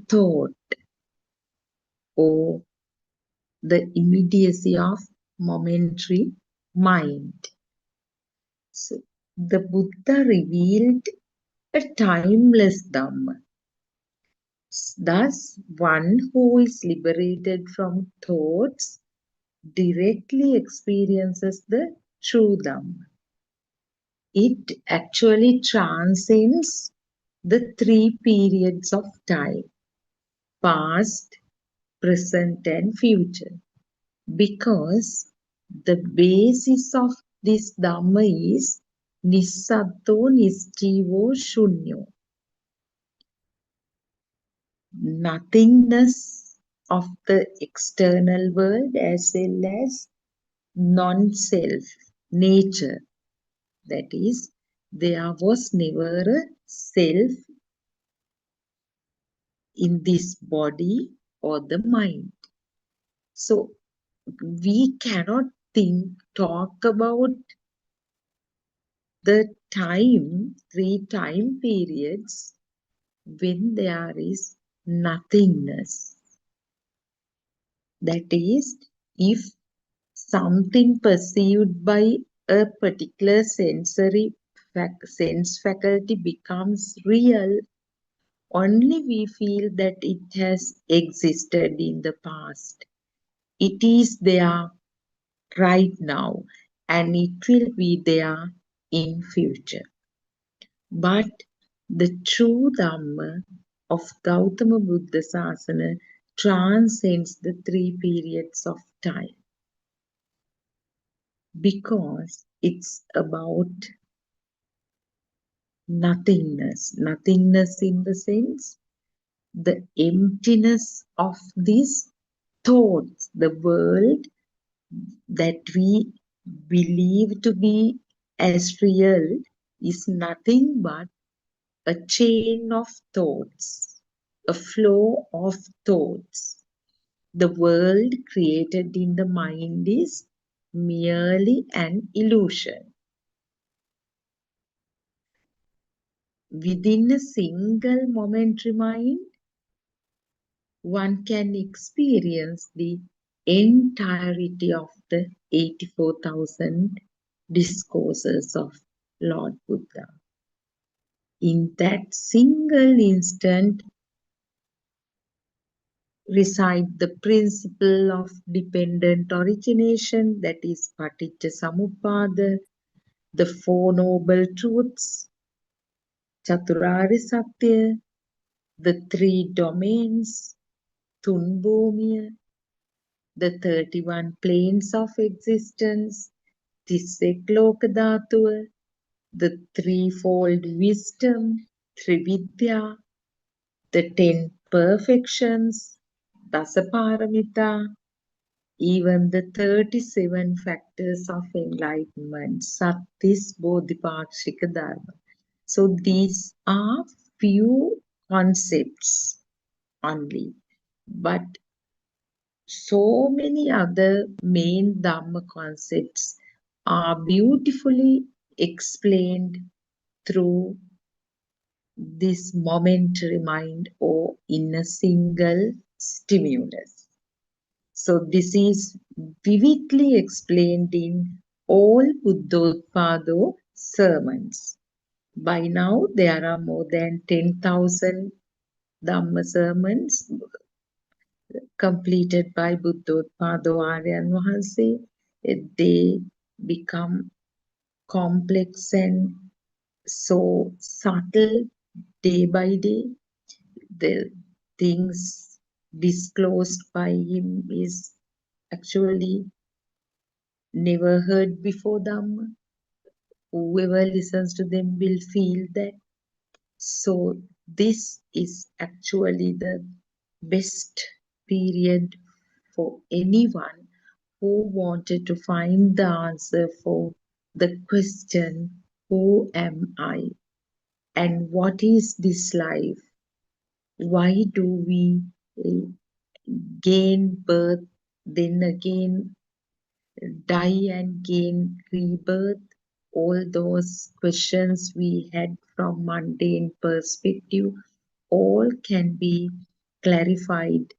thought or the immediacy of momentary mind. So the Buddha revealed a timeless Dhamma. Thus, one who is liberated from thoughts directly experiences the true Dhamma. It actually transcends the three periods of time: past, present, and future. Because the basis of this Dhamma is Nisatto Nistivo Shunyo. Nothingness of the external world as well as non-self nature. That is, there was never a self in this body or the mind. So we cannot talk about the three time periods when there is nothingness. That is, if something perceived by a particular sense faculty becomes real, only we feel that it has existed in the past. It is there right now and it will be there in future. But the true Dhamma of Gautama Buddha Sasana transcends the three periods of time, because it's about nothingness. Nothingness in the sense, the emptiness of these thoughts, the world that we believe to be as real is nothing but a chain of thoughts, a flow of thoughts. The world created in the mind is merely an illusion. Within a single momentary mind, one can experience the entirety of the 84,000 discourses of Lord Buddha. In that single instant reside the principle of dependent origination, that is Paticca Samuppada, the Four Noble Truths, Chaturarya Satya, the three domains, Tun Bhumiya, the 31 planes of existence, Tissek Lokadhatuva, the threefold wisdom, Trividya, the 10 perfections, Dasaparamita, even the 37 factors of enlightenment, Sattis Bodhipakshika Dharma. So these are few concepts only, but so many other main Dhamma concepts are beautifully explained through this momentary mind or in a single stimulus. So this is vividly explained in all Buddothpado sermons. By now there are more than 10,000 Dhamma sermons completed by Buddothpado Aryan Wahanse. They become complex and so subtle day by day. The things disclosed by him is actually never heard before Dhamma. Whoever listens to them will feel that. So this is actually the best period for anyone who wanted to find the answer for the question, who am I? And what is this life? Why do we gain birth, then again die and gain rebirth? All those questions we had from mundane perspective, all can be clarified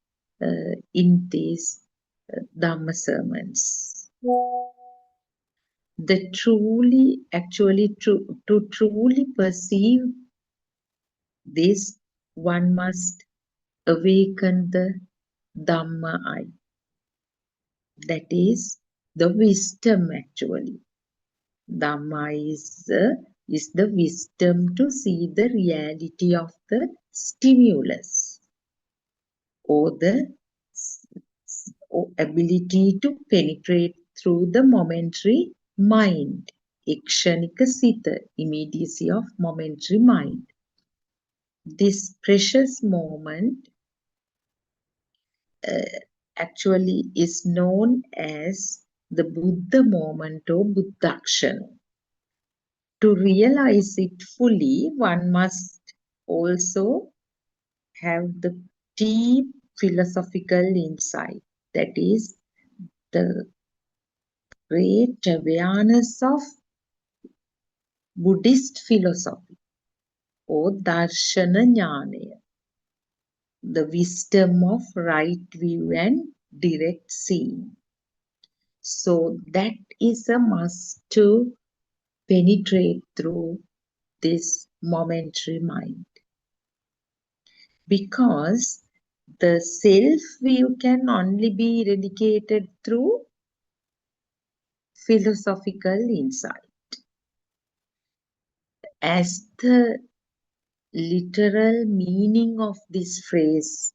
in these Dhamma sermons. To truly perceive this, one must awaken the Dhamma eye. That is the wisdom actually. Dhamma is the wisdom to see the reality of the stimulus, or the ability to penetrate through the momentary mind, ekshanika sita, immediacy of momentary mind. This precious moment actually is known as the Buddha moment or Buddhakshana. To realize it fully, one must also have the deep philosophical insight, that is, the great awareness of Buddhist philosophy or Darshana Jnanaya, the wisdom of right view and direct seeing. So that is a must to penetrate through this momentary mind. Because the self-view can only be eradicated through philosophical insight. As the literal meaning of this phrase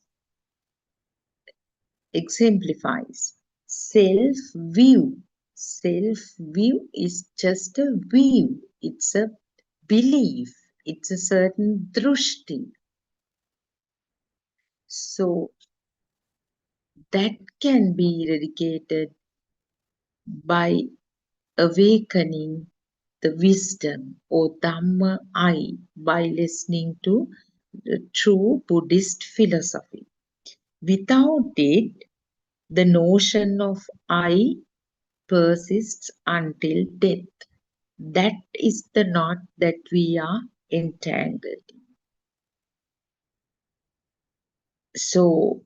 exemplifies, self-view. Self-view is just a view. It's a belief. It's a certain drushti. So that can be eradicated by awakening the wisdom or Dhamma I by listening to the true Buddhist philosophy. Without it, the notion of I persists until death. That is the knot that we are entangled in. So,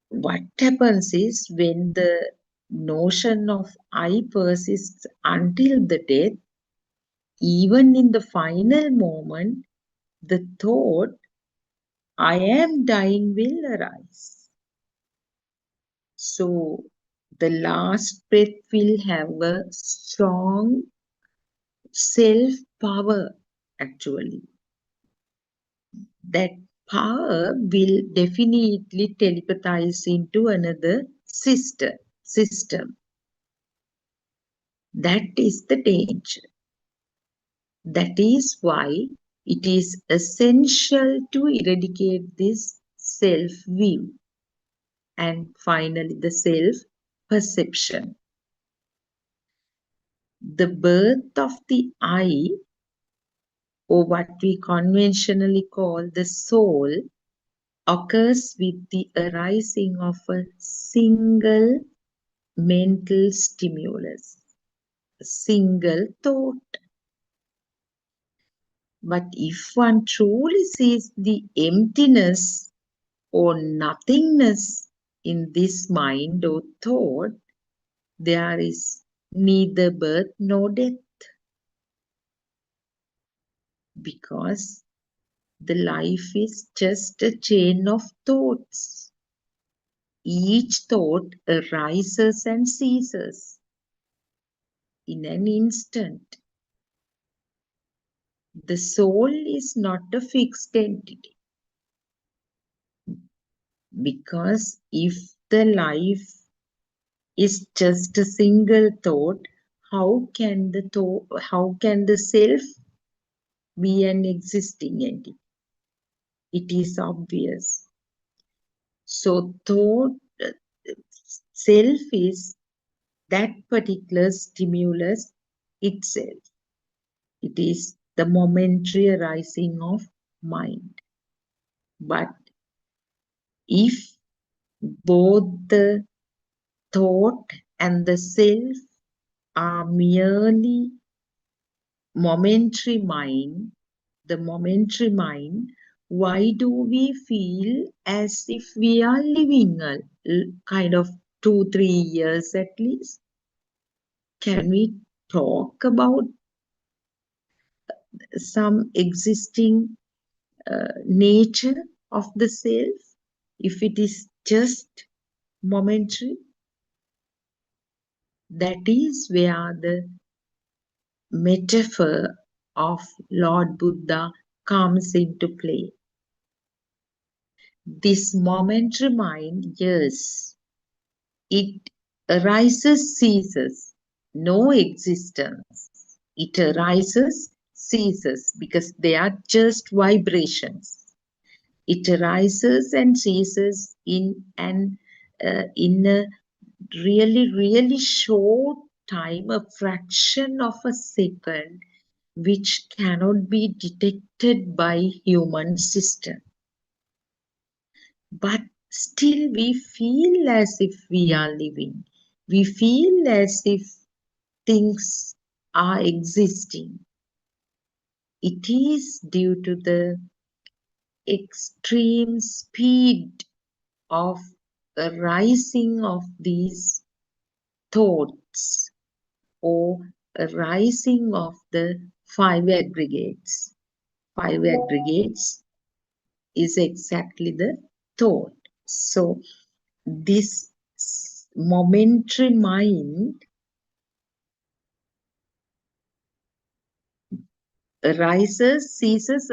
what happens is when the notion of I persists until the death, even in the final moment, the thought, I am dying, will arise. So, the last breath will have a strong self-power actually. That power will definitely telepathize into another system. That is the danger. That is why it is essential to eradicate this self-view and finally the self-perception. The birth of the I, or what we conventionally call the soul, occurs with the arising of a single mental stimulus, a single thought. But if one truly sees the emptiness or nothingness in this mind or thought, there is neither birth nor death, because the life is just a chain of thoughts. Each thought arises and ceases in an instant. The soul is not a fixed entity, because if the life is just a single thought, how can the self be an existing entity? It is obvious. So thought, self is that particular stimulus itself. It is the momentary arising of mind. But if both the thought and the self are merely momentary mind, the momentary mind why do we feel as if we are living a kind of 2-3 years at least? Can we talk about some existing nature of the self if it is just momentary? That is where the metaphor of Lord Buddha comes into play. This momentary mind, yes, it arises, ceases, no existence. It arises, ceases, because they are just vibrations. It arises and ceases in a really short time, a fraction of a second, which cannot be detected by human system. But still we feel as if we are living. We feel as if things are existing. It is due to the extreme speed of a rising of these thoughts, or a rising of the five aggregates. Five aggregates is exactly the thought. So this momentary mind arises, ceases.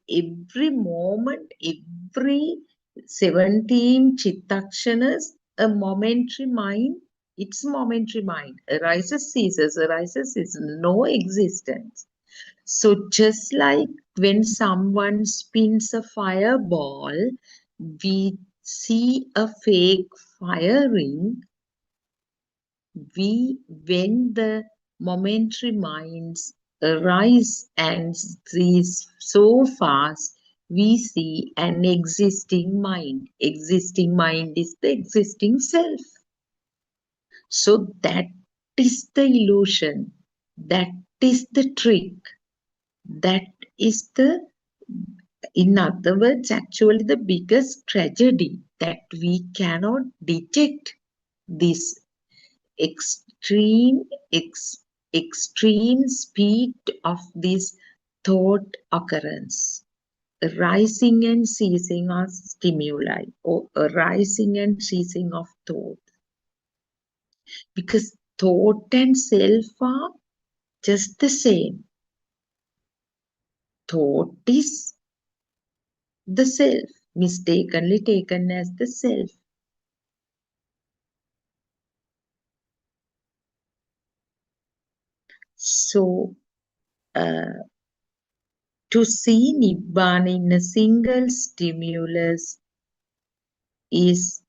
Every moment, every 17 chittakshanas, a momentary mind, it's momentary mind. Arises, ceases, is no existence. So just like when someone spins a fireball, we see a fake firing. When the momentary minds arise and cease so fast, we see an existing mind. Existing mind is the existing self. So that is the illusion. That is the trick. That is the, in other words, actually the biggest tragedy, that we cannot detect this extreme extreme speed of this thought occurrence. Rising and ceasing of stimuli, or arising and ceasing of thought. Because thought and self are just the same. Thought is the self, mistakenly taken as the self. So, to see Nibbana in a single stimulus is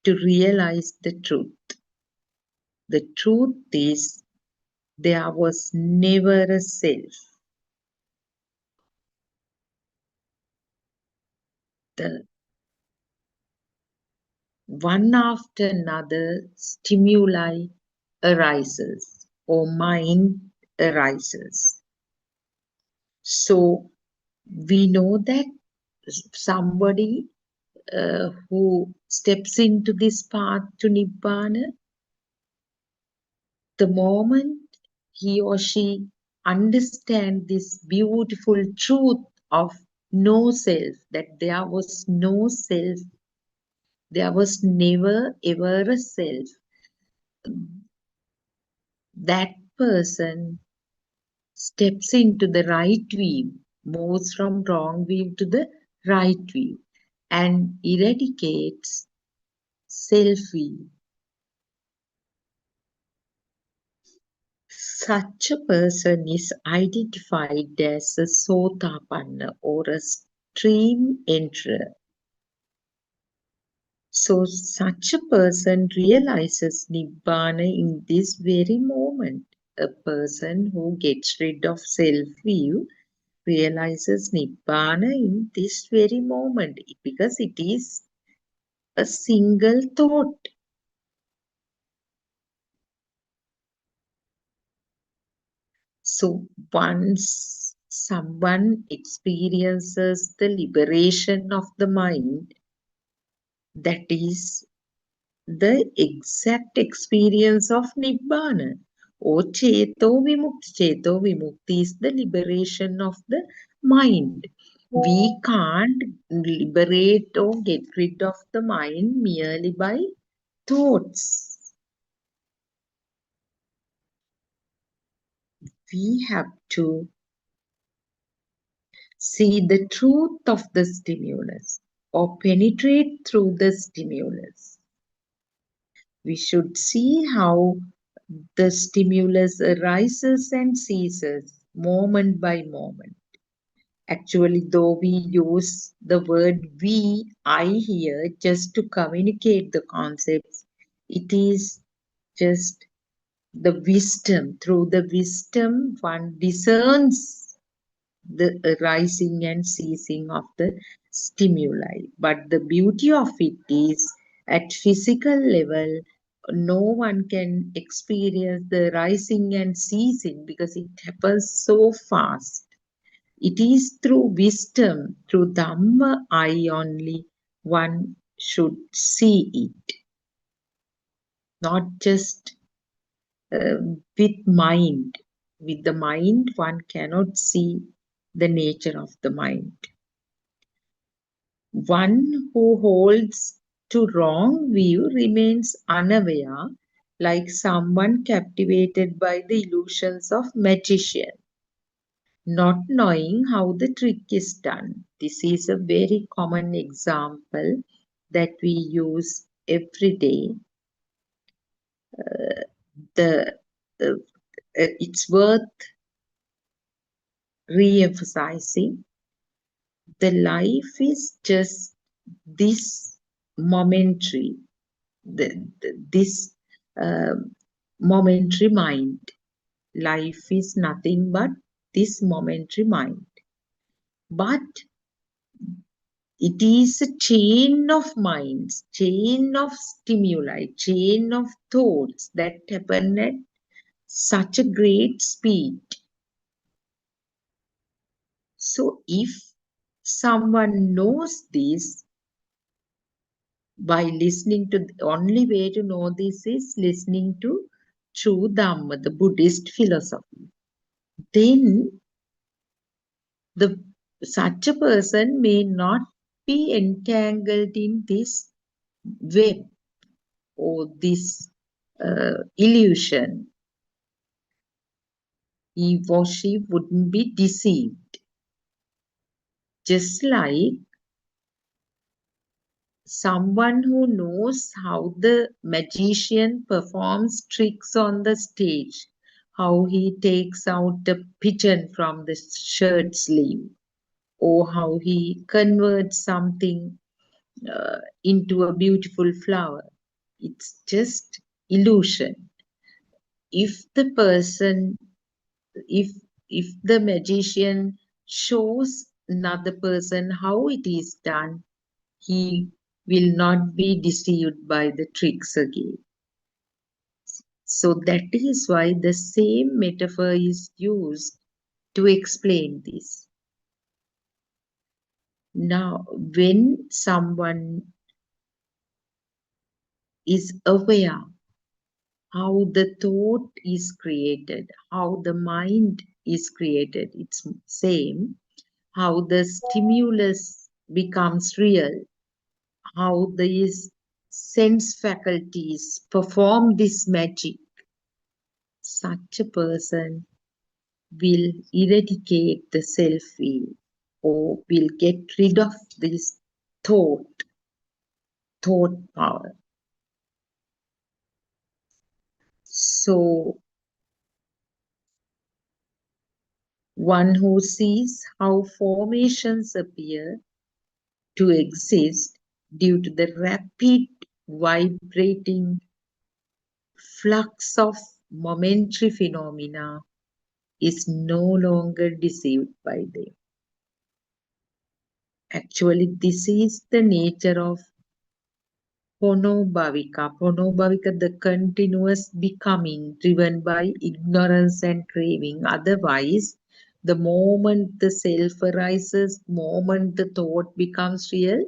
to realize the truth. The truth is, there was never a self. The one after another stimuli arises, or mind arises. So we know that somebody who steps into this path to Nibbana, the moment he or she understand this beautiful truth of no self, that there was no self, there was never ever a self, that person steps into the right view, moves from wrong view to the right view, and eradicates self view. Such a person is identified as a Sotapanna, or a stream enterer. So such a person realizes Nibbana in this very moment. A person who gets rid of self-view realizes Nibbana in this very moment, because it is a single thought. So once someone experiences the liberation of the mind, that is the exact experience of Nibbana. Or Cheto Vimukti is the liberation of the mind. We can't liberate or get rid of the mind merely by thoughts. We have to see the truth of the stimulus or penetrate through the stimulus. We should see how the stimulus arises and ceases moment by moment. Actually, though we use the word we, I here just to communicate the concepts, it is just the wisdom. Through the wisdom, one discerns the arising and ceasing of the stimuli. But the beauty of it is at physical level, no one can experience the rising and ceasing because it happens so fast. It is through wisdom, through Dhamma eye only one should see it, not just with mind. With the mind, one cannot see the nature of the mind. One who holds to wrong view remains unaware, like someone captivated by the illusions of magician, not knowing how the trick is done. This is a very common example that we use every day. The it's worth re-emphasizing. The life is just this momentary, this uh, momentary mind. Life is nothing but this momentary mind. But it is a chain of minds, chain of stimuli, chain of thoughts that happen at such a great speed. So if someone knows this by listening to, the only way to know this is listening to true Dhamma, the Buddhist philosophy, then the such a person may not be entangled in this web or this illusion. He or she wouldn't be deceived. Just like someone who knows how the magician performs tricks on the stage, how he takes out the pigeon from the shirt sleeve, or how he converts something into a beautiful flower. It's just illusion. If the person, if if the magician shows another person how it is done, he will not be deceived by the tricks again. So that is why the same metaphor is used to explain this. Now, when someone is aware how the thought is created, how the mind is created, it's same, how the stimulus becomes real, how these sense faculties perform this magic, such a person will eradicate the self-will or will get rid of this thought power. So one who sees how formations appear to exist due to the rapid vibrating flux of momentary phenomena is no longer deceived by them. Actually, this is the nature of Ponobhavika. Ponobhavika, the continuous becoming driven by ignorance and craving. Otherwise, The moment the self arises, moment the thought becomes real,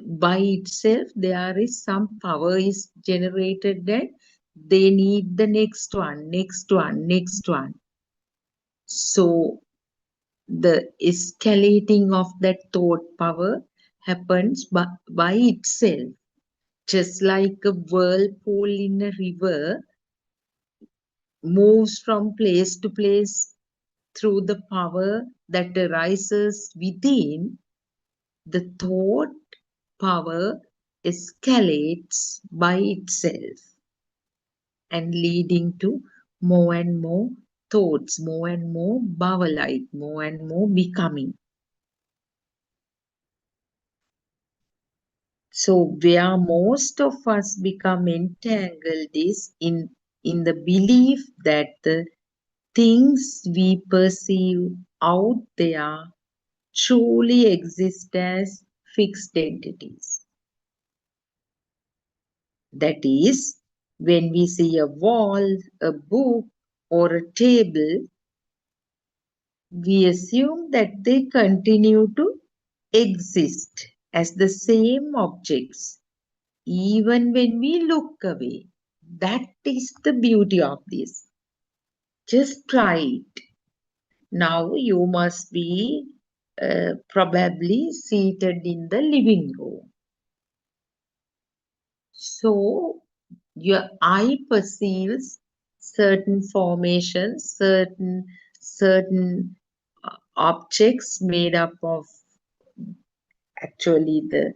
by itself there is some power is generated that they need the next one, next one, next one. So the escalating of that thought power happens by itself. Just like a whirlpool in a river moves from place to place through the power that arises within, the thought power escalates by itself and leading to more and more thoughts, more and more bhava-like, more and more becoming. So where most of us become entangled is in the belief that the things we perceive out there truly exist as fixed entities. That is, when we see a wall, a book, or a table, we assume that they continue to exist as the same objects, even when we look away. That is the beauty of this. Just try it. Now you must be probably seated in the living room. So your eye perceives certain formations, certain objects made up of actually the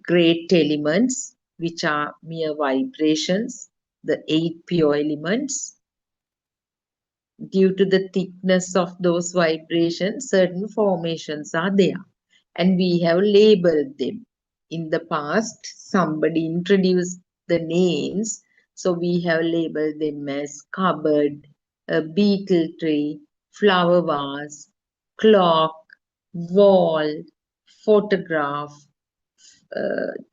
great elements, which are mere vibrations, the eight pure elements. Due to the thickness of those vibrations, certain formations are there, and we have labeled them. In the past, somebody introduced the names, so we have labeled them as cupboard, a beetle tree, flower vase, clock, wall, photograph,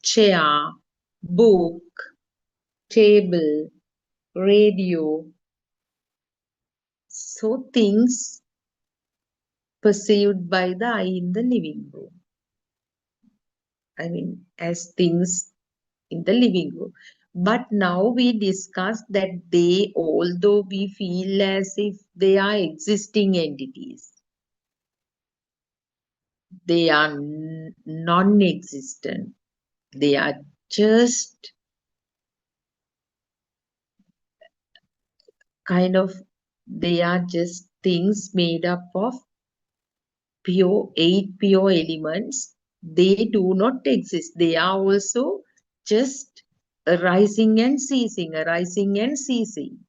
chair, book, table, radio. So things perceived by the eye in the living room. I mean, as things in the living room. But now we discuss that they, although we feel as if they are existing entities, they are non existent. They are just kind of, they are just things made up of eight pure elements. They do not exist. They are also just arising and ceasing, arising and ceasing.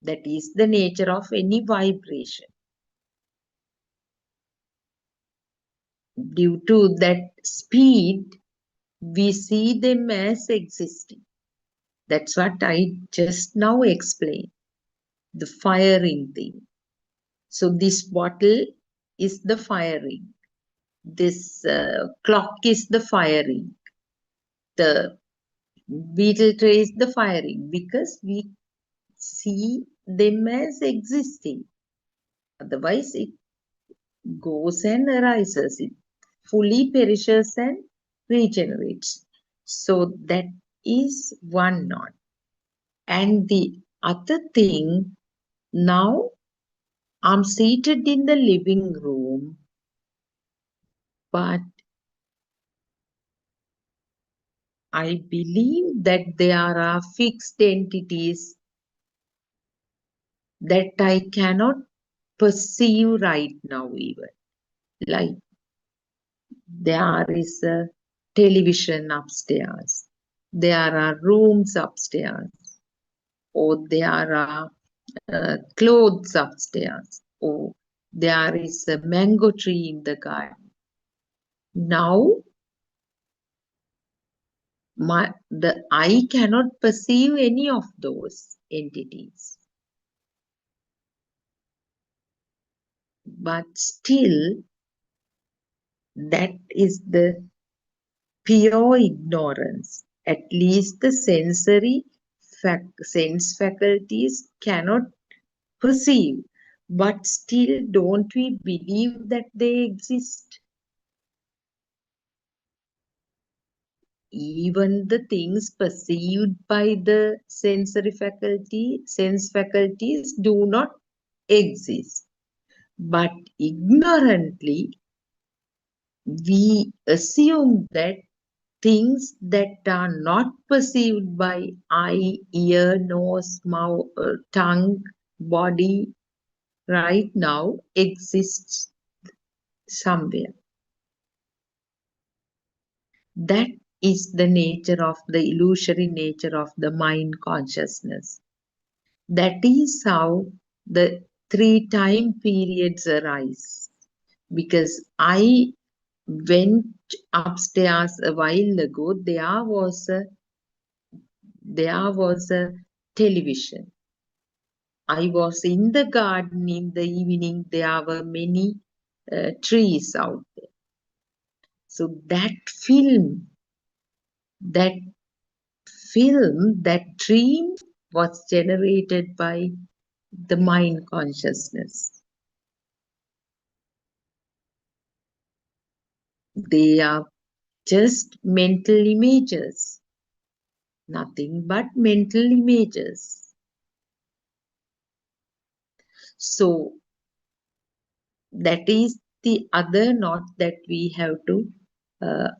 That is the nature of any vibration. Due to that speed, we see them as existing. That's what I just now explained, the firing thing. So this bottle is the firing. This clock is the firing. The beetle tray is the firing, because we see them as existing. Otherwise, it goes and arises. It fully perishes and regenerates. So that is one knot. And the other thing, now I'm seated in the living room, but I believe that there are fixed entities that I cannot perceive right now, even. Like there is a television upstairs, there are rooms upstairs, or there are clothes upstairs, or there is a mango tree in the garden. Now, the eye cannot perceive any of those entities. But still, that is the pure ignorance. At least the sense faculties cannot perceive. But still, don't we believe that they exist? Even the things perceived by the sense faculties do not exist. But ignorantly, we assume that things that are not perceived by eye, ear, nose, mouth, tongue, body right now exists somewhere. That is the nature of the illusory nature of the mind consciousness. That is how the three time periods arise. Because I went upstairs a while ago, there was a television. I was in the garden in the evening. There were many trees out there. So that that dream was generated by the mind consciousness. They are just mental images, nothing but mental images. So that is the other knot that we have to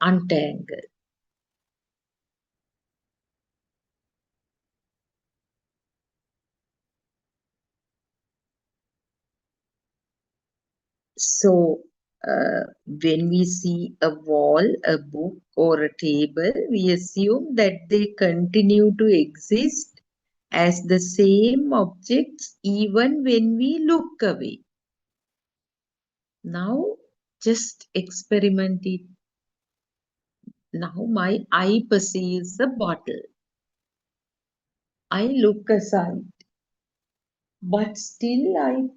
untangle. So when we see a wall, a book, or a table, we assume that they continue to exist as the same objects even when we look away. Now, just experiment it. Now, my eye perceives a bottle. I look aside, but still,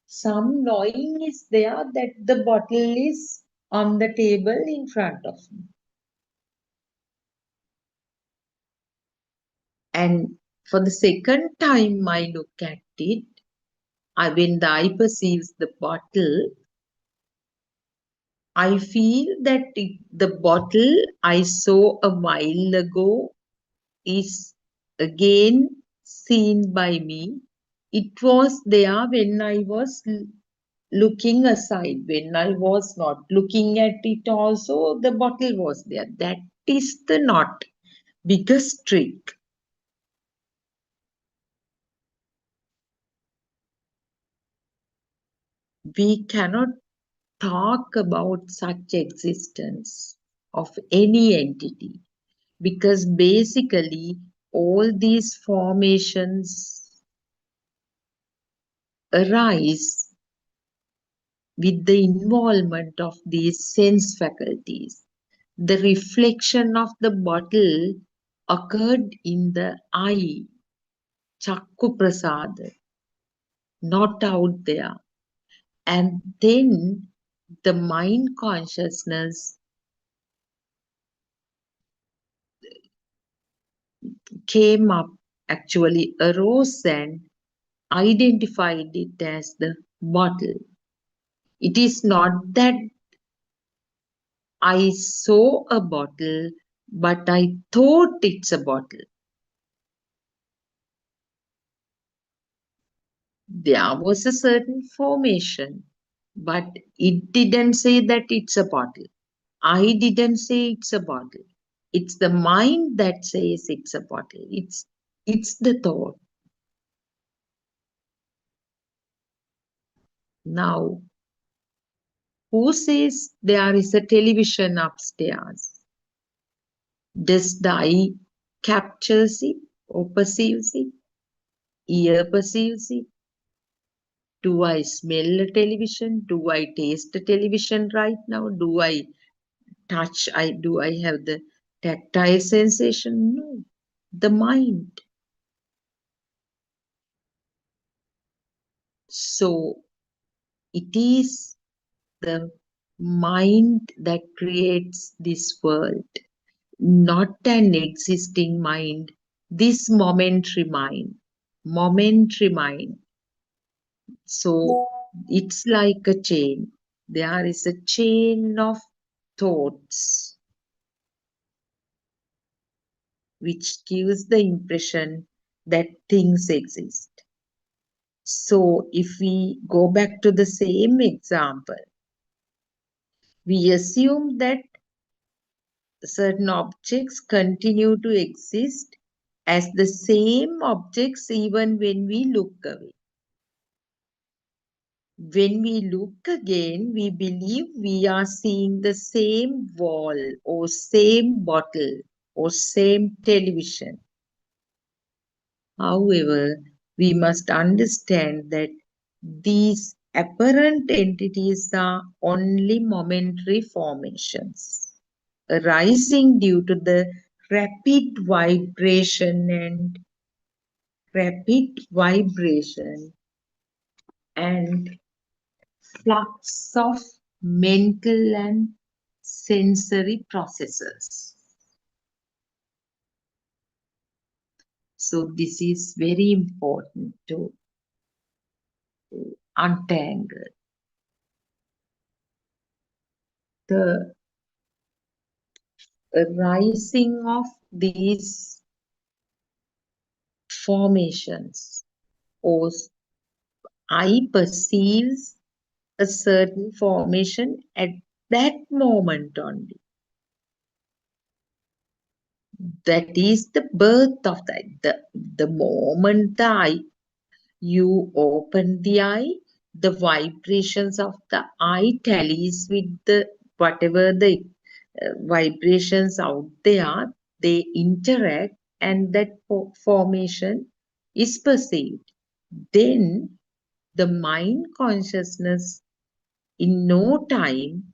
some knowing is there that the bottle is on the table in front of me. And for the second time I look at it, when the eye perceives the bottle, I feel that the bottle I saw a while ago is again seen by me. It was there when I was looking aside, when I was not looking at it also, the bottle was there. That is the not biggest trick. We cannot talk about such existence of any entity because basically all these formations arise with the involvement of these sense faculties. The reflection of the bottle occurred in the eye, Chakku Prasad, not out there. And then the mind consciousness came up, actually arose and identified it as the bottle. It is not that I saw a bottle, but I thought it's a bottle. There was a certain formation, but it didn't say that it's a bottle. I didn't say it's a bottle. It's the mind that says it's a bottle. It's the thought. Now, who says there is a television upstairs? Does the eye captures it or perceives it? Ear perceives it? Do I smell a television? Do I taste a television right now? Do I touch? Do I have the tactile sensation? No. The mind. So it is the mind that creates this world, not an existing mind, this momentary mind. Momentary mind. So it's like a chain. There is a chain of thoughts which gives the impression that things exist. So if we go back to the same example, we assume that certain objects continue to exist as the same objects even when we look away. When we look again, we believe we are seeing the same wall or same bottle or same television. However, we must understand that these apparent entities are only momentary formations, arising due to the rapid vibration and rapid vibration and flux of mental and sensory processes. So this is very important to untangle. The rising of these formations, or I perceives a certain formation at that moment only. That is the birth of the moment the eye, you open the eye, the vibrations of the eye tallies with the whatever the vibrations out there, they interact and that formation is perceived. Then the mind consciousness in no time,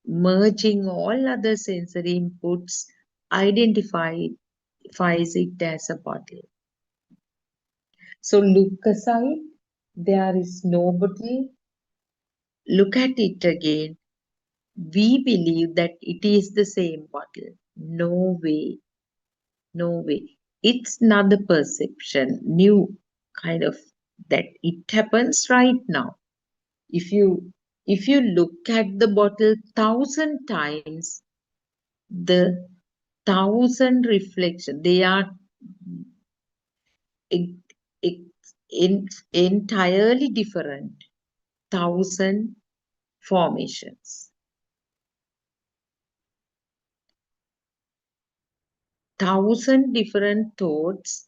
merging all other sensory inputs, identifies it as a bottle. So look aside, there is no bottle. Look at it again. We believe that it is the same bottle. No way. No way. It's not the perception, new kind of that it happens right now. If you look at the bottle 1,000 times, the 1,000 reflection, they are e- e- entirely different 1,000 formations, 1,000 different thoughts,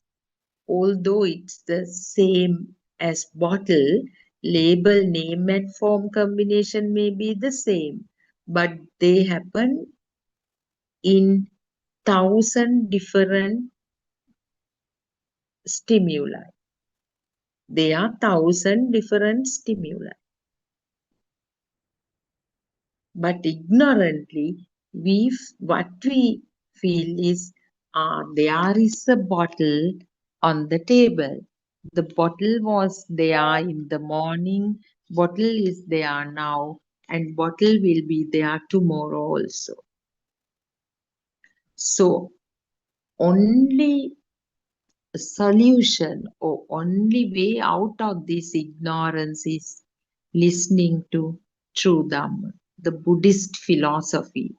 although it's the same as bottle, label, name, and form combination may be the same, but they happen in 1,000 different stimuli. They are 1,000 different stimuli. But ignorantly, what we feel is there is a bottle on the table. The bottle was there in the morning, bottle is there now, and bottle will be there tomorrow also. So only solution or only way out of this ignorance is listening to true Dhamma, the Buddhist philosophy,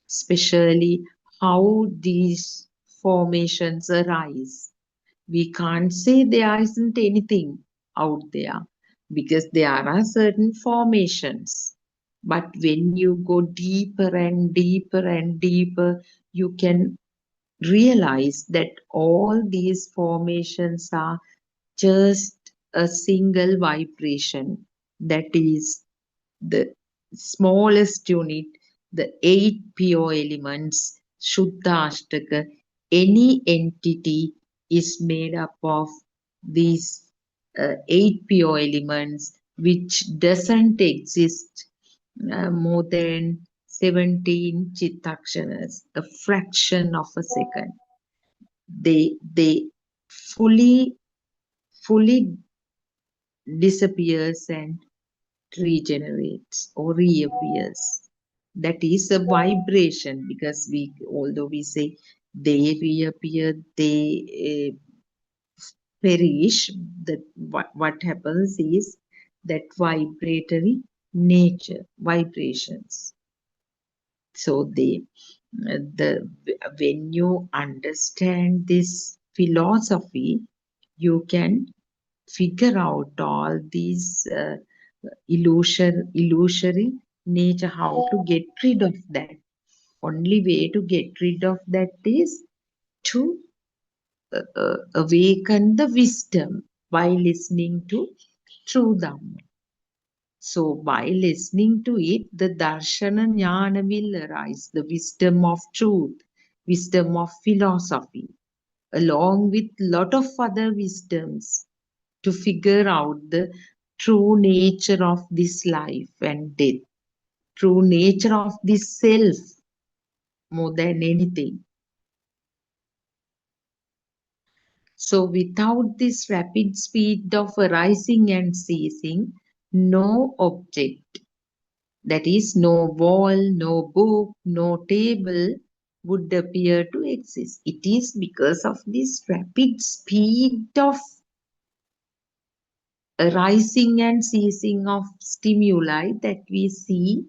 especially how these formations arise. We can't say there isn't anything out there because there are certain formations. But when you go deeper and deeper and deeper, you can realize that all these formations are just a single vibration, that is the smallest unit, the eight pure elements, Shuddha Ashtaka. Any entity is made up of these eight pure elements, which doesn't exist more than 17 chittakshanas, a fraction of a second. They fully disappears and regenerates or reappears. That is a vibration, because although we say they reappear, they perish, that what happens is that vibratory nature, vibrations. So when you understand this philosophy, you can figure out all these illusory nature, how to get rid of that. Only way to get rid of that is to awaken the wisdom by listening to true Dhamma. So by listening to it, the darshana jnana will arise, the wisdom of truth, wisdom of philosophy, along with lot of other wisdoms to figure out the true nature of this life and death, true nature of this self more than anything. So without this rapid speed of arising and ceasing, no object, that is, no wall, no book, no table, would appear to exist. It is because of this rapid speed of arising and ceasing of stimuli that we see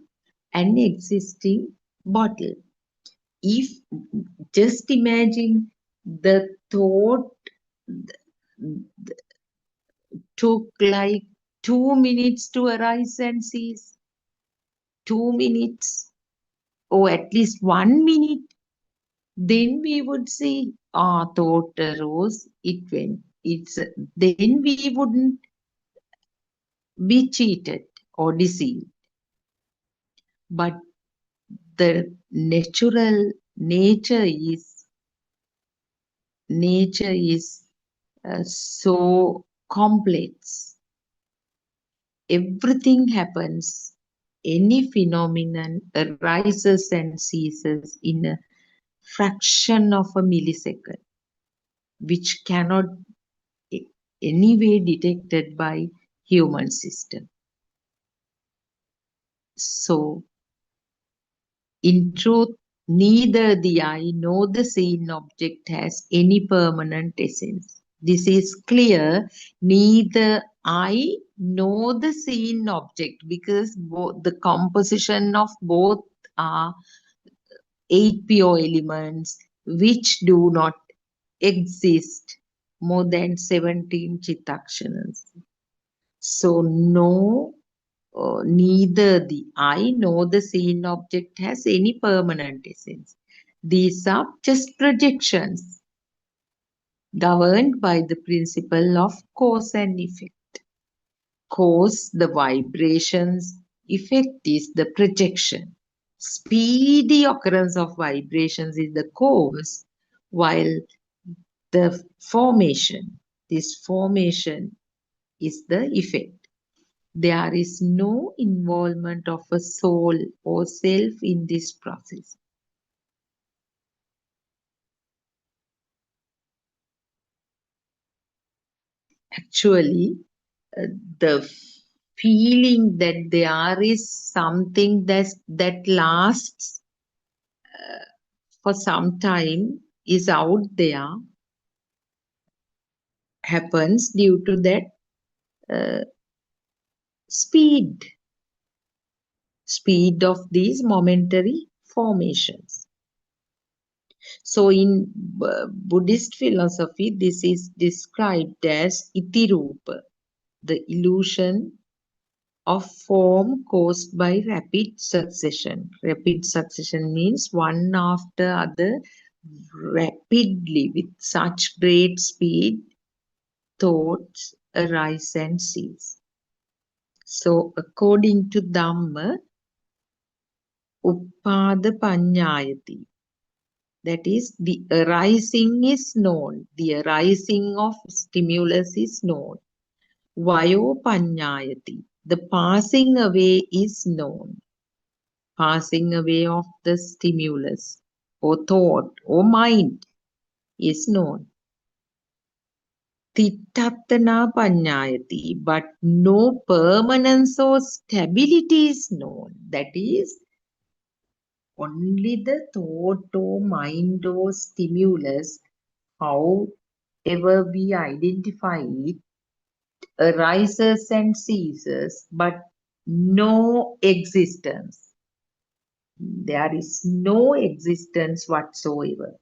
an existing bottle. If just imagine the thought took like 2 minutes to arise and cease, 2 minutes, or at least 1 minute, then we would see, thought arose, it went. Then we wouldn't be cheated or deceived. But the natural nature is so complex. Everything happens. Any phenomenon arises and ceases in a fraction of a millisecond, which cannot anyway detected by human system. So, in truth, neither the eye nor the seen object has any permanent essence. This is clear. Neither eye nor the seen object, because both the composition of both are 8 pure elements which do not exist more than 17 chittakshanas. So neither the eye nor the seen object has any permanent essence. These are just projections governed by the principle of cause and effect. Cause, the vibrations; effect is the projection. Speedy occurrence of vibrations is the cause, while the this formation is the effect. There is no involvement of a soul or self in this process. Actually, the feeling that there is something that lasts for some time is out there happens due to that uh, speed of these momentary formations. So in Buddhist philosophy, this is described as itirupa, the illusion of form caused by rapid succession. Rapid succession means one after other, rapidly, with such great speed, thoughts arise and cease. So according to Dhamma, Uppada Panyayati, that is, the arising is known, the arising of stimulus is known. Vayo Panyayati, the passing away is known. Passing away of the stimulus or thought or mind is known. Tittatana Panyayati, but no permanence or stability is known. That is, only the thought or mind or stimulus, how Whenever we identify it, arises and ceases, but no existence. There is no existence whatsoever.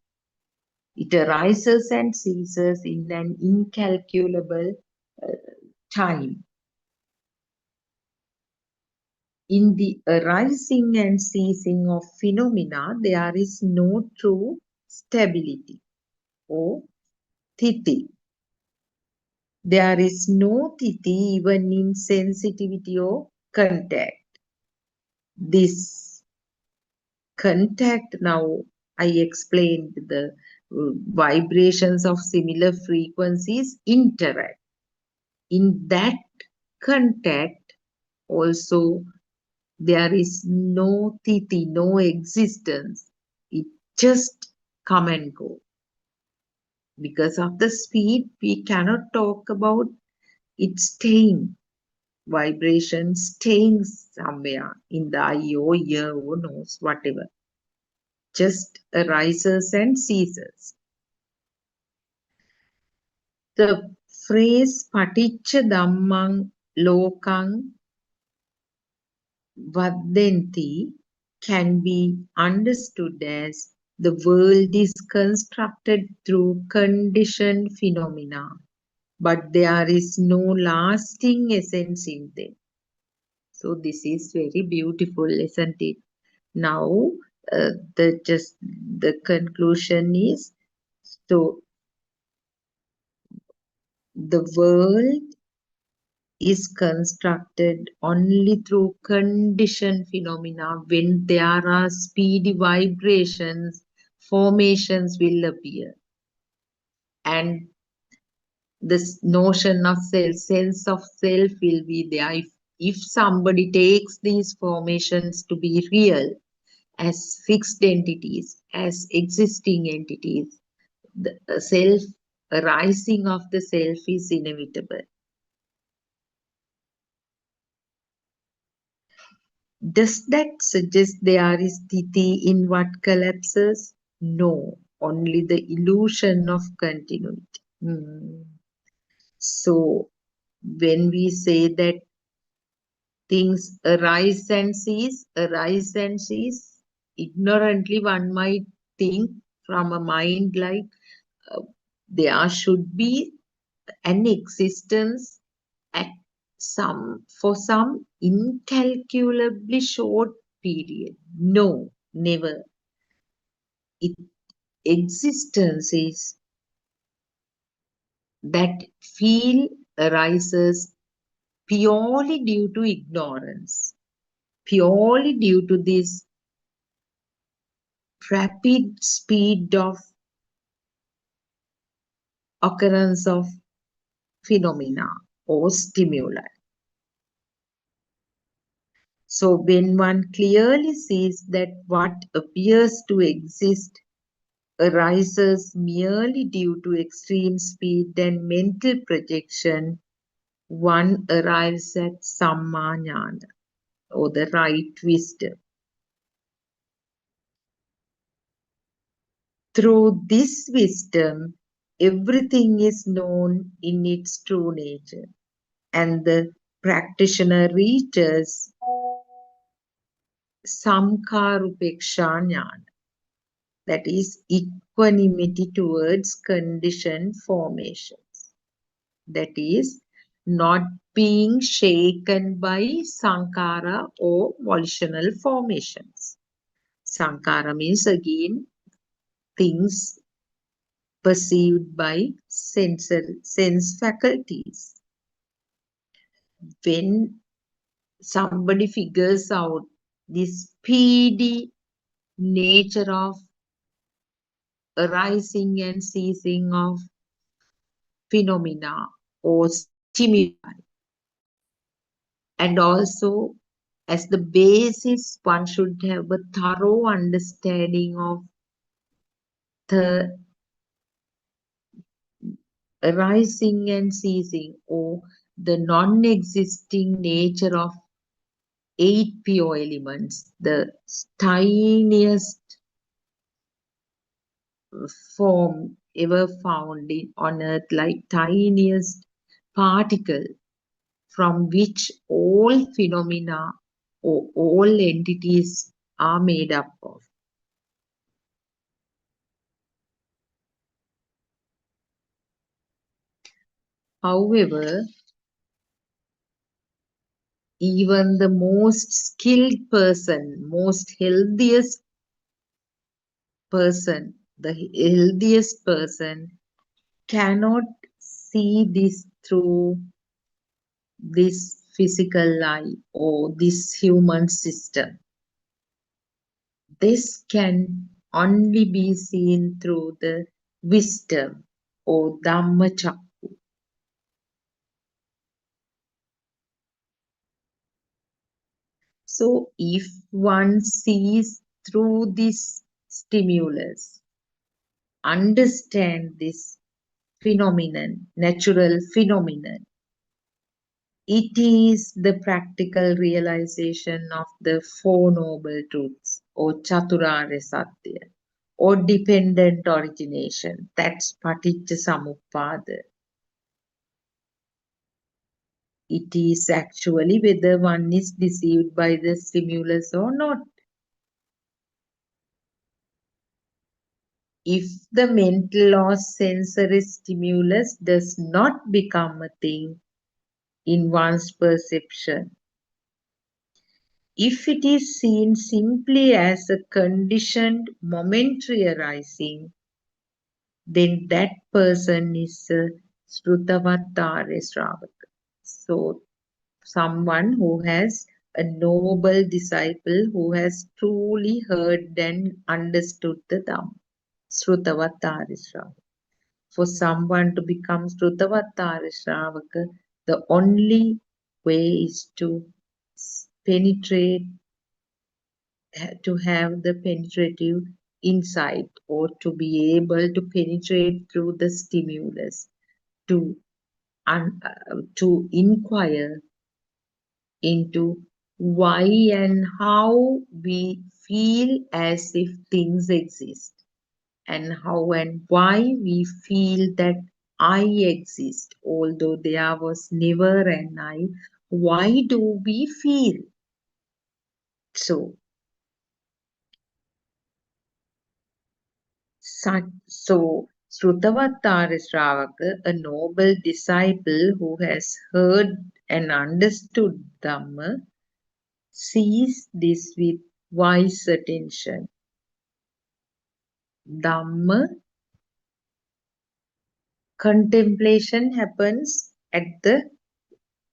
It arises and ceases in an incalculable uh, time. In the arising and ceasing of phenomena, there is no true stability or titi. There is no titi even in sensitivity or contact. This contact, now I explained the vibrations of similar frequencies interact. In that contact also there is no titi, no existence. It just come and go. Because of the speed, we cannot talk about it staying, vibration staying somewhere in the eye or ear or nose, whatever. Just arises and ceases. The phrase paticca dhammang lokang Vadanti can be understood as the world is constructed through conditioned phenomena, but there is no lasting essence in them. So this is very beautiful, isn't it? Now, the conclusion is, so the world is constructed only through conditioned phenomena. When there are speedy vibrations, formations will appear. And this notion of self, sense of self will be there. If somebody takes these formations to be real, as fixed entities, as existing entities, the self, arising of the self is inevitable. Does that suggest there is titi in what collapses? No, only the illusion of continuity. So, when we say that things arise and cease, ignorantly one might think from a mind like there should be an existence at for some incalculably short period. No, never. Existence is that feel arises purely due to ignorance, purely due to this rapid speed of occurrence of phenomena or stimuli. So when one clearly sees that what appears to exist arises merely due to extreme speed and mental projection, one arrives at Sammajnana, or the right wisdom. Through this wisdom, everything is known in its true nature, and the practitioner reaches Samkarupeksha Jnana, that is equanimity towards conditioned formations, that is not being shaken by sankara or volitional formations. Sankara means again things perceived by sense faculties. When somebody figures out the speedy nature of arising and ceasing of phenomena or stimuli, and also as the basis, one should have a thorough understanding of the arising and ceasing or the non-existing nature of 8 pure elements, the tiniest form ever found on Earth, like tiniest particle from which all phenomena or all entities are made up of. However, even the most skilled person, most healthiest person, the healthiest person cannot see this through this physical eye or this human system. This can only be seen through the wisdom or Dhammachakra. So, if one sees through this stimulus, understand this phenomenon, natural phenomenon, it is the practical realization of the Four Noble Truths or Chaturarya Satya or dependent origination. That's Paticca Samuppada. It is actually whether one is deceived by the stimulus or not. If the mental or sensory stimulus does not become a thing in one's perception, if it is seen simply as a conditioned momentary arising, then that person is a Srutavattarya Shravaka. So, someone who has a noble disciple who has truly heard and understood the Dhamma. Srutavattarya Shravaka. For someone to become Srutavattarya Shravaka, the only way is to penetrate, to have the penetrative insight or to be able to penetrate through the stimulus, to, to inquire into why and how we feel as if things exist, and how and why we feel that I exist, although there was never an I. Why do we feel so? So, Srutavattara Shravaka, a noble disciple who has heard and understood Dhamma, sees this with wise attention. Dhamma contemplation happens at the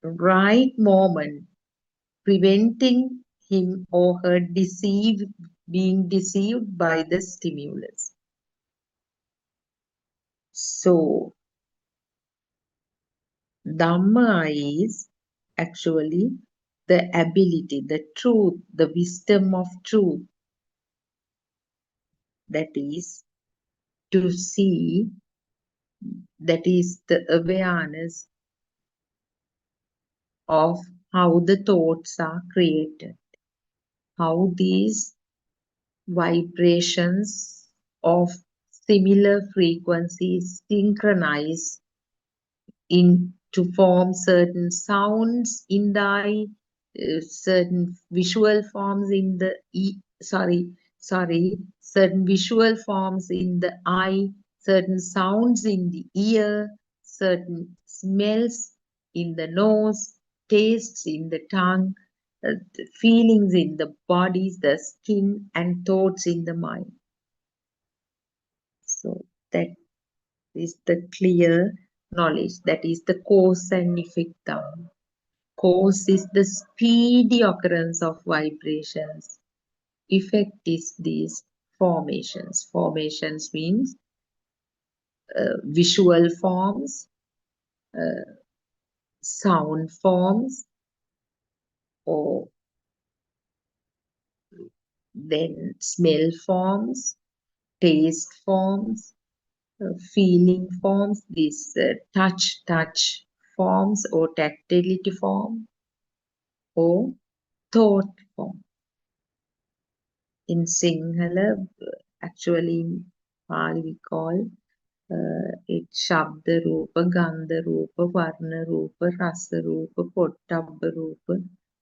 right moment, preventing him or her being deceived by the stimulus. So, Dhamma is actually the ability, the truth, the wisdom of truth, that is to see, that is the awareness of how the thoughts are created, how these vibrations of similar frequencies synchronize in to form certain sounds in the eye, certain visual forms in the certain visual forms in the eye, certain sounds in the ear, certain smells in the nose, tastes in the tongue, the feelings in the body, the skin, and thoughts in the mind. So that is the clear knowledge. That is the cause and effect Dhamma. Cause is the speedy occurrence of vibrations. Effect is these formations. Formations means visual forms, sound forms, or then smell forms, taste forms, feeling forms, these touch forms or tactility form, or thought form. In Sinhala, actually Pali we call it Shabda Rupa, Gandha Rupa, Varna Rupa, Rasa Rupa, Pottabha Rupa,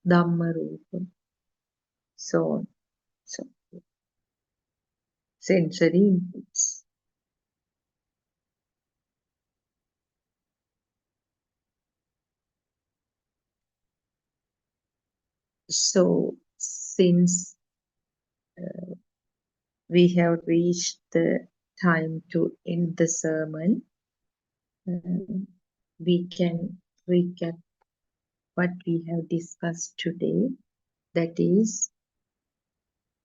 Dhamma Rupa, so on. So sensory inputs. So since we have reached the time to end the sermon, we can recap what we have discussed today. That is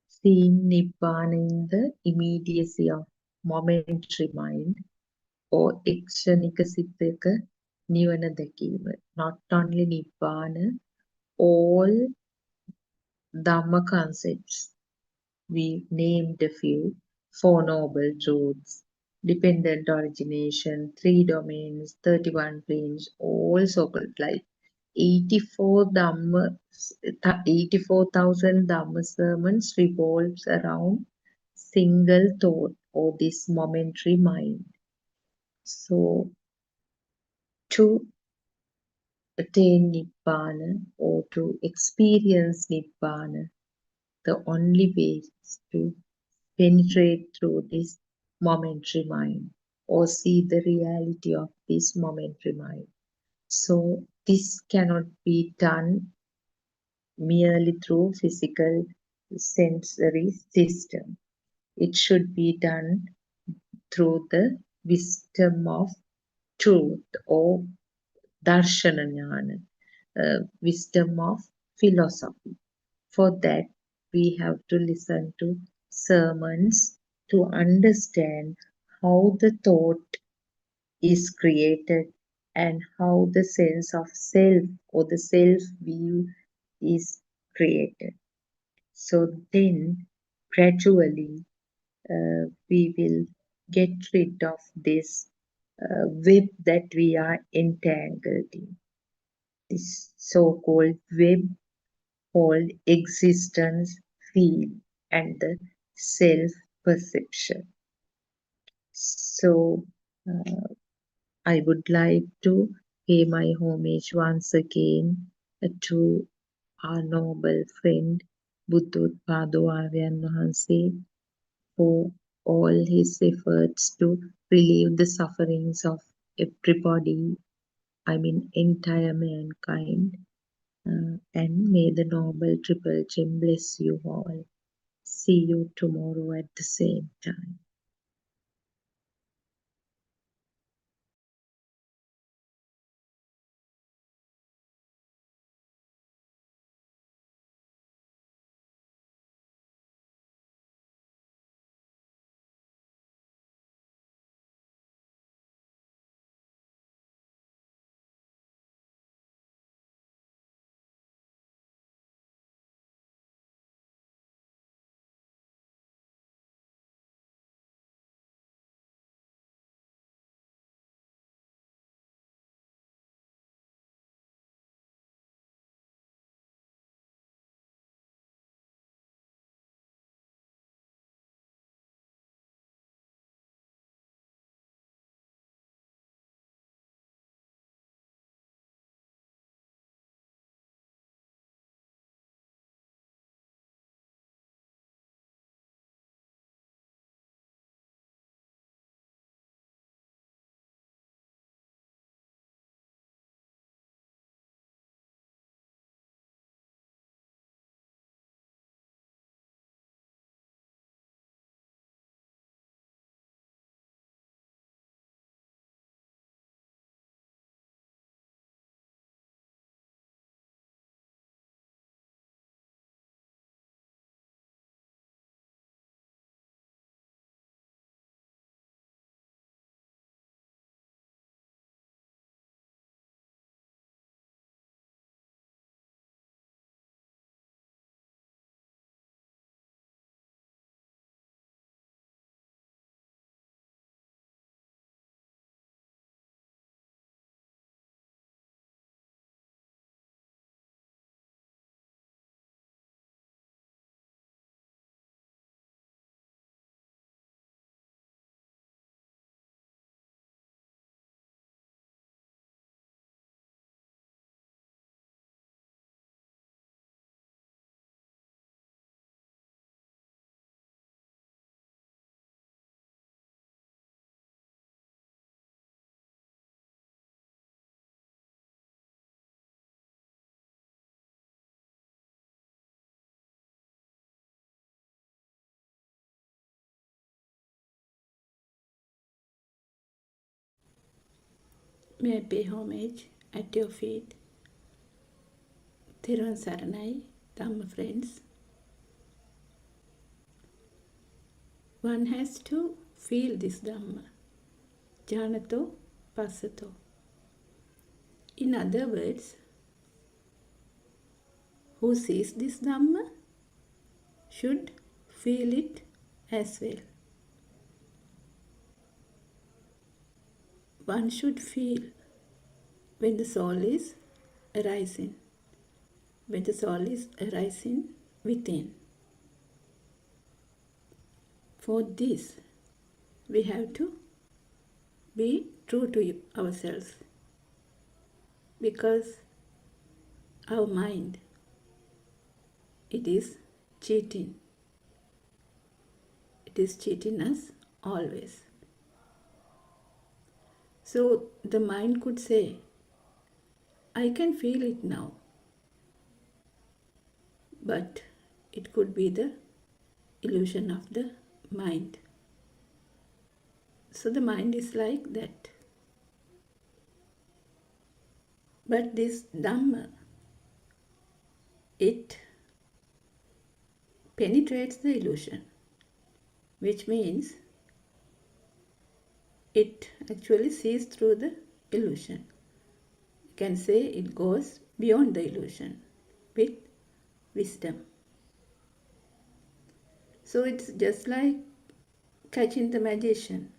seeing Nibbana in the immediacy of momentary mind or එක්ෂණික සිතක නිවන දැකීම. Not only Nibbana, all Dhamma concepts. We named a few: Four Noble Truths, Dependent Origination, Three Domains, 31 Planes, all so-called like 84,000 Dhamma sermons revolves around single thought or this momentary mind. So to attain Nibbana or to experience Nibbana, the only way is to penetrate through this momentary mind or see the reality of this momentary mind. So this cannot be done merely through physical sensory system. It should be done through the wisdom of truth or darshana jnana, wisdom of philosophy. For that, we have to listen to sermons to understand how the thought is created and how the sense of self or the self view is created. So then, gradually, we will get rid of this web that we are entangled in. This so-called web called existence, feel, and the self-perception. So, I would like to pay my homage once again to our noble friend Buddothpado Aryan Wahanse for all his efforts to relieve the sufferings of everybody, I mean entire mankind. And may the noble Triple Gem bless you all. See you tomorrow at the same time. May I pay homage at your feet. Thiruvan Saranai, Dhamma friends. One has to feel this Dhamma. Janato, Passato. In other words, who sees this Dhamma should feel it as well. One should feel when the soul is arising, when the soul is arising within. For this, we have to be true to ourselves, because our mind, it is cheating. It is cheating us always. So the mind could say, I can feel it now. But it could be the illusion of the mind. So the mind is like that. But this Dhamma, it penetrates the illusion, which means it actually sees through the illusion. You can say it goes beyond the illusion with wisdom. So it's just like catching the magician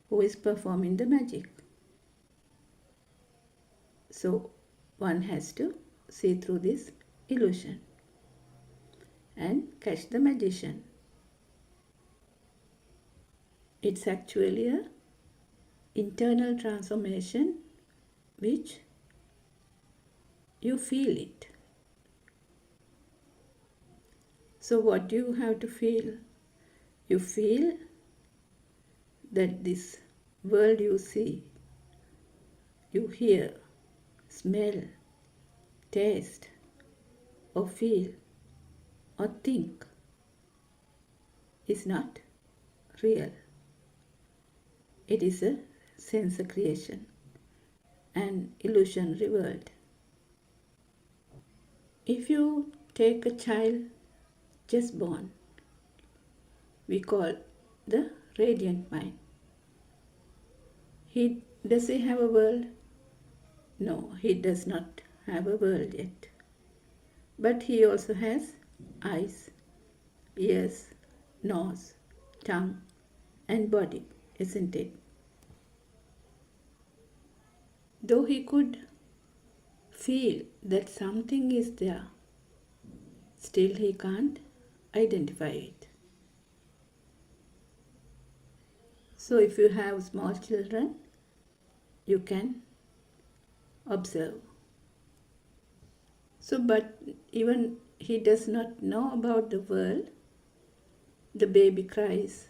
who is performing the magic. So one has to see through this illusion and catch the magician. It's actually an internal transformation which you feel it. So what do you have to feel? You feel that this world you see, you hear, smell, taste, or feel, or think is not real. It is a sense creation, an illusionary world. If you take a child just born, we call the radiant mind. Does he have a world? No, he does not have a world yet. But he also has eyes, ears, nose, tongue, and body, isn't it? Though he could feel that something is there, still he can't identify it. So if you have small children, you can observe. So, but even he does not know about the world, the baby cries,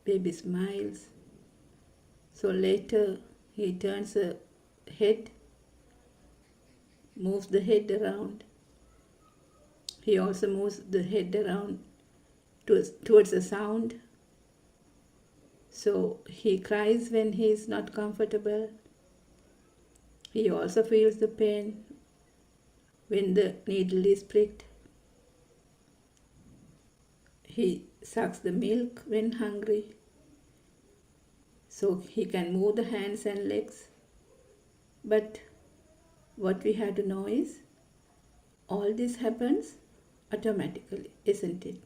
baby smiles. So later he turns the head, moves the head around. He also moves the head around towards the sound. So he cries when he is not comfortable. He also feels the pain when the needle is pricked. He sucks the milk when hungry. So he can move the hands and legs. But what we have to know is, all this happens automatically, isn't it?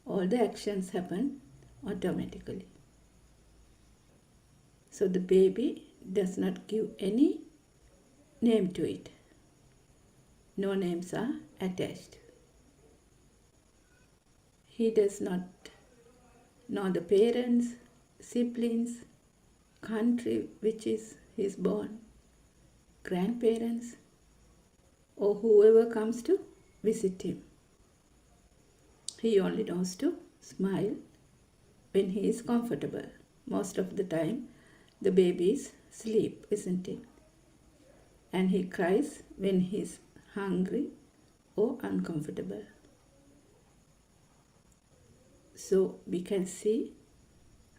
All the actions happen automatically. So the baby does not give any name to it. No names are attached. He does not know the parents, siblings, country which is he's born, grandparents, or whoever comes to visit him. He only knows to smile when he is comfortable. Most of the time, the baby is asleep, isn't it? And he cries when he is hungry or uncomfortable. So we can see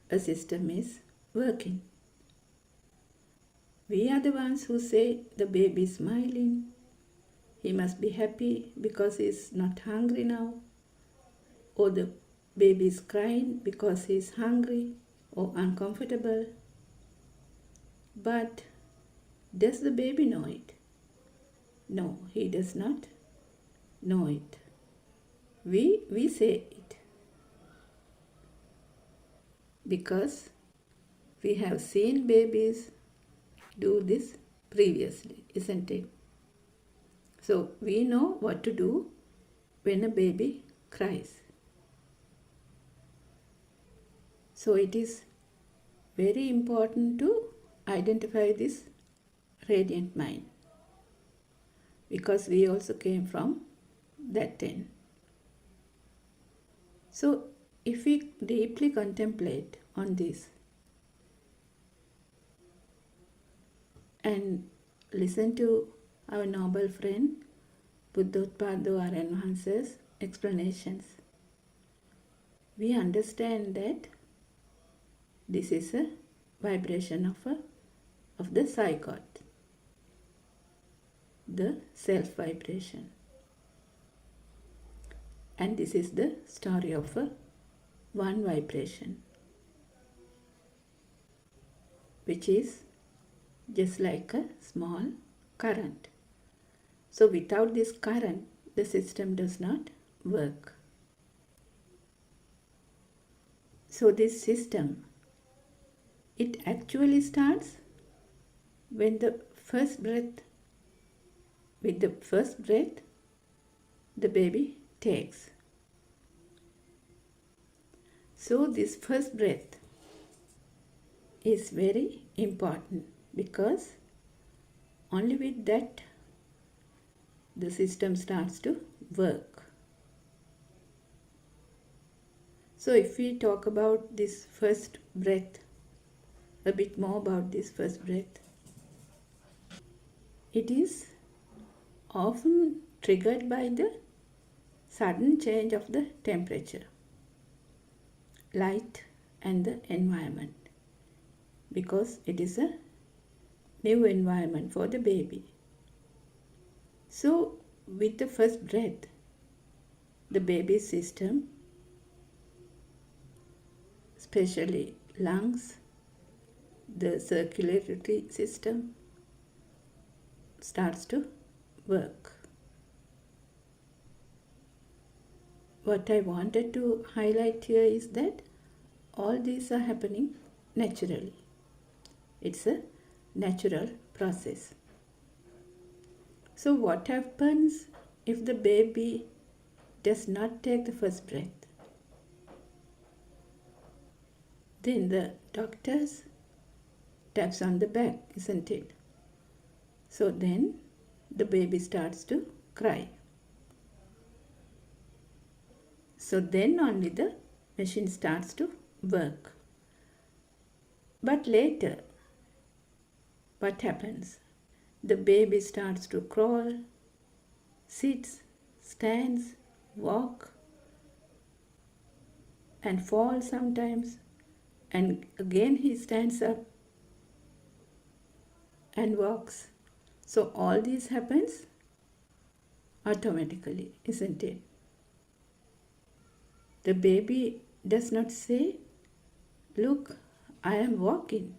a system is working. We are the ones who say the baby is smiling. He must be happy because he's not hungry now. Or the baby is crying because he is hungry or uncomfortable. But does the baby know it? No, he does not know it. We say it because we have seen babies do this previously, isn't it? So we know what to do when a baby cries. So it is very important to identify this radiant mind because we also came from that 10. So if we deeply contemplate on this and listen to our noble friend Buddothpado or Enhancer's explanations, we understand that this is a vibration of the zygote, the self vibration. And this is the story of a one vibration, which is just like a small current. So without this current, the system does not work. So this system, it actually starts when the first breath, with the first breath, the baby takes. So this first breath is very important because only with that the system starts to work. So if we talk about this first breath, a bit more about this first breath, it is often triggered by the sudden change of the temperature, light and the environment, because it is a new environment for the baby. So with the first breath, the baby's system, especially lungs, the circulatory system, starts to work. What I wanted to highlight here is that all these are happening naturally. It's a natural process. So what happens if the baby does not take the first breath? Then the doctors taps on the back, isn't it? So then the baby starts to cry. So then only the machine starts to work. But later, what happens? The baby starts to crawl, sits, stands, walk, and falls sometimes. And again he stands up and walks. So all this happens automatically, isn't it? The baby does not say, "Look, I am walking.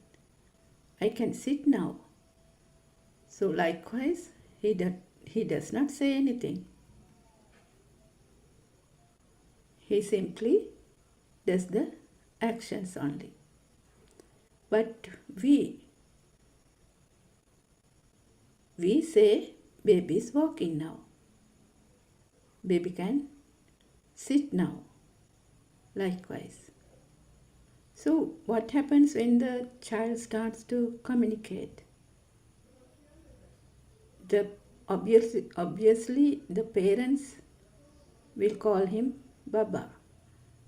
I can sit now." So likewise, he does not say anything. He simply does the actions only. But we say, "Baby is walking now. Baby can sit now." Likewise. So what happens when the child starts to communicate? Obviously the parents will call him Baba.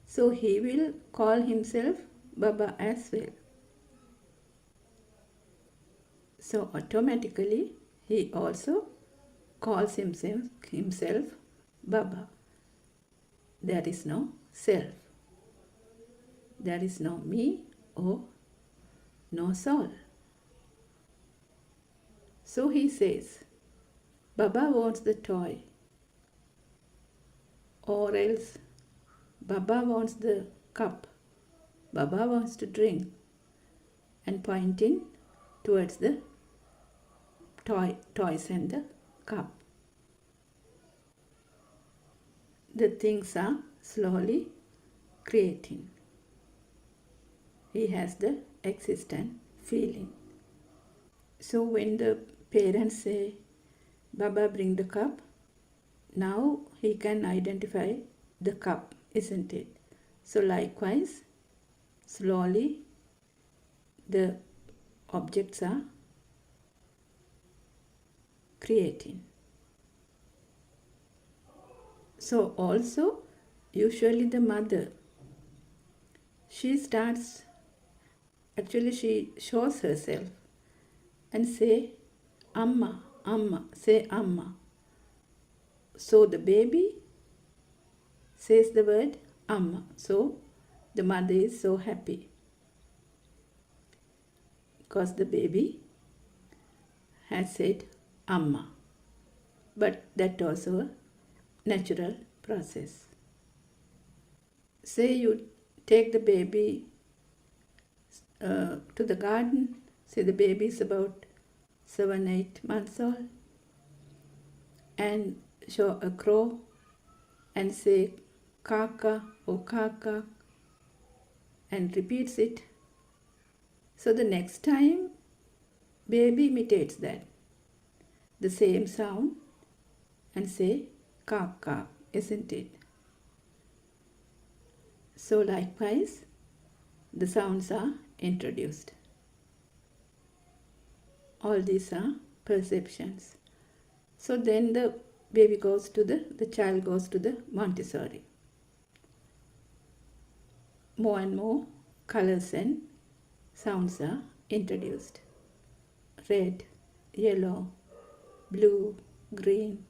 So he will call himself Baba as well. So automatically he also calls himself Baba. There is no self. There is no me or no soul. So he says, Baba wants the toy, or else Baba wants the cup, Baba wants to drink, and pointing towards the toys and the cup. The things are slowly creating. He has the existent feeling. So when the parents say, Baba bring the cup, now he can identify the cup, isn't it? So likewise, slowly the objects are creating. So also, usually the mother, she shows herself and say, Amma, Amma, say Amma. So the baby says the word Amma. So the mother is so happy because the baby has said Amma. But that also a natural process. Say you take the baby to the garden, say the baby is about 7-8 months old, and show a crow and say kaka or kaka and repeats it. So the next time baby imitates that, the same sound, and say kaka, isn't it? So likewise, the sounds are introduced. All these are perceptions. So then the child goes to the Montessori. More and more colors and sounds are introduced. Red, yellow, blue, green.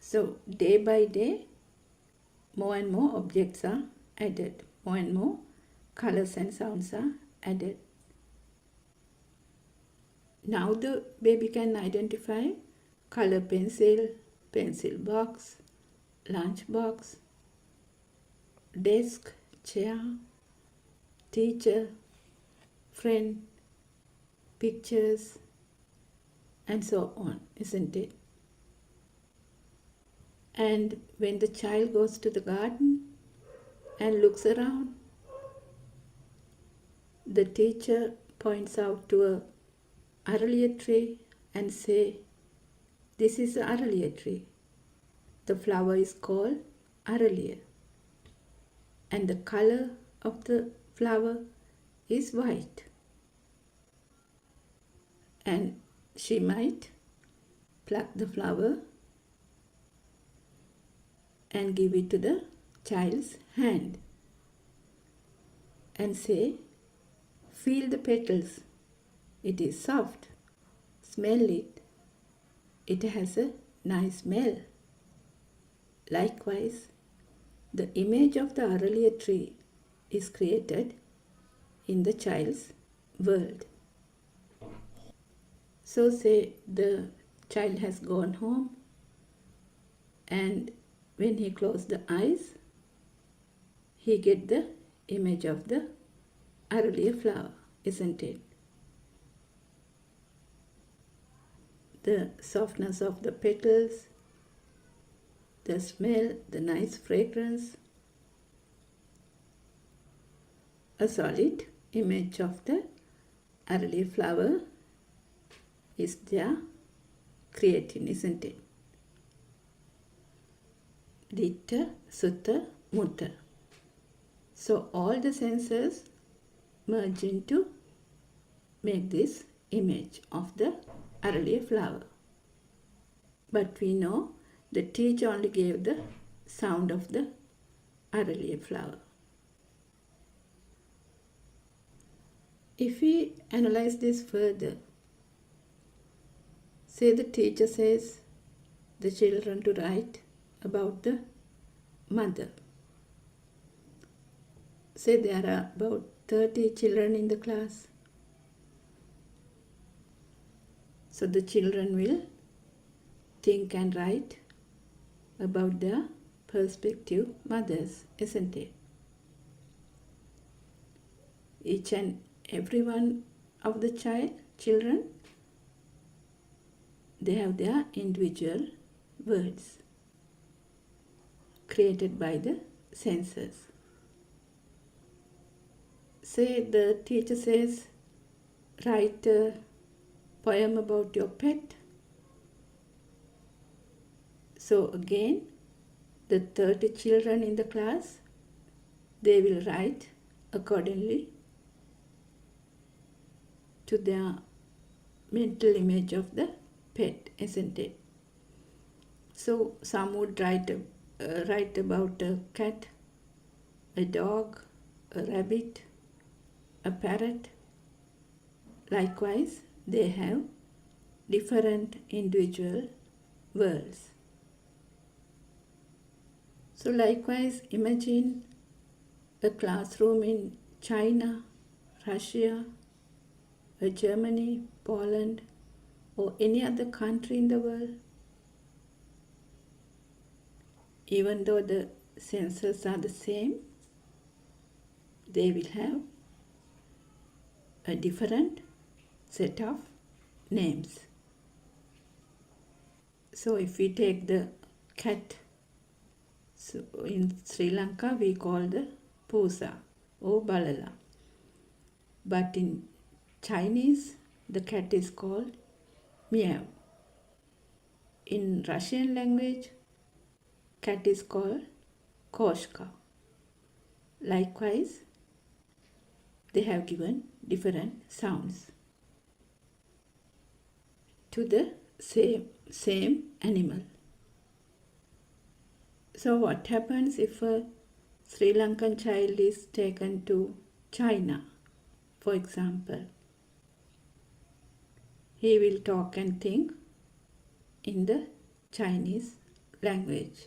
So day by day, more and more objects are added. More and more colors and sounds are added. Now the baby can identify color pencil, pencil box, lunch box, desk, chair, teacher, friend, pictures, and so on, isn't it? And when the child goes to the garden and looks around, the teacher points out to a araliya tree and say, this is an araliya tree. The flower is called araliya. And the color of the flower is white. And she might pluck the flower and give it to the child's hand and say, feel the petals. It is soft. Smell it. It has a nice smell. Likewise, the image of the araliya tree is created in the child's world. So say the child has gone home, and when he closed the eyes, he get the image of the araliya flower, isn't it? The softness of the petals, the smell, the nice fragrance, a solid image of the araliya flower is there creating, isn't it? Ditta, Sutta, Mutta. So all the senses merge into make this image of the araliya flower. But we know the teacher only gave the sound of the araliya flower. If we analyze this further, say the teacher says the children to write about the mother. Say there are about 30 children in the class. So the children will think and write about their prospective mothers, isn't it? Each and every one of the children, they have their individual words created by the senses. Say the teacher says, write a poem about your pet. So again, the 30 children in the class, they will write accordingly to their mental image of the pet, isn't it? So some would write about a cat, a dog, a rabbit, a parrot. Likewise, they have different individual worlds. So likewise, imagine a classroom in China, Russia, or Germany, Poland, or any other country in the world. Even though the senses are the same, they will have a different set of names. So if we take the cat, so in Sri Lanka we call the pusa or balala. But in Chinese, the cat is called meow. In Russian language, cat is called koshka. Likewise, they have given different sounds to the same animal. So what happens if a Sri Lankan child is taken to China, for example? He will talk and think in the Chinese language.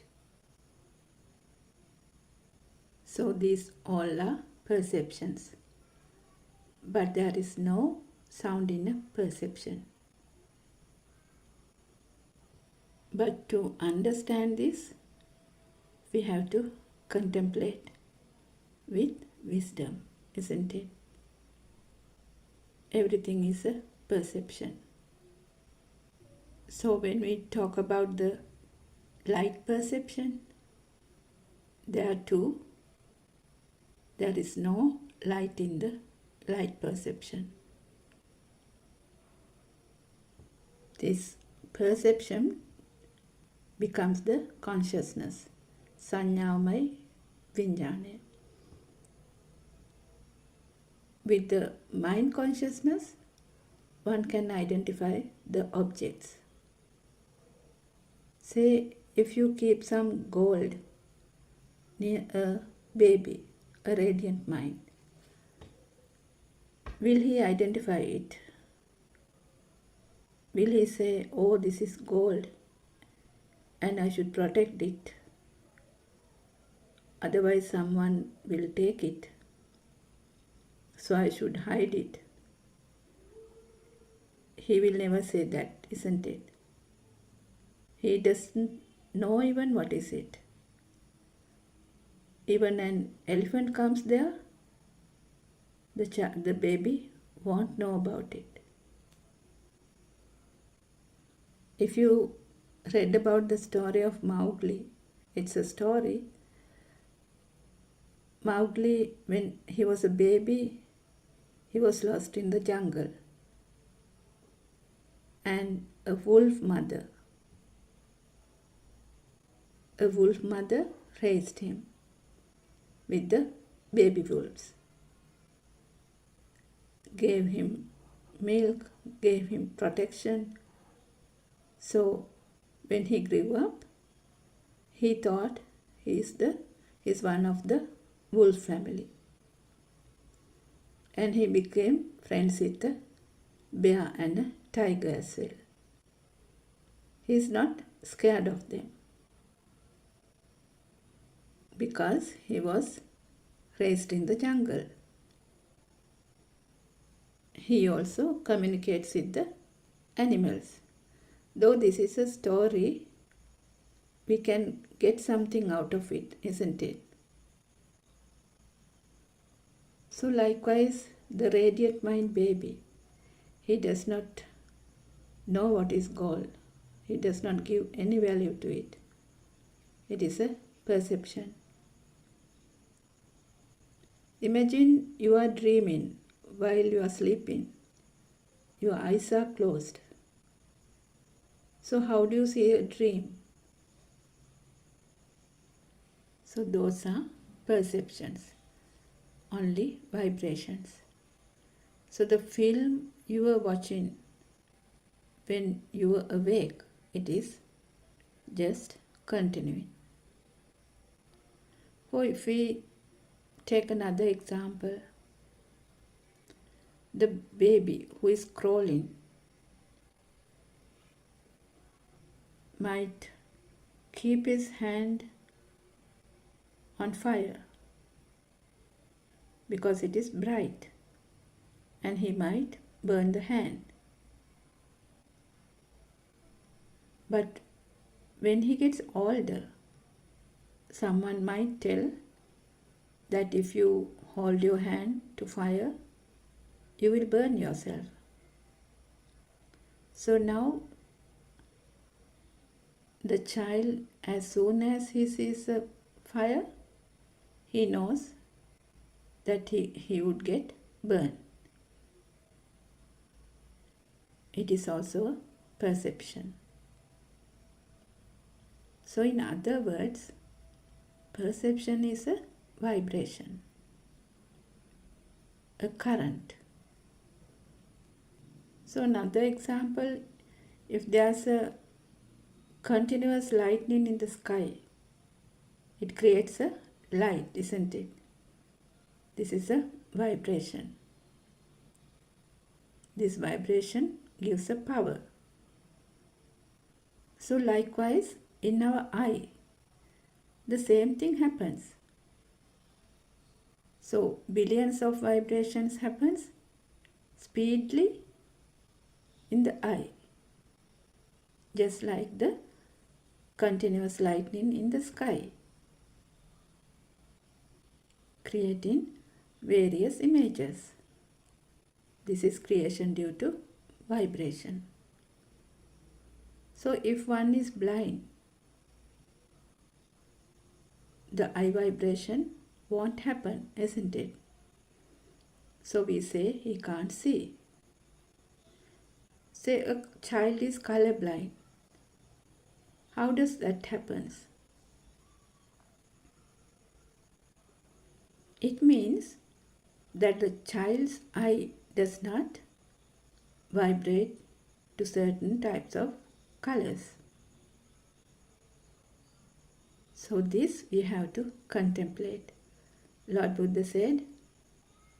So these all are perceptions. But there is no sound in a perception. But to understand this, we have to contemplate with wisdom, isn't it? Everything is a perception. So when we talk about the light perception, there are two. There is no light in the light perception. This perception becomes the consciousness, sanyamai vijnane. With the mind consciousness, one can identify the objects. Say if you keep some gold near a baby, a radiant mind, will he identify it? Will he say, oh, this is gold and I should protect it, otherwise someone will take it, so I should hide it? He will never say that, isn't it? He doesn't know even what is it. Even an elephant comes there, the baby won't know about it. If you read about the story of Mowgli, it's a story. Mowgli, when he was a baby, he was lost in the jungle. And a wolf mother raised him with the baby wolves, gave him milk, gave him protection. So when he grew up, he thought he's one of the wolf family. And he became friends with a bear and a tiger as well. He's not scared of them because he was raised in the jungle. He also communicates with the animals. Though this is a story, we can get something out of it, isn't it? So likewise, the radiant mind baby, he does not know what is gold. He does not give any value to it. It is a perception. Imagine you are dreaming while you are sleeping. Your eyes are closed. So how do you see a dream? So those are perceptions, only vibrations. So the film you are watching when you are awake, it is just continuing. Or if we take another example, the baby who is crawling might keep his hand on fire because it is bright and he might burn the hand. But when he gets older, someone might tell that if you hold your hand to fire, you will burn yourself. So now the child, as soon as he sees a fire, he knows that he would get burned. It is also a perception. So in other words, perception is a vibration, a current. So another example, if there's a continuous lightning in the sky, it creates a light, isn't it? This is a vibration. This vibration gives a power. So likewise, in our eye, the same thing happens. So billions of vibrations happens speedily in the eye, just like the continuous lightning in the sky, creating various images. This is creation due to vibration. So if one is blind, the eye vibration won't happen, isn't it? So we say he can't see. Say a child is colorblind. How does that happen? It means that the child's eye does not vibrate to certain types of colors. So this we have to contemplate. Lord Buddha said,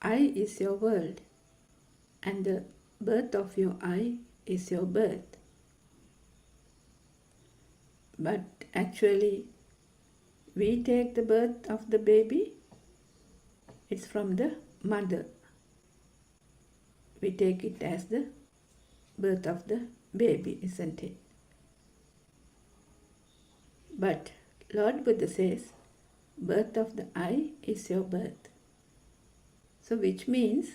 "Eye is your world, and the birth of your eye is your birth." But actually, we take the birth of the baby, it's from the mother. We take it as the birth of the baby, isn't it? But Lord Buddha says, birth of the eye is your birth. So which means,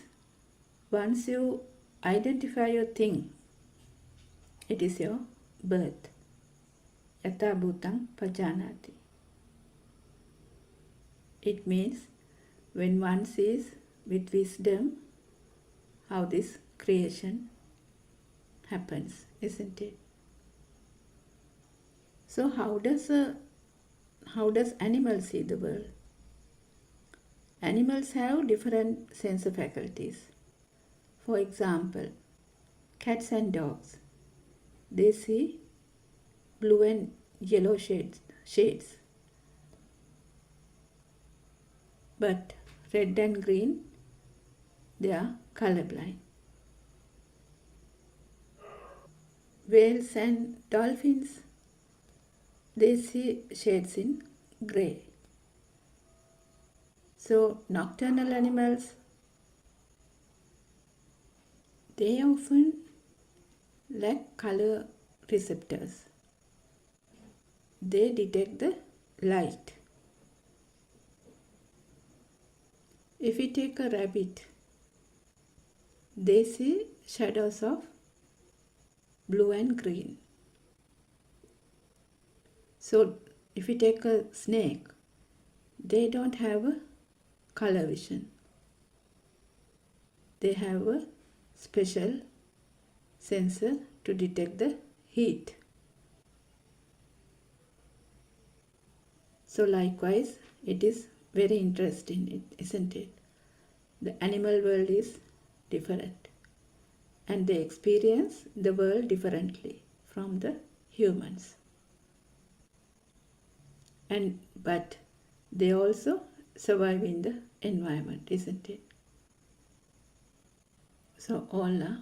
once you identify your thing, it is your birth. Yatha bhutang pajanati. It means, when one sees with wisdom how this creation happens, isn't it? So how does animals see the world? Animals have different sense faculties. For example, cats and dogs, they see blue and yellow shades. But red and green, they are colorblind. Whales and dolphins, they see shades in grey. So nocturnal animals, they often lack color receptors. They detect the light. If we take a rabbit, they see shadows of blue and green. So if we take a snake, they don't have a color vision. They have a special sensor to detect the heat. So likewise, it is very interesting, isn't it? The animal world is different and they experience the world differently from the humans. But they also survive in the environment, isn't it? So all are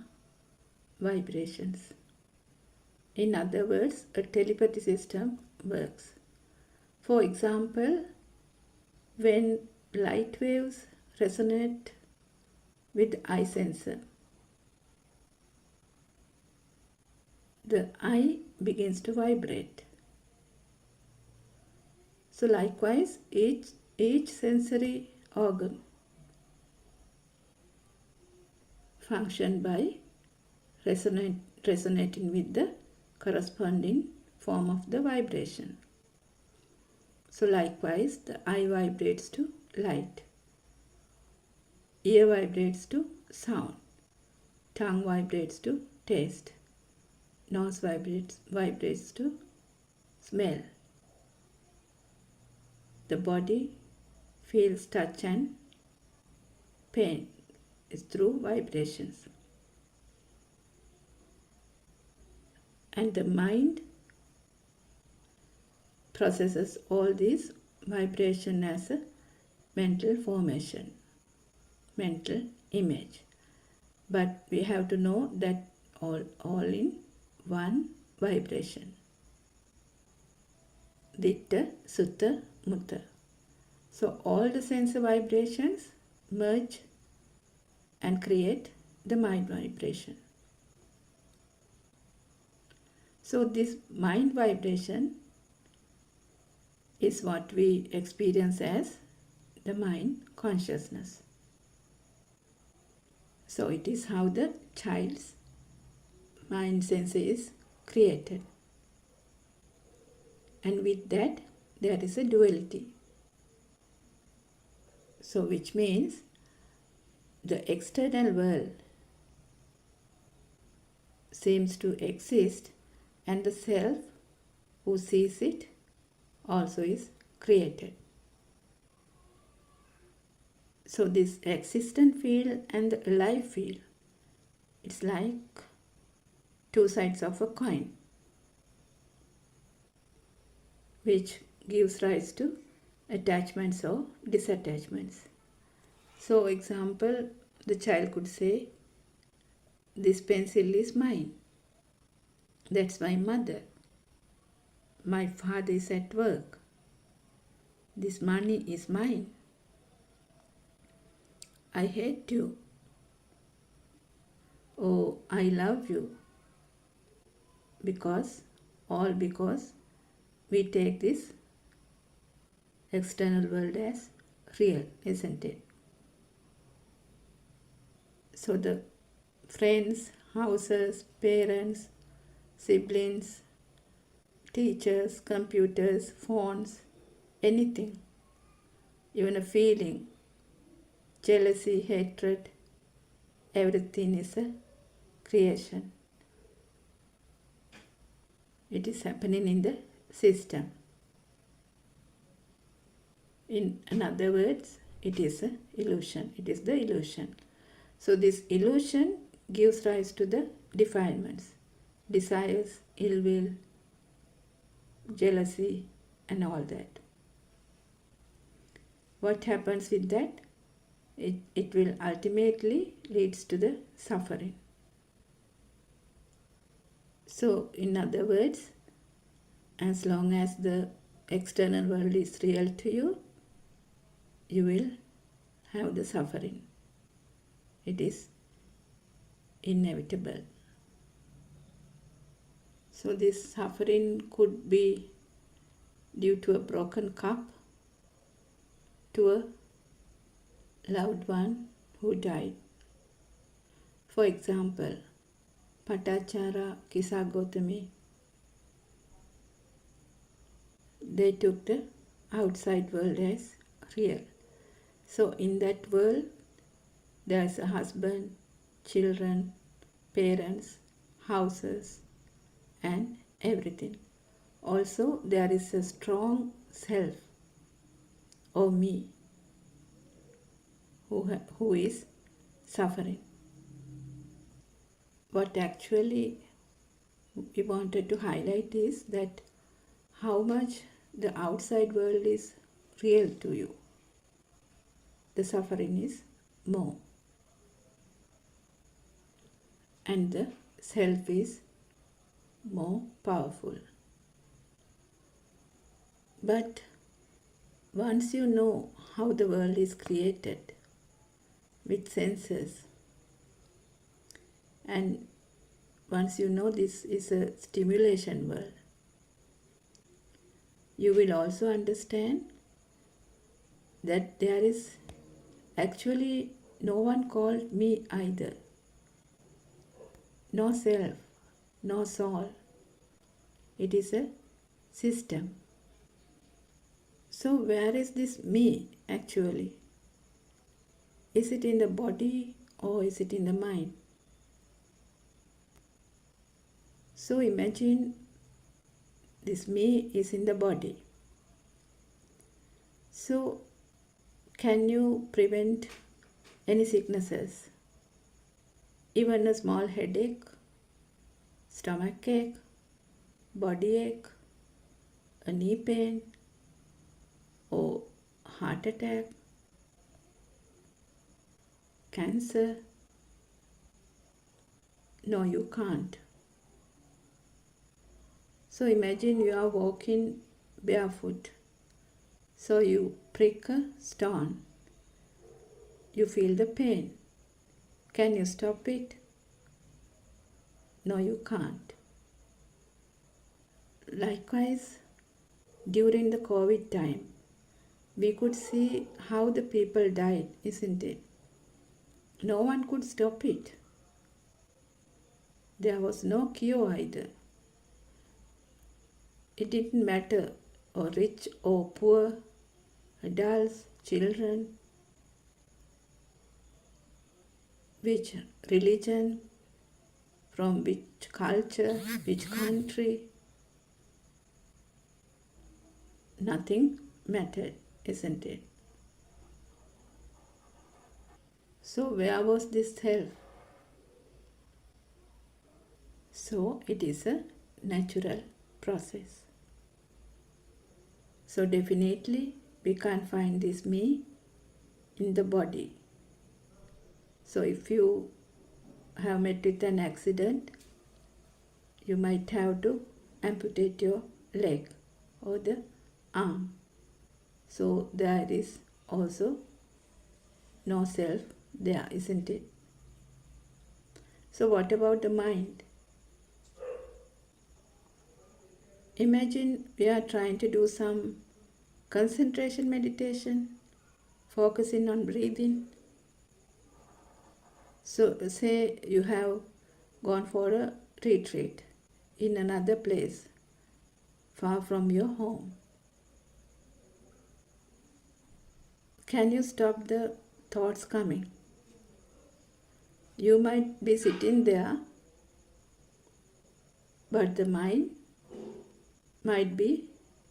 vibrations. In other words, a telepathy system works. For example, when light waves resonate with the eye sensor, the eye begins to vibrate. So likewise, each sensory organ function by resonating with the corresponding form of the vibration. So likewise, the eye vibrates to light, ear vibrates to sound, tongue vibrates to taste, nose vibrates to smell. The body feels touch and pain is through vibrations. And the mind processes all these vibration as a mental formation, mental image. But we have to know that all in one vibration. Ditta, Sutta, Mutta. So all the sensor vibrations merge and create the mind vibration. So this mind vibration is what we experience as the mind consciousness. So it is how the child's mind sensor is created. And with that, there is a duality. So which means the external world seems to exist and the self who sees it also is created. So this existent field and the alive field, it's like two sides of a coin, which gives rise to attachments or disattachments. So example, the child could say, this pencil is mine. That's my mother. My father is at work. This money is mine. I hate you. Oh, I love you. Because we take this external world as real, isn't it? So the friends, houses, parents, siblings, teachers, computers, phones, anything, even a feeling, jealousy, hatred, everything is a creation. It is happening in the system. In other words, it is an illusion. It is the illusion. So this illusion gives rise to the defilements, desires, ill will, jealousy, and all that. What happens with that? It will ultimately leads to the suffering. So in other words, as long as the external world is real to you, you will have the suffering. It is inevitable. So this suffering could be due to a broken cup, to a loved one who died. For example, Patachara Kisagotami, they took the outside world as real. So in that world, there is a husband, children, parents, houses, and everything. Also, there is a strong self or me who is suffering. What actually we wanted to highlight is that how much the outside world is real to you, the suffering is more, and the self is more powerful. But once you know how the world is created with senses, and once you know this is a stimulation world, you will also understand that there is actually no one called me either. No self, no soul. It is a system. So where is this me actually? Is it in the body or is it in the mind? So imagine this me is in the body. So can you prevent any sicknesses? Even a small headache, stomach ache, body ache, a knee pain, or heart attack, cancer? No, you can't. So imagine you are walking barefoot. So you prick a stone. You feel the pain. Can you stop it? No, you can't. Likewise, during the COVID time, we could see how the people died, isn't it? No one could stop it. There was no cure either. It didn't matter, or rich or poor, adults, children, which religion, from which culture, which country. Nothing mattered, isn't it? So where was this self? So it is a natural process. So definitely we can't find this me in the body. So if you have met with an accident, you might have to amputate your leg or the arm. So there is also no self there, isn't it? So what about the mind? Imagine we are trying to do some concentration meditation, focusing on breathing. So say you have gone for a retreat in another place, far from your home. Can you stop the thoughts coming? You might be sitting there, but the mind might be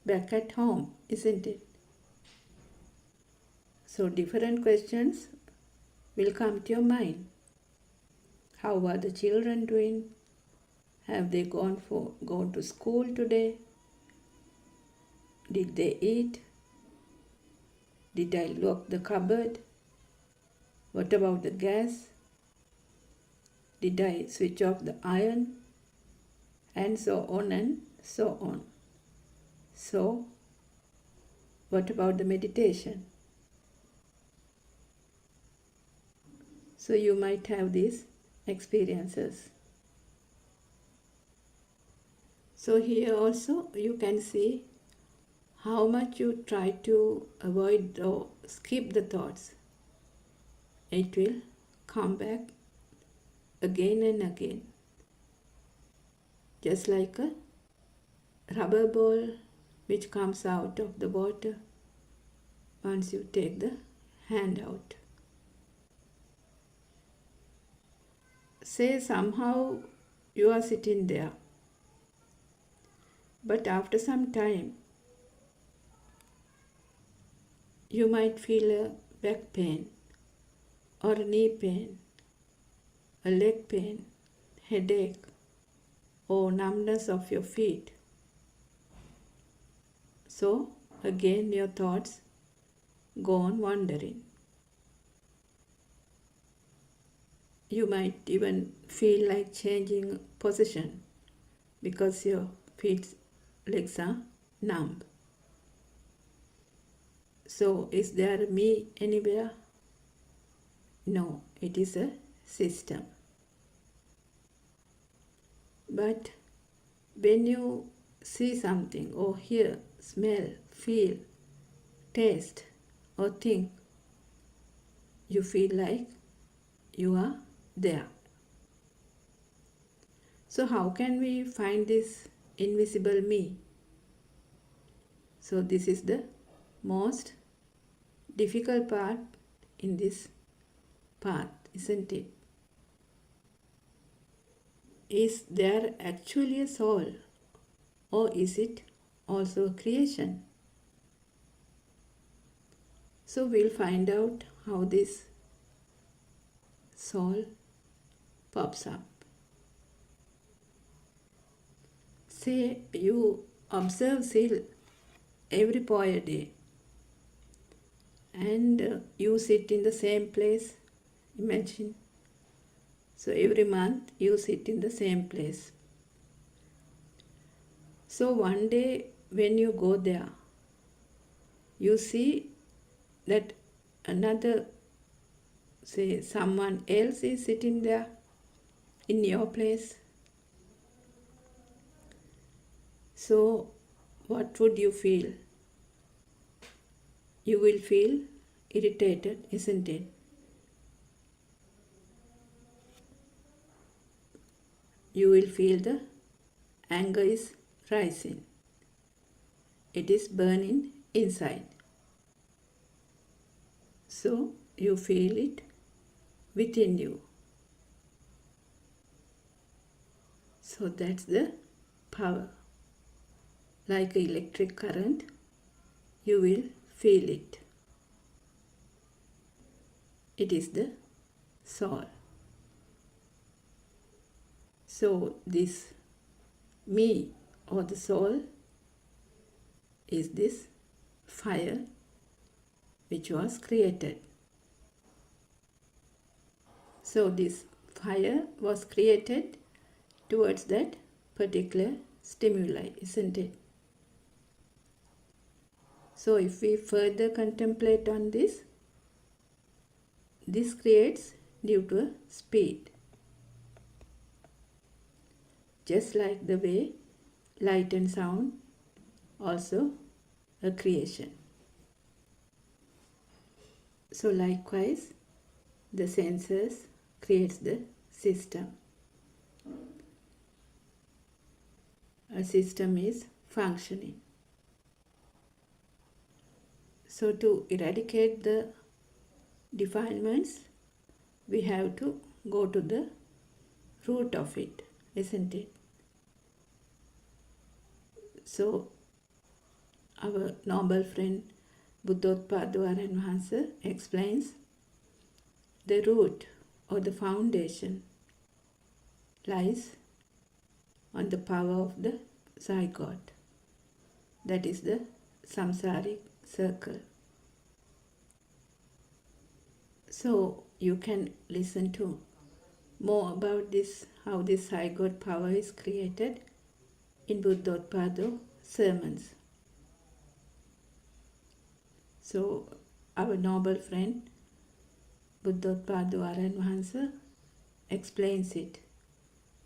back at home, isn't it? So different questions will come to your mind. How are the children doing? Have they gone to school today? Did they eat? Did I lock the cupboard? What about the gas? Did I switch off the iron? And so on and so on. So, what about the meditation? So you might have these experiences. So here also you can see how much you try to avoid or skip the thoughts. It will come back again and again, just like a rubber ball which comes out of the water once you take the hand out. Say somehow you are sitting there, but after some time you might feel a back pain or a knee pain, a leg pain, headache, or numbness of your feet. So again your thoughts go on wandering. You might even feel like changing position because your feet legs are numb. So is there a me anywhere? No, it is a system. But when you see something or hear, smell, feel, taste or think, you feel like you are there. So how can we find this invisible me? So this is the most difficult part in this path, isn't it? Is there actually a soul, or is it also a creation? So we'll find out how this soul pops up. Say you observe still every poet day and you sit in the same place. Imagine. So every month you sit in the same place. So one day when you go there, you see that another, say someone else is sitting there in your place. So what would you feel? You will feel irritated, isn't it? You will feel the anger is rising. It is burning inside. So you feel it within you. So that's the power. Like an electric current, you will feel it. It is the soul. So this me or the soul is this fire which was created. So this fire was created towards that particular stimuli, isn't it? So if we further contemplate on this creates due to a speed. Just like the way light and sound also a creation. So likewise, the senses creates the system. A system is functioning. So to eradicate the defilements, we have to go to the root of it, isn't it? So our noble friend Buddothpado explains the root or the foundation lies on the power of the zygote, that is the samsaric circle. So you can listen to more about this, how this zygote power is created in Buddothpado sermons. So our noble friend Buddothpado explains it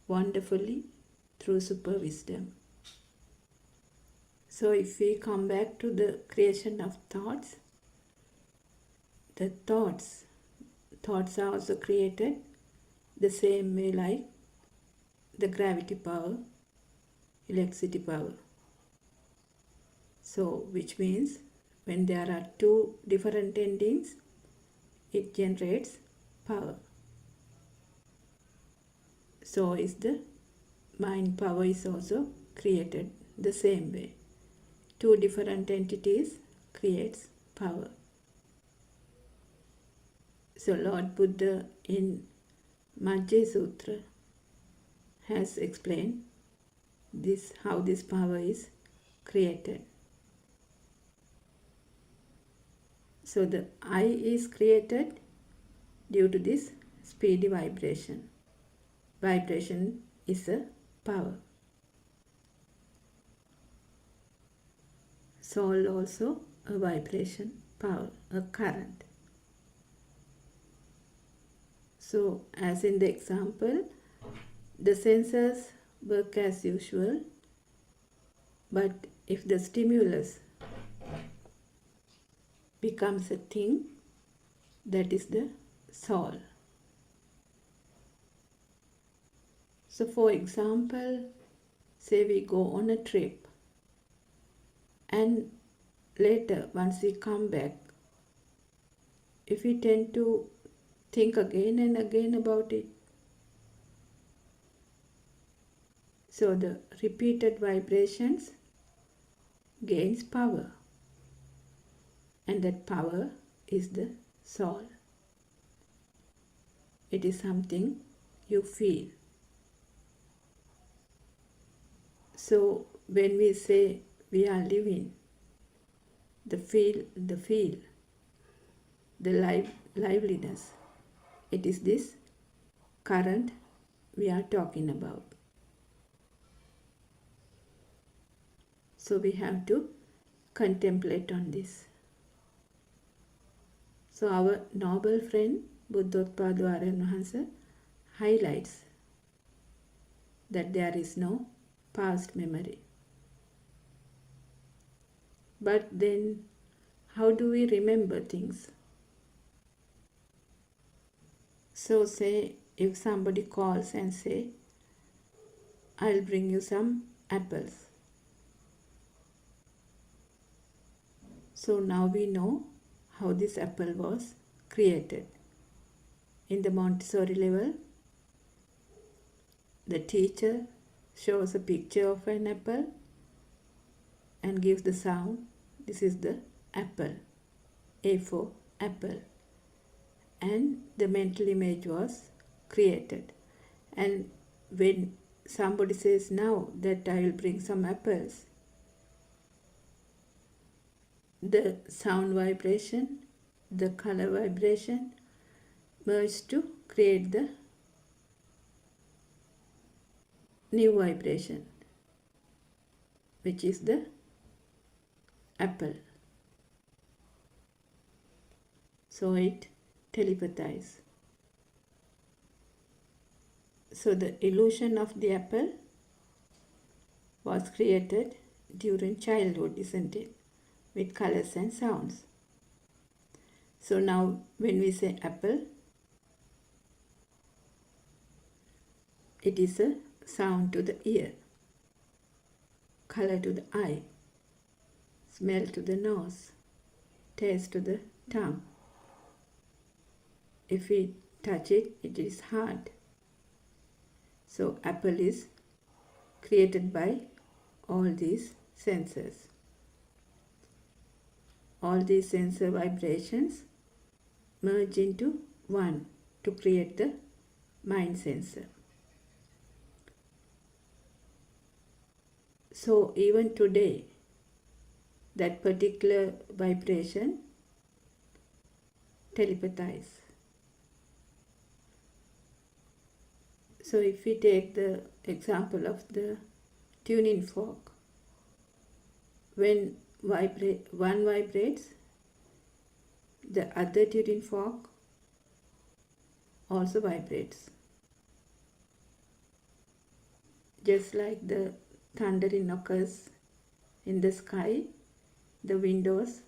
wonderfully through super wisdom. So if we come back to the creation of thoughts, the thoughts are also created the same way like the gravity power, electricity power. So which means when there are two different endings, it generates power. So is the mind power is also created the same way. Two different entities creates power. So Lord Buddha in Majjhima Sutra has explained this, how this power is created. So the I is created due to this speedy vibration. Vibration is a power. Soul also a vibration power, a current. So as in the example, the senses work as usual, but if the stimulus becomes a thing, that is the soul. So for example, say we go on a trip and later once we come back, if we tend to think again and again about it, so the repeated vibrations gains power, and that power is the soul. It is something you feel. So when we say we are living, the liveliness, it is this current we are talking about. So we have to contemplate on this. So our noble friend Buddothpado highlights that there is no past memory. But then how do we remember things? So say if somebody calls and say, I'll bring you some apples. So now we know how this apple was created. In the Montessori level, the teacher shows a picture of an apple and gives the sound. This is the apple, A for apple. And the mental image was created. And when somebody says now that I will bring some apples, the sound vibration, the color vibration merge to create the new vibration, which is the apple. So it telepathizes. So the illusion of the apple was created during childhood, isn't it? With colors and sounds. So now when we say apple, it is a sound to the ear, color to the eye, smell to the nose, taste to the tongue. If we touch it, it is hard. So apple is created by all these senses. All these sensor vibrations merge into one to create the mind sensor. So even today, that particular vibration telepathizes. So if we take the example of the tuning fork, when one vibrates, the other tuning fork also vibrates. Just like the thundering occurs In the sky, the windows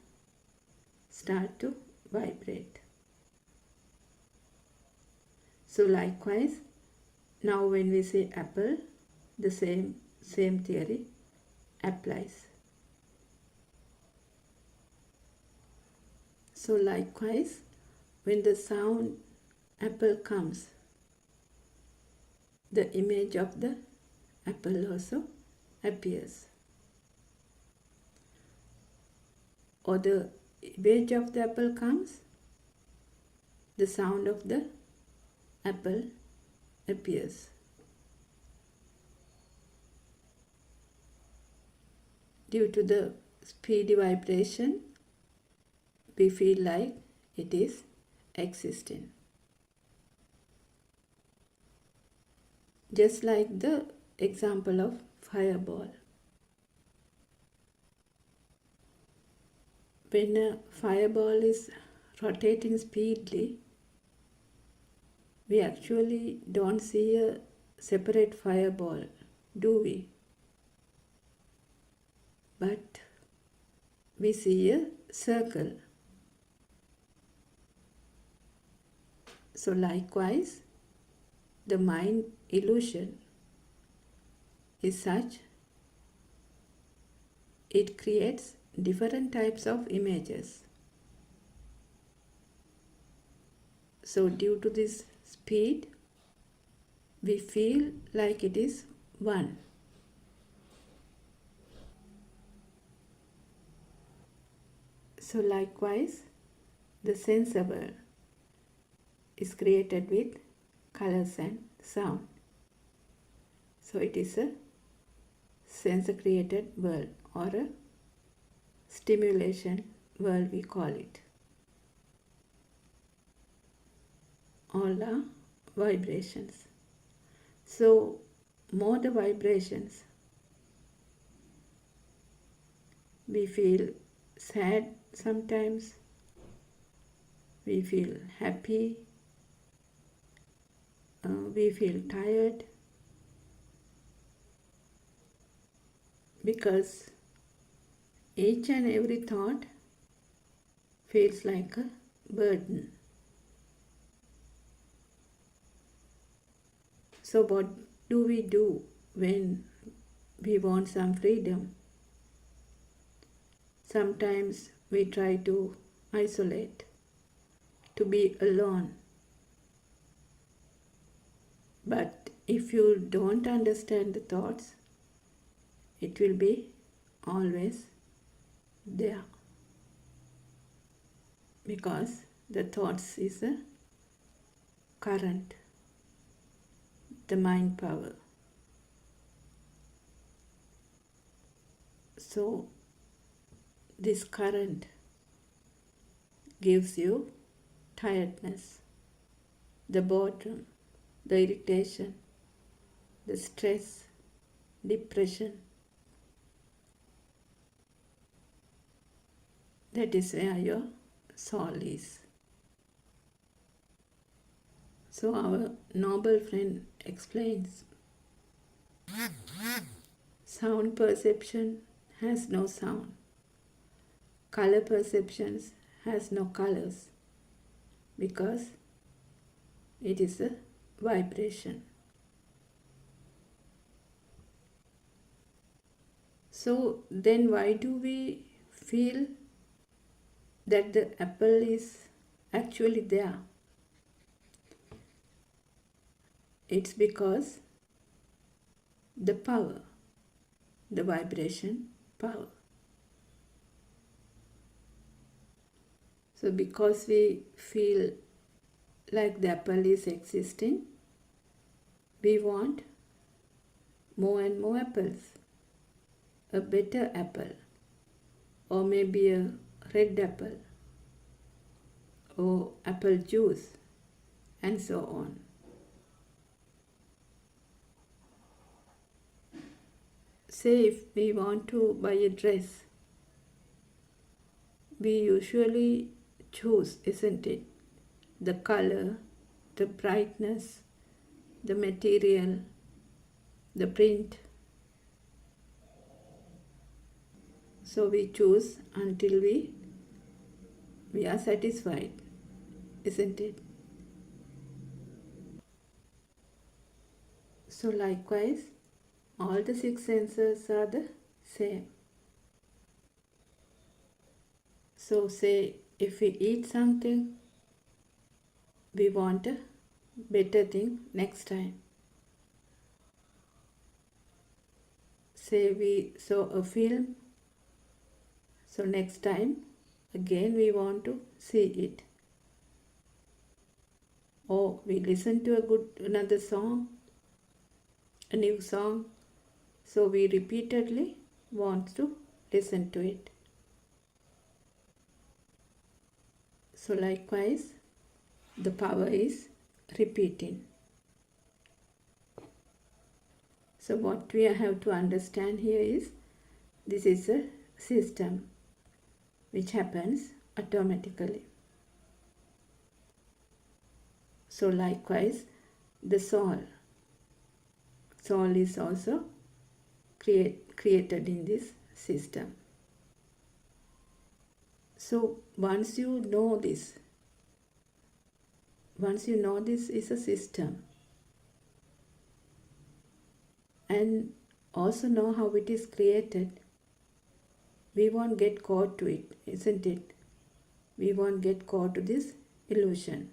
start to vibrate. So likewise, now when we say apple, the same theory applies. So likewise, when the sound apple comes, the image of the apple also appears. Or the image of the apple comes, the sound of the apple appears. Due to the speedy vibration, we feel like it is existing. Just like the example of fireball. When a fireball is rotating speedily, we actually don't see a separate fireball, do we? But we see a circle. So likewise, the mind illusion is such, it creates different types of images. So due to this speed, we feel like it is one. So likewise, the sense world is created with colors and sound. So it is a sense created world, or a stimulation world we call it. All are vibrations. So more the vibrations, we feel sad sometimes, we feel happy, we feel tired, because each and every thought feels like a burden. So what do we do when we want some freedom? Sometimes we try to isolate, to be alone. But if you don't understand the thoughts, it will be always there. Because the thoughts is a current, the mind power. So this current gives you tiredness, the boredom, the irritation, the stress, depression. That is where your soul is. So our noble friend explains, sound perception has no sound. Color perceptions has no colors, because it is a vibration. So then why do we feel that the apple is actually there? It's because the power, the vibration power. So because we feel like the apple is existing, we want more and more apples, a better apple, or maybe a red apple, or apple juice, and so on. Say if we want to buy a dress, we usually choose, isn't it, the color, the brightness, the material, the print. So we choose until we are satisfied, isn't it? So likewise, all the six senses are the same. So say if we eat something, we want a better thing next time. Say we saw a film, so next time again we want to see it. Or we listen to another song, a new song, so we repeatedly want to listen to it. So likewise, the power is repeating. So what we have to understand here is, this is a system which happens automatically. So likewise, the soul is also created in this system. So once you know this is a system, and also know how it is created, we won't get caught to it, isn't it? We won't get caught to this illusion,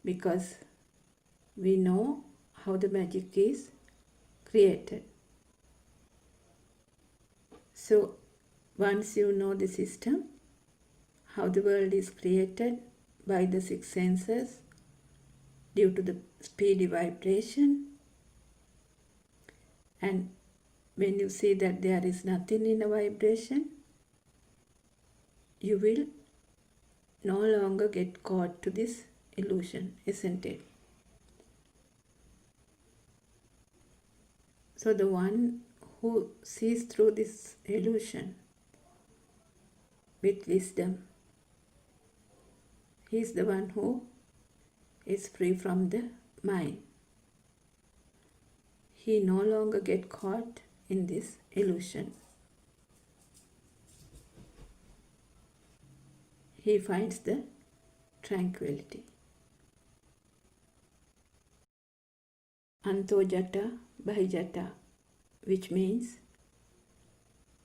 because we know how the magic is created. So once you know the system, how the world is created by the six senses due to the speedy vibration, and when you see that there is nothing in a vibration, you will no longer get caught to this illusion, isn't it? So the one who sees through this illusion with wisdom, he is the one who is free from the mind. He no longer gets caught in this illusion. He finds the tranquility. Antojata Bahijata, which means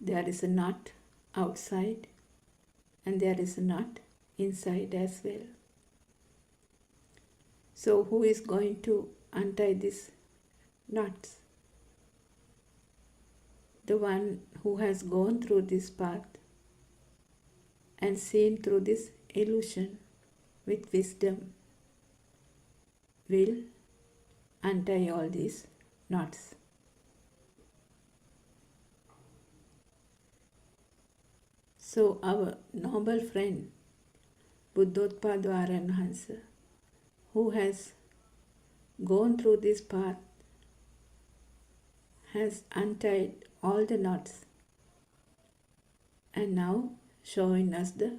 there is a knot outside and there is a knot inside as well. So who is going to untie these knots? The one who has gone through this path and seen through this illusion with wisdom will untie all these knots. So our noble friend Buddothpada, who has gone through this path, has untied all the knots and now showing us the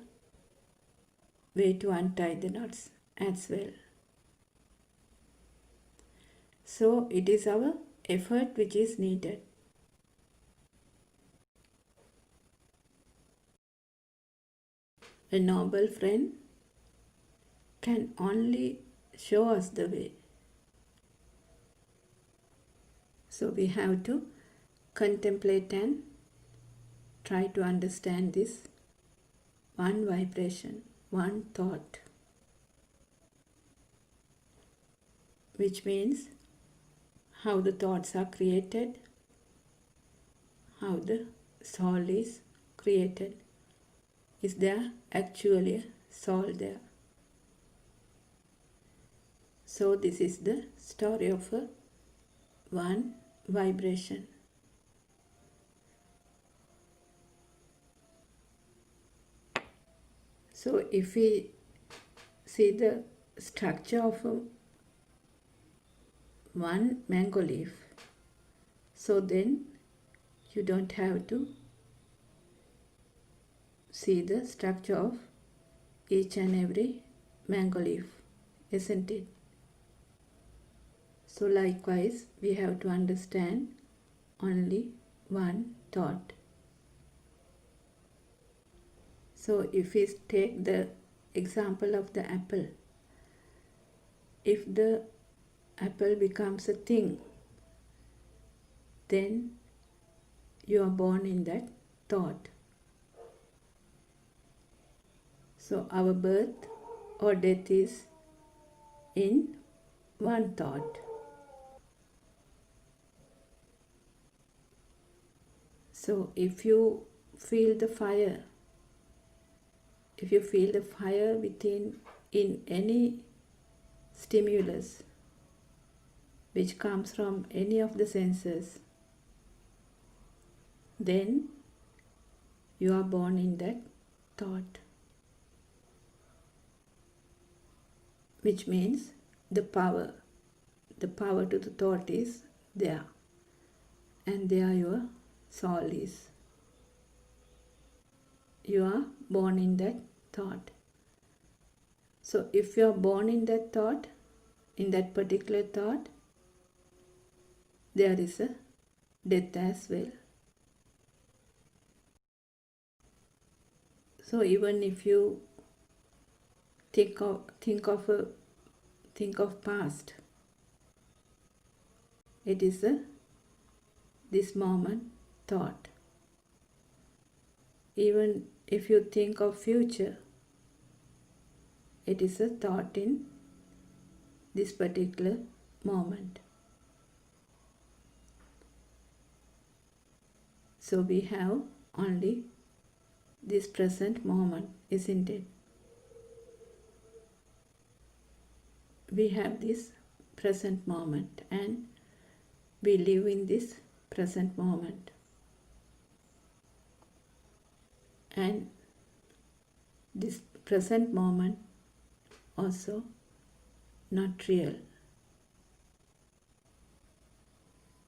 way to untie the knots as well. So it is our effort which is needed. A noble friend can only show us the way. So we have to contemplate and try to understand this one vibration, one thought, which means how the thoughts are created, how the soul is created. Is there actually a soul there? So this is the story of a one vibration. So if we see the structure of one mango leaf, so then you don't have to see the structure of each and every mango leaf, isn't it? So likewise, we have to understand only one thought. So if we take the example of the apple, if the apple becomes a thing, then you are born in that thought. So our birth or death is in one thought. So if you feel the fire, within in any stimulus which comes from any of the senses, then you are born in that thought, which means the power to the thought is there, and there your soul is. You are born in that thought. So if you are born in that thought, in that particular thought, there is a death as well. So even if you think of past, it is this moment thought. Even if you think of future, it is a thought in this particular moment. So we have only this present moment, isn't it? We have this present moment and we live in this present moment. And this present moment also not real.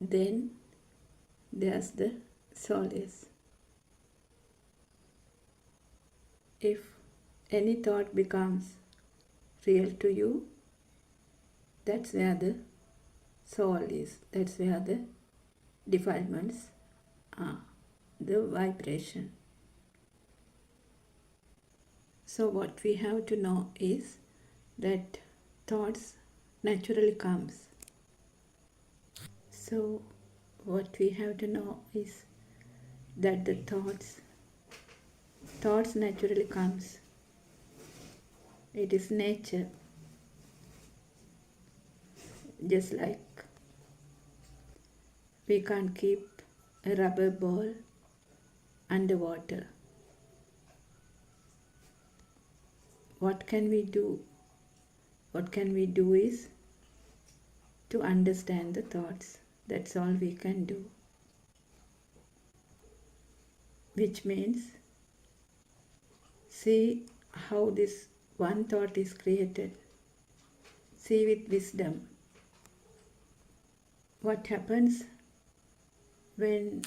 Then there's the solace. If any thought becomes real to you, that's where the soul is. That's where the defilements are, the vibration. So what we have to know is that thoughts naturally comes. So what we have to know is that the thoughts naturally comes. It is nature. Just like we can't keep a rubber ball underwater. What can we do? What can we do is to understand the thoughts. That's all we can do. Which means, see how this one thought is created. See with wisdom. What happens when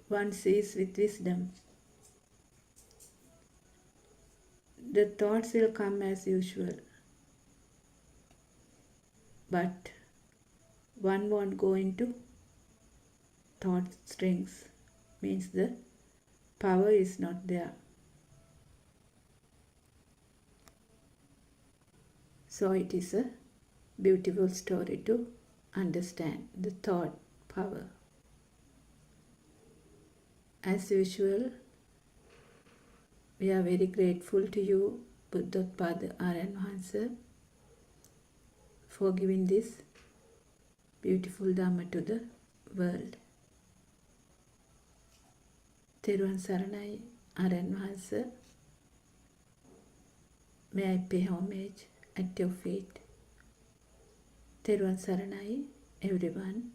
one sees with wisdom? The thoughts will come as usual, but one won't go into thought strings, means the power is not there. So it is a beautiful story to understand the thought power. As usual, we are very grateful to you, Buddothpada Aranwansa, for giving this beautiful Dhamma to the world. Therwan Saranai Aranwansa, may I pay homage at your feet. Therwan Saranai, everyone.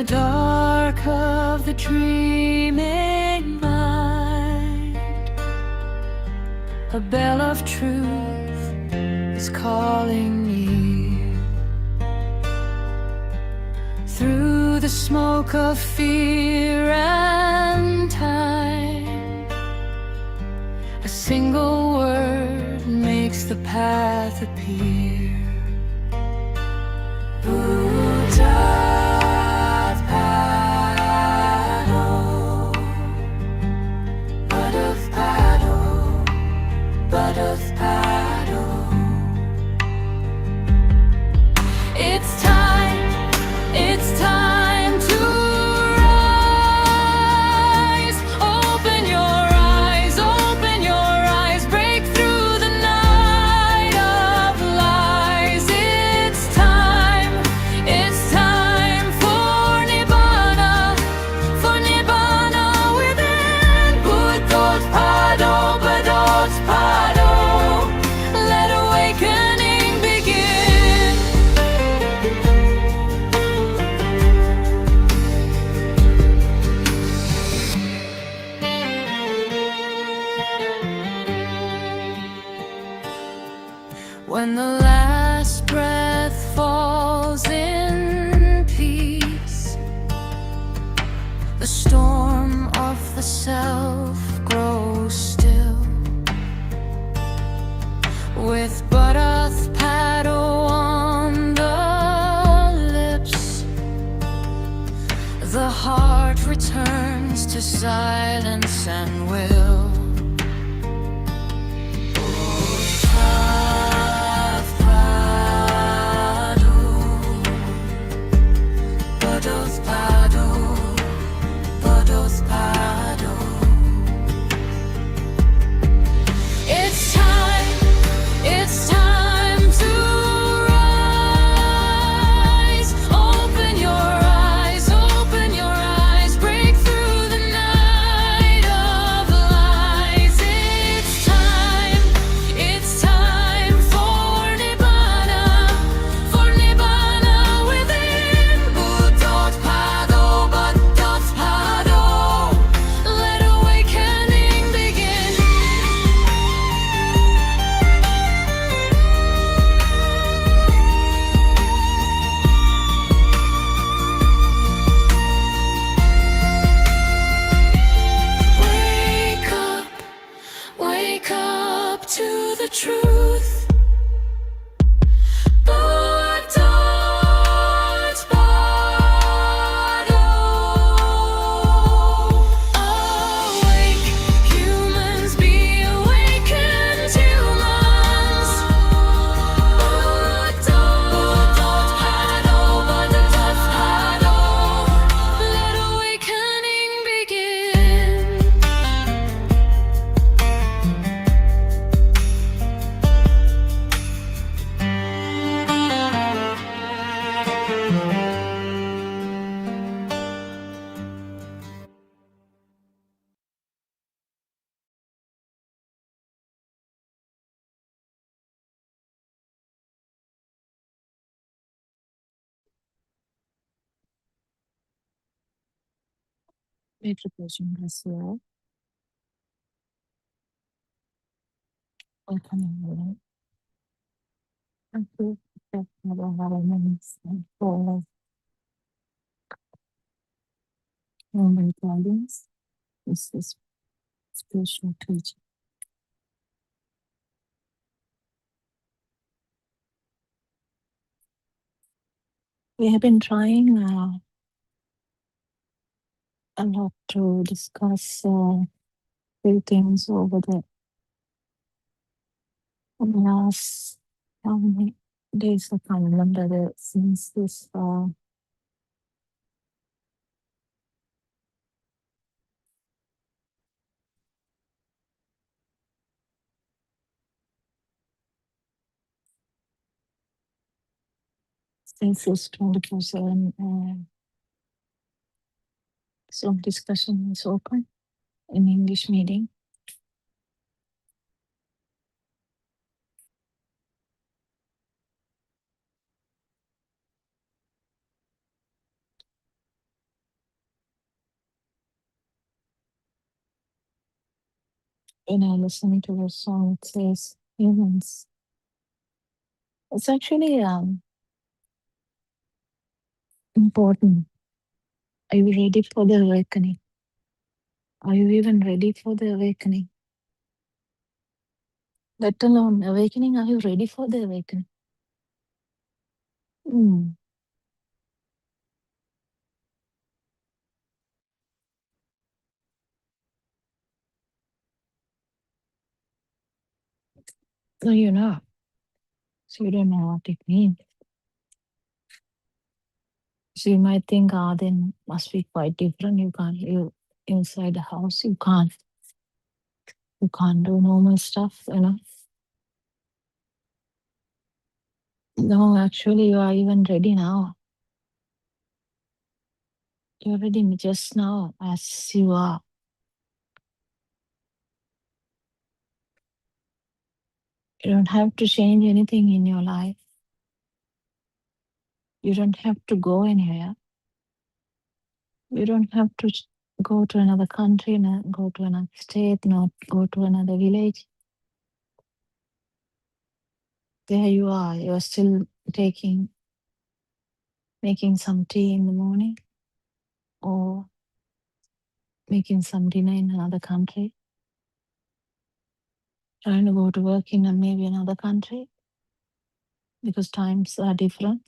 the dark of the dreaming mind, a bell of truth is calling near. Through the smoke of fear and time, a single word makes the path appear. Buddothpado, Buddothpado, Buddothpado. It's time to rise. Open your eyes, break through the night of lies. It's time for Nibbana within. Buddothpado, Buddothpado, let awakening begin. When the last breath falls in peace, the storm of the self grows still. With Buddothpado on the lips, the heart returns to silence and will. Buddothpado, Buddothpado. It's time to rise. Open your eyes, break through the night of lies. It's time for Nibbana within. Buddothpado, Buddothpado, let awakening begin. Wake up to the truth. Buddothpado. Awake, humans, be awakened humans. Buddothpado, Buddothpado, let awakening begin. Education as well. Opening and to protect our environments and for human guidance. This is spiritual teaching. We have been trying a lot to discuss few things over the last how many days I can't remember since this since this 24/7 Zoom discussion is open in English meeting. when I listen to a song, it says humans. It's actually important. Are you ready for the awakening? Are you even ready for the awakening? Let alone awakening, are you ready for the awakening? Mm. No, you're not. So you don't know what it means. So you might think, ah, then must be quite different. You can't live inside the house. You can't do normal stuff, you know. No, actually, you are even ready now. You're ready just now as you are. You don't have to change anything in your life. You don't have to go anywhere. You don't have to go to another country, not go to another state, not go to another village. There you are. You're still making some tea in the morning or making some dinner in another country, trying to go to work in maybe another country because times are different.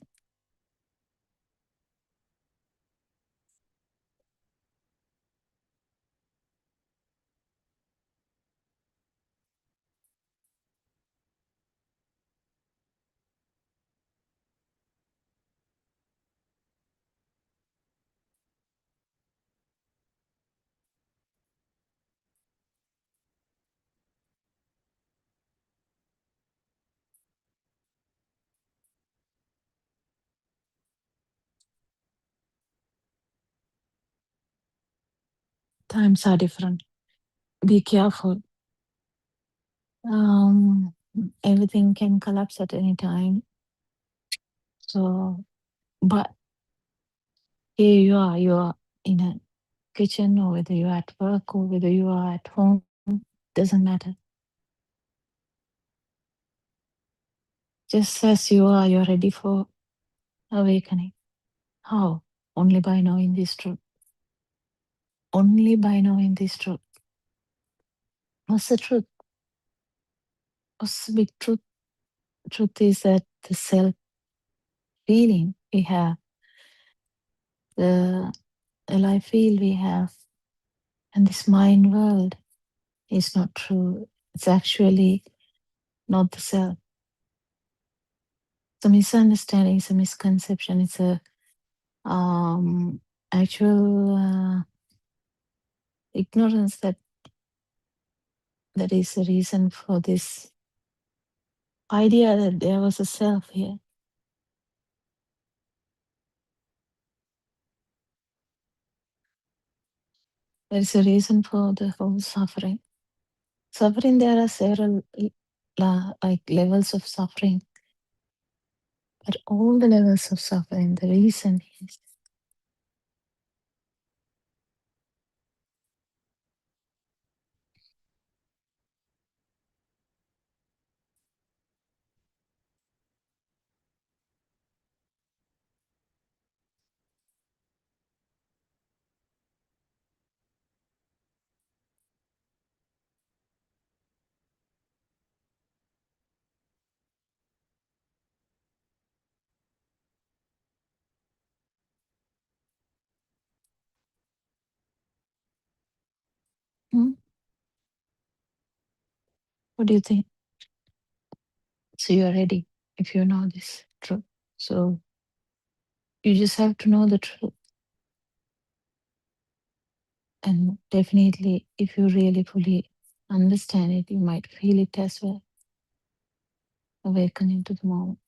Times are different. Be careful. Um, Everything can collapse at any time. So, but here you are in a kitchen, or whether you're at work, or whether you are at home, doesn't matter. Just as you are, you're ready for awakening. How? Only by knowing this truth. Only by knowing this truth. What's the truth? What's the big truth? Truth is that the self feeling we have, the life feel we have, and this mind world is not true. It's actually not the self. It's a misunderstanding, it's a misconception, it's a actual ignorance that is the reason for this idea that there was a self here. There is a reason for the whole suffering. Suffering, there are several like levels of suffering, but all the levels of suffering, the reason is hmm? What do you think? So you're ready if you know this truth. So you just have to know the truth. And definitely, if you really fully understand it, you might feel it as well. Awaken into the moment.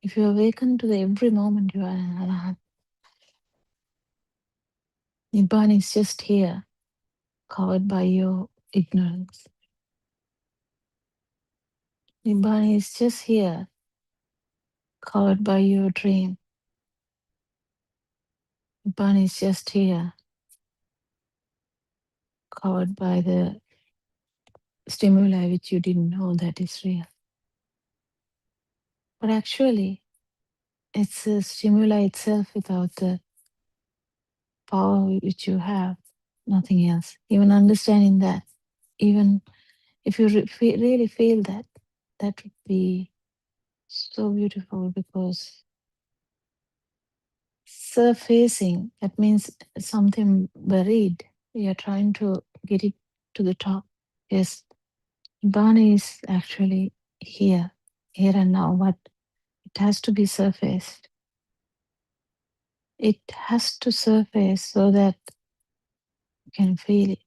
If you awaken to the every moment, you are an Arhat. Nibbana is just here, covered by your ignorance. Nibbana is just here, covered by your dream. Nibbana is just here, covered by the stimuli which you didn't know that is real. But actually, it's a stimuli itself without the power which you have, nothing else. Even understanding that, even if you really feel that, that would be so beautiful because surfacing, that means something buried. You're trying to get it to the top. Yes, Nibbana is actually here and now, but it has to be surfaced. It has to surface so that you can feel it.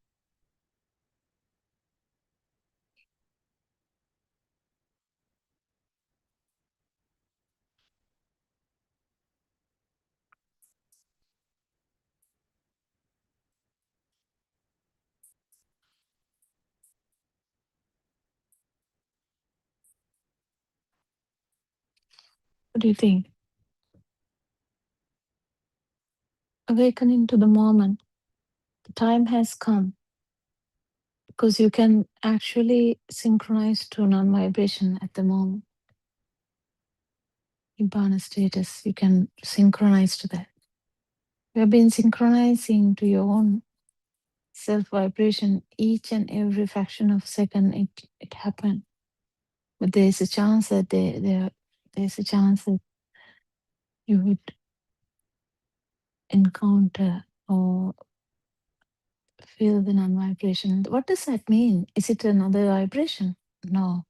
What do you think? Awakening to the moment. The time has come because you can actually synchronize to non-vibration at the moment. Nibbana status, you can synchronize to that. You have been synchronizing to your own self vibration each and every fraction of a second it happened. But there's a chance that there's a chance that you would encounter or feel the non-vibration. What does that mean? Is it another vibration? No,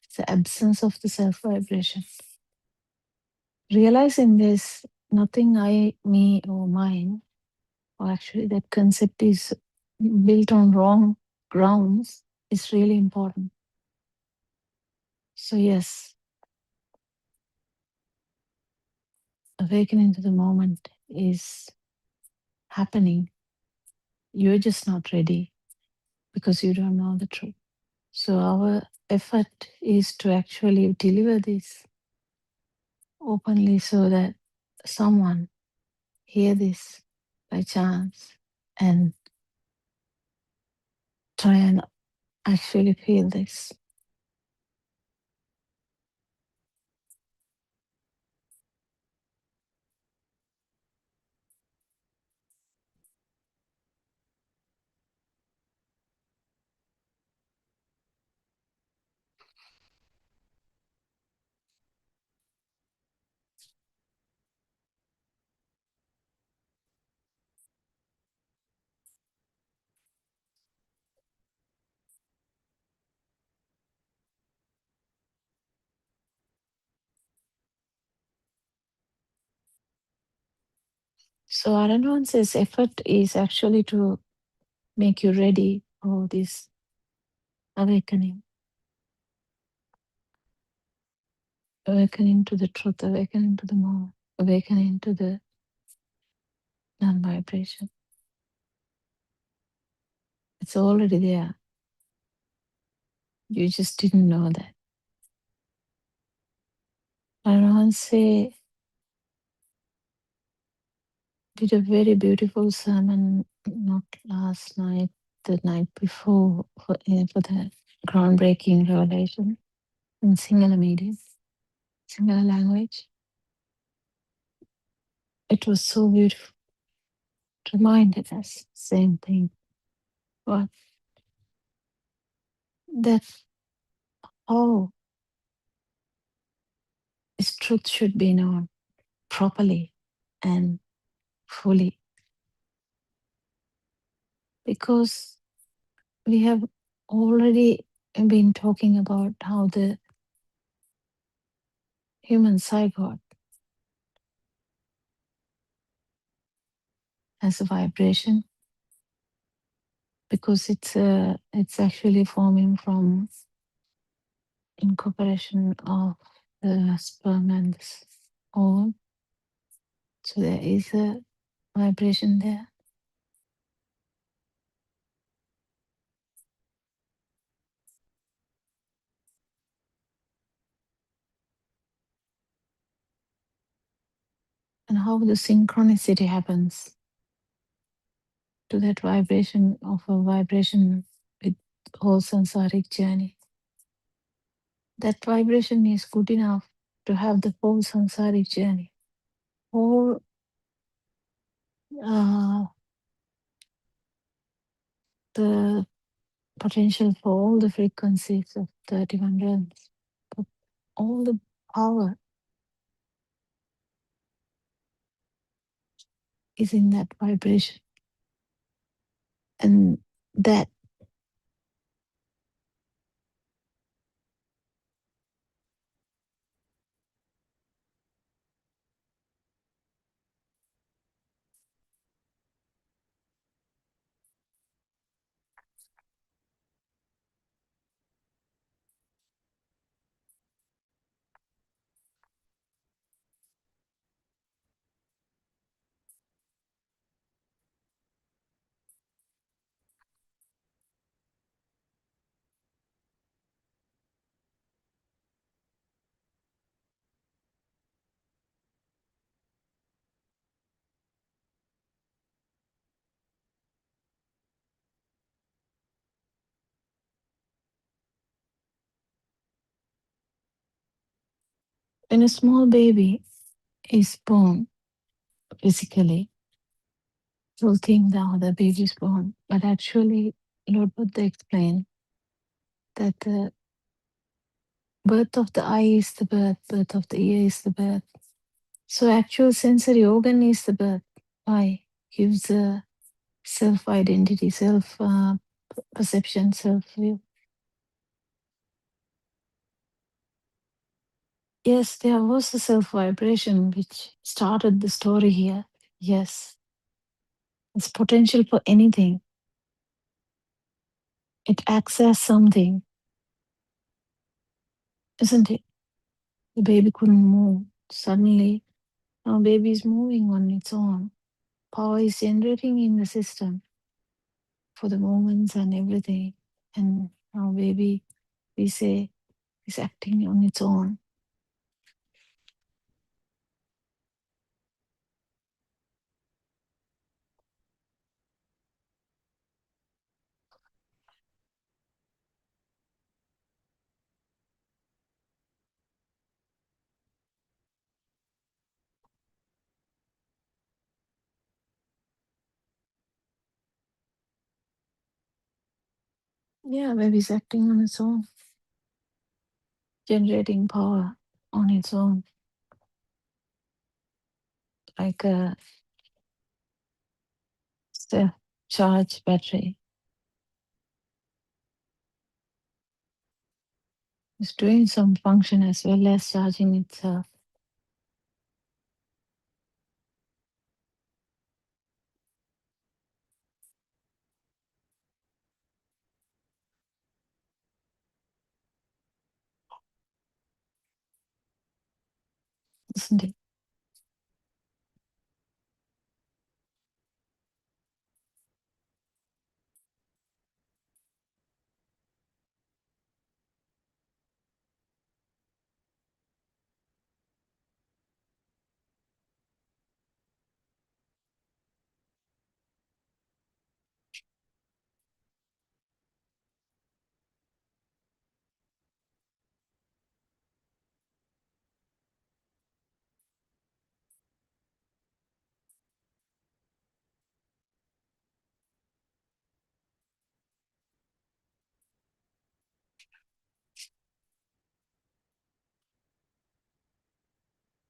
it's the absence of the self vibration. Realizing this, nothing I, me, or mine, or actually that concept is built on wrong grounds, is really important. So, yes, awakening to the moment is happening. You're just not ready because you don't know the truth. So, our effort is to actually deliver this openly so that someone hear this by chance and try and actually feel this. So Aranon says effort is actually to make you ready for this awakening. Awakening to the truth, awakening to the more, awakening to the non-vibration. It's already there. You just didn't know that. Aranon say did a very beautiful sermon not last night, the night before for the groundbreaking revelation in Sinhala medium, Sinhala language. It was so beautiful. It reminded us same thing. What that oh, this truth should be known properly and fully because we have already been talking about how the human zygote has a vibration because it's actually forming from incorporation of the sperm and the ovum. So there is a vibration there. And how the synchronicity happens. to that vibration of a vibration with whole samsaric journey. That vibration is good enough to have the whole samsaric journey. Whole uh, the potential for all the frequencies of 31 realms, but all the power is in that vibration. And that when a small baby is born physically, you'll think now the baby is born. But actually, Lord Buddha explained that the birth of the eye is the birth, birth of the ear is the birth. So actual sensory organ is the birth. Why? Gives a self-identity, self-perception, self-view. Yes, there was a self-vibration which started the story here. Yes, it's potential for anything. It acts as something, isn't it? The baby couldn't move. Suddenly, now baby is moving on its own. Power is generating in the system for the movements and everything. And now baby, we say, is acting on its own. Yeah, baby's acting on its own, generating power on its own, like a self-charged battery. It's doing some function as well as charging itself. Isn't it?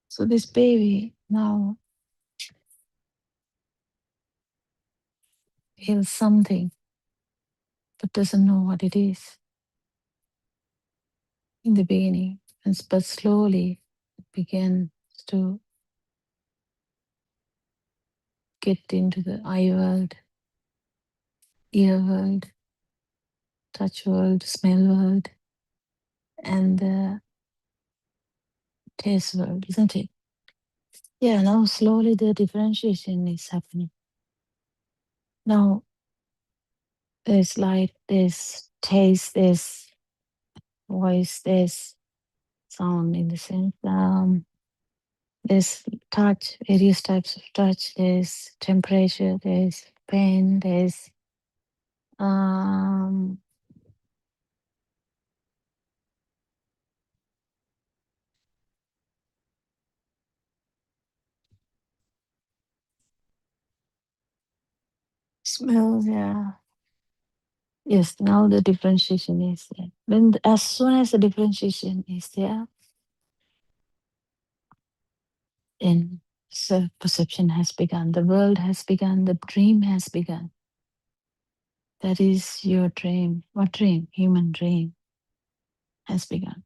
So this baby now feels something but doesn't know what it is in the beginning, but slowly it begins to get into the eye world, ear world, touch world, smell world, and the taste world, isn't it? Yeah, now slowly the differentiation is happening. Now there's light, there's taste, there's voice, there's sound in the sense. There's touch, various types of touch, there's temperature, there's pain, there's um, smell, yeah. Yes, now the differentiation is there. As soon as the differentiation is there, then self-perception has begun. The world has begun. The dream has begun. That is your dream. What dream? Human dream has begun.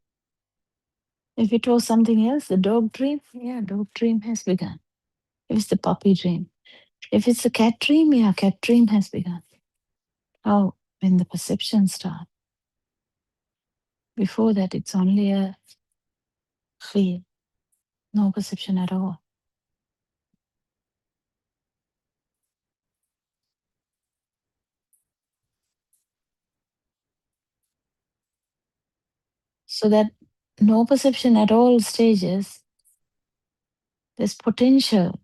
If it was something else, the dog dream, yeah, dog dream has begun. If it's the puppy dream. If it's the cat dream, yeah, cat dream has begun. How? When the perception starts. Before that, it's only a feel, no perception at all. So that no perception at all stages, there's potential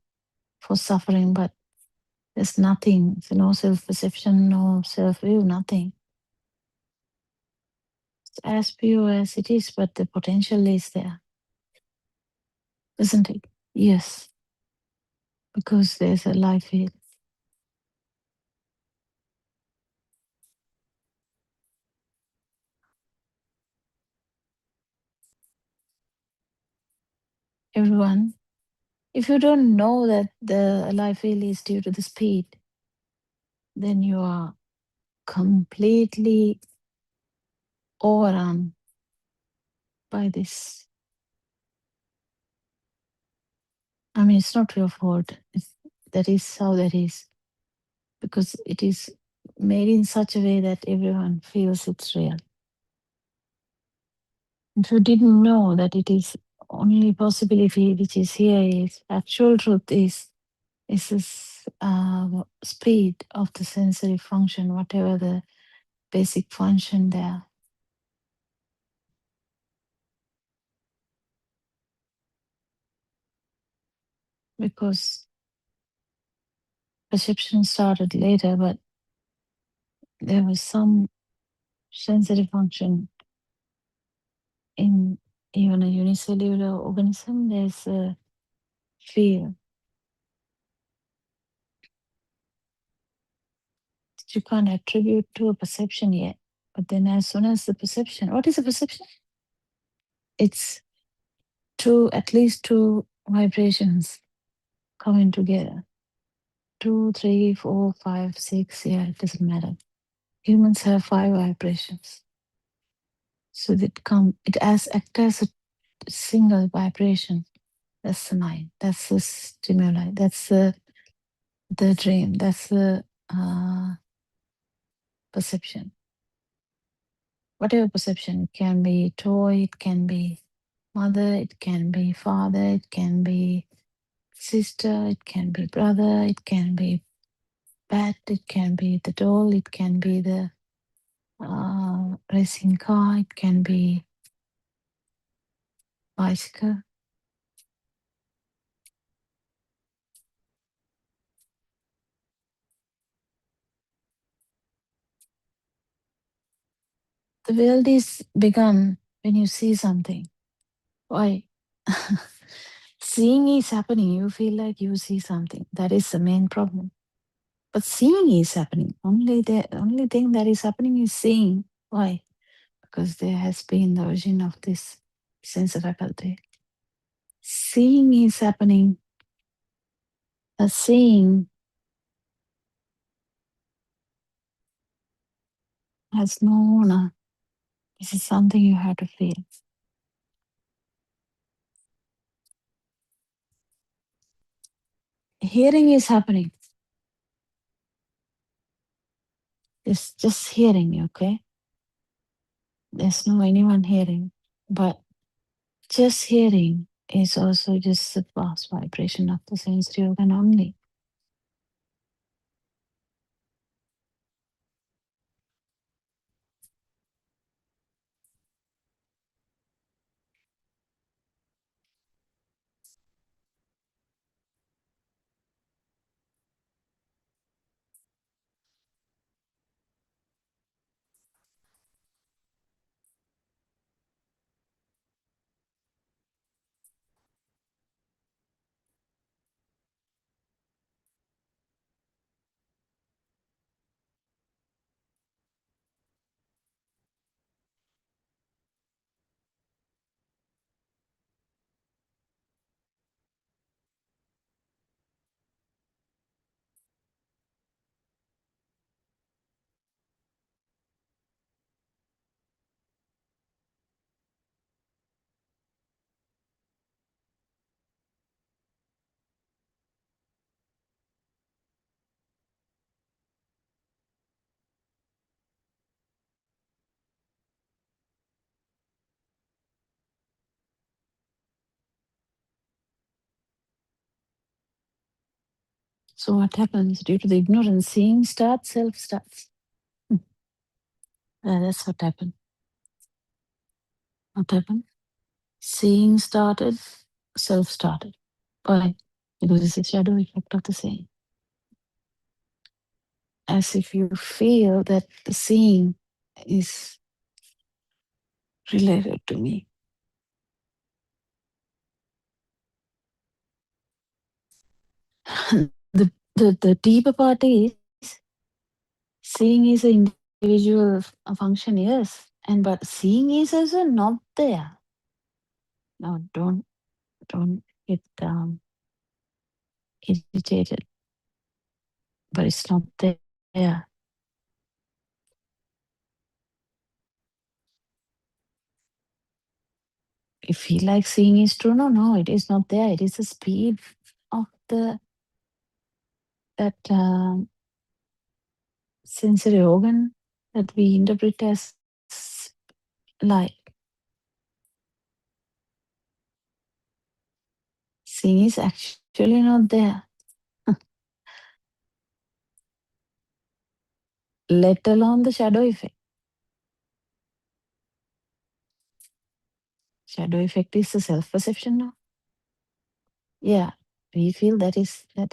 for suffering, but there's nothing. So no self-perception, no self-view, nothing. It's as pure as it is, but the potential is there, isn't it? Yes, because there's a life field. Everyone, if you don't know that the life field is due to the speed, then you are completely overrun by this. I mean, it's not your fault. That is how that is. Because it is made in such a way that everyone feels it's real. If you didn't know that it is only possibility which is here is actual truth is this speed of the sensory function, whatever the basic function there. Because perception started later, but there was some sensory function in even a unicellular organism. There's a feel that you can't attribute to a perception yet. But then as soon as the perception, what is a perception? It's at least two vibrations coming together. 2, 3, 4, 5, 6, yeah, it doesn't matter. Humans have 5 vibrations. So it act as a single vibration. That's the mind. That's the stimuli. That's the dream. That's the perception. Whatever perception, it can be toy, it can be mother, it can be father, it can be sister, it can be brother, it can be pet, it can be the doll, it can be the racing car, it can be bicycle. The world is begun when you see something. Why? Seeing is happening. You feel like you see something. That is the main problem. But seeing is happening. The only thing that is happening is seeing. Why? Because there has been the origin of this sense of faculty. Seeing is happening. A seeing has no owner. This is something you have to feel. Hearing is happening. It's just hearing, okay? There's no anyone hearing. But just hearing is also just the vast vibration of the sensory organ only. So what happens? Due to the ignorance, seeing starts, self starts. That's what happened. What happened? Seeing started, self started. Why? Because it's a shadow effect of the seeing. As if you feel that the seeing is related to me. The deeper part is seeing is an individual function, yes, and but seeing is also not there. No, don't get irritated, but it's not there. You feel like seeing is true. No, it is not there. It is the speed of that sensory organ that we interpret as light. Seeing is actually not there, let alone the shadow effect. Shadow effect is the self-perception now. Yeah, we feel that is there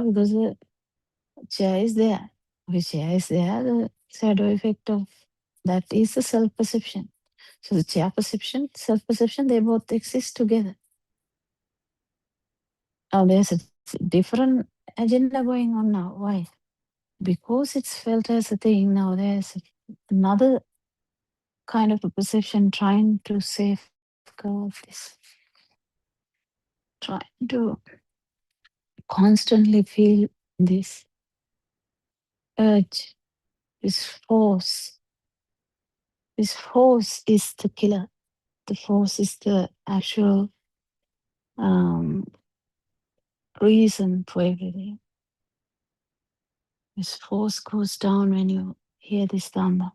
because the chair is there. If chair is there, the shadow effect of that is the self-perception. So the chair perception, self-perception, they both exist together. Now there's a different agenda going on now. Why? Because it's felt as a thing. Now there's another kind of a perception trying to safeguard this, trying to constantly feel this urge, this force. This force is the killer. The force is the actual reason for everything. This force goes down when you hear this thunder.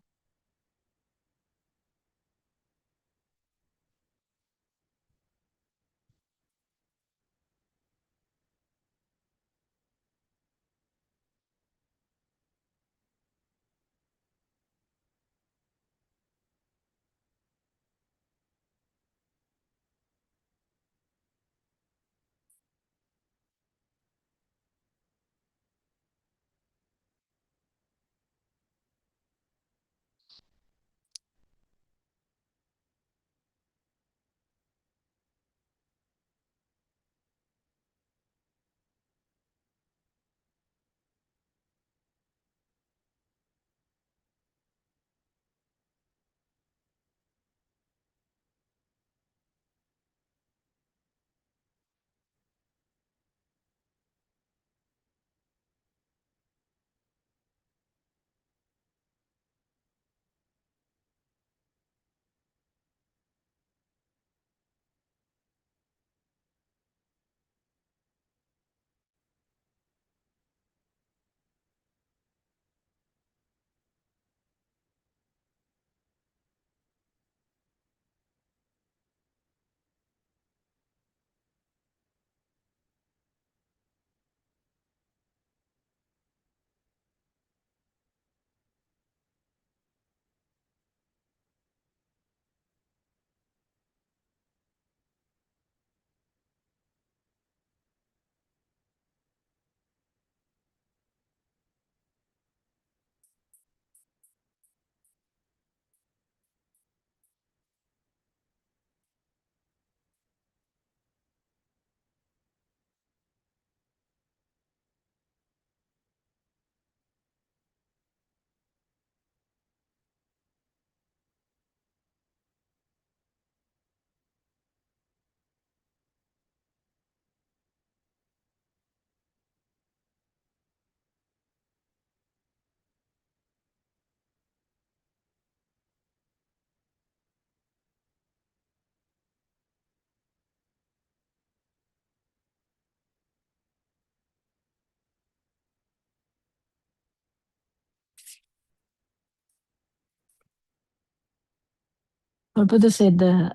But Buddha said the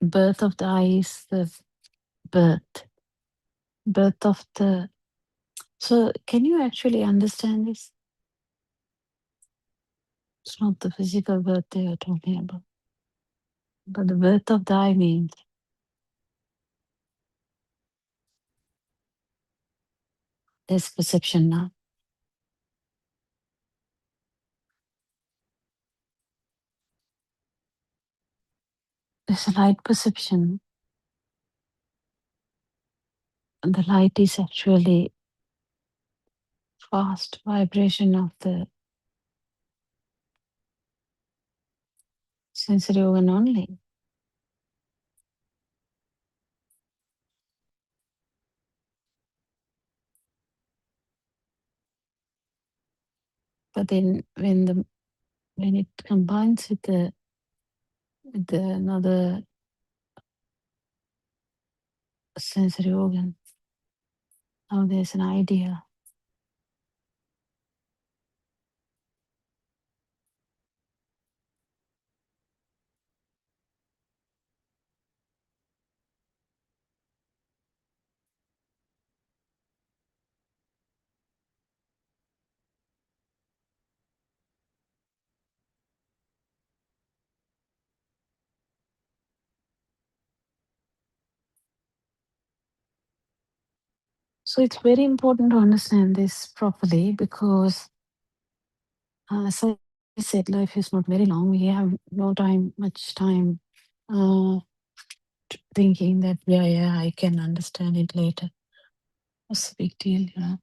birth of the eye is the birth. birth of the. So, can you actually understand this? It's not the physical birth they are talking about, but the birth of the eye means there's perception now. There's a light perception, and the light is actually fast vibration of the sensory organ only. But then when it combines with the another sensory organ, now there's an idea. So it's very important to understand this properly because, as I said, life is not very long. We have no time, much time, thinking that yeah, I can understand it later. What's the big deal, you know?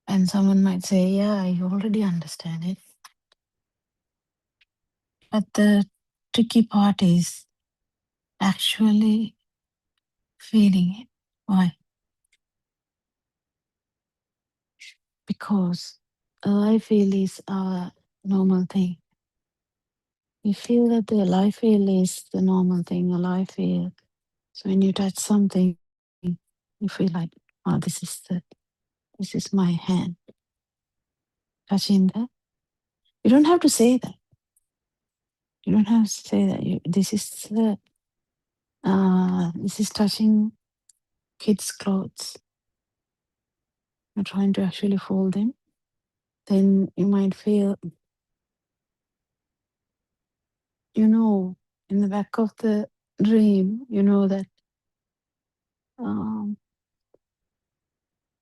And someone might say, yeah, I already understand it. But the tricky part is actually feeling it. Why? Because a life feel is a normal thing. We feel that the life feel is the normal thing, a life feel. So when you touch something, you feel like, oh, this is my hand touching that. You don't have to say that. You don't have to say that. This is touching kids' clothes. You're trying to actually fold them. Then you might feel, in the back of the dream, that um,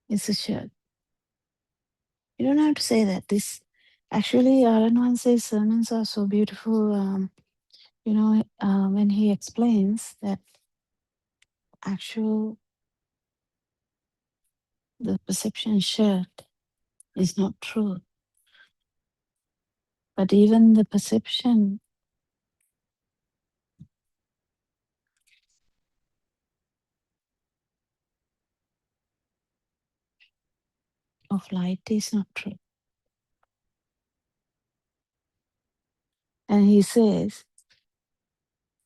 it's a shirt. You don't have to say that. This actually, Alan says sermons are so beautiful. When he explains that actual the perception shirt is not true, but even the perception of light is not true. And he says,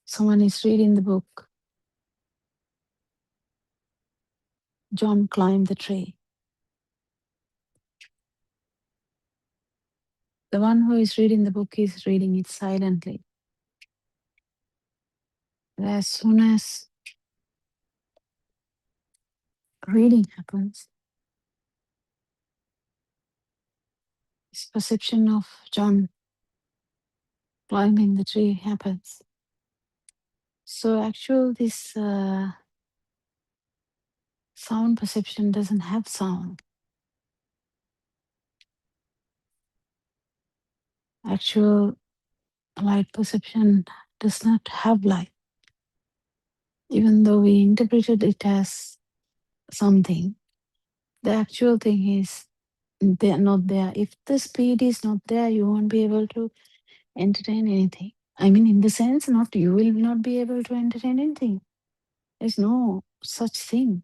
someone is reading the book, John climbed the tree. The one who is reading the book is reading it silently. And as soon as reading happens, this perception of John climbing the tree happens. So actual this sound perception doesn't have sound. Actual light perception does not have light. Even though we interpreted it as something, the actual thing is they're not there. If the speed is not there, you won't be able to entertain anything. I mean, in the sense, not you will not be able to entertain anything. There's no such thing.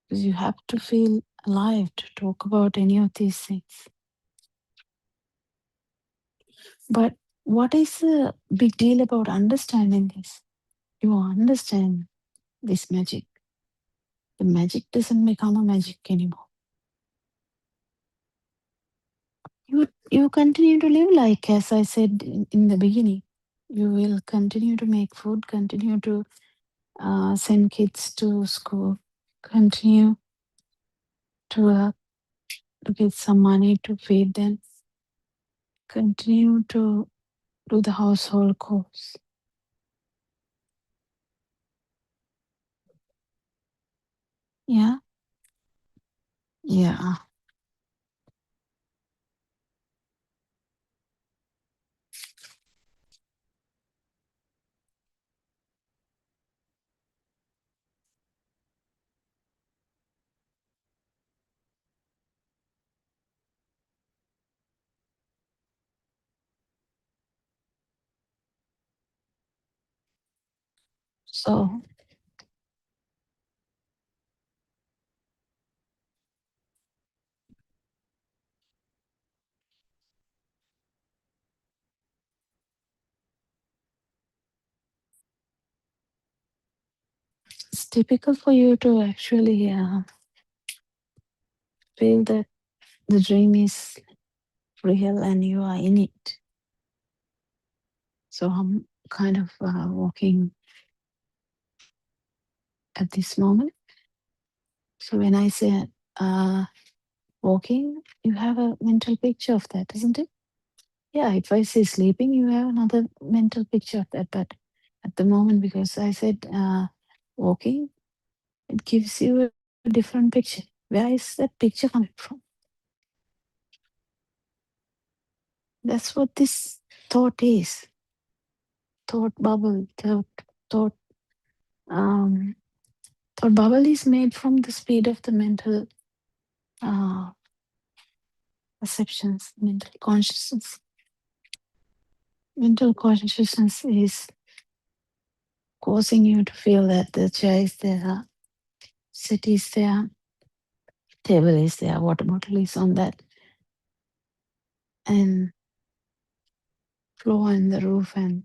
Because you have to feel alive to talk about any of these things. But what is the big deal about understanding this? You understand this magic. The magic doesn't become a magic anymore. You continue to live like, as I said in the beginning. You will continue to make food, continue to send kids to school, continue to work to get some money to feed them, continue to do the household chores. Yeah, yeah. So it's typical for you to actually feel that the dream is real and you are in it. So I'm kind of walking at this moment. So when I say walking, you have a mental picture of that, isn't it? Yeah, if I say sleeping, you have another mental picture of that. But at the moment, because I said walking, it gives you a different picture. Where is that picture coming from? That's what this thought is. Thought bubble. Thought um, thought bubble is made from the speed of the mental uh, perceptions, mental consciousness. Mental consciousness is causing you to feel that the chair is there, seat is there, table is there, water bottle is on that, and floor and the roof, and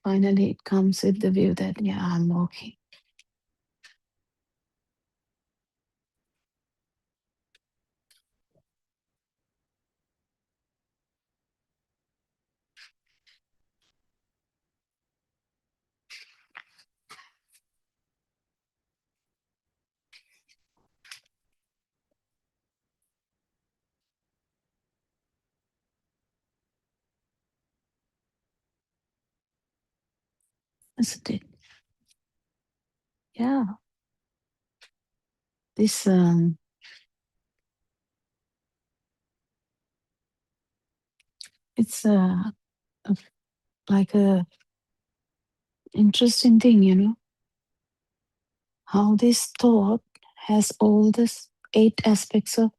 finally it comes with the view that, yeah, I'm walking. Isn't it? Yeah. This it's a- like a interesting thing, how this thought has all this 8 aspects of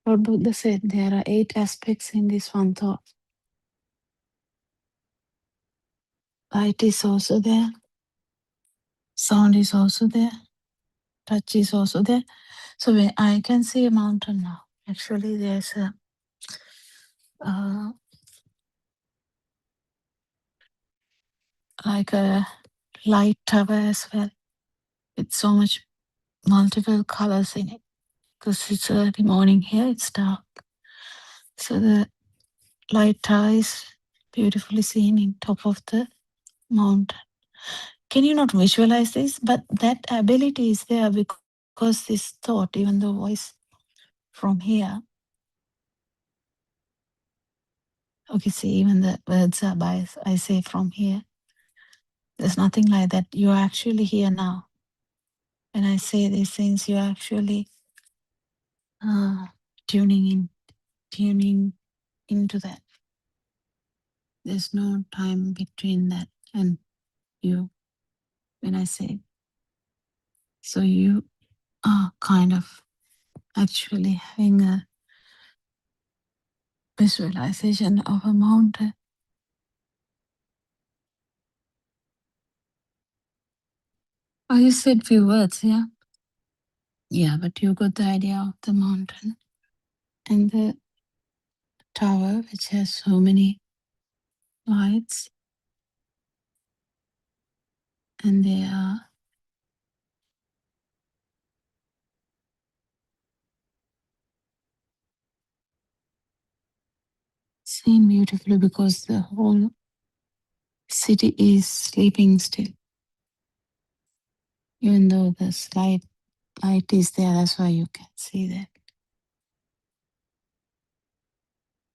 what Buddha said. There are 8 aspects in this one thought. Light is also there, sound is also there, touch is also there. So when I can see a mountain now, actually there's a uh, like a light tower as well, with so much multiple colors in it. Because it's early morning here, it's dark. So the light tower is beautifully seen in top of the mountain. Can you not visualize this? But that ability is there because this thought, even the voice from here, okay, see, even the words are biased. I say from here. There's nothing like that. You're actually here now. When I say these things, you're actually tuning into that. There's no time between that and you when I say. So you are kind of actually having a visualization of a mountain. Oh, you said few words, yeah? Yeah, but you got the idea of the mountain and the tower, which has so many lights, and they are seen beautifully because the whole city is sleeping still, even though the light is there. That's why you can see that.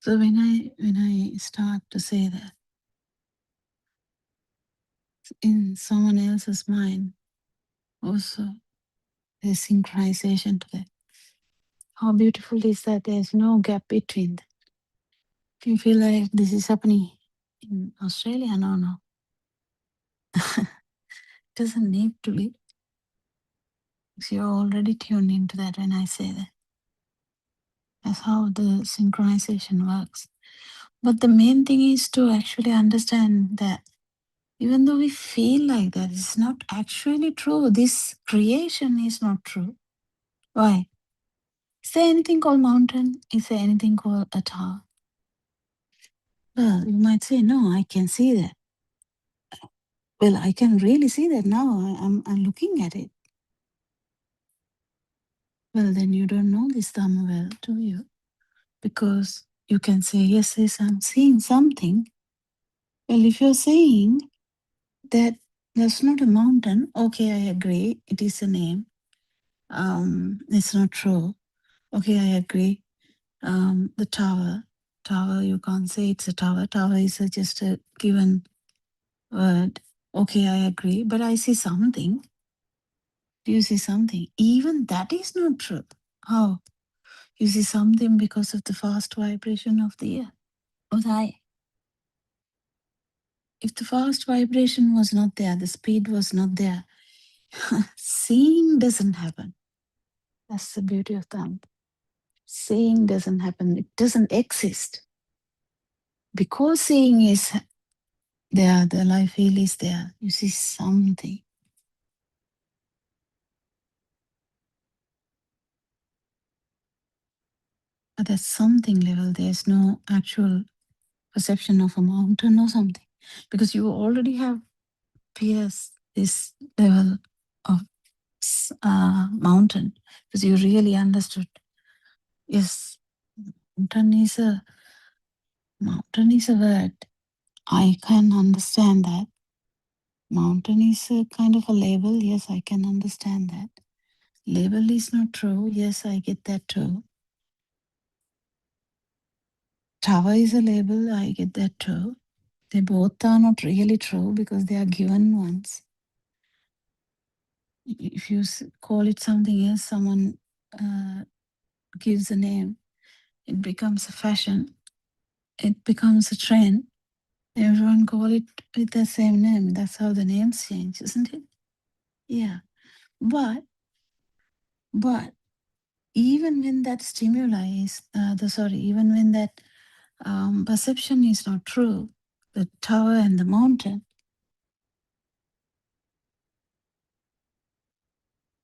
So when I start to say that, in someone else's mind also there's synchronization to that. How beautiful is that there's no gap between them. Do you feel like this is happening in Australia? No. Doesn't need to be. Because you're already tuned into that when I say that. That's how the synchronization works. But the main thing is to actually understand that even though we feel like that, it's not actually true. This creation is not true. Why? Is there anything called mountain? Is there anything called a tower? Well, you might say, no, I can see that. Well, I can really see that now. I'm looking at it. Well, then you don't know this Dhamma well, do you? Because you can say, yes, I'm seeing something. Well, if you're saying that that's not a mountain, okay, I agree. It is a name. It's not true. Okay, I agree. The tower, you can't say it's a tower. Tower is just a given word. Okay, I agree. But I see something. Do you see something? Even that is not true. How? You see something because of the fast vibration of the ear, of the eye. If the fast vibration was not there, the speed was not there, seeing doesn't happen. That's the beauty of Dhamma. Seeing doesn't happen. It doesn't exist. Because seeing is there, the life field is there. You see something. At that something level, there's no actual perception of a mountain or something. Because you already have pierced this level of mountain. Because you really understood. Yes, mountain is a word. I can understand that. Mountain is a kind of a label. Yes, I can understand that. Label is not true. Yes, I get that too. Tower is a label. I get that too. They both are not really true because they are given ones. If you call it something else, someone gives a name, it becomes a fashion. It becomes a trend. Everyone call it with the same name. That's how the names change, isn't it? Yeah. But even when that stimuli is, even when that perception is not true, the tower and the mountain,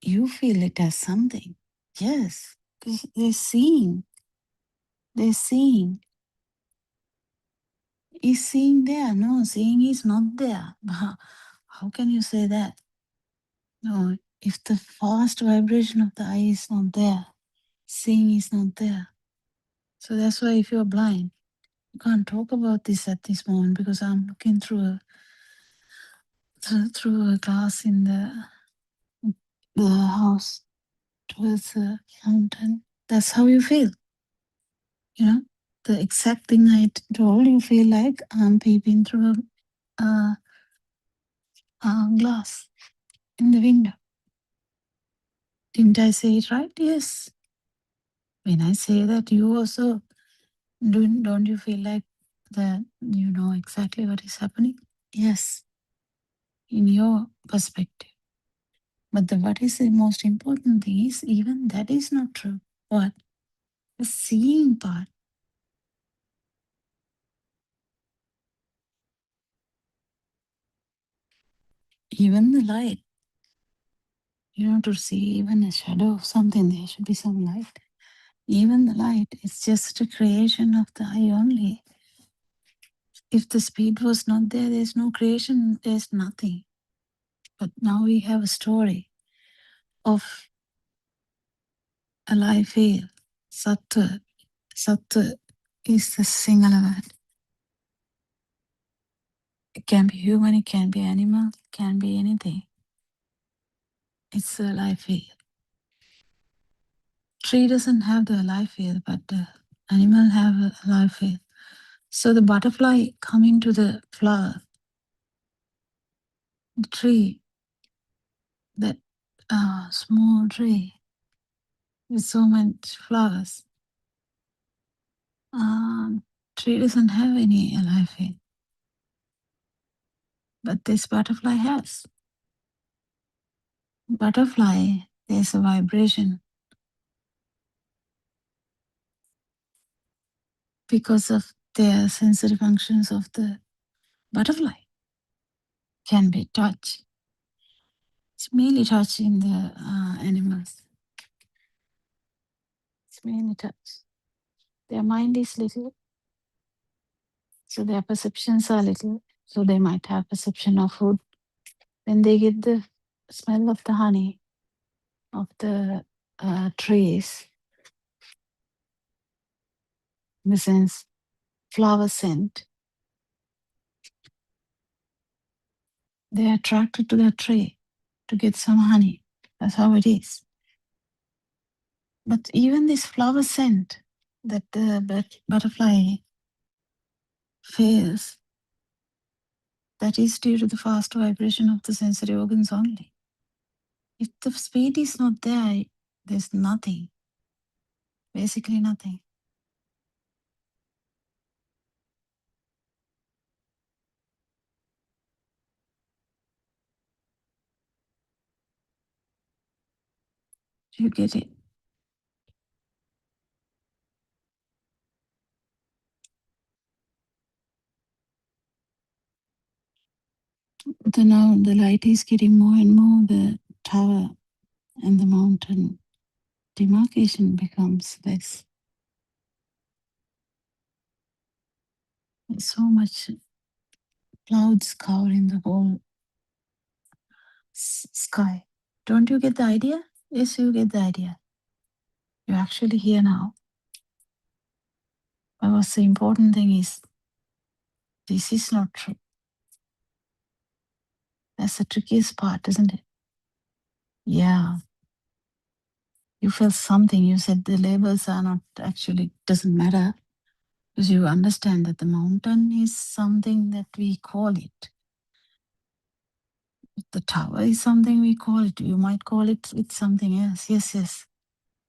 you feel it as something. Yes, because they're seeing. They're seeing. Is seeing there? No, seeing is not there. How can you say that? No, if the fast vibration of the eye is not there, seeing is not there. So that's why if you're blind, you can't talk about this at this moment because I'm looking through a glass in the house towards the mountain. That's how you feel. You know, the exact thing I told you feel like I'm peeping through a glass in the window. Didn't I say it right? Yes. When I say that, you also don't you feel like that you know exactly what is happening? Yes, in your perspective. But what is the most important thing is even that is not true. What? The seeing part. Even the light. To see even a shadow of something, there should be some light. Even the light is just a creation of the eye only. If the speed was not there, there's no creation, there's nothing. But now we have a story of a life here. Sattva. Sattva is the Sinhala word. It can be human, it can be animal, it can be anything. It's a life field. Tree doesn't have the life field, but the animal have a life field. So the butterfly coming to the flower, the tree, that small tree with so much flowers, tree doesn't have any life field, but this butterfly has. Butterfly, there's a vibration because of their sensory functions of the butterfly can be touched. It's mainly touch in the animals. It's mainly touch. Their mind is little, so their perceptions are little. So they might have perception of food. When they get the smell of the honey of the trees, in the sense flower scent, they are attracted to that tree to get some honey. That's how it is. But even this flower scent that the butterfly feels, that is due to the fast vibration of the sensory organs only. If the speed is not there, there's nothing, basically nothing. You get it? The now the light is getting more and more, the tower and the mountain demarcation becomes less. There's so much clouds covering the whole sky. Don't you get the idea? Yes, you get the idea. You're actually here now. But what's the important thing is, this is not true. That's the trickiest part, isn't it? Yeah. You felt something. You said the labels are not actually, doesn't matter, because you understand that the mountain is something that we call it. The tower is something we call it. You might call it with something else. Yes, yes.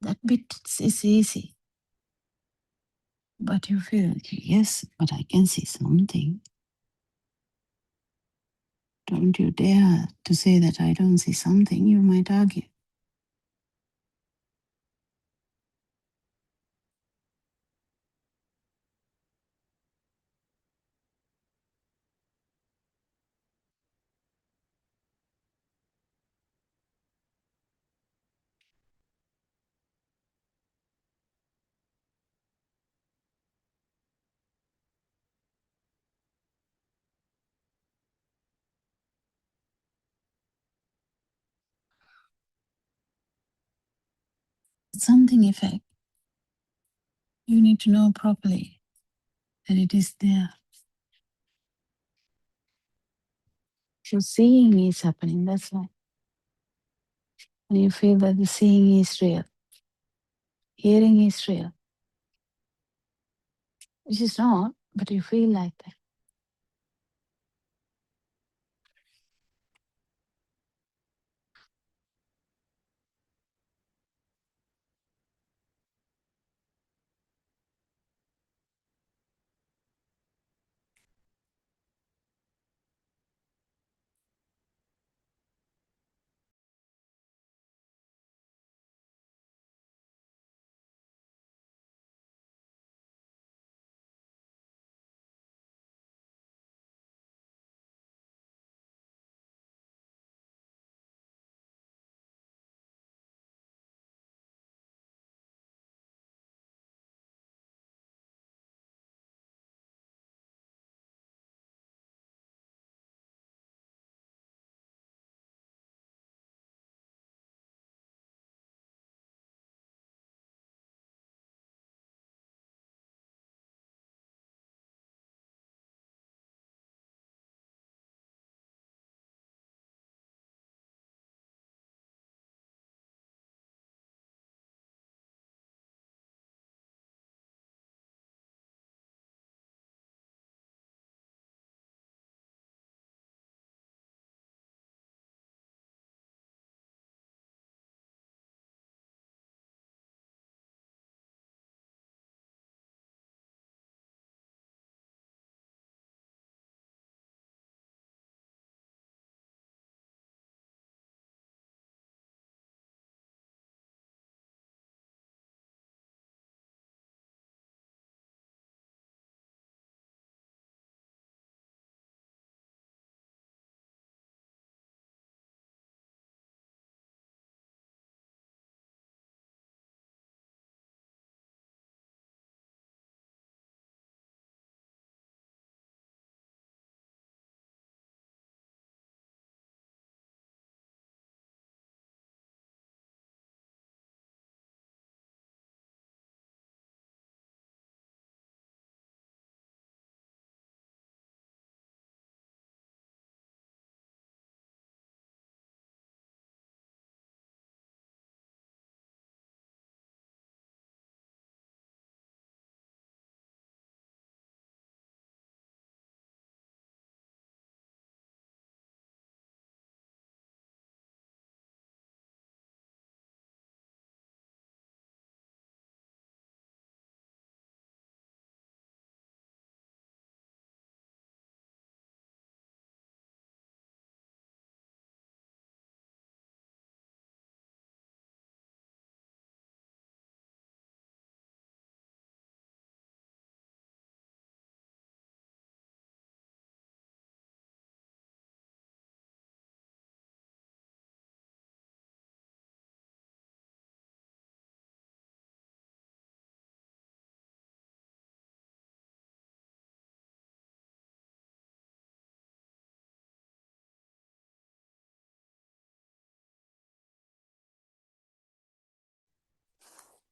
That bit is easy. But you feel, yes, but I can see something. Don't you dare to say that I don't see something. You might argue. Something effect. You need to know properly that it is there. So seeing is happening. That's why. And you feel that the seeing is real. Hearing is real. Which is not, but you feel like that.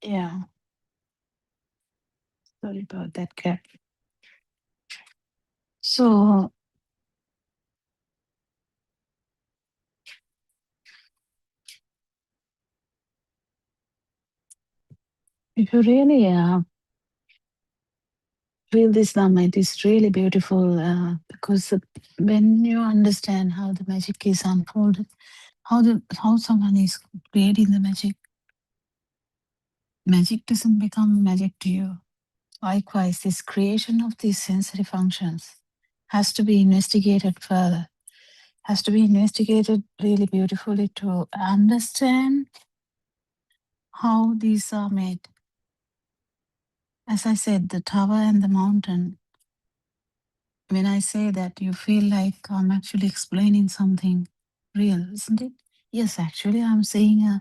Yeah. Sorry about that, cat. So, if you really feel this Dhamma, it is really beautiful because when you understand how the magic is unfolded, how someone is creating the magic, magic doesn't become magic to you. Likewise, this creation of these sensory functions has to be investigated further, has to be investigated really beautifully to understand how these are made. As I said, the tower and the mountain, when I say that, you feel like I'm actually explaining something real, isn't it? Yes, actually, I'm seeing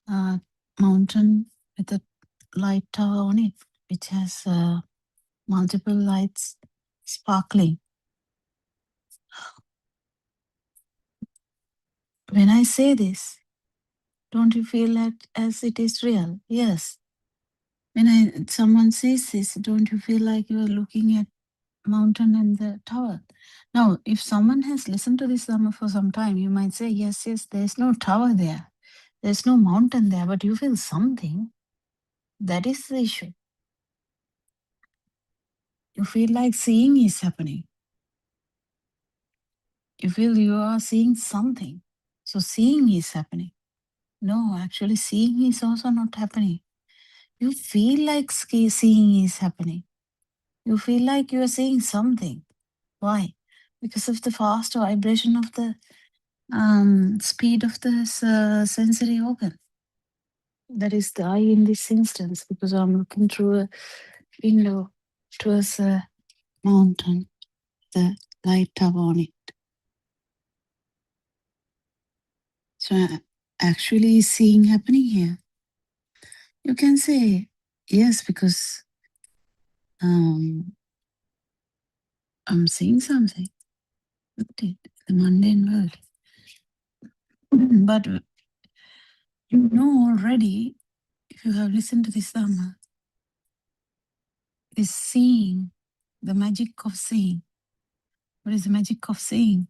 a mountain with a light tower on it, which has multiple lights sparkling. When I say this, don't you feel that as it is real? Yes. When someone says this, don't you feel like you are looking at mountain and the tower? Now, if someone has listened to this Dhamma for some time, you might say, yes, there's no tower there. There's no mountain there, but you feel something. That is the issue. You feel like seeing is happening. You feel you are seeing something. So seeing is happening. No, actually seeing is also not happening. You feel like seeing is happening. You feel like you are seeing something. Why? Because of the fast vibration of the speed of the sensory organ. That is the eye in this instance, because I'm looking through a window towards a mountain, the light tower on it. So actually seeing happening here. You can say, yes, because I'm seeing something. Look at it, the mundane world. But you know already, if you have listened to this Dhamma, is seeing, the magic of seeing. What is the magic of seeing?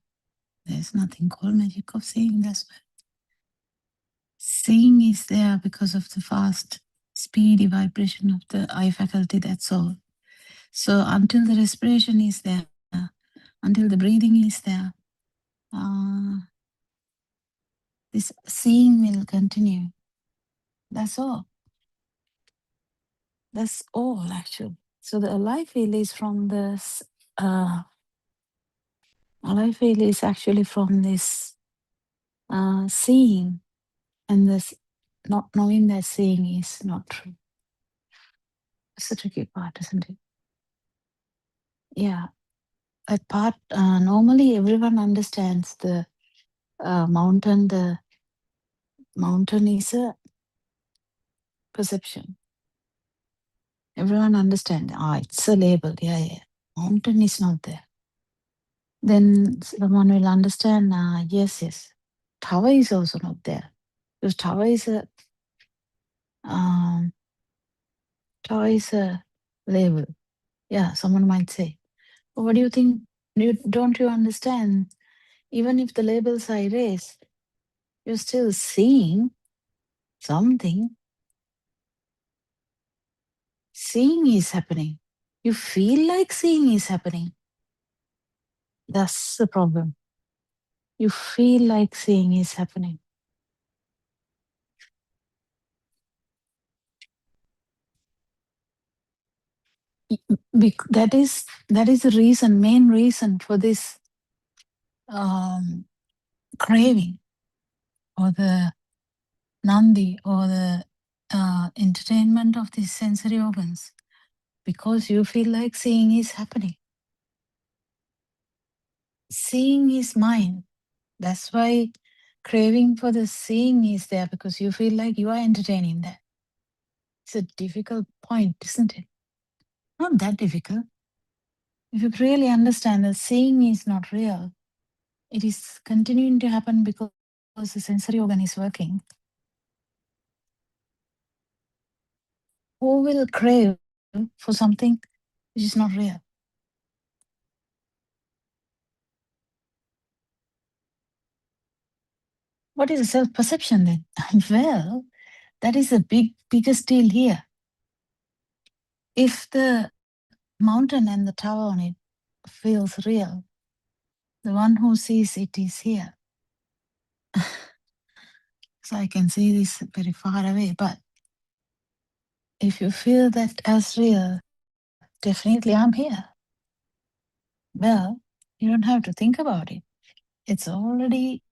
There's nothing called magic of seeing. That's why seeing is there because of the fast, speedy vibration of the eye faculty. That's all. So until the respiration is there, until the breathing is there, this seeing will continue. That's all. That's all, actually. So the alive feel is from this. Alive feel is actually from this seeing, and this not knowing that seeing is not true. It's a tricky part, isn't it? Yeah, that part. Normally, everyone understands the mountain. The mountain is a perception. Everyone understands. Ah, it's a label. Yeah, yeah. Mountain is not there. Then someone will understand. Yes. Tower is also not there, because um, tower is a label. Yeah, someone might say, "But what do you think? Don't you understand? Even if the labels are erased, you're still seeing something. Seeing is happening. You feel like seeing is happening. That's the problem. You feel like seeing is happening. That is the reason, main reason for this um, craving, or the nandi, or the entertainment of these sensory organs, because you feel like seeing is happening. Seeing is mine. That's why craving for the seeing is there, because you feel like you are entertaining that. It's a difficult point, isn't it? Not that difficult. If you really understand that seeing is not real, it is continuing to happen because the sensory organ is working. Who will crave for something which is not real? What is self perception then? Well, that is the biggest deal here. If the mountain and the tower on it feels real, the one who sees it is here. So I can see this very far away, but if you feel that as real, definitely I'm here. Well, you don't have to think about it. It's already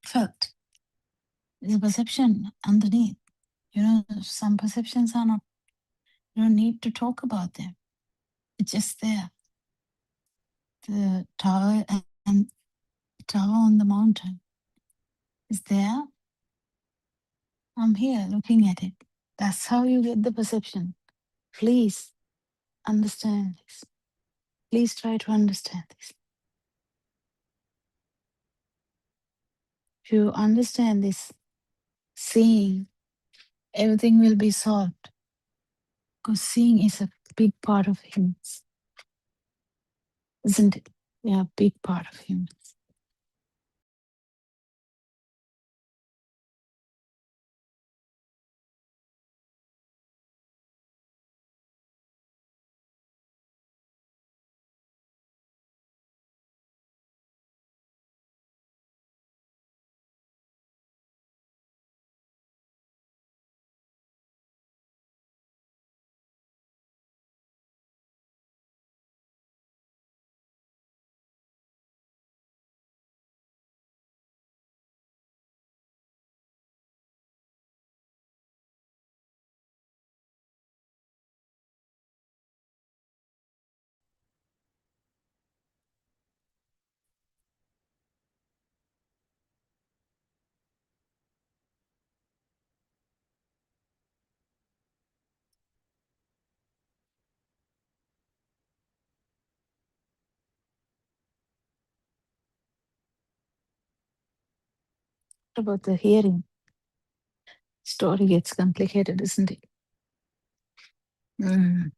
felt. There's a perception underneath. Some perceptions are not, you don't need to talk about them. It's just there. The tower on the mountain is there. I'm here looking at it. That's how you get the perception. Please understand this. Please try to understand this. If you understand this, seeing, everything will be solved. Because seeing is a big part of humans, isn't it? Yeah, a big part of humans. What about the hearing? Story gets complicated, isn't it? Mm.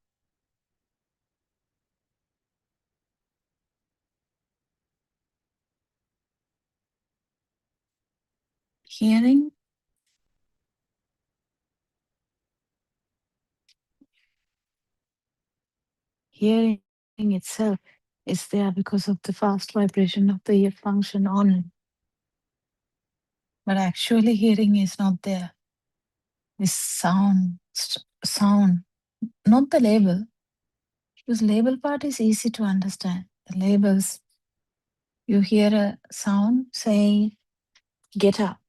Hearing, hearing itself is there because of the fast vibration of the ear function only. But actually, hearing is not there. This sound, not the label, because label part is easy to understand. The labels, you hear a sound saying, get up.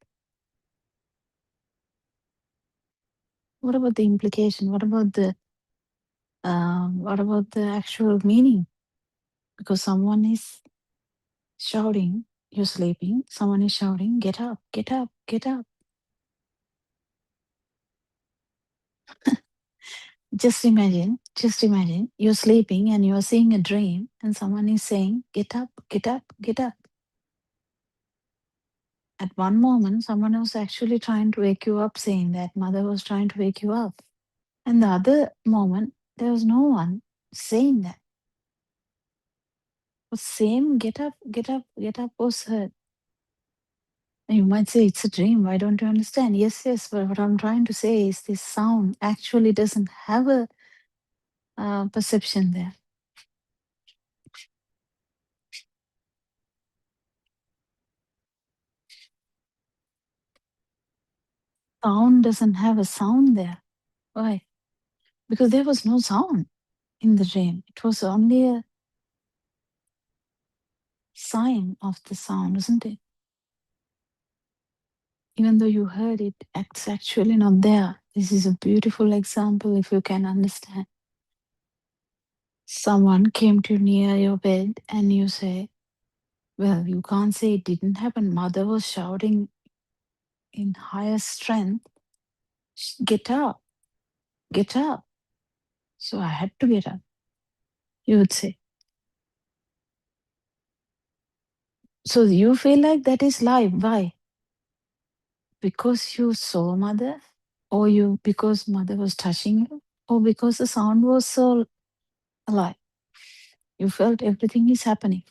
What about the implication? What about the actual meaning? Because someone is shouting, you're sleeping, someone is shouting, get up, get up, get up. Just imagine you're sleeping and you're seeing a dream and someone is saying, get up, get up, get up. At one moment, someone was actually trying to wake you up, saying that mother was trying to wake you up. And the other moment, there was no one saying that. The same get up, get up, get up was heard. And you might say it's a dream. Why don't you understand? Yes, yes. But what I'm trying to say is this sound actually doesn't have a perception there. Sound doesn't have a sound there. Why? Because there was no sound in the dream. It was only a sign of the sound, isn't it? Even though you heard it, it's actually not there. This is a beautiful example if you can understand. Someone came to near your bed and you say, well, you can't say it didn't happen. Mother was shouting in higher strength, get up, get up. So I had to get up, you would say. So you feel like that is live. Why? Because you saw mother, or you because mother was touching you? or because the sound was so alive. You felt everything is happening,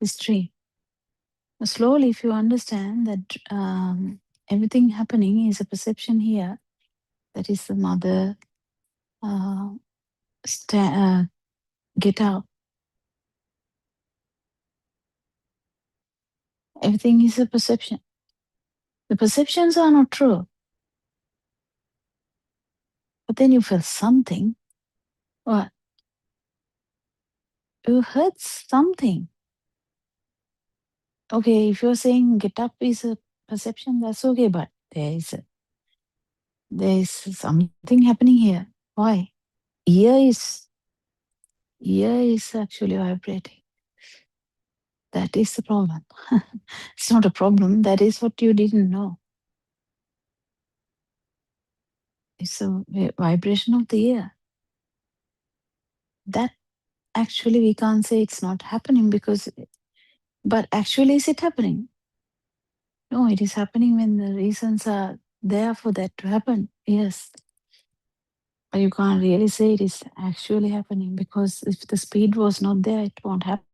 this dream. Slowly, if you understand that everything happening is a perception here, that is the mother uh, get up. Everything is a perception. The perceptions are not true, but then you feel something. What? You heard something. Okay, if you're saying get up is a perception, that's okay, but there is something happening here. Why? Ear is ear is actually vibrating. That is the problem. It's not a problem. That is what you didn't know. It's a vibration of the ear. That actually we can't say it's not happening because, but actually is it happening? No, it is happening when the reasons are there for that to happen. Yes. But you can't really say it is actually happening because if the speed was not there, it won't happen.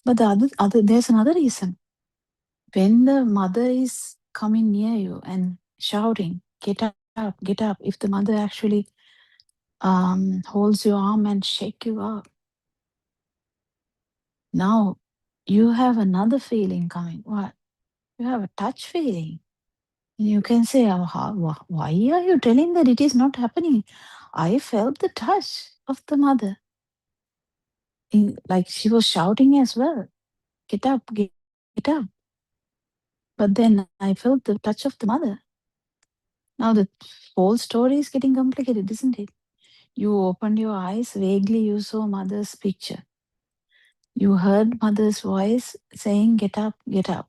But there's another reason. When the mother is coming near you and shouting, "Get up, get up!" If the mother actually holds your arm and shake you up, now you have another feeling coming. What? You have a touch feeling. You can say, "Oh, why are you telling that it is not happening? I felt the touch of the mother." Like she was shouting as well, "Get up, get up." But then I felt the touch of the mother. Now the whole story is getting complicated, isn't it? You opened your eyes, vaguely you saw mother's picture. You heard mother's voice saying, "Get up, get up."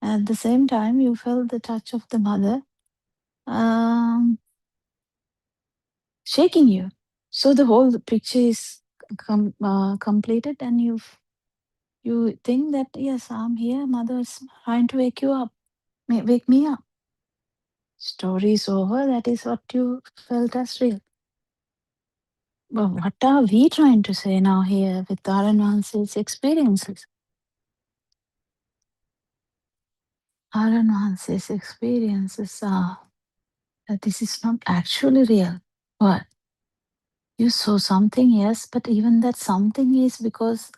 At the same time, you felt the touch of the mother um, shaking you. So the whole picture is completed, and you think that yes, I'm here. Mother is trying to wake you up, wake me up. Story is over. That is what you felt as real. But what are we trying to say now here with our advances experiences? Our advances experiences are that this is not actually real. What? You saw something, yes, but even that something is because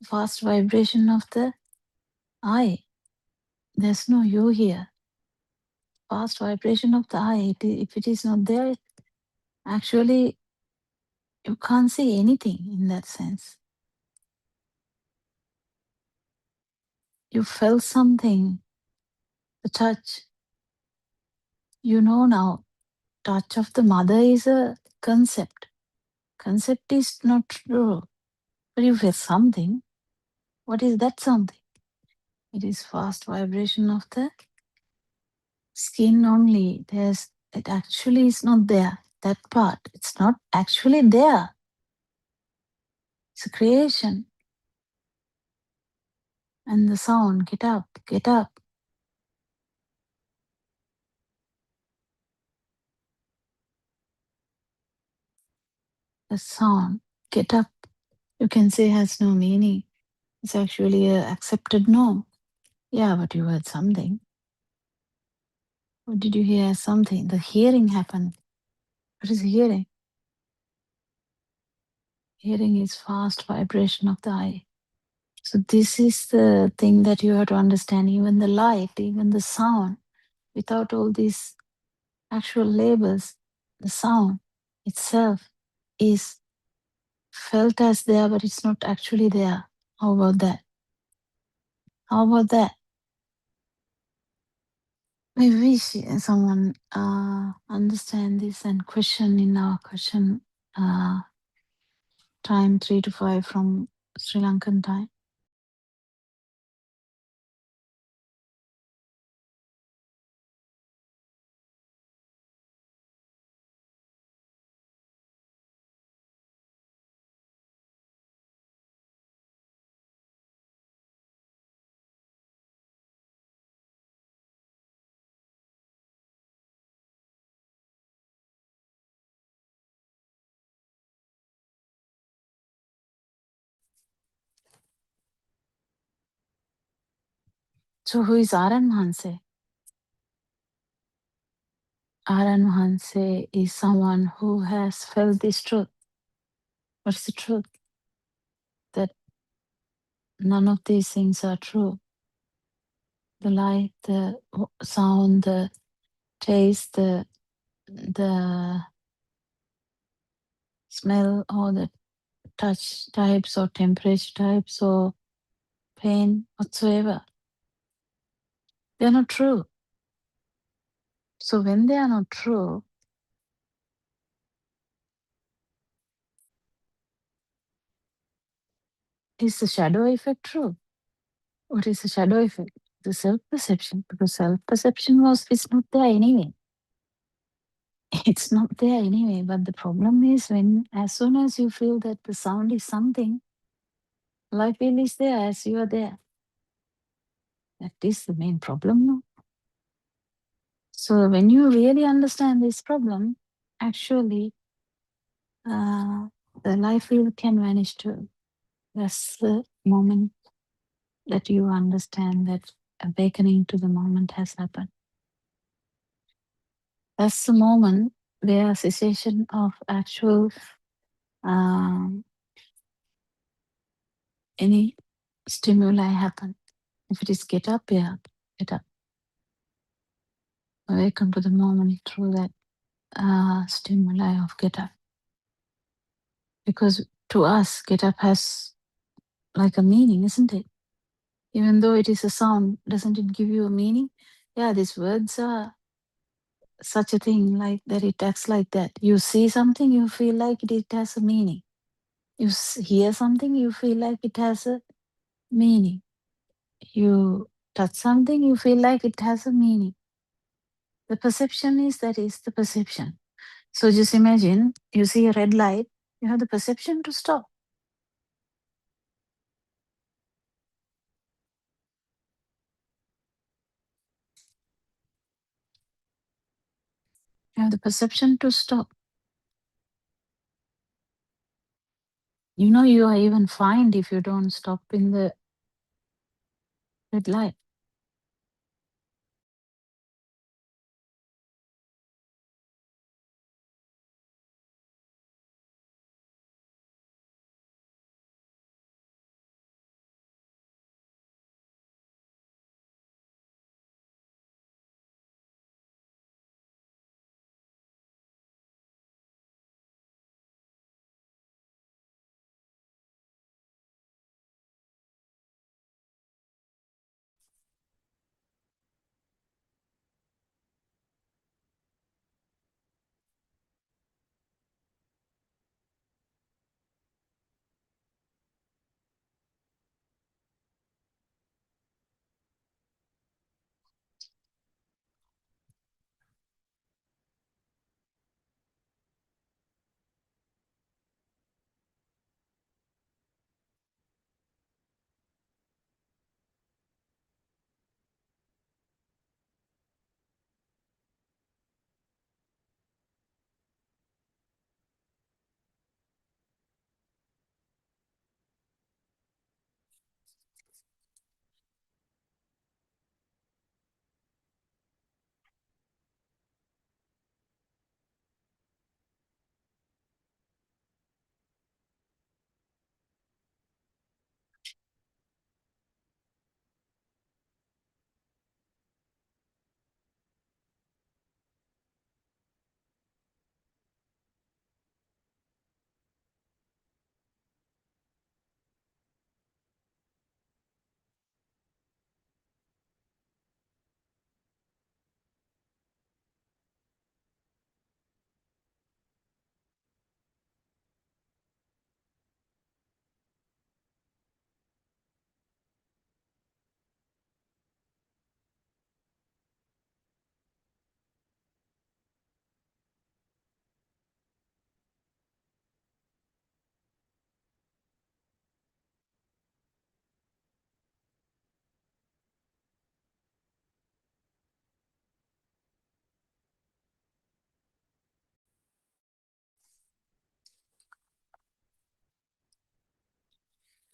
fast vibration of the eye. There's no you here. Fast vibration of the eye. If it is not there, actually you can't see anything in that sense. You felt something, the touch. You know now, touch of the mother is a concept. Concept is not true, but you feel something. What is that something? It is fast vibration of the skin only. It actually is not there. That part, it's not actually there. It's a creation. And the sound, get up, get up. The sound, get up, you can say has no meaning. It's actually a accepted norm. Yeah, but you heard something. Or did you hear something? The hearing happened. What is hearing? Hearing is fast vibration of the eye. So this is the thing that you have to understand. Even the light, even the sound, without all these actual labels, the sound itself is felt as there, but it's not actually there. How about that? How about that? I wish someone understand this and question in our question time 3 to 5 from Sri Lankan time. So who is Aran Mahanse? Aran Mahanse is someone who has felt this truth. What's the truth? That none of these things are true. The light, the sound, the taste, the smell, or the touch types, or temperature types, or pain whatsoever, they're not true. So when they are not true, is the shadow effect true? What is the shadow effect? The self-perception, because self-perception is not there anyway. It's not there anyway, but the problem is when, as soon as you feel that the sound is something, life feel is there as you are there. That is the main problem, no? So when you really understand this problem, actually, the life field can vanish too. That's the moment that you understand that awakening to the moment has happened. That's the moment where cessation of actual any stimuli happen. If it is get up, yeah, get up. Awaken to the moment through that stimuli of get up. Because to us, get up has like a meaning, isn't it? Even though it is a sound, doesn't it give you a meaning? Yeah, these words are such a thing, like that it acts like that. You see something, you feel like it has a meaning. You hear something, you feel like it has a meaning. You touch something, you feel like it has a meaning. The perception is that is the perception. So just imagine you see a red light, you have the perception to stop. You have the perception to stop. You know you are even fined if you don't stop in the red light.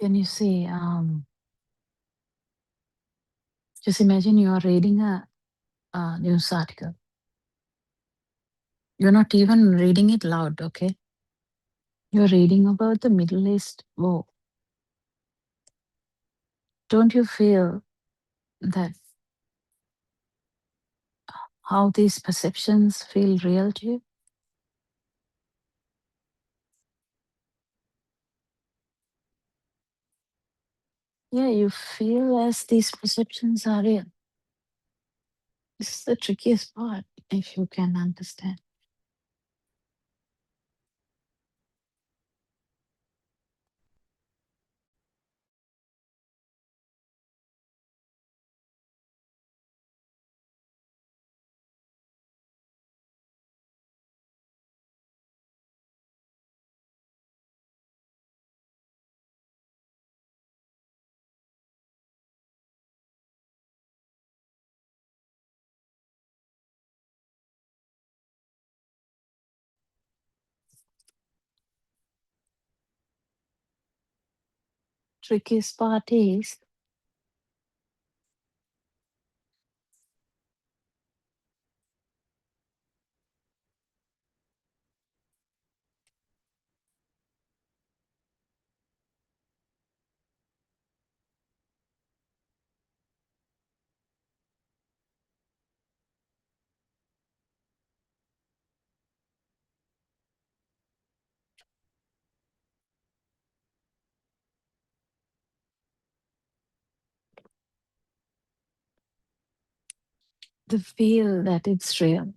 Then you see Just imagine you are reading a news article. You're not even reading it loud, okay? You're reading about the Middle East war. Don't you feel that how these perceptions feel real to you? Yeah, you feel as these perceptions are real. This is the trickiest part, if you can understand. Trickiest part is the feel that it's real.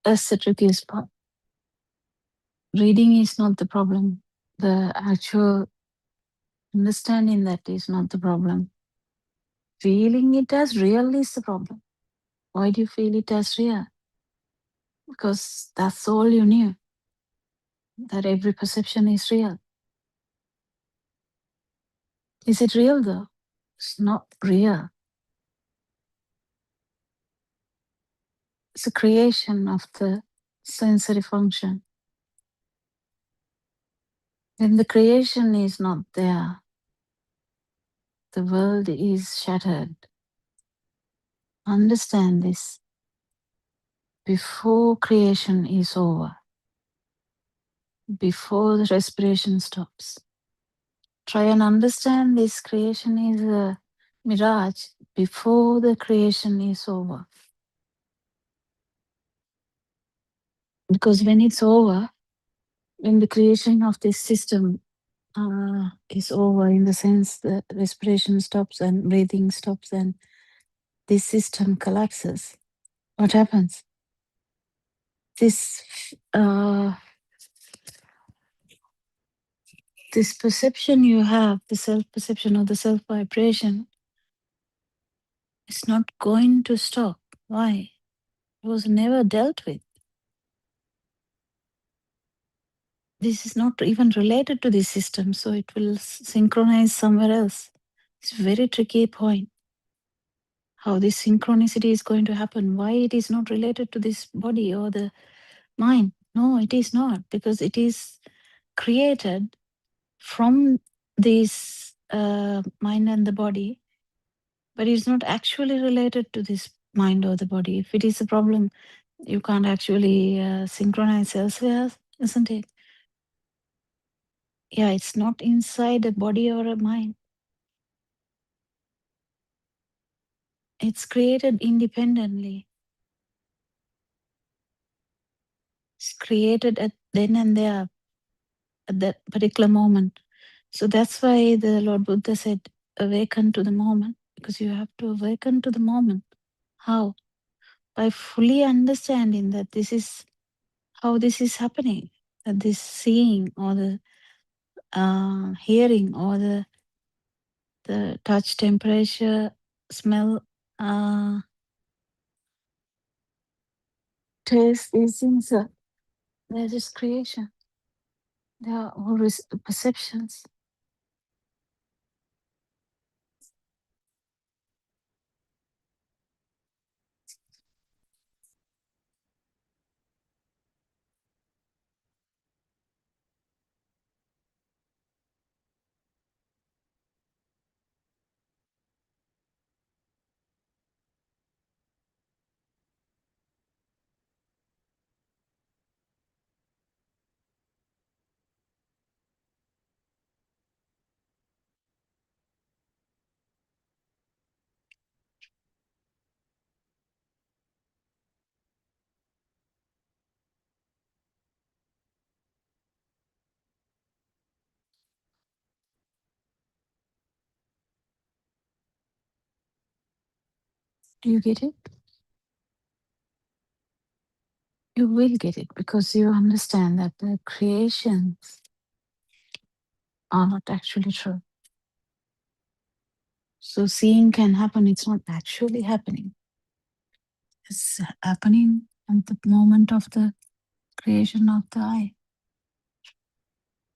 That's the trickiest part. Reading is not the problem. The actual understanding that is not the problem. Feeling it as real is the problem. Why do you feel it as real? Because that's all you knew, that every perception is real. Is it real though? It's not real. It's a creation of the sensory function. When the creation is not there, the world is shattered. Understand this before creation is over, before the respiration stops. Try and understand this creation is a mirage before the creation is over. Because when it's over, when the creation of this system is over, in the sense that respiration stops and breathing stops and this system collapses, what happens? This this perception you have, the self-perception or the self-vibration, is not going to stop. Why? It was never dealt with. This is not even related to this system, so it will synchronize somewhere else. It's a very tricky point. How this synchronicity is going to happen, why it is not related to this body or the mind. No, it is not, because it is created from this mind and the body, but it's not actually related to this mind or the body. If it is a problem, you can't actually synchronize elsewhere, isn't it? Yeah, it's not inside a body or a mind. It's created independently. It's created at then and there, at that particular moment. So that's why the Lord Buddha said, awaken to the moment, because you have to awaken to the moment. How? By fully understanding that this is how this is happening, that this seeing or the hearing or the touch, temperature, smell, taste, these things are, they're just creation. They are always perceptions. Do you get it? You will get it because you understand that the creations are not actually true. So seeing can happen, it's not actually happening. It's happening at the moment of the creation of the eye,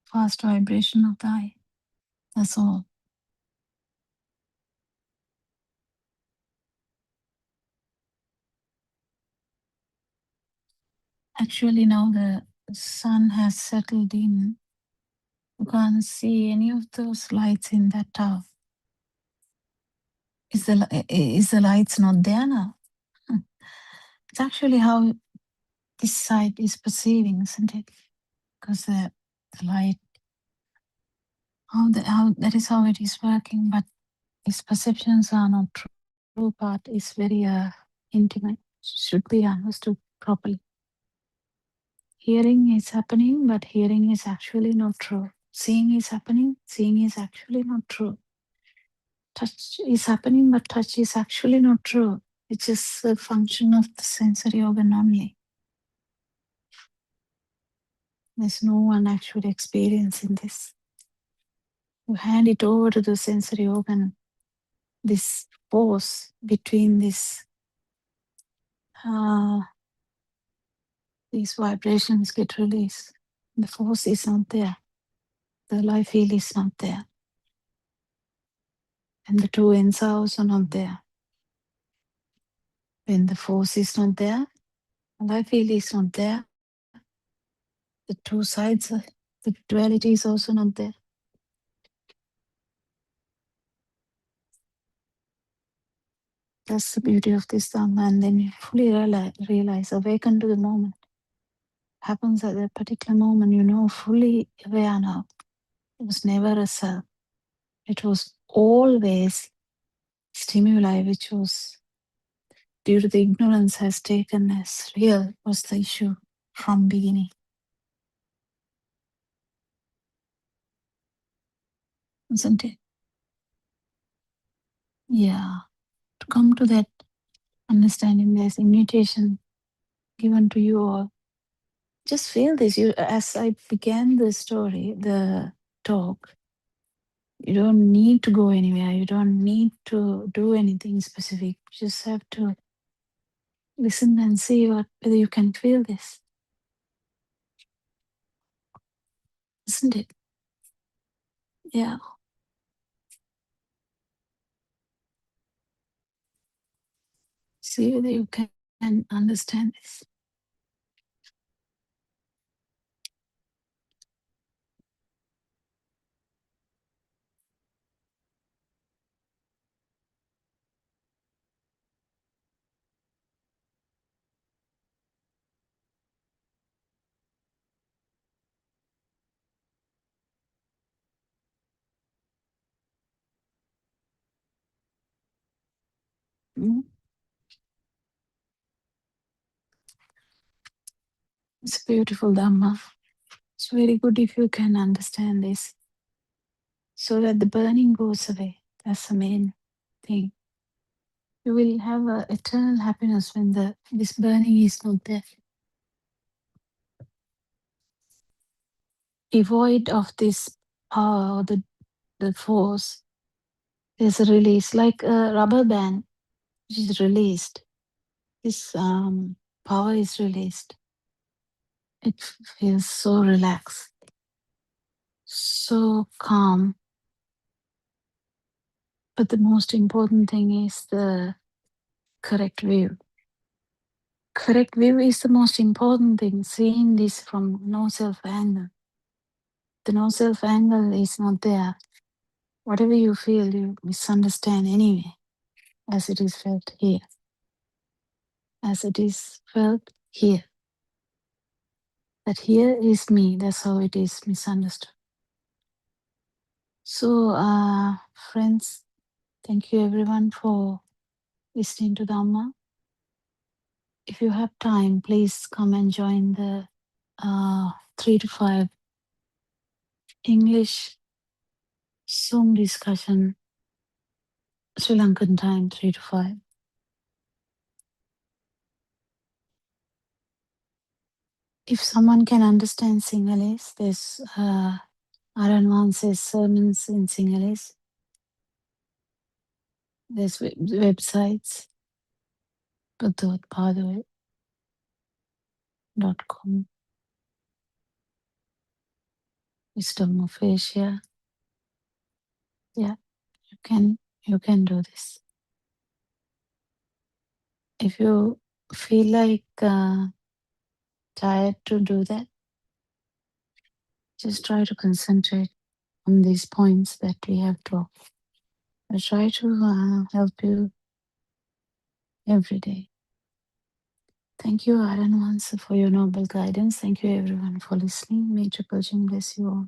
fast vibration of the eye. That's all. Actually, now the sun has settled in. You can't see any of those lights in that tower. Is the lights not there now? It's actually how this side is perceiving, isn't it? Because the light, how that is how it is working, but its perceptions are not true. True part is very intimate, should be understood properly. Hearing is happening, but hearing is actually not true. Seeing is happening, seeing is actually not true. Touch is happening, but touch is actually not true. It's just a function of the sensory organ only. There's no one actually experiencing this. You hand it over to the sensory organ, this force between these vibrations get released. The force is not there. The life field is not there. And the two ends are also not there. When the force is not there, the life field is not there. The two sides, the duality is also not there. That's the beauty of this Dhamma. And then you fully realize, awaken to the moment. Happens at that particular moment, you know, fully aware now. It was never a self. It was always stimuli which was, due to the ignorance, has taken as real was the issue from beginning. Isn't it? Yeah. To come to that understanding, there's invitation given to you all. Just feel this. You, as I began the story, the talk, you don't need to go anywhere. You don't need to do anything specific. You just have to listen and see whether you can feel this. Isn't it? Yeah. See whether you can understand this. Mm? It's a beautiful Dhamma. It's very good if you can understand this so that the burning goes away. That's the main thing. You will have a eternal happiness when this burning is not there. Devoid of this power or the force, there's a release, like a rubber band which is released. This power is released. It feels so relaxed, so calm. But the most important thing is the correct view. Correct view is the most important thing, seeing this from no self angle. The no self angle is not there. Whatever you feel, you misunderstand anyway, as it is felt here. As it is felt here. That here is me, that's how it is misunderstood. So, friends, thank you everyone for listening to Dhamma. If you have time, please come and join the 3 to 5 English Zoom discussion, Sri Lankan time, 3 to 5. If someone can understand Sinhalese, there's Aranwan's sermons in Sinhalese. There's websites, Buddothpado.com, Wisdom of Asia. Yeah, you can do this. If you feel like tired to do that, just try to concentrate on these points that we have talked. I try to help you every day. Thank you, Aran, once for your noble guidance. Thank you, everyone, for listening. May Triple Jim bless you all.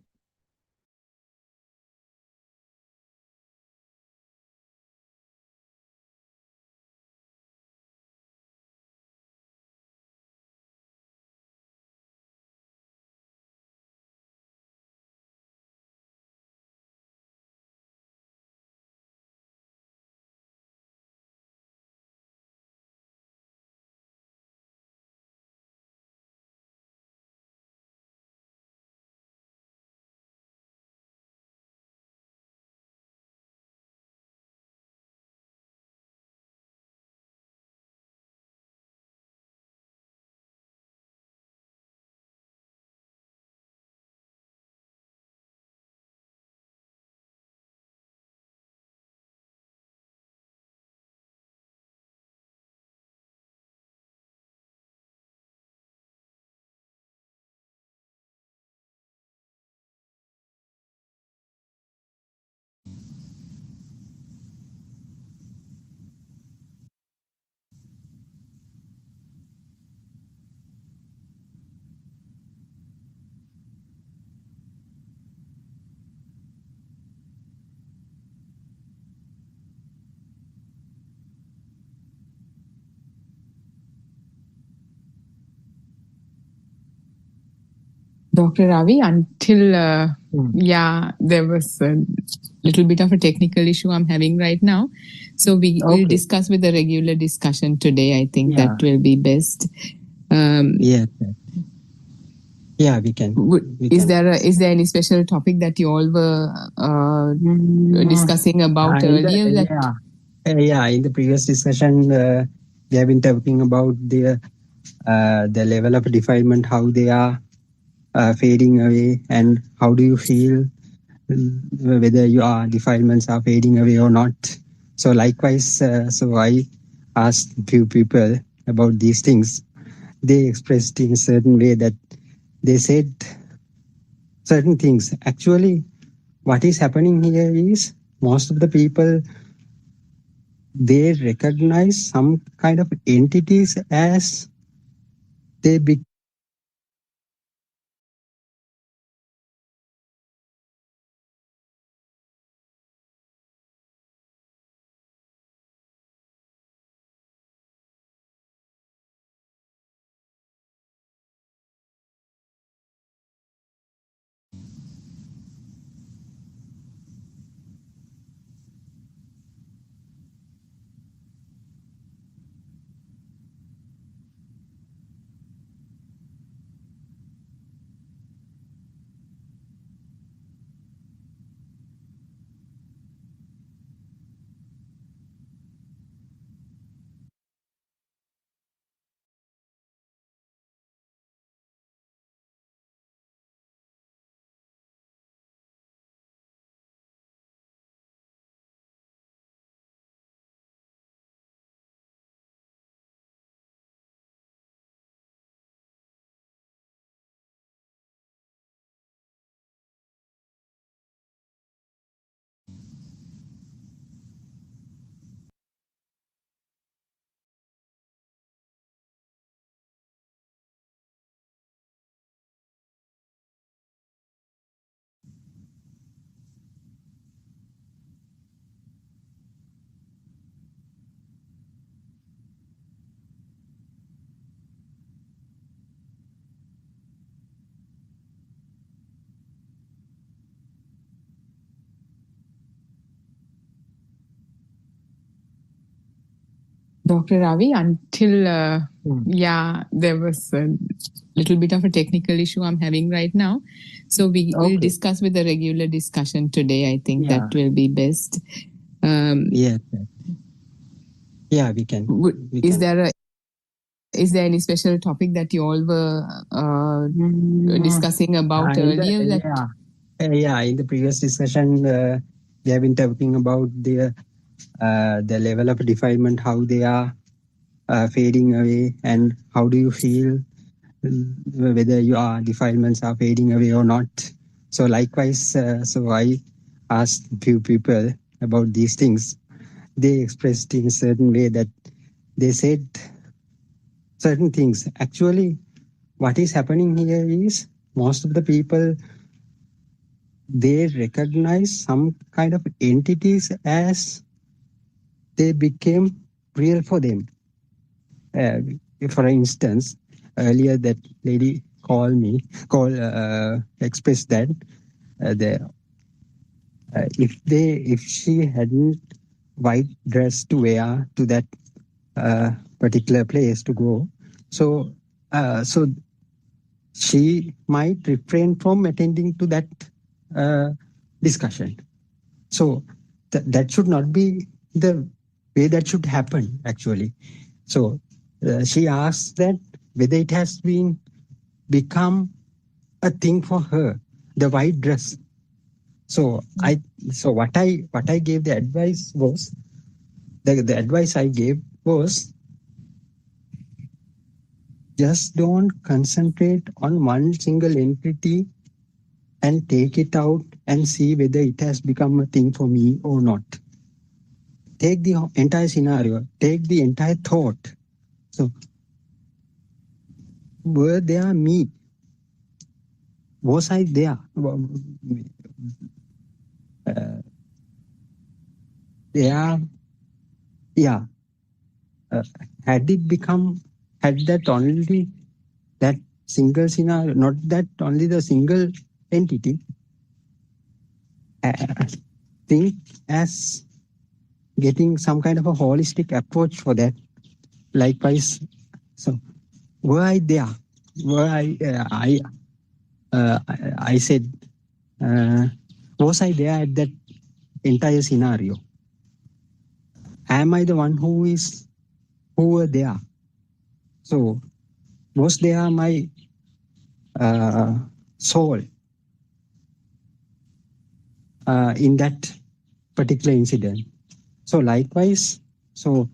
Dr. Ravi, until, there was a little bit of a technical issue I'm having right now. So we will discuss with the regular discussion today. I think that will be best. Yeah, we can. Is there any special topic that you all were discussing about earlier? In the previous discussion, they have been talking about the level of defilement, how they are fading away, and how do you feel whether your defilements are fading away or not. So likewise, so I asked few people about these things. They expressed in a certain way that they said certain things. Actually, what is happening here is most of the people, they recognize some kind of entities as they be. Dr. Ravi, until Yeah, there was a little bit of a technical issue I'm having right now. So we will discuss with a regular discussion today. I think that will be best. Yeah, we can. Is there any special topic that you all were discussing about earlier? In the previous discussion, we have been talking about the level of defilement, how they are fading away, and how do you feel whether your defilements are fading away or not. So likewise, so I asked few people about these things. They expressed in a certain way that they said certain things. Actually, what is happening here is most of the people, they recognize some kind of entities as they became real for them. For instance, earlier that lady expressed that if she hadn't white dress to wear to that particular place to go, so she might refrain from attending to that discussion. So that should not be the way that should happen, actually. So she asks that whether it has become a thing for her, the white dress. So what I gave the advice was, the advice I gave was, just don't concentrate on one single entity and take it out and see whether it has become a thing for me or not. Take the entire scenario, take the entire thought. So, were there me? Was I there? Had that only that single scenario, not that only the single entity, think as getting some kind of a holistic approach for that. Likewise, so were I there? Were I said, was I there at that entire scenario? Am I the one who were there? So was there my soul in that particular incident? So likewise, so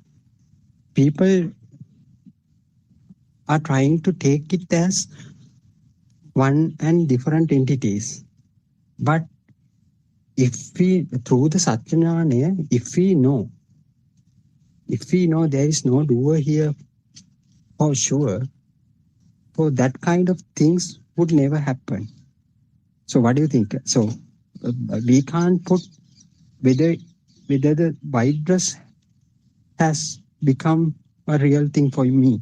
people are trying to take it as one and different entities. But if we, through the Satyanaya, if we know there is no doer here for sure, so that kind of things would never happen. So what do you think? So we can't put whether the white dress has become a real thing for me,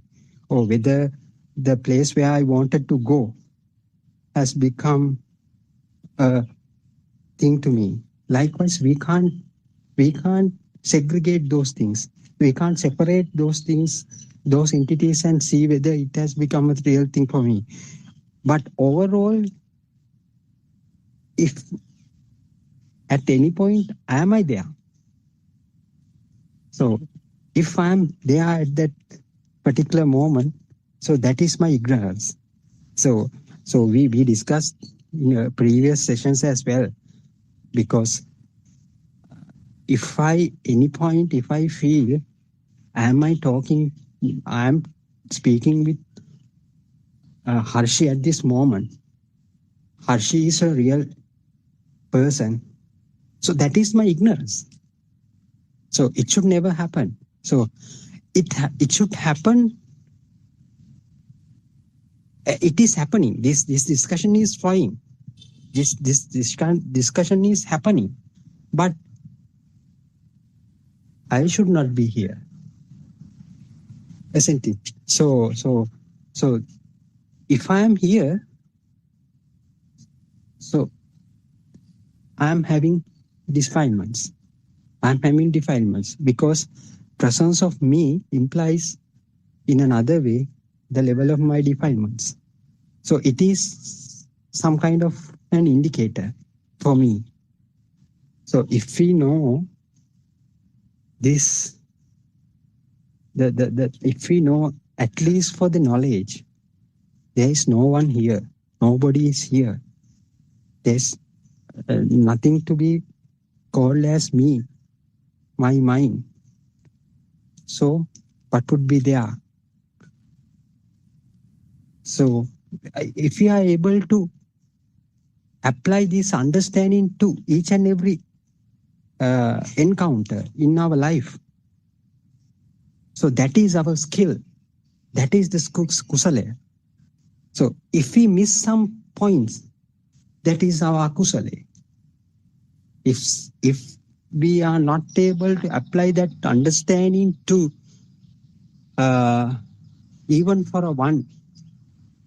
or whether the place where I wanted to go has become a thing to me. Likewise, we can't segregate those things. We can't separate those things, those entities, and see whether it has become a real thing for me. But overall, if at any point, am I there? So if I'm there at that particular moment, so that is my ignorance. So we discussed in previous sessions as well, because if I feel, I'm speaking with Harshi at this moment, Harshi is a real person, so that is my ignorance. So it should never happen. So it should happen. It is happening. This discussion is fine. This discussion is happening, but I should not be here, isn't it? So if I am here, so I am having defilements. I'm having defilements because presence of me implies in another way the level of my defilements. So it is some kind of an indicator for me. So if we know this, if we know at least for the knowledge, there is no one here, nobody is here. There's nothing to be called as me, my mind. So what would be there? So if we are able to apply this understanding to each and every encounter in our life, so that is our skill. That is the kusala. So if we miss some points, that is our akusala. If we are not able to apply that understanding to even for a one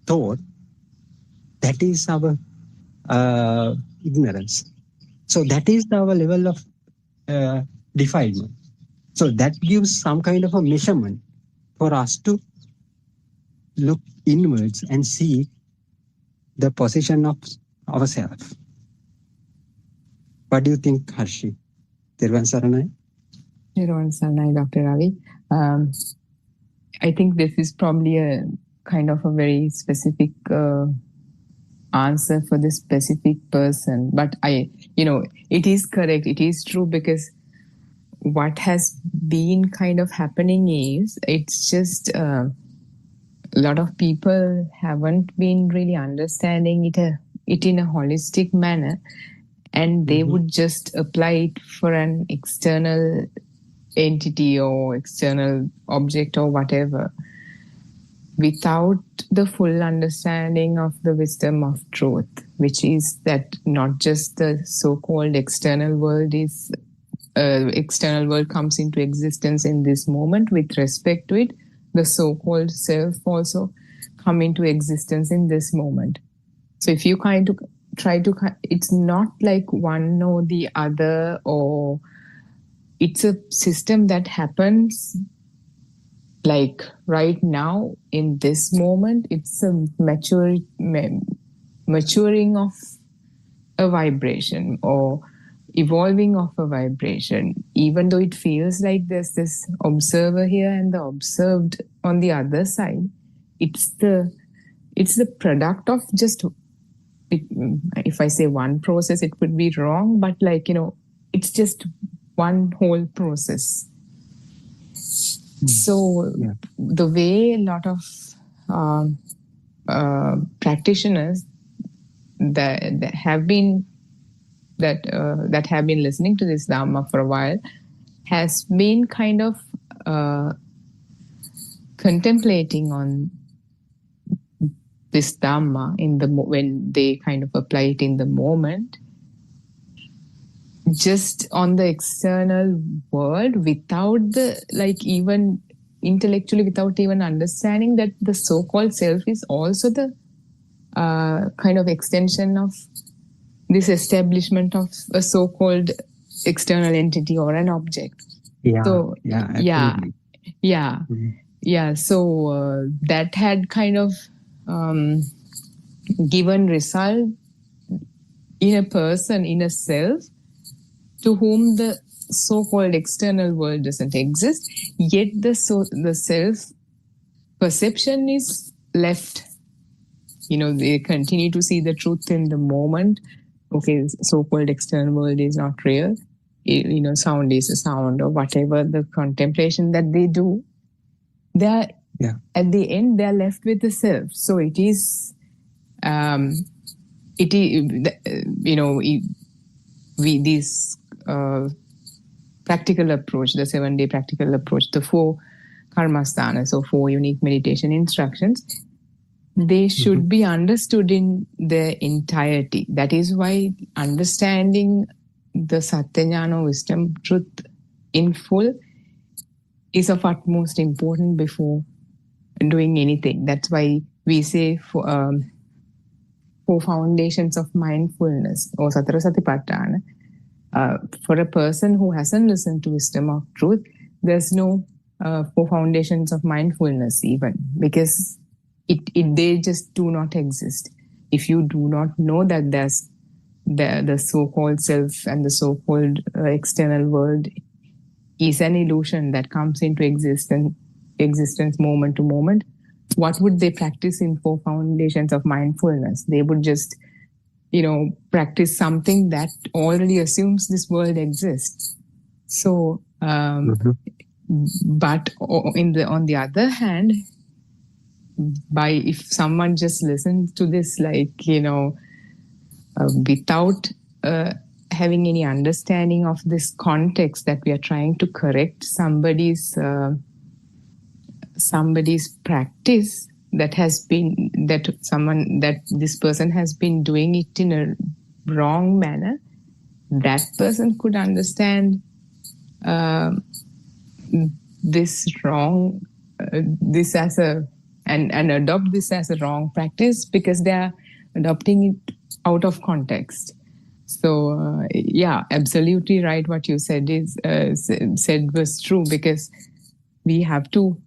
thought, that is our ignorance. So that is our level of defilement. So that gives some kind of a measurement for us to look inwards and see the position of ourselves. What do you think, Harshi? Thirvan Saranai? Thirvan Saranai, Dr. Ravi. I think this is probably a kind of a very specific answer for this specific person. But it is correct. It is true, because what has been kind of happening is it's just a lot of people haven't been really understanding it in a holistic manner, and they would just apply it for an external entity or external object or whatever, without the full understanding of the wisdom of truth, which is that not just the so-called external world comes into existence in this moment. With respect to it, the so-called self also come into existence in this moment. So if you kind of try to, it's not like one or the other, or it's a system that happens like right now in this moment. It's a maturing of a vibration or evolving of a vibration, even though it feels like there's this observer here and the observed on the other side. It's the product of just, if I say one process, it would be wrong, but it's just one whole process. So the way a lot of practitioners that have been listening to this Dhamma for a while has been kind of contemplating on this Dhamma when they kind of apply it in the moment, just on the external world, without even intellectually, without even understanding that the so-called self is also the kind of extension of this establishment of a so-called external entity or an object. So that had kind of given result in a person, in a self, to whom the so-called external world doesn't exist, yet the self-perception is left. They continue to see the truth in the moment. Okay, so-called external world is not real. Sound is a sound, or whatever the contemplation that they do. At the end, they are left with the self. So it is, this practical approach, the 7-day practical approach, the 4 karmasthanas, so 4 unique meditation instructions, they should be understood in their entirety. That is why understanding the Satyajnana wisdom, truth in full, is of utmost importance before doing anything. That's why we say 4 foundations of mindfulness, or Satara Satipatthana. For a person who hasn't listened to wisdom of truth, there's no four foundations of mindfulness, even, because they just do not exist. If you do not know that there's the so-called self and the so-called external world is an illusion that comes into existence moment to moment, what would they practice in four foundations of mindfulness? They would just, practice something that already assumes this world exists. So, but on the other hand, if someone just listens to this, without having any understanding of this context that we are trying to correct somebody's practice that this person has been doing it in a wrong manner, that person could understand this as and adopt this as a wrong practice because they are adopting it out of context. So absolutely right. What you said was true, because we have to.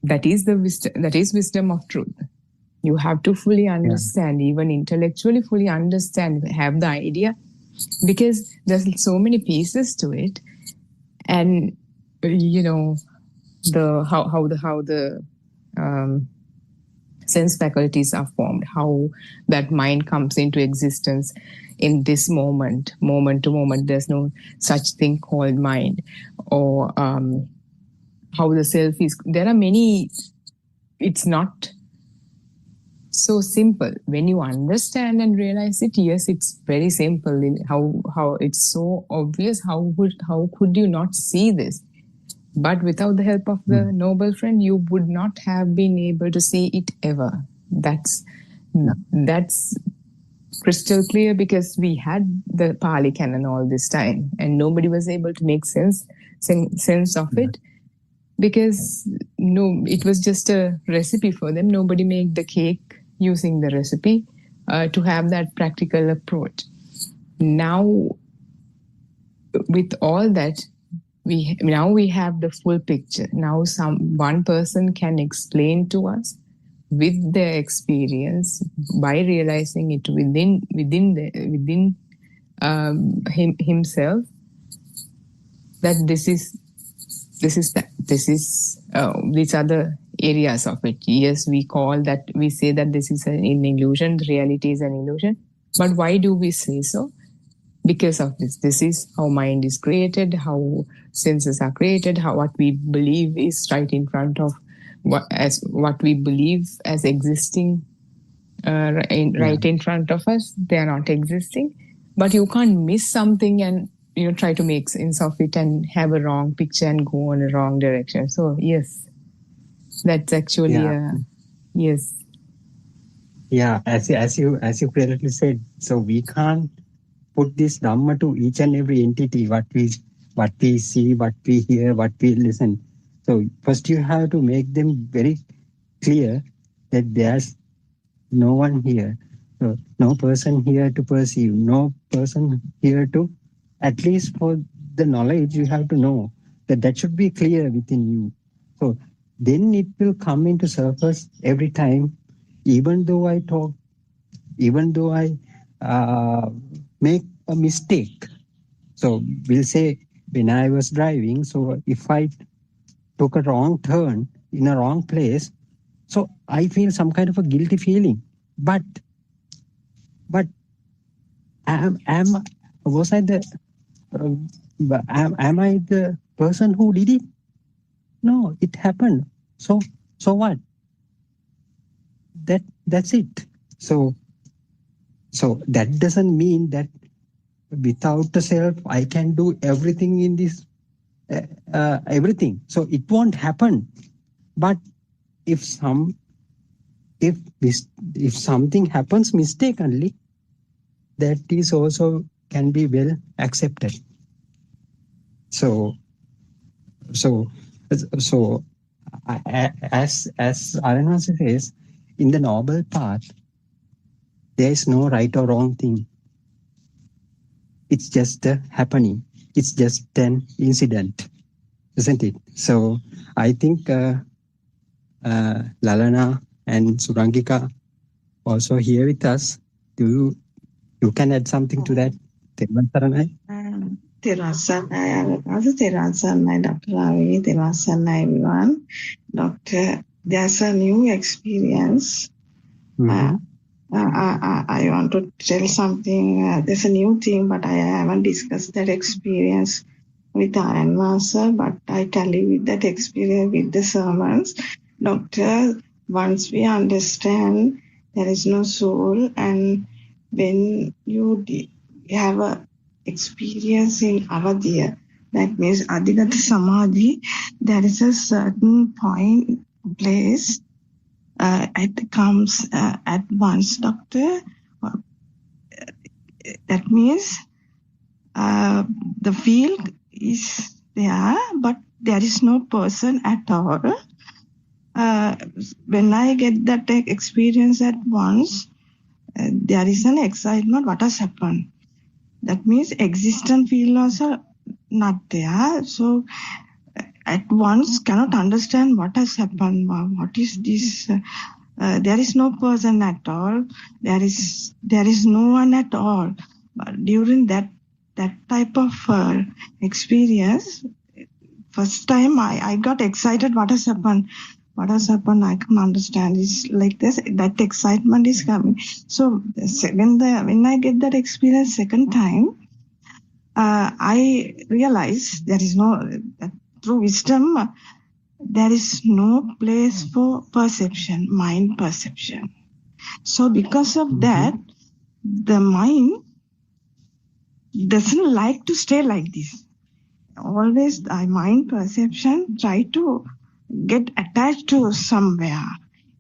That is wisdom of truth. You have to fully understand, even intellectually fully understand, have the idea, because there's so many pieces to it, and how the sense faculties are formed, how that mind comes into existence in this moment to moment. There's no such thing called mind, or how the self is. There are many. It's not so simple. When you understand and realize it, yes, it's very simple. How it's so obvious. How could you not see this? But without the help of the noble friend, you would not have been able to see it ever. That's crystal clear, because we had the Pali Canon all this time, and nobody was able to make sense of it, because it was just a recipe for them. Nobody made the cake using the recipe to have that practical approach. Now, with all that, we have the full picture. Now one person can explain to us with their experience, by realizing it within himself, that these are the areas of it. Yes, we say that this is an illusion, reality is an illusion. But why do we say so? Because of this. This is how mind is created, how senses are created, how what we believe is right in front of what we believe as existing right in front of us. They are not existing. But you can't miss something and try to make sense of it and have a wrong picture and go in a wrong direction. So yes, that's actually yes. Yeah, as you clearly said, so we can't put this Dhamma to each and every entity, what we see, what we hear, what we listen. So first you have to make them very clear that there's no one here, so no person here to perceive, no person here to, at least for the knowledge, you have to know that should be clear within you. So then it will come into surface every time, even though I talk, even though I make a mistake. So we'll say when I was driving, so if I took a wrong turn in a wrong place, so I feel some kind of a guilty feeling. But am I the person who did it? No, it happened. So what? That's it. So that doesn't mean that without the self I can do everything in this everything. So it won't happen. But if something happens mistakenly, that is also can be well accepted. So as Aranwasi says, in the noble path, there is no right or wrong thing. It's just a happening. It's just an incident. isn't it? So I think Lalana and Surangika also here with us. You can add something to that? Therwan Saranai? Terasana, Dr. Ravi, Terasana, everyone. Doctor, there's a new experience. Mm-hmm. I want to tell something. There's a new thing, but I haven't discussed that experience with Aaron Master, but I tell you with that experience with the sermons. Doctor, once we understand there is no soul, and when you have a experience in Avadya, that means Adhigata Samadhi, there is a certain place it comes at once, doctor. That means the field is there, but there is no person at all. When I get that experience at once, there is an excitement. What has happened? That means existent field also not there. So at once cannot understand what has happened. What is this? There is no person at all. There is no one at all. But during that type of experience, first time I got excited. What has happened? What has happened? I can understand. It's like this. That excitement is coming. So when I get that experience second time, I realize there is no through wisdom. There is no place for perception, mind perception. So because of that, the mind doesn't like to stay like this. Always the mind perception try to get attached to somewhere.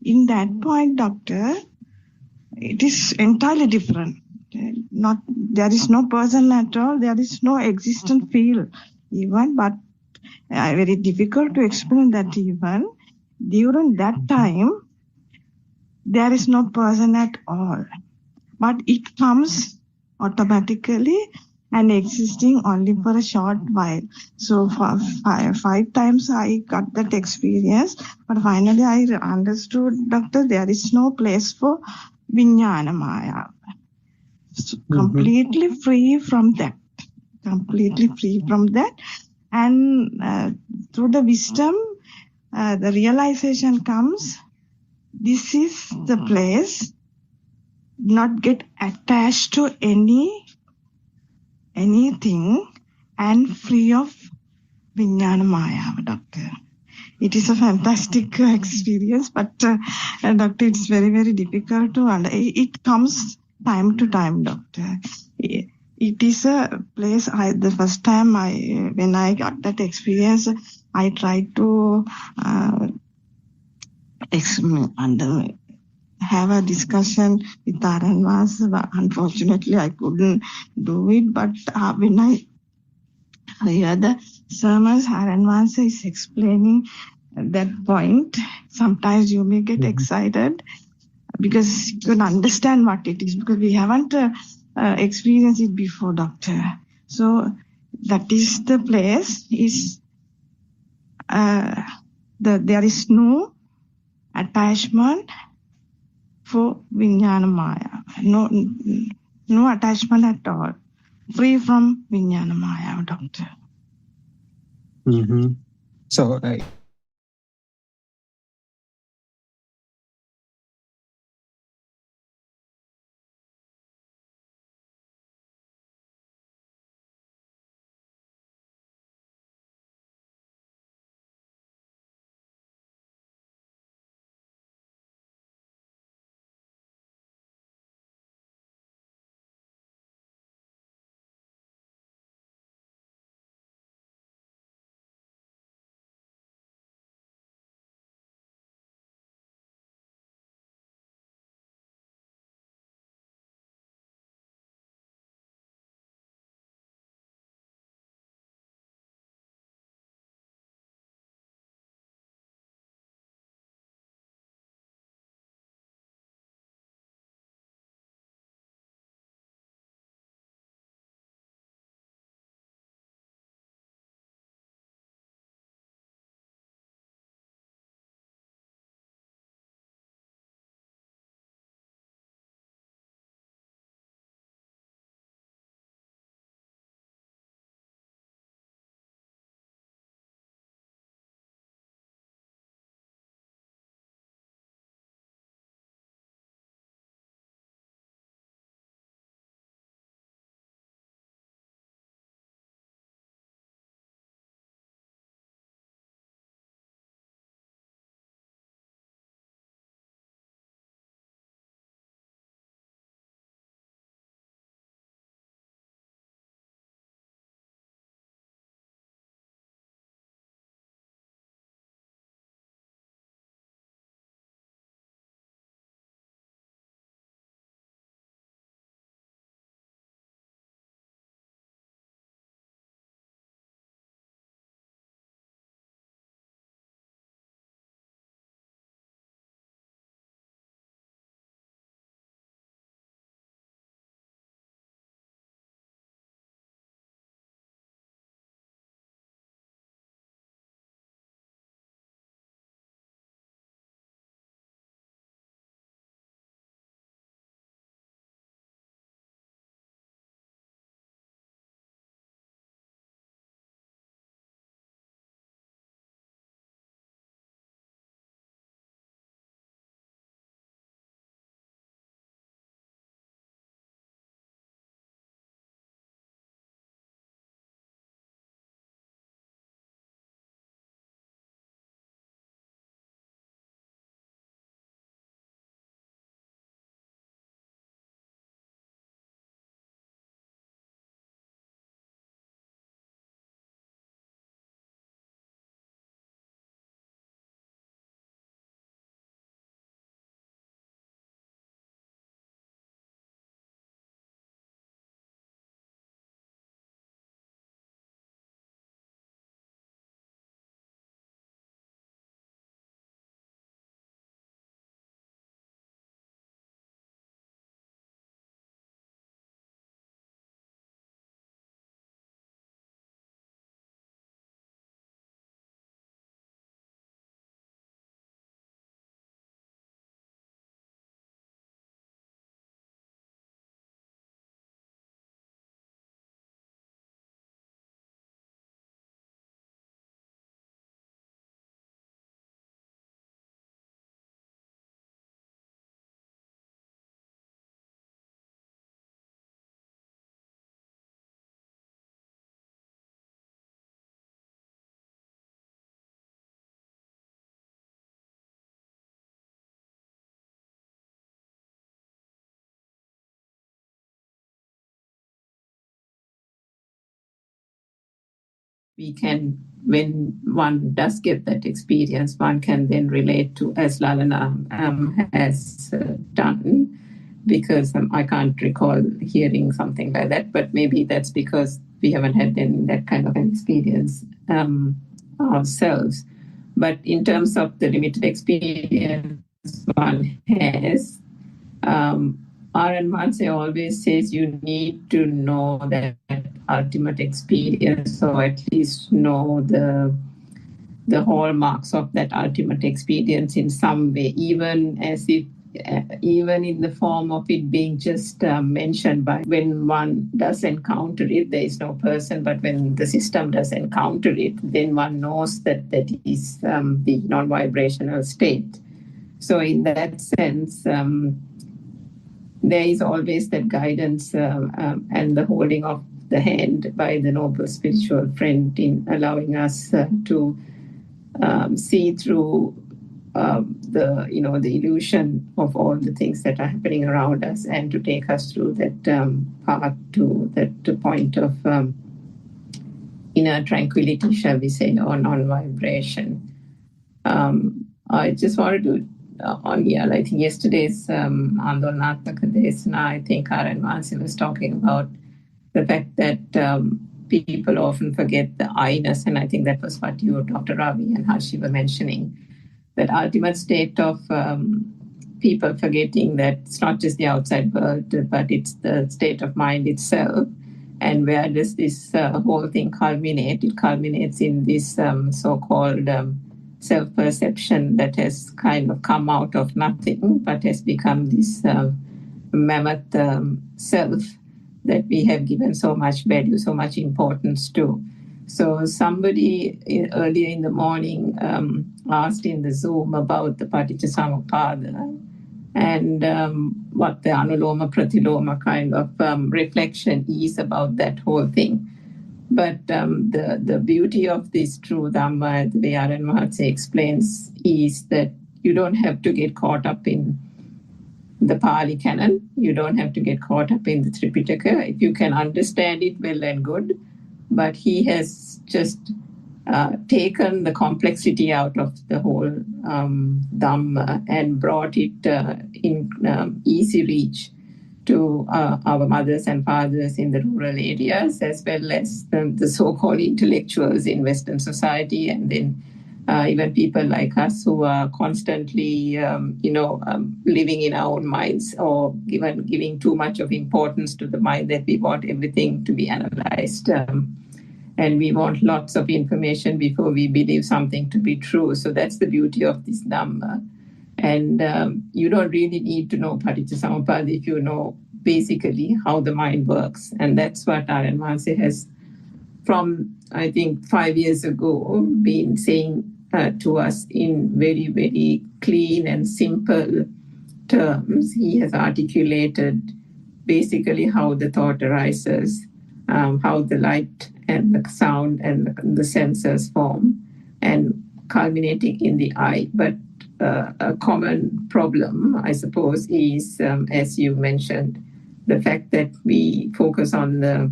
In that point, doctor, it is entirely different. Not there is no person at all. There is no existent field even, but very difficult to explain that even during that time there is no person at all, but it comes automatically and existing only for a short while. So for five times I got that experience, but finally I understood, doctor, there is no place for Vijnana Maya. So completely free from that. Completely free from that. And through the wisdom, the realization comes, this is the place, not get attached to anything and free of Vijnana Maya, doctor. It is a fantastic experience, but doctor, it's very, very difficult to understand. It comes time to time, doctor. It is a place, the first time when I got that experience, I tried to have a discussion with Aranvas. Unfortunately, I couldn't do it, but when I hear the sermons, Aranvas is explaining that point. Sometimes you may get excited because you can understand what it is, because we haven't experienced it before, doctor. So that is the place. There is no attachment for Vijnana Maya. No attachment at all. Free from Vijnana Maya, doctor. Mm-hmm. So we can, when one does get that experience, one can then relate to, as Lalana has done, because I can't recall hearing something like that, but maybe that's because we haven't had that kind of an experience ourselves. But in terms of the limited experience one has, R.N. Manse always says you need to know that ultimate experience, or at least know the hallmarks of that ultimate experience in some way, even in the form of it being just mentioned by when one does encounter it. There is no person, but when the system does encounter it, then one knows that is the non-vibrational state. So in that sense, there is always that guidance and the holding of the hand by the noble spiritual friend in allowing us to see through the illusion of all the things that are happening around us, and to take us through that path to that point of inner tranquility, shall we say, or non-vibration. I just wanted to I think yesterday's Andolnatmaka Desana, I think R.N. Manse was talking about the fact that people often forget the I-ness, and I think that was what you, Dr. Ravi and Harshi, were mentioning, that ultimate state of people forgetting that it's not just the outside world, but it's the state of mind itself. And where does this whole thing culminate? It culminates in this so-called self-perception that has kind of come out of nothing, but has become this mammoth self that we have given so much value, so much importance to. So somebody earlier in the morning asked in the Zoom about the Paticcasamuppada and what the Anuloma Pratiloma kind of reflection is about that whole thing. But the beauty of this true Dhamma, the way R.N. Manse explains, is that you don't have to get caught up in the Pali canon. You don't have to get caught up in the Tripitaka. If you can understand it, well and good. But he has just taken the complexity out of the whole Dhamma and brought it in easy reach to our mothers and fathers in the rural areas, as well as the so-called intellectuals in Western society, and then even people like us who are constantly, living in our own minds, or giving too much of importance to the mind, that we want everything to be analyzed. And we want lots of information before we believe something to be true. So that's the beauty of this Dhamma. And you don't really need to know Paticcasamuppada if you know basically how the mind works. And that's what R.N. Manse has, from I think 5 years ago, been saying to us in very, very clean and simple terms. He has articulated basically how the thought arises, how the light and the sound and the senses form, and culminating in the I. But a common problem, I suppose, is, as you mentioned, the fact that we focus on the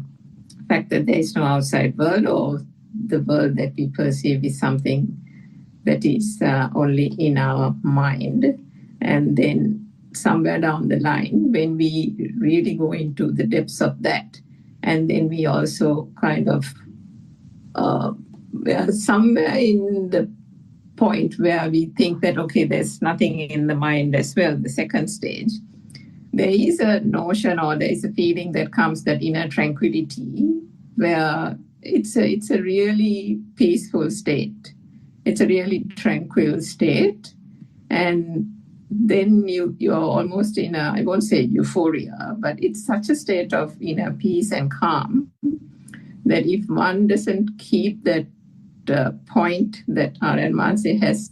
fact that there is no outside world, or the world that we perceive is something that is only in our mind. And then somewhere down the line, when we really go into the depths of that, and then we also kind of somewhere in the point where we think that, okay, there's nothing in the mind as well, the second stage, there is a notion, or there is a feeling that comes, that inner tranquility, where it's a really peaceful state. It's a really tranquil state. And then you're almost in a, I won't say euphoria, but it's such a state of inner peace and calm that if one doesn't keep that point that R.N. Manse has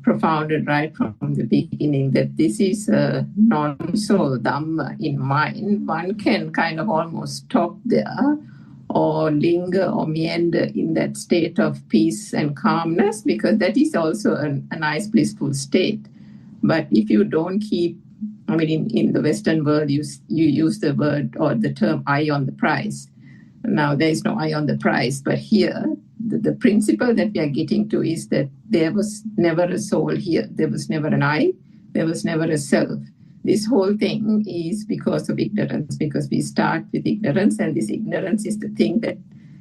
propounded right from the beginning, that this is a non-soul Dhamma in mind, one can kind of almost stop there, or linger or meander in that state of peace and calmness, because that is also a nice blissful state. But if you don't keep, I mean, in the Western world, you use the word or the term eye on the prize. Now there is no eye on the prize, but here the principle that we are getting to is that there was never a soul here. There was never an I. There was never a self. This whole thing is because of ignorance, because we start with ignorance, and this ignorance is the thing that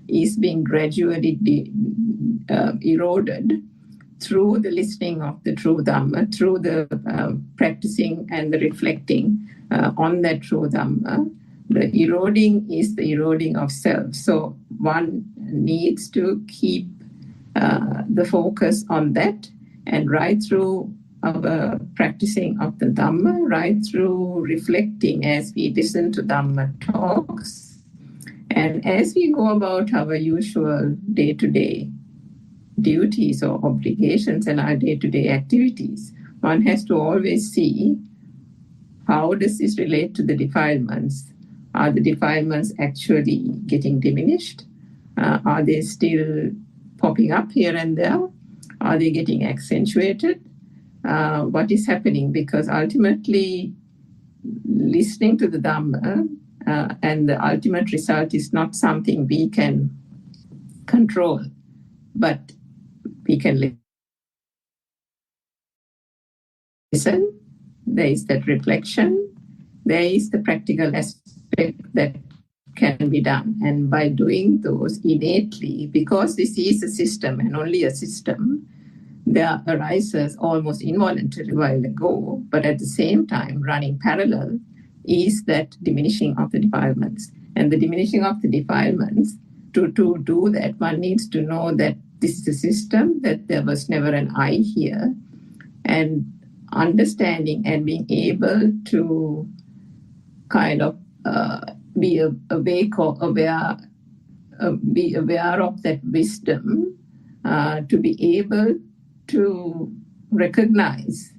is being gradually eroded through the listening of the true Dhamma, through the practicing and the reflecting on that true Dhamma. The eroding is the eroding of self. So one needs to keep the focus on that, and right through our practicing of the Dhamma, right through reflecting as we listen to Dhamma talks, and as we go about our usual day-to-day duties or obligations and our day-to-day activities, one has to always see, how does this relate to the defilements? Are the defilements actually getting diminished? Are they still popping up here and there? Are they getting accentuated? What is happening? Because ultimately, listening to the Dhamma and the ultimate result is not something we can control, but we can listen. There is that reflection. There is the practical aspect that can be done. And by doing those innately, because this is a system and only a system, there arises almost involuntarily while ago, but at the same time, running parallel, is that diminishing of the defilements. And the diminishing of the defilements, to do that, one needs to know that this is a system, that there was never an I here, and understanding and being able to kind of be awake or aware, be aware of that wisdom, to be able to recognize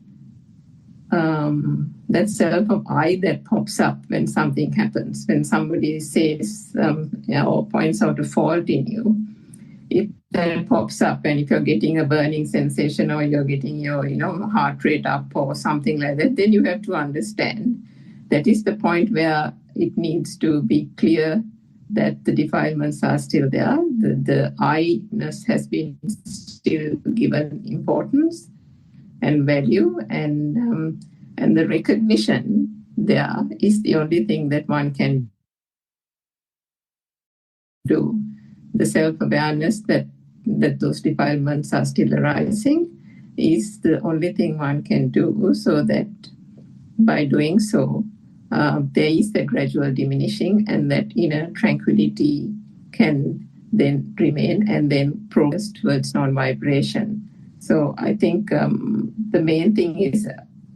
that self of I that pops up when something happens, when somebody says or points out a fault in you. If that pops up, and if you're getting a burning sensation, or you're getting your heart rate up or something like that, then you have to understand that is the point where it needs to be clear that the defilements are still there. The I-ness has been still given importance and value, and the recognition there is the only thing that one can do. The self-awareness that those defilements are still arising is the only thing one can do, so that by doing so, there is the gradual diminishing, and that inner tranquility can then remain and then progress towards non-vibration. So I think the main thing is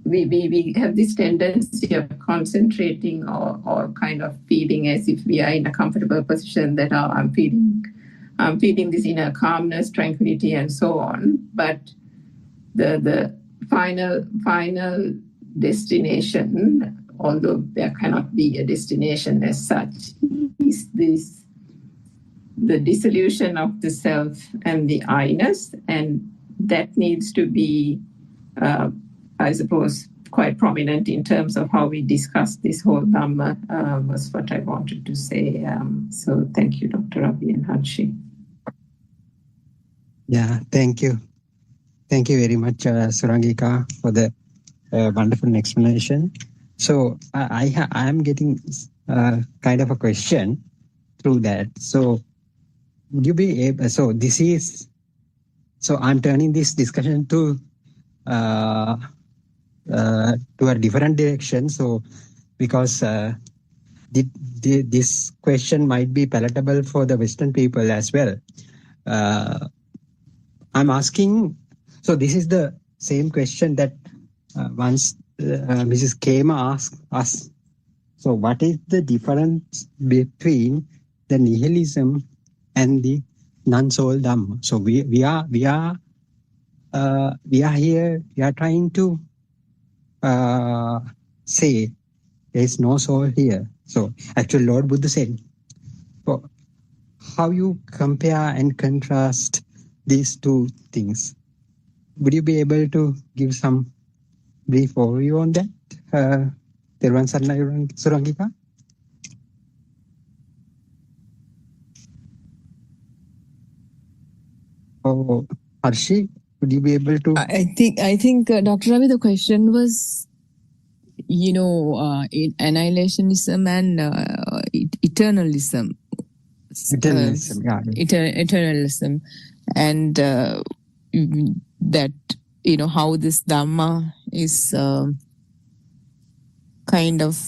we have this tendency of concentrating or kind of feeling as if we are in a comfortable position, that I'm feeling this inner calmness, tranquility, and so on. But the final destination, although there cannot be a destination as such, is the dissolution of the self and the I-ness, and that needs to be, I suppose, quite prominent in terms of how we discuss this whole Dhamma, was what I wanted to say. So thank you, Dr. Ravi and Hanshi. Yeah, thank you. Thank you very much, Surangika, for the wonderful explanation. So I am getting kind of a question through that. So would you be able, so I'm turning this discussion to a different direction. So because this question might be palatable for the Western people as well. I'm asking, so this is the same question that once Mrs. Kema asked us. So what is the difference between the nihilism and the non-soul Dhamma? So we are here, we are trying to say there is no soul here. So actually Lord Buddha said, so how you compare and contrast these two things? Would you be able to give some brief overview on that? Terwan Sarnai Surangika? Oh, Harshi, would you be able to? I think, Dr. Ravi, the question was, annihilationism and eternalism. Eternalism, yeah. Eternalism, and that how this Dhamma is kind of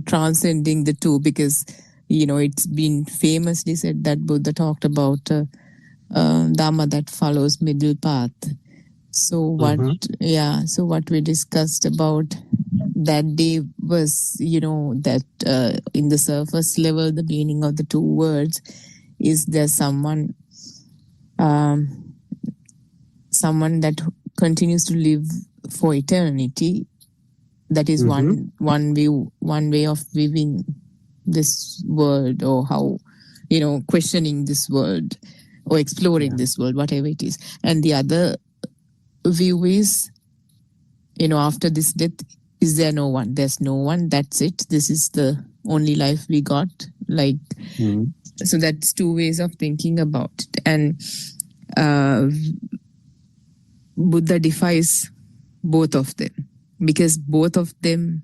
transcending the two, because it's been famously said that Buddha talked about Dhamma that follows middle path. So what we discussed about that day was that in the surface level, the meaning of the two words is there's someone that continues to live for eternity. That is one way of viewing this world, or how questioning this world or exploring this world, whatever it is. And the other view is after this death, is there no one? There's no one. That's it. This is the only life we got. So that's two ways of thinking about it. And Buddha defies both of them, because both of them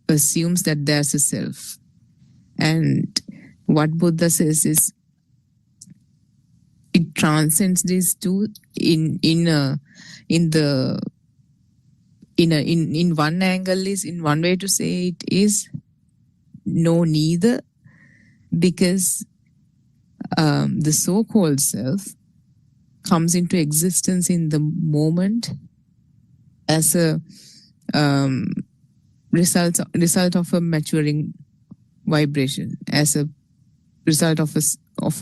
assumes that there's a self. And what Buddha says is it transcends these two in one angle, is in one way to say it is no neither, because the so-called self comes into existence in the moment as a result of a maturing vibration, as a result of a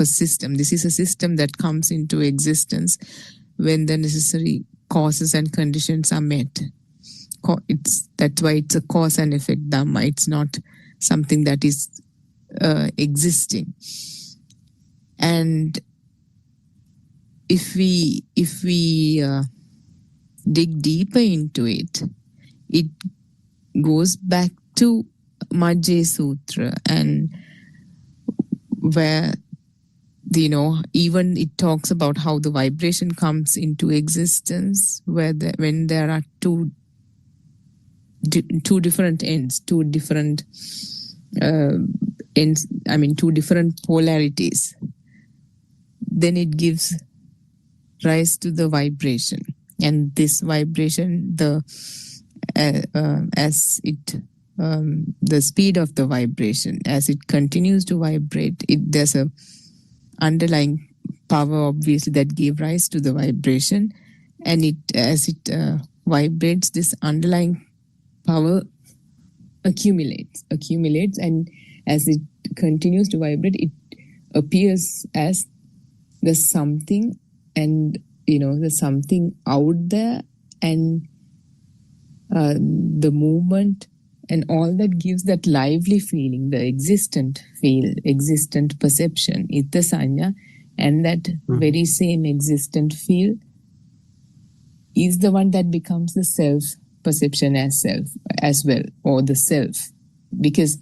system. This is a system that comes into existence when the necessary causes and conditions are met. That's why it's a cause and effect Dhamma. It's not something that is existing. And if we dig deeper into it, it goes back to Majjhima Sutra, and where even it talks about how the vibration comes into existence, when there are two different ends, two different ends. Two different polarities. Then it gives rise to the vibration, and this vibration, the speed of the vibration, as it continues to vibrate, there's a underlying power, obviously, that gave rise to the vibration, and as it vibrates, this underlying power accumulates, and as it continues to vibrate, it appears as there's something, and there's something out there, and the movement and all that gives that lively feeling, the existent perception, itta sanya, and that very same existent feel is the one that becomes the self perception as well, or the self, because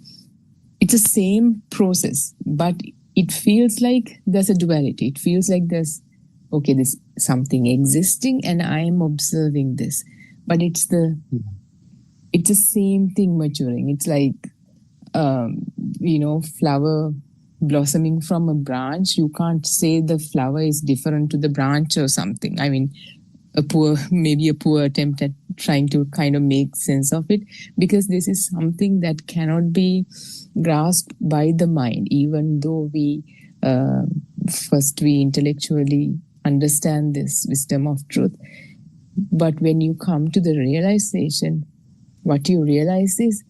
it's the same process, but it feels like there's a duality. It feels like there's something existing and I am observing this, but it's the same thing maturing. It's like flower blossoming from a branch. You can't say the flower is different to the branch or something. Maybe a poor attempt at trying to kind of make sense of it, because this is something that cannot be grasped by the mind, even though we intellectually understand this wisdom of truth. But when you come to the realization, what you realize is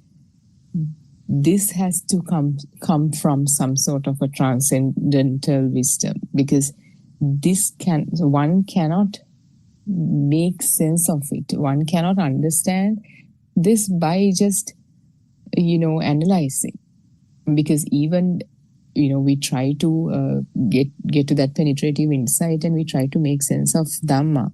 this has to come from some sort of a transcendental wisdom, because one cannot make sense of it. One cannot understand this by just analyzing, because even we try to get to that penetrative insight, and we try to make sense of Dhamma,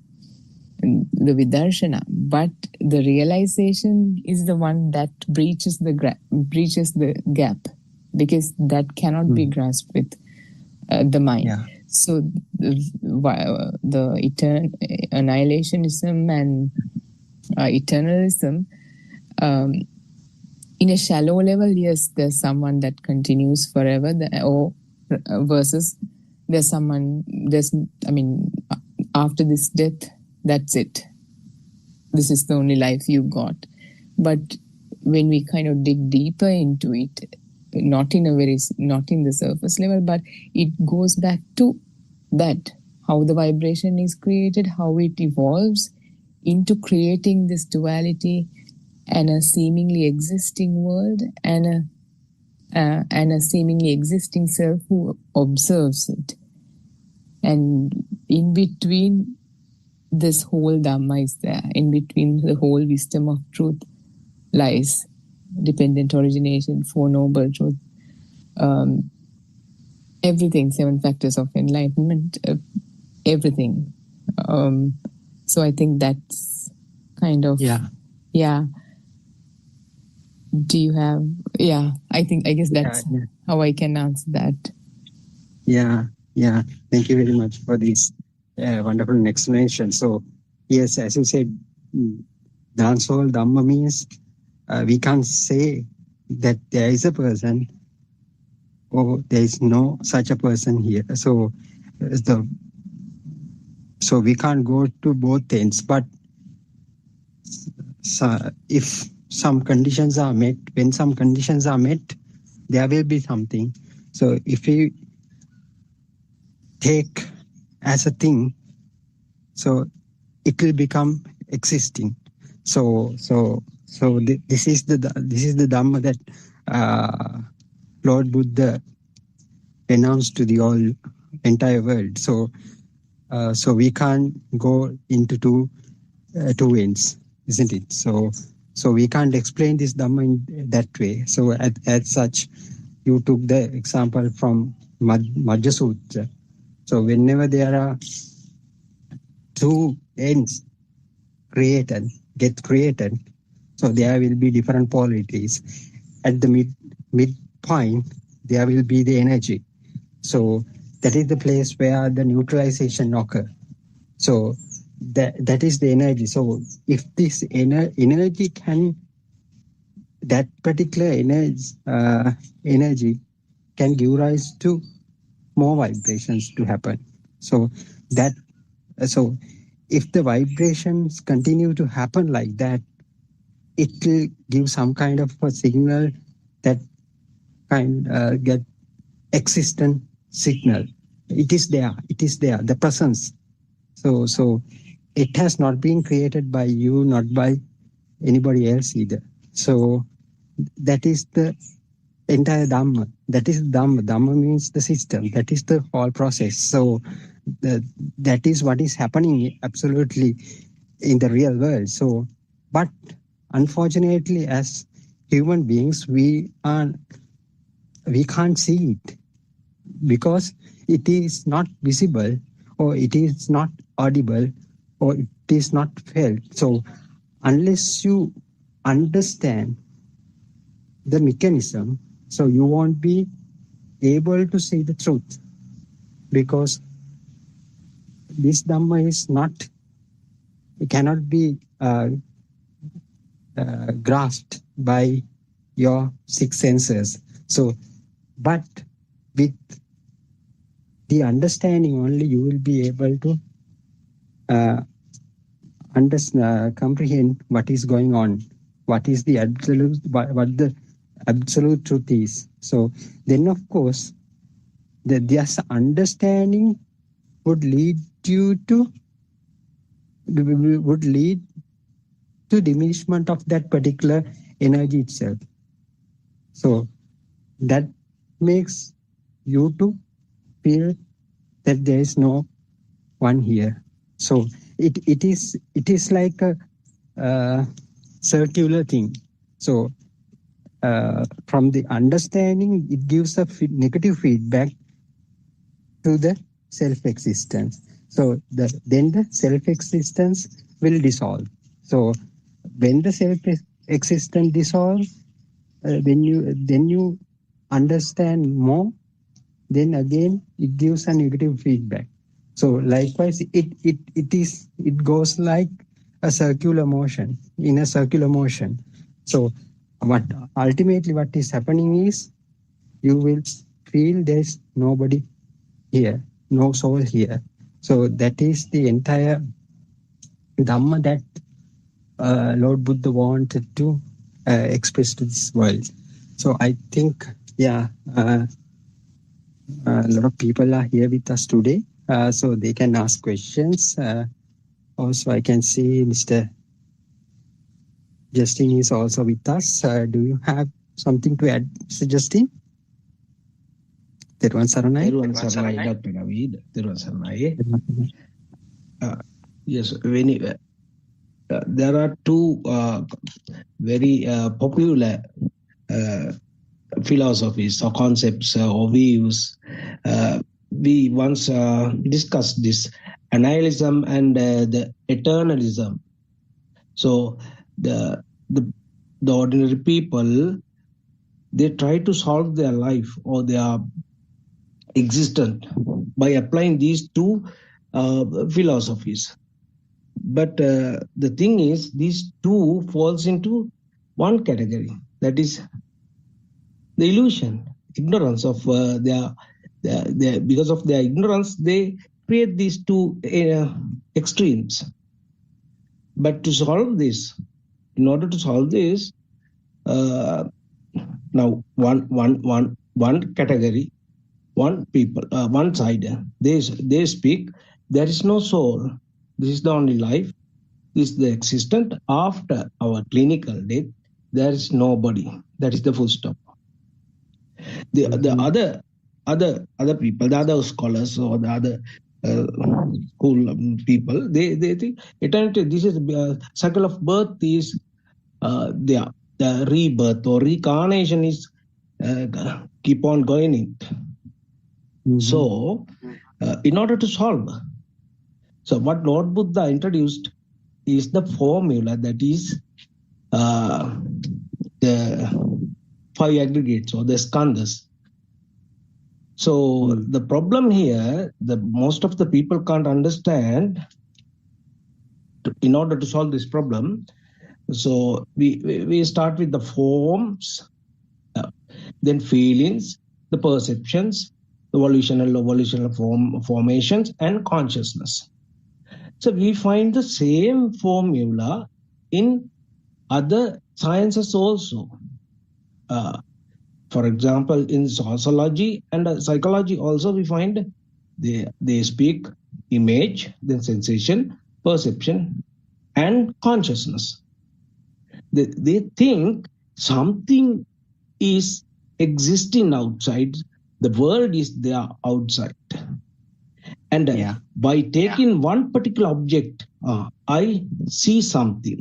the Vidarshana, but the realization is the one that breaches the gap, because that cannot be grasped with the mind. So the annihilationism and eternalism, in a shallow level, yes, there's someone that continues forever, versus there's someone, after this death, that's it. This is the only life you got. But when we kind of dig deeper into it, not in the surface level, but it goes back to that, how the vibration is created, how it evolves into creating this duality and a seemingly existing world and a seemingly existing self who observes it. And in between, this whole Dhamma is there. In between, the whole wisdom of truth lies. Dependent origination, Four Noble Truths, everything, 7 factors of enlightenment, everything. So I think that's kind of, yeah. Do you have, I guess that's how I can answer that. Yeah. Thank you very much for this wonderful explanation. So, yes, as you said, dance all Dhamma means we can't say that there is a person or there is no such a person here. So we can't go to both ends. But if some conditions are met, when some conditions are met, there will be something. So if we take as a thing, so it will become existing. So this is the Dhamma that Lord Buddha announced to the entire world. So we can't go into two ends, isn't it? So we can't explain this Dhamma in that way. So as such, you took the example from Majja Sutra. So whenever there are two ends get created, so there will be different polarities. At the midpoint, there will be the energy. So that is the place where the neutralization occurs. So that is the energy. So if this energy can, that particular energy can give rise to more vibrations to happen. So if the vibrations continue to happen like that, it will give some kind of a signal that get existent signal. It is there, the presence. So it has not been created by you, not by anybody else either. So that is the entire Dhamma. That is Dhamma. Dhamma means the system. That is the whole process. So that is what is happening absolutely in the real world. So, but unfortunately, as human beings, we can't see it because it is not visible, or it is not audible, or it is not felt. So unless you understand the mechanism, so you won't be able to see the truth, because this Dhamma is not, it cannot be grasped by your 6 senses. So, but with the understanding only, you will be able to comprehend what is going on, what is the absolute, what the absolute truth is. So then, of course, this understanding would lead to diminishment of that particular energy itself. So that makes you to feel that there is no one here. So it is like a circular thing. So from the understanding, it gives a negative feedback to the self-existence. So then the self-existence will dissolve. So when the self-existence dissolves, then you understand more then again it gives a negative feedback. So likewise, it goes like a circular motion, in a circular motion. So what ultimately what is happening is you will feel there's nobody here, no soul here. So that is the entire Dhamma that Lord Buddha wanted to express to this world. So I think, yeah, a lot of people are here with us today, so they can ask questions. Also, I can see Mr. Justin is also with us. Do you have something to add, Mr. Justin? Teruvan Saranai. Teruvan Saranai, Dr. Naveed. Teruvan Saranai. Yes, there are two very popular philosophies or concepts or views. We once discussed this annihilism and the eternalism. So the ordinary people, they try to solve their life or their existence by applying these two philosophies. But the thing is, these two falls into one category, that is the illusion, ignorance of their because of their ignorance, they create these two extremes. But to solve this, in order to solve this, now one category, one people, one side, they speak, there is no soul. This is the only life. This is the existent. After our clinical death, there is nobody. That is the full stop. The other people, the other scholars or the other school people, they think eternity. This is cycle of birth is the rebirth or reincarnation is keep on going it. So in order to solve, so what Lord Buddha introduced is the formula, that is the 5 aggregates or the skandhas. So the problem here, most of the people can't understand. In order to solve this problem, so we start with the forms, then feelings, the perceptions, the volitional formations, and consciousness. So we find the same formula in other sciences also. For example, in sociology and psychology also we find they speak image, then sensation, perception, and consciousness. They think something is existing outside, the world is there outside. And by taking one particular object, I see something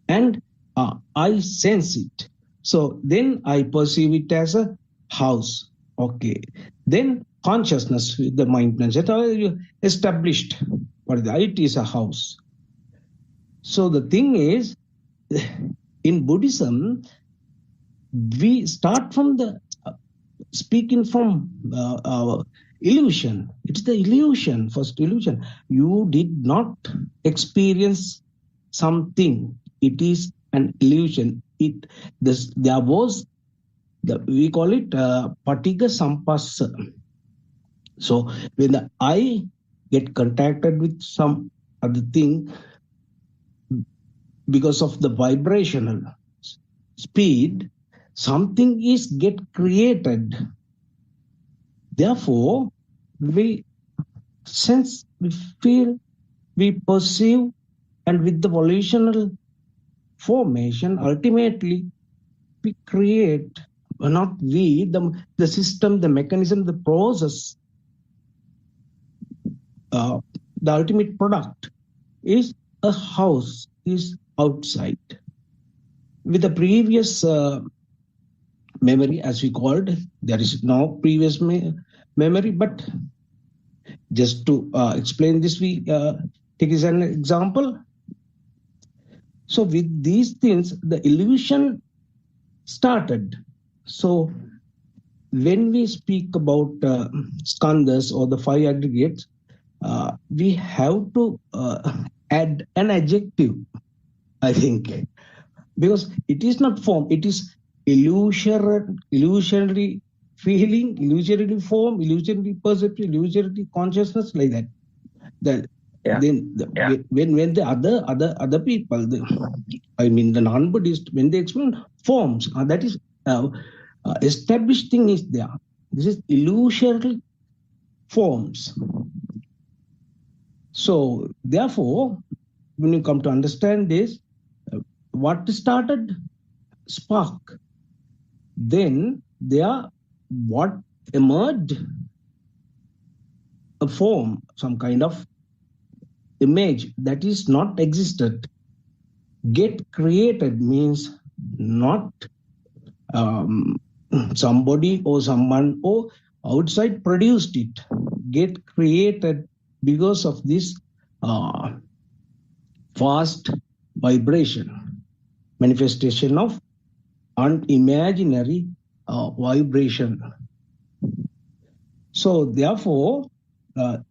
and I sense it. So then I perceive it as a house. Okay. Then consciousness with the mindfulness established. But it is a house. So the thing is, in Buddhism, we start from the speaking from illusion. It's the illusion, first illusion. You did not experience something. It is an illusion. There was, we call it patigha sampassa. So when the eye get contacted with some other thing, because of the vibrational speed, something is get created. Therefore, we sense, we feel, we perceive, and with the volitional formation, ultimately we create, not we, the system, the mechanism, the process, the ultimate product is a house, is outside. With the previous memory, as we called, there is no previous memory, but just to explain this, we take as an example. So with these things, the illusion started. So when we speak about skandhas or the 5 aggregates, we have to add an adjective, I think, because it is not form, it is illusionary feeling, illusionary form, illusionary perception, illusionary consciousness, like that. Then when the other people, I mean the non-Buddhist, when they explain forms, that is established thing is there. This is illusory forms. So therefore, when you come to understand this, what started spark, then there what emerged a form, some kind of image that is not existed. Get created means not somebody or someone or outside produced it. Get created because of this fast vibration, manifestation of unimaginary vibration. So therefore,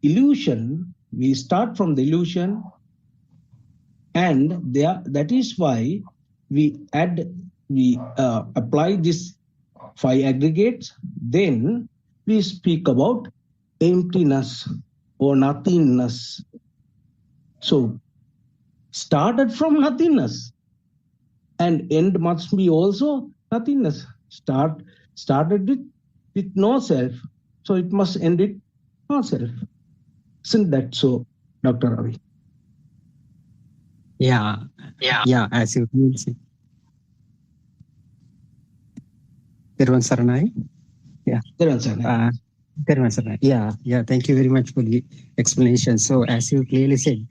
illusion, we start from the illusion, and there, that is why we apply this 5 aggregates. Then we speak about emptiness or nothingness. So started from nothingness, and end must be also nothingness. Started with no self, so it must end with no self. Isn't that so, Dr. Ravi? Yeah, as you can see. Terwan Saranai? Yeah. Terwan Saranai. Yeah, thank you very much for the explanation. So as you clearly said,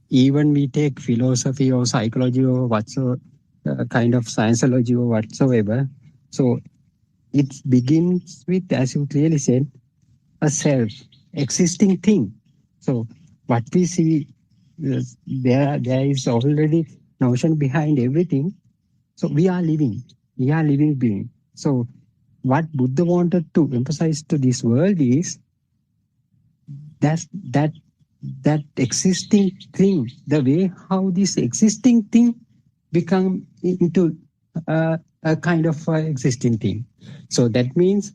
even we take philosophy or psychology or whatsoever, kind of scienceology or whatsoever, so it begins with, as you clearly said, a self-existing thing. So what we see, there is already notion behind everything. So we are living being. So what Buddha wanted to emphasize to this world is that existing thing, the way how this existing thing become into a kind of existing thing. So that means,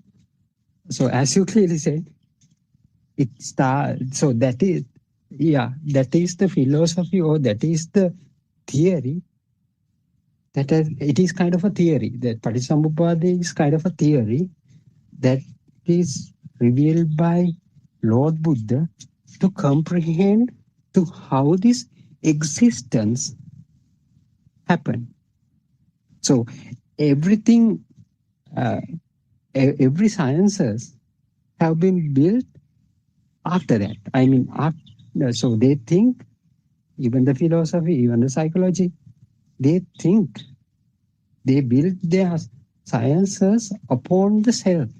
so as you clearly said, so that is the philosophy, or that is the theory. It is kind of a theory. That Paticamuppada is kind of a theory that is revealed by Lord Buddha to comprehend to how this existence happened. So everything, every sciences have been built after that. I mean, so they think, even the philosophy, even the psychology, they think, they build their sciences upon the self.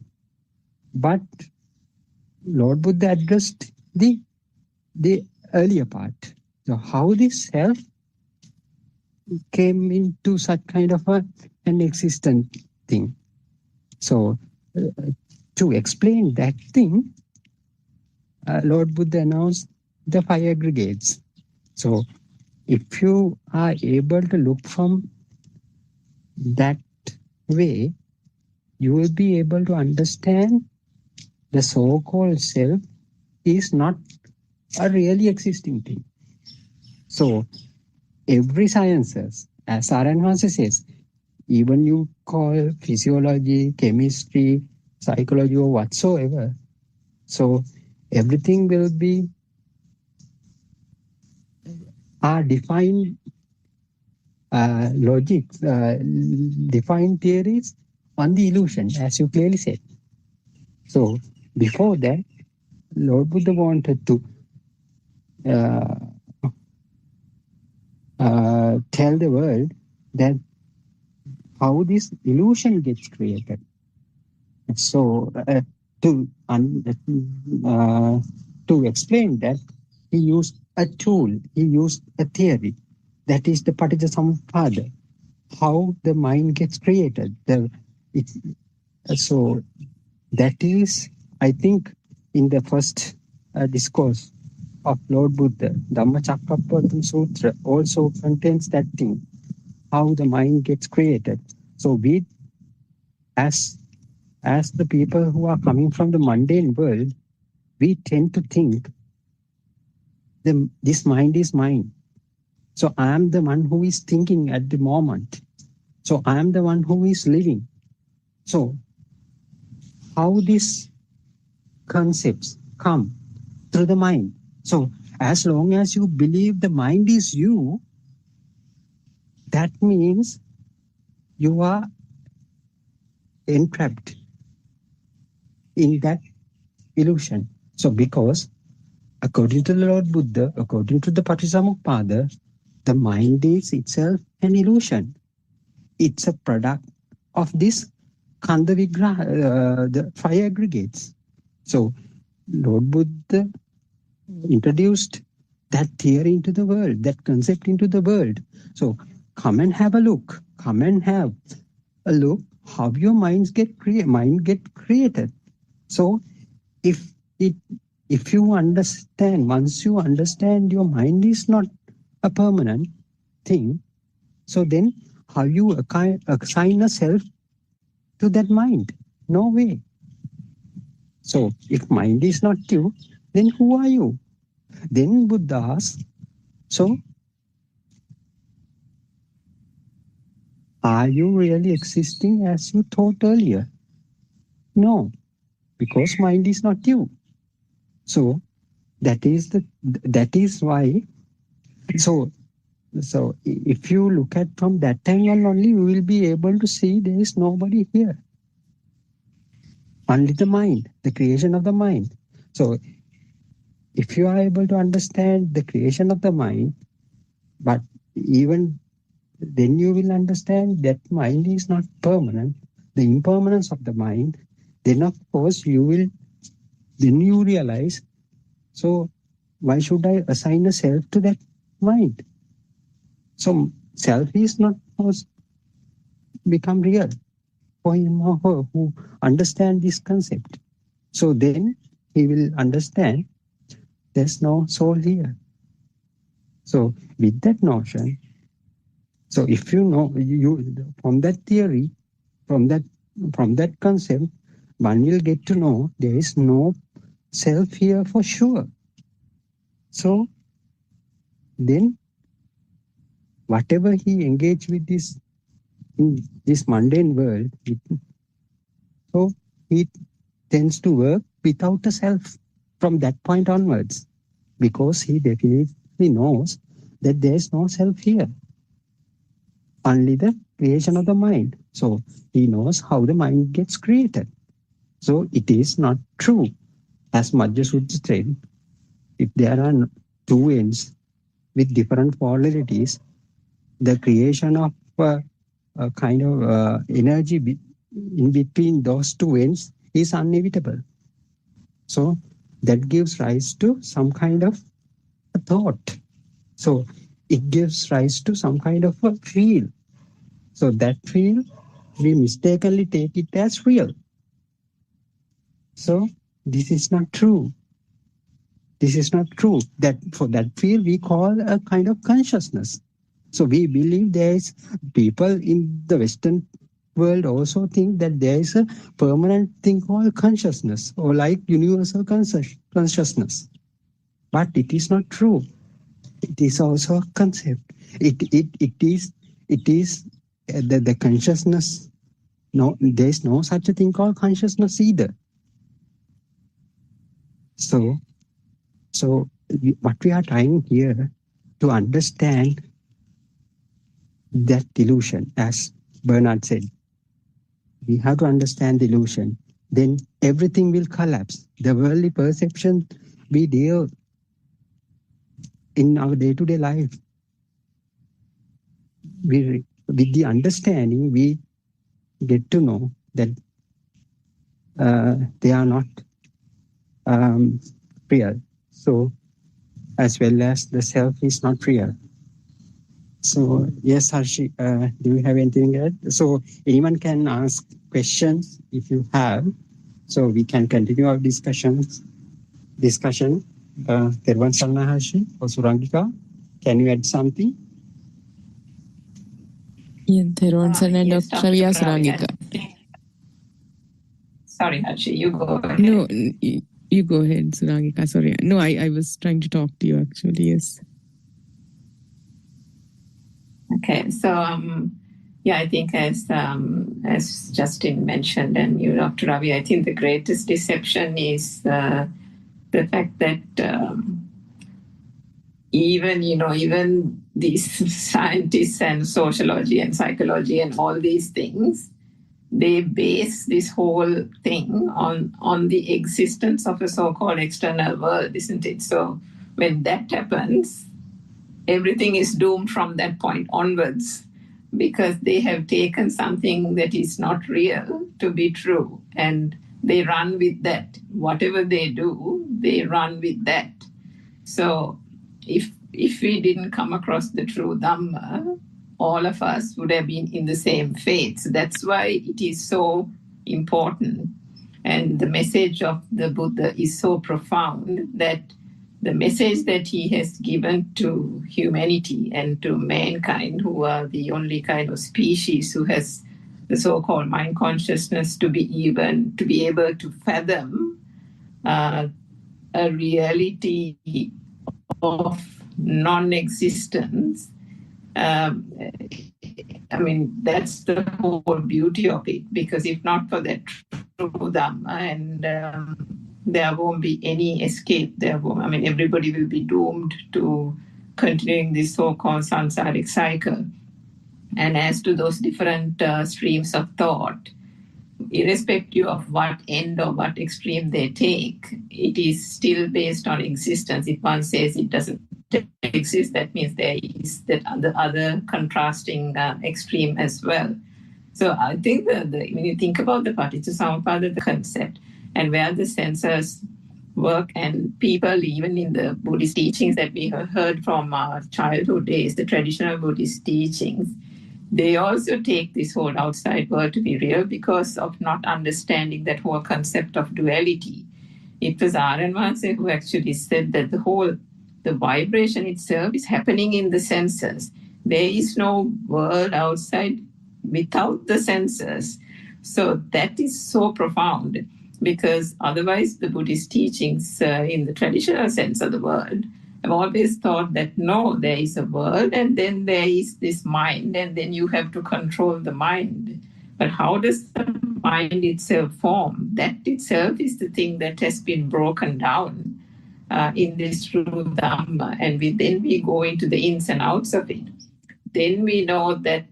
But Lord Buddha addressed the earlier part. So how this self came into such kind of an existent thing. So to explain that thing, Lord Buddha announced the 5 aggregates. So if you are able to look from that way, you will be able to understand the so-called self is not a really existing thing. So every sciences, as Saranvasa says, even you call physiology, chemistry, psychology, or whatsoever, so everything will be defined logic, defined theories on the illusion, as you clearly said. So before that, Lord Buddha wanted to tell the world that how this illusion gets created. So to explain that, he used a tool, he used a theory, that is the Paticamuppada, how the mind gets created, the So that is, I think, in the first discourse of Lord Buddha, Dhammacakkappavattana Sutra also contains that thing, how the mind gets created. So we, as the people who are coming from the mundane world, we tend to think this mind is mine. So I am the one who is thinking at the moment. So I am the one who is living. So how these concepts come through the mind? So as long as you believe the mind is you, that means you are entrapped in that illusion. So because according to the Lord Buddha, according to the Patisamuppada, the mind is itself an illusion. It's a product of this Kanda Vigraha, the five aggregates. So Lord Buddha introduced that theory into the world, that concept into the world. So come and have a look. Come and have a look how your mind get created. So if you understand, once you understand your mind is not a permanent thing, so then how you assign a self to that mind? No way. So if mind is not you, then who are you? Then Buddha asks, so are you really existing as you thought earlier? No, because mind is not you. So that is why. So if you look at from that angle only, you will be able to see there is nobody here. Only the mind, the creation of the mind. So if you are able to understand the creation of the mind, but even then you will understand that mind is not permanent, the impermanence of the mind, then of course you realize, so why should I assign a self to that mind? So self is not become real for him or her who understand this concept. So then he will understand there's no soul here. So with that notion, so if you know, you from that theory, from that concept, one will get to know there is no self here for sure. So then whatever he engaged with this in this mundane world, so he tends to work without a self from that point onwards, because he definitely knows that there is no self here, only the creation of the mind. So he knows how the mind gets created. So it is not true, as Madhya Sutta said, if there are two ends with different polarities, the creation of a kind of energy in between those two ends is inevitable. So that gives rise to some kind of a thought. So it gives rise to some kind of a feel. So that feel, we mistakenly take it as real. So this is not true. This is not true. That for that feel we call a kind of consciousness. So we believe there is people in the Western world also think that there is a permanent thing called consciousness, or like universal consciousness. But it is not true. It is also a concept. It is the consciousness. No, there is no such a thing called consciousness either. So what we are trying here to understand that illusion, as Bernard said, we have to understand the illusion. Then everything will collapse. The worldly perception we deal in our day-to-day life, with the understanding, we get to know that they are not real. So as well as the self is not real. So yes, Harshi, do you have anything else? So anyone can ask questions if you have. So we can continue our discussion. Terwan Salna Harshi or Surangika, can you add something? Yeah, Terwan Salna, Yes, Dr. Ravi, Surangika. Sorry, Harshi, you go ahead. No, you go ahead, Surangika. Sorry. No, I was trying to talk to you actually, yes. Okay, so yeah, I think as Justin mentioned and you, Dr. Ravi, I think the greatest deception is the fact that even these scientists and sociology and psychology and all these things, they base this whole thing on the existence of a so-called external world, isn't it? So when that happens, everything is doomed from that point onwards, because they have taken something that is not real to be true, and they run with that. Whatever they do, they run with that. So if we didn't come across the true Dhamma, all of us would have been in the same faith. So that's why it is so important. And the message of the Buddha is so profound, that the message that he has given to humanity and to mankind, who are the only kind of species who has the so-called mind consciousness, to be able to fathom a reality of non-existence. I mean, that's the whole beauty of it, because if not for that true Dhamma, and there won't be any escape. Everybody will be doomed to continuing this so-called samsaric cycle. And as to those different streams of thought, irrespective of what end or what extreme they take, it is still based on existence. If one says it doesn't exist, that means there is that other contrasting extreme as well. So I think when you think about the Paticcasamuppada, the concept, and where the senses work, and people, even in the Buddhist teachings that we have heard from our childhood days, the traditional Buddhist teachings, they also take this whole outside world to be real because of not understanding that whole concept of duality. It was Aranwanse who actually said that the vibration itself is happening in the senses. There is no world outside without the senses. So that is so profound, because otherwise the Buddhist teachings in the traditional sense of the word have always thought that no, there is a world and then there is this mind, and then you have to control the mind. But how does the mind itself form? That itself is the thing that has been broken down in this true Dhamma, and then we go into the ins and outs of it. Then we know that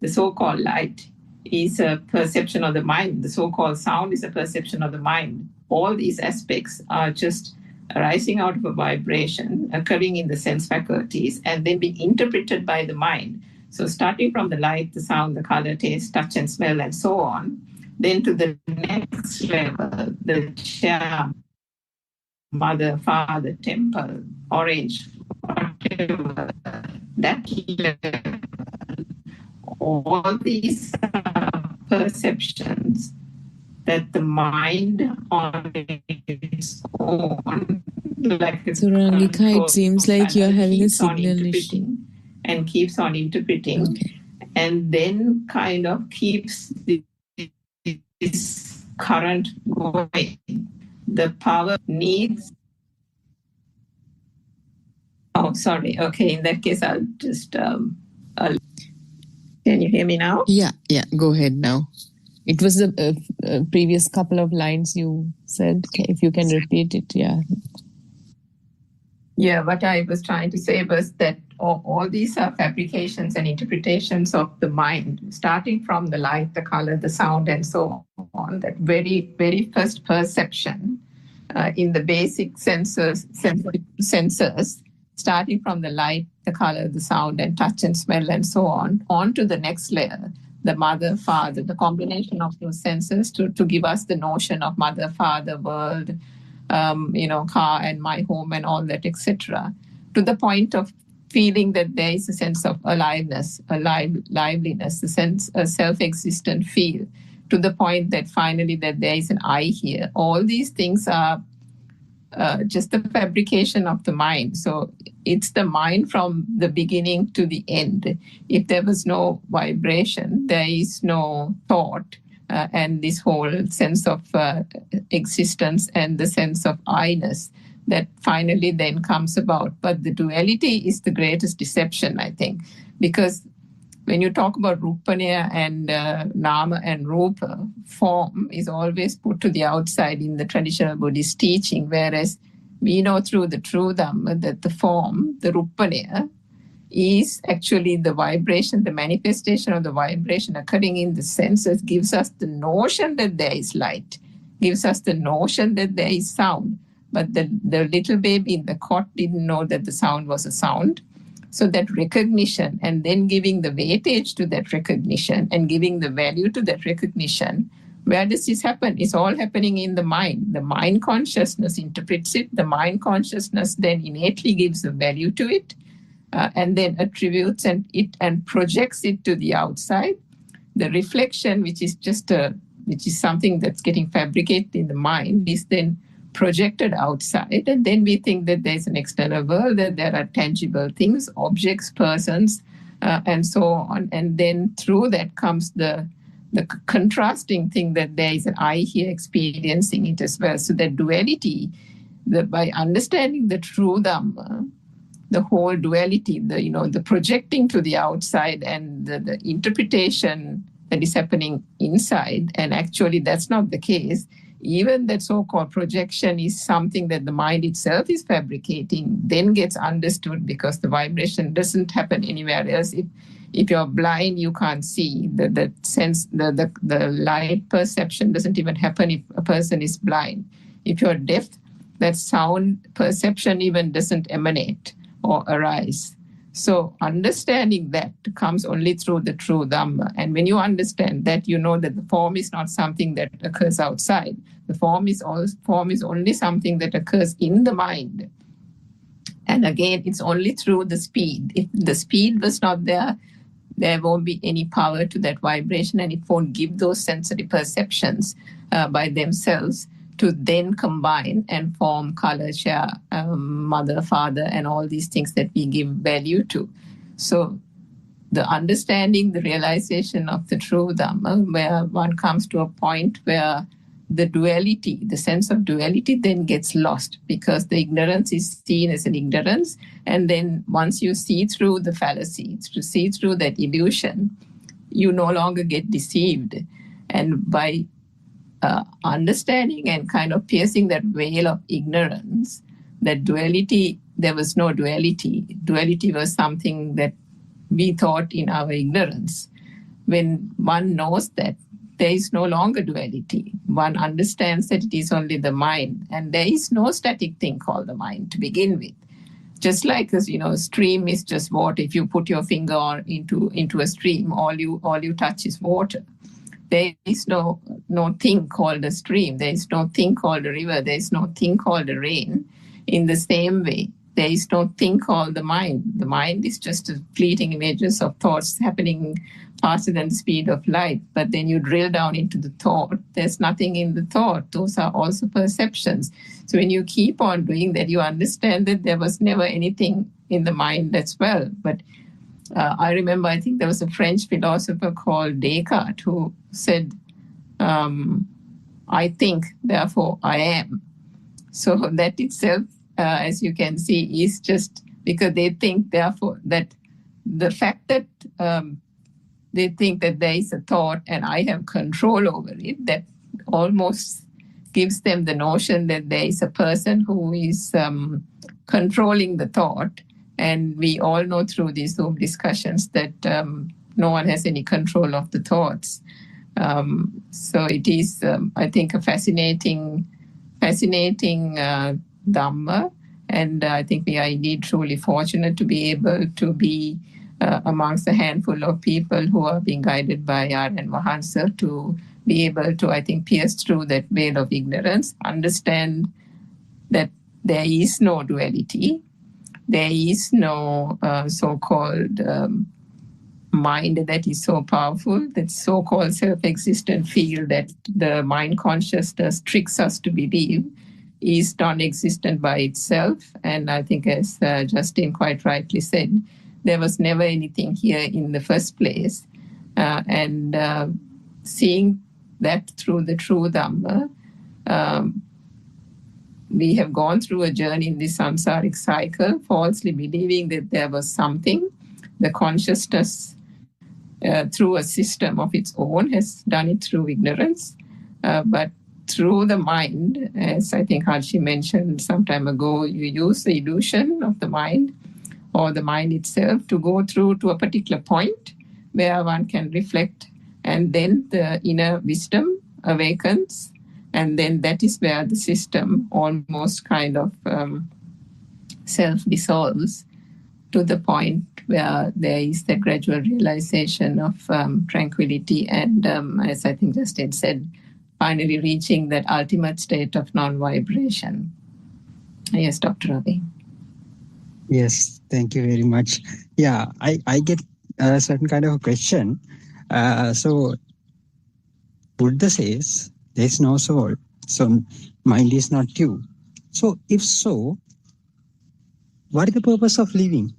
the so-called light is a perception of the mind. The so-called sound is a perception of the mind. All these aspects are just arising out of a vibration occurring in the sense faculties and then being interpreted by the mind. So starting from the light, the sound, the color, taste, touch and smell and so on, then to the next level, the chair, mother, father, temple, orange, whatever, that level, all these perceptions that the mind on its own, like Surangika, it seems like you're having a signal issue. And keeps on interpreting, okay. And then kind of keeps this current going. The power needs. Oh, sorry. Okay, in that case, I'll just. Can you hear me now? Yeah. Go ahead now. It was the previous couple of lines you said. If you can repeat it, yeah. Yeah, what I was trying to say was that all these are fabrications and interpretations of the mind, starting from the light, the color, the sound, and so on. That very, very first perception in the basic senses, starting from the light, the color, the sound, and touch and smell, and so on to the next layer, the mother, father, the combination of those senses to give us the notion of mother, father, world, car and my home and all that, etc., to the point of feeling that there is a sense of aliveness, liveliness, a self-existent feel, to the point that finally that there is an I here. All these things are just the fabrication of the mind. So it's the mind from the beginning to the end. If there was no vibration, there is no thought, and this whole sense of existence and the sense of I-ness that finally then comes about. But the duality is the greatest deception, I think, because when you talk about Rupanaya and Nama and Rupa, form is always put to the outside in the traditional Buddhist teaching, whereas we know through the true Dhamma that the form, the Rupanaya, is actually the vibration, the manifestation of the vibration occurring in the senses, gives us the notion that there is light, gives us the notion that there is sound. But the little baby in the cot didn't know that the sound was a sound. So that recognition, and then giving the weightage to that recognition and giving the value to that recognition, where does this happen? It's all happening in the mind. The mind consciousness interprets it. The mind consciousness then innately gives a value to it, and then attributes it and projects it to the outside. The reflection, which is something that's getting fabricated in the mind, is then projected outside, and then we think that there's an external world, that there are tangible things, objects, persons, and so on. And then through that comes the contrasting thing that there is an I here experiencing it as well. So that duality, by understanding the true Dhamma, the whole duality, the projecting to the outside and the interpretation that is happening inside, and actually that's not the case. Even that so-called projection is something that the mind itself is fabricating, then gets understood, because the vibration doesn't happen anywhere else. If you're blind, you can't see. The sense, the light perception doesn't even happen if a person is blind. If you're deaf, that sound perception even doesn't emanate or arise. So understanding that comes only through the true Dhamma. And when you understand that, you know that the form is not something that occurs outside. The form is only something that occurs in the mind. And again, it's only through the speed. If the speed was not there, there won't be any power to that vibration, and it won't give those sensory perceptions by themselves to then combine and form color, share, mother, father, and all these things that we give value to. So the understanding, the realization of the true Dhamma, where one comes to a point where the duality, the sense of duality then gets lost, because the ignorance is seen as an ignorance. And then once you see through the fallacy, to see through that illusion, you no longer get deceived. And by understanding and kind of piercing that veil of ignorance, that duality, there was no duality. Duality was something that we thought in our ignorance. When one knows that, there is no longer duality. One understands that it is only the mind, and there is no static thing called the mind to begin with. Just like a stream is just water. If you put your finger into a stream, all you touch is water. There is no thing called a stream. There is no thing called a river. There is no thing called a rain. In the same way, there is no thing called the mind. The mind is just a fleeting images of thoughts happening faster than the speed of light. But then you drill down into the thought. There's nothing in the thought. Those are also perceptions. So when you keep on doing that, you understand that there was never anything in the mind as well. But I remember, I think there was a French philosopher called Descartes who said, I think, therefore I am. So that itself, as you can see, is just because they think, therefore, that the fact that they think that there is a thought and I have control over it, that almost gives them the notion that there is a person who is controlling the thought. And we all know through these Zoom discussions that no one has any control of the thoughts. So it is, I think, a fascinating Dhamma. And I think we are indeed truly fortunate to be able to be amongst a handful of people who are being guided by Aryan Vahansa to be able to, I think, pierce through that veil of ignorance, understand that there is no duality, there is no so-called mind that is so powerful, that so-called self-existent field that the mind consciousness tricks us to believe is non-existent by itself. And I think, as Justin quite rightly said, there was never anything here in the first place. And seeing that through the true Dhamma, we have gone through a journey in this samsaric cycle, falsely believing that there was something. The consciousness, through a system of its own, has done it through ignorance. But through the mind, as I think Harshi mentioned some time ago, you use the illusion of the mind or the mind itself to go through to a particular point where one can reflect, and then the inner wisdom awakens, and then that is where the system almost kind of self-dissolves to the point where there is the gradual realization of tranquility and, as I think Justin said, finally reaching that ultimate state of non-vibration. Yes, Dr. Ravi. Yes, thank you very much. Yeah, I get a certain kind of a question. So Buddha says there is no soul, so mind is not you. So if so, what is the purpose of living?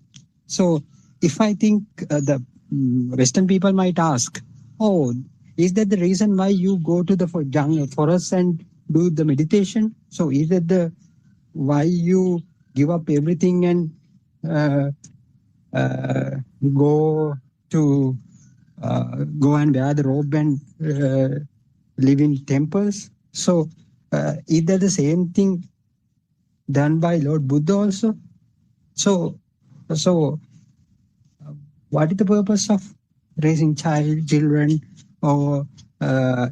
So if I think the Western people might ask, oh, is that the reason why you go to the jungle forest and do the meditation? So is that the why you give up everything and go and wear the robe and live in temples? So is that the same thing done by Lord Buddha also? So what is the purpose of raising children or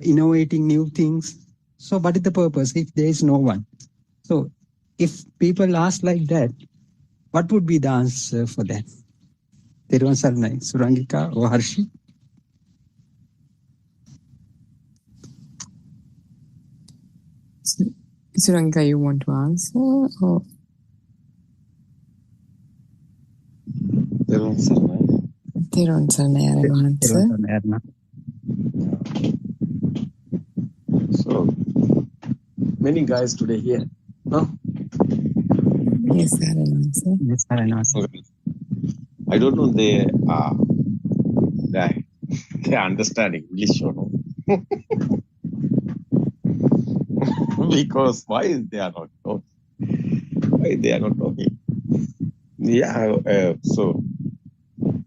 innovating new things? So what is the purpose if there is no one? So if people ask like that, what would be the answer for that? Teruvan Saranai, Surangika or Harshi? Surangika, you want to answer? Or? Teruvan Saranai, I will answer. So, many guys today here, no? Yes, I will answer. Yes, I will answer. Okay. I don't know they are understanding English or no. Because why they are not talking? Why they are not talking? Yeah, so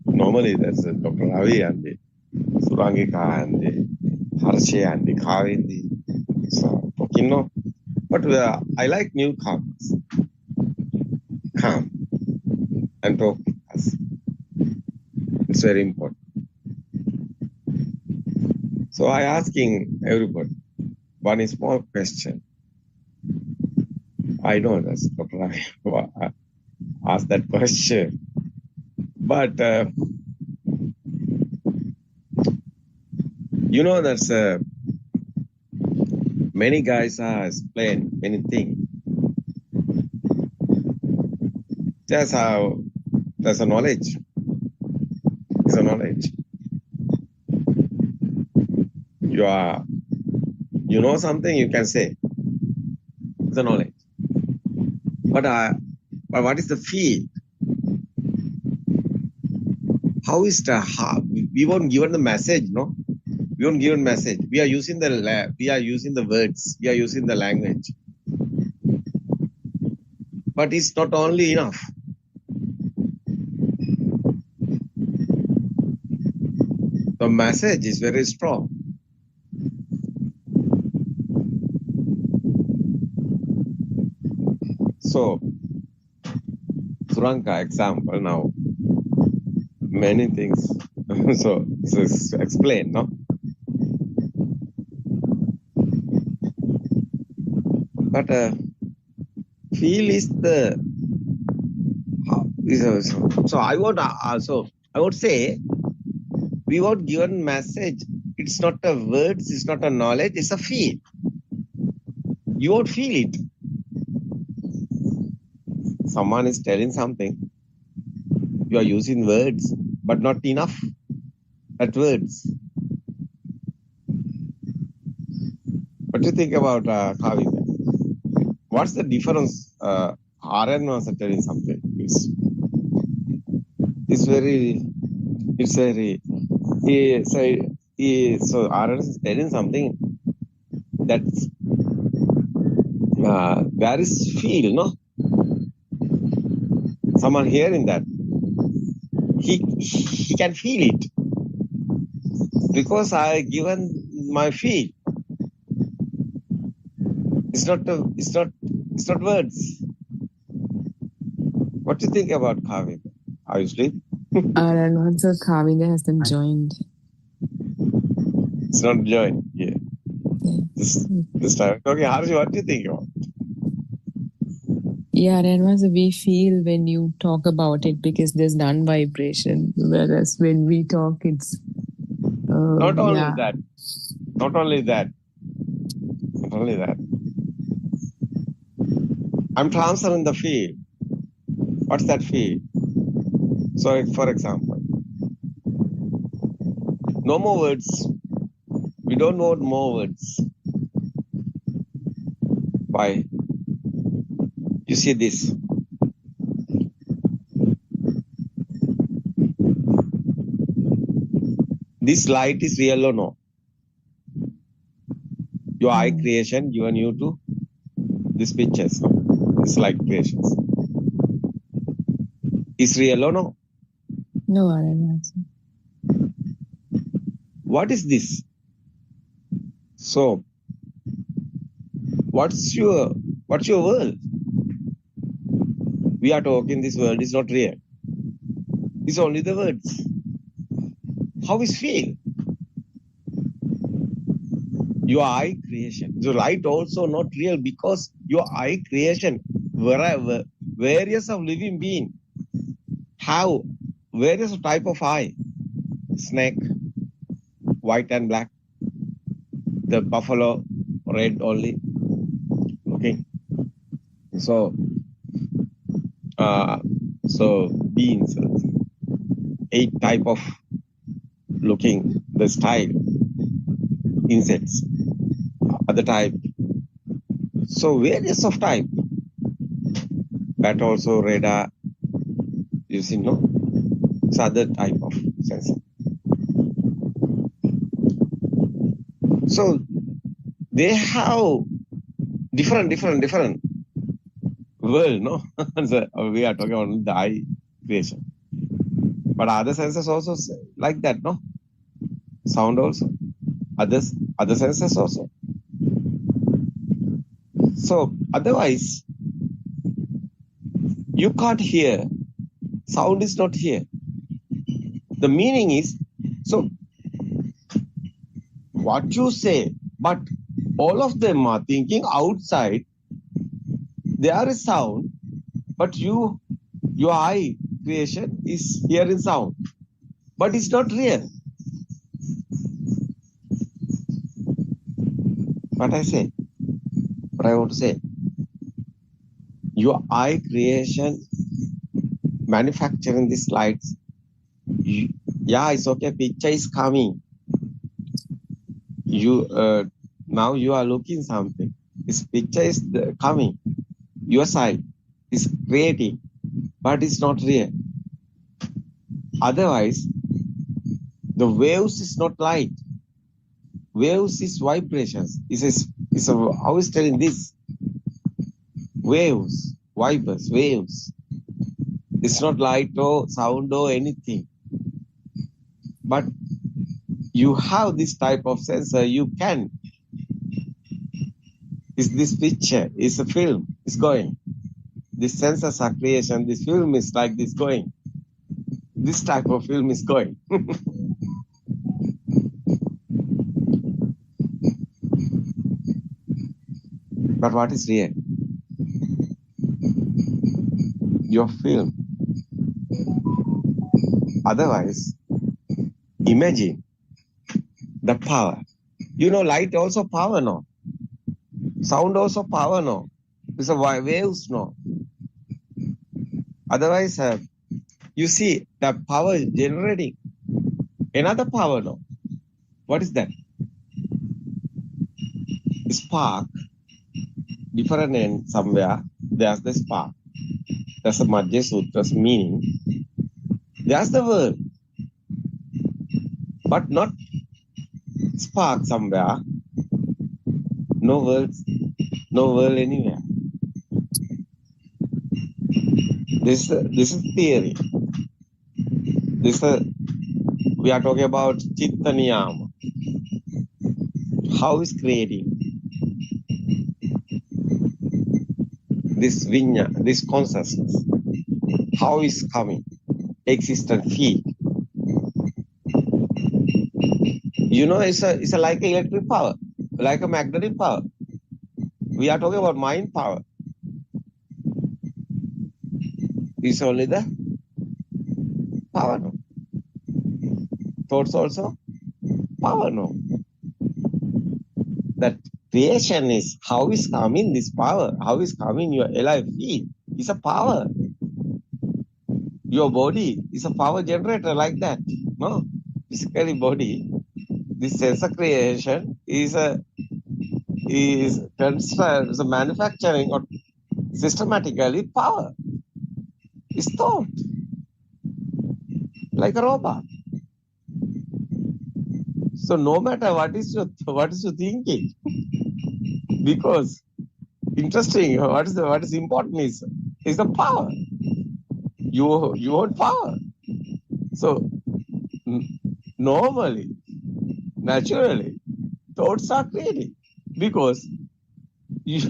normally there's Dr. Ravi and the Surangika and the Harshi and the Kavindi so talking, no? But I like newcomers. Come and talk with us. It's very important. So I asking everybody one small question. I know that's Dr. Ravi asked that question, but you know that's many guys are explain many things. That's how there's a knowledge. It's a knowledge. You know something, you can say. It's a knowledge. But what is the field? How is we won't given the message, no? We won't given message. We are using the words. We are using the language. But it's not only enough. The message is very strong. So, Suranka example now, many things. so explain, no? But feel is the so I would say we were given message. It's not a words, it's not a knowledge, it's a feel. You won't feel it. someone is telling something, you are using words, but not enough at words. What do you think about carving? What's the difference? RN was telling something. It's very. So RN is telling something that's there is feel, no? Someone hearing that, he can feel it because I given my feel. It's not words. What do you think about carving? Are you asleep? And also Kavita hasn't joined. It's not joined. Yeah. This time. Okay, Harsh, what do you think about? Yeah, Renwas, we feel when you talk about it because there's non-vibration, whereas when we talk, it's not only that. I'm transferring the field. What's that field? So, for example, no more words. We don't know more words. Why? You see this. This light is real or no? Your eye creation given you to these pictures, no? This light creations. Is real or no? No, I don't know. What is this? So, what's your world? We are talking this world is not real. It's only the words. How is feel? Your eye creation. The light also not real because your eye creation, wherever various of living being have various type of eye. Snake, white and black. The buffalo, red only. Okay. So beings, 8 type of looking, the style, insects, other type. So various of type. That also radar, you see, no? It's other type of sensor. So they have different world, no? So we are talking about the eye creation. But other senses also like that, no? Sound also. Other senses also. So otherwise, you can't hear. Sound is not here. The meaning is, so what you say, but all of them are thinking outside. There is sound, but your eye creation is hearing sound, but it's not real. What I want to say, your eye creation, manufacturing these lights, yeah, it's okay, picture is coming. Now you are looking something. This picture is coming. Your side is creating, but it's not real. Otherwise, the waves is not light. Waves is vibrations. How is telling this? Waves, vibers, waves. It's not light or sound or anything. But you have this type of sensor, you can. Is this picture, is a film, is going. This sensors are creation, this film is like this going. This type of film is going. But what is real? Your film. Otherwise, imagine the power. You know, light also power, no? Sound also power, no? It's a waves, no? Otherwise, you see the power generating another power now. What is that? Spark. Different end somewhere. There's the spark. That's the Madhya Sutra's meaning. There's the world. But not spark somewhere. No world anywhere. This is theory. We are talking about Chitta Niyama. How is creating this vinya, this consciousness? How is coming? Existent field. You know, it's a like electric power, like a magnetic power. We are talking about mind power. It's only the power, no? Thoughts also power, no? That creation is how is coming this power, how is coming your alive field. It's a power. Your body is a power generator like that, no? Physically body, this sensor creation is manufacturing or systematically power. It's thought, like a robot. So no matter what is your thinking, because interesting, what is important is the power. You want power. So normally, naturally, thoughts are created because you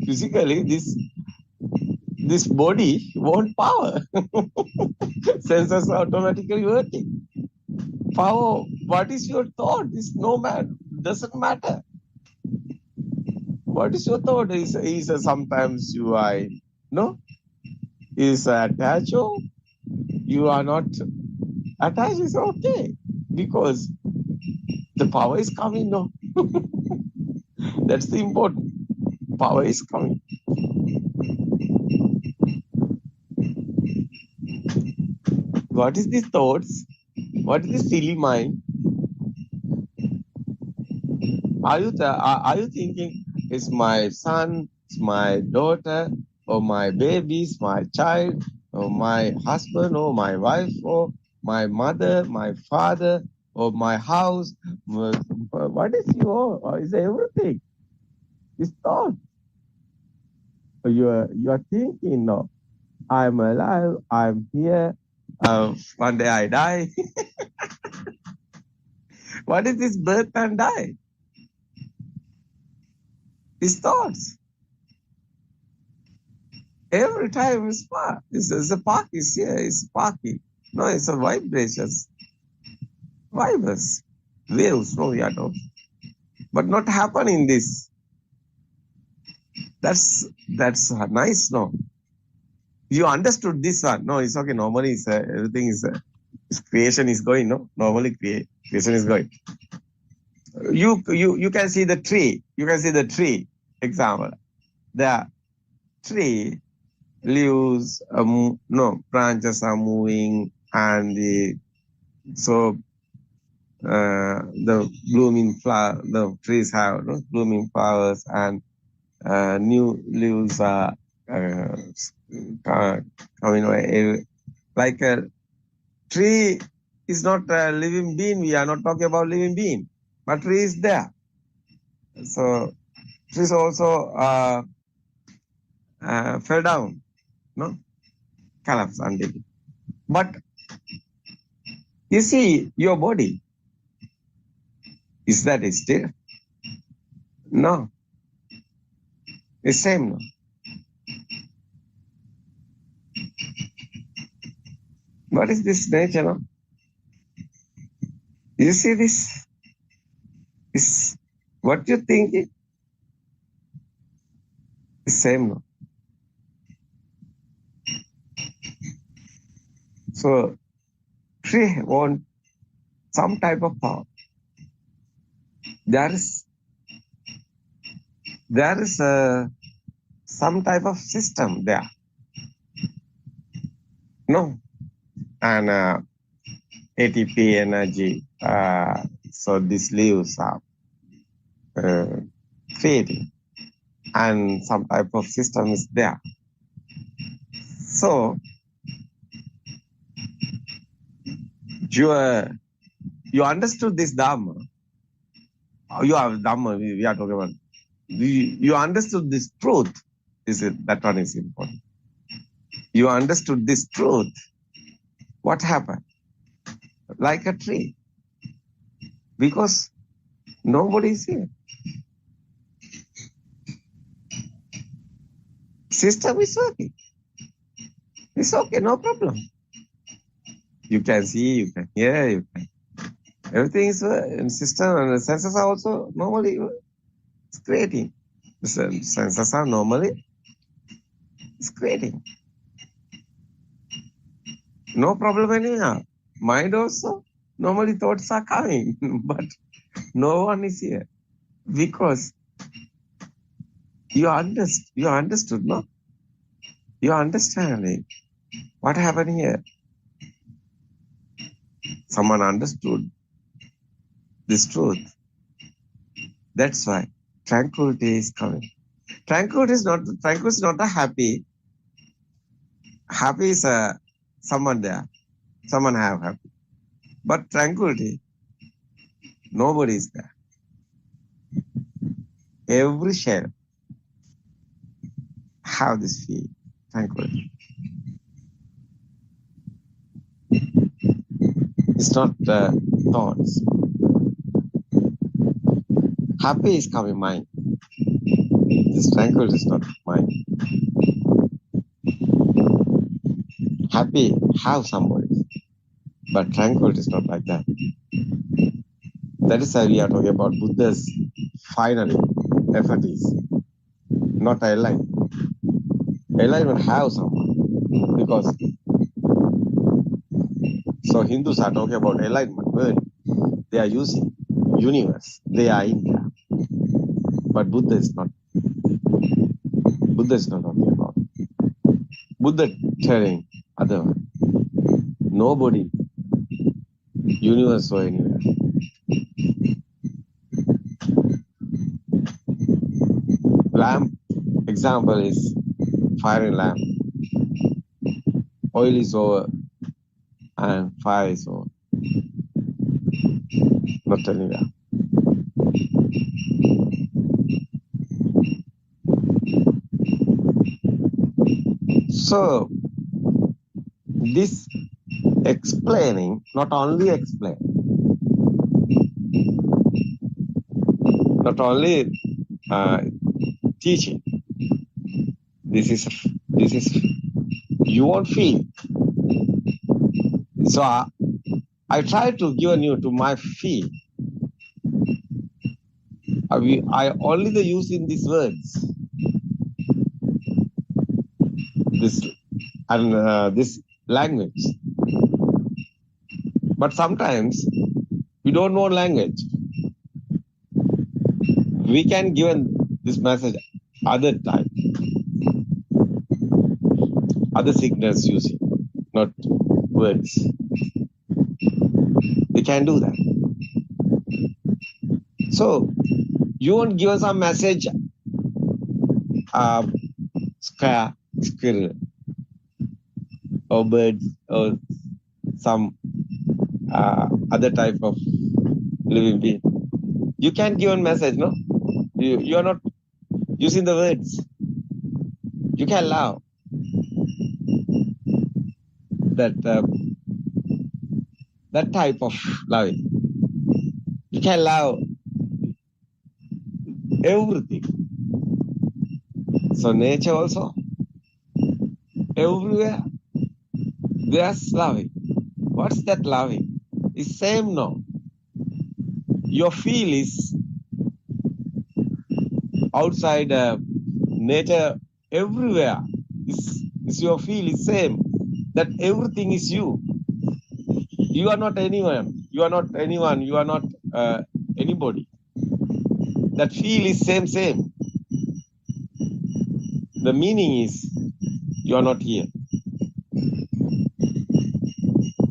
physically this body want power. Sensors are automatically working. Power, what is your thought? Is no man, doesn't matter. What is your thought? Is sometimes you are is attached or you are not attached is okay because the power is coming now. That's the important. Power is coming. What is these thoughts? What is the silly mind? Are you thinking it's my son, it's my daughter, or my baby, it's my child, or my husband, or my wife, or my mother, my father, or my house? What is your? Is everything? It's thought. You are thinking no. I'm alive. I'm here. One day I die. What is this birth and die? These thoughts. Every time it's spark. The spark is here. It's sparking. No, it's a vibrations. Vibers. Waves. No, we are talking. But not happening this. That's nice. No. You understood this one. No, it's okay. Normally, everything is creation is going. No, normally creation is going. You can see the tree. You can see the tree. Example, the tree leaves. Branches are moving, and the blooming flower. The trees have blooming flowers, and new leaves are coming away. Like a tree is not a living being. We are not talking about living being, but tree is there. So trees also fell down, no, collapse under it. But you see your body. Is that still? No. It's same. No? What is this nature? No? You see this? Is what you think is same. No? So tree want some type of power. There is some type of system there. No. And ATP energy, so these leaves are fading, and some type of system is there. So you understood this Dharma. You have Dharma, we are talking about. You understood this truth. That one is important. You understood this truth. What happened? Like a tree. Because nobody is here. System is working. It's okay, no problem. You can see, you can hear, you can. Everything is in system, and the senses are also normally creating. The senses are normally creating. No problem anymore. Mind also, normally thoughts are coming, but no one is here. Because you understood, no? You are understanding what happened here. Someone understood this truth. That's why tranquility is coming. Tranquility is not a happy. Happy is someone there. Someone have happy. But tranquility, nobody is there. Every shell have this feel, tranquility. It's not thoughts. Happy is coming mind. This tranquility is not mind. Happy have somebody, but tranquility is not like that. That is why we are talking about Buddha's final effort is not enlightenment. Enlightenment have someone, because so Hindus are talking about enlightenment word. They are using universe. They are in there. But Buddha is not. Buddha is not talking about. Buddha telling other one. Nobody, universe or anywhere. Lamp example is firing lamp. Oil is over and fire is over. Not anywhere. So this explaining, not only explain, not only teaching. This is you won't feel. So I try to give you to my feel. I only the use in these words. This and this language. But sometimes we don't know language. We can give this message other time, other signals using, not words. We can do that. So you won't give us a message, square, squirrel, or birds, or some other type of living being. You can give a message, no? You are not using the words. You can allow that that type of loving. You can allow everything. So nature also, everywhere, there's loving. What's that loving? It's same no. Your feel is outside nature, everywhere. Is your feel is same. That everything is you. You are not anyone. You are not anyone. You are not anybody. That feel is same. The meaning is you are not here.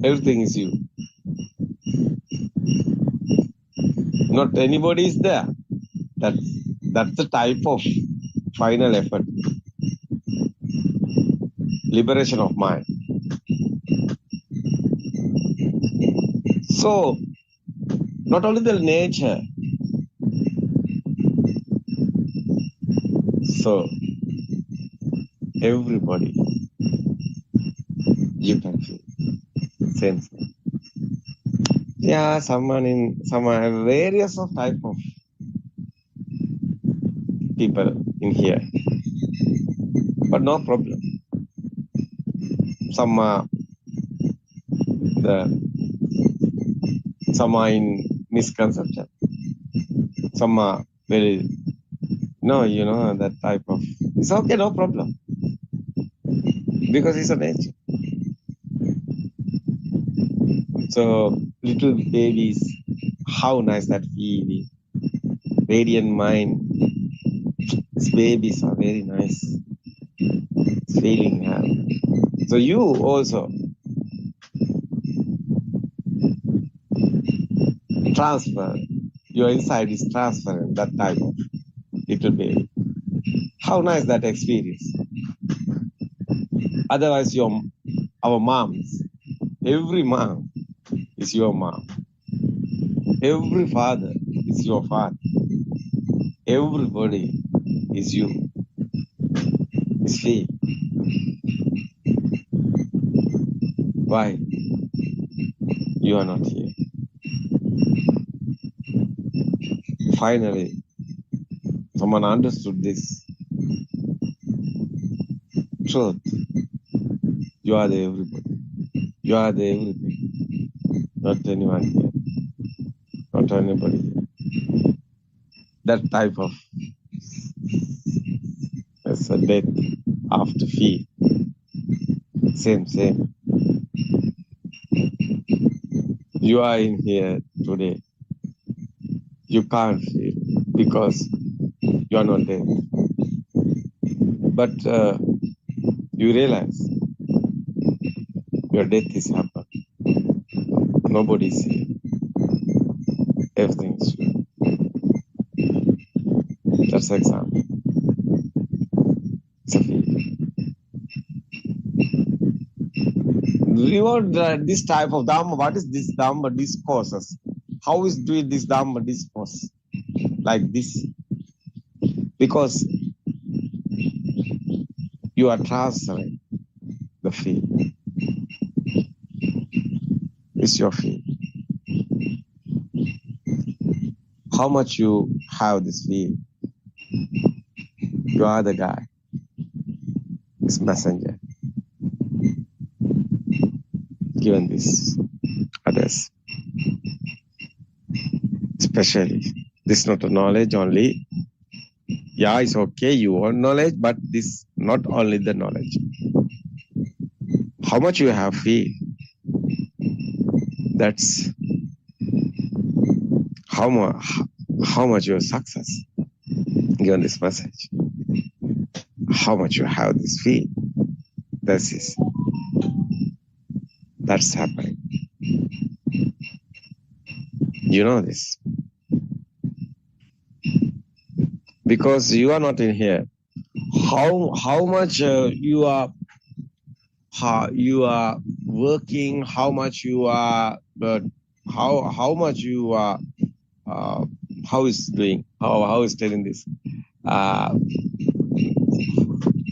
Everything is you. Not anybody is there. That's the type of final effort. Liberation of mind. So, not only the nature. So, everybody, you can feel. Same thing. Yeah, some various of type of people in here. But no problem. Some are in misconception. Some are very, that type of, it's okay, no problem. Because it's a nature. So, little babies, how nice that feeling. Radiant mind. These babies are very nice. Feeling happy. So you also transfer, your inside is transferring that type of little baby. How nice that experience. Otherwise, our moms, every mom is your mom. Every father is your father. Everybody is you. It's feel. Why? You are not here. Finally, someone understood this truth. You are the everybody. You are the everything. Not anyone here. Not anybody here. That type of as a death after feel. Same. You are in here today. You can't feel because you are not dead. But you realize your death is happened. Nobody is here. Everything is you. That's the example. It's a feeling. You want this type of Dhamma? What is this Dhamma discourses? How is doing this Dhamma discourse like this? Because you are transferring the feel. It's your feel. How much you have this feel? You are the guy, this messenger, given this others. Especially, this is not a knowledge only. Yeah, it's okay, you want knowledge, but this not only the knowledge. How much you have feel, that's how much your success, given this message. How much you have this feel, that's happening. You know this. Because you are not in here. How much you are working, how much you are, how much you are, how is doing, how is telling this?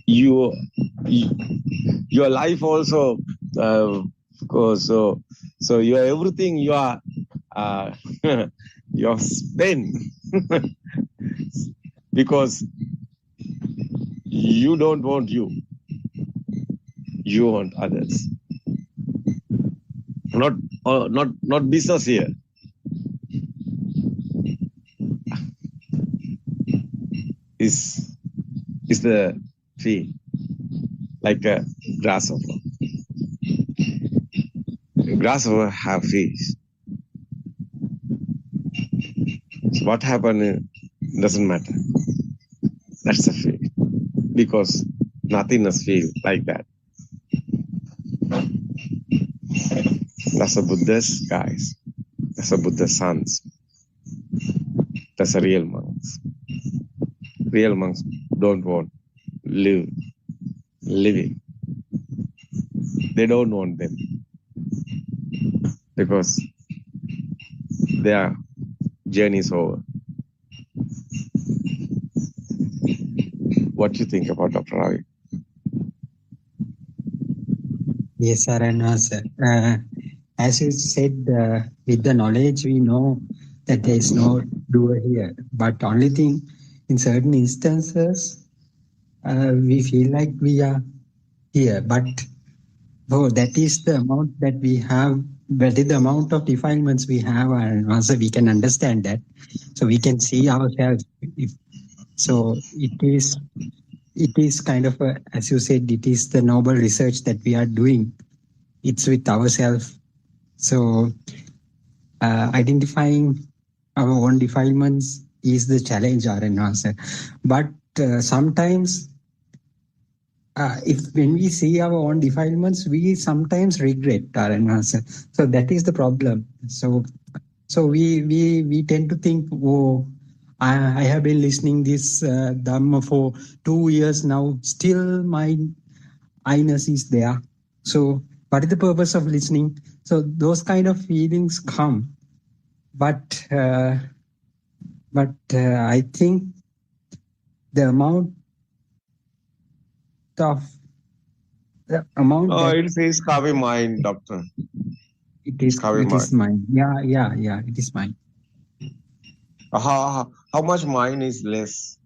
Your life also goes so you are everything you are you spend because you don't want you want others. Not business here. Is the tree like a grasshopper. Grasshopper have feet. So what happened doesn't matter. That's a feel. Because nothingness feels like that. That's the Buddha's guys. That's the Buddha's sons. That's the real monks. Real monks don't want living. They don't want them because their journey is over. What do you think about Dr. Ravi? Yes, sir, and sir. As you said, with the knowledge, we know that there is no doer here. But only thing, in certain instances, we feel like we are here. But that is the amount that we have. That is the amount of defilements we have, and also we can understand that. So we can see ourselves. So it is kind of as you said, it is the noble research that we are doing. It's with ourselves. So identifying our own defilements is the challenge, RNA. But sometimes, if when we see our own defilements, we sometimes regret RNA. So that is the problem. So we tend to think, oh, I have been listening this Dhamma for 2 years now. Still, my I-ness is there. So, what is the purpose of listening? So, those kind of feelings come. But I think the amount. Oh, it is Kavi mind, doctor. It is mine. Yeah. It is mine. How much mine is less?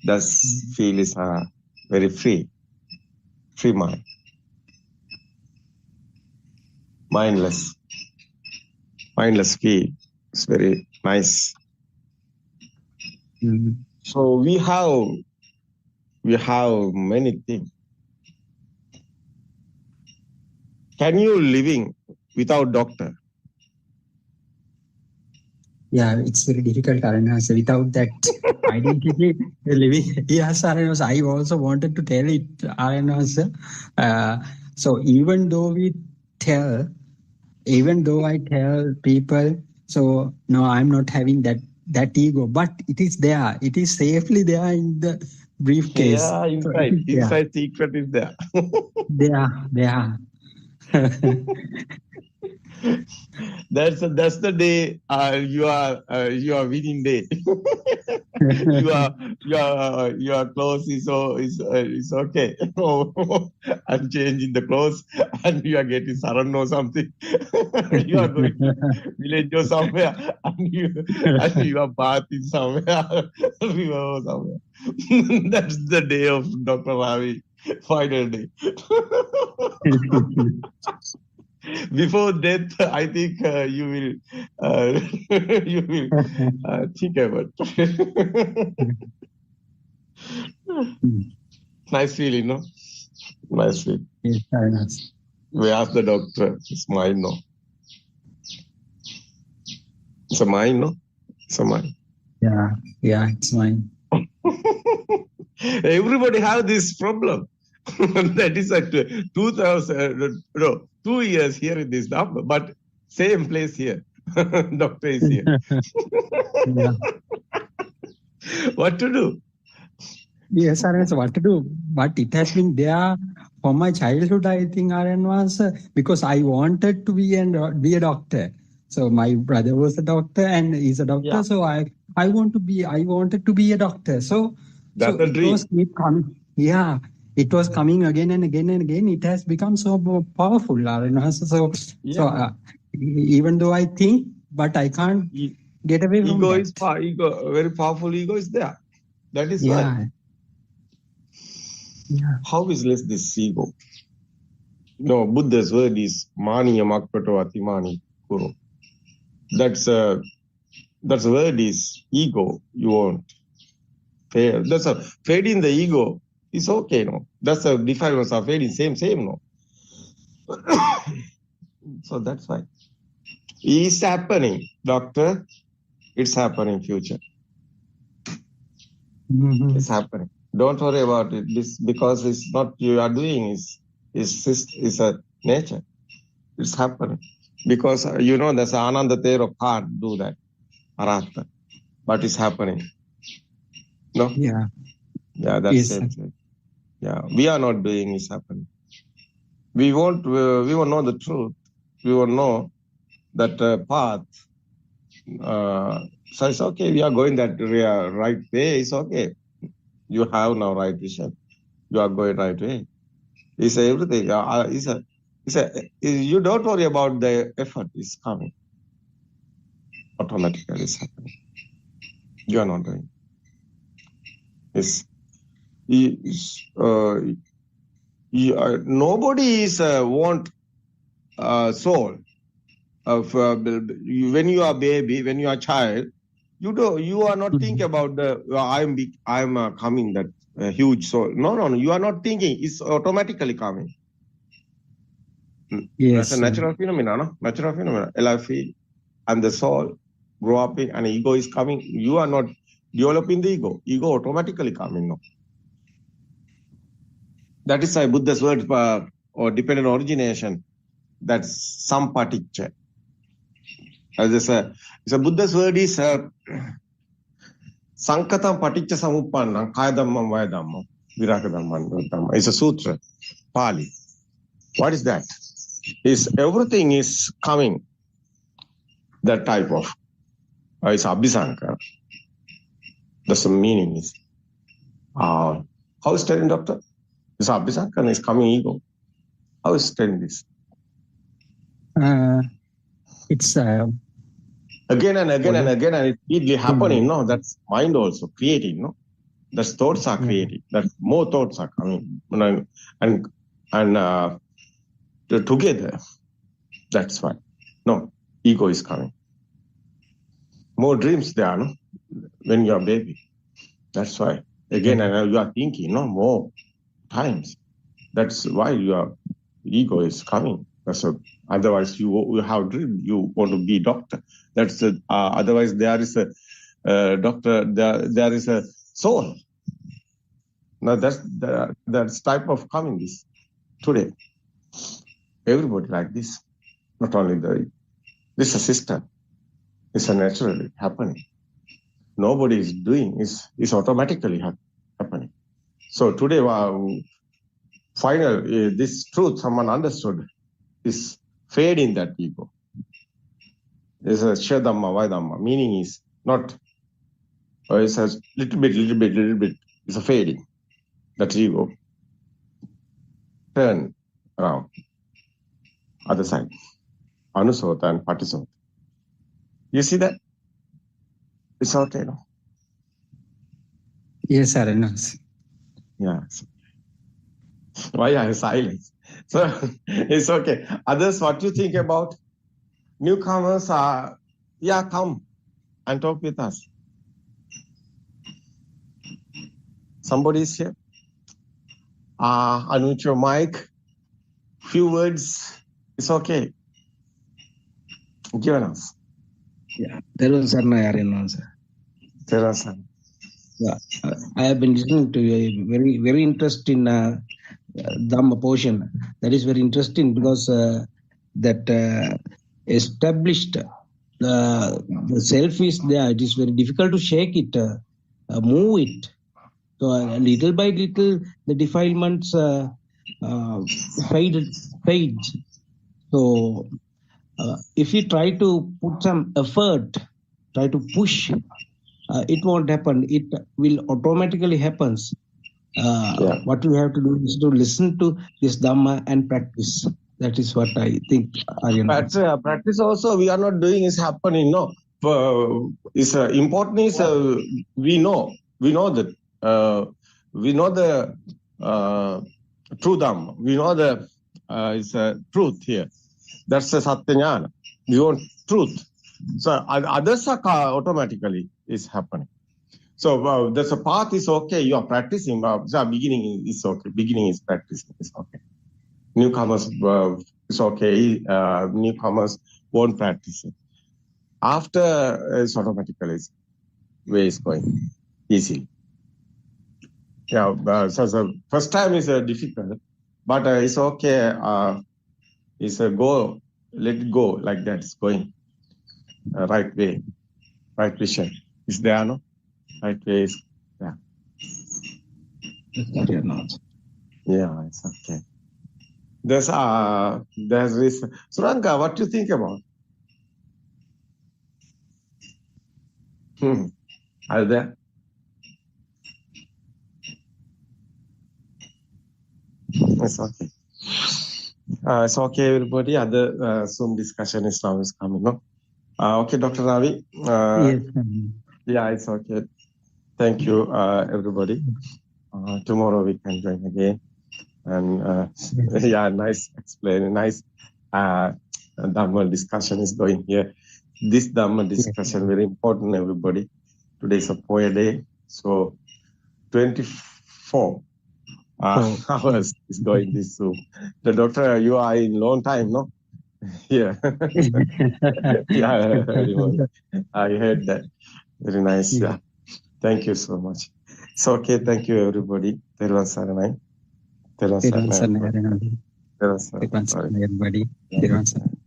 Does feel is very free mind, mindless feel. It's very nice. Mm-hmm. So we have many things. Can you living without doctor? Yeah, it's very difficult, Arana. So without that identity, living. Yes, Arana. I also wanted to tell it, Arana. So even though I tell people, so no, I'm not having that ego, but it is there. It is safely there in the briefcase. Yeah, inside secret is there. There. That's the day you are winning day. your clothes is okay. I'm changing the clothes and you are getting saran or something. You are going to village or somewhere and you are bathing somewhere. That's the day of Dr. Ravi, final day. Before death, I think you will think about. Nice feeling, no? Nice feeling. Yes, very nice. We asked the doctor, it's mine, no? It's a mine, no? It's a mine. Yeah, it's mine. Everybody have this problem. That is at 2 years here in this number, but same place here. Doctor is here. Yeah. What to do? Yes, RN, what to do? But it has been there from my childhood, I think, RN was because I wanted to be a doctor. So my brother was a doctor and he's a doctor. Yeah. So I wanted to be a doctor. So that's the dream. Keep coming. Yeah. It was coming again and again and again. It has become so powerful. So even though I think, but I can't get away from that. Ego, very powerful ego is there. That is why. Yeah. How is less this ego? No, Buddha's word is mani yamakpato atimani kuro. That's word is ego. You won't fail. That's a fading the ego. It's okay, no? That's the defilements are fading, same, no? So that's why. It's happening, doctor. It's happening, future. Mm-hmm. It's happening. Don't worry about it. This because it's not you are doing, it's a nature. It's happening. Because there's Ananda Thero can't do that. Arahata. But it's happening. No? Yeah. Yeah, that's Yes, it. Yeah, we are not doing it's happening. We won't know the truth. We will know that path. So it's okay. We are going that right way. It's okay. You have now right vision. You are going right way. It's everything. You don't worry about the effort. It's coming. Automatically it's happening. You are not doing. Nobody is want soul. When you are baby, when you are child, you are not thinking about the I'm coming that huge soul. No. You are not thinking. It's automatically coming. Yes. That's a natural phenomenon. No? Natural phenomenon. LFE and the soul grow up and ego is coming. You are not developing the ego. Ego automatically coming. No. That is why Buddha's word or dependent origination. That's sampaticca. As a Buddha's word is Sankatam paticca samuppannam kaya dhammam vaya dhammam viraka dhammam. It's a sutra, Pali. What is that? Is everything is coming. That type of it's abhisankara. That's the meaning is. How is telling, doctor? This abhisankara is coming ego. How is telling this? It's again and again and again, and it's really happening. No, that's mind also creating. No, that's thoughts are creating. That more thoughts are coming, and together. That's why. No, ego is coming. More dreams there, no? When you are baby. That's why. Again, and you are thinking, no, more times. That's why your ego is coming. Otherwise, you have dream. You want to be doctor. That's otherwise there is a doctor. There is a soul. Now that's type of coming this today. Everybody like this. Not only this is a system. It's a naturally happening. Nobody is doing. It's automatically happening. So today, finally, this truth someone understood is fading that ego. It's a shadamma, vaidamma. Meaning is not, it's a little bit. It's a fading. That ego. Turn around. Other side. Anusota and patisota. You see that? It's okay, no? Yes, sir. Yeah. Why are you silent? So it's okay. Others, what you think about newcomers are, come and talk with us. Somebody is here. Unmute your mic. Few words. It's okay. Given us. Yeah, there was sir. Yeah, I have been listening to a very, very interesting Dhamma portion. That is very interesting because that established the self is there. It is very difficult to shake it, move it. So little by little, the defilements fades. So if you try to put some effort, try to push, it won't happen. It will automatically happen. What you have to do is to listen to this Dhamma and practice. That is what I think. Practice also we are not doing is happening. No, is important is we know that we know the true Dhamma. We know the is truth here. That's the Satyajnana. We want truth. So others are automatically is happening. So there's a path is okay. You are practicing. The beginning is okay. Beginning is practicing. It's okay. Newcomers it's okay. Newcomers won't practice it. After it's automatically way is going easy. Yeah. So the first time is difficult, but it's okay. It's a go let it go like that. It's going right way, right vision. Is there, no? Right way is there. It's not. Yeah, it's okay. There's this. Suranga, what do you think about? Are you there? It's okay. It's okay, everybody. Other Zoom discussion is now coming. No? Okay, Dr. Ravi. Yes. Yeah, it's okay. Thank you, everybody. Tomorrow we can join again. And yeah, nice explaining. Nice Dhamma discussion is going here. This Dhamma discussion very important, everybody. Today is a poor day, so 24 hours is going this Zoom. The doctor, you are in long time, no? Yeah. Yeah, I heard that. Very nice. Yeah. Thank you so much. It's okay. Thank you, everybody. Teruvan Saranai. Teruvan Saranai. Teruvan Saranai, everybody. Teruvan Saranai.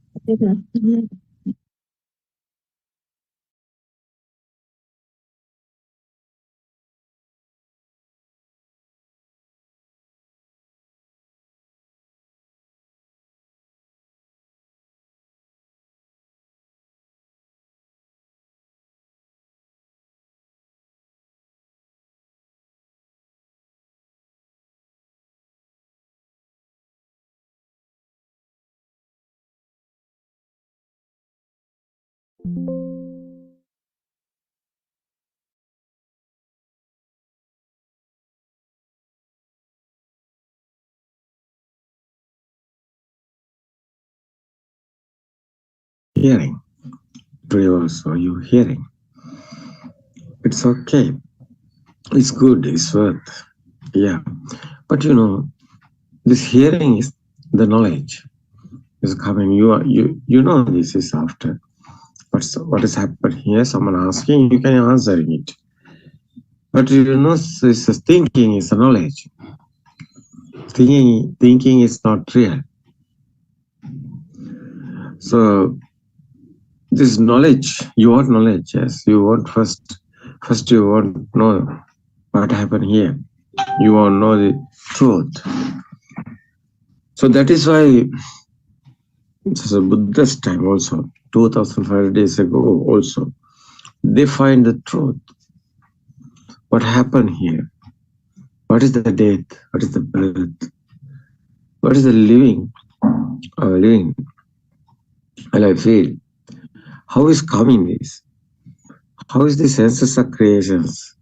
Hearing. Today also you hearing. It's okay. It's good. It's worth. Yeah. But you know, this hearing is the knowledge is coming. You know this is after. What has happened here? Someone asking, you can answer it. But you know, this is thinking is a knowledge. Thinking is not real. So this knowledge, you want knowledge, yes. You want first you want to know what happened here. You want to know the truth. So that is why it's a Buddha's time also, 2005 days ago also, they find the truth. What happened here? What is the death? What is the birth? What is the living? Living. And I feel, how is coming this? How is the senses of creations?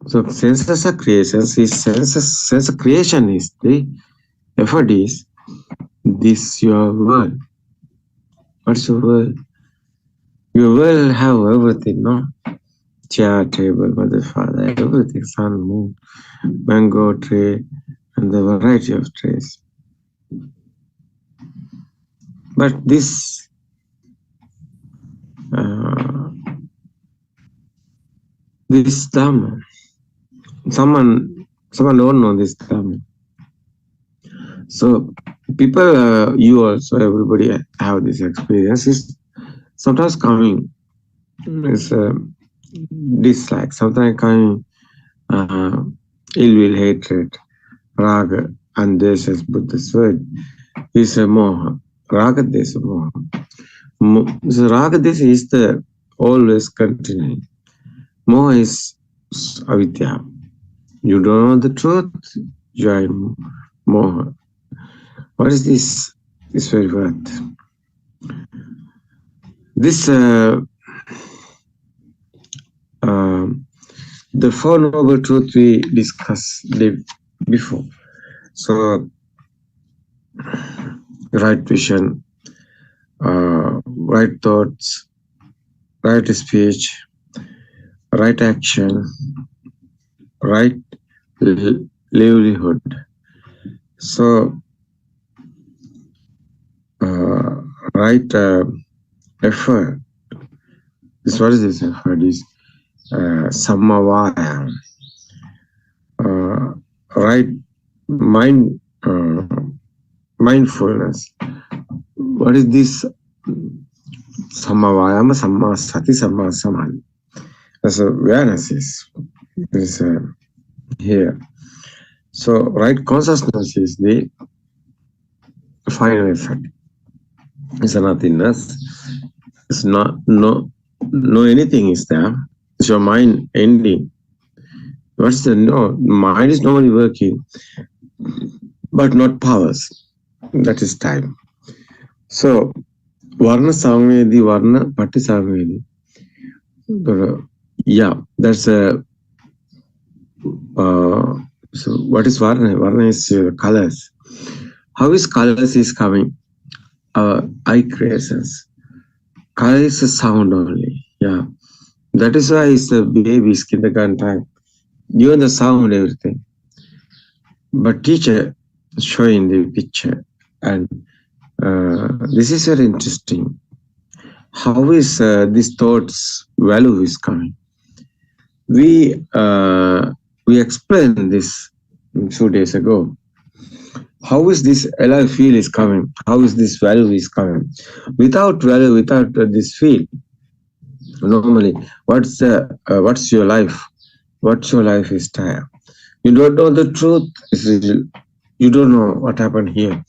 So senses of creations is sense of creation is the effort is this your world. What's your world? Your world have everything, no? Chair, table, mother, father, everything, sun, moon, mango tree, and the variety of trees. But this this Dhamma, someone don't know this Dhamma. So people, you also, everybody have this experience. Is sometimes coming is dislike, sometimes coming ill will, hatred, raga, and this is Buddha's word is a moha. Raga desha moha. So raga desha is the always continuing. Moha is avidya. You don't know the truth, you are in moha. What is this? This very word. This the Four Noble Truths we discussed before. So, right vision, right thoughts, right speech, right action, right livelihood. So, right effort. This what is this effort? Is sammavaya. Right mind, mindfulness. what is this Samma Vayama, Samma Sati, Samma Samadhi? As awareness is here. So right consciousness is the final effect. It's a nothingness. It's not no anything is there. It's your mind ending. What's the mind is normally working, but not powers. That is time. So Varna Samvedi, Varna Patti Samvedi. Yeah, that's a so what is Varna? Varna is colors. How is colors is coming? Eye creations. Color is a sound only. Yeah. That is why it's the baby's kindergarten time. Given the sound, everything. But teacher showing the picture. And this is very interesting. How is this thoughts value is coming? We explained this 2 days ago. How is this alive feel is coming? How is this value is coming? Without value, without this feel, normally, what's your life? What's your life is time? You don't know the truth. You don't know what happened here.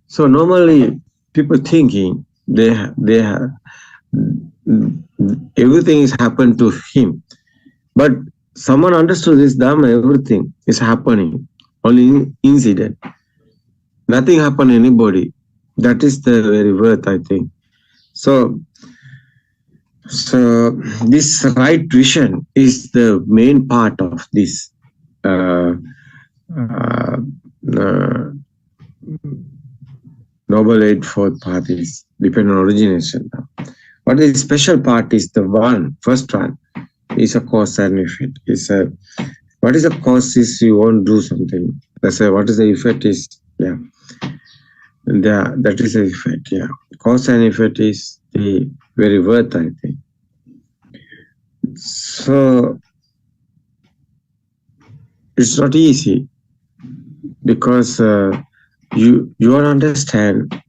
So normally, people thinking they have everything is happened to him, but someone understood this Dhamma. Everything is happening. Only incident. Nothing happened to anybody. That is the very worth, I think. So this right vision is the main part of this Noble Eightfold Path is depend on origination. What is the special part is the first one is a cause and effect. What is the cause is you won't do something. That's what is the effect is that is the effect. Yeah, cause and effect is the very worth, I think. So it's not easy because you don't understand.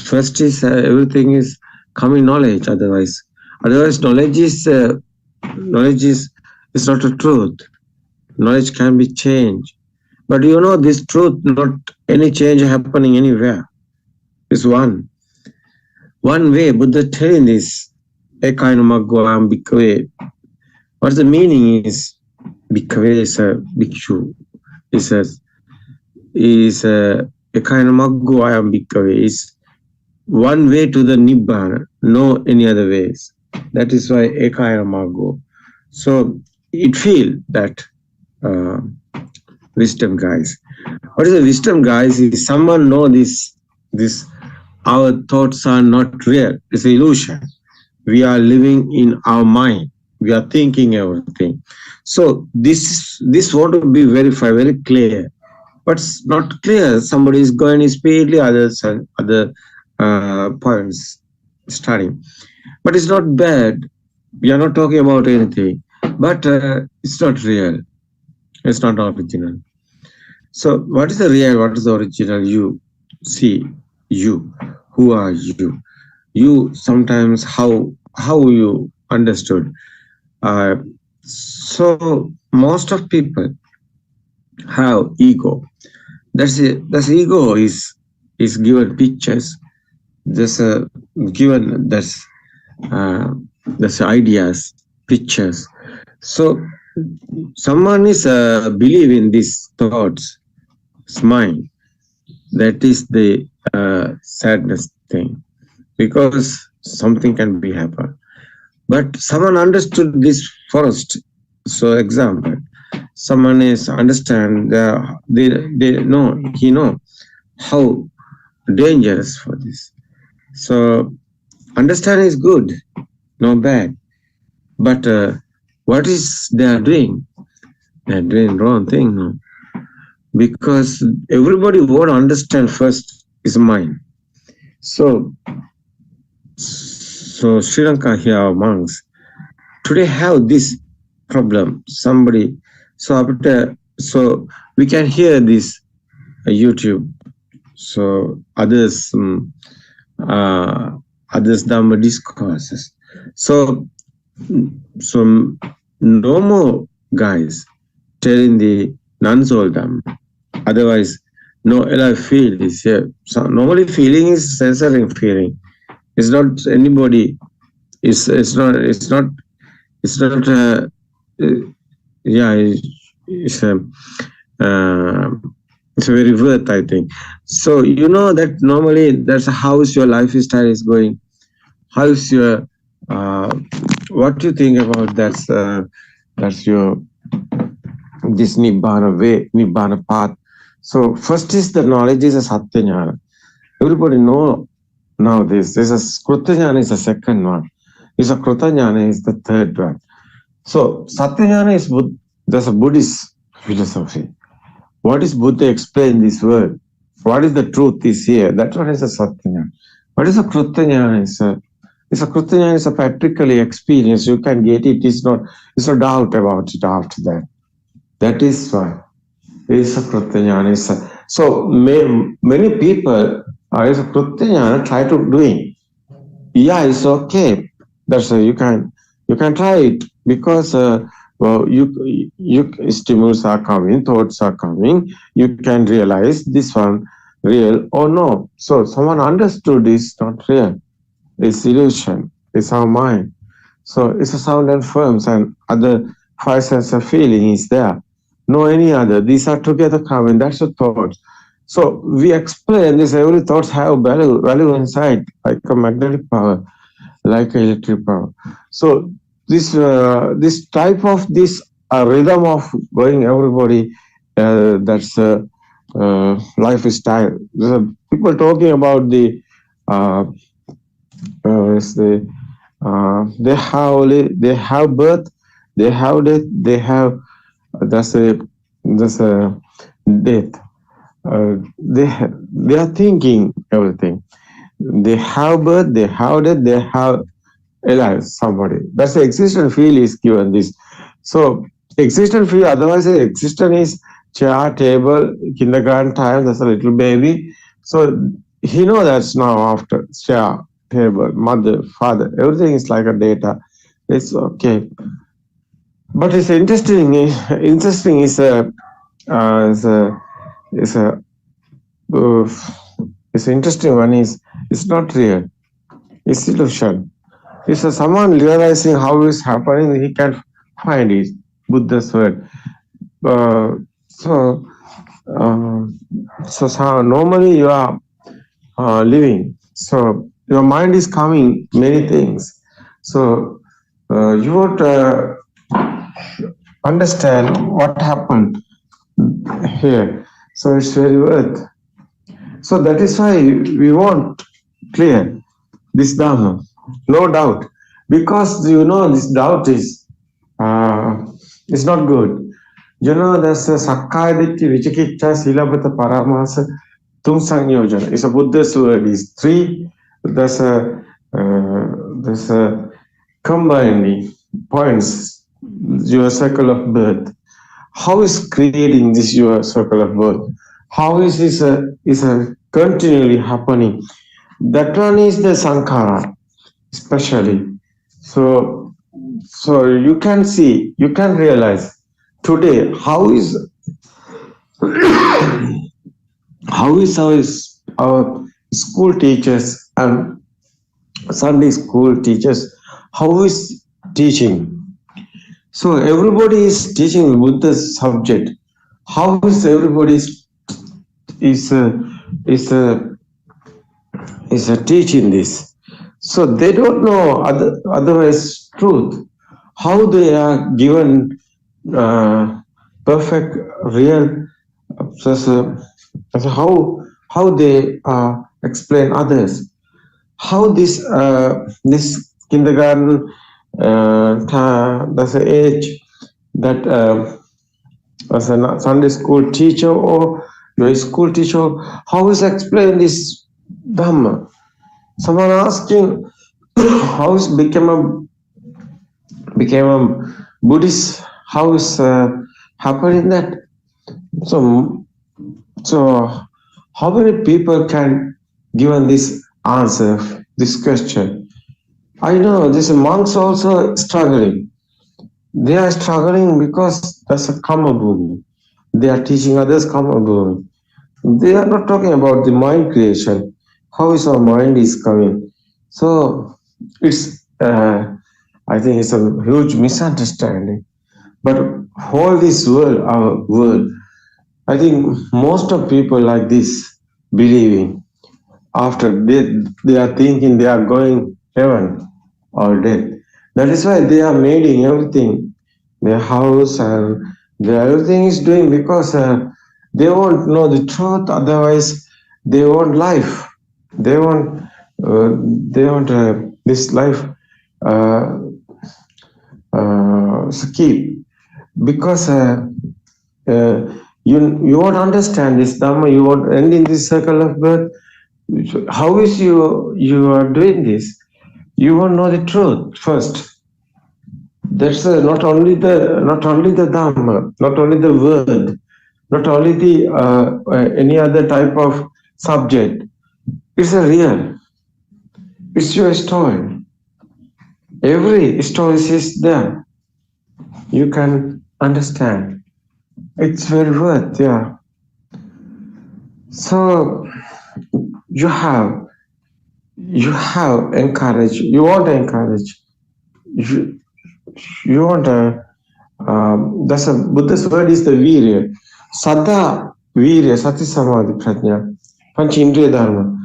First is everything is coming knowledge. Otherwise knowledge is not a truth. Knowledge can be changed, but this truth, not any change happening anywhere. Is one way. Buddha telling this ekainamaggoam bhikkhave. What's the meaning is bhikkhave is a bhikshu. Is a ekainamaggoam bhikkhave is one way to the nibbana, no any other ways. That is why ekainamaggo. So it feel that wisdom guys. What is the wisdom guys? Is someone know this our thoughts are not real. It's an illusion. We are living in our mind. We are thinking everything. So this want to be verified, very clear. But it's not clear. Somebody is going speedily, others and other points starting. But it's not bad. We are not talking about anything. But it's not real. It's not original. So what is the real? What is the original? You see. You, who are you? You sometimes how you understood. So most of people have ego. That's ego is given pictures. There's given that's ideas, pictures. So someone is believe in these thoughts, mind. That is the sadness thing, because something can be happen. But someone understood this first. So example, someone is understand they know, he know how dangerous for this. So understand is good, no bad. But what is they are doing? They are doing wrong thing, no? Because everybody won't understand first is mind. So Sri Lanka here monks today have this problem. Somebody so we can hear this YouTube. So others others Dhamma discourses. So no more guys telling the nuns all Dhamma. Otherwise, no, I feel is here. So normally feeling is censoring feeling. It's not anybody. It's not. Yeah. It's a very worth, I think. So you know that normally that's how your lifestyle is going. How's your what do you think about that's your this Nibbana way, Nibbana path. So first is the knowledge is a Satya Jnana. Everybody know now this. There's a Kruta Jnana is the second one. Is a Kruta Jnana is the third one. So Satya Jnana is there's a Buddhist philosophy. What is Buddha explain this word? What is the truth is here? That one is a Satya Jnana. What is a Kruta Jnana? It's a Kruta Jnana is a practically experience. You can get it. It's no doubt about it after that. That is why it's a Kruta Jnana. So many people is a Kruta Jnana try to doing. Yeah, it's okay. That's you can try it because you stimulus are coming, thoughts are coming. You can realize this one real or no. So someone understood it's not real. It's illusion. It's our mind. So it's a sound and forms and other five senses of feeling is there. No any other. These are together coming. That's the thought. So we explain this. Every thoughts have value inside, like a magnetic power, like electric power. So this type of this rhythm of going everybody. That's lifestyle. People talking about the they have birth, they have death, they have that's a death. They are thinking everything. They have birth, they have death, they have alive somebody. That's the existence feel is given this. So existence feel, otherwise existence is chair, table, kindergarten time, that's a little baby. So he know that's now after chair, table, mother, father, everything is like a data. It's okay. But it's interesting is it's interesting one is it's not real. It's illusion. It's someone realizing how it's happening, he can find it. Buddha's word. So normally you are living. So your mind is coming many things. So you would understand what happened here. So it's very worth. So that is why we want clear this Dhamma. No doubt. Because you know this doubt is not good. You know there's a Sakkaya Ditthi, Vicikiccha, Silabhata, Paramasa, Tum Sanyojana. It's a Buddha's word. Is three. There's a combining points your circle of birth. How is creating this your circle of birth? How is this continually happening? That one is the Sankhara, especially. So you can see, you can realize today how is our school teachers and Sunday school teachers, how is teaching? So everybody is teaching Buddha's subject. How is everybody is teaching this? So they don't know otherwise truth. How they are given perfect real. How they explain others. How this kindergarten that's the age that as a Sunday school teacher or your school teacher, how is explain this Dhamma? Someone asking how is became a Buddhist, how is happening that? So how many people can given this answer this question. I know these monks also struggling. They are struggling because that's a karma bhumi. They are teaching others karma bhumi. They are not talking about the mind creation. How is our mind is coming? So it's I think it's a huge misunderstanding. But whole this world, our world, I think most of people like this believing after death, they are thinking they are going heaven or death. That is why they are making everything, their house and everything is doing because they won't know the truth. Otherwise, they want life. They want this life keep because you won't understand this dhamma. You won't end in this circle of birth. How is you are doing this? You won't know the truth first. That's not only the dhamma, not only the word, not only the any other type of subject. It's a real. It's your story. Every story is there. You can understand. It's very worth, yeah. So you have encourage. You want to encourage. You want to. That's a Buddha's word is the virya. Sada virya, sati samadhi prajna, panch indriya dharma.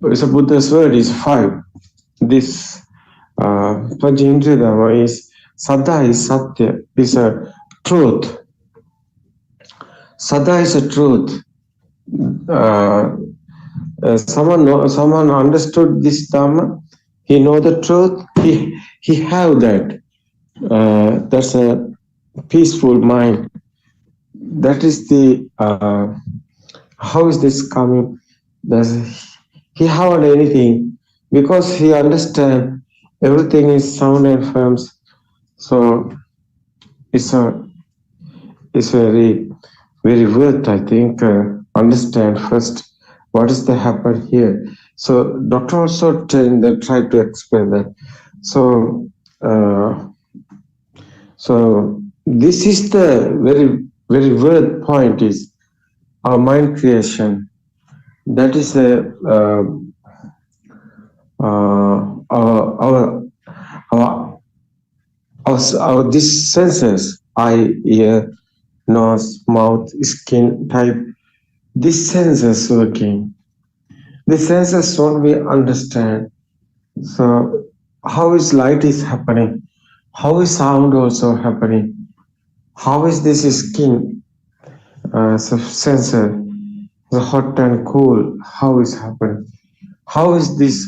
It's a Buddha's word is 5. This panch indriya dharma is sada is satya, is a truth. Sada is a truth. Someone understood this dharma. He know the truth. He have that. That's a peaceful mind. That is the how is this coming? He haven't anything because he understand everything is sound and firm. So it's very worth, I think, understand first what is the happen here. So doctor also tried to explain that. So so this is the very worth point is our mind creation. That is our this senses, eye, ear, nose, mouth, skin type, these senses working. The senses what we understand. So how is light is happening? How is sound also happening? How is this skin sensor, the hot and cool? How is happening? How is this?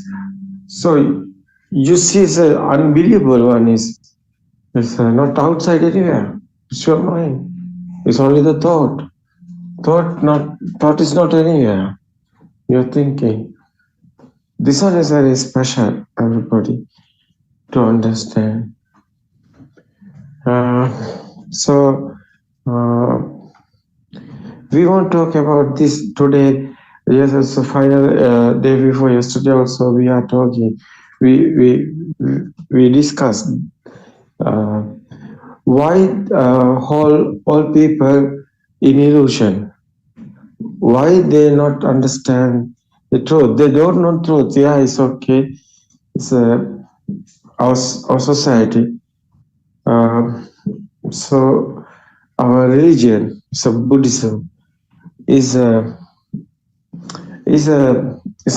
So you see, the unbelievable one is it's not outside anywhere. It's your mind. It's only the thought. Thought is not anywhere. You're thinking. This one is very special, everybody, to understand. So we won't talk about this today. Yes, it's the final day before yesterday. Also, we are talking. We discussed why all people in illusion. Why they not understand the truth? They don't know truth. Yeah, it's okay. It's our society. So our religion, so Buddhism, is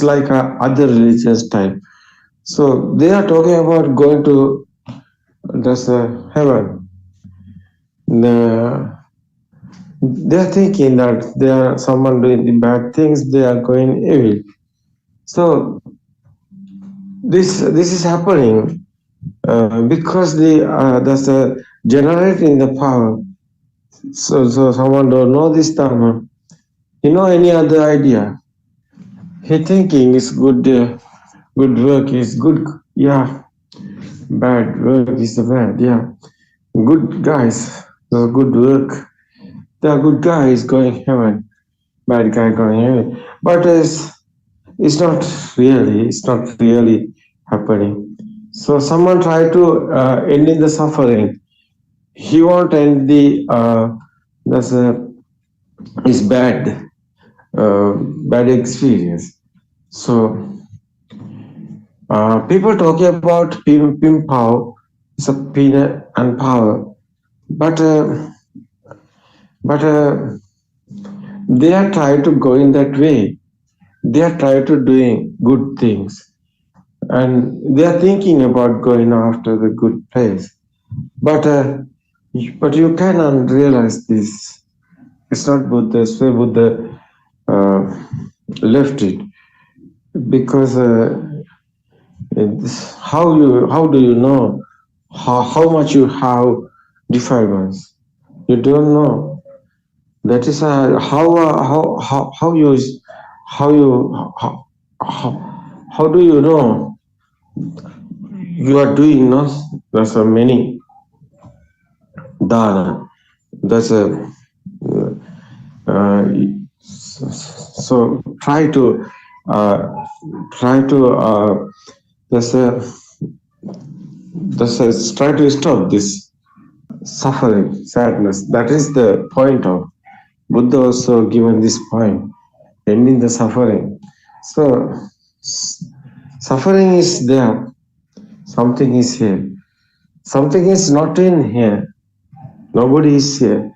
like a other religious type. So they are talking about going to heaven. They are thinking that they are someone doing the bad things. They are going evil. So this is happening because that's generating the power. So someone don't know this dharma. He know any other idea. He thinking is good. Good work is good. Yeah. Bad work is the bad. Yeah. Good guys. So good work. The good guy is going heaven. Bad guy going heaven. But it's not really happening. So someone try to end in the suffering. He won't end the is bad experience. So people talking about pim power, it's a peanut and power, but they are trying to go in that way. They are trying to doing good things, and they are thinking about going after the good place. But you cannot realize this. It's not Buddha's way. Buddha left it because how do you know how much you have defilements? You don't know. That is how do you know you are doing not? There's a many dana. There's a so try to try to stop this suffering, sadness. That is the point of Buddha also given this point, ending the suffering. So suffering is there, something is here, something is not in here, nobody is here.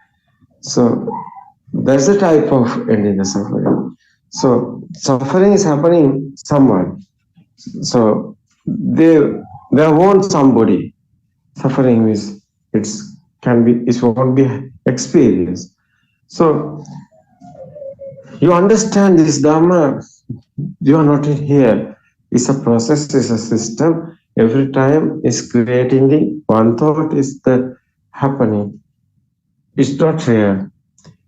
So that's the type of ending the suffering. So suffering is happening someone. So they want somebody. Suffering is it won't be experienced. So you understand this Dharma. You are not in here. It's a process. It's a system. Every time is creating the one thought is the happening. It's not here.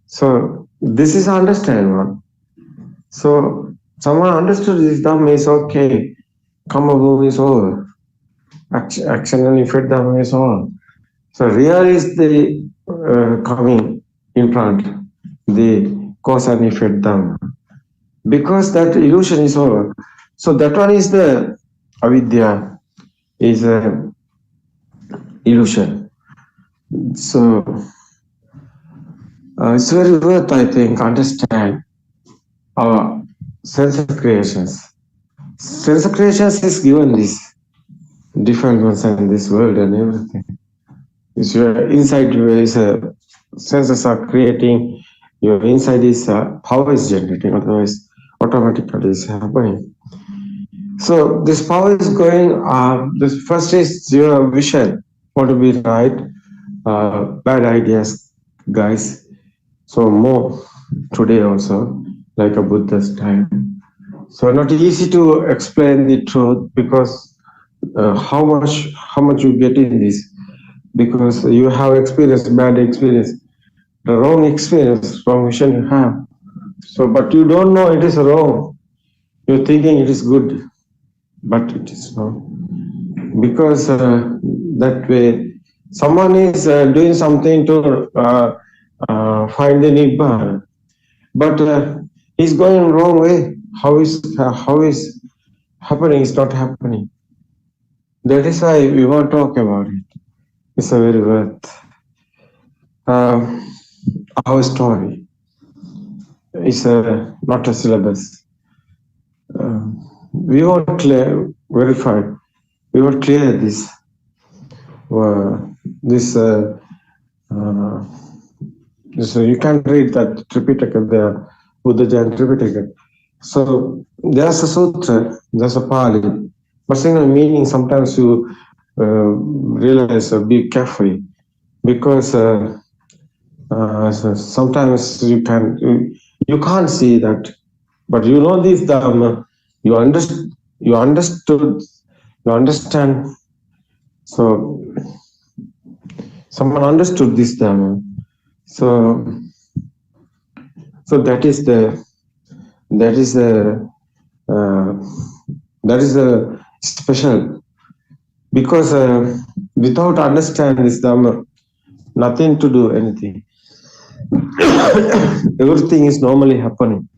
So this is understandable. So someone understood this Dhamma is okay. Karma bhumi is over. Action and effect Dhamma is on. So real is the coming in front, the cause and effect Dhamma. Because that illusion is over. So that one is the avidya, is a illusion. So it's very worth, I think, understand our sense of creations. Sense of creations is given this defilements and this world and everything. It's your inside is senses are creating, your inside is power is generating, otherwise automatically is happening. So this power is going, this first is your vision, want to be right, bad ideas, guys. So more today also, like a Buddha's time. So not easy to explain the truth because how much you get in this, because you have experienced bad experience, the wrong experience, wrong vision you have. So, but you don't know it is wrong. You're thinking it is good, but it is wrong. Because that way, someone is doing something to find the Nibbana, but he's going wrong way. How is happening is not happening. That is why we want to talk about it. It's a very worth our story. It's not a syllabus. We want to verify. We want to clear this. So you can read that Tripitaka, the Buddha Jain Tripitaka. So there's a sutra, there's a Pali, but in the meaning sometimes you realize be careful, because sometimes you can't see that, but you know this Dhamma, you understand. So someone understood this Dhamma. So that is special, because without understanding this Dhamma, nothing to do anything. Everything is normally happening.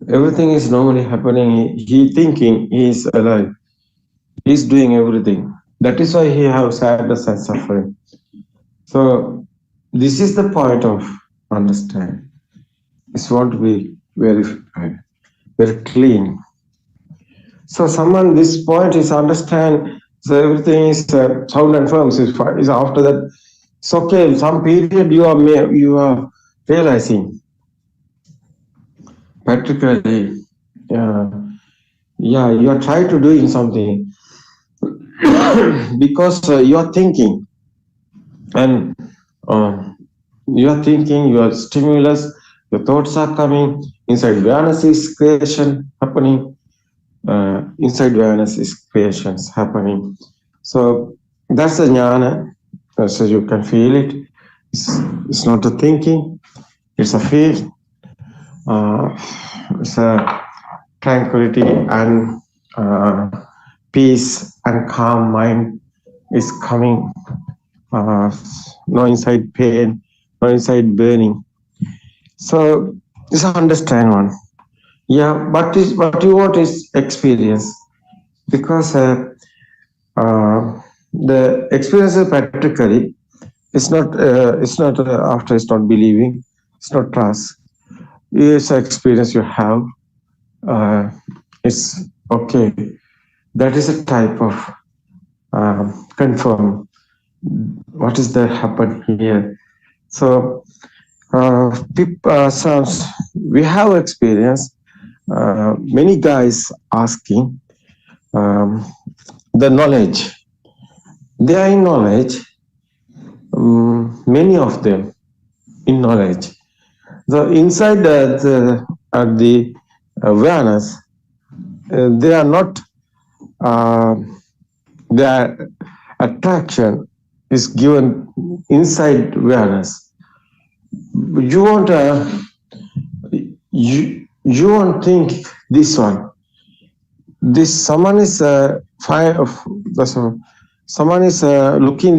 Everything is normally happening. He thinking he is alive. He's doing everything. That is why he have sadness and suffering. So this is the point of understand. It's want to be verified, very clean. So someone, this point is understand. So everything is sound and firm. Is after that. It's okay. Some period you are realizing practically. Yeah, you are trying to doing something because you are thinking, and you are thinking. Your stimulus, your thoughts are coming inside. Awareness is creation happening. Inside awareness is creations happening. So that's the jnana. So you can feel it. It's not a thinking. It's a feel. It's a tranquility and peace and calm mind is coming. No inside pain, no inside burning. So just understand one. Yeah, but what you want is experience, because the experience is practically. It's not. After it's not believing. It's not trust. It's an experience you have. It's okay. That is a type of confirm what is that happen here. So we have experience. Many guys asking the knowledge. They are in knowledge. Many of them in knowledge. So inside the awareness, they are not. Their attraction is given inside awareness. You want you won't think this one. This someone is someone is looking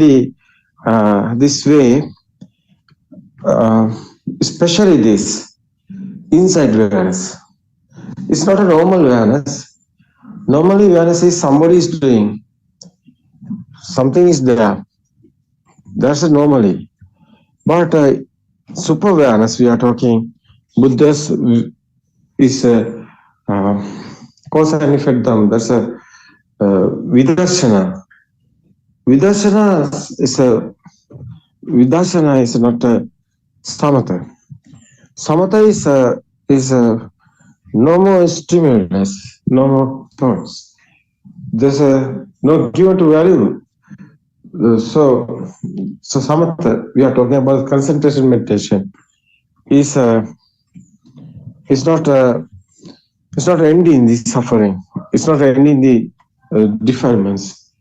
this way, especially this inside awareness. It's not a normal awareness. Normally awareness is somebody is doing something is there. That's a normally. But super awareness we are talking. Buddha's is a cause and effect. That's a vidarsana. Vidarsana is not a samatha. Samatha is a no more stimulus, no more thoughts. There's no given to value. So samatha, we are talking about concentration meditation. Is not ending the suffering. It's not ending the defilements.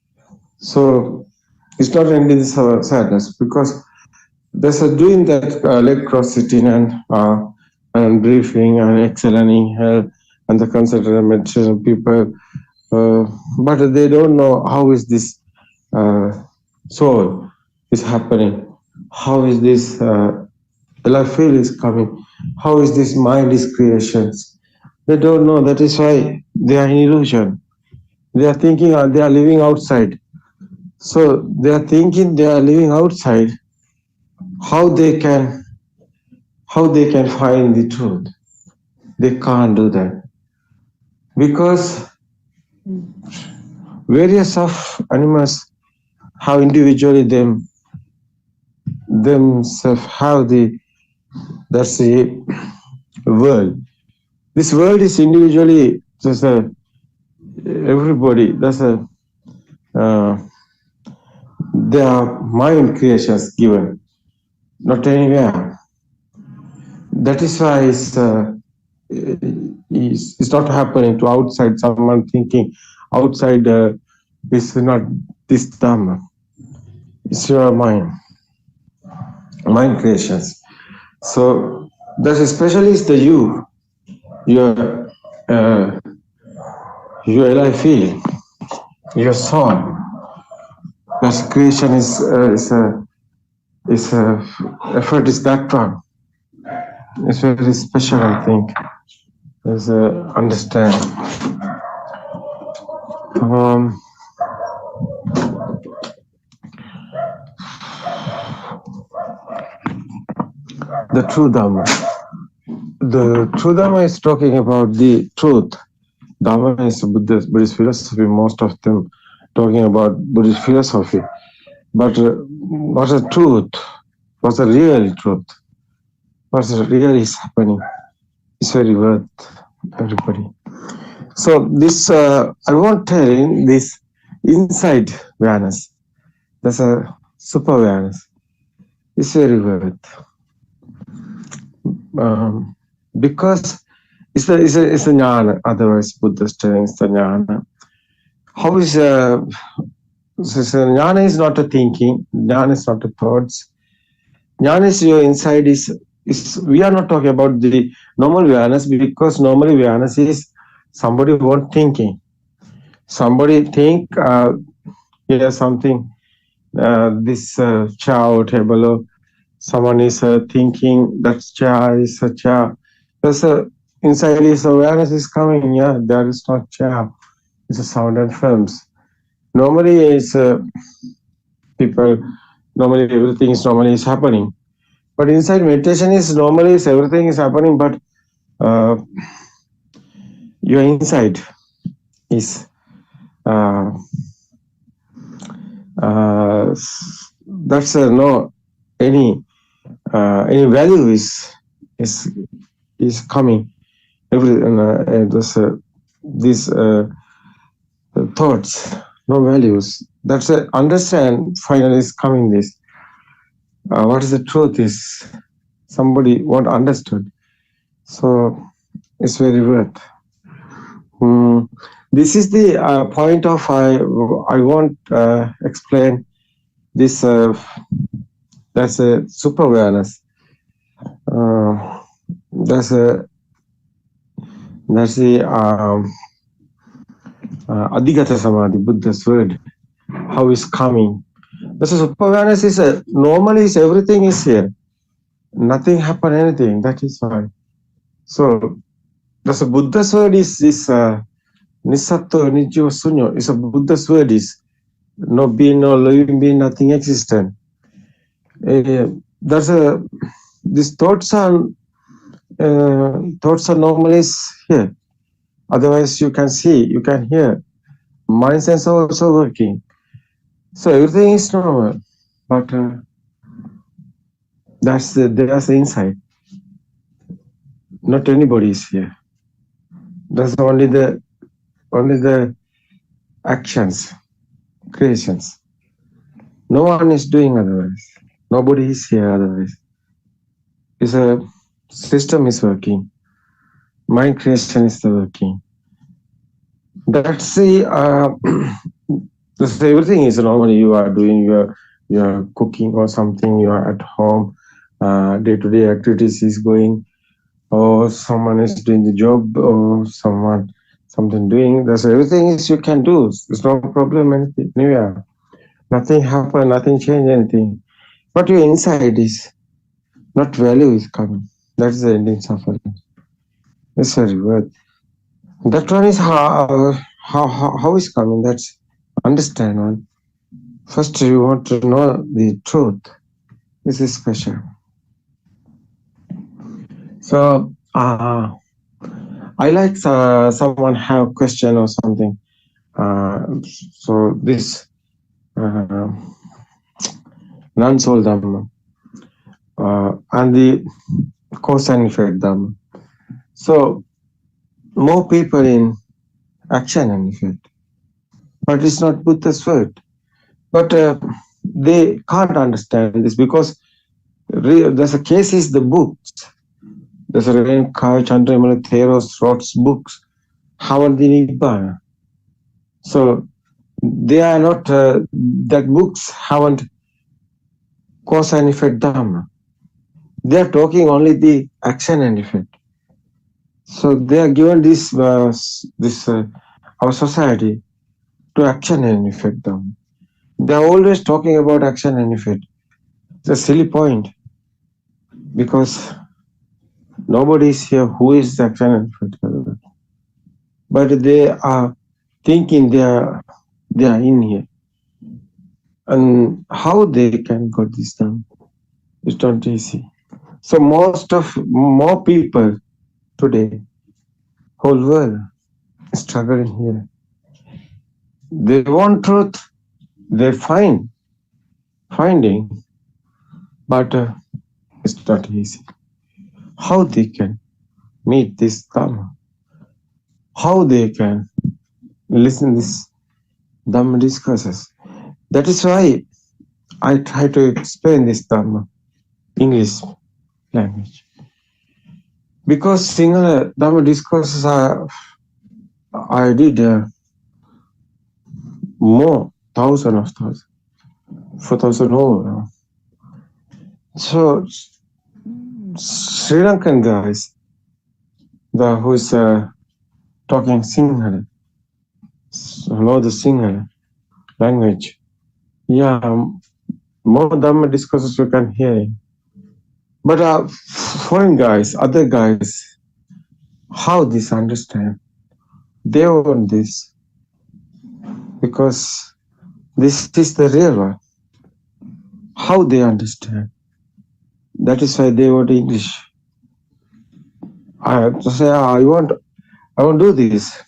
So it's not ending the sadness, because there's doing that leg cross sitting and breathing and exhaling and the concentration meditation people, but they don't know how is this soul is happening, how is this life feel is coming, how is this mind is creations. They don't know. That is why they are in illusion. They are thinking they are living outside. So they are thinking they are living outside. How they can find the truth? They can't do that, because various of animals have individually themselves have that's the world. This world is individually just everybody. That's there are mind creations given, not anywhere. That is why it's not happening to outside. Someone thinking outside is not this Dhamma. It's your mind creations. So that especially is the your life feeling, your soul. That creation is effort is that one. It's very special, I think. Let's understand. The true Dhamma. The true Dhamma is talking about the truth. Dhamma is Buddhist philosophy, most of them talking about Buddhist philosophy. But what's the truth? What's the real truth? What's really is happening? It's very worth everybody. So this, I won't tell in this inside awareness. That's a super awareness. It's very worth. Because it's a jnana, otherwise Buddha is telling it's the jnana. How is jnana is not a thinking, jnana is not a thoughts. Jnana is your inside is we are not talking about the normal awareness, because normal awareness is somebody won't thinking. Somebody think here something, this chair or table, or someone is thinking that chair is a chair. There's inside is awareness is coming. Yeah, there is not chair. It's a sound and films. Normally is people. Normally everything is happening. But inside meditation is normally everything is happening. But your inside is that's no any value is coming. Every these thoughts, no values. That's understand. Finally, is coming this. What is the truth is somebody won't understood. So it's very worth. This is the point of I won't explain this. That's a super awareness. That's the Adhigata Samadhi, Buddha's word. How is coming? That's a super awareness is normally is everything is here. Nothing happen anything. That is why. So that's a Buddha's word is this Nisato Nijyo Sunyo. It's a Buddha's word is no being, no living being, nothing existent. There's these thoughts are normally here. Otherwise, you can see, you can hear. Mind sense also working. So everything is normal, but there's the inside. Not anybody is here. That's only the actions, creations. No one is doing otherwise. Nobody is here otherwise. It's a system is working. Mind creation is working. That's the everything is normally you are doing. You are cooking or something. You are at home. Day-to-day activities is going, or someone is doing the job, or something doing. That's everything is you can do. There's no problem anything. Anywhere. Nothing happen. Nothing change anything. But your inside is not value is coming. That's the ending suffering. It's very worth. That one is how is coming. That's understand one. First, you want to know the truth. This is special. So, I like someone have a question or something. So this non-soul Dhamma and the cause and effect Dhamma. So more people in action and effect. But it's not Buddha's word. But they can't understand this because there's a case is the books. There's a Renkai Chandramala Theros wrote books, Havandi Nibbana. So they are not, that books haven't cause and effect Dhamma. They are talking only the action and effect. So they are given this our society to action and effect Dhamma. They are always talking about action and effect. It's a silly point because nobody is here who is the action and effect. but they are thinking they are in here. And how they can got this done? It's not easy. So more people today, whole world struggling here. They want truth, they finding, but it's not easy. How they can meet this Dhamma? How they can listen this Dhamma discourses? That is why I try to explain this Dhamma English language. Because Sinhala Dhamma discourses I did more, thousands, 4,000 over. So Sri Lankan guys, who's talking Sinhala, know the Sinhala language. Yeah, more Dhamma discourses you can hear. But foreign guys, other guys, how this understand? They want this because this is the real one. How they understand? That is why they want English. I have to say, I want to do this.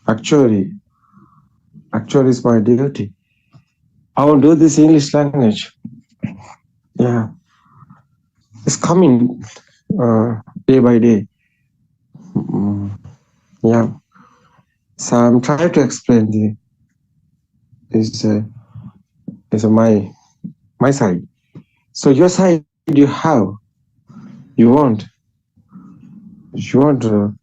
Actually, it's my duty. I want to do this English language. Yeah, it's coming day by day. Yeah, so I'm trying to explain this is my side. So your side, you want to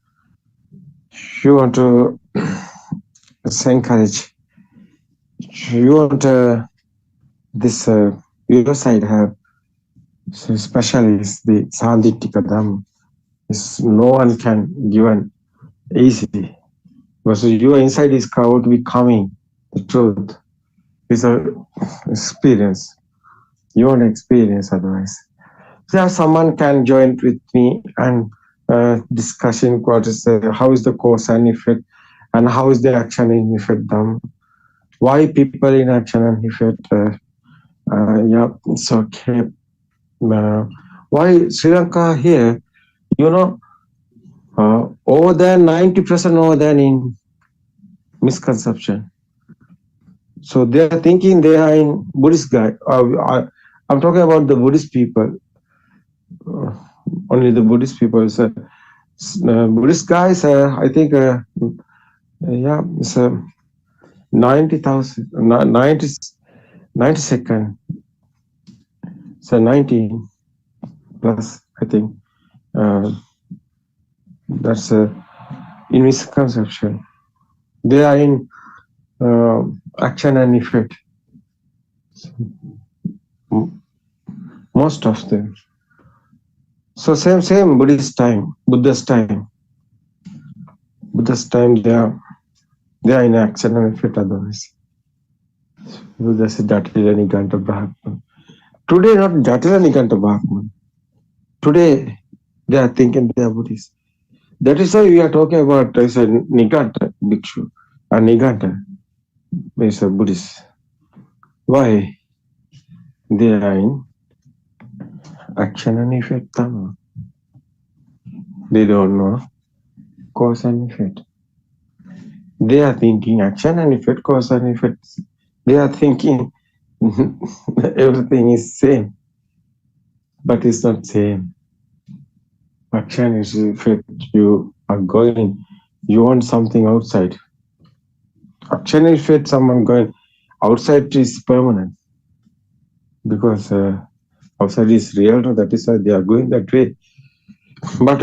encourage. You want this your side have. So especially is the Sandittika Dhamma. No one can give an easy. Because your inside is out becoming the truth. It's an experience. You want experience otherwise. So someone can join with me and discussion what is how is the cause and effect and how is the action and effect done. Why people in action and effect yeah, it's okay. Why Sri Lanka here, over there 90% over there in misconception. So they are thinking they are in Buddhist guy. I'm talking about the Buddhist people. Only the Buddhist people. So, Buddhist guys, I think, yeah, it's 90,000, 90 second. So 19 plus, I think. That's in misconception. They are in action and effect. Most of them. So same Buddhist time, Buddha's time. Buddha's time they are in action and effect otherwise. Buddha said Jatila Niganta Brahman. Today not Jatila Niganta Brahman. Today they are thinking they are Buddhist. That is why we are talking about Niganta Bhikshu and Niganta is a Buddhist. Why? They are in action and effect. They don't know cause and effect. They are thinking action and effect, cause and effect. They are thinking everything is same, but it's not same. Action is effect. You are going, you want something outside. Action and effect, someone going outside is permanent because outside is real. That is why they are going that way. But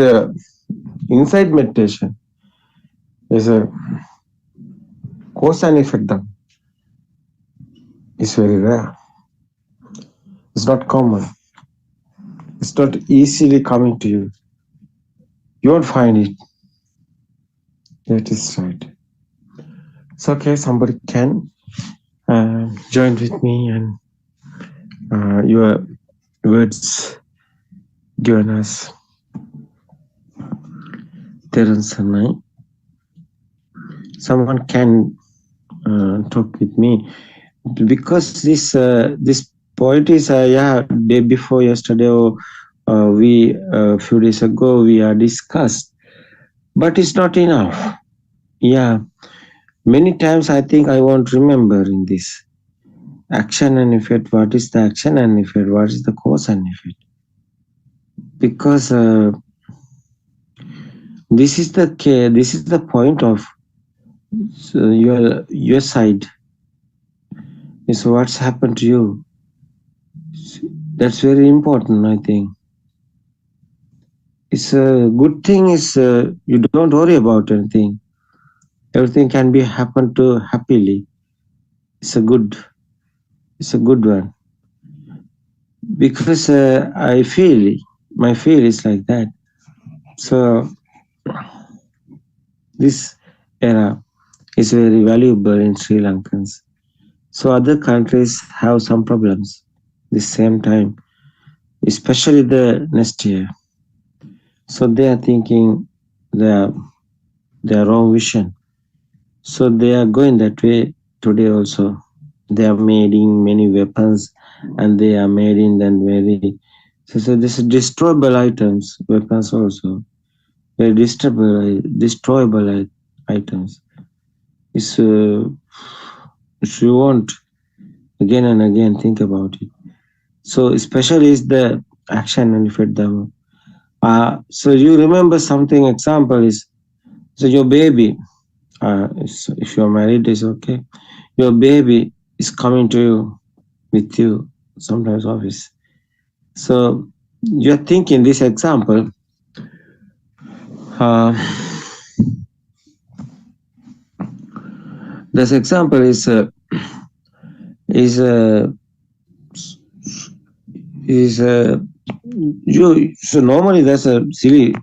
inside meditation is a cause and effect. It's very rare. It's not common. It's not easily coming to you. You won't find it. That is right. It's okay. Somebody can join with me and your words given us Terence Sanai. someone can talk with me, because this point is day before yesterday, or we few days ago we are discussed, but it's not enough. Many times I think I won't remember in this action and effect. What is the action and effect? What is the cause and effect? Because this is the point of your side. Is what's happened to you. That's very important, I think. It's a good thing is you don't worry about anything. Everything can be happen to happily. It's a good one. Because I feel my feel is like that. So this era is very valuable in Sri Lankans. So other countries have some problems the same time, especially the next year. So they are thinking their wrong vision. So they are going that way today also. They are making many weapons, and they are making them very. So this is destroyable items, weapons also. Very destroyable items. It's if you want again and again think about it. So especially is the action and effect them. So you remember something example is, so your baby, if you're married is okay, your baby is coming to you with you sometimes office. So you're thinking this example, this example is you. So normally that's a silly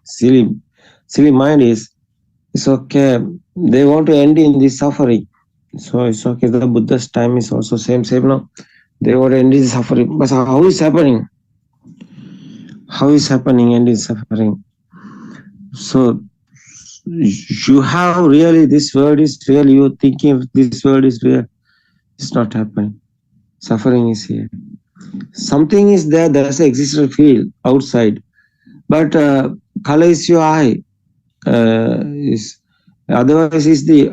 mind is, it's okay. They want to end in this suffering. So it's okay. The Buddha's time is also same no. They want to end in suffering. But how is happening? How is happening end in suffering? So you have really, this world is real. You thinking this world is real. It's not happening. Suffering is here. Something is there. There's an existential field outside. But color is your eye. Is otherwise is the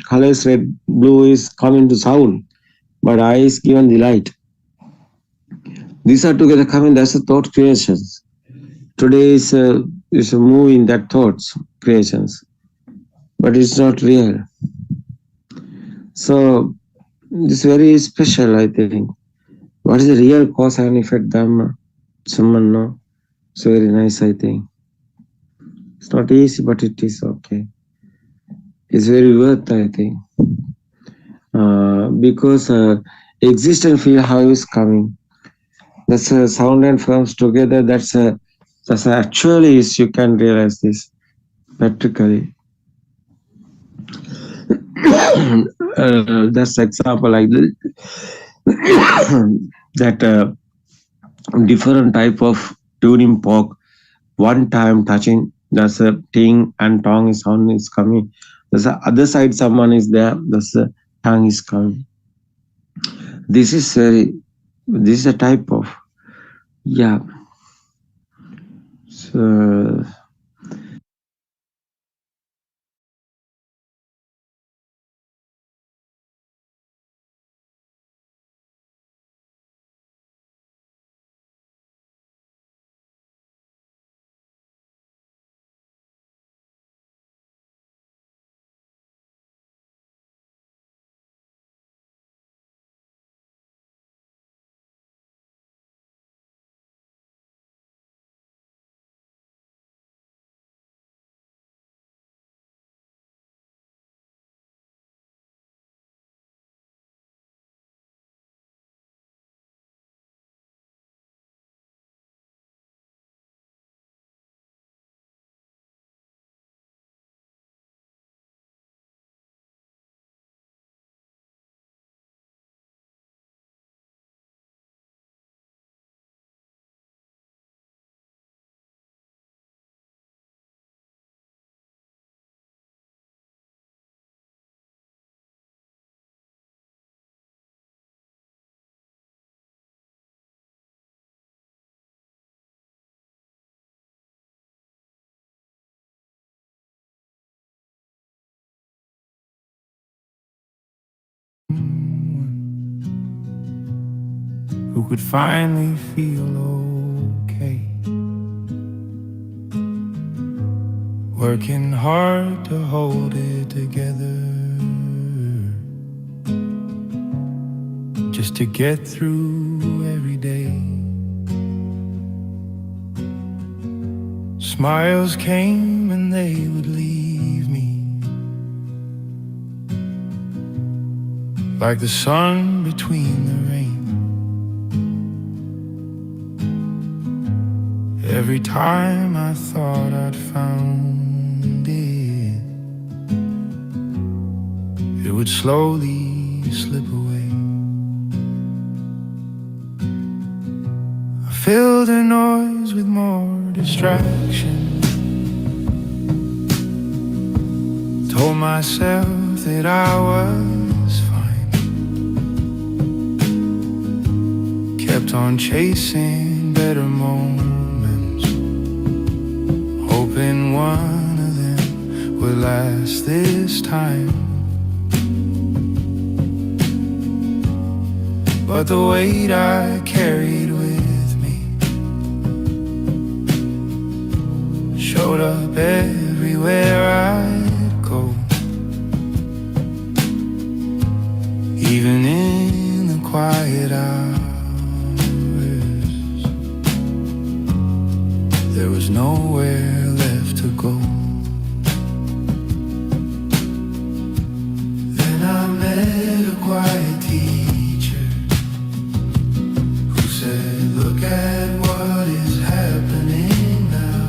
colors red, blue is coming to sound, but eye is given the light. These are together coming. That's the thought creations. Today is a move in that thoughts creations, but it's not real. So this is very special, I think. What is the real cause and effect Dhamma? Someone know. It's very nice, I think. It's not easy, but it is okay. It's very worth, I think. Because existence feel how is coming. That's a sound and forms together. That's actually is, you can realize this practically. That's example like that different type of tuning pork. One time touching, that's a ting and tongue is sound is coming. There's the other side, someone is there. That's the tongue is coming. This is a type of So who could finally feel okay. Working hard to hold it together, just to get through every day. Smiles came and they would leave me, like the sun between the rain. Every time I thought I'd found it, it would slowly slip away. I filled the noise with more distraction, told myself that I was fine, kept on chasing better moments, hoping one of them would last this time. But the weight I carried with me showed up everywhere I'd go, even in the quiet hours. There was nowhere left to go. Then I met a quiet teacher who said, look at what is happening now.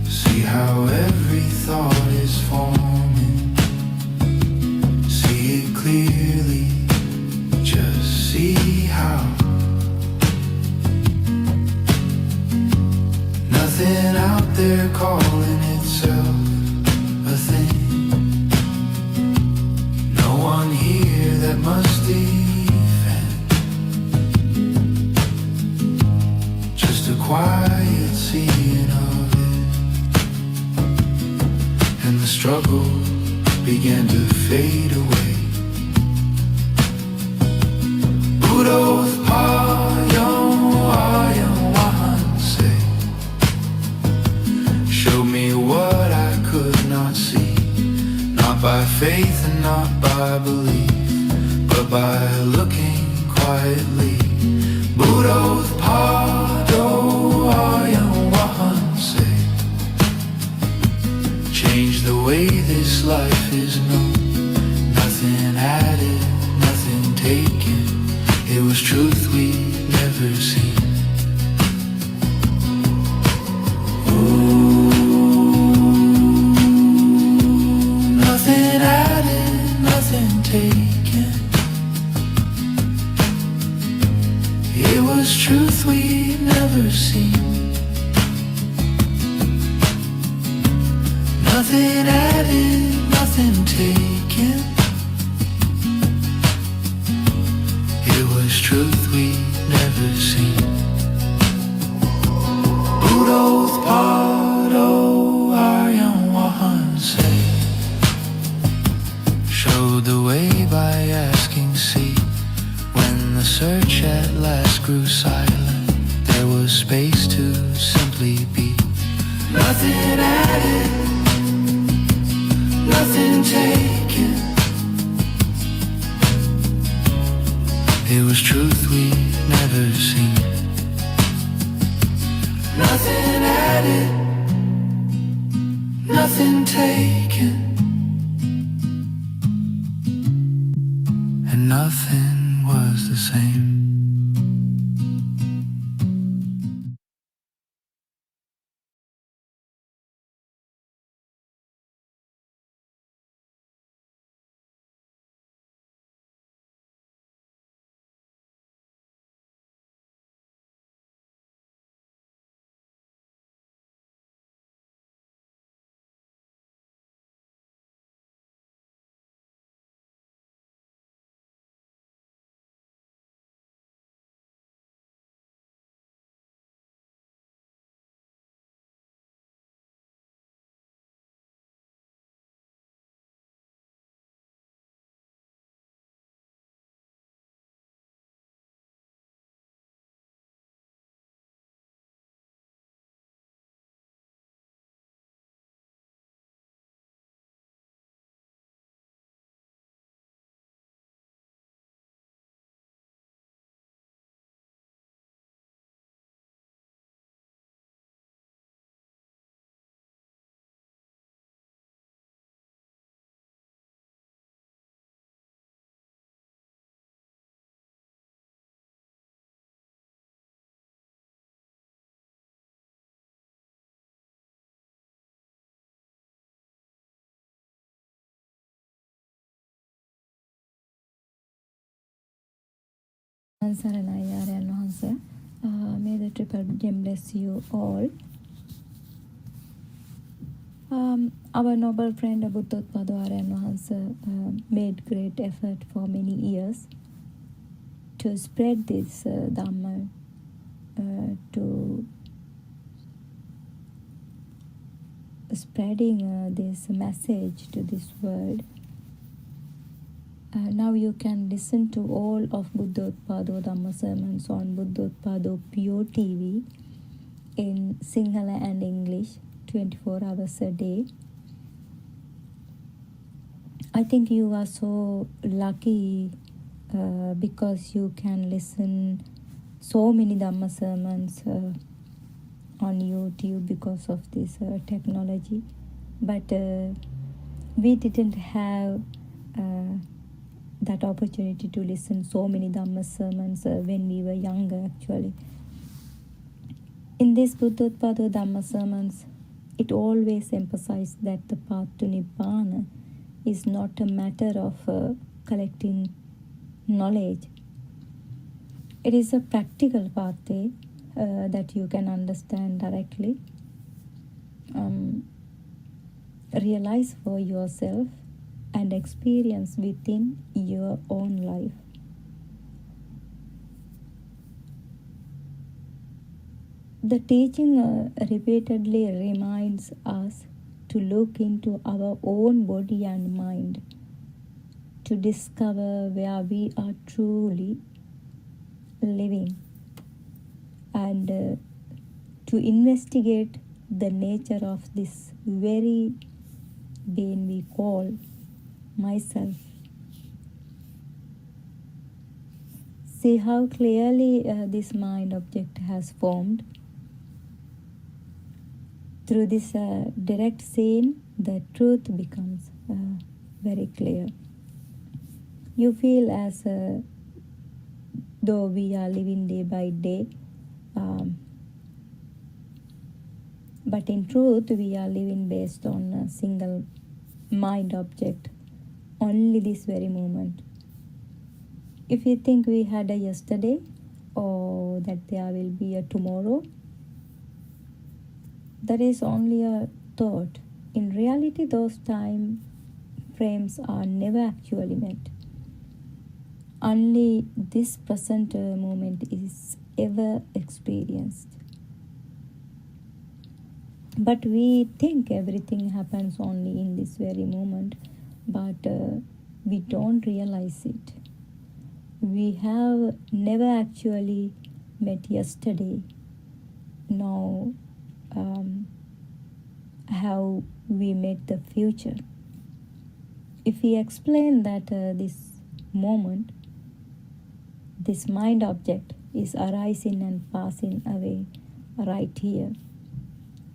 See how every thought is forming. See it clearly, just see how nothing out there calling itself a thing. No one here that must defend. Just a quiet seeing of it. And the struggle began to fade away. Buddothpado, showed me what I could not see, not by faith and not by belief, but by looking quietly. Buddothpado, change the way this life is known. Nothing added, nothing taken. It was truth we'd never seen. Nothing added, nothing taken. It was truth we'd never seen. Nothing added, nothing taken. It was truth we'd never seen. Buddothpado, showed the way by asking, see. When the search at last grew silent, there was space to simply be. Nothing added, nothing taken. It was truth we'd never seen. Nothing added, nothing taken, and nothing was the same. සරණයි ආරයන් වහන්සේ. May the triple gem bless you all. Our noble friend Buddothpado Aryan Wahansa made great effort for many years to spread this Dhamma, to spreading this message to this world. Now you can listen to all of Buddothpado Dhamma sermons on Buddothpado PeoTV in Sinhala and English 24 hours a day. I think you are so lucky because you can listen so many Dhamma sermons on YouTube because of this technology. But we didn't have that opportunity to listen so many Dhamma sermons when we were younger actually. In this Buddothpado Dhamma sermons, it always emphasized that the path to Nibbana is not a matter of collecting knowledge. It is a practical pathway that you can understand directly, realize for yourself, and experience within your own life. The teaching repeatedly reminds us to look into our own body and mind, to discover where we are truly living, and to investigate the nature of this very being we call myself. See how clearly this mind object has formed. Through this direct seeing, the truth becomes very clear. You feel as though we are living day by day, but in truth we are living based on a single mind object, only this very moment. If you think we had a yesterday or that there will be a tomorrow, that is only a thought. In reality, those time frames are never actually met. Only this present moment is ever experienced. But we think everything happens only in this very moment, but we don't realize it. We have never actually met yesterday, nor how we met the future. If we explain that this moment, this mind object is arising and passing away right here,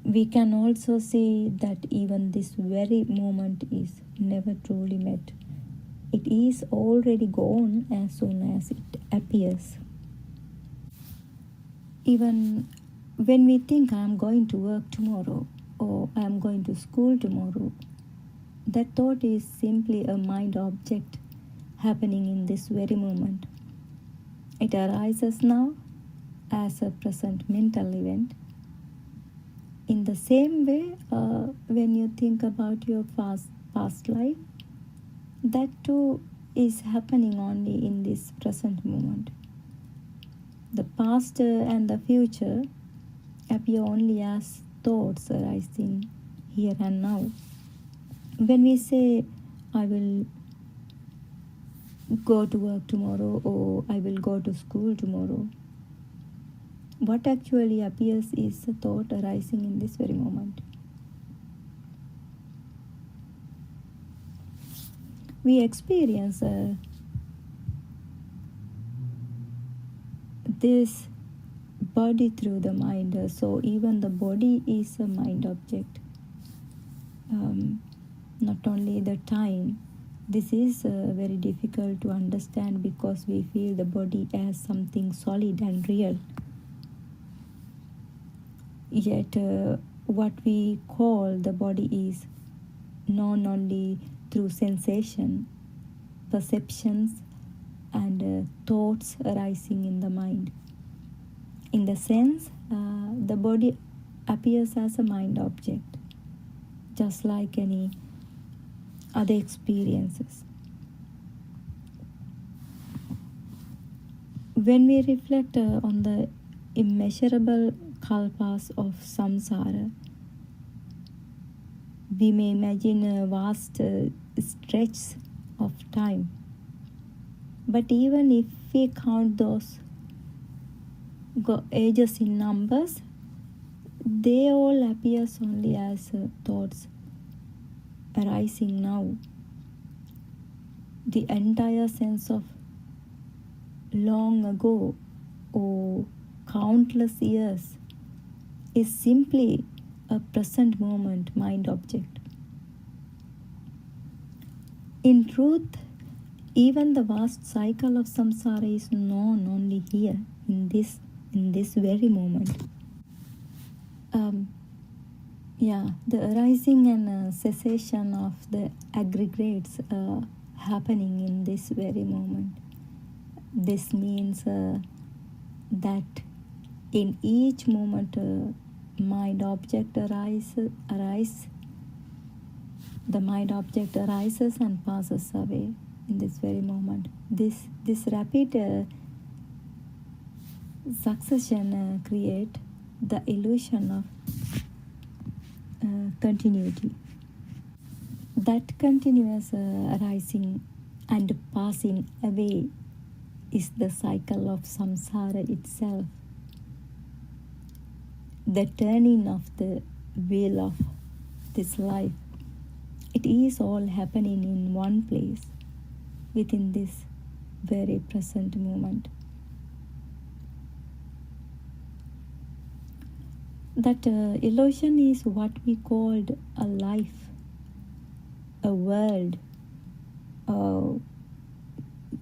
we can also see that even this very moment is never truly met. It is already gone as soon as it appears. Even when we think I am going to work tomorrow or I am going to school tomorrow, that thought is simply a mind object happening in this very moment. It arises now as a present mental event. In the same way, when you think about your past life, that too is happening only in this present moment. The past and the future appear only as thoughts arising here and now. When we say, I will go to work tomorrow or I will go to school tomorrow, what actually appears is a thought arising in this very moment. We experience this body through the mind, so even the body is a mind object. Not only the time, this is very difficult to understand because we feel the body as something solid and real. Yet what we call the body is known only through sensation, perceptions, and thoughts arising in the mind. In the sense, the body appears as a mind object, just like any other experiences. When we reflect on the immeasurable kalpas of samsara, we may imagine a vast stretch of time. But even if we count those ages in numbers, they all appear only as thoughts arising now. The entire sense of long ago or countless years is simply a present moment mind object. In truth, even the vast cycle of samsara is known only here, in this very moment. The arising and cessation of the aggregates happening in this very moment. This means that in each moment mind object arises, the mind object arises and passes away in this very moment. This rapid succession create the illusion of continuity. That continuous arising and passing away is the cycle of samsara itself, the turning of the wheel of this life. It is all happening in one place within this very present moment. That illusion is what we called a life, a world,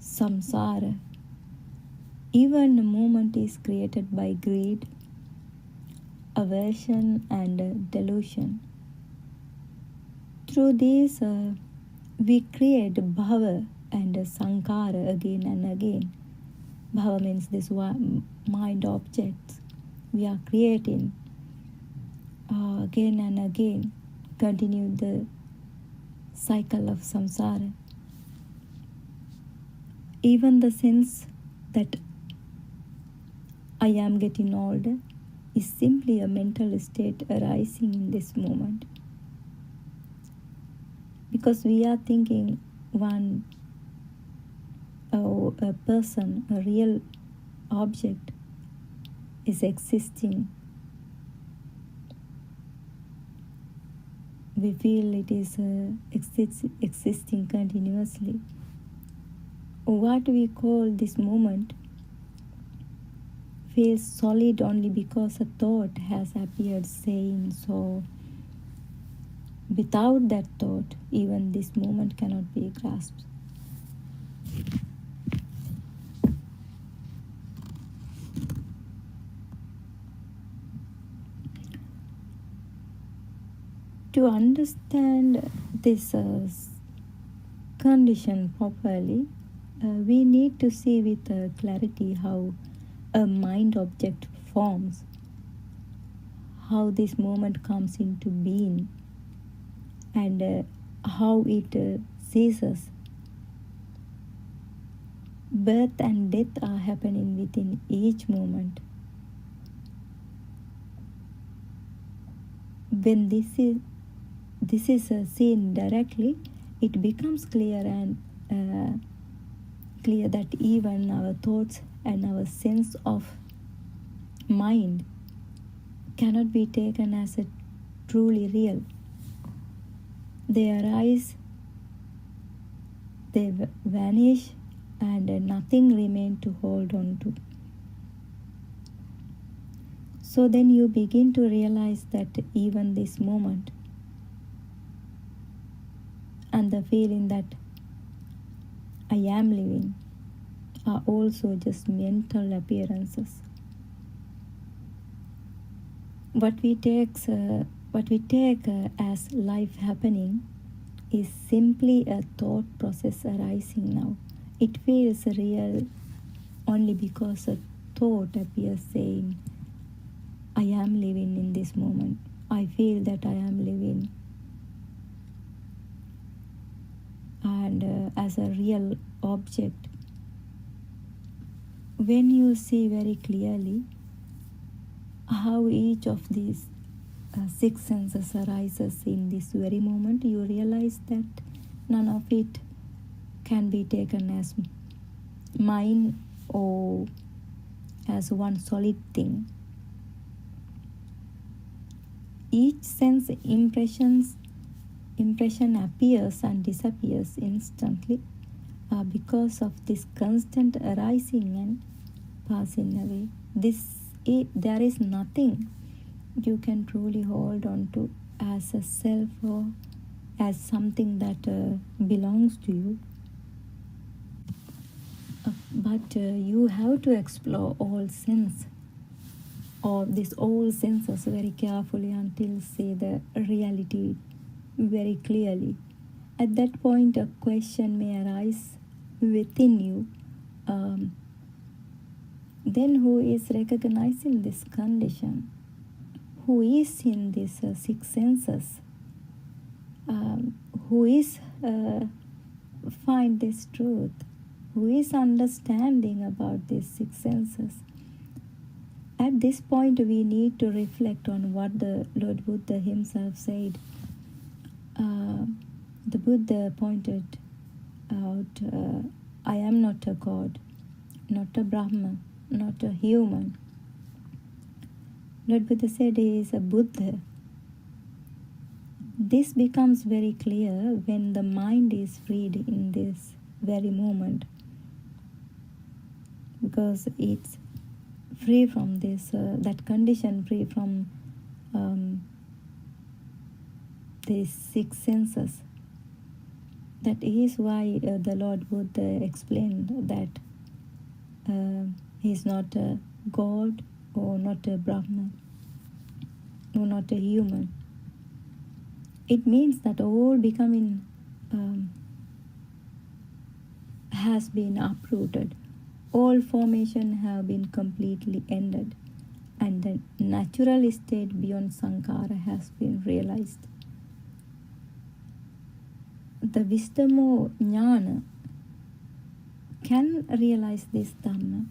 samsara. Even a moment is created by greed, aversion and delusion. Through these we create bhava and sankara again and again. Bhava means this mind objects we are creating again and again, continue the cycle of samsara. Even the sense that I am getting older is simply a mental state arising in this moment. Because we are thinking one a person, a real object is existing. We feel it is existing continuously. What we call this moment feels solid only because a thought has appeared saying so. Without that thought, even this moment cannot be grasped. To understand this condition properly, we need to see with clarity how a mind object forms, how this moment comes into being, and how it ceases. Birth and death are happening within each moment. When this is seen directly, it becomes clear that even our thoughts and our sense of mind cannot be taken as a truly real. They arise, they vanish, and nothing remains to hold on to. So then you begin to realize that even this moment and the feeling that I am living are also just mental appearances. What we take as life happening is simply a thought process arising now. It feels real only because a thought appears saying, I am living in this moment. I feel that I am living. And as a real object, when you see very clearly how each of these six senses arises in this very moment, you realize that none of it can be taken as mine or as one solid thing. Each sense impression appears and disappears instantly because of this constant arising and passing away. There is nothing you can truly hold on to as a self or as something that belongs to you. But you have to explore all sense or these all senses very carefully until see the reality very clearly. At that point, a question may arise within you. Then who is recognizing this condition? Who is in these six senses? Who is find this truth? Who is understanding about these six senses? At this point, we need to reflect on what the Lord Buddha himself said. The Buddha pointed out, I am not a god, not a Brahman, not a human. Lord Buddha said he is a Buddha. This becomes very clear when the mind is freed in this very moment, because it's free from this, that condition, free from these six senses. That is why the Lord Buddha explained that he is not a god or not a Brahman or not a human. It means that all becoming has been uprooted. All formation have been completely ended, and the natural state beyond Sankara has been realized. The wisdom or jnana can realize this Dhamma.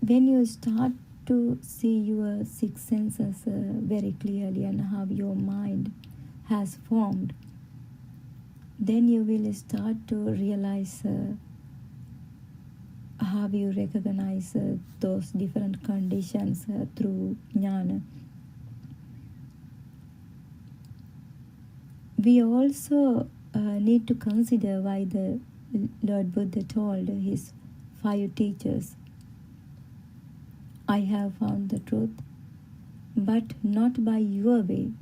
When you start to see your six senses very clearly and how your mind has formed, then you will start to realize how you recognize those different conditions through jnana. We also need to consider why the Lord Buddha told his 5 teachers, I have found the truth, but not by your way,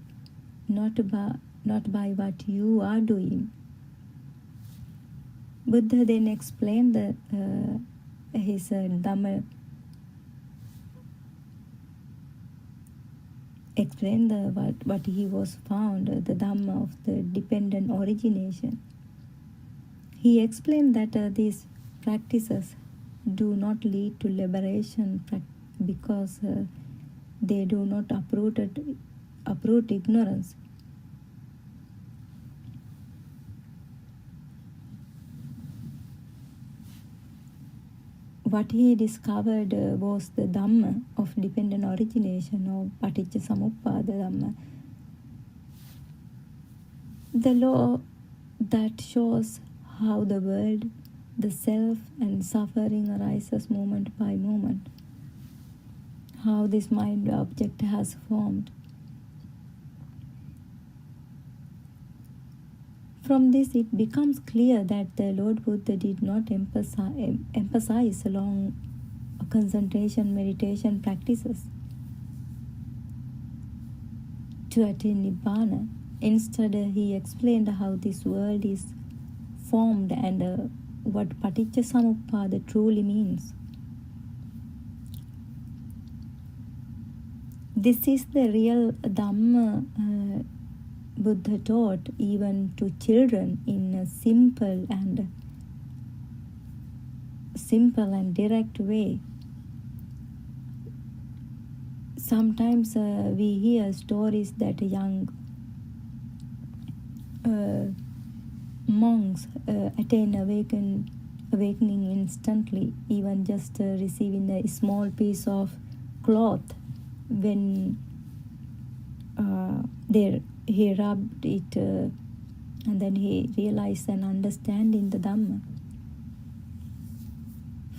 not by what you are doing. Buddha then explained his Dhamma, explained what he was found, the Dhamma of the dependent origination. He explained that these practices do not lead to liberation because they do not uproot ignorance. What he discovered was the Dhamma of dependent origination, or Paticcasamuppada Dhamma. The law that shows how the world, the self and suffering arises moment by moment. How this mind object has formed. From this, it becomes clear that the Lord Buddha did not emphasize long concentration meditation practices to attain Nibbana. Instead, he explained how this world is formed and what Paticcasamuppada truly means. This is the real Dhamma Buddha taught even to children in a simple and direct way. Sometimes we hear stories that young monks attain awakening instantly, even just receiving a small piece of cloth when he rubbed it and then he realized and understanding the Dhamma.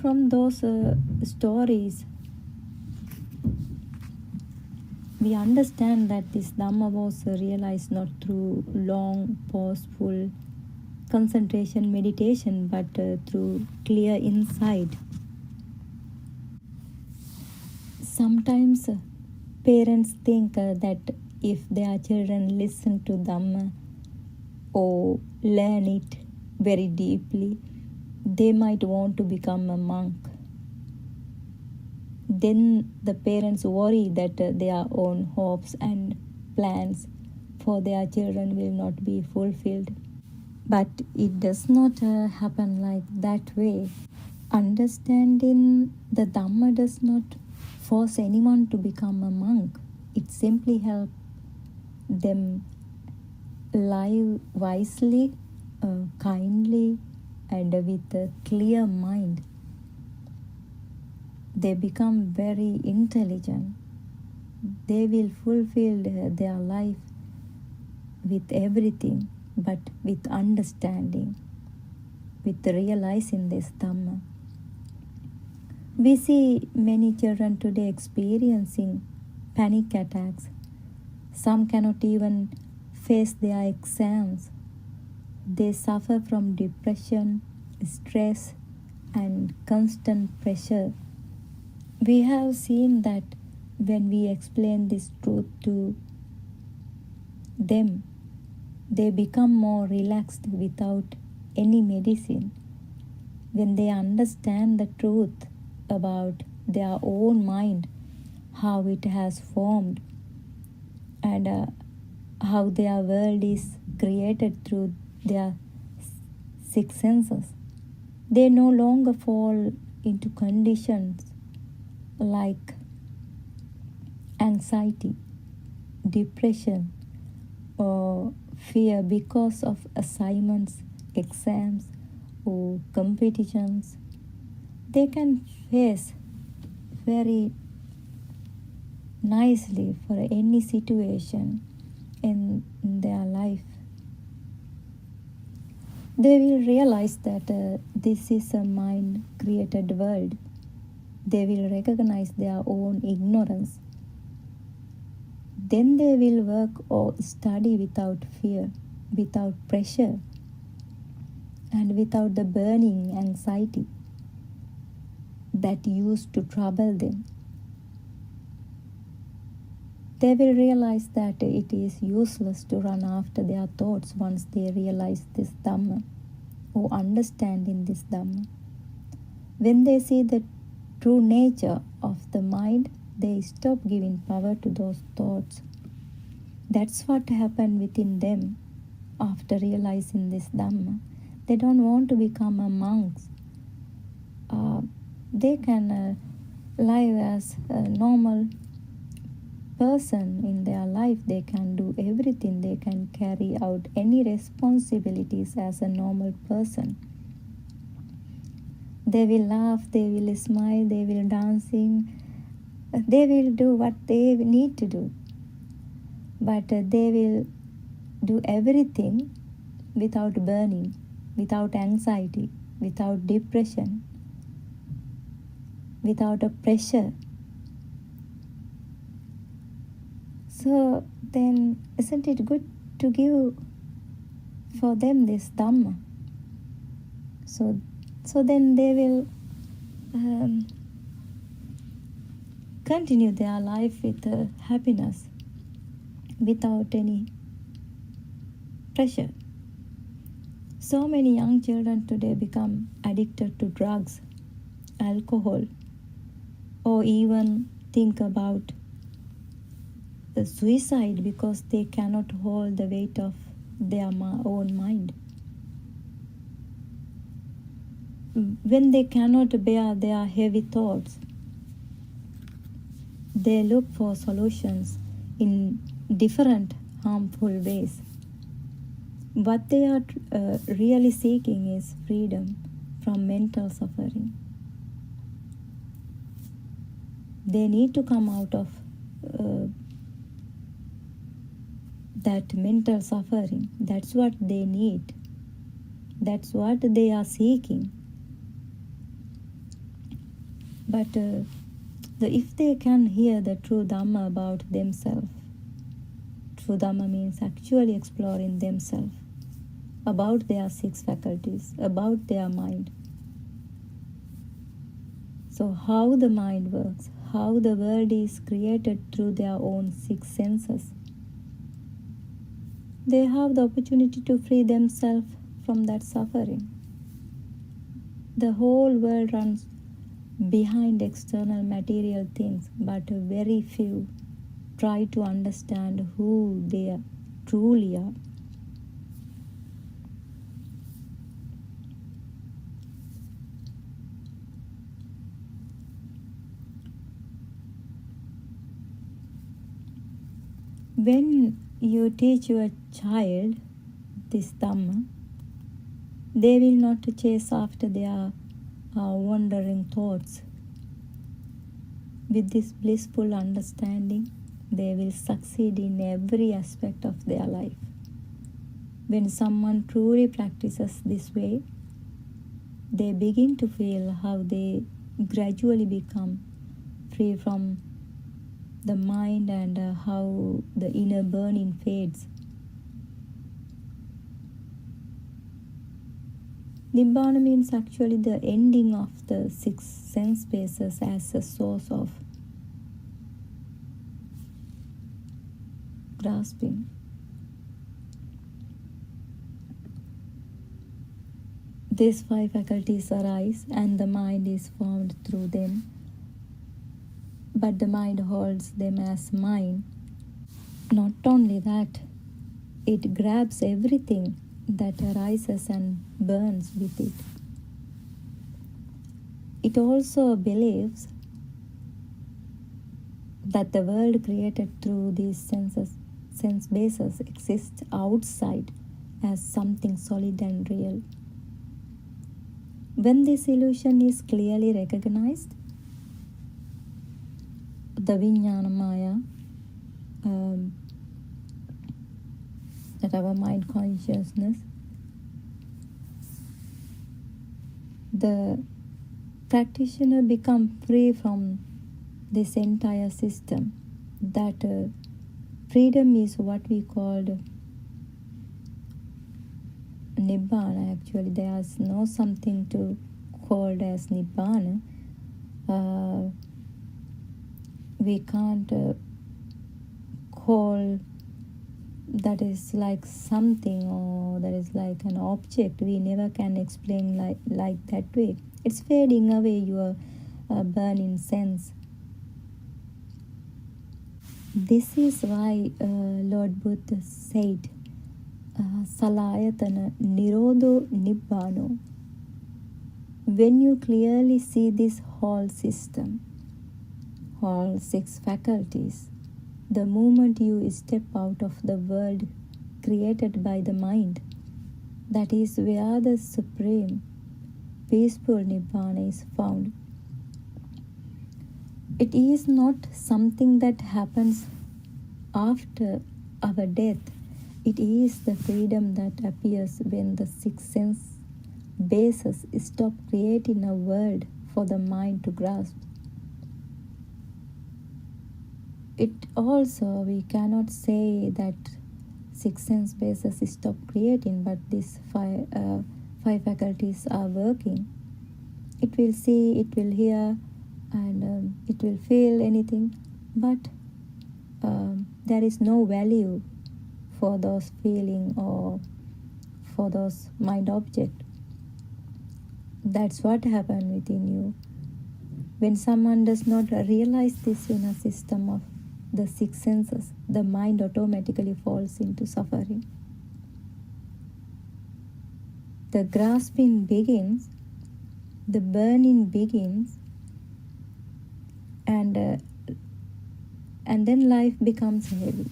From those stories, we understand that this Dhamma was realized not through long, pauseful concentration meditation, but through clear insight. Sometimes parents think that if their children listen to Dhamma or learn it very deeply, they might want to become a monk. Then the parents worry that their own hopes and plans for their children will not be fulfilled. But it does not happen like that way. Understanding the Dhamma does not force anyone to become a monk. It simply helps them live wisely, kindly, and with a clear mind. They become very intelligent. They will fulfill their life with everything, but with understanding, with realizing this Dhamma. We see many children today experiencing panic attacks. Some cannot even face their exams. They suffer from depression, stress, and constant pressure. We have seen that when we explain this truth to them, they become more relaxed without any medicine. When they understand the truth about their own mind, how it has formed, and how their world is created through their six senses, they no longer fall into conditions like anxiety, depression, or fear because of assignments, exams, or competitions. They can face very nicely for any situation in their life. They will realize that this is a mind-created world. They will recognize their own ignorance. Then they will work or study without fear, without pressure, and without the burning anxiety that used to trouble them. They will realize that it is useless to run after their thoughts once they realize this Dhamma or understand in this Dhamma. When they see the true nature of the mind, they stop giving power to those thoughts. That's what happened within them after realizing this Dhamma. They don't want to become a monks. They can live as a normal person in their life. They can do everything. They can carry out any responsibilities as a normal person. They will laugh, they will smile, they will dancing. They will do what they need to do. But they will do everything without burning, without anxiety, without depression, without a pressure. So then, isn't it good to give for them this Dhamma? So then they will continue their life with happiness, without any pressure. So many young children today become addicted to drugs, alcohol, or even think about suicide because they cannot hold the weight of their own mind. When they cannot bear their heavy thoughts, they look for solutions in different harmful ways. What they are really seeking is freedom from mental suffering. They need to come out of that mental suffering. That's what they need. That's what they are seeking. But if they can hear the true Dhamma about themselves, true Dhamma means actually exploring themselves, about their 6 faculties, about their mind. So how the mind works, how the world is created through their own 6 senses. They have the opportunity to free themselves from that suffering. The whole world runs behind external material things, but very few try to understand who they truly are. When you teach your child this Dhamma, they will not chase after their wandering thoughts. With this blissful understanding, they will succeed in every aspect of their life. When someone truly practices this way, they begin to feel how they gradually become free from the mind and how the inner burning fades. Nibbana means actually the ending of the 6 sense spaces as a source of grasping. These 5 faculties arise and the mind is formed through them, but the mind holds them as mine. Not only that, it grabs everything that arises and burns with it. It also believes that the world created through these sense bases exists outside as something solid and real. When this illusion is clearly recognized, the Vijnana Maya, that our mind consciousness, the practitioner becomes free from this entire system. That freedom is what we called Nibbana. Actually, there's no something to called as Nibbana. We can't call that is like something or that is like an object. We never can explain like that way. It's fading away your burning sense. This is why Lord Buddha said Salayatana Nirodho Nibbano. When you clearly see this whole system, all 6 faculties, the moment you step out of the world created by the mind, that is where the supreme peaceful Nibbana is found. It is not something that happens after our death. It is the freedom that appears when the 6 sense bases stop creating a world for the mind to grasp. It also, we cannot say that 6 sense bases stop creating, but these 5 faculties are working. It will see, it will hear, and it will feel anything, but there is no value for those feeling or for those mind object. That's what happened within you. When someone does not realize this inner system of the six senses, the mind automatically falls into suffering. The grasping begins, the burning begins, and then life becomes heavy.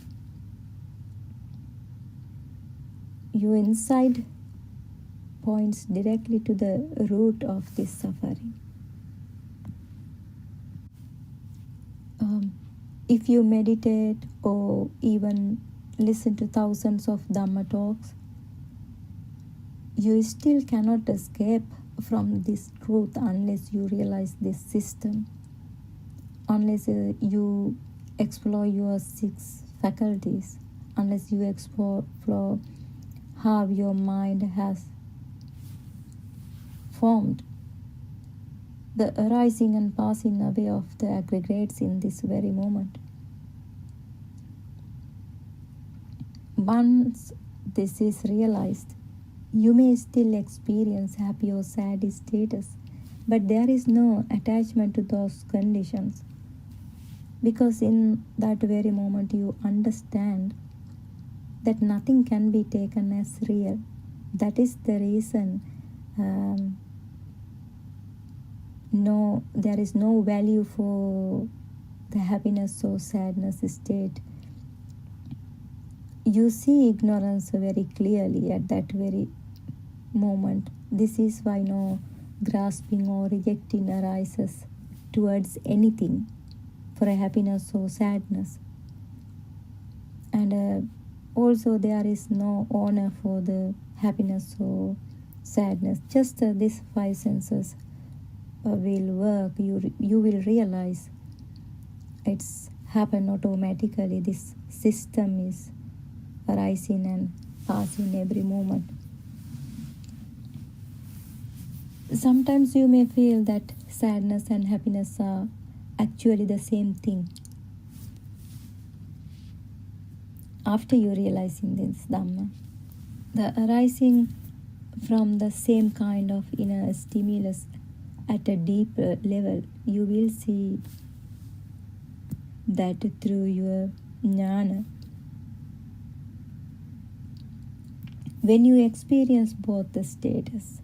Your insight points directly to the root of this suffering. If you meditate or even listen to thousands of Dhamma talks, you still cannot escape from this truth unless you realize this system, unless you explore your six faculties, unless you explore how your mind has formed, the arising and passing away of the aggregates in this very moment. Once this is realized, you may still experience happy or sad status, but there is no attachment to those conditions, because in that very moment you understand that nothing can be taken as real. That is the reason there is no value for the happiness or sadness state. You see ignorance very clearly at that very moment. This is why no grasping or rejecting arises towards anything for a happiness or sadness. And also there is no honor for the happiness or sadness. Just these five senses will work. You will realize it's happened automatically. This system is arising and passing every moment. Sometimes you may feel that sadness and happiness are actually the same thing. After you realizing this Dhamma, the arising from the same kind of inner stimulus at a deeper level, you will see that through your jnana. When you experience both the states,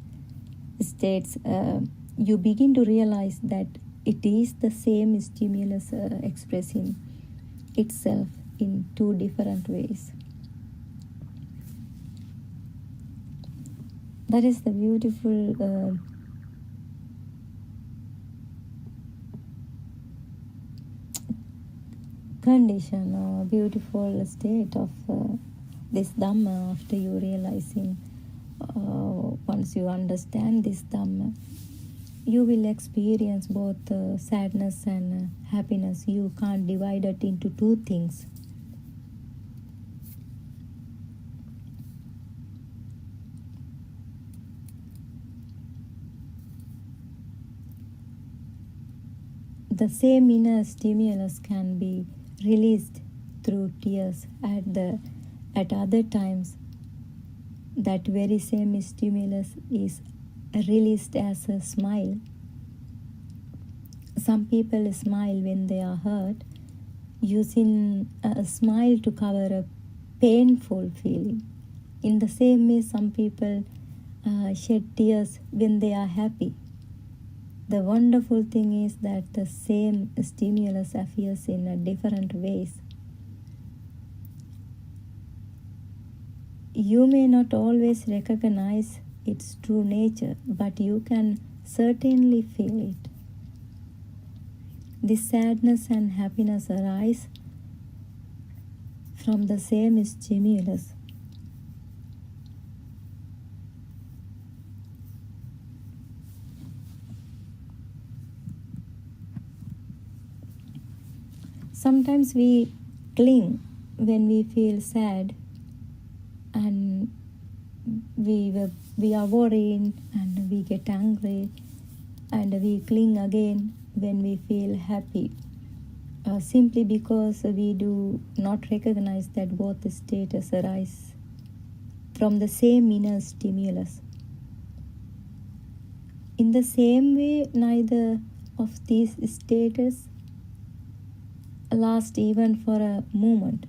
you begin to realize that it is the same stimulus expressing itself in two different ways. That is the beautiful condition or beautiful state of this Dhamma after you realizing. Once you understand this Dhamma, you will experience both sadness and happiness. You can't divide it into two things. The same inner stimulus can be released through tears. At other times, that very same stimulus is released as a smile. Some people smile when they are hurt, using a smile to cover a painful feeling. In the same way, some people shed tears when they are happy. The wonderful thing is that the same stimulus appears in different ways. You may not always recognize its true nature, but you can certainly feel it. This sadness and happiness arise from the same stimulus. Sometimes we cling when we feel sad, and we are worried and we get angry, and we cling again when we feel happy, simply because we do not recognize that both states arise from the same inner stimulus. In the same way, neither of these states last even for a moment.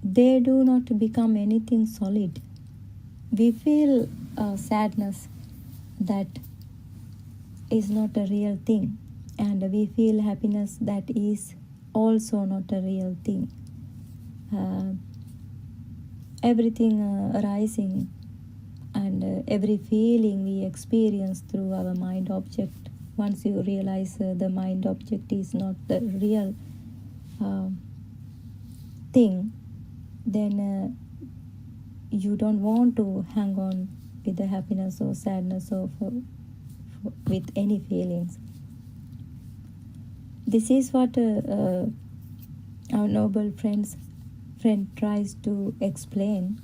They do not become anything solid. We feel sadness that is not a real thing, and we feel happiness that is also not a real thing. Everything arising and every feeling we experience through our mind object, once you realize the mind object is not the real thing, then you don't want to hang on with the happiness or sadness or with any feelings. This is what our noble friend tries to explain,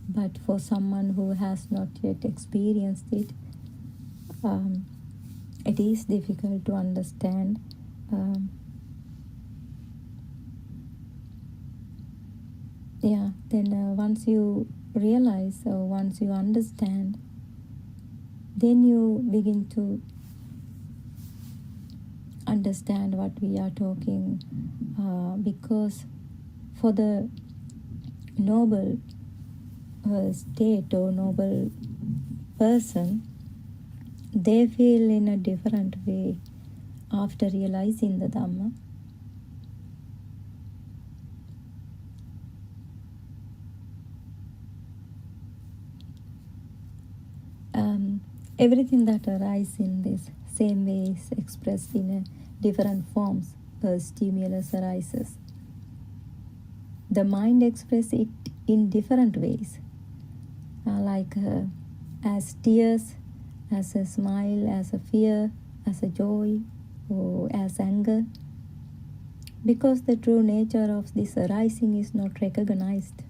but for someone who has not yet experienced it, it is difficult to understand. Then once you realize or once you understand, then you begin to understand what we are talking, because for the noble state or noble person, they feel in a different way after realizing the Dhamma. Everything that arises in this same way is expressed in different forms. A stimulus arises. The mind expresses it in different ways, like as tears, as a smile, as a fear, as a joy, or as anger. Because the true nature of this arising is not recognized,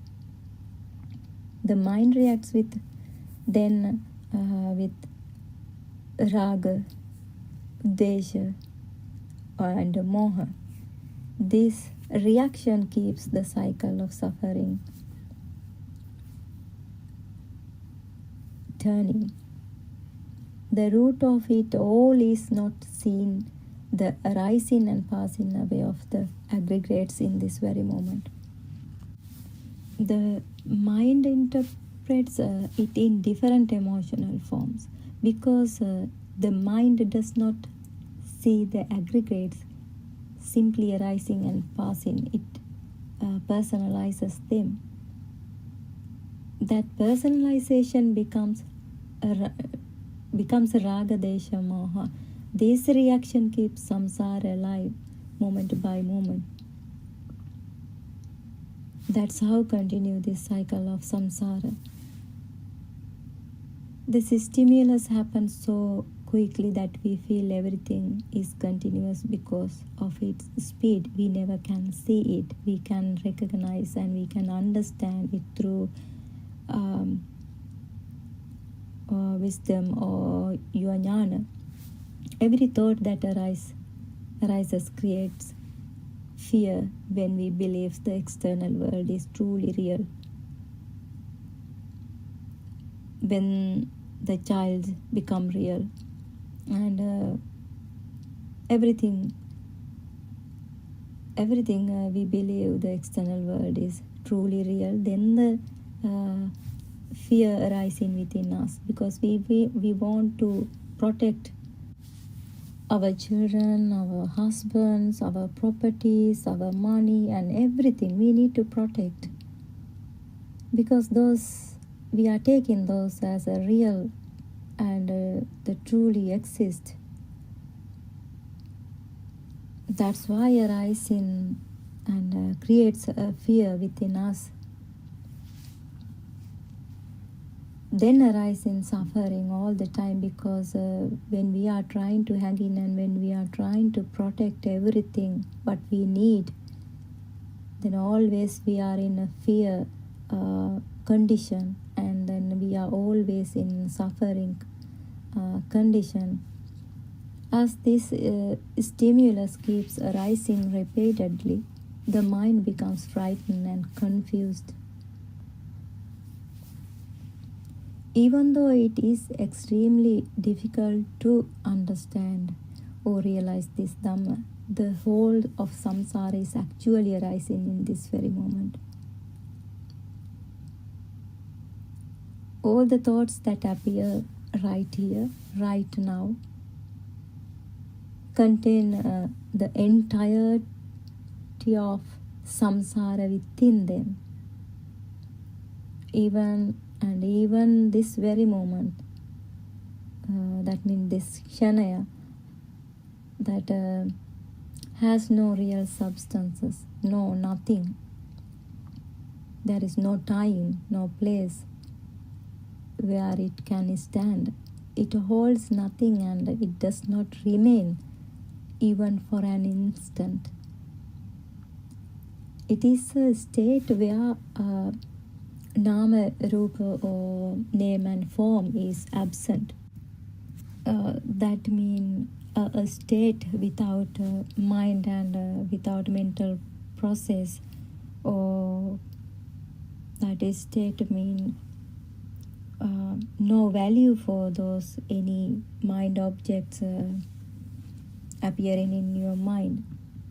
the mind reacts with raga, desha, and moha. This reaction keeps the cycle of suffering turning. The root of it all is not seen, the arising and passing away of the aggregates in this very moment. The mind interprets it in different emotional forms, because the mind does not see the aggregates simply arising and passing. It personalizes them. That personalization becomes raga, desha, moha. This reaction keeps samsara alive moment by moment. That's how continue this cycle of samsara. This stimulus happens so quickly that we feel everything is continuous because of its speed. We never can see it. We can recognize and we can understand it through wisdom or your jnana. Every thought that arises creates fear when we believe the external world is truly real. When the child become real and everything we believe the external world is truly real, then the fear arising within us, because we want to protect our children, our husbands, our properties, our money, and everything we need to protect, because those we are taking those as a real and that truly exist. That's why arising and creates a fear within us. Then arising suffering all the time, because when we are trying to hang in and when we are trying to protect everything what we need, then always we are in a fear condition, and then we are always in suffering condition. As this stimulus keeps arising repeatedly, the mind becomes frightened and confused. Even though it is extremely difficult to understand, who realize this Dhamma, the whole of samsara is actually arising in this very moment. All the thoughts that appear right here, right now, contain the entirety of samsara within them. Even this very moment, that means this kshanaya, that has no real substances, no nothing. There is no time, no place where it can stand. It holds nothing and it does not remain even for an instant. It is a state where nama, rupa, or name and form is absent. That means a state without mind and without mental process, or that is state mean no value for those any mind objects appearing in your mind.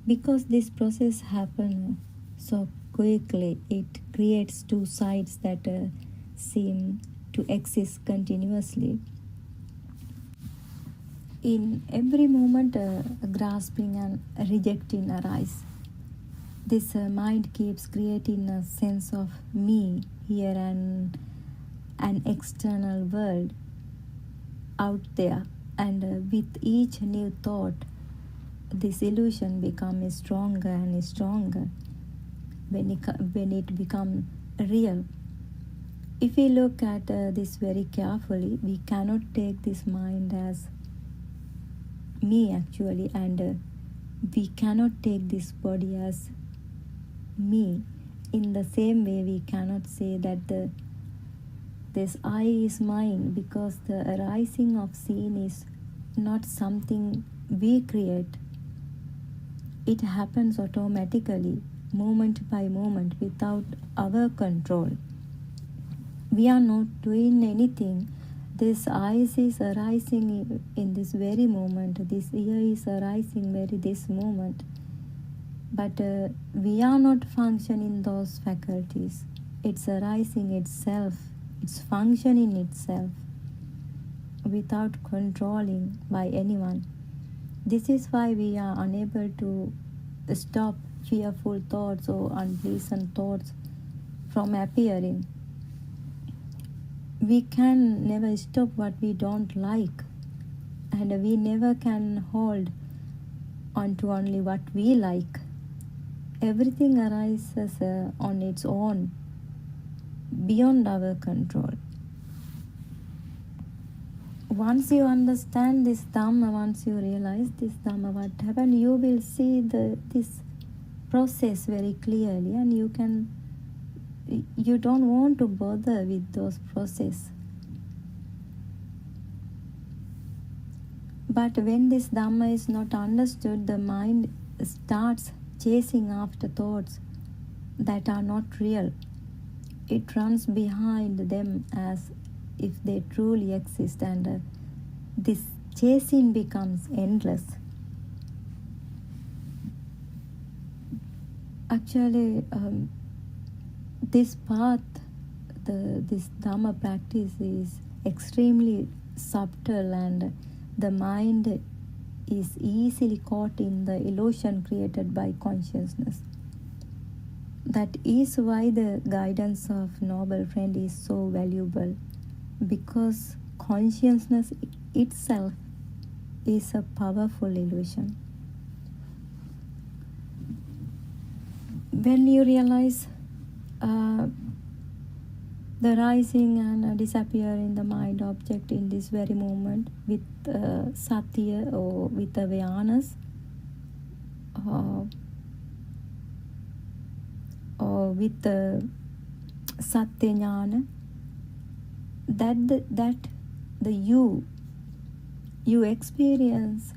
Because this process happens so quickly, it creates two sides that seem to exist continuously. In every moment, grasping and rejecting arise. This mind keeps creating a sense of me here and an external world out there, and with each new thought, this illusion becomes stronger and stronger when it becomes real. If we look at this very carefully, we cannot take this mind as me actually, and we cannot take this body as me. In the same way, we cannot say that this I is mine, because the arising of seeing is not something we create. It happens automatically, moment by moment, without our control. We are not doing anything. This eyes is arising in this very moment. This ear is arising very this moment. But we are not functioning those faculties. It's arising itself. It's functioning itself without controlling by anyone. This is why we are unable to stop fearful thoughts or unpleasant thoughts from appearing. We can never stop what we don't like, and we never can hold on to only what we like. Everything arises on its own, beyond our control. Once you understand this Dhamma, once you realize this Dhamma, what happened, you will see this process very clearly, and you don't want to bother with those processes. But when this Dhamma is not understood, the mind starts chasing after thoughts that are not real. It runs behind them as if they truly exist, and this chasing becomes endless. Actually, this path, this Dhamma practice is extremely subtle, and the mind is easily caught in the illusion created by consciousness. That is why the guidance of noble friend is so valuable, because consciousness itself is a powerful illusion. When you realize the rising and disappear in the mind object in this very moment with satya or with awareness, or with satya jnana, that the you experience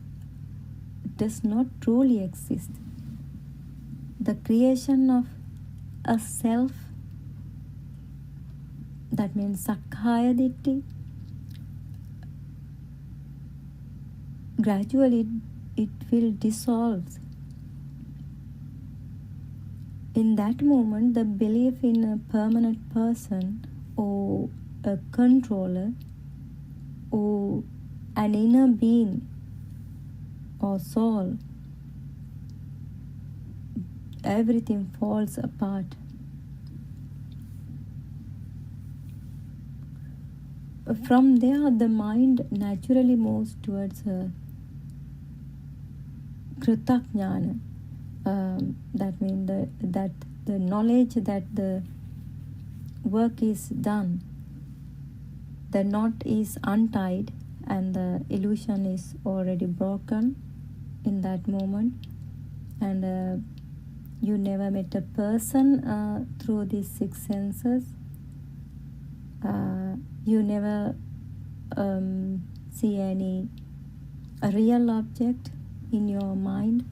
does not truly exist. The creation of a self, that means sakkaya ditthi, gradually it will dissolve. In that moment, the belief in a permanent person or a controller or an inner being or soul, everything falls apart. From there, the mind naturally moves towards kritajnana. That means that the knowledge that the work is done, the knot is untied and the illusion is already broken in that moment, and you never met a person through these six senses. You never see any real object in your mind.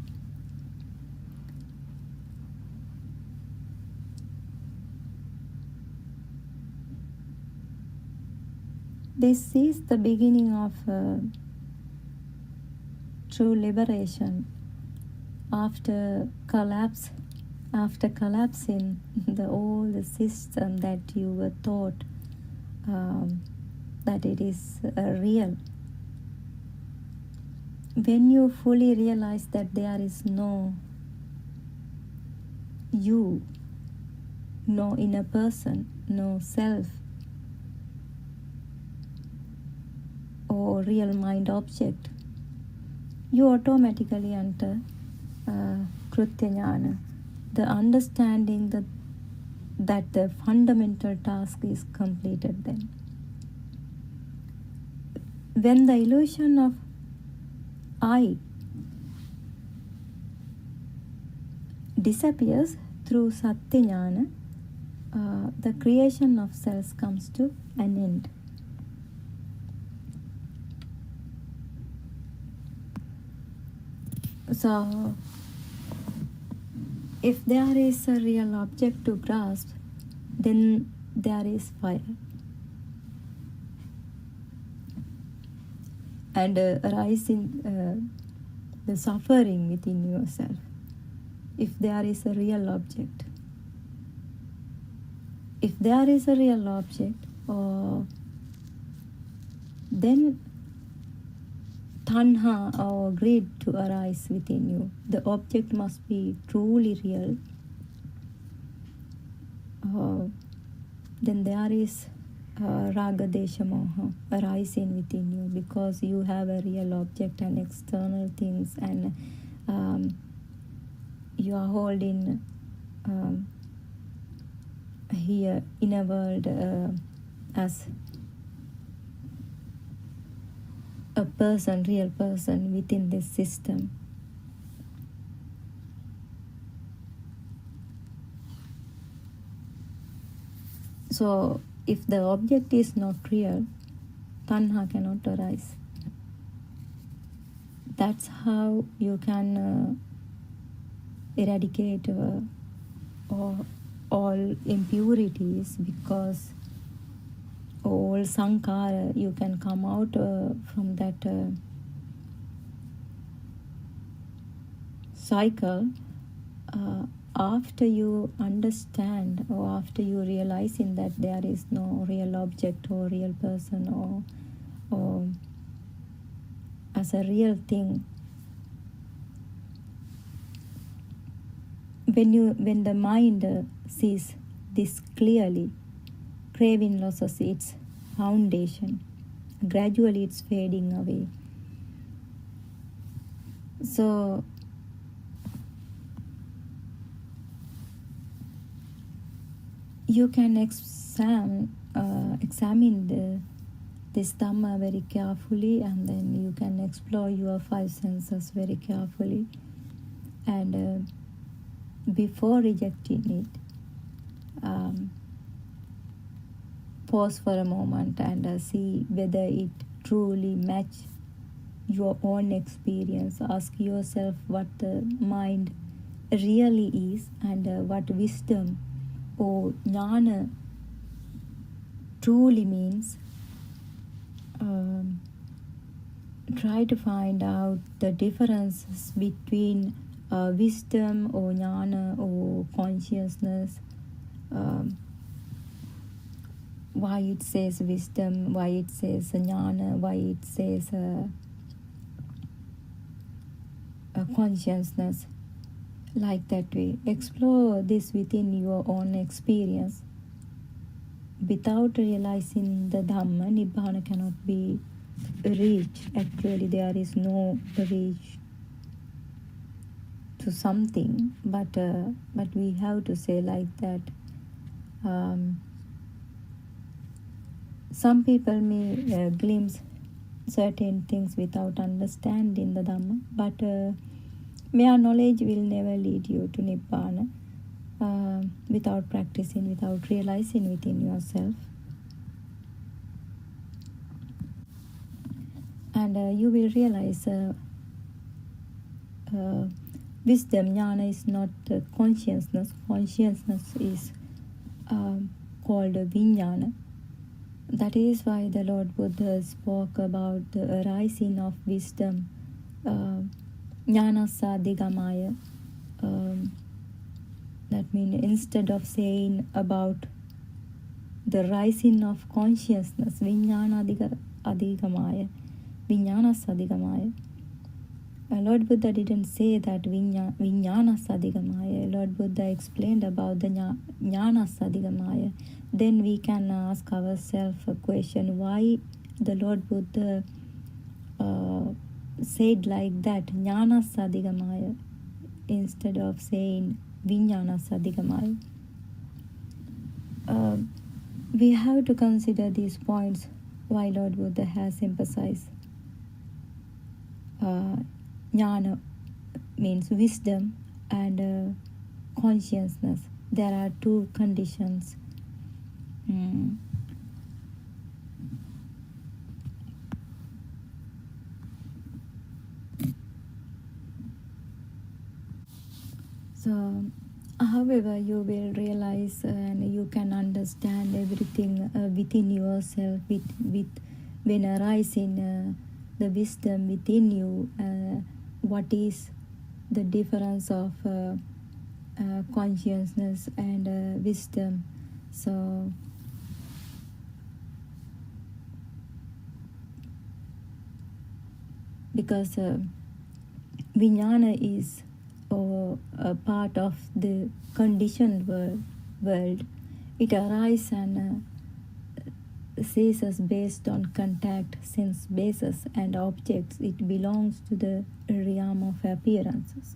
This is the beginning of true liberation. After collapsing the old system that you were taught that it is real. When you fully realize that there is no you, no inner person, no self, or real mind object, you automatically enter Kritajnana, the understanding that the fundamental task is completed then. When the illusion of I disappears through Satyajnana, the creation of cells comes to an end. So, if there is a real object to grasp, then there is fire. And arising the suffering within yourself, if there is a real object. If there is a real object, then tanha or greed to arise within you. The object must be truly real. Then there is raga desha moha arising within you, because you have a real object and external things, and you are holding here in a world as a person, real person within this system. So, if the object is not real, tanha cannot arise. That's how you can eradicate all impurities, because all sankhara, you can come out from that cycle after you understand, or after you realizing that there is no real object or real person or as a real thing. When the mind sees this clearly, craving loses its foundation. Gradually it's fading away. So you can examine this Dhamma very carefully, and then you can explore your five senses very carefully. And before rejecting it, pause for a moment and see whether it truly matches your own experience. Ask yourself what the mind really is, and what wisdom or jnana truly means. try to find out the differences between wisdom or jnana or consciousness, why it says wisdom, why it says jnana, why it says consciousness, like that way. Explore this within your own experience. Without realizing the Dhamma, Nibbana cannot be reached. Actually, there is no reach to something, but we have to say like that. Some people may glimpse certain things without understanding the Dhamma, but mere knowledge will never lead you to Nibbana without practicing, without realizing within yourself. And you will realize wisdom, jnana, is not consciousness. Consciousness is called vijnana. That is why the Lord Buddha spoke about the arising of wisdom, jnanassa digamaya. That means instead of saying about the rising of consciousness, vijnana adigamaya, vijnanassa adigamaya. Lord Buddha didn't say that vijnanassa adigamaya. Lord Buddha explained about the jnanassa adigamaya. Then we can ask ourselves a question, why the Lord Buddha said like that, jnanassa adigamaya, instead of saying vijnanassa adigamaya. We have to consider these points why Lord Buddha has emphasized. Jnana means wisdom and consciousness. There are two conditions. So, however, you will realize and you can understand everything within yourself when arising the wisdom within you. What is the difference of consciousness and wisdom? So, because vijnana is a part of the conditioned world, it arises and ceases based on contact, sense bases and objects. It belongs to the realm of appearances.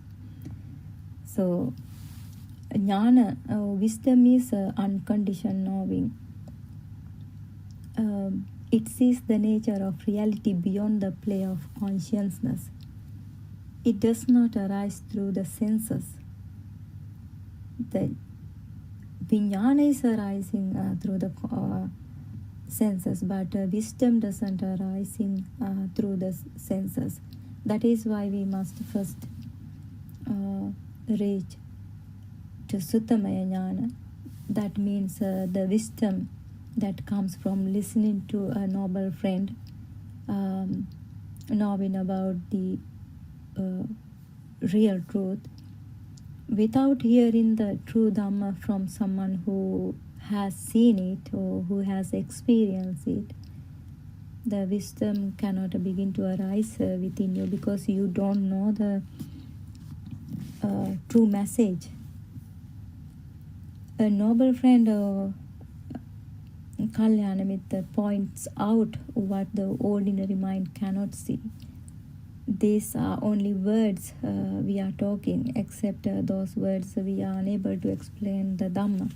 So jnana, wisdom is unconditioned knowing. It sees the nature of reality beyond the play of consciousness. It does not arise through the senses. The vijnana is arising through the senses, but wisdom doesn't arise through the senses. That is why we must first reach to Suttamaya Jnana. That means the wisdom that comes from listening to a noble friend, knowing about the real truth, without hearing the true Dhamma from someone who has seen it or who has experienced it. The wisdom cannot begin to arise within you because you don't know the true message. A noble friend Kalyanamita points out what the ordinary mind cannot see. These are only words we are talking, except those words we are unable to explain the Dhamma.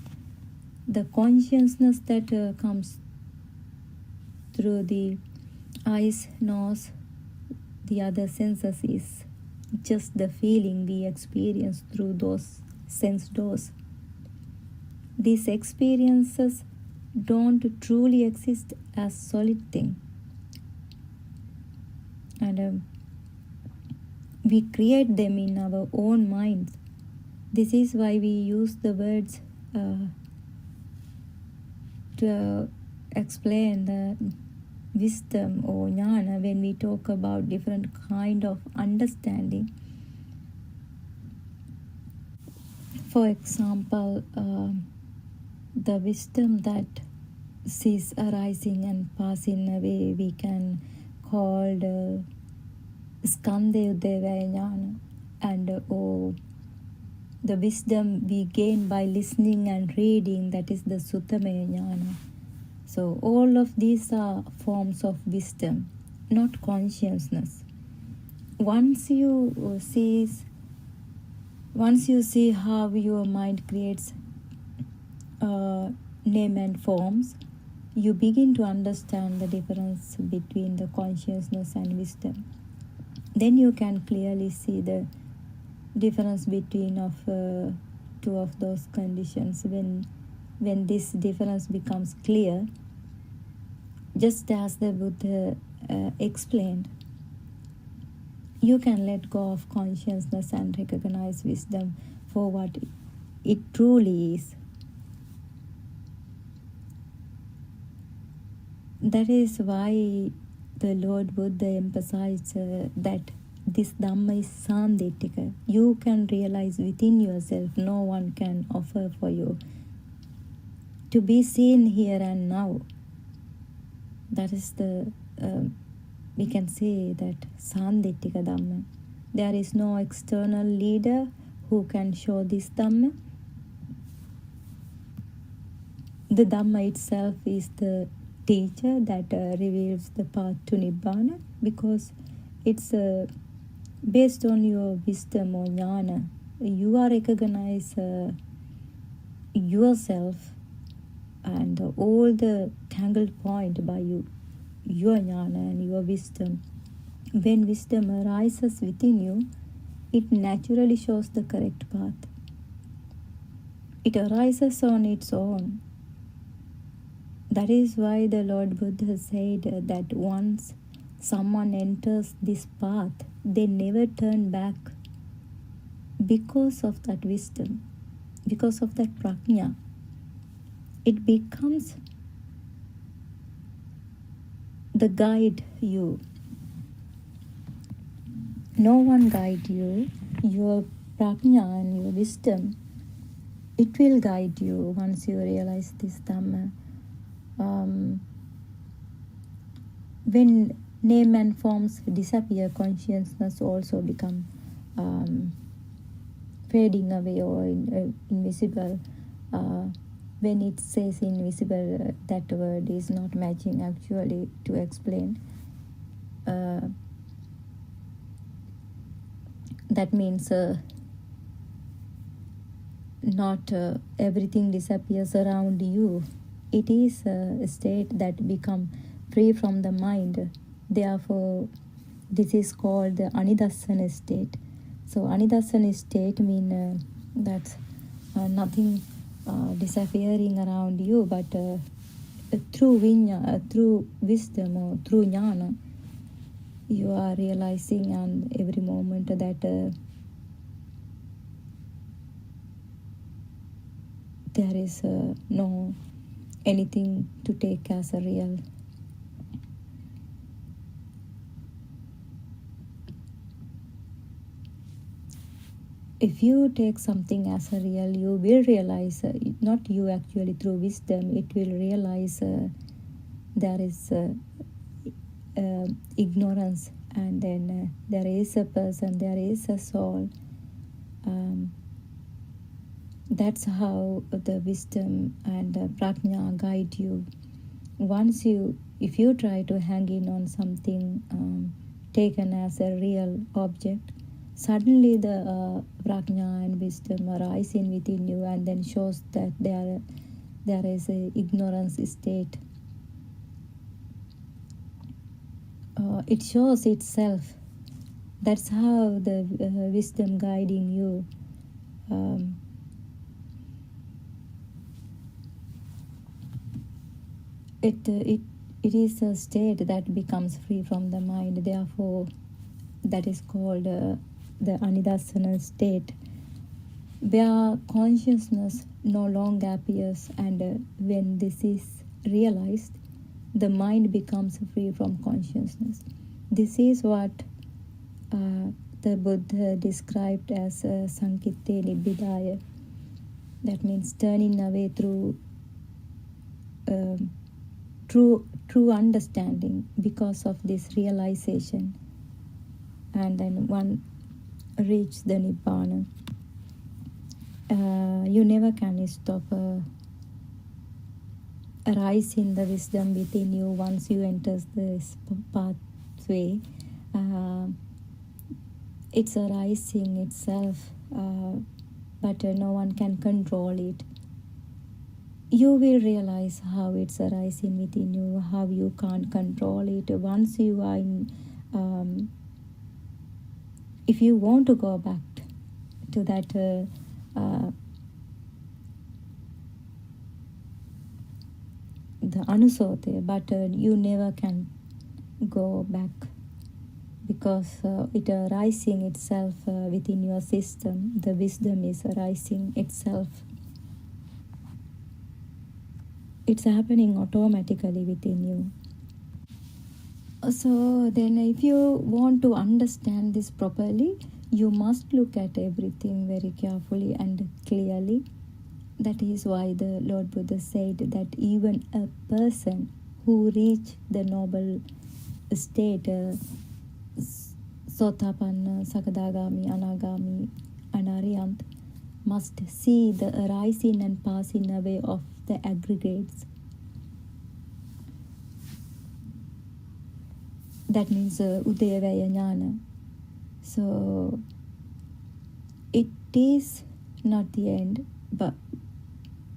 The consciousness that comes through the eyes, nose, the other senses is just the feeling we experience through those sense doors. These experiences don't truly exist as solid thing. And we create them in our own minds. This is why we use the words to explain the wisdom or jnana, when we talk about different kind of understanding. For example, the wisdom that sees arising and passing away, we can call skandha udevaya jnana, and or the wisdom we gain by listening and reading, that is the suttamaya jnana. So all of these are forms of wisdom, not consciousness. Once you see how your mind creates name and forms, you begin to understand the difference between the consciousness and wisdom. Then you can clearly see the difference between two of those conditions. When this difference becomes clear, just as the Buddha explained, you can let go of consciousness and recognize wisdom for what it truly is. That is why the Lord Buddha emphasized that this Dhamma is sandittika. You can realize within yourself, no one can offer for you. To be seen here and now, that is the, we can say that sandittika Dhamma. There is no external leader who can show this Dhamma. The Dhamma itself is the teacher that reveals the path to Nibbana, because it's based on your wisdom or jnana. You are recognize yourself and all the tangled point by your jnana and your wisdom. When wisdom arises within you, it naturally shows the correct path. It arises on its own. That is why the Lord Buddha said that once someone enters this path, they never turn back, because of that wisdom, because of that prajna. It becomes the guide you. No one guide you. Your prajna and your wisdom, it will guide you once you realize this Dhamma. When name and forms disappear, consciousness also become fading away or invisible. When it says invisible, that word is not matching actually to explain. That means not everything disappears around you. It is a state that becomes free from the mind. Therefore, this is called the anidassana state. So, anidassana state means that nothing disappearing around you, but through through wisdom or through jnana, you are realizing on every moment that there is no anything to take as a real. If you take something as a real, you will realize, not you actually through wisdom, it will realize there is ignorance, and then there is a person, there is a soul. That's how the wisdom and prajna guide you. If you try to hang in on something taken as a real object, suddenly the prajna and wisdom arise in within you and then shows that there is a ignorance state. It shows itself. That's how the wisdom guiding you. It is a state that becomes free from the mind. Therefore, that is called the anidassana state, where consciousness no longer appears. And when this is realized, the mind becomes free from consciousness. This is what the Buddha described as Sankitte Nibbidaya. That means turning away through true understanding because of this realization, and then one reach the Nibbana. You never can stop arising the wisdom within you once you enter this pathway. It's arising itself, but no one can control it. You will realize how it's arising within you, how you can't control it. Once you are in, if you want to go back to that the anusote, but you never can go back because it arising itself within your system. The wisdom is arising itself. It's happening automatically within you. So then if you want to understand this properly, you must look at everything very carefully and clearly. That is why the Lord Buddha said that even a person who reached the noble state, Sotapanna, Sakadagami, Anagami, and Aryant, must see the arising and passing away of the aggregates. That means Udayavaya Jnana. So it is not the end, but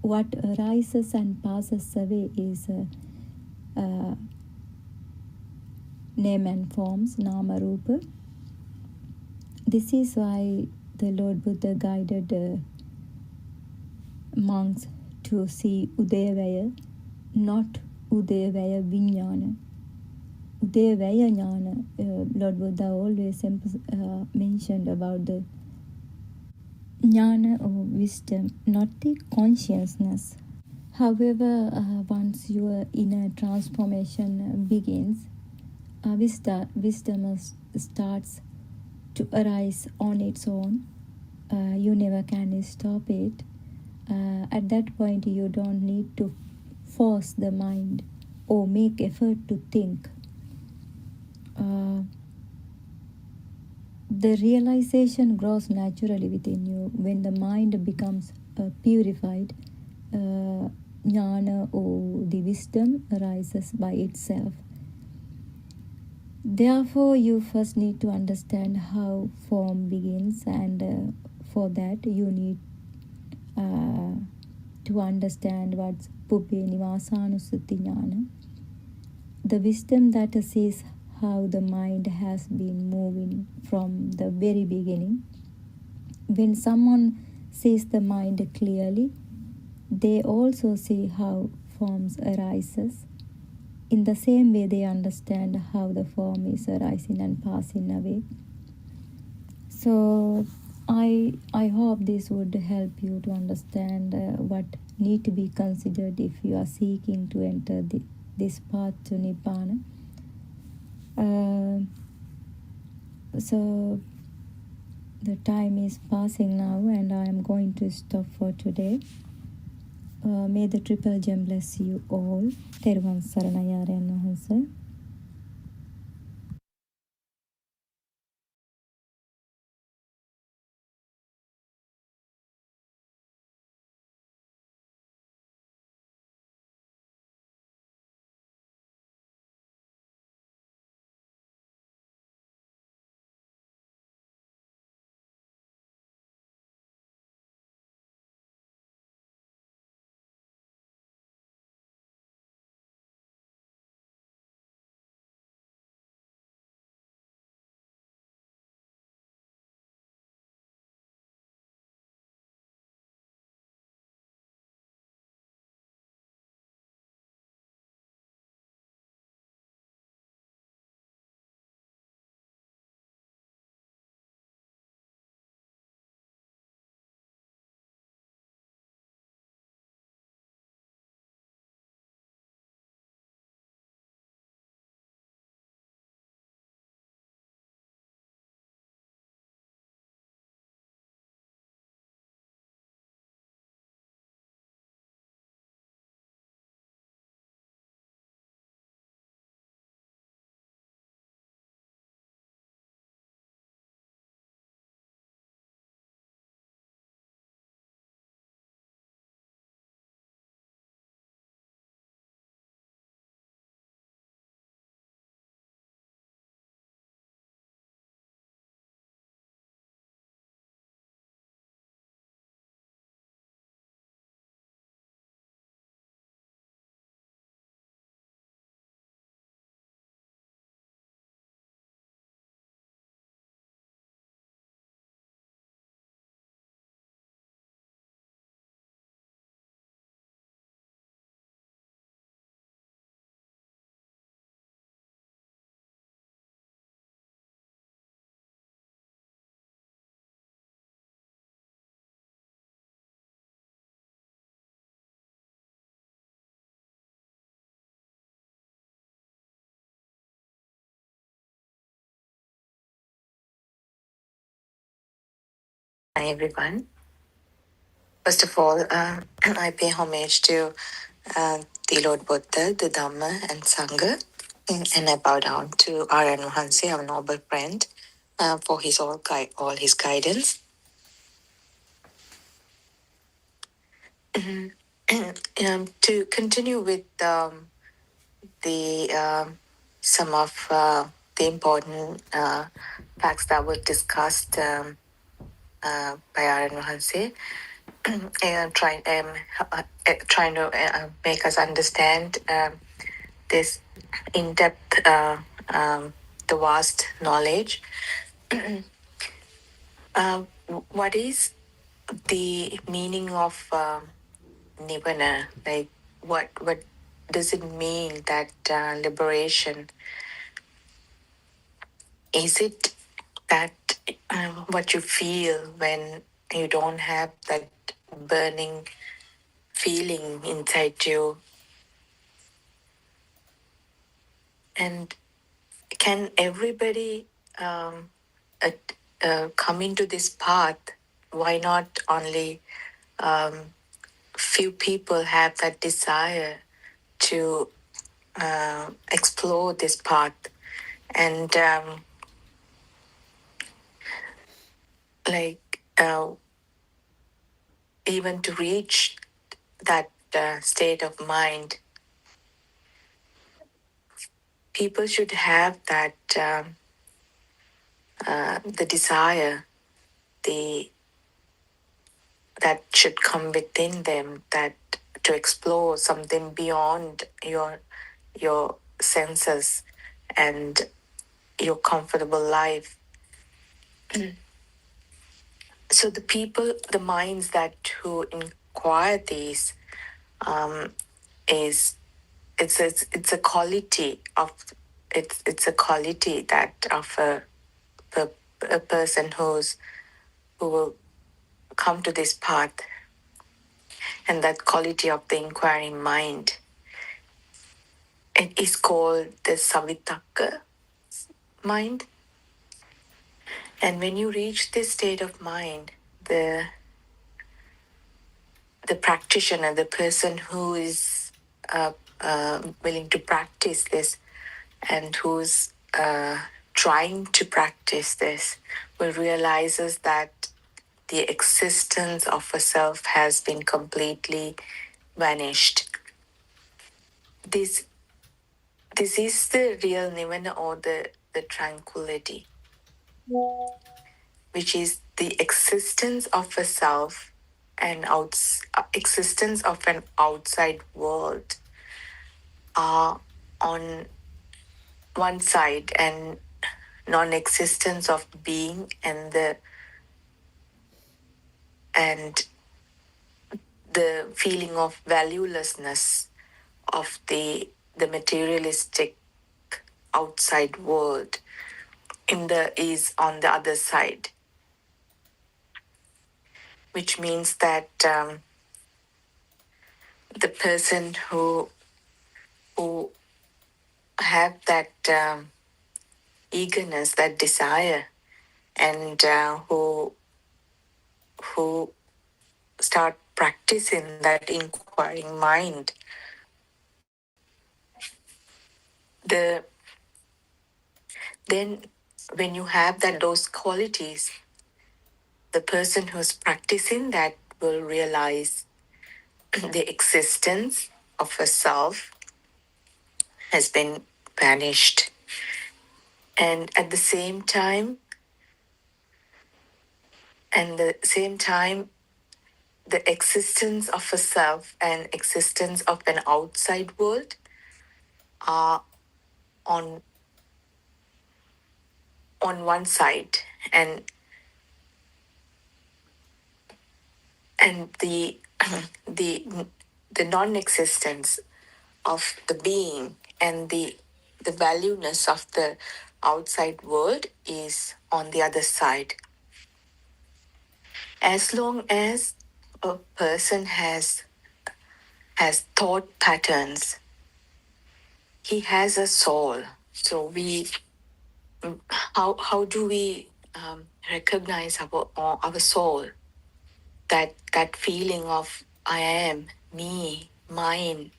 what arises and passes away is name and forms, Nama Rupa. This is why the Lord Buddha guided monks to see Udayavaya, not Udayavaya Vijnana. Udayavaya Jnana, Lord Buddha always mentioned about the jnana or wisdom, not the consciousness. However, once your inner transformation begins, wisdom starts to arise on its own. You never can stop it. At that point, you don't need to force the mind or make effort to think. The realization grows naturally within you when the mind becomes purified. Jnana or the wisdom arises by itself. Therefore, you first need to understand how form begins, and for that you need to understand what's Pubbye Nivasanussati Jnana, the wisdom that sees how the mind has been moving from the very beginning. When someone sees the mind clearly, they also see how forms arises. In the same way, they understand how the form is arising and passing away. So I hope this would help you to understand what need to be considered if you are seeking to enter this path to Nibbana. So the time is passing now, and I am going to stop for today. May the Triple Gem bless you all. Therwan Saranai Aryan Wahanse. everyone. First of all, I pay homage to the Lord Buddha, the Dhamma, and Sangha, and I bow down to Aryan Mahansi, our noble friend, for his all his guidance. To continue with some of the important facts that were discussed by Aryan Mahansi, and trying to make us understand this in-depth, the vast knowledge. What is the meaning of nibbana? Like, what does it mean that liberation? Is it that what you feel when you don't have that burning feeling inside you? And can everybody come into this path? Why not only few people have that desire to explore this path and even to reach that state of mind? People should have that the desire, that should come within them, that to explore something beyond your senses and your comfortable life. So the minds that who inquire these, it's a quality of it's a quality that of a person who will come to this path, and that quality of the inquiring mind, it is called the savitaka mind. And when you reach this state of mind, the practitioner, the person who is willing to practice this and who's trying to practice this, will realizes that the existence of a self has been completely vanished. This is the real nirvana, or the tranquility, which is the existence of a self and existence of an outside world are on one side, and non-existence of being and the feeling of valuelessness of the materialistic outside world is on the other side, which means that the person who have that eagerness, that desire, and who start practicing that inquiring mind, then when you have those qualities, the person who's practicing that will realize the existence of a self has been vanished. And at the same time, the existence of a self and existence of an outside world are on one side, and the non-existence of the being and the valueness of the outside world is on the other side. As long as a person has thought patterns, he has a soul. So how do we recognize our soul, that feeling of I am, me, mine.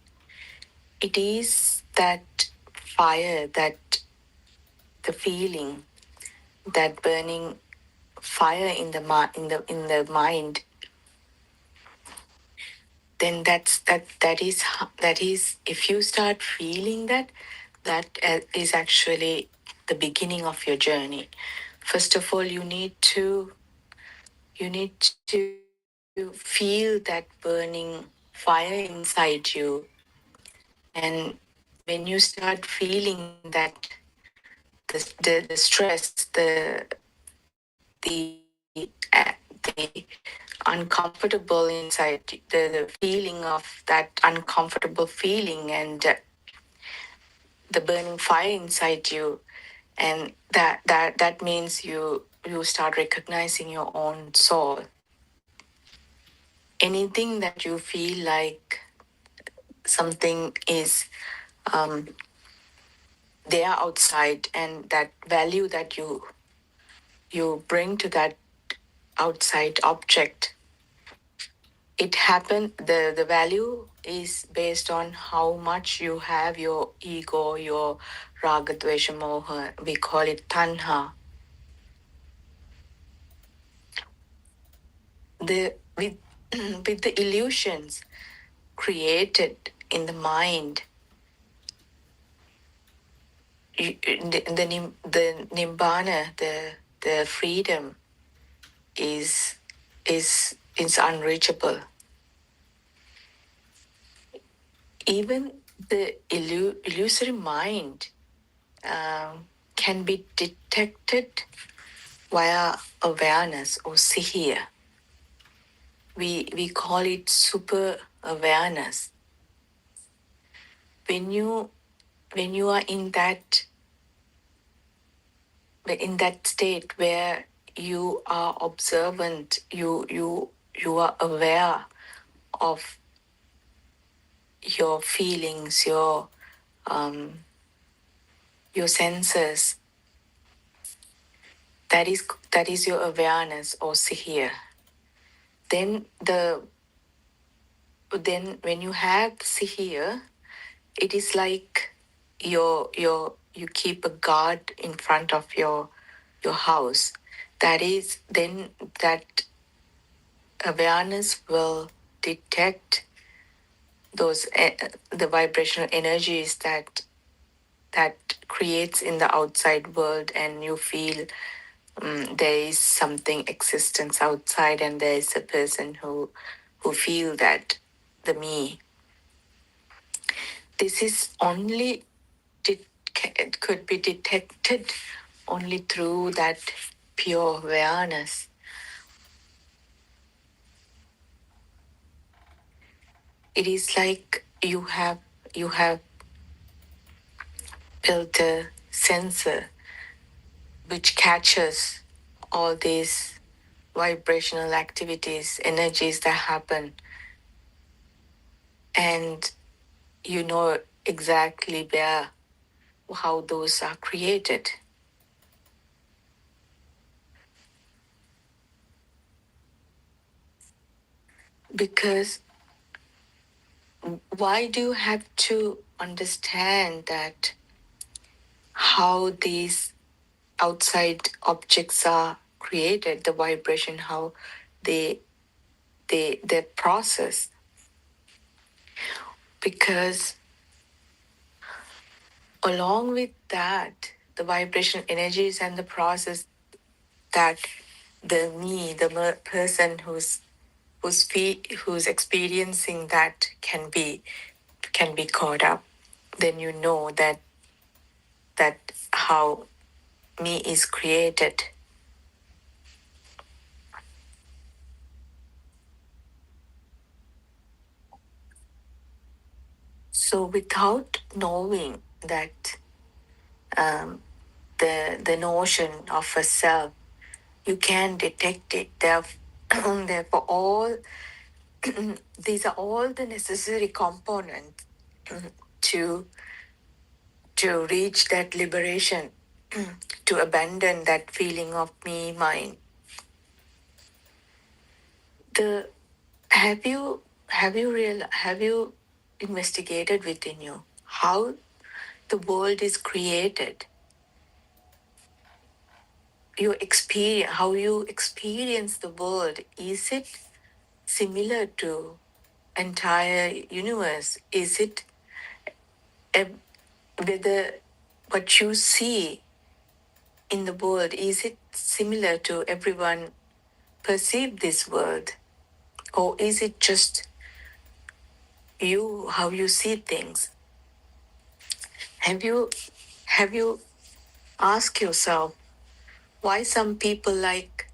It is that fire, that the feeling, that burning fire in the mind. Then that is if you start feeling that is actually the beginning of your journey. First of all, you need to feel that burning fire inside you, and when you start feeling that the stress, the uncomfortable inside, the feeling of that uncomfortable feeling, and the burning fire inside you, and that means you start recognizing your own soul. Anything that you feel like something is there outside, and that value that you bring to that outside object, it happen, the value is based on how much you have your ego, your raga, dvesha, moha. We call it tanha. With with the illusions created in the mind, the nibbana, the freedom is unreachable. Even the illusory mind can be detected via awareness or sihir. We call it super awareness. When you are in that state where you are observant, you are aware of your feelings, your senses. That is your awareness or sihir. Then when you have sihir, it is like you keep a guard in front of your house. That is, then that awareness will detect those the vibrational energies that creates in the outside world, and you feel there is something existence outside, and there is a person who feel that, the me. This is only it could be detected only through that pure awareness. It is like you have built a sensor which catches all these vibrational activities, energies that happen, and you know exactly how those are created. Because why do you have to understand that how these outside objects are created, the vibration, how they process? Because along with that, the vibration energies and the process, that the me, the person who's experiencing that can be caught up, then you know that how me is created. So without knowing that the notion of a self, you can detect it. Therefore, all these are all the necessary components to reach that liberation, to abandon that feeling of me, mine. Have you investigated within you how the world is created? How you experience the world, is it similar to entire universe? Is it whether what you see in the world, is it similar to everyone perceive this world, or is it just you, how you see things? Have you asked yourself why some people like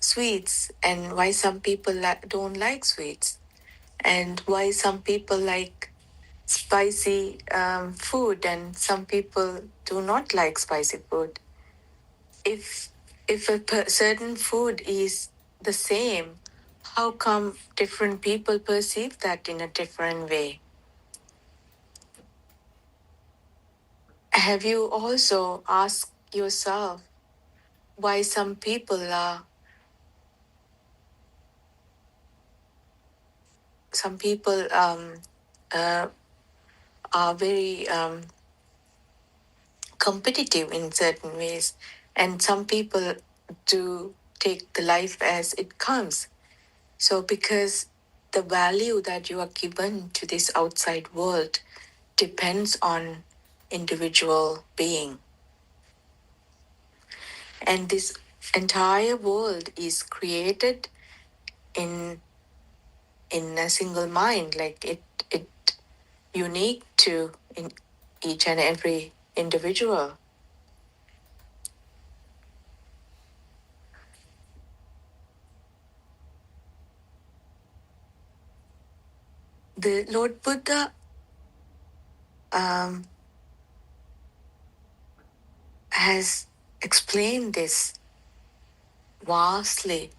sweets and why some people don't like sweets, and why some people like spicy food and some people do not like spicy food? If a certain food is the same, how come different people perceive that in a different way? Have you also asked yourself why some people are very competitive in certain ways, and some people do take the life as it comes? So because the value that you are given to this outside world depends on individual being, and this entire world is created in a single mind, like it unique to in each and every individual. The Lord Buddha has explained this vastly.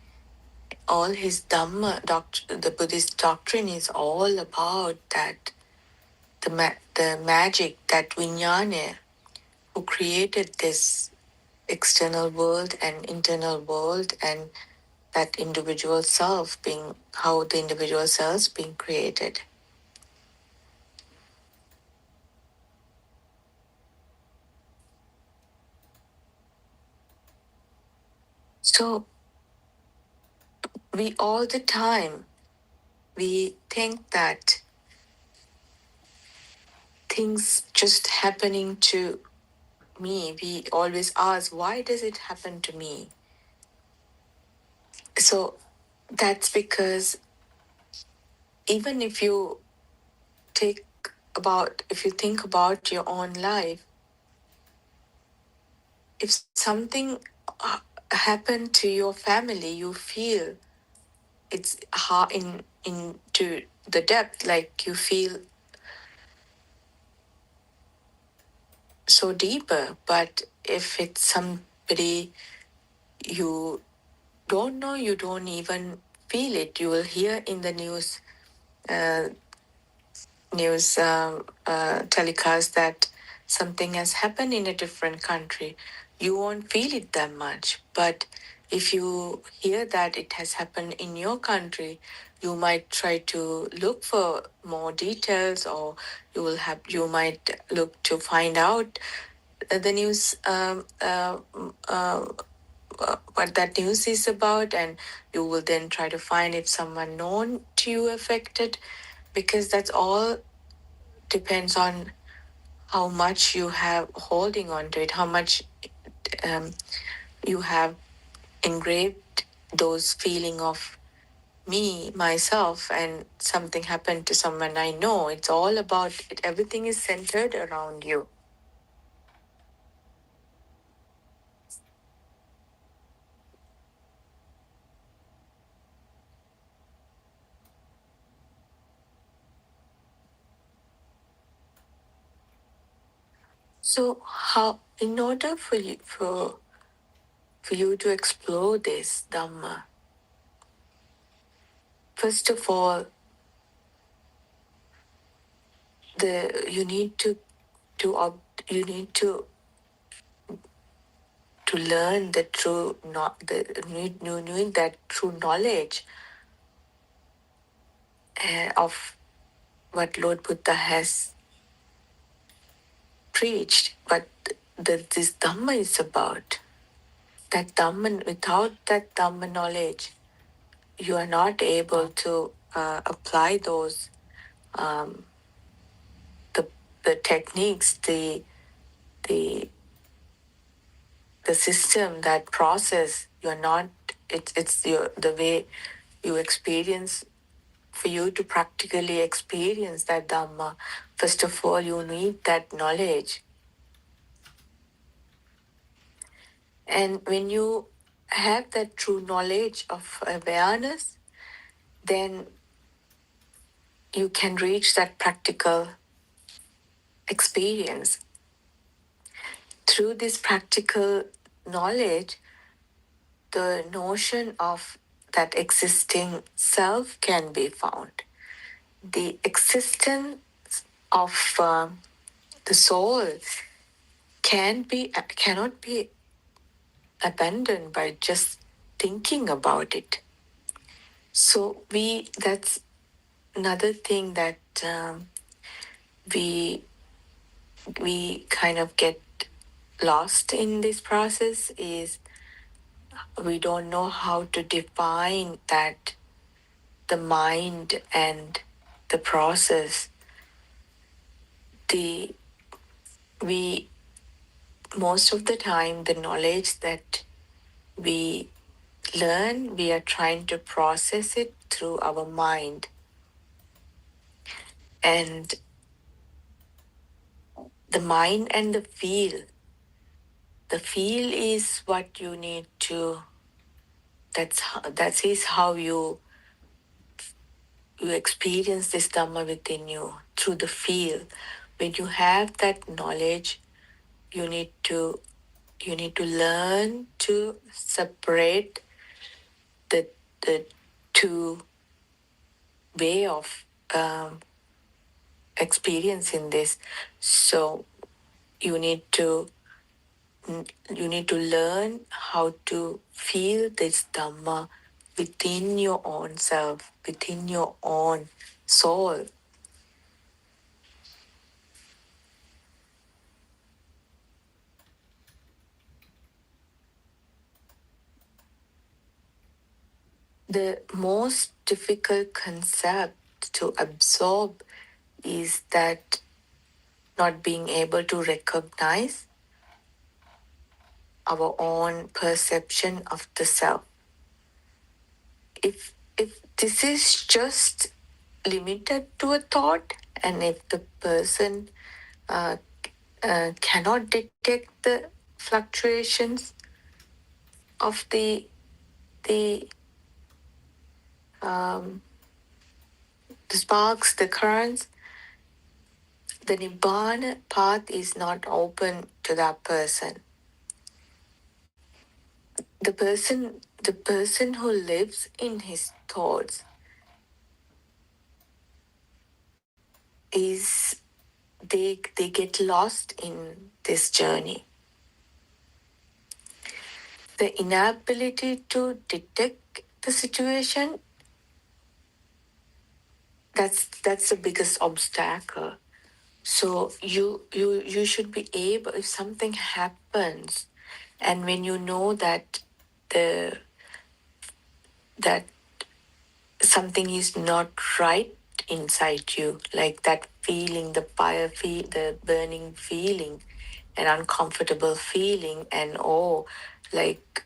All his Dhamma, the Buddhist doctrine is all about that, the magic, that Vijnana, who created this external world and internal world, and that individual self being, how the individual self being created. So we all the time, we think that things just happening to me. We always ask, why does it happen to me? So that's because even if you think about your own life, if something happened to your family, you feel it's hard into the depth, like you feel so deeper. But if it's somebody you don't know, you don't even feel it. You will hear in the news telecast that something has happened in a different country. You won't feel it that much. But if you hear that it has happened in your country, you might try to look for more details, or you might look to find out the news, what that news is about, and you will then try to find if someone known to you affected, because that's all depends on how much you have holding on to it, how much you have engraved those feeling of me, myself, and something happened to someone I know. It's all about it. Everything is centered around you. So how, in order for you to explore this Dhamma, first of all, you need to to learn the true, knowing that true knowledge of what Lord Buddha has preached, what this Dhamma is about. That Dhamma, without that Dhamma knowledge, you are not able to apply those the techniques, the system, that process. You're not. It's the way you experience. For you to practically experience that Dhamma, first of all, you need that knowledge. And when you have that true knowledge of awareness, then you can reach that practical experience. Through this practical knowledge, the notion of that existing self can be found. The existence of the soul cannot be abandoned by just thinking about it. So that's another thing that we kind of get lost in this process, is we don't know how to define that the mind and the process. Most of the time, the knowledge that we learn, we are trying to process it through our mind. And the mind and the feel is what you need to, that is how you experience this Dhamma within you, through the feel. When you have that knowledge, you need to learn to separate the two way of experiencing this. So you need to learn how to feel this Dhamma within your own self, within your own soul. The most difficult concept to absorb is that not being able to recognize our own perception of the self. If this is just limited to a thought, and if the person cannot detect the fluctuations of the sparks, the currents, the Nibbana path is not open to that person. The person who lives in his thoughts is they get lost in this journey. The inability to detect the situation, that's the biggest obstacle. So you should be able, if something happens, and when you know that that something is not right inside you, like that feeling, the fire feel, the burning feeling, an uncomfortable feeling, and like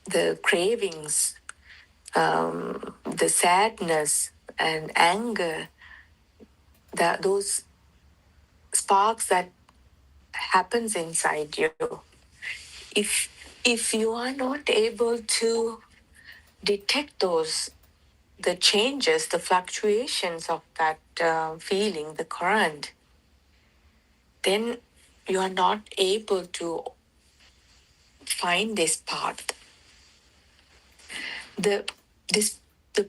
the cravings, the sadness and anger, those sparks that happens inside you. If you are not able to detect the changes, the fluctuations of that feeling, the current, then you are not able to find this path. The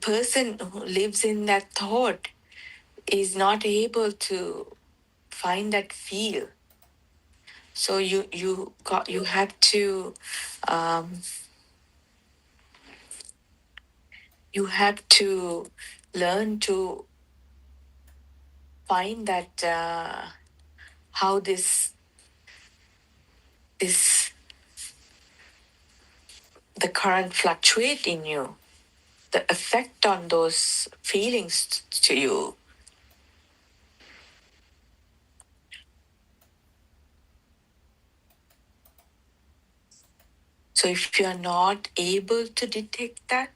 person who lives in that thought is not able to find that feel. So you have to you have to learn to find that how this the current fluctuate in you, the effect on those feelings to you. So if you are not able to detect that,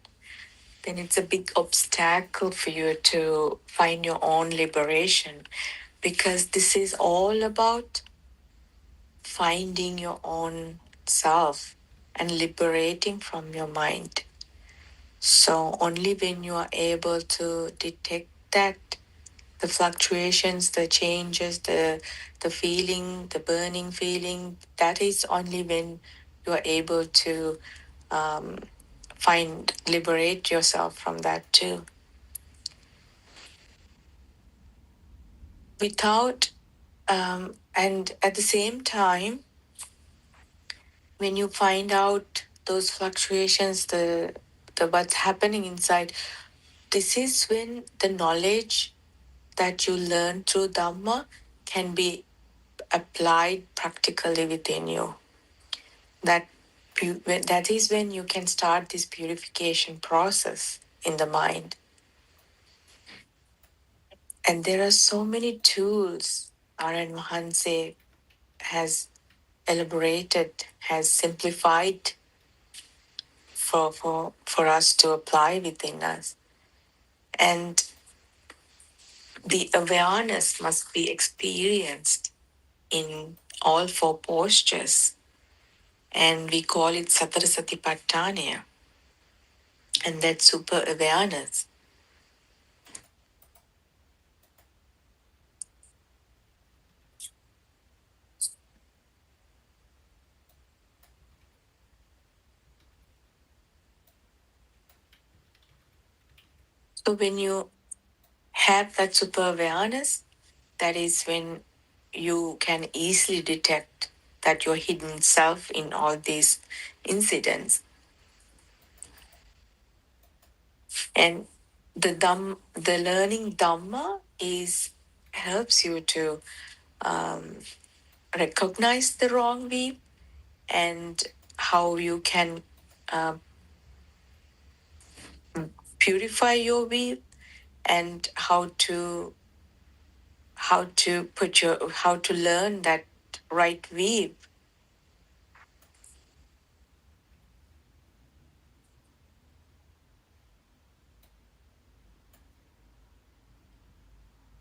then it's a big obstacle for you to find your own liberation, because this is all about finding your own self and liberating from your mind. So only when you are able to detect that, the fluctuations, the changes, the feeling, the burning feeling, that is only when you are able to liberate yourself from that too. Without, and at the same time, when you find out those fluctuations, the what's happening inside, this is when the knowledge that you learn through Dhamma can be applied practically within you. That is when you can start this purification process in the mind. And there are so many tools R.N. Mahanse has elaborated, has simplified for us to apply within us. And the awareness must be experienced in all four postures. And we call it Satara Satipatthana. And that's super awareness. So when you have that super awareness, that is when you can easily detect that your hidden self in all these incidents. And the learning Dhamma helps you to recognize the wrong way and how you can purify your way, and how to learn that right way.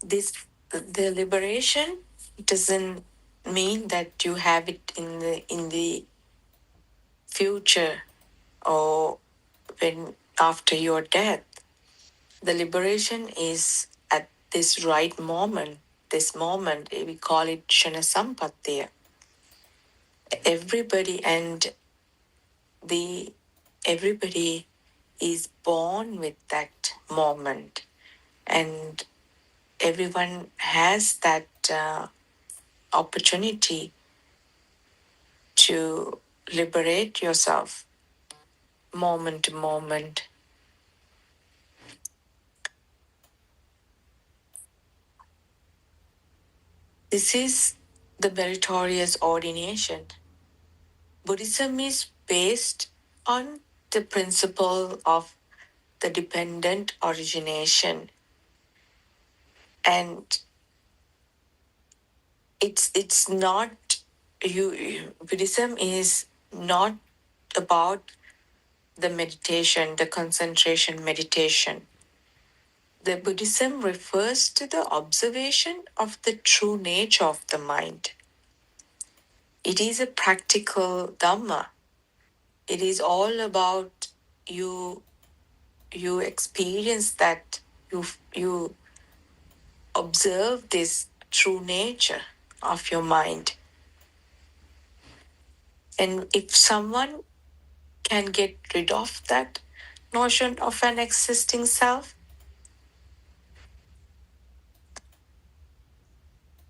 The liberation doesn't mean that you have it in the future or when after your death. The liberation is at this right moment. This moment, we call it Shana Sampattiya. Everybody is born with that moment, and everyone has that opportunity to liberate yourself moment to moment. This is the meritorious ordination. Buddhism is based on the principle of the dependent origination, and it's not Buddhism is not about the meditation, the concentration meditation. The Buddhism refers to the observation of the true nature of the mind. It is a practical Dhamma. It is all about you experience that, you observe this true nature of your mind. And if someone can get rid of that notion of an existing self,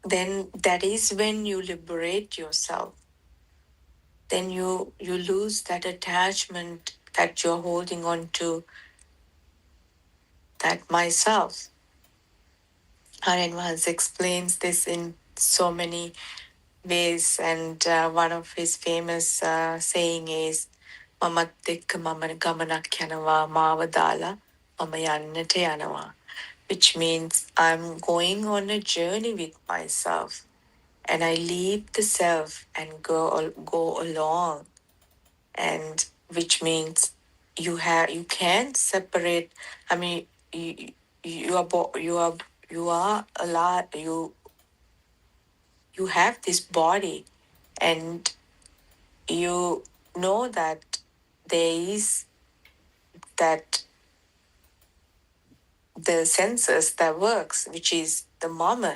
then that is when you liberate yourself. Then you lose that attachment that you're holding on to, that myself. Haren once explains this in so many ways, and one of his famous saying is, "Mamat ekka mama gamanak yanawa mawa dala mama yannata yanawa," which means I'm going on a journey with myself, and I leave the self and go along, and which means you can't separate. I mean, you are alive. You have this body, and you know that there is that the senses that works, which is the mama.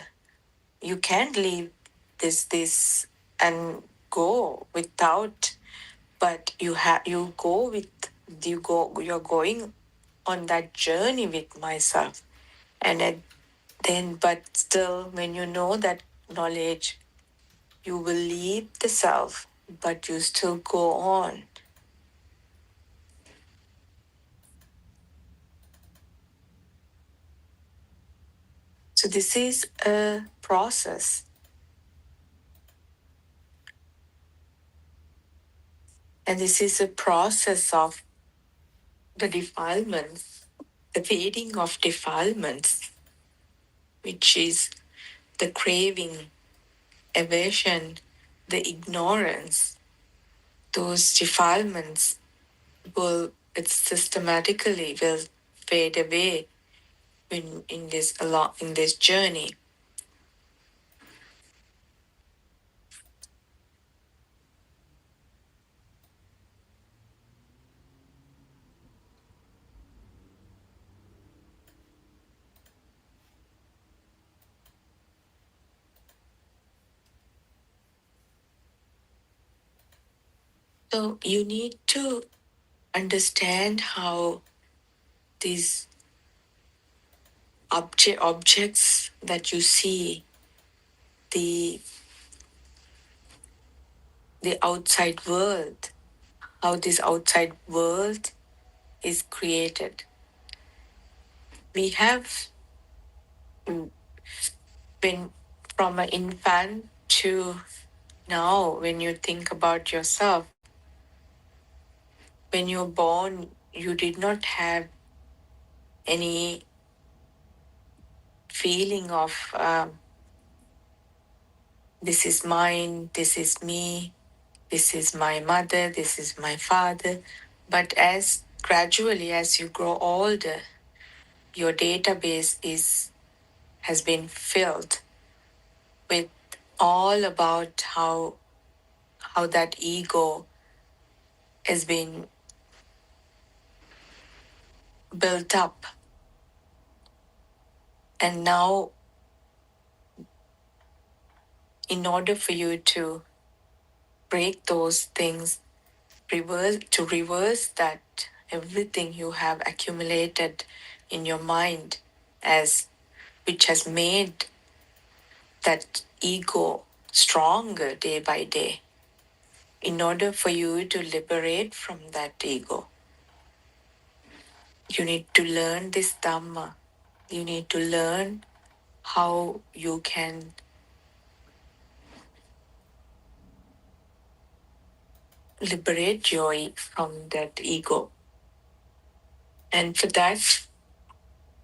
You can't leave this and go without, but you're going on that journey with myself. And then, but still, when you know that knowledge, you will leave the self, but you still go on. So this is a process. And this is a process of the defilements, the fading of defilements, which is the craving, aversion, the ignorance. Those defilements it systematically will fade away in this journey. So you need to understand how these objects that you see, the outside world, how this outside world is created. We have been from an infant to now, when you think about yourself, when you're born, you did not have any feeling of this is mine, this is me, this is my mother, this is my father. But as gradually as you grow older, your database has been filled with all about how that ego has been built up. And now, in order for you to break those things, reverse that, everything you have accumulated in your mind, as which has made that ego stronger day by day. In order for you to liberate from that ego, you need to learn this Dhamma. You need to learn how you can liberate from that ego. And for that,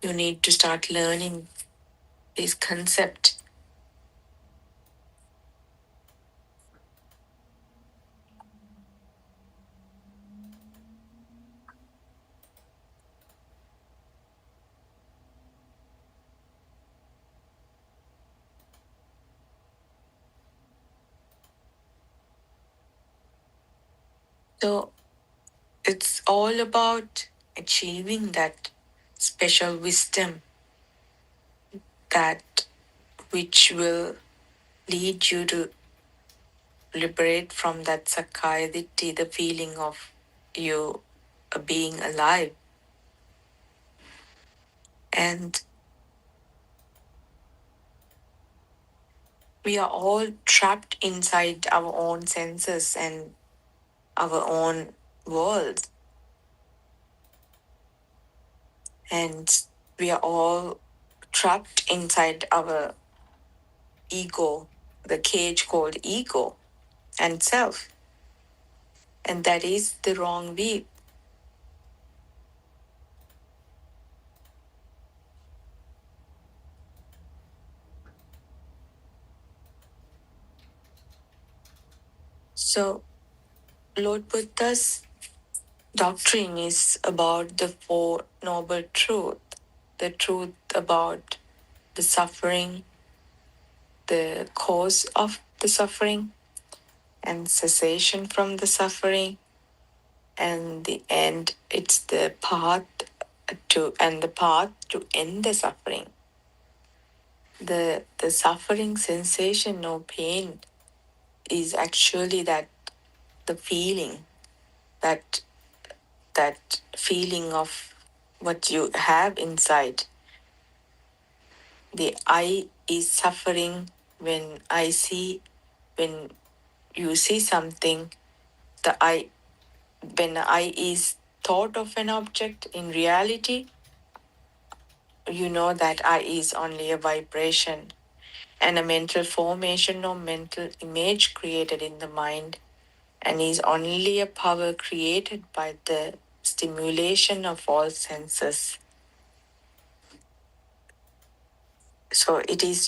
you need to start learning this concept. So it's all about achieving that special wisdom, that which will lead you to liberate from that Sakkaya Ditthi, the feeling of you being alive. And we are all trapped inside our own senses and our own world. And we are all trapped inside our ego, the cage called ego and self. And that is the wrong way. So, Lord Buddha's doctrine is about the Four Noble Truths, the truth about the suffering, the cause of the suffering, and cessation from the suffering, and the end, it's the path to end the suffering. The suffering sensation or pain is actually that the feeling, that feeling of what you have inside. The I is suffering when you see something. When I is thought of an object, in reality, you know that I is only a vibration and a mental formation or mental image created in the mind, and is only a power created by the stimulation of all senses. So it is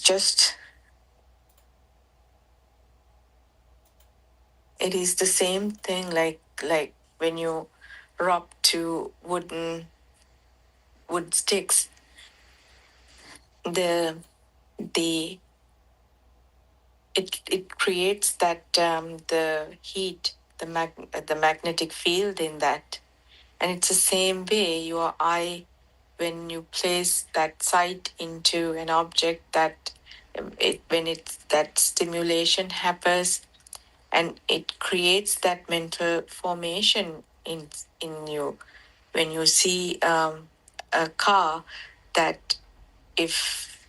the same thing like when you rub two wood sticks, the the it creates that the heat, the magnetic field in that. And it's the same way your eye, when you place that sight into an object, that that stimulation happens, and it creates that mental formation in you. When you see a car, that if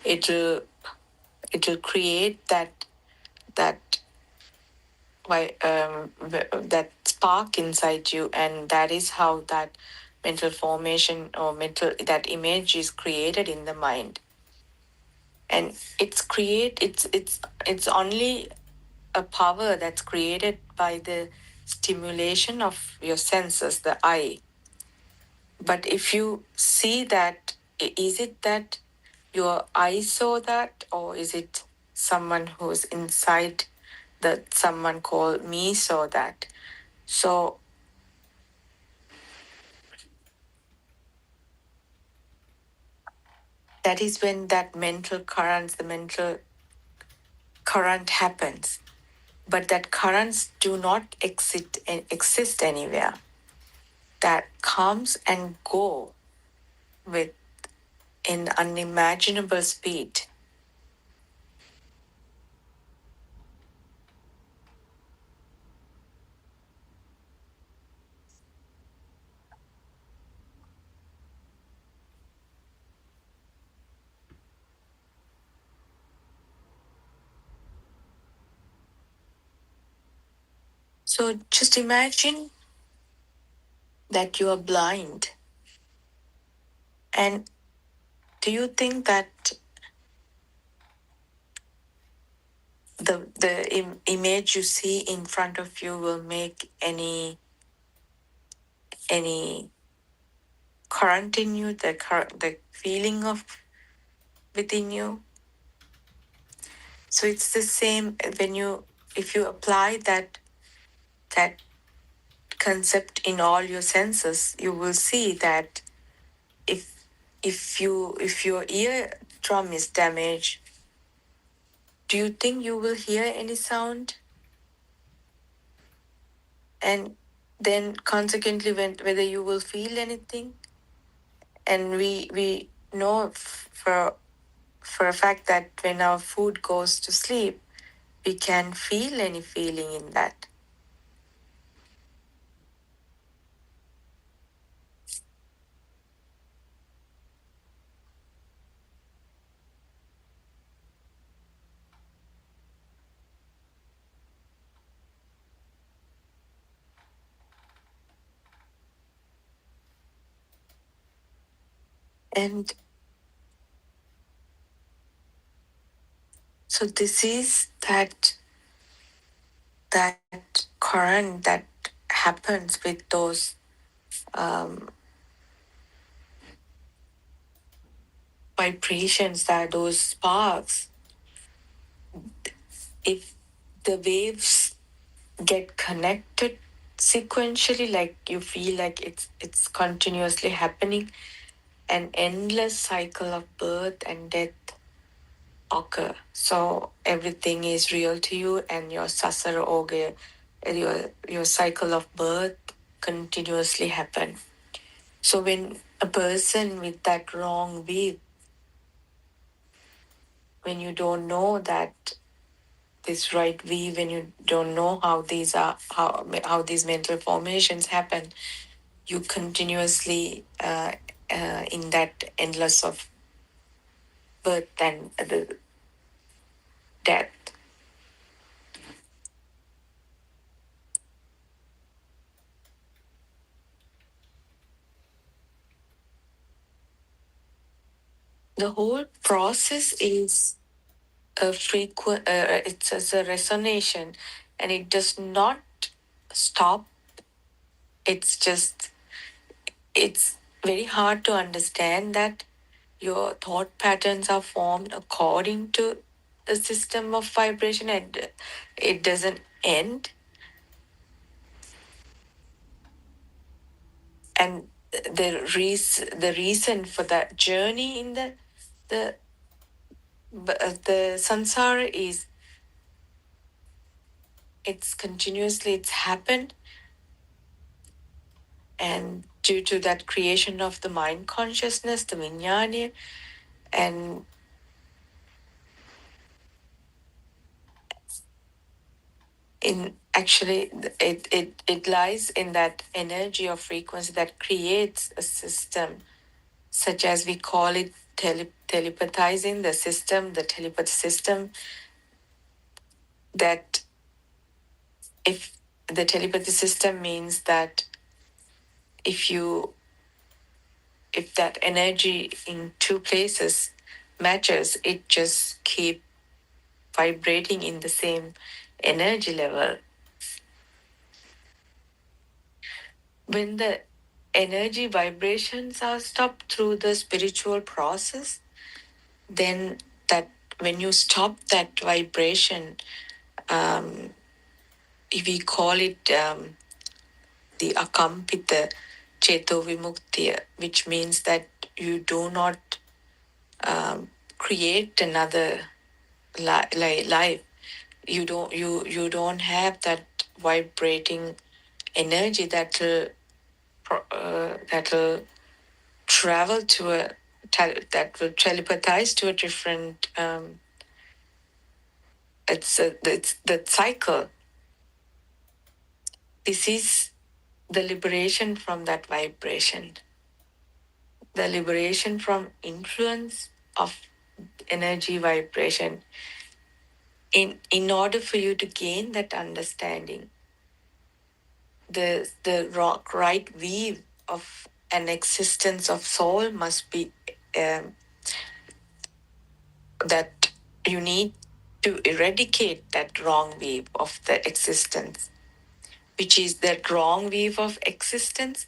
it'll create that that spark inside you, and that is how that mental formation or mental that image is created in the mind. And it's only a power that's created by the stimulation of your senses, the eye. But if you see that, is it that your eye saw that, or is it someone who's inside, that someone called me saw that? So that is when that the mental current happens. But that currents do not exist anywhere. That comes and go with in unimaginable speed. So just imagine that you are blind. And do you think that the image you see in front of you will make any current in you, the feeling of within you? So it's the same if you apply that concept in all your senses, you will see that if your eardrum is damaged, do you think you will hear any sound? And then consequently, whether you will feel anything? And we know for a fact that when our food goes to sleep, we can feel any feeling in that. And so this is that current that happens with those vibrations, that those sparks. If the waves get connected sequentially, like you feel like it's continuously happening, an endless cycle of birth and death occur. So everything is real to you, and your sasara oga, your cycle of birth continuously happen. So when a person with that wrong view, when you don't know that this right view, when you don't know how these mental formations happen, you continuously in that endless of birth and the death. The whole process is a frequent. It's as a resonation, and it does not stop. It's very hard to understand that your thought patterns are formed according to the system of vibration, and it doesn't end. And the reason for that journey in the samsara is it's happened, and due to that creation of the mind consciousness, the vinyana, and in actually it lies in that energy of frequency that creates a system, such as we call it telepathizing the system, the telepathy system, that if the telepathy system means that if that energy in two places matches, it just keep vibrating in the same energy level. When the energy vibrations are stopped through the spiritual process, then that when you stop that vibration, if we call it the akampita cheto vimuktiya, which means that you do not create another life. You don't have that vibrating energy that will travel to that will telepathize to a different. It's the cycle. This is the liberation from that vibration, the liberation from influence of energy vibration. In order for you to gain that understanding, the right view of an existence of soul must be that you need to eradicate that wrong view of the existence, which is that wrong view of existence.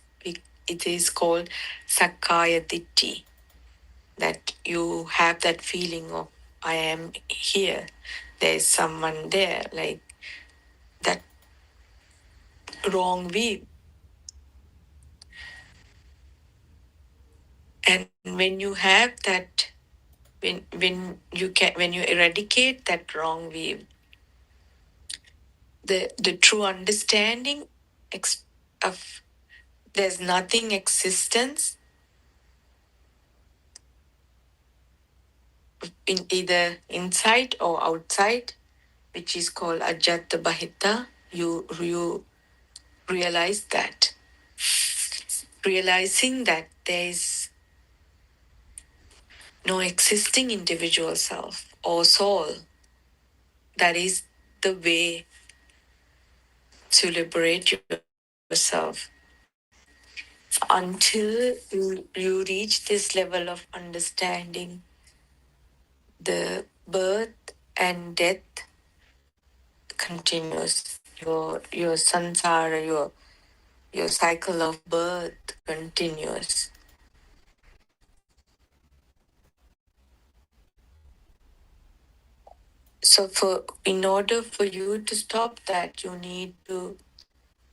It is called Sakkaya Ditti, that you have that feeling of I am here, there's someone there, like that wrong view. And when you have that, when you eradicate that wrong view, the true understanding of there's nothing existence in either inside or outside, which is called Ajata Bahita. You realize that. Realizing that there is no existing individual self or soul, that is the way to liberate yourself. until you reach this level of understanding, the birth and death continues. Your sansara, your cycle of birth continues. So in order for you to stop that, you need to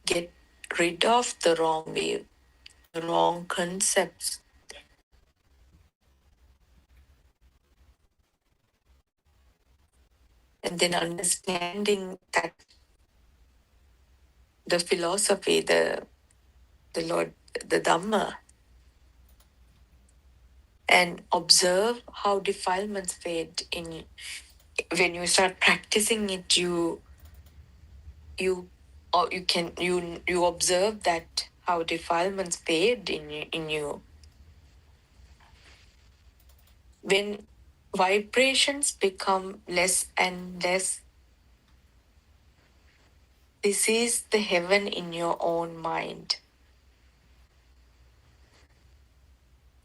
get rid of the wrong way, the wrong concepts. And then understanding that the philosophy, the Lord, the Dhamma, and observe how defilements fade in. When you start practicing it, you observe that how defilements fade in you. When vibrations become less and less, this is the heaven in your own mind.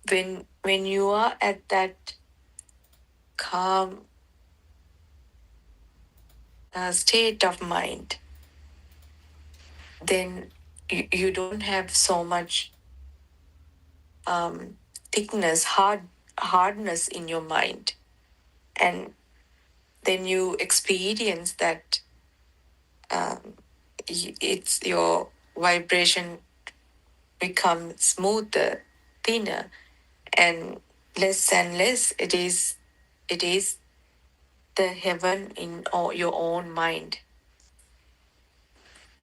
When you are at that calm state of mind, then you don't have so much thickness, hardness in your mind. And then you experience that it's your vibration becomes smoother, thinner, and less. It is the heaven in your own mind.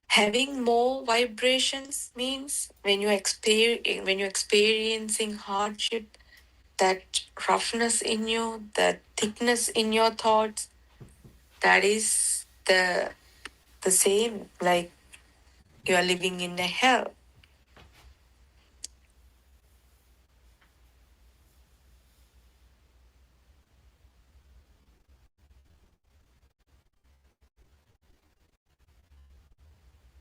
Having more vibrations means when you're experiencing hardship, that roughness in you, that thickness in your thoughts, that is the same like you are living in a hell.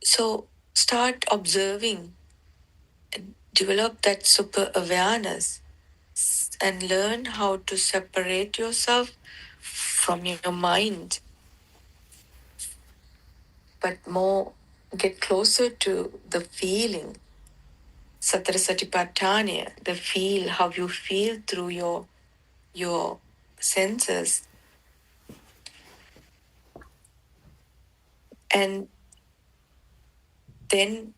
So start observing, develop that super awareness, and learn how to separate yourself from your mind, but more get closer to the feeling. Satara Satipatthana, the feel, how you feel through your senses. And then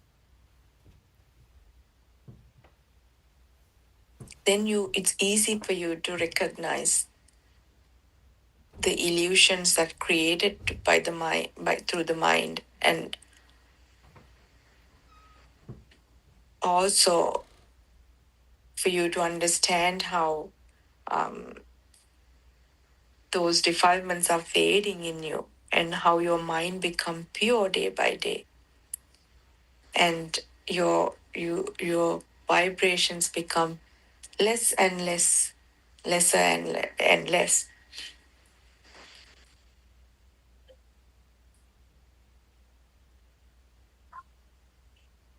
it's easy for you to recognize the illusions that created by the mind, through the mind, and also for you to understand how those defilements are fading in you, and how your mind become pure day by day, and your vibrations become less and less, lesser and less.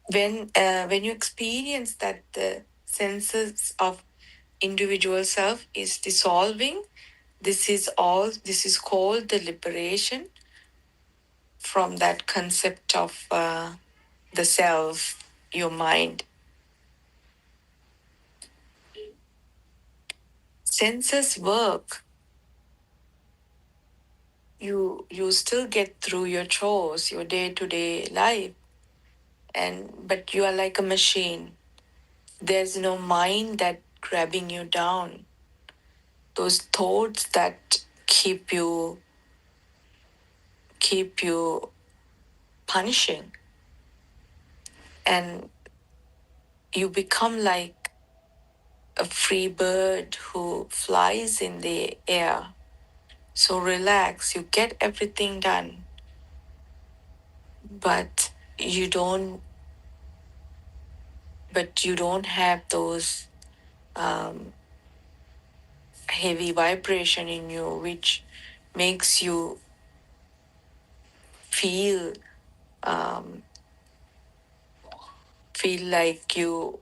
When you experience that the senses of individual self is dissolving, this is called the liberation from that concept of the self, your mind. Senses work. You still get through your chores, your day-to-day life, but you are like a machine. There's no mind that grabbing you down. Those thoughts that keep you punishing, and you become like a free bird who flies in the air. So relax, you get everything done, but you don't have those heavy vibration in you, which makes you feel like you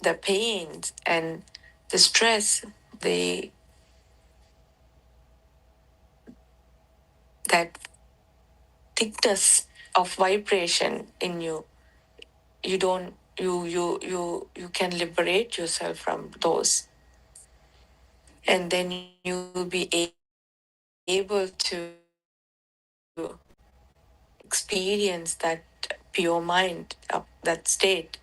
the pains and the stress, that thickness of vibration in you, you can liberate yourself from those, and then you will be able to experience that pure mind of that state,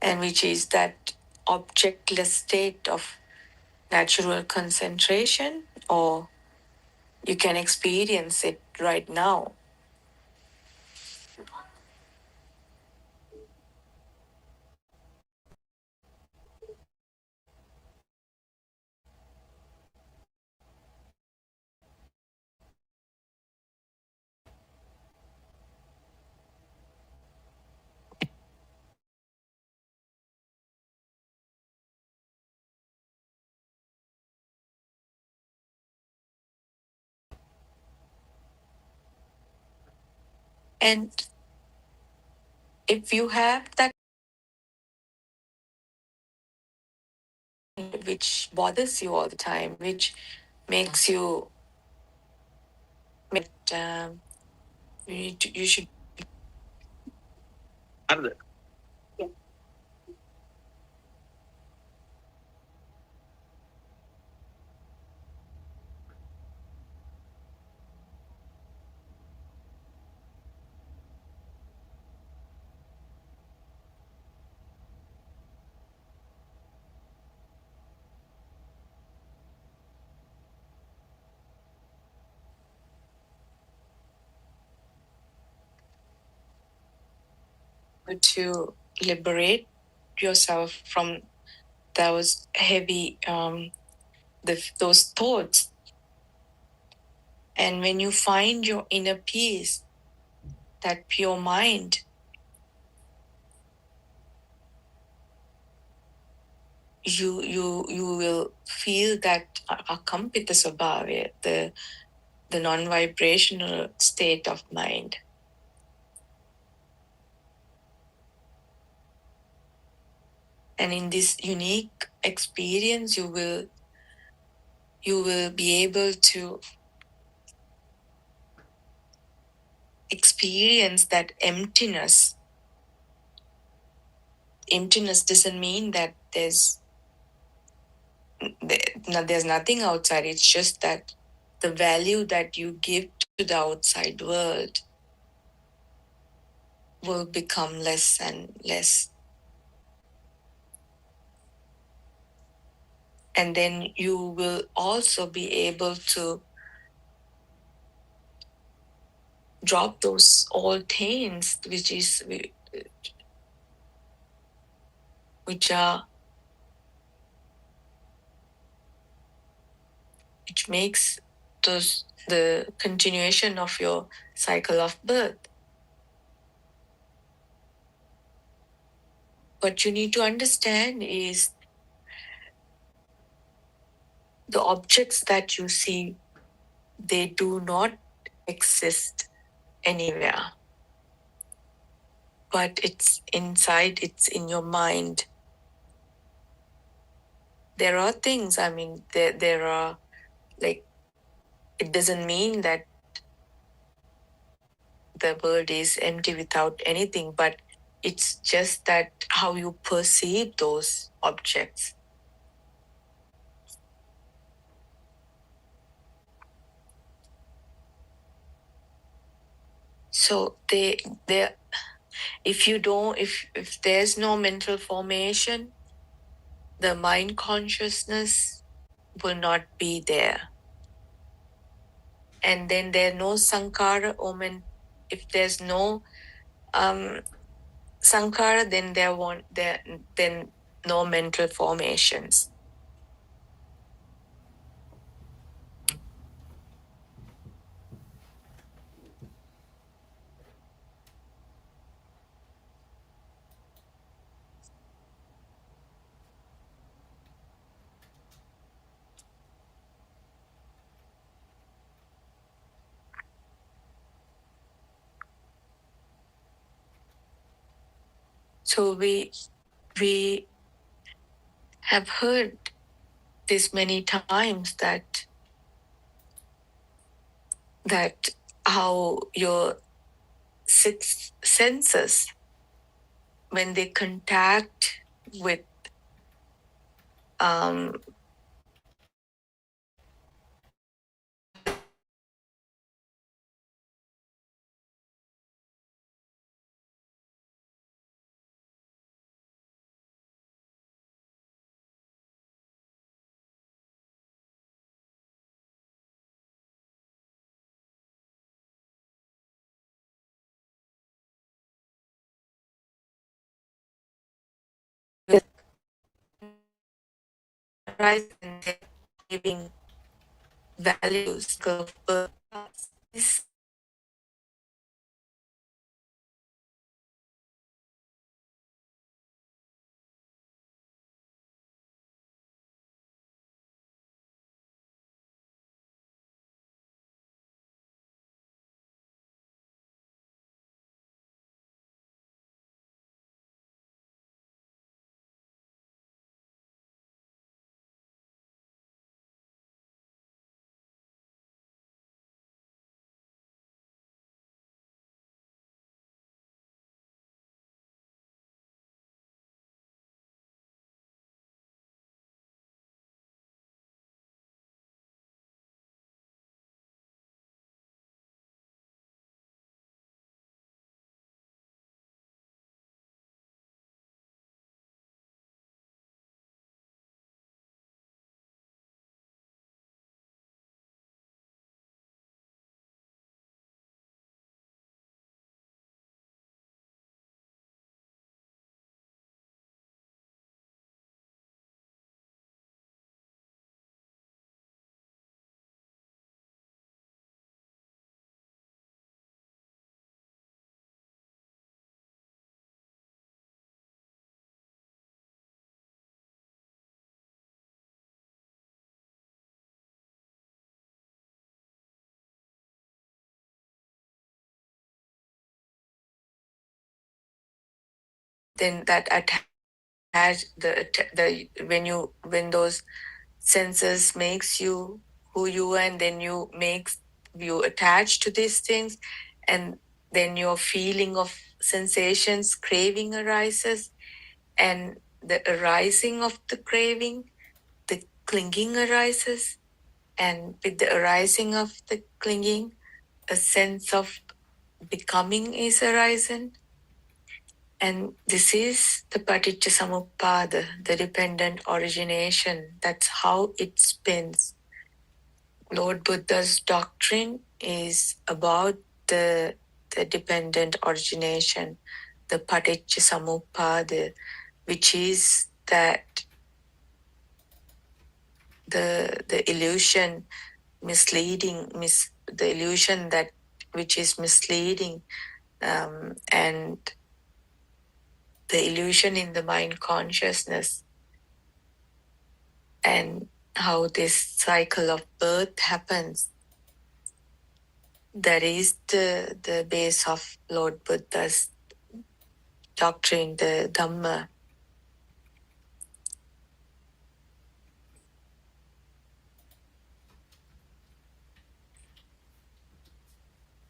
and which is that objectless state of natural concentration, or you can experience it right now. And if you have that which bothers you all the time, which makes you, you should. To liberate yourself from those heavy those thoughts, and when you find your inner peace, that pure mind, you will feel that akampita swabhava, the non-vibrational state of mind. And in this unique experience, you will be able to experience that emptiness. Emptiness doesn't mean that there's nothing outside. It's just that the value that you give to the outside world will become less and less. And then you will also be able to drop those old things, which makes the continuation of your cycle of birth. What you need to understand is the objects that you see, they do not exist anywhere. But it's inside, it's in your mind. There are things, there are, like, it doesn't mean that the world is empty without anything, but it's just that how you perceive those objects. So if there's no mental formation, the mind consciousness will not be there. And then there are no sankara, if there's no sankara, then then no mental formations. So we have heard this many times that how your six senses, when they contact with rise and they're giving values of birth. This then that attach the when those senses makes you who you are, and then you attach to these things, and then your feeling of sensations, craving arises, and the arising of the craving, the clinging arises, and with the arising of the clinging, a sense of becoming is arising. And this is the Paticca Samuppada, the dependent origination. That's how it spins. Lord Buddha's doctrine is about the dependent origination, the Paticca Samuppada, which is that the illusion misleading, the illusion that which is misleading, and the illusion in the mind consciousness, and how this cycle of birth happens. That is the base of Lord Buddha's doctrine, the Dhamma.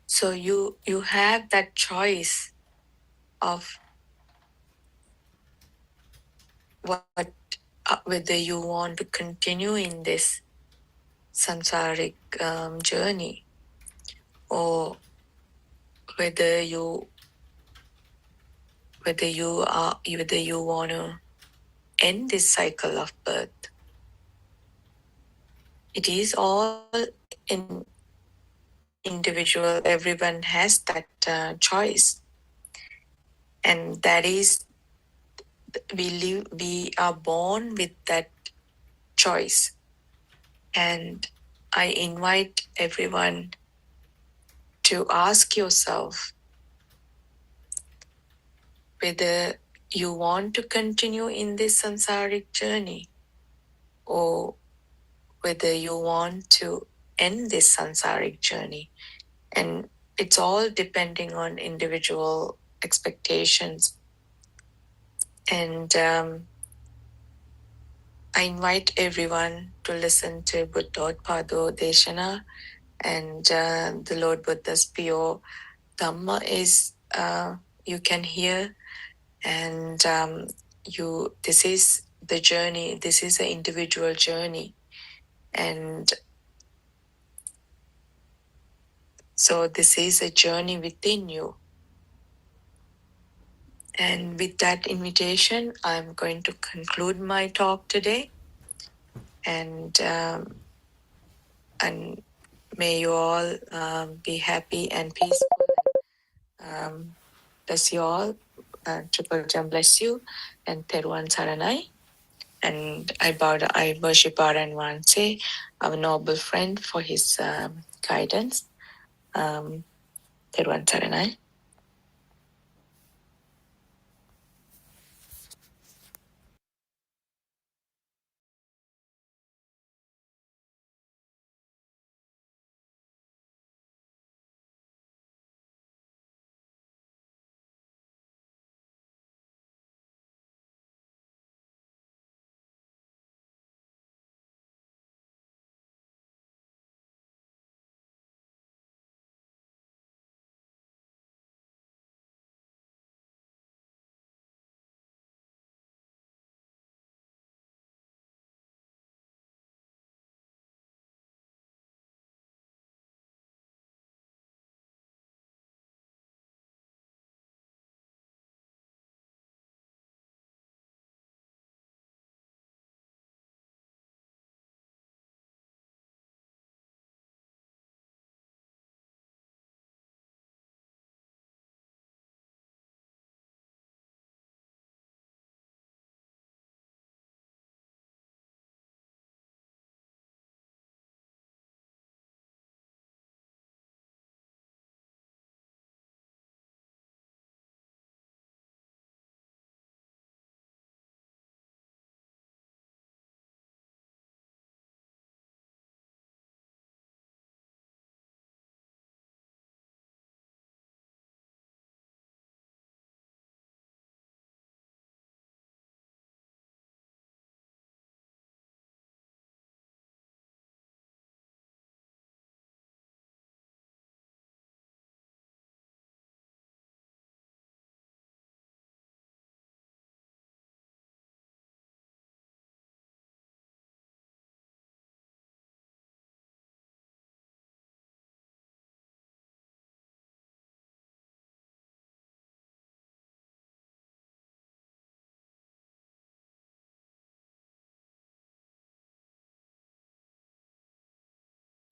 So you have that choice of what whether you want to continue in this samsaric journey, or whether you want to end this cycle of birth. It is all in individual. Everyone has that choice, and that is we are born with that choice. And I invite everyone to ask yourself whether you want to continue in this samsaric journey, or whether you want to end this samsaric journey. And it's all depending on individual expectations. And I invite everyone to listen to Buddothpado Deshana, and the Lord Buddha's pure Dhamma is you can hear, and this is the journey. This is an individual journey, and so this is a journey within you. And with that invitation, I'm going to conclude my talk today. And may you all be happy and peaceful. Bless you all. Triple Jam bless you. And Teruan Saranai. And I worship Aran Wanse, our noble friend, for his guidance. Teruan Saranai.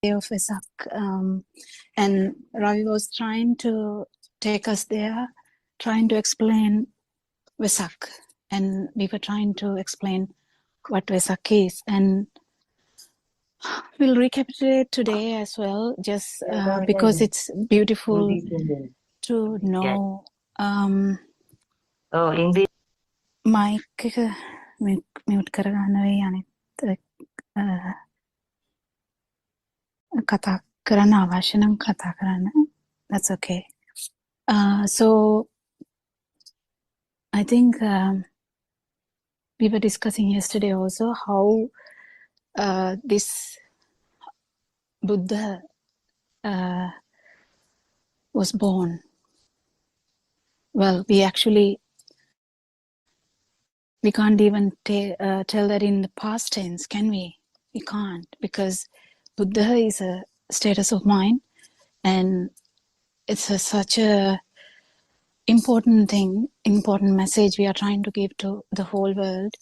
Of Vesak, and Ravi was trying to take us there, trying to explain Vesak, and we were trying to explain what Vesak is, and we'll recapitulate today as well, just because it's beautiful to know. Mic mute කරගන්න වෙයි අනිත් කතා කරන්න අවශ්‍ය නම් කතා කරන්න. That's okay. So I think we were discussing yesterday also how this Buddha was born. Well, we can't even tell that in the past tense, can we? We can't, because Buddha is a status of mind, and it's such a important thing, important message we are trying to give to the whole world,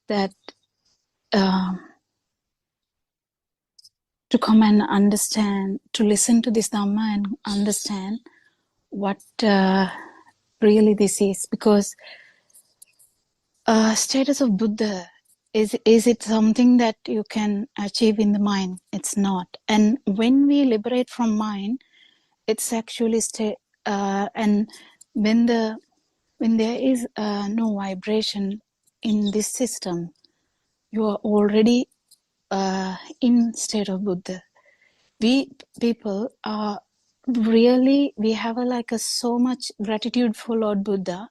that to come and understand, to listen to this Dhamma and understand what really this is. Because status of Buddha, is it something that you can achieve in the mind? It's not. And when we liberate from mind, it's actually and when there is no vibration in this system, you are already in state of Buddha. We people are really, we have so much gratitude for Lord Buddha.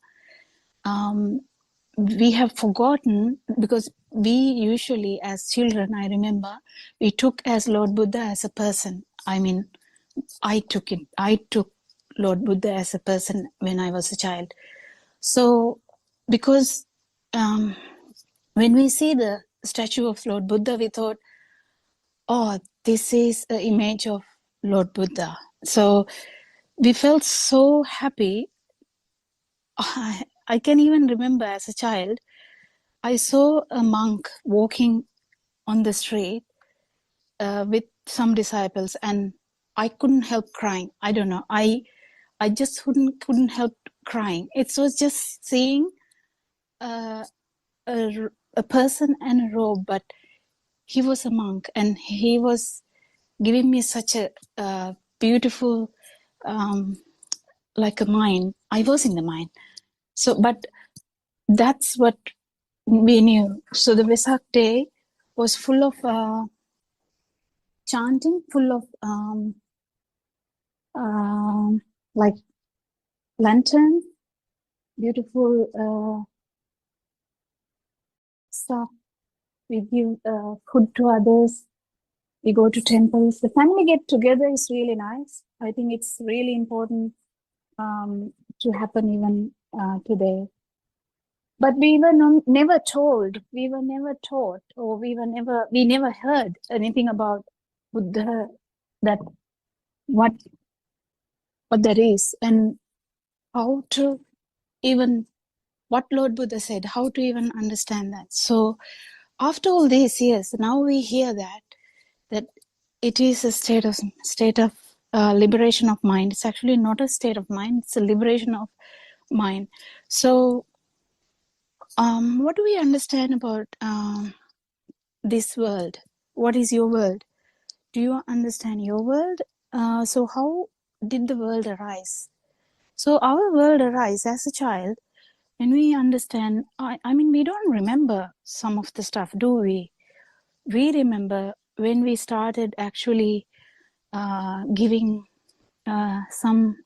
we have forgotten, because we usually as children, I remember, we took as Lord Buddha as a person. I mean, I took Lord Buddha as a person when I was a child. So because when we see the statue of Lord Buddha, we thought, oh, this is an image of Lord Buddha. So we felt so happy. I can even remember as a child, I saw a monk walking on the street with some disciples, and I couldn't help crying. I don't know. I just couldn't help crying. It was just seeing a person and a robe, but he was a monk, and he was giving me such a beautiful, like a mind. I was in the mind. So, but that's what we knew. So the Vesak day was full of chanting, full of like lantern, beautiful stuff. We give food to others. We go to temples. The family get together is really nice. I think it's really important to happen even today. But we were never told, we were never taught, or we never heard anything about Buddha, that what that is, and how to even, what Lord Buddha said, how to even understand that. So after all these years, now we hear that it is a state of liberation of mind. It's actually not a state of mind, it's a liberation of mind. So what do we understand about this world? What is your world? Do you understand your world? So how did the world arise? So our world arise as a child when we understand. I mean, we don't remember some of the stuff, do we? We remember when we started actually giving some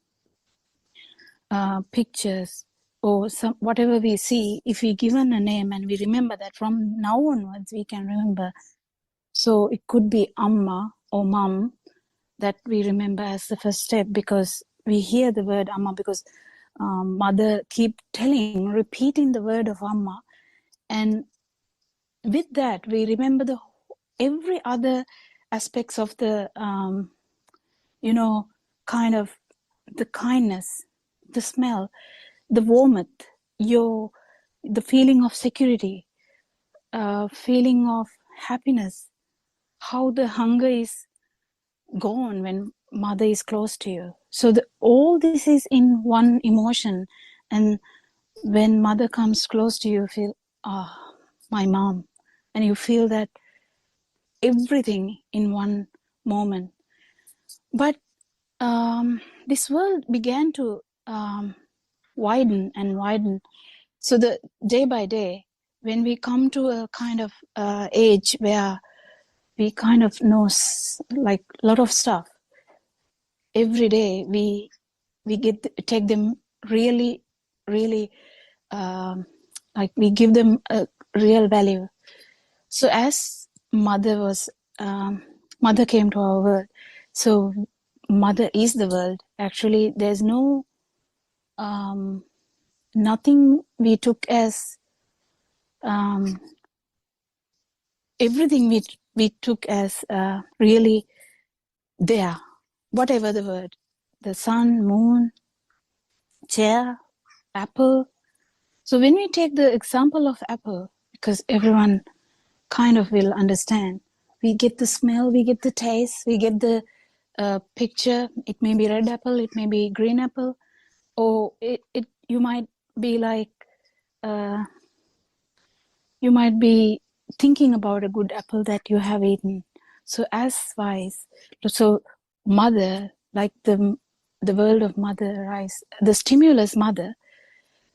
pictures, or some whatever we see, if we given a name and we remember that, from now onwards we can remember. So it could be Amma or Mum that we remember as the first step, because we hear the word Amma, because mother keep repeating the word of Amma, and with that we remember every other aspects of the kind of the kindness, the smell, the warmth, the feeling of security, feeling of happiness, how the hunger is gone when mother is close to you. So all this is in one emotion, and when mother comes close to you, you feel, my mom, and you feel that everything in one moment. But this world began to widen and widen. So the day by day, when we come to a kind of age where we kind of know like a lot of stuff, every day we take them really, really, like we give them a real value. So as mother came to our world, so mother is the world. Actually, there's no nothing we took as everything we took as really there, whatever the word, the sun, moon, chair, apple. So when we take the example of apple, because everyone kind of will understand, we get the smell, we get the taste, we get the picture. It may be red apple, it may be green apple, or you might be like, you might be thinking about a good apple that you have eaten. So as wise, so mother, like the world of mother rise, the stimulus mother,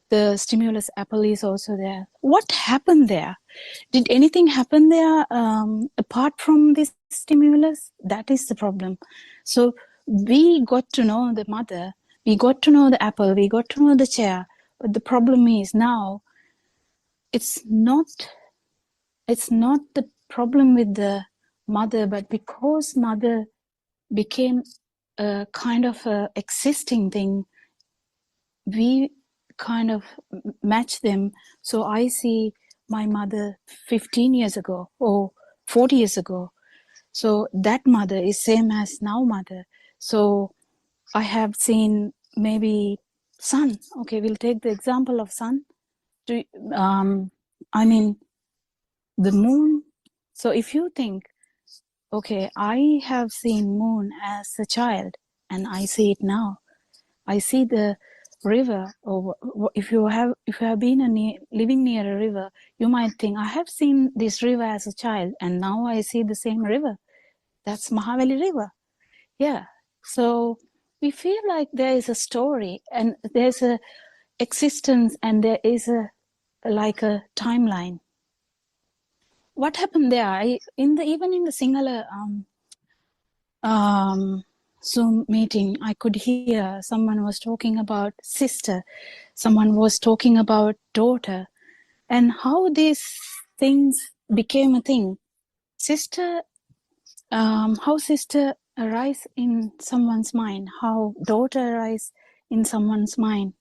the stimulus apple is also there. What happened there? Did anything happen there apart from this stimulus? That is the problem. So we got to know the mother, we got to know the apple, we got to know the chair, but the problem is now it's not the problem with the mother, but because mother became a kind of a existing thing, we kind of match them. So I see my mother 15 years ago or 40 years ago. So that mother is same as now mother. So I have seen maybe sun. Okay, we'll take the example of sun. I mean, the moon. So if you think, okay, I have seen moon as a child and I see it now. I see the river, or if you have been living near a river, you might think, I have seen this river as a child and now I see the same river. That's Mahavali River. Yeah. So we feel like there is a story and there's a existence and there is a timeline. What happened there? Even in the Sinhala Zoom meeting, I could hear someone was talking about sister, someone was talking about daughter, and how these things became a thing. Sister, how sister arise in someone's mind, how daughter arise in someone's mind.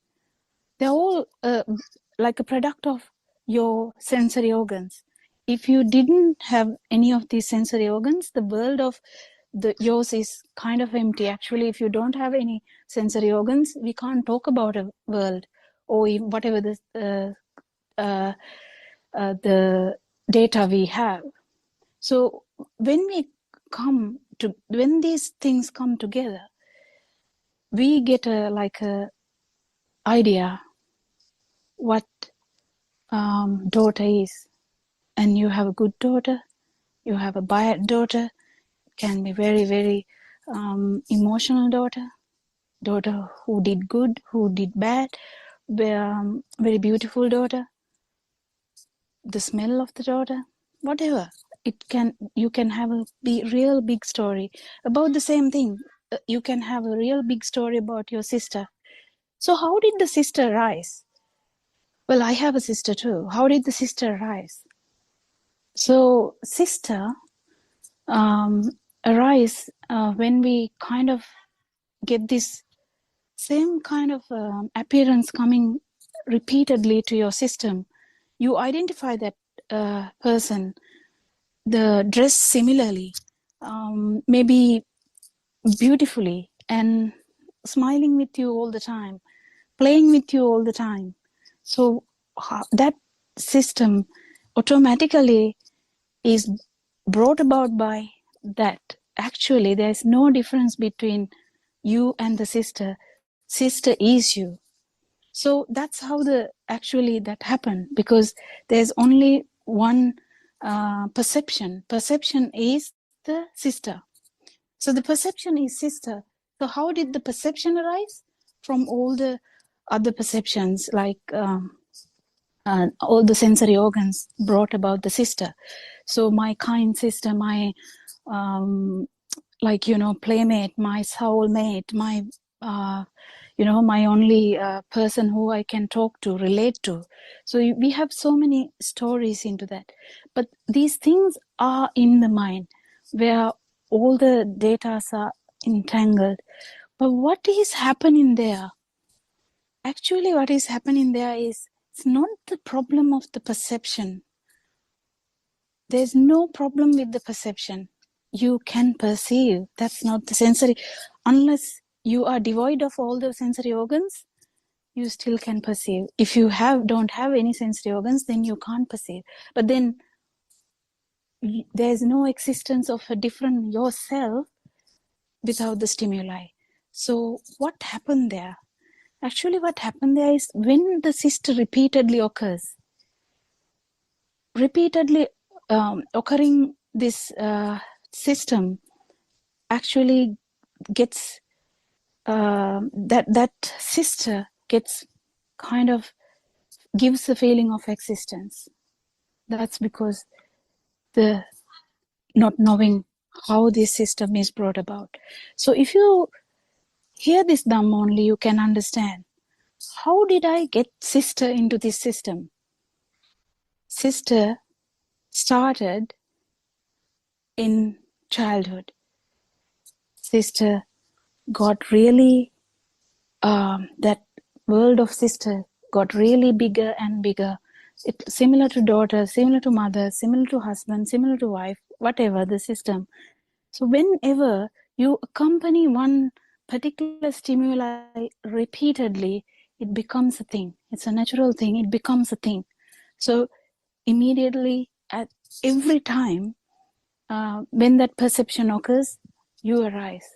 They're all like a product of your sensory organs. If you didn't have any of these sensory organs, the world of yours is kind of empty. Actually, if you don't have any sensory organs, we can't talk about a world or whatever the data we have. So when these things come together, we get a idea what daughter is. And you have a good daughter, you have a bad daughter, can be very, very emotional daughter who did good, who did bad, very beautiful daughter, the smell of the daughter, whatever. You can have a real big story about the same thing. You can have a real big story about your sister. So how did the sister rise? Well, I have a sister too. How did the sister rise? So sister arise when we kind of get this same kind of appearance coming repeatedly to your system. You identify that person, the dress similarly, maybe beautifully, and smiling with you all the time, playing with you all the time. So that system automatically is brought about by that. Actually, there's no difference between you and the sister. Sister is you. So that's how that happened, because there's only one perception. Perception is the sister. So the perception is sister. So how did the perception arise? From all the other perceptions, like all the sensory organs brought about the sister. So my kind sister, my playmate, my soulmate, my my only person who I can talk to, relate to. So we have so many stories into that. But these things are in the mind where all the data are entangled. But what is happening there? Actually, what is happening there is, it's not the problem of the perception. There's no problem with the perception. You can perceive. That's not the sensory. Unless you are devoid of all the sensory organs, you still can perceive. If you don't have any sensory organs, then you can't perceive. But then there's no existence of a different yourself without the stimuli. So what happened there? Actually, what happened there is, when the sister repeatedly occurs, occurring this system actually gets that sister gets kind of gives a feeling of existence. That's because the not knowing how this system is brought about. So if you hear this Dhamma only, you can understand, how did I get sister into this system? sister started in childhood. Sister got really, that world of sister got really bigger and bigger. Similar to daughter, similar to mother, similar to husband, similar to wife, whatever the system. So whenever you accompany one particular stimuli repeatedly, it becomes a thing. It's a natural thing. It becomes a thing. So immediately, at every time, when that perception occurs, you arise.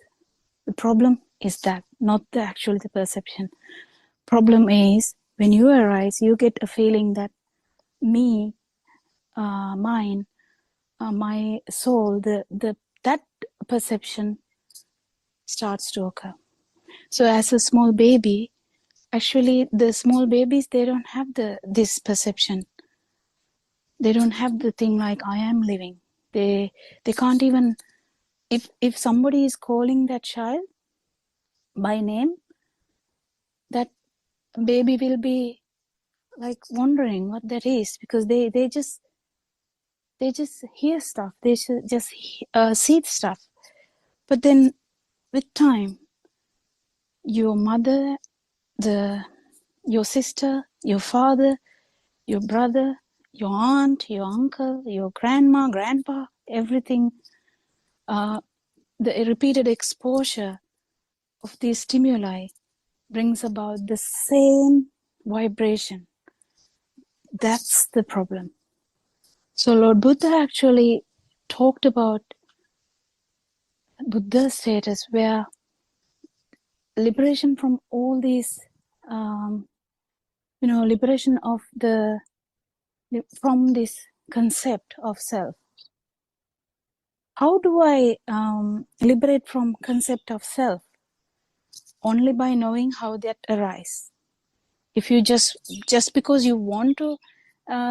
The problem is that, not the perception. Problem is, when you arise, you get a feeling that me, mine, my soul, that perception starts to occur. So as a small baby, actually the small babies, they don't have this perception. They don't have the thing like I am living. They can't even, if somebody is calling that child by name, that baby will be like wondering what that is, because they just hear stuff. They just see stuff. But then with time, your mother, your sister, your father, your brother, your aunt, your uncle, your grandma, grandpa, everything, the repeated exposure of these stimuli brings about the same vibration. That's the problem. So Lord Buddha actually talked about Buddha's status, where liberation from all these, liberation of from this concept of self. How do I liberate from concept of self? Only by knowing how that arises. If you just because you want to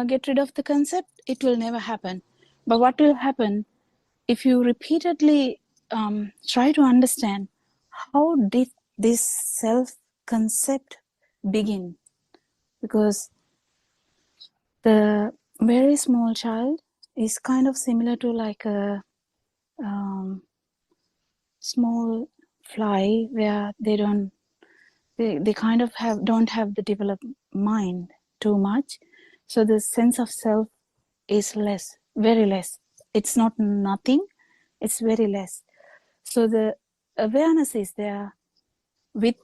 get rid of the concept, it will never happen. But what will happen if you repeatedly try to understand, how did this self concept begin? Because the very small child is kind of similar to like a small fly, where they kind of don't have the developed mind too much. So the sense of self is less, very less. It's not nothing, it's very less. So the awareness is there with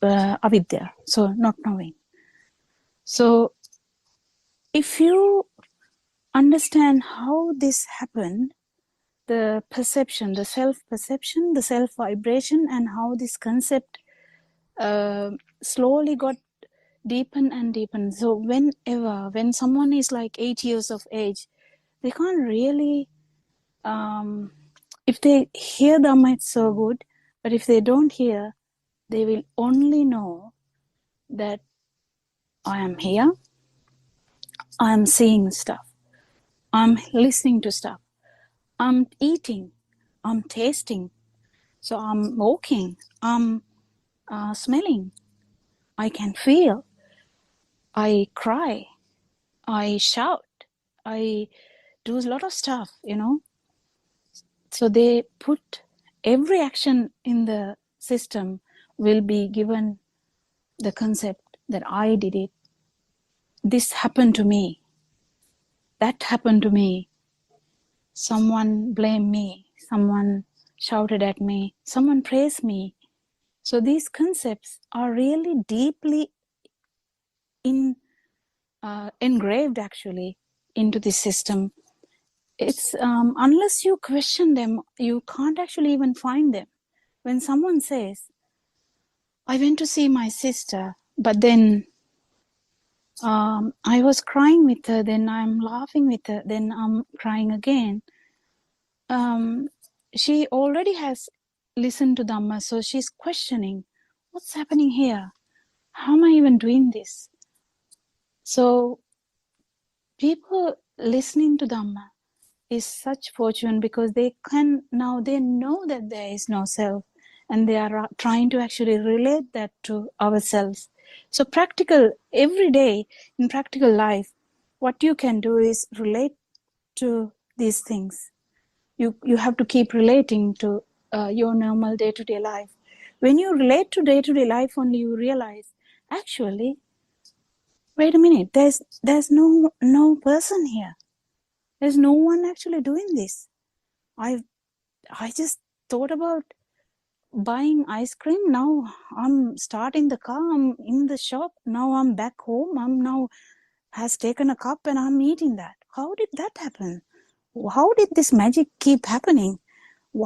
avidya, so not knowing. So if you understand how this happened, the perception, the self-perception, the self-vibration, and how this concept slowly got deepen and deepen. So when someone is like 8 years of age, they can't really, if they hear Dhamma, it's so good, but if they don't hear, they will only know that I am here, I am seeing stuff, I'm listening to stuff, I'm eating, I'm tasting, so I'm walking, I'm smelling, I can feel, I cry, I shout, I do a lot of stuff, So they put every action in the system will be given the concept that I did it. This happened to me. That happened to me. Someone blamed me. Someone shouted at me. Someone praised me. So these concepts are really deeply engraved actually into the system. It's unless you question them, you can't actually even find them. When someone says, I went to see my sister, but then I was crying with her, then I'm laughing with her, then I'm crying again. She already has listened to Dhamma, so she's questioning, what's happening here? How am I even doing this? So people listening to Dhamma is such fortune, because they know that there is no self, and they are trying to actually relate that to ourselves. So practical, every day in practical life, what you can do is relate to these things. You have to keep relating to your normal day-to-day life. When you relate to day-to-day life only, you realize, actually, wait a minute, there's no person here. There's no one actually doing this. I just thought about buying ice cream. Now I'm starting the car, I'm in the shop, now I'm back home, I'm now has taken a cup and I'm eating that. How did that happen? How did this magic keep happening?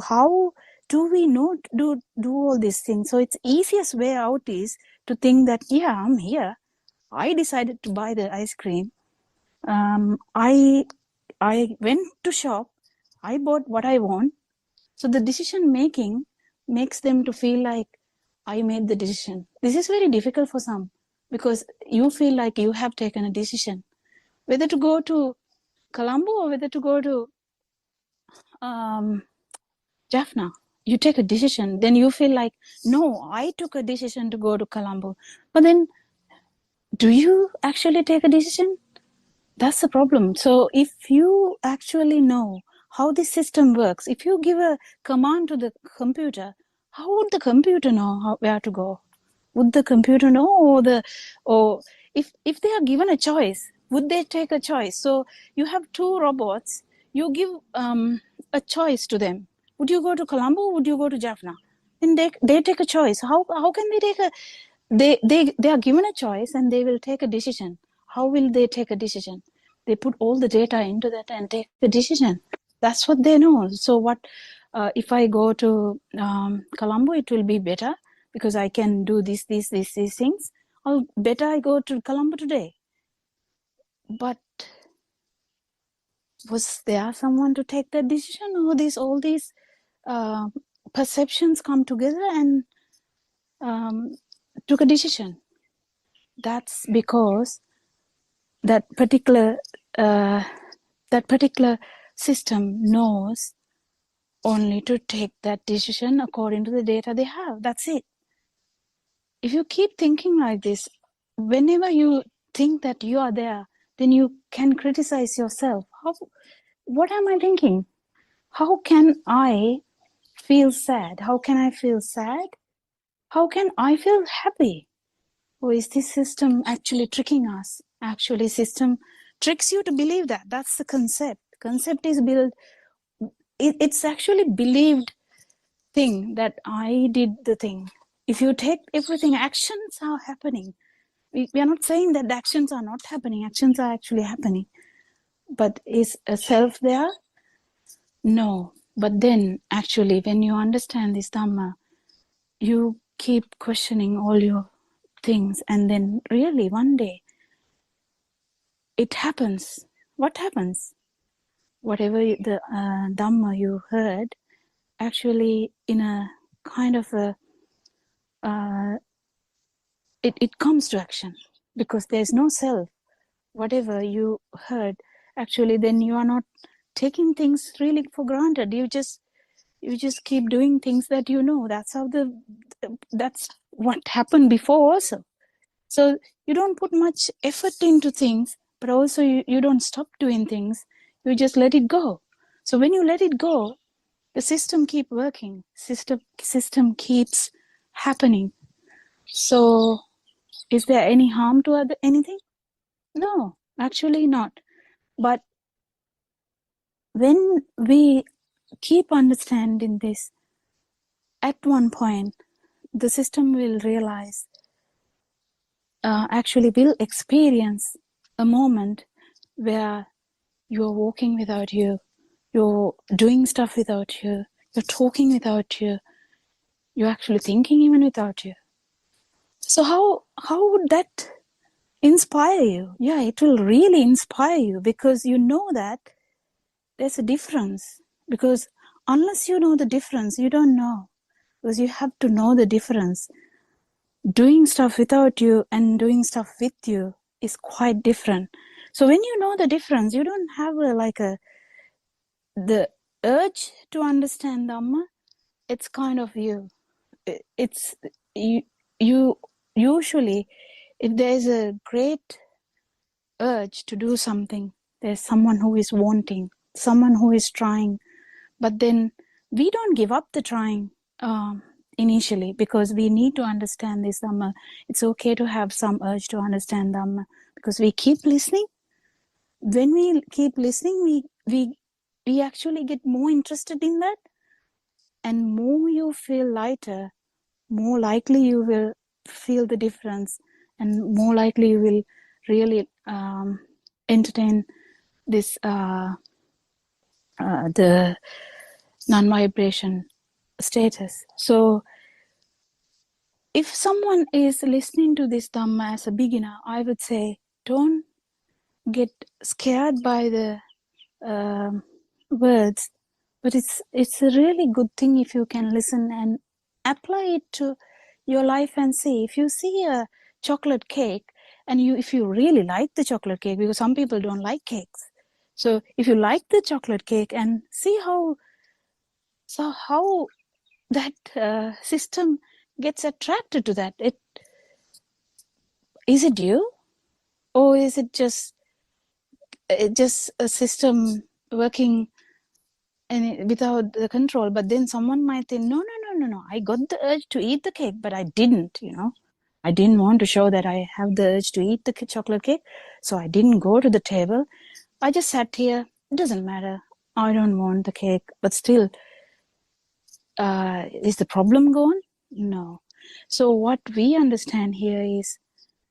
How do we know do all these things? So it's easiest way out is to think that, yeah, I'm here. I decided to buy the ice cream. I went to shop. I bought what I want. So the decision making makes them to feel like I made the decision. This is very difficult for some because you feel like you have taken a decision. Whether to go to Colombo or whether to go to Jaffna, you take a decision, then you feel like, no, I took a decision to go to Colombo. But then, do you actually take a decision? That's the problem. So if you actually know how this system works, if you give a command to the computer, how would the computer know where to go? Would the computer know, or if they are given a choice, would they take a choice? So you have two robots, you give a choice to them. Would you go to Colombo? Would you go to Jaffna? And they take a choice. How can they take a they are given a choice and they will take a decision. How will they take a decision? They put all the data into that and take a decision. That's what they know. So what if I go to Colombo, it will be better because I can do these things. I'll better I go to Colombo today. But was there someone to take that decision, or all these perceptions come together and took a decision? That's because that particular system knows only to take that decision according to the data they have. That's it. If you keep thinking like this, whenever you think that you are there, then you can criticize yourself. What am I thinking? How can I feel sad? How can I feel sad? How can I feel happy? Or is this system actually tricking us? Actually, system tricks you to believe that. That's the concept. Concept is built. It's actually believed thing that I did the thing. If you take everything, actions are happening. We are not saying that the actions are not happening. Actions are actually happening. But is a self there? No. But then, actually, when you understand this Dhamma, you keep questioning all your things, and then really one day, it happens. What happens? Whatever the Dhamma you heard, actually in a kind of a, it comes to action because there's no self. Whatever you heard, actually then you are not taking things really for granted. You just keep doing things that you know. That's what happened before also. So you don't put much effort into things, but also you don't stop doing things. You just let it go. So when you let it go, the system keep working. System keeps happening. So is there any harm to anything? No, actually not. But when we keep understanding this, at one point, the system will realize, actually will experience a moment where you're walking without you, you're doing stuff without you, you're talking without you, you're actually thinking even without you. So how would that inspire you? Yeah, it will really inspire you because you know that there's a difference. Because unless you know the difference, you don't know. Because you have to know the difference. Doing stuff without you and doing stuff with you is quite different. So when you know the difference, you don't have the urge to understand Dhamma. It's kind of you. It's you usually if there is a great urge to do something, there's someone who is wanting, someone who is trying, but then we don't give up the trying initially, because we need to understand this Dhamma. It's okay to have some urge to understand Dhamma, because we keep listening. When we keep listening, we actually get more interested in that, and more you feel lighter, more likely you will feel the difference, and more likely you will really entertain this the non-vibration status. So if someone is listening to this Dhamma as a beginner, I would say don't get scared by the words, but it's a really good thing if you can listen and apply it to your life and see. If you see a chocolate cake and if you really like the chocolate cake, because some people don't like cakes, so if you like the chocolate cake and see how that system gets attracted to that, is it you, or is it just a system working and without the control? But then someone might think, no, I got the urge to eat the cake, but I didn't, I didn't want to show that I have the urge to eat the chocolate cake, so I didn't go to the table. I just sat here. It doesn't matter. I don't want the cake, but still, is the problem gone? No. So what we understand here is,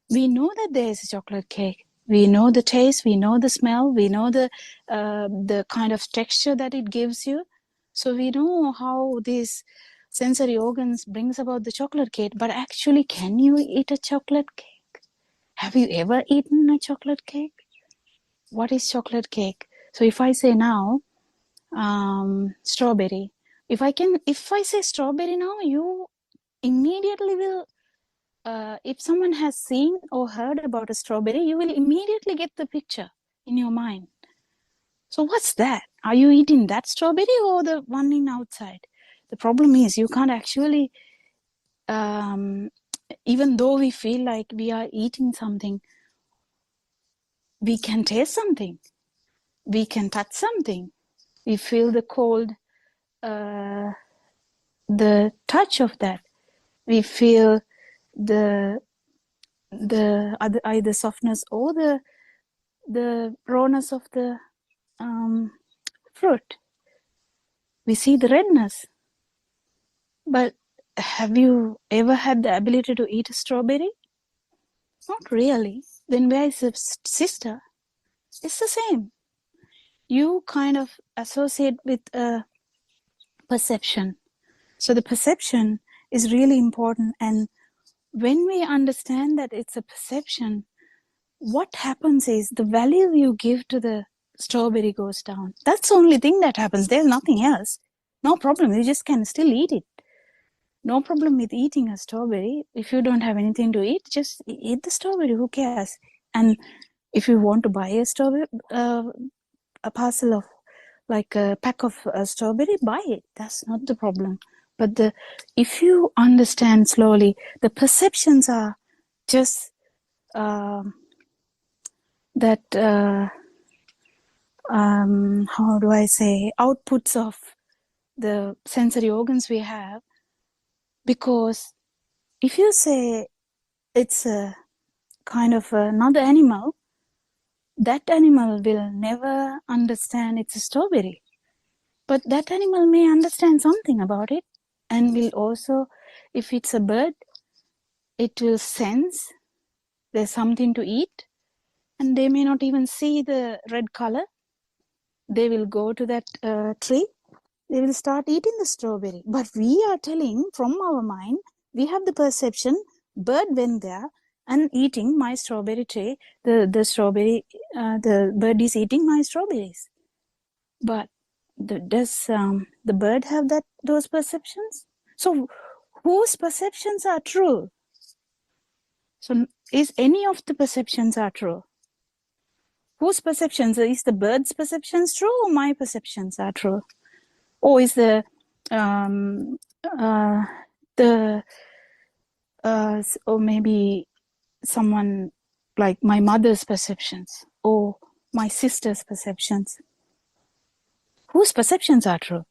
we know that there is a chocolate cake. We know the taste, we know the smell, we know the kind of texture that it gives you. So we know how these sensory organs brings about the chocolate cake. But actually, can you eat a chocolate cake? Have you ever eaten a chocolate cake? What is chocolate cake? So if I say now, strawberry. If I say strawberry now, you immediately will. If someone has seen or heard about a strawberry, you will immediately get the picture in your mind. So what's that? Are you eating that strawberry or the one in outside? The problem is you can't actually, even though we feel like we are eating something, we can taste something. We can touch something. We feel the cold, the touch of that. We feel the either softness or the rawness of the fruit. We see the redness. But have you ever had the ability to eat a strawberry? Not really. Then where is the sister? It's the same. You kind of associate with a perception. So the perception is really important. And when we understand that it's a perception, what happens is the value you give to the strawberry goes down. That's the only thing that happens. There's nothing else. No problem. You just can still eat it. No problem with eating a strawberry. If you don't have anything to eat, just eat the strawberry. Who cares? And if you want to buy a strawberry, a parcel of, like a pack of strawberry, buy it. That's not the problem. But if you understand slowly, the perceptions are just that, how do I say, outputs of the sensory organs we have. Because if you say it's a kind of another animal, that animal will never understand it's a strawberry. But that animal may understand something about it, and will also, if it's a bird, it will sense there's something to eat, and they may not even see the red color. They will go to that tree. They will start eating the strawberry. But we are telling from our mind, we have the perception, bird went there and eating my strawberry tree. The bird is eating my strawberries. But does the bird have those perceptions? So whose perceptions are true? So is any of the perceptions are true? Whose perceptions? Is the bird's perceptions true, or my perceptions are true? Or is or maybe someone like my mother's perceptions or my sister's perceptions. Whose perceptions are true?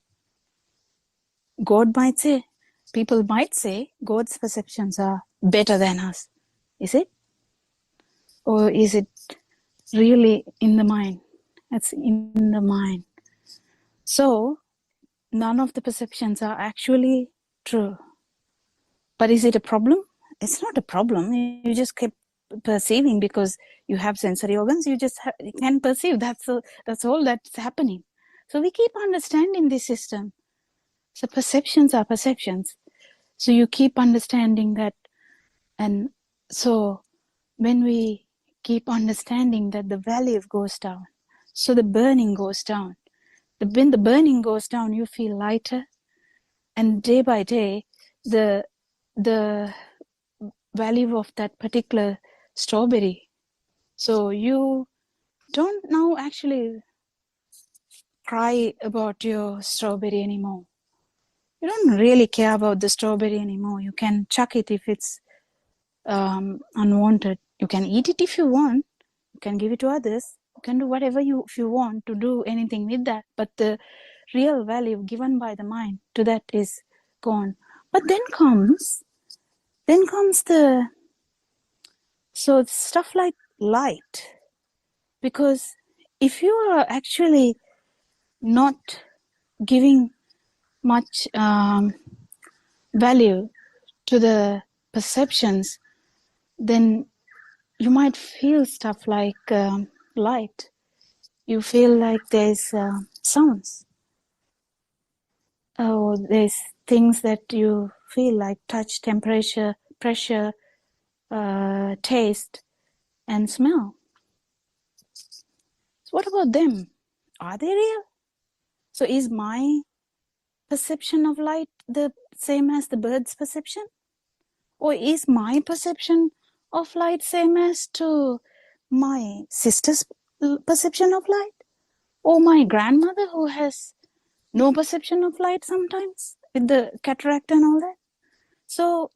God might say, people might say God's perceptions are better than us. Is it? Or is it really in the mind? It's in the mind. So none of the perceptions are actually true. But is it a problem? It's not a problem. You just keep perceiving because you have sensory organs. You just can perceive. That's all that's happening. So we keep understanding this system. So perceptions are perceptions. So you keep understanding that. And so when we keep understanding that the value goes down, so the burning goes down. When the burning goes down, you feel lighter. And day by day, the value of that particular strawberry. So you don't now actually cry about your strawberry anymore. You don't really care about the strawberry anymore. You can chuck it if it's unwanted. You can eat it if you want. You can give it to others. You can do whatever if you want to do anything with that. But the real value given by the mind to that is gone. But then comes the stuff like light. Because if you are actually not giving much value to the perceptions, then you might feel stuff like light. You feel like there's sounds. Or there's things that you feel like touch, temperature, pressure, taste, and smell. So what about them? Are they real? So is my perception of light the same as the bird's perception? Or is my perception of light same as to my sister's perception of light? Or my grandmother who has no perception of light sometimes with the cataract and all that? So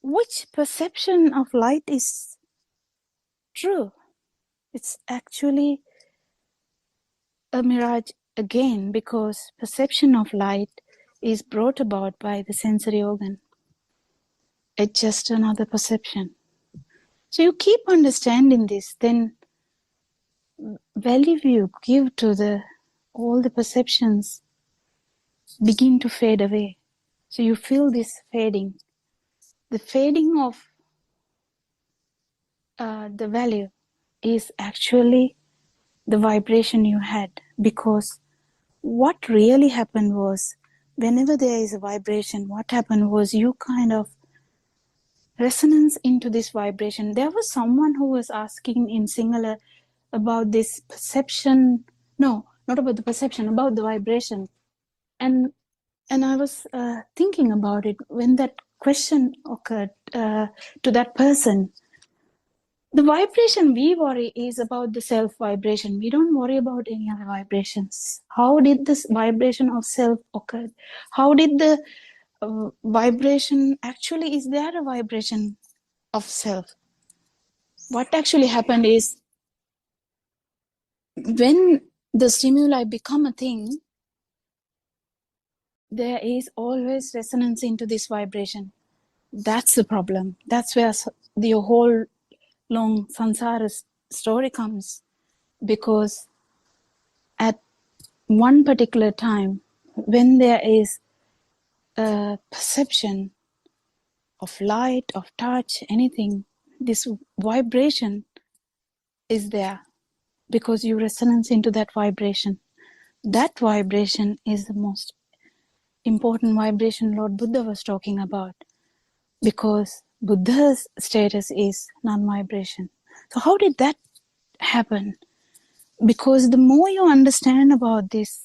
which perception of light is true? It's actually a mirage again, because perception of light is brought about by the sensory organ. It's just another perception. So you keep understanding this, then value you give to all the perceptions begin to fade away. So you feel this fading. The fading of the value is actually the vibration you had, because what really happened was, whenever there is a vibration, what happened was you kind of resonance into this vibration. There was someone who was asking in Sinhala about this perception. No, not about the perception, about the vibration. And I was thinking about it when that question occurred to that person. The vibration we worry is about the self vibration. We don't worry about any other vibrations. How did this vibration of self occur? How did the vibration actually, is there a vibration of self? What actually happened is, when the stimuli become a thing, there is always resonance into this vibration. That's the problem. That's where the whole long samsara story comes, because at one particular time, when there is a perception of light, of touch, anything, this vibration is there because you resonance into that vibration. That vibration is the most important vibration Lord Buddha was talking about, because Buddha's status is non-vibration. So how did that happen? Because the more you understand about this,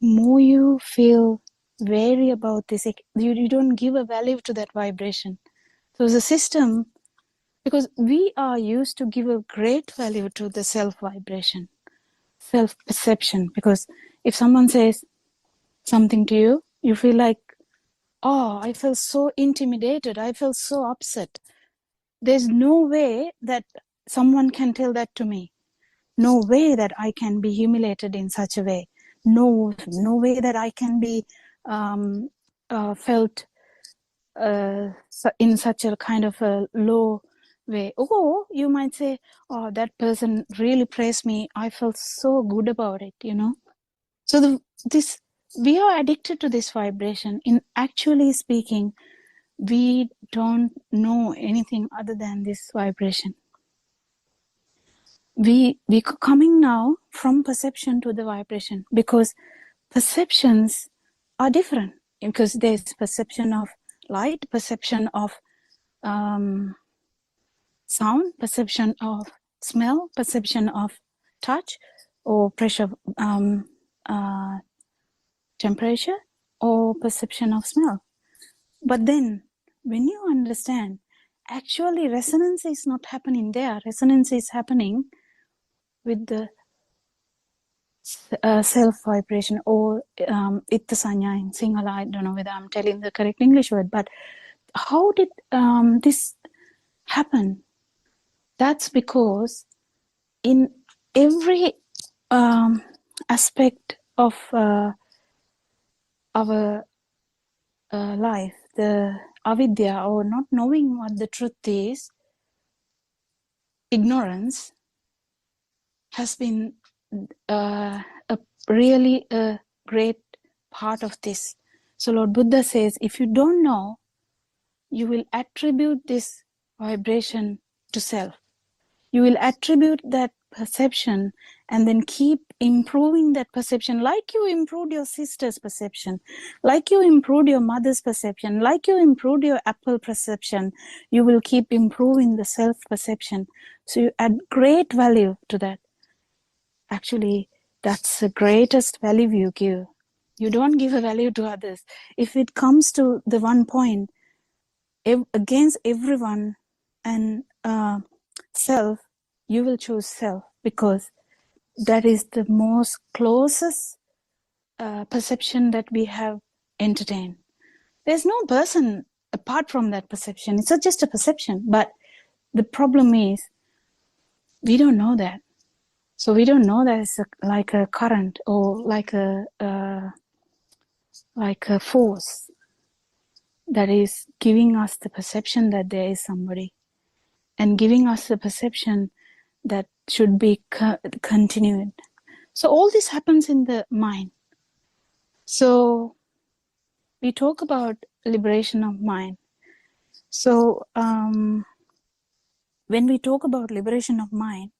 more you feel wary about this. You don't give a value to that vibration. So the system, because we are used to give a great value to the self-vibration, self-perception. Because if someone says something to you, you feel like, oh, I feel so intimidated. I feel so upset. There's no way that someone can tell that to me. No way that I can be humiliated in such a way. No way that I can be felt in such a kind of a low way. Or you might say, oh, that person really praised me. I felt so good about it, you know. So we are addicted to this vibration. In actually speaking, we don't know anything other than this vibration. We coming now from perception to the vibration, because perceptions are different, because there's perception of light, perception of sound, perception of smell, perception of touch or pressure, temperature, or perception of smell. But then when you understand, actually resonance is not happening there. Resonance is happening with the self vibration, or itta sanya in Sinhala. I don't know whether I'm telling the correct English word, but how did this happen? That's because in every aspect of our life, the avidya, or not knowing what the truth is, ignorance, has been really a great part of this. So Lord Buddha says, if you don't know, you will attribute this vibration to self. You will attribute that perception and then keep improving that perception, like you improved your sister's perception, like you improved your mother's perception, like you improved your apple perception. You will keep improving the self perception. So you add great value to that. Actually, that's the greatest value you give. You don't give a value to others. If it comes to the one point, against everyone and self, you will choose self, because that is the most closest perception that we have entertained. There's no person apart from that perception. It's not just a perception. But the problem is, we don't know that. So we don't know that it's like a current, or like a force that is giving us the perception that there is somebody, and giving us the perception that should be continued. So all this happens in the mind. So we talk about liberation of mind. So when we talk about liberation of mind,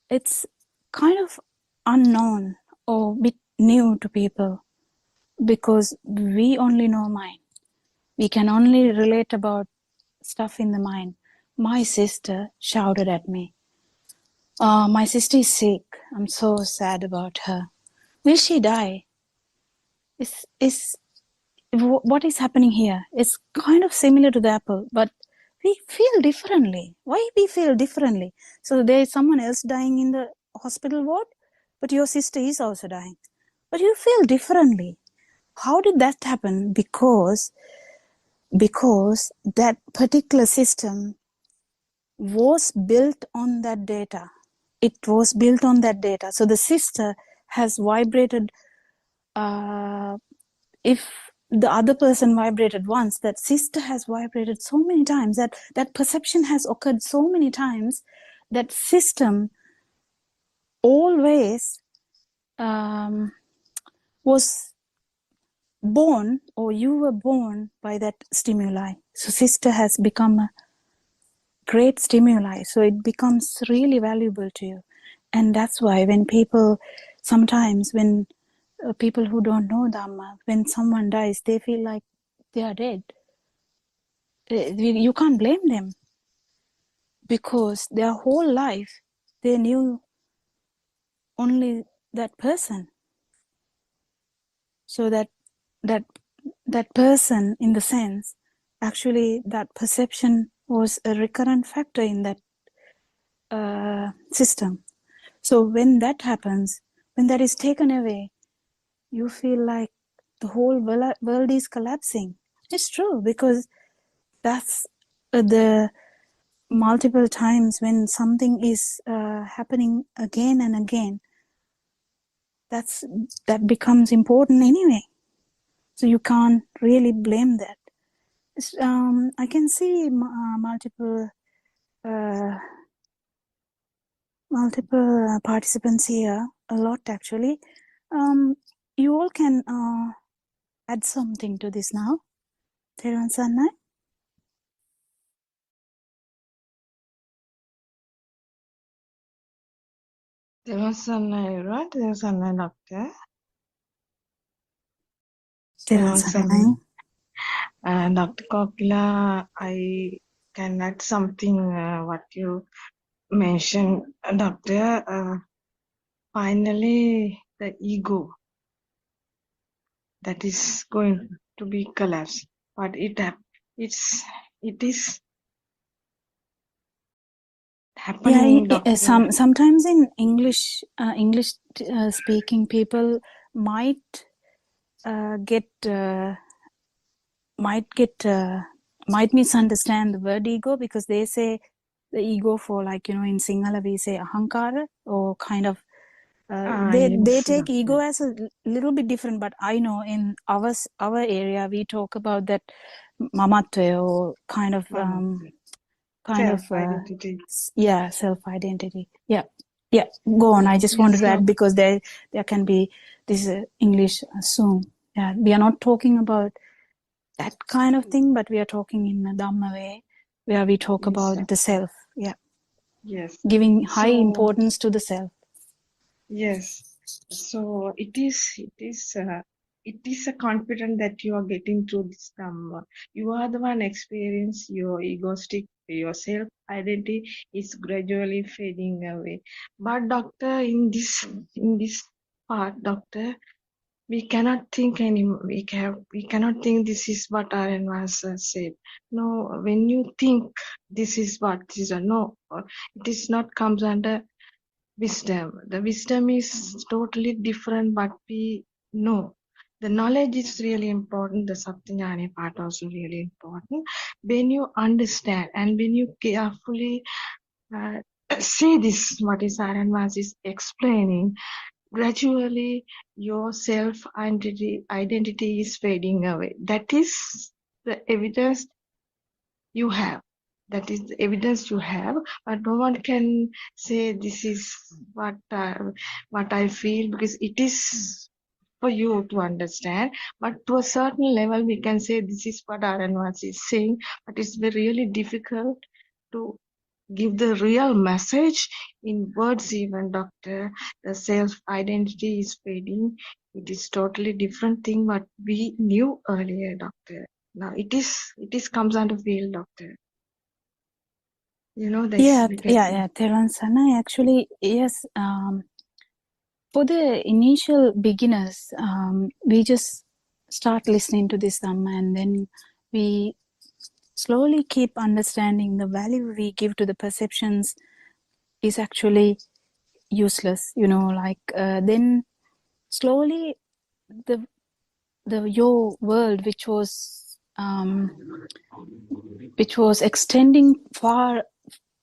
it's kind of unknown or a bit new to people, because we only know mind. We can only relate about stuff in the mind. My sister shouted at me. My sister is sick. I'm so sad about her. Will she die? What is happening here? It's kind of similar to the apple, but we feel differently. Why we feel differently? So there is someone else dying in the hospital ward, but your sister is also dying. But you feel differently. How did that happen? Because that particular system was built on that data. It was built on that data. So the sister has vibrated. If the other person vibrated once, that sister has vibrated so many times, that perception has occurred so many times, that system always was born, or you were born by that stimuli. So sister has become a great stimuli. So it becomes really valuable to you. And that's why when people, sometimes when people who don't know Dhamma, when someone dies, they feel like they are dead. You can't blame them, because their whole life they knew only that person. So that person, in the sense, actually that perception was a recurrent factor in that system. So when that happens, when that is taken away, you feel like the whole world is collapsing. It's true, because that's the multiple times when something is happening again and again, that becomes important anyway. So you can't really blame that. I can see multiple participants here, a lot actually. You all can add something to this now. Therwan Sannai? Therwan Sannai, right? Therwan Sannai, doctor. Therwan Sannai. Dr. Kokila, I can add something what you mentioned, doctor. Finally, the ego that is going to be collapsed, but it is happening, doctor. Sometimes in English speaking people might misunderstand the word ego, because they say the ego for, like, in Sinhala we say ahankara, or kind of they take ego as a little bit different, but I know in our area we talk about that mamatve, or kind of self-identity. Self-identity. Yeah, go on. I just wanted to add, because there can be this English assume. Yeah, we are not talking about that kind of thing, but we are talking in a Dhamma way, where we talk about the self. Yeah. Yes. Giving high importance to the self. Yes. So it is a confidence that you are getting through this Dhamma. You are the one experience your egoistic, your self-identity is gradually fading away. But doctor, in this part, doctor, we cannot think anymore. We cannot think this is what Aryanvas said. No, when you think this is what this is, no, it is not comes under wisdom. The wisdom is totally different, but we know. The knowledge is really important. The Saptanyani part also really important. When you understand and when you carefully see this, what is Aryanvas is explaining, gradually your self-identity is fading away. That is the evidence you have. That is the evidence you have, but no one can say this is what I feel, because it is for you to understand. But to a certain level, we can say this is what Aryanvas is saying, but it's really difficult to give the real message in words. Even, doctor, the self-identity is fading. It is totally different thing what we knew earlier, doctor. Now it is comes under field, doctor. You know this. Therwan Sannai, actually, yes. For the initial beginners, we just start listening to this Dhamma, and then we slowly keep understanding the value we give to the perceptions is actually useless. Then slowly your world, which was extending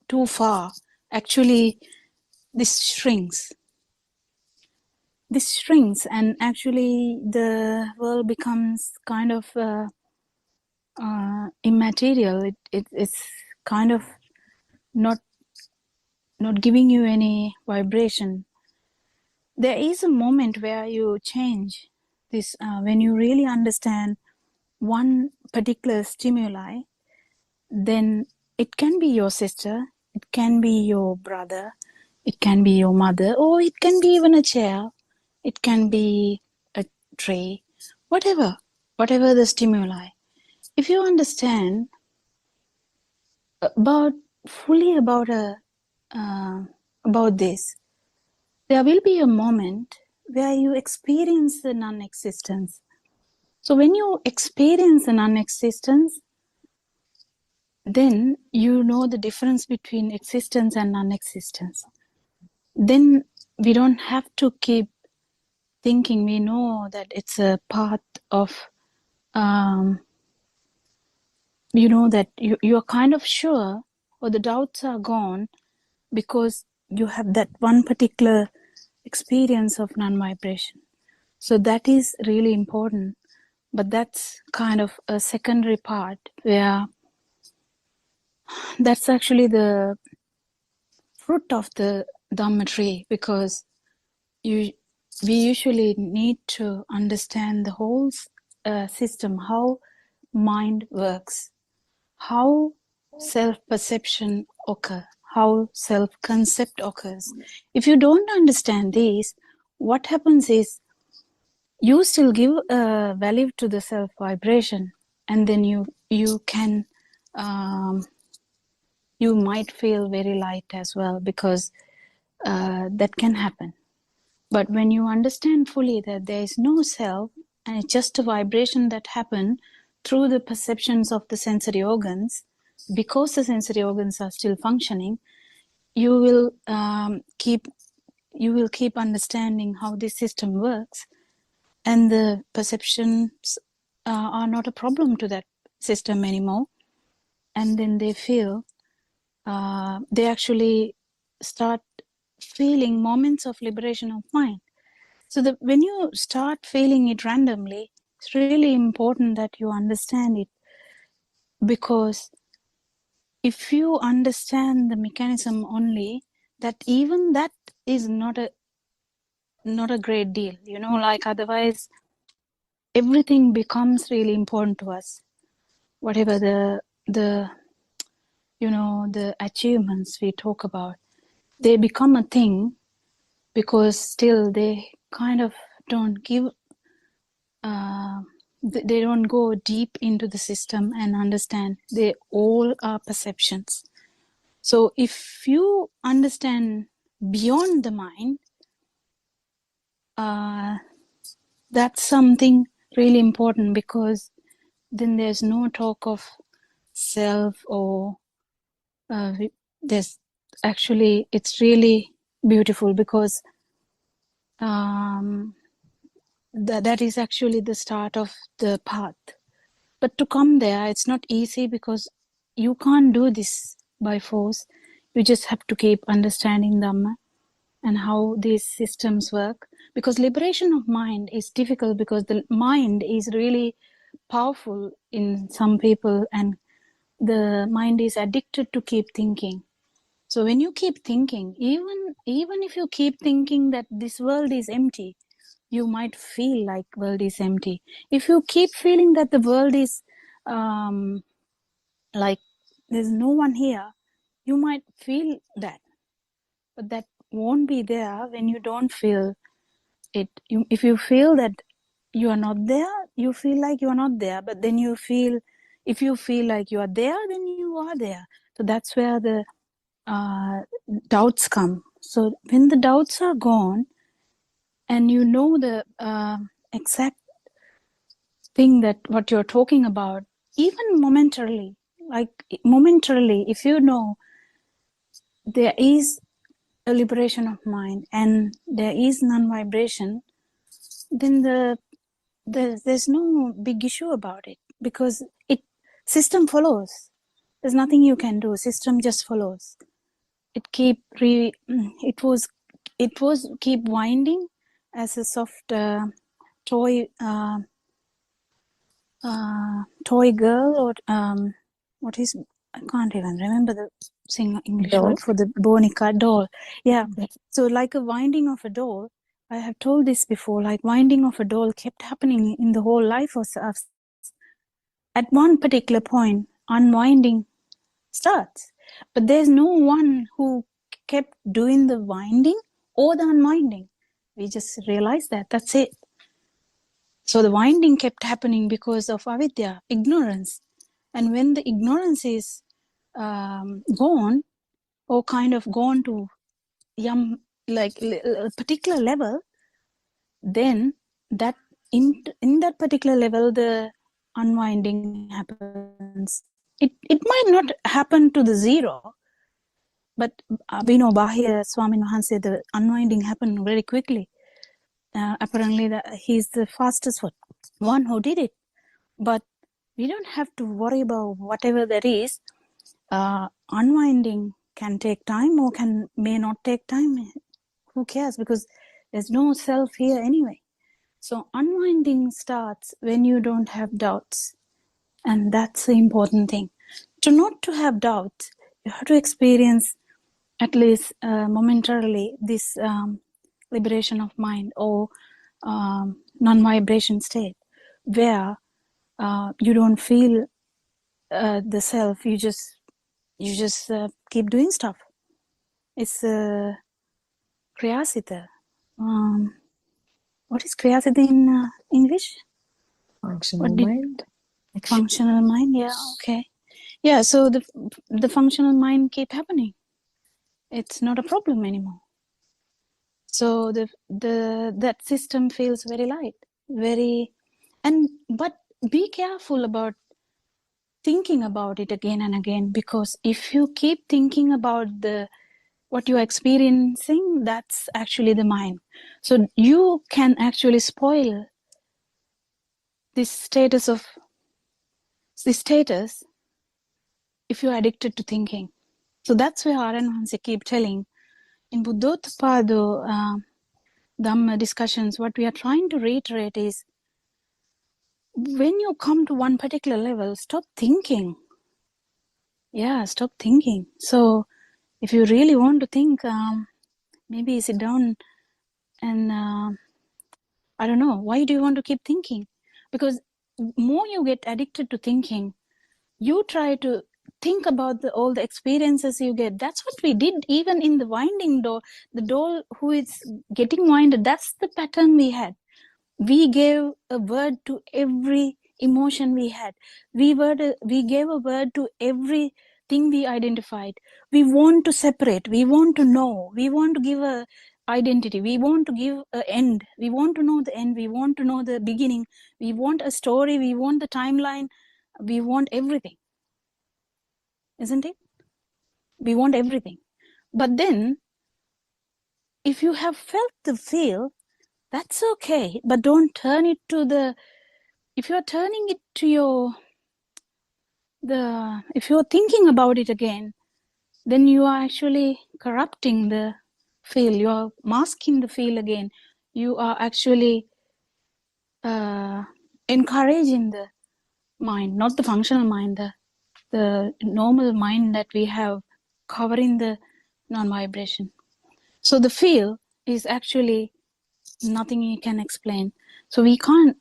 too far, actually this shrinks, and actually the world becomes kind of immaterial. It's kind of not giving you any vibration. There is a moment where you change this, when you really understand one particular stimuli. Then it can be your sister, it can be your brother, it can be your mother, or it can be even a chair, it can be a tray, whatever the stimuli. If you understand fully about this, there will be a moment where you experience the non-existence. So when you experience the non-existence, then you know the difference between existence and non-existence. Then we don't have to keep thinking. We know that it's a part of, that you're kind of sure, or the doubts are gone because you have that one particular experience of non-vibration. So that is really important, but that's kind of a secondary part where that's actually the fruit of the Dhamma tree, because we usually need to understand the whole system, how mind works, how self-perception occurs, how self-concept occurs. If you don't understand these, what happens is you still give value to the self-vibration, and then you can you might feel very light as well, because that can happen. But when you understand fully that there is no self and it's just a vibration that happens through the perceptions of the sensory organs, because the sensory organs are still functioning, you will keep understanding how this system works, and the perceptions are not a problem to that system anymore. And then they feel they actually start feeling moments of liberation of mind. So when you start feeling it randomly, it's really important that you understand it, because if you understand the mechanism only, that even that is not a great deal, like otherwise everything becomes really important to us. Whatever the achievements we talk about, they become a thing because still they kind of don't give they don't go deep into the system and understand. They all are perceptions. So if you understand beyond the mind, that's something really important, because then there's no talk of self, or there's actually, it's really beautiful, because that is actually the start of the path. But to come there, it's not easy, because you can't do this by force. You just have to keep understanding Dhamma and how these systems work. Because liberation of mind is difficult, because the mind is really powerful in some people, and the mind is addicted to keep thinking. So when you keep thinking, even if you keep thinking that this world is empty, you might feel like world is empty. If you keep feeling that the world is like there's no one here, you might feel that, but that won't be there when you don't feel it. If you feel that you are not there, you feel like you are not there, but then if you feel like you are there, then you are there. So that's where the doubts come. So when the doubts are gone, and you know the exact thing that what you're talking about, even momentarily, if you know there is a liberation of mind and there is non-vibration, then there's no big issue about it, because system follows. There's nothing you can do. System just follows. It keep winding as a soft toy girl, or what is, I can't even remember the English Doll. word for the Bonica doll. Yeah. So like a winding of a doll, I have told this before, like winding of a doll kept happening in the whole life of us. At one particular point, unwinding starts. But there's no one who kept doing the winding or the unwinding. We just realized that. That's it. So the winding kept happening because of avidya, ignorance. And when the ignorance is gone, or kind of gone to like a particular level, then that in that particular level, the unwinding happens. It might not happen to the zero, but we know Bahya Swamin Wahanse, the unwinding happened very quickly. Apparently he's the fastest one who did it. But we don't have to worry about whatever there is. Unwinding can take time or may not take time. Who cares? Because there's no self here anyway. So unwinding starts when you don't have doubts. And that's the important thing. Not to have doubts, you have to experience at least momentarily this liberation of mind or non-vibration state where you don't feel the self. You just keep doing stuff. It's Kriyasita. What is Kriyasita in English? Functional mind. Functional mind. Yeah. Okay. Yeah. So the functional mind keep happening. It's not a problem anymore. So that system feels very light, but be careful about thinking about it again and again, because if you keep thinking about what you're experiencing, that's actually the mind. So you can actually spoil this status if you're addicted to thinking. So that's where Aranhansi keep telling in Buddothpado Dhamma discussions, what we are trying to reiterate is, when you come to one particular level, stop thinking. Yeah, stop thinking. So if you really want to think, maybe sit down and I don't know, why do you want to keep thinking? Because more you get addicted to thinking, you try to think about all the experiences you get. That's what we did even in the winding doll. The doll who is getting winded, that's the pattern we had. We gave a word to every emotion we had. We gave a word to everything we identified. We want to separate. We want to know. We want to give a identity. We want to give an end. We want to know the end. We want to know the beginning. We want a story. We want the timeline. We want everything. Isn't it? We want everything. But then, if you have felt the feel, that's okay. But don't turn it to if you're turning it to if you're thinking about it again, then you are actually corrupting the feel. You are masking the feel again. You are actually encouraging the mind, not the functional mind, the normal mind that we have covering the non-vibration. So the feel is actually nothing you can explain. So we kind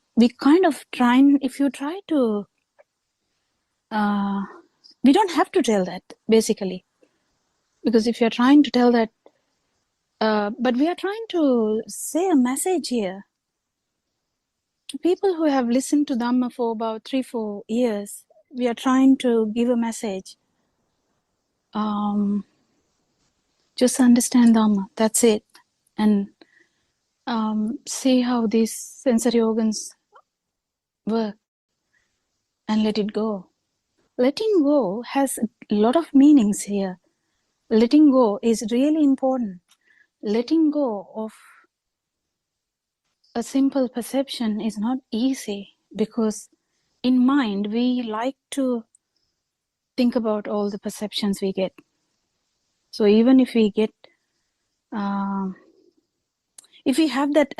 of try, if you try to, we don't have to tell that, basically. Because if you're trying to tell that, but we are trying to say a message here to people who have listened to Dhamma for about 3-4 years. We are trying to give a message. Just understand Dhamma, that's it. And see how these sensory organs work and let it go. Letting go has a lot of meanings here. Letting go is really important. Letting go of a simple perception is not easy, because in mind we like to think about all the perceptions we get. So even if we get, if we have that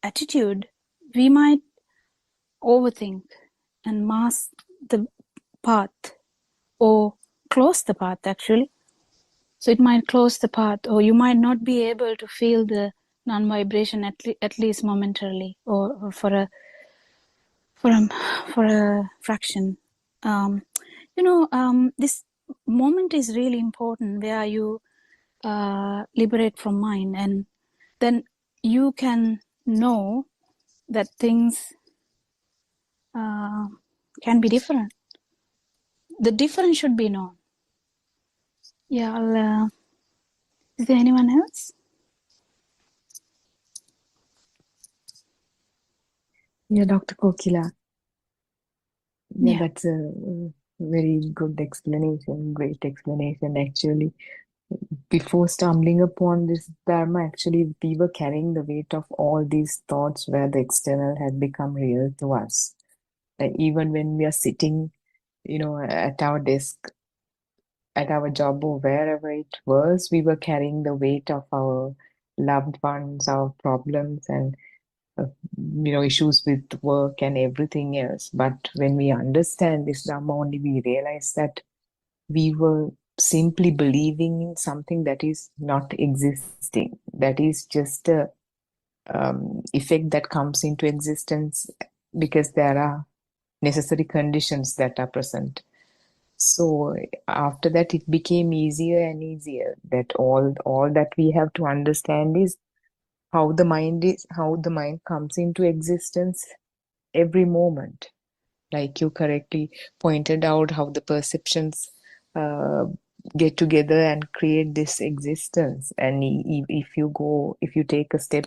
attitude, we might overthink and mask the path or close the path actually. So it might close the path, or you might not be able to feel the non-vibration at least momentarily, or for a fraction. This moment is really important where you liberate from mind, and then you can know that things can be different. The difference should be known. Yeah, is there anyone else? Yeah, Dr. Kokila. Yeah, that's a very good explanation, great explanation actually. Before stumbling upon this Dharma, actually, we were carrying the weight of all these thoughts where the external had become real to us. Even when we are sitting, at our desk, at our job or wherever it was, we were carrying the weight of our loved ones, our problems, and issues with work and everything else. But when we understand this Dhamma, only we realize that we were simply believing in something that is not existing. That is just a effect that comes into existence because there are necessary conditions that are present. So after that, it became easier and easier. That all that we have to understand is how the mind comes into existence every moment. Like you correctly pointed out, how the perceptions get together and create this existence. And if you take a step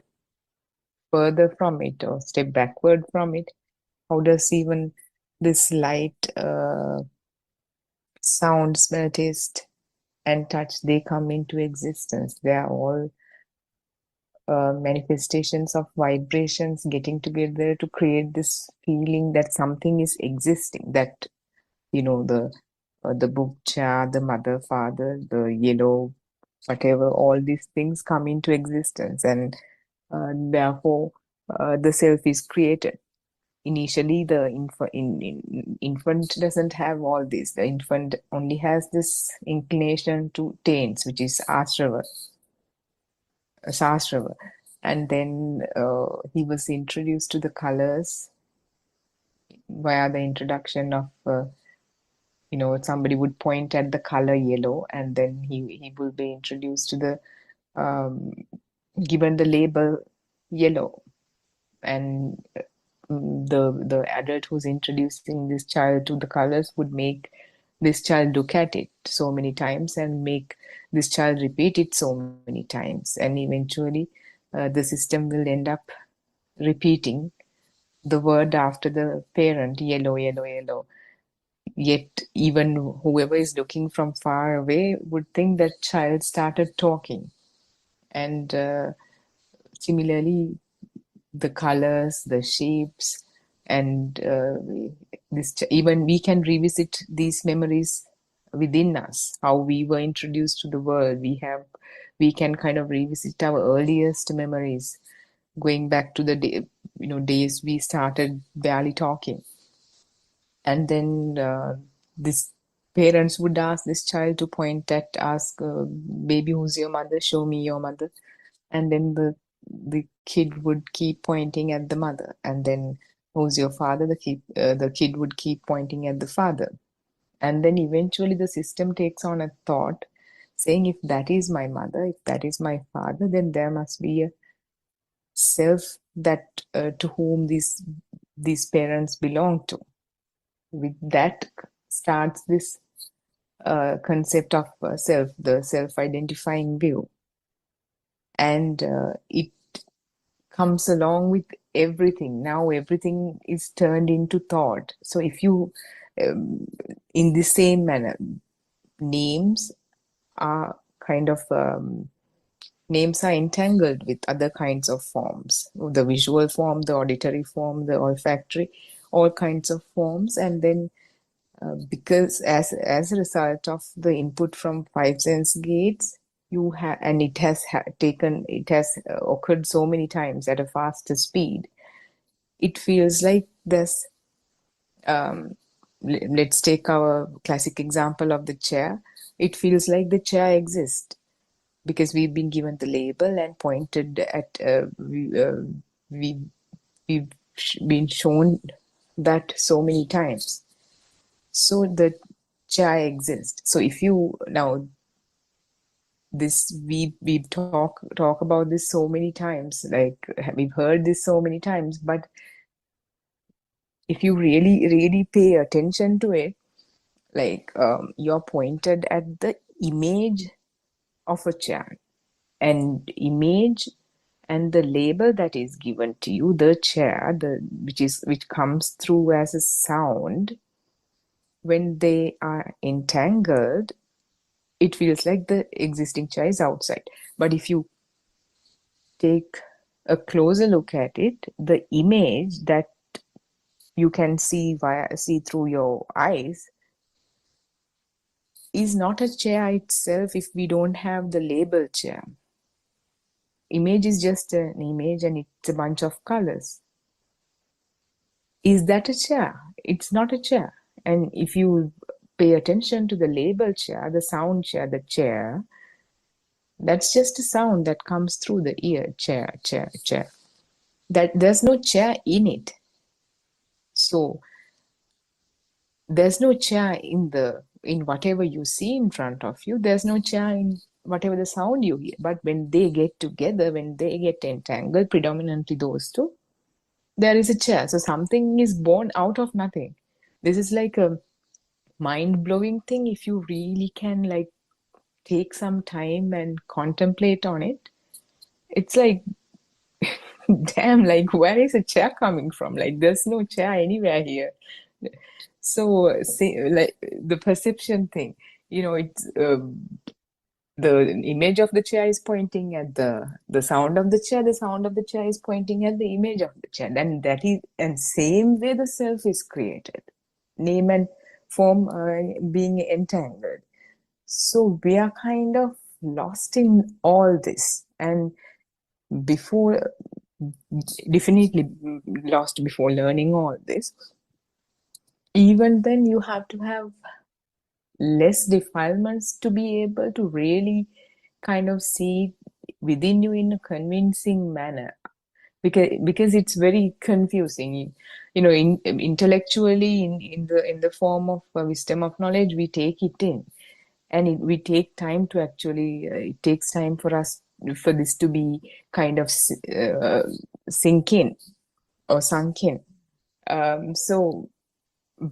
further from it or step backward from it, how does even this light, sound, smell, taste, and touch, they come into existence? They are all manifestations of vibrations getting together to create this feeling that something is existing, that the book chair, the mother, father, the yellow, whatever, all these things come into existence, and therefore the self is created. Initially, the infant doesn't have all this. The infant only has this inclination to taints, which is sasrava. And then he was introduced to the colors via the introduction of somebody would point at the color yellow, and then he will be introduced to the given the label yellow, and the adult who's introducing this child to the colors would make this child look at it so many times and make this child repeat it so many times, and eventually the system will end up repeating the word after the parent, yellow, yellow, yellow. Yet even whoever is looking from far away would think that child started talking. And similarly, the colors, the shapes, and even we can revisit these memories within us, how we were introduced to the world. We can kind of revisit our earliest memories, going back to the days we started barely talking. And then this parents would ask this child to ask, baby, who's your mother? Show me your mother. And then the kid would keep pointing at the mother. And then, who's your father? The kid would keep pointing at the father. And then eventually the system takes on a thought saying, if that is my mother, if that is my father, then there must be a self that to whom these parents belong to. With that starts this concept of self, the self-identifying view. And it comes along with everything. Now everything is turned into thought. So if you, in the same manner, names are kind of, names are entangled with other kinds of forms, the visual form, the auditory form, the olfactory, all kinds of forms. And then because as a result of the input from 5 sense gates, you have, and it has occurred so many times at a faster speed, it feels like this. Let's take our classic example of the chair. It feels like the chair exists because we've been given the label and pointed at, we've been shown that so many times. So the chair exists. So if you now we talk about this so many times, like we've heard this so many times, but if you really pay attention to it, like you're pointed at the image of a chair, and image and the label that is given to you, the chair, which comes through as a sound, when they are entangled, it feels like the existing chair is outside. But if you take a closer look at it, the image that you can see through your eyes is not a chair itself if we don't have the label chair. Image is just an image and it's a bunch of colors. Is that a chair? It's not a chair. And if you pay attention to the label chair, the sound chair, the chair, that's just a sound that comes through the ear. Chair, chair, chair. That there's no chair in it. So there's no chair in whatever you see in front of you. There's no chair in whatever the sound you hear. But when they get together, when they get entangled, predominantly those two, there is a chair. So something is born out of nothing. This is like a mind-blowing thing if you really can like take some time and contemplate on it. It's like, damn, like where is a chair coming from? Like there's no chair anywhere here. So like the perception thing, it's the image of the chair is pointing at the sound of the chair. The sound of the chair is pointing at the image of the chair. Then that is, and same way the self is created, name and form being entangled. So we are kind of lost in all this, and definitely lost before learning all this. Even then, you have to have less defilements to be able to really kind of see within you in a convincing manner, because it's very confusing. Intellectually, in the form of wisdom of knowledge, we take it in, and we take time to actually. It takes time for this to be kind of sink in or sunk in. So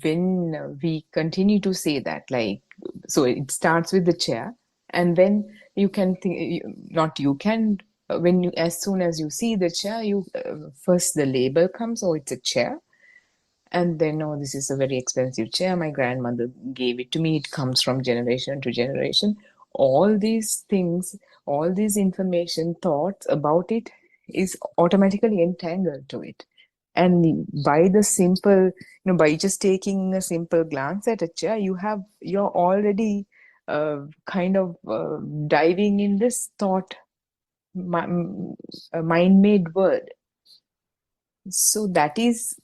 when we continue to say that, like, so it starts with the chair, and then you can think, as soon as you see the chair, first the label comes, oh, it's a chair, and then, oh, this is a very expensive chair, my grandmother gave it to me, it comes from generation to generation. All these things, all these information, thoughts about it is automatically entangled to it. And by the simple, by just taking a simple glance at a chair, you're already kind of diving in this thought, mind-made world. So that is,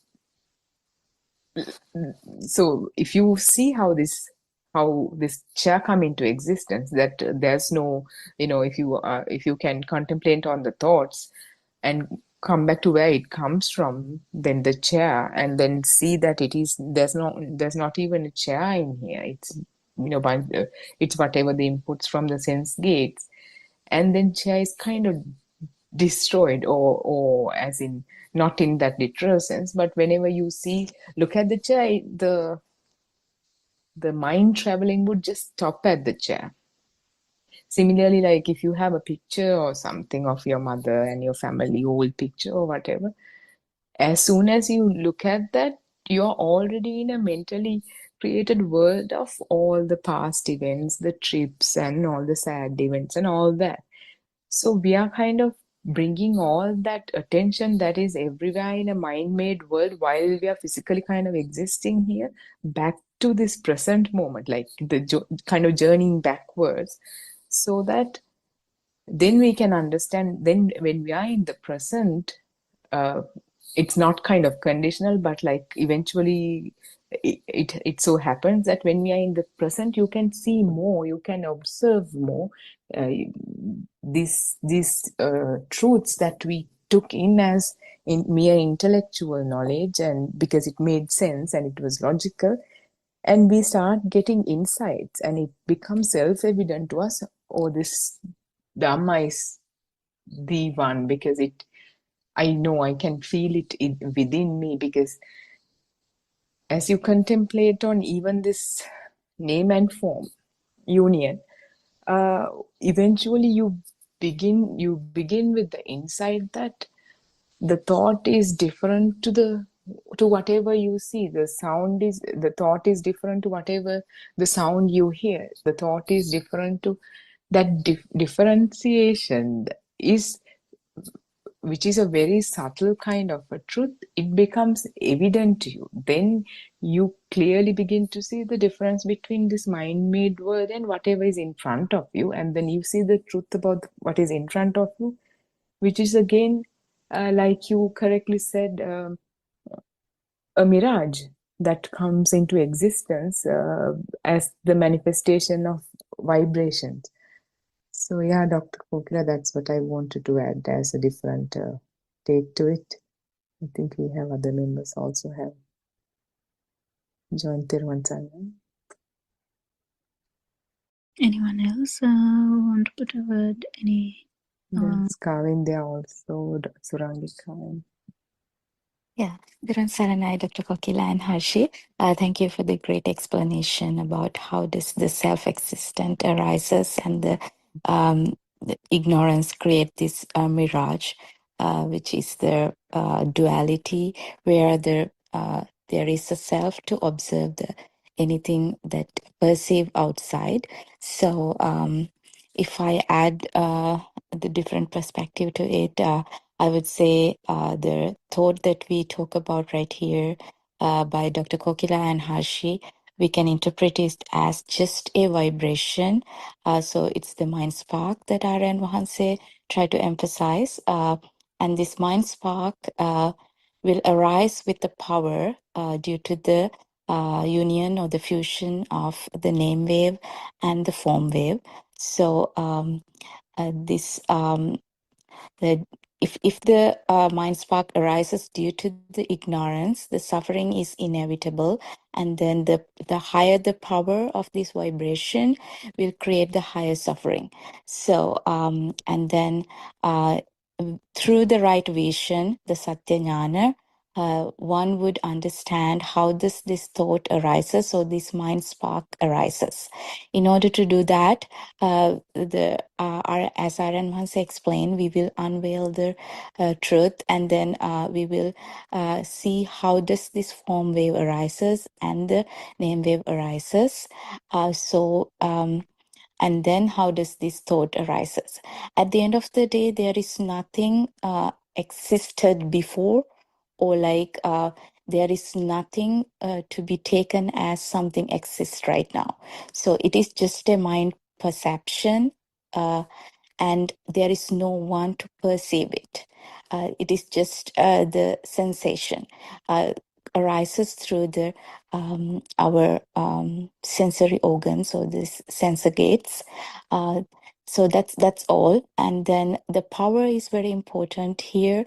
so if you see how this chair come into existence, that there's no, if you can contemplate on the thoughts and come back to where it comes from, then the chair, and then see that there's not even a chair in here. It's it's whatever the inputs from the sense gates, and then chair is kind of destroyed, or as in not in that literal sense, but whenever you look at the chair, the mind traveling would just stop at the chair. Similarly, like if you have a picture or something of your mother and your family, old picture or whatever, as soon as you look at that, you're already in a mentally created world of all the past events, the trips and all the sad events and all that. So we are kind of bringing all that attention that is everywhere in a mind-made world while we are physically kind of existing here back to this present moment, like the kind of journeying backwards, so that then we can understand, then when we are in the present, it's not kind of conditional, but like eventually it so happens that when we are in the present, you can see more, you can observe more these truths that we took in as in mere intellectual knowledge, and because it made sense and it was logical, and we start getting insights and it becomes self-evident to us, oh, this Dhamma is the one, because I know, I can feel it within me, because as you contemplate on even this name and form union, eventually you begin with the insight that the thought is different to whatever you see. The thought is different to whatever the sound you hear. The thought is different to that differentiation is which is a very subtle kind of a truth, it becomes evident to you. Then you clearly begin to see the difference between this mind-made world and whatever is in front of you. And then you see the truth about what is in front of you, which is again, like you correctly said, a mirage that comes into existence as the manifestation of vibrations. So yeah, Dr. Kokila, that's what I wanted to add as a different take to it. I think we have other members also have joined Tirvanchana. Anyone else want to put a word? There's Kavin there also, Surangika. Yeah, Dhiran Saranai, Dr. Kokila and Harshi. Thank you for the great explanation about how this the self-existent arises and the ignorance create this mirage, which is the duality where there is a self to observe anything that perceive outside. So if I add the different perspective to it, I would say the thought that we talk about right here by Dr. Kokila and Harshi, we can interpret it as just a vibration. So it's the mind spark that Aryan Vahanse tried to emphasize. And this mind spark will arise with the power due to the union or the fusion of the name wave and the form wave. So if the mind spark arises due to the ignorance, the suffering is inevitable, and then the higher the power of this vibration will create the higher suffering. So and then through the right vision, the Satya Jnana, one would understand how this thought arises, or this mind spark arises. In order to do that, as Aryan Mahansa explained, we will unveil the truth, and then we will see how does this form wave arises and the name wave arises. And then how does this thought arises? At the end of the day, there is nothing existed before, or like there is nothing to be taken as something exists right now. So it is just a mind perception, and there is no one to perceive it. It is just the sensation arises through the our sensory organs, or this sensor gates. So that's all. And then the power is very important here,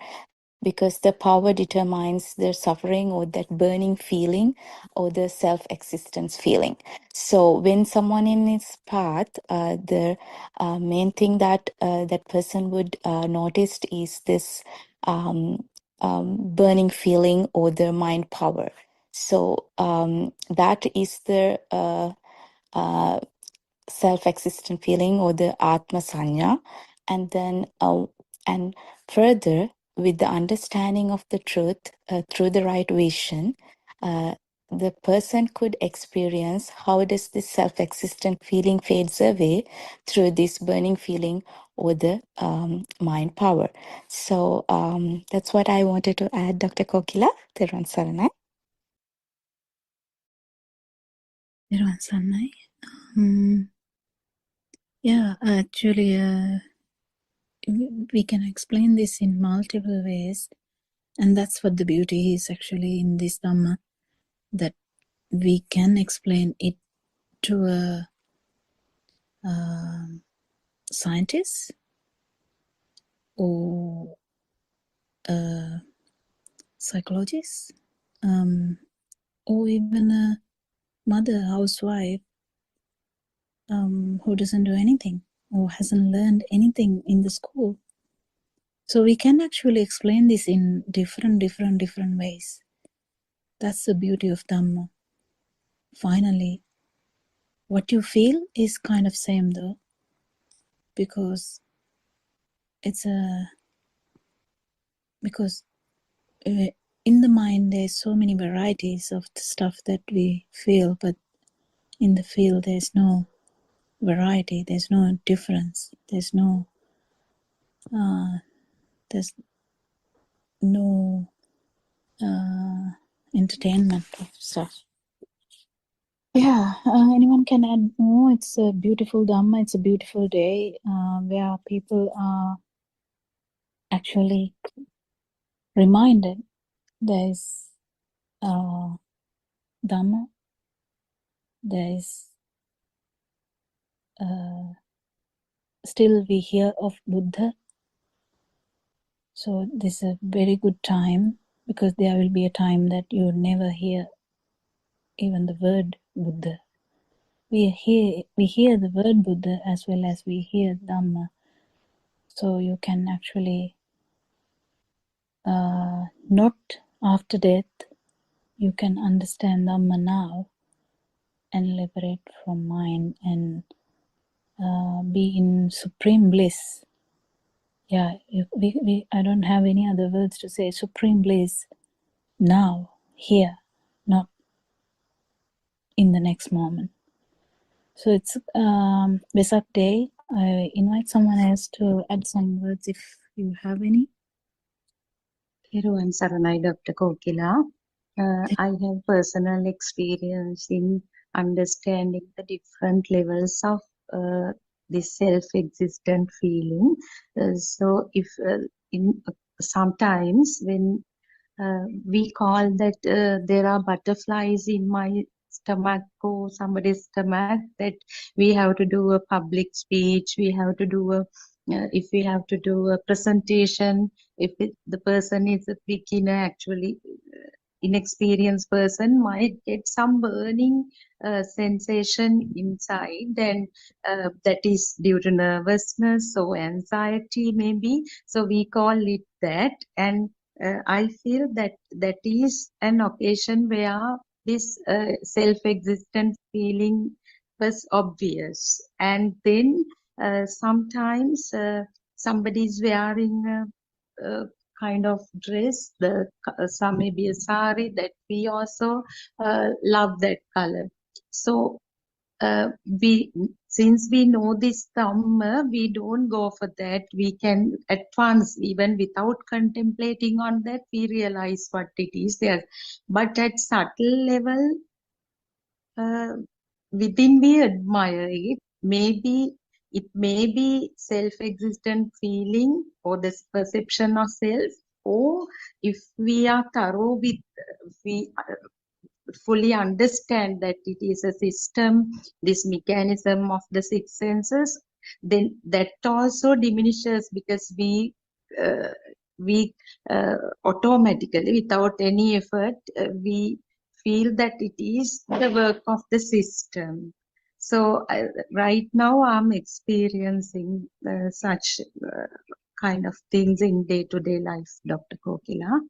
because the power determines the suffering, or that burning feeling, or the self-existence feeling. So when someone in his path, the main thing that that person would notice is this burning feeling, or the mind power. So that is the self-existent feeling, or the Atma Sanya. And then and further, with the understanding of the truth through the right vision, the person could experience how does this self-existent feeling fades away through this burning feeling, or the mind power. So that's what I wanted to add, Dr. Kokila. Theruvan Saranai. Theruvan Saranai. Yeah, actually, we can explain this in multiple ways, and that's what the beauty is actually in this Dhamma, that we can explain it to a scientist or a psychologist, or even a mother, housewife, who doesn't do anything or hasn't learned anything in the school. So we can actually explain this in different ways. That's the beauty of Dhamma. Finally, what you feel is kind of same though, because it's because in the mind there's so many varieties of the stuff that we feel, but in the field there's no variety, there's no difference, there's no no entertainment of stuff. Yeah, anyone can add more. It's a beautiful Dhamma. It's a beautiful day where people are actually reminded there is Dhamma, there is still we hear of Buddha. So this is a very good time, because there will be a time that you never hear even the word Buddha. We hear the word Buddha as well as we hear Dhamma. So you can actually not after death, you can understand Dhamma now and liberate from mind and be in supreme bliss. Yeah, I don't have any other words to say. Supreme bliss now, here, not in the next moment. So it's Vesak Day. I invite someone else to add some words if you have any. Thiruvan Saranai, Dr. Kokila. I have personal experience in understanding the different levels of this self-existent feeling. So if sometimes when we call that there are butterflies in my stomach or somebody's stomach, that we have to do a public speech, we have to do a if we have to do a presentation, if the person is a beginner, actually inexperienced person might get some burning sensation inside, then that is due to nervousness or anxiety maybe, so we call it that. And I feel that that is an occasion where this self-existent feeling was obvious. And then sometimes somebody is wearing a kind of dress, some maybe a sari, that we also love that color. So since we know this Dhamma, we don't go for that. We can at once, even without contemplating on that, we realize what it is there. But at subtle level, within we admire it. Maybe it may be self-existent feeling or this perception of self, or if we are thorough with, we fully understand that it is a system, this mechanism of the six senses, then that also diminishes, because we automatically, without any effort, we feel that it is the work of the system. So right now I'm experiencing such kind of things in day-to-day life, Dr. Kokila.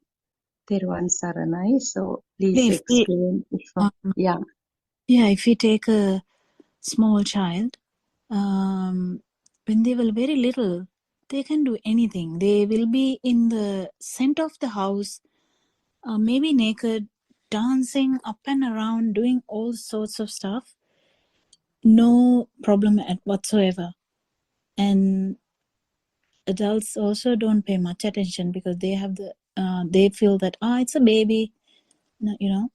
Thiruvan Saranai. So please explain. Yeah. Yeah, if we take a small child, when they were very little, they can do anything. They will be in the center of the house, maybe naked, dancing up and around, doing all sorts of stuff. No problem whatsoever. And adults also don't pay much attention, because they have they feel that it's a baby, you know.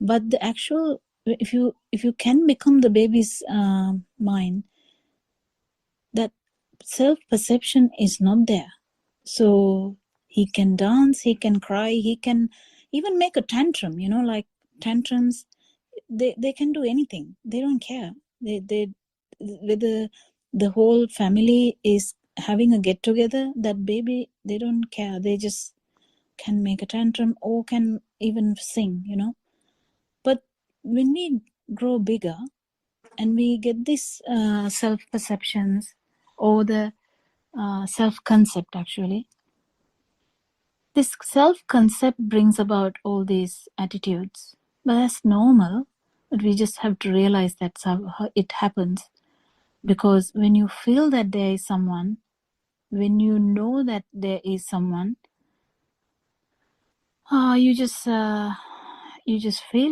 But the actual, if you can become the baby's mind, that self-perception is not there. So he can dance, he can cry, he can even make a tantrum, you know, like tantrums. They can do anything. They don't care. They whether the whole family is having a get together, that baby, they don't care. They just can make a tantrum or can even sing, you know. But when we grow bigger and we get these self-perceptions or the self-concept, actually, this self-concept brings about all these attitudes. But that's normal. But we just have to realize that's how it happens. Because when you feel that there is someone, when you know that there is someone, you just feel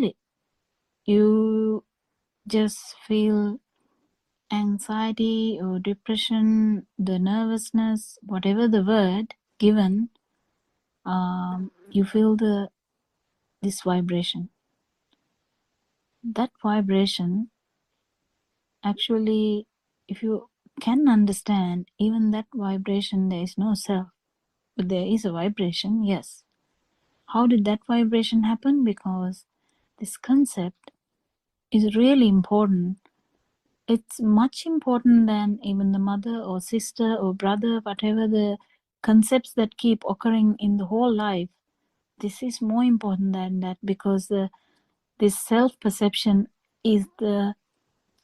it. You just feel anxiety or depression, the nervousness, whatever the word given, you feel this vibration. That vibration, actually, if you can understand, even that vibration, there is no self, but there is a vibration, yes. How did that vibration happen? Because this concept is really important. It's much important than even the mother or sister or brother, whatever the concepts that keep occurring in the whole life. This is more important than that, because this self-perception is the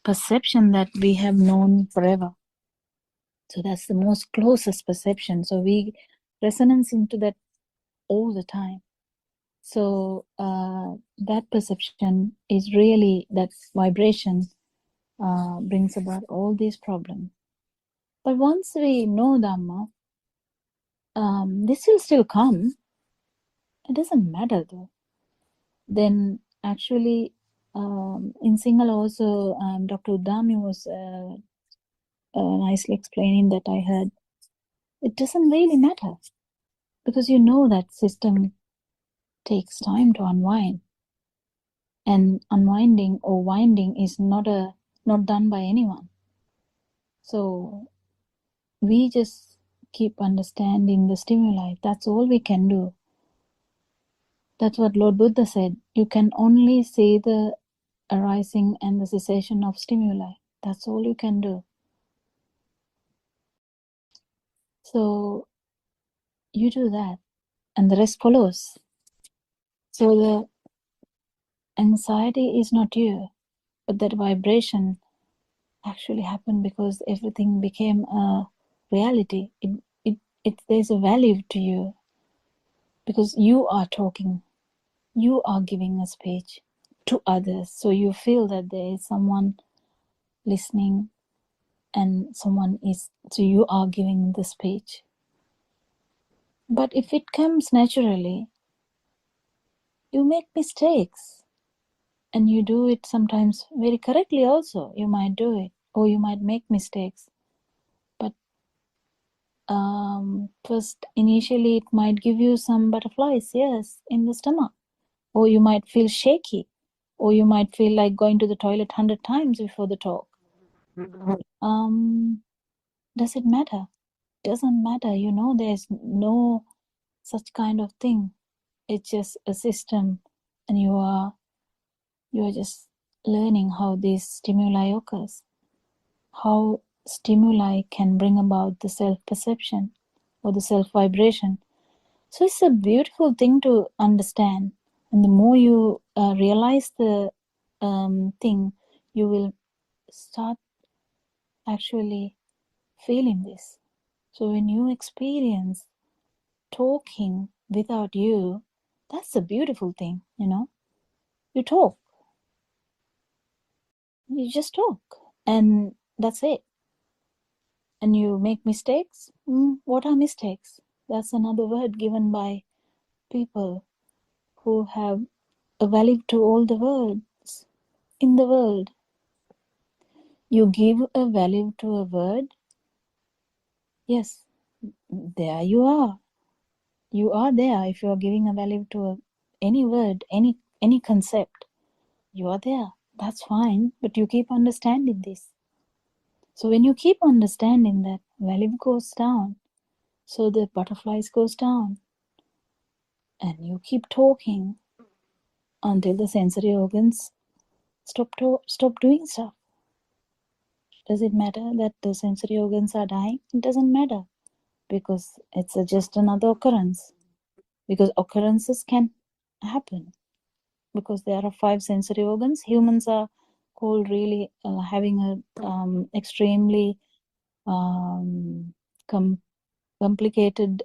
perception that we have known forever. So that's the most closest perception. So we resonance into that all the time. So that perception is really, that vibration brings about all these problems. But once we know Dhamma, this will still come. It doesn't matter though. Then actually, in Sinhala also, Dr. Udami was nicely explaining that I heard. It doesn't really matter, because you know that system takes time to unwind, and unwinding or winding is not done by anyone. So we just keep understanding the stimuli. That's all we can do. That's what Lord Buddha said. You can only see the arising and the cessation of stimuli. That's all you can do. So you do that, and the rest follows. So the anxiety is not you, but that vibration actually happened because everything became a reality. There's a value to you, because you are talking, you are giving a speech to others. So you feel that there is someone listening, and so you are giving the speech. But if it comes naturally, you make mistakes, and you do it sometimes very correctly also. You might do it, or you might make mistakes. But first, initially, it might give you some butterflies, yes, in the stomach. Or you might feel shaky, or you might feel like going to the toilet 100 times before the talk. Does it matter? Doesn't matter. You know, there's no such kind of thing. It's just a system, and you are just learning how these stimuli occurs, how stimuli can bring about the self-perception or the self-vibration. So it's a beautiful thing to understand, and the more you realize the thing, you will start actually feeling this. So when you experience talking without you, that's a beautiful thing, you know. You talk. You just talk, and that's it. And you make mistakes. What are mistakes? That's another word given by people who have a value to all the words in the world. You give a value to a word, yes, there you are. You are there. If you are giving a value to any word, any concept, you are there. That's fine, but you keep understanding this. So when you keep understanding that, value goes down, so the butterflies goes down, and you keep talking until the sensory organs stop doing stuff. Does it matter that the sensory organs are dying? It doesn't matter, because it's just another occurrence. Because occurrences can happen, because there are 5 sensory organs. Humans are called really having a extremely complicated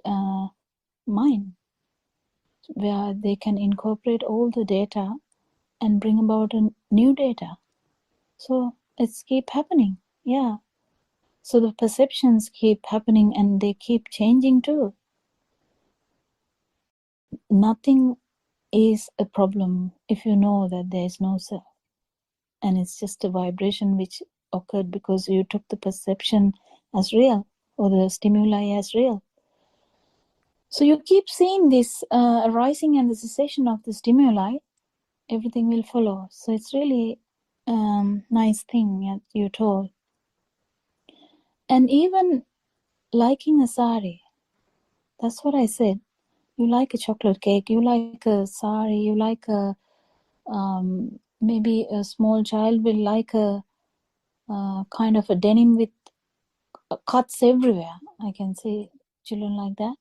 mind, where they can incorporate all the data and bring about a new data. So it's keep happening, yeah. So the perceptions keep happening, and they keep changing too. Nothing is a problem if you know that there is no self, and it's just a vibration which occurred because you took the perception as real, or the stimuli as real. So you keep seeing this arising and the cessation of the stimuli, everything will follow. So it's really nice thing that you told. And even liking a sari, that's what I said. You like a chocolate cake, you like a sari, you like a maybe a small child will like a kind of a denim with cuts everywhere. I can see children like that.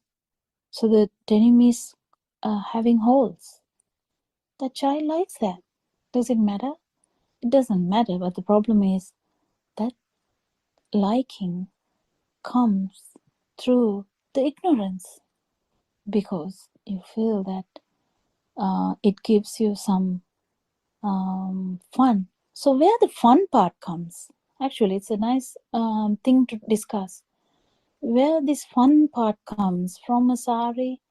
So the denim is having holes. The child likes that. Does it matter? It doesn't matter, but the problem is that liking comes through the ignorance, because you feel that it gives you some fun. So where the fun part comes, actually it's a nice thing to discuss. Where this fun part comes from, a sari,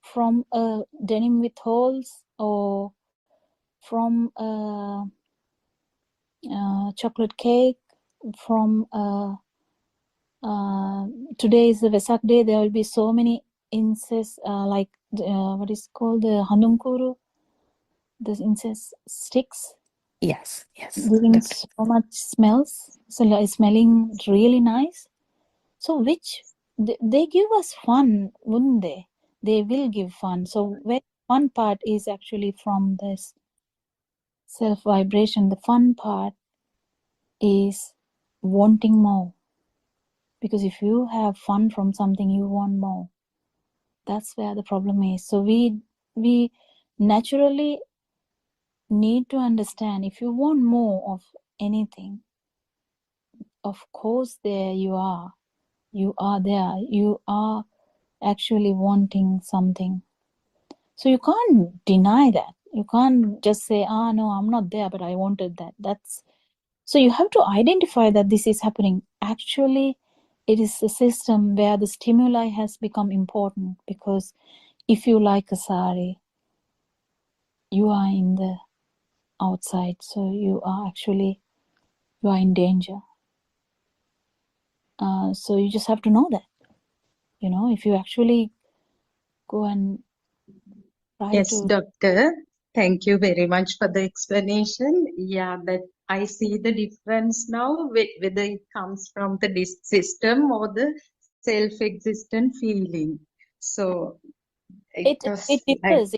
from a denim with holes, or from a chocolate cake, from today is the Vesak day, there will be so many incense, like what is called the Hanunkuru, the incense sticks. Yes. Giving so much smells, so like smelling really nice. So which they give us fun, wouldn't they? They will give fun. So where fun part is actually from this self vibration. The fun part is wanting more, because if you have fun from something, you want more. That's where the problem is. So we naturally need to understand, if you want more of anything, of course there you are there, you are actually wanting something. So you can't deny that. You can't just say, no, I'm not there, but I wanted that. That's so you have to identify that this is happening. Actually, it is a system where the stimuli has become important, because if you like a sari, you are in the outside, so you are in danger. So you just have to know that, if you actually go and try Yes, to. doctor. Thank you very much for the explanation. Yeah, that I see the difference now, whether it comes from the system or the self-existent feeling. So It differs.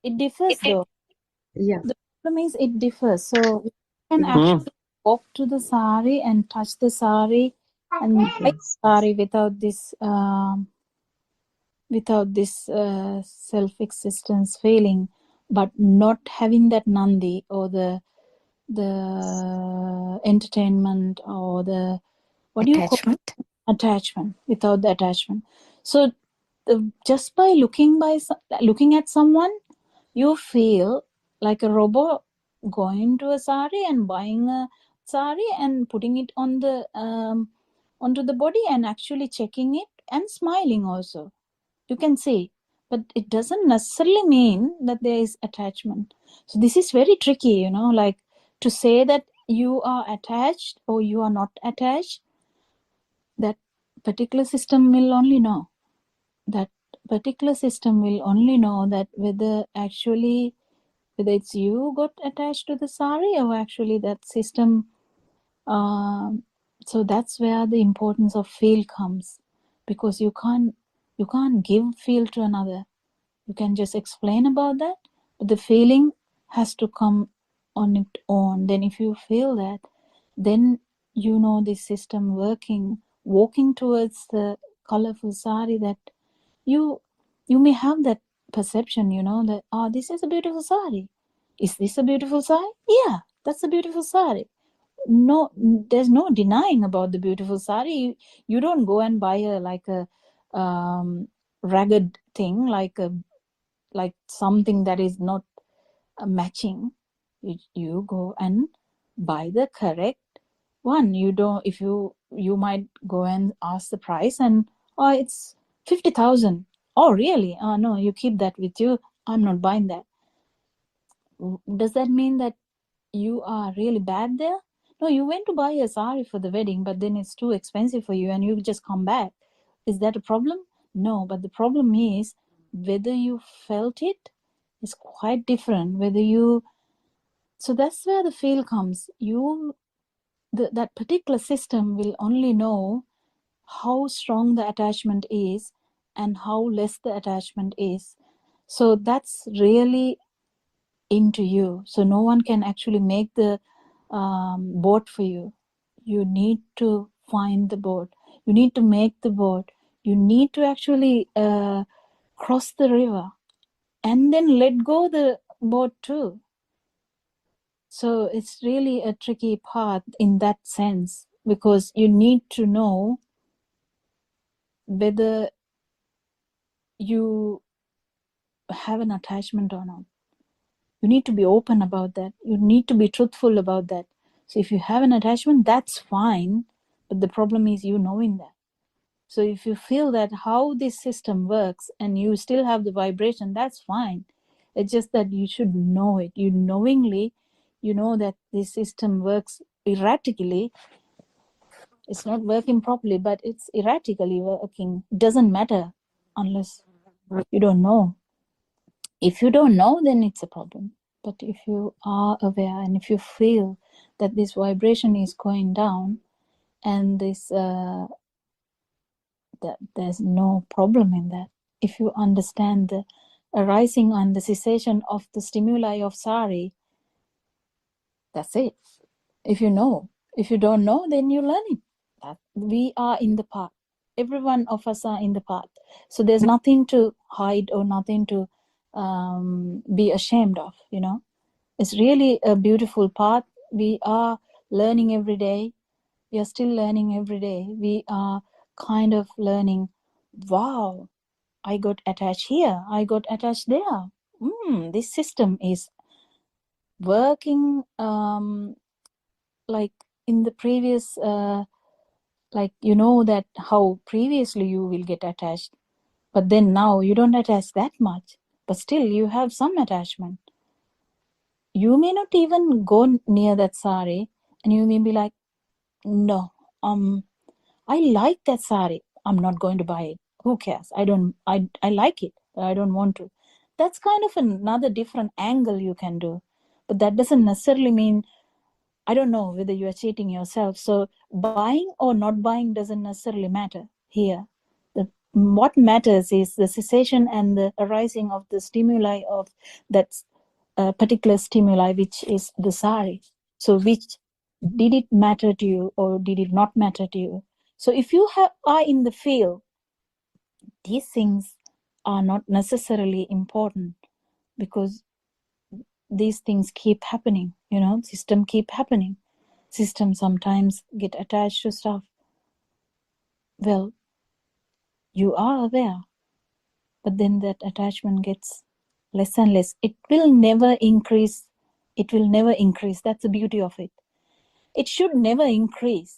It differs though. Yeah. The problem is it differs. So you can actually walk to the sari and touch the sari and like sari without this self-existence feeling, but not having that nandi or the entertainment or the attachment, without the attachment. So just by looking at someone, you feel like a robot going to a sari and buying a sari and putting it on the onto the body and actually checking it and smiling also. You can see, but it doesn't necessarily mean that there is attachment. So this is very tricky, like to say that you are attached or you are not attached. That particular system will only know. That particular system will only know that whether it's you got attached to the sari or actually that system. So that's where the importance of feel comes, because you can't give feel to another. You can just explain about that, but the feeling has to come on its own. Then if you feel that, then this system walking towards the colorful sari, that you may have that perception, that this is a beautiful sari. Is this a beautiful sari? Yeah, that's a beautiful sari. No, there's no denying about the beautiful sari. You don't go and buy a ragged thing, like something that is not matching. You go and buy the correct one. You might go and ask the price and it's 50,000. Oh really? No, you keep that with you. I'm not buying that. Does that mean that you are really bad there? No, you went to buy a sari for the wedding, but then it's too expensive for you and you just come back. Is that a problem? No, but the problem is whether you felt it is quite different. Whether you, so that's where the feel comes. That particular system will only know how strong the attachment is and how less the attachment is. So that's really into you. So no one can actually make the boat for you. You need to find the boat. You need to make the boat. You need to actually cross the river and then let go the boat too. So it's really a tricky part in that sense, because you need to know whether you have an attachment or not. You need to be open about that. You need to be truthful about that. So if you have an attachment, that's fine, but the problem is you knowing that. So if you feel that how this system works and you still have the vibration, that's fine. It's just that you should know it. You knowingly, you know that this system works erratically. It's not working properly, but it's erratically working. Doesn't matter unless you don't know. If you don't know, then it's a problem. But if you are aware and if you feel that this vibration is going down and this that there's no problem in that, if you understand the arising and the cessation of the stimuli of sari, that's it. If you know, if you don't know, then you learn it. That we are in the path. Every one of us are in the path. So there's nothing to hide or nothing to be ashamed of, you know. It's really a beautiful path. We are learning every day. We are still learning every day. We are kind of learning, wow, I got attached here, I got attached there. This system is working like in the previous, like you know that how previously you will get attached, but then now you don't attach that much, but still you have some attachment. You may not even go near that sari and you may be like, no, I like that sari, I'm not going to buy it. Who cares? I like it, but I don't want to. That's kind of another different angle you can do, but that doesn't necessarily mean, I don't know whether you are cheating yourself. So buying or not buying doesn't necessarily matter here. What matters is the cessation and the arising of the stimuli of that particular stimuli, which is the sari. So which, did it matter to you or did it not matter to you? So if you are in the field, these things are not necessarily important, because these things keep happening, you know, system keep happening. System sometimes get attached to stuff. Well, you are aware, but then that attachment gets less and less. It will never increase. It will never increase. That's the beauty of it. It should never increase.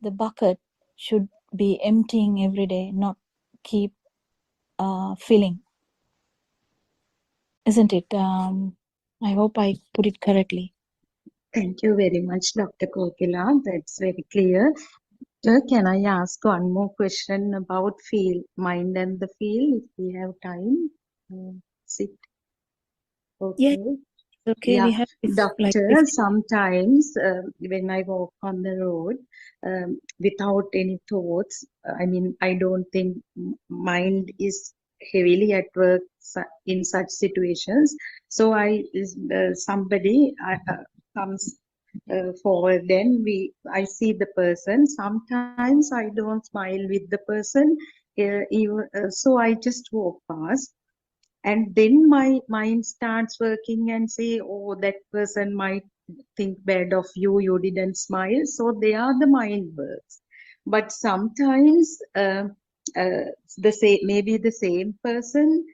The bucket should be emptying every day, not keep filling. Isn't it? I hope I put it correctly. Thank you very much, Dr. Kokila. That's very clear. Can I ask one more question about mind and the feel, if we have time? Sit. Okay. Yeah. Okay, yeah, we have this, doctor, sometimes when I walk on the road without any thoughts, I mean, I don't think mind is heavily at work in such situations. So somebody comes forward, then I see the person. Sometimes I don't smile with the person, so I just walk past. And then my mind starts working and say, oh, that person might think bad of you, you didn't smile. So they are the mind works. But sometimes maybe the same person,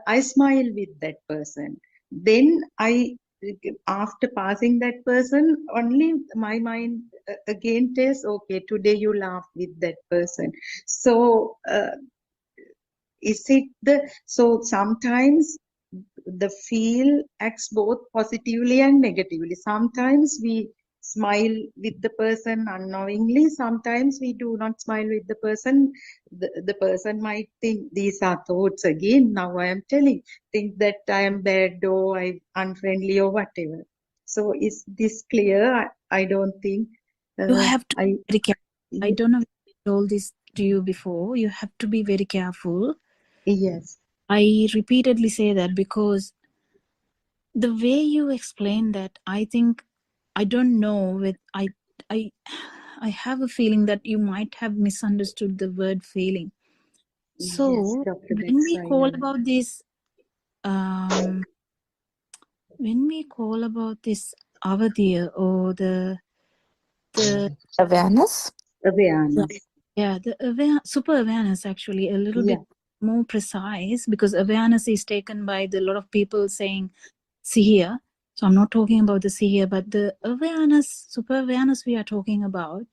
I smile with that person. Then after passing that person, only my mind again tells, okay, today you laugh with that person. So is it so sometimes the feel acts both positively and negatively. Sometimes we smile with the person unknowingly. Sometimes we do not smile with the person. The person might think these are thoughts again. Now I am think that I am bad or I'm unfriendly or whatever. So is this clear? I don't think. You have to be very careful. I don't know if I told this to you before. You have to be very careful. Yes. I repeatedly say that because the way you explain that, I think, I don't know, I have a feeling that you might have misunderstood the word feeling. So Yes, Dr. when we Betts, call about this, when we call about this avadya or the awareness, yeah, the super awareness, actually a little Yeah. bit more precise, because awareness is taken by the lot of people saying see here. So I'm not talking about the see here, but the awareness, super awareness we are talking about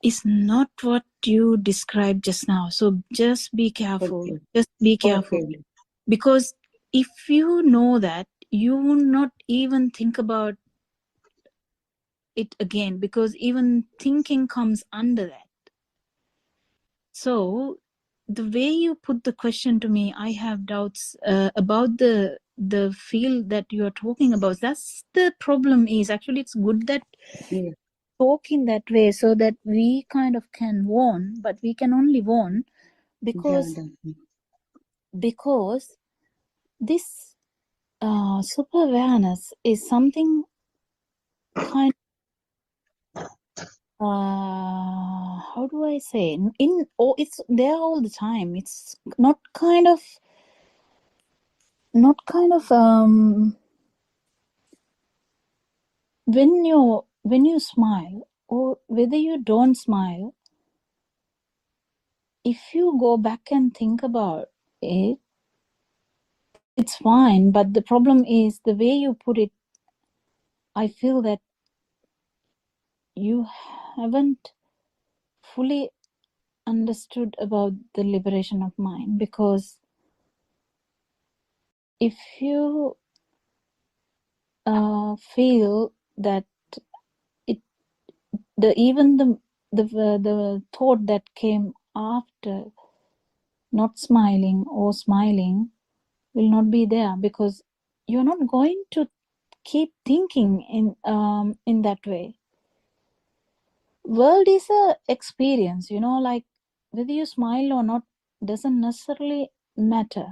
is not what you described just now. So just be careful. Okay. Just be careful. Okay. Because if you know that, you will not even think about it again, because even thinking comes under that. So the way you put the question to me, I have doubts about the field that you are talking about. That's the problem. Is actually it's good that talk in that way so that we kind of can warn, but we can only warn because this super awareness is something kind how do I say, it's there all the time. It's not kind of when you smile or whether you don't smile, if you go back and think about it, it's fine. But the problem is the way you put it. I feel that you haven't fully understood about the liberation of mind, because if you feel that even the thought that came after not smiling or smiling will not be there, because you're not going to keep thinking in that way. World is a experience, like whether you smile or not doesn't necessarily matter.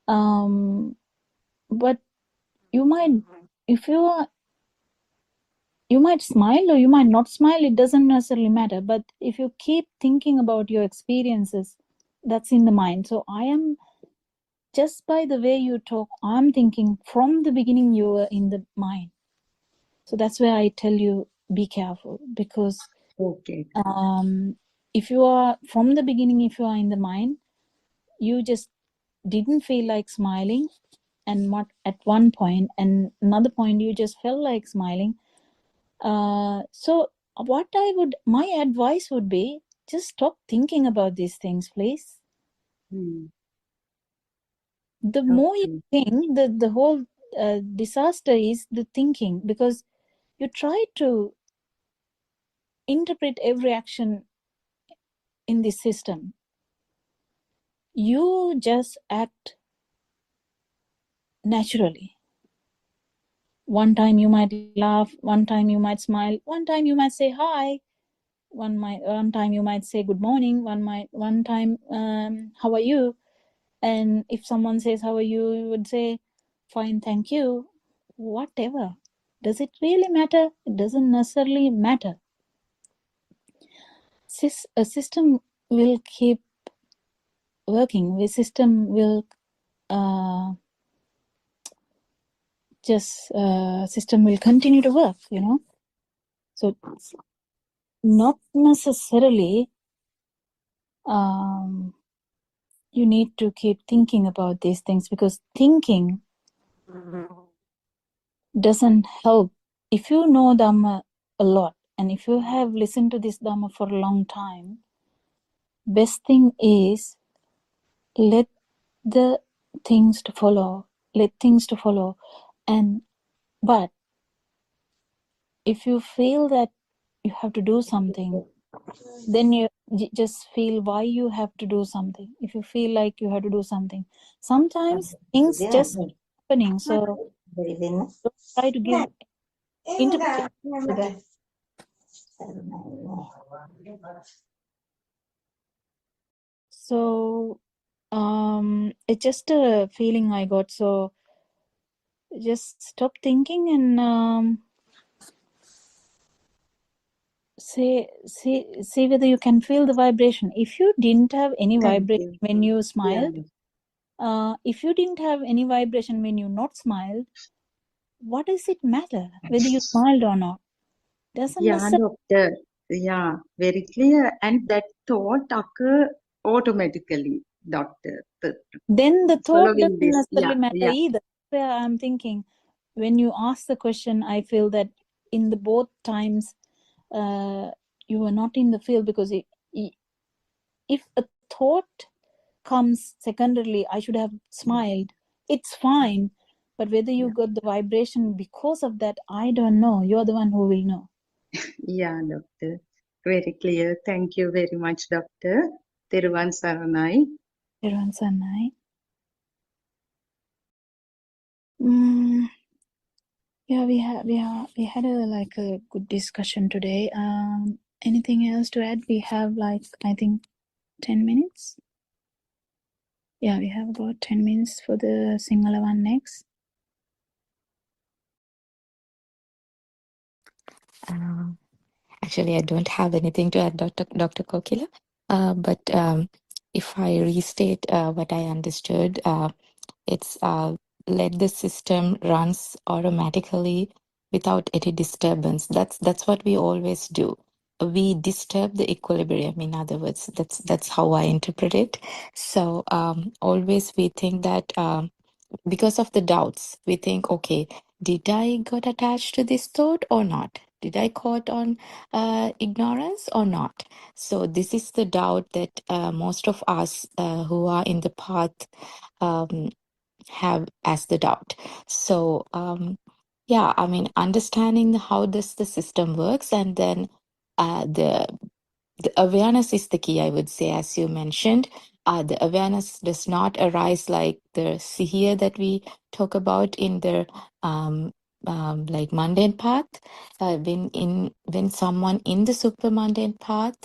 But you might, if you might smile or you might not smile, it doesn't necessarily matter. But if you keep thinking about your experiences, that's in the mind. So I am, just by the way you talk, I'm thinking from the beginning you were in the mind. So that's where I tell you, be careful, because if you are from the beginning, if you are in the mind, you just didn't feel like smiling, and what at one point and another point you just felt like smiling. So what my advice would be, just stop thinking about these things, please. The more you think, the whole disaster is the thinking, because you try to interpret every action in this system. You just act naturally. One time you might laugh, one time you might smile, one time you might say hi, one time you might say good morning, one time how are you, and if someone says how are you, you would say fine, thank you, whatever. Does it really matter? It doesn't necessarily matter. A system will keep working. The system will system will continue to work, so not necessarily you need to keep thinking about these things, because thinking doesn't help. If you know Dhamma a lot, and if you have listened to this Dhamma for a long time, best thing is let things to follow. But if you feel that you have to do something, then you just feel why you have to do something. If you feel like you have to do something, sometimes things just happening. So don't try to give interpretation to that. So it's just a feeling I got. So just stop thinking and see whether you can feel the vibration. If you didn't have any vibration when you smiled, if you didn't have any vibration when you not smiled, what does it matter whether you smiled or not? Doesn't Yeah, necessarily. doctor. Yeah, very clear. And that thought occur automatically, doctor. Then the thought Following doesn't this. necessarily Yeah, matter yeah. either. Where I'm thinking, when you ask the question, I feel that in the both times you were not in the field, because if a thought comes secondarily, I should have smiled, it's fine. But whether you got the vibration because of that, I don't know. You're the one who will know. Yeah, doctor. Very clear. Thank you very much, doctor. Thiruvan Saranai. Thiruvan Saranai. Yeah, we had a good discussion today. Anything else to add? We have I think 10 minutes. Yeah, we have about 10 minutes for the Sinhala one next. Actually, I don't have anything to add, Dr. Kokila. But if I restate what I understood, it's let the system runs automatically without any disturbance. That's what we always do. We disturb the equilibrium. In other words, that's how I interpret it. So always we think that because of the doubts, we think, okay, did I got attached to this thought or not? Did I caught on ignorance or not? So this is the doubt that most of us who are in the path have as the doubt. So yeah, I mean, understanding how does the system works, and then the awareness is the key, I would say, as you mentioned. The awareness does not arise like the sihir that we talk about in the like mundane path. When someone in the super mundane path,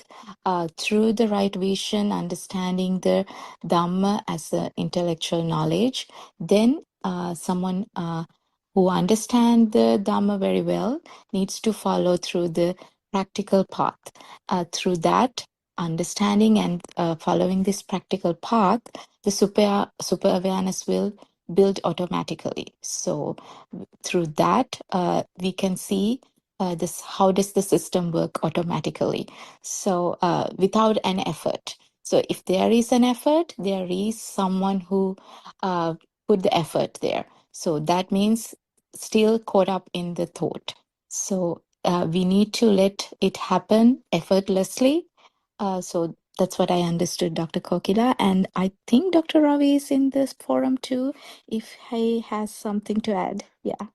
through the right vision, understanding the Dhamma as the intellectual knowledge, then someone who understands the Dhamma very well needs to follow through the practical path. Through that understanding and following this practical path, the super awareness will build automatically. So through that, we can see this, how does the system work automatically. So without an effort. So if there is an effort, there is someone who put the effort there. So that means still caught up in the thought. So we need to let it happen effortlessly. So that's what I understood, Dr. Kokila. And I think Dr. Ravi is in this forum too, if he has something to add. Yeah.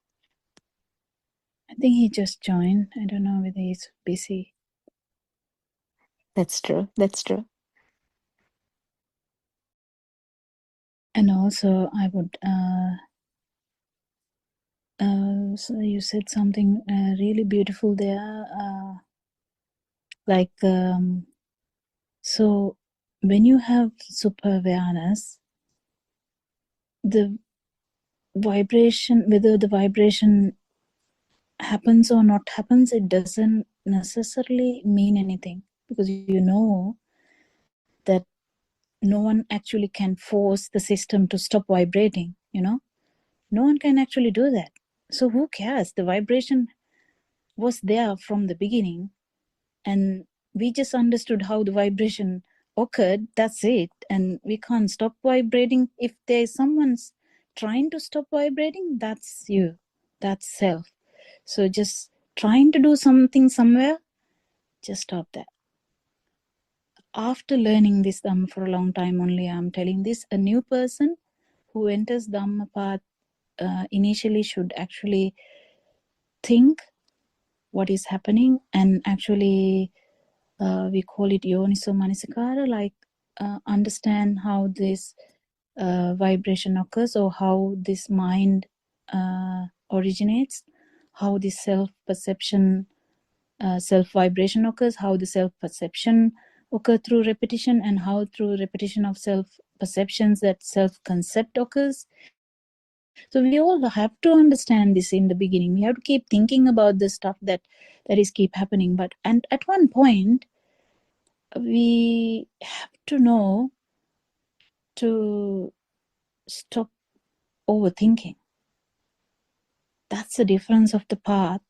I think he just joined. I don't know whether he's busy. That's true. That's true. And also, I would, so you said something really beautiful there. So when you have super awareness, the vibration, whether the vibration happens or not happens, it doesn't necessarily mean anything, because you know that no one actually can force the system to stop vibrating. No one can actually do that. So who cares? The vibration was there from the beginning, and we just understood how the vibration occurred. That's it. And we can't stop vibrating. If there's someone's trying to stop vibrating, that's you, that's self. So just trying to do something somewhere, just stop that. After learning this Dhamma for a long time only, I'm telling this, a new person who enters Dhamma path initially should actually think what is happening, and actually we call it yoniso manasikara, like understand how this vibration occurs, or how this mind originates, how this self-perception, self-vibration occurs, how the self-perception occurs through repetition, and how through repetition of self-perceptions that self-concept occurs. So we all have to understand this in the beginning. We have to keep thinking about the stuff that is keep happening. And at one point, we have to know to stop overthinking. That's the difference of the path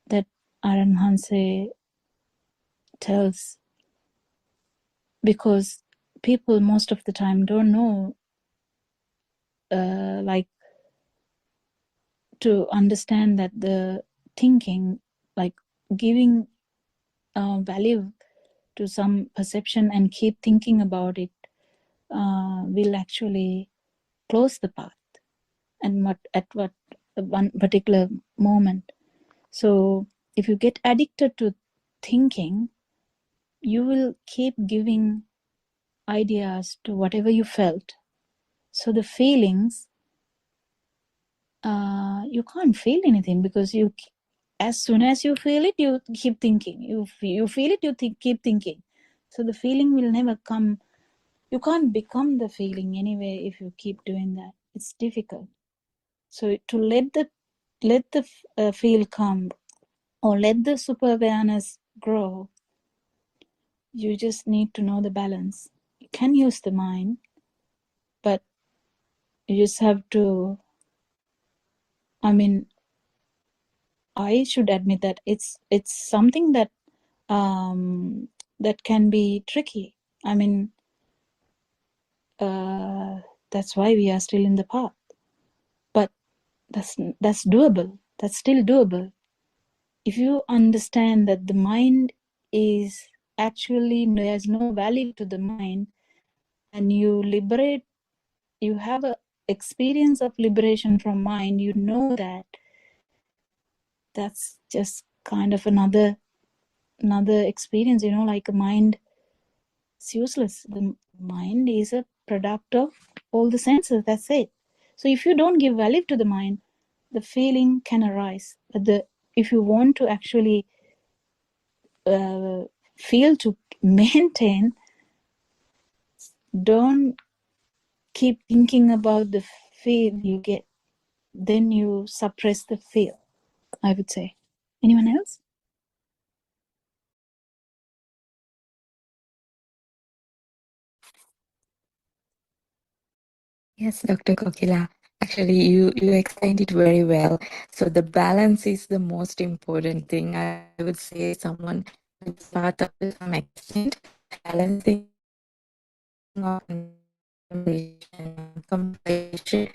that Aran Hanse tells, because people most of the time don't know like to understand that the thinking, like giving value to some perception and keep thinking about it will actually close the path, and at one particular moment. So if you get addicted to thinking, you will keep giving ideas to whatever you felt. So the feelings, you can't feel anything, because as soon as you feel it, you keep thinking. You feel it, you keep thinking. So the feeling will never come. You can't become the feeling anyway if you keep doing that. It's difficult. So to let the feel come, or let the super awareness grow, you just need to know the balance. You can use the mind, but you just have to, I should admit that it's something that that can be tricky. That's why we are still in the path. But that's doable. That's still doable. If you understand that the mind is actually, there's no value to the mind, and you liberate, you have a experience of liberation from mind, you know that that's just kind of another experience, like a mind. It's useless. The mind is a product of all the senses. That's it. So if you don't give value to the mind, the feeling can arise. But if you want to actually feel, to maintain, don't keep thinking about the feel you get. Then you suppress the feel, I would say. Anyone else? Yes, Dr. Kokila. Actually, you explained it very well. So the balance is the most important thing. I would say someone with part of to some extent, balancing of completion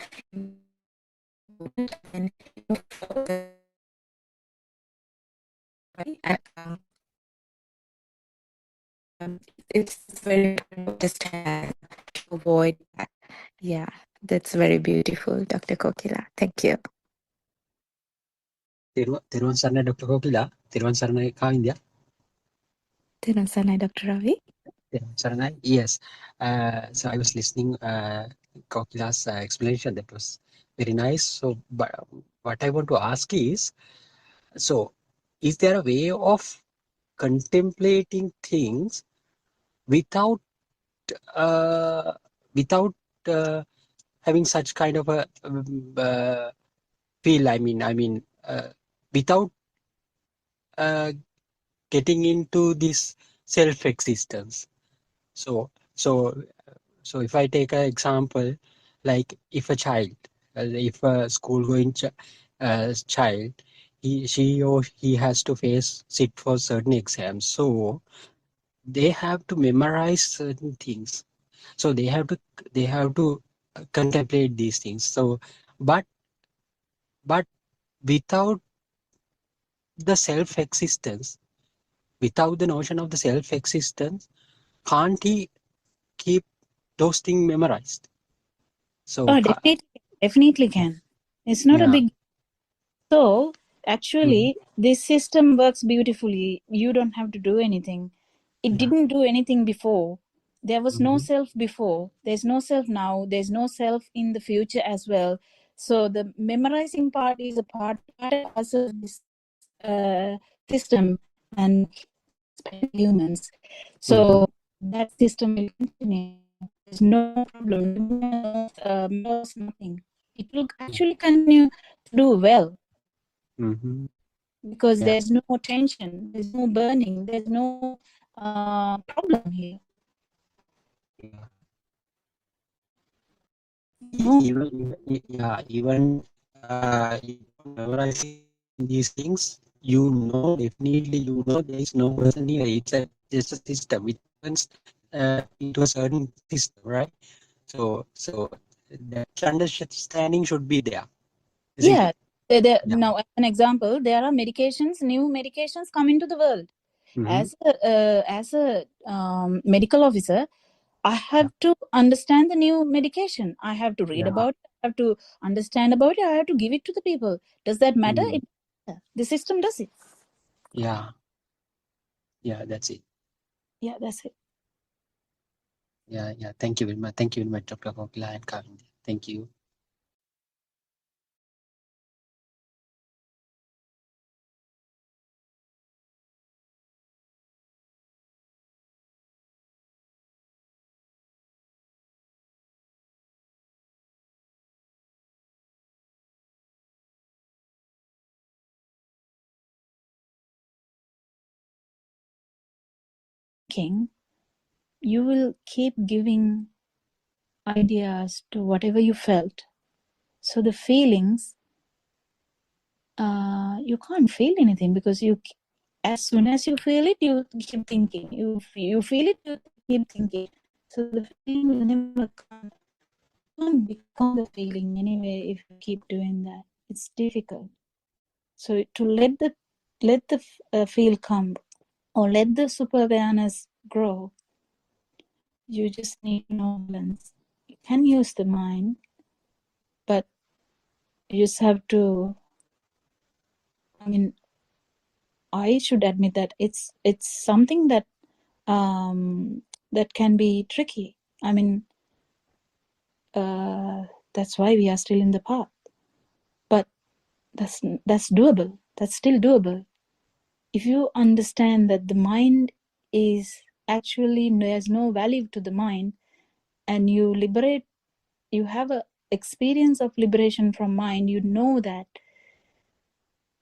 and it's very just to avoid that. Yeah, that's very beautiful, Dr. Kokila. Thank you. Teruvan Saranai, Dr. Kokila. Teruvan Saranai, Kavindya. Teruvan Saranai, Dr. Ravi. Teruvan Saranai, yes. So I was listening Kokila's explanation. That was very nice. So, but what I want to ask is, so is there a way of contemplating things without having such kind of a feel? Without getting into this self-existence. So if I take an example, like if a child, if a school-going child, she or he has to sit for certain exams. So they have to memorize certain things. So they have to contemplate these things. So, but without the self-existence, without the notion of the self-existence, can't he keep those things memorized? So definitely can. It's not a big. So Actually, this system works beautifully. You don't have to do anything. It didn't do anything before. There was no self before. There's no self now. There's no self in the future as well. So the memorizing part is a part and parcel of this system and special humans. So that system will continue. There's no problem. Knows nothing. It will actually continue to do well. Because there's no tension, there's no burning, there's no problem here. Even memorizing these things, definitely there is no person here. It's just a system. It turns into a certain system, right? So that understanding should be there. Yeah. Now, as an example, there are medications, new medications come into the world. As a medical officer, I have to understand the new medication. I have to read about it. I have to understand about it. I have to give it to the people. Does that matter? The system does it. Yeah, that's it. Yeah, that's it. Yeah. Thank you very much. Thank you very much, Dr. Kokila and Kavindra. Thank you. You will keep giving ideas to whatever you felt. So the feelings, you can't feel anything because as soon as you feel it, you keep thinking. You feel it, you keep thinking. So the feeling will never come. You can't become the feeling anyway if you keep doing that. It's difficult. So to let the feel come or let the super awareness grow, you just need to know balance. You can use the mind, but you just have to, I should admit that it's something that that can be tricky. That's why we are still in the path. But that's doable. That's still doable. If you understand that the mind is actually, there's no value to the mind, and you liberate, you have a experience of liberation from mind, you know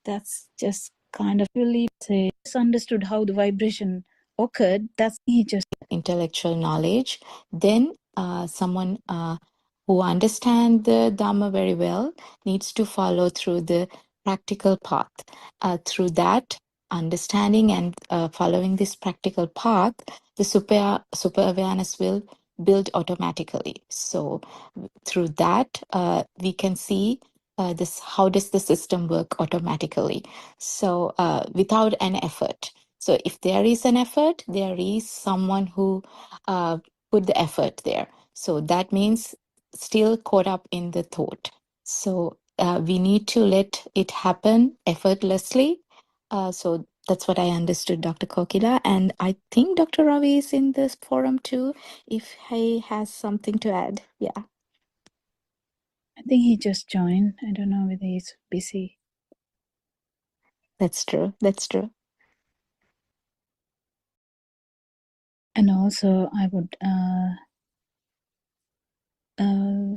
that's just kind of really misunderstood how the vibration occurred. That's just intellectual knowledge. Then someone who understands the Dhamma very well needs to follow through the practical path. Through that understanding and following this practical path, the super awareness will build automatically. So through that, we can see this, how does the system work automatically. So without an effort. So if there is an effort, there is someone who put the effort there. So that means still caught up in the thought. So we need to let it happen effortlessly. So that's what I understood, Dr. Kokila. And I think Dr. Ravi is in this forum too, if he has something to add. Yeah. I think he just joined. I don't know whether he's busy. That's true. That's true. And also, I would.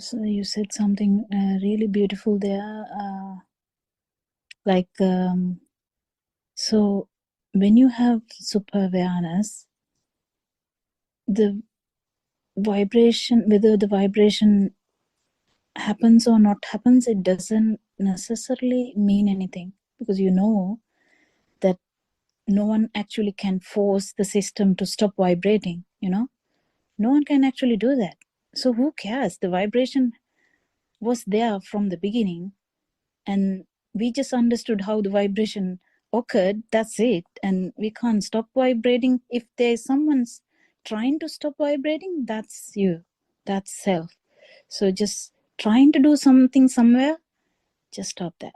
So you said something really beautiful there. So when you have super awareness, the vibration, whether the vibration happens or not happens, it doesn't necessarily mean anything, because you know that no one actually can force the system to stop vibrating. No one can actually do that. So who cares? The vibration was there from the beginning, and we just understood how the vibration occurred. That's it. And we can't stop vibrating. If there's someone's trying to stop vibrating, that's you, that's self. So just trying to do something somewhere, just stop that.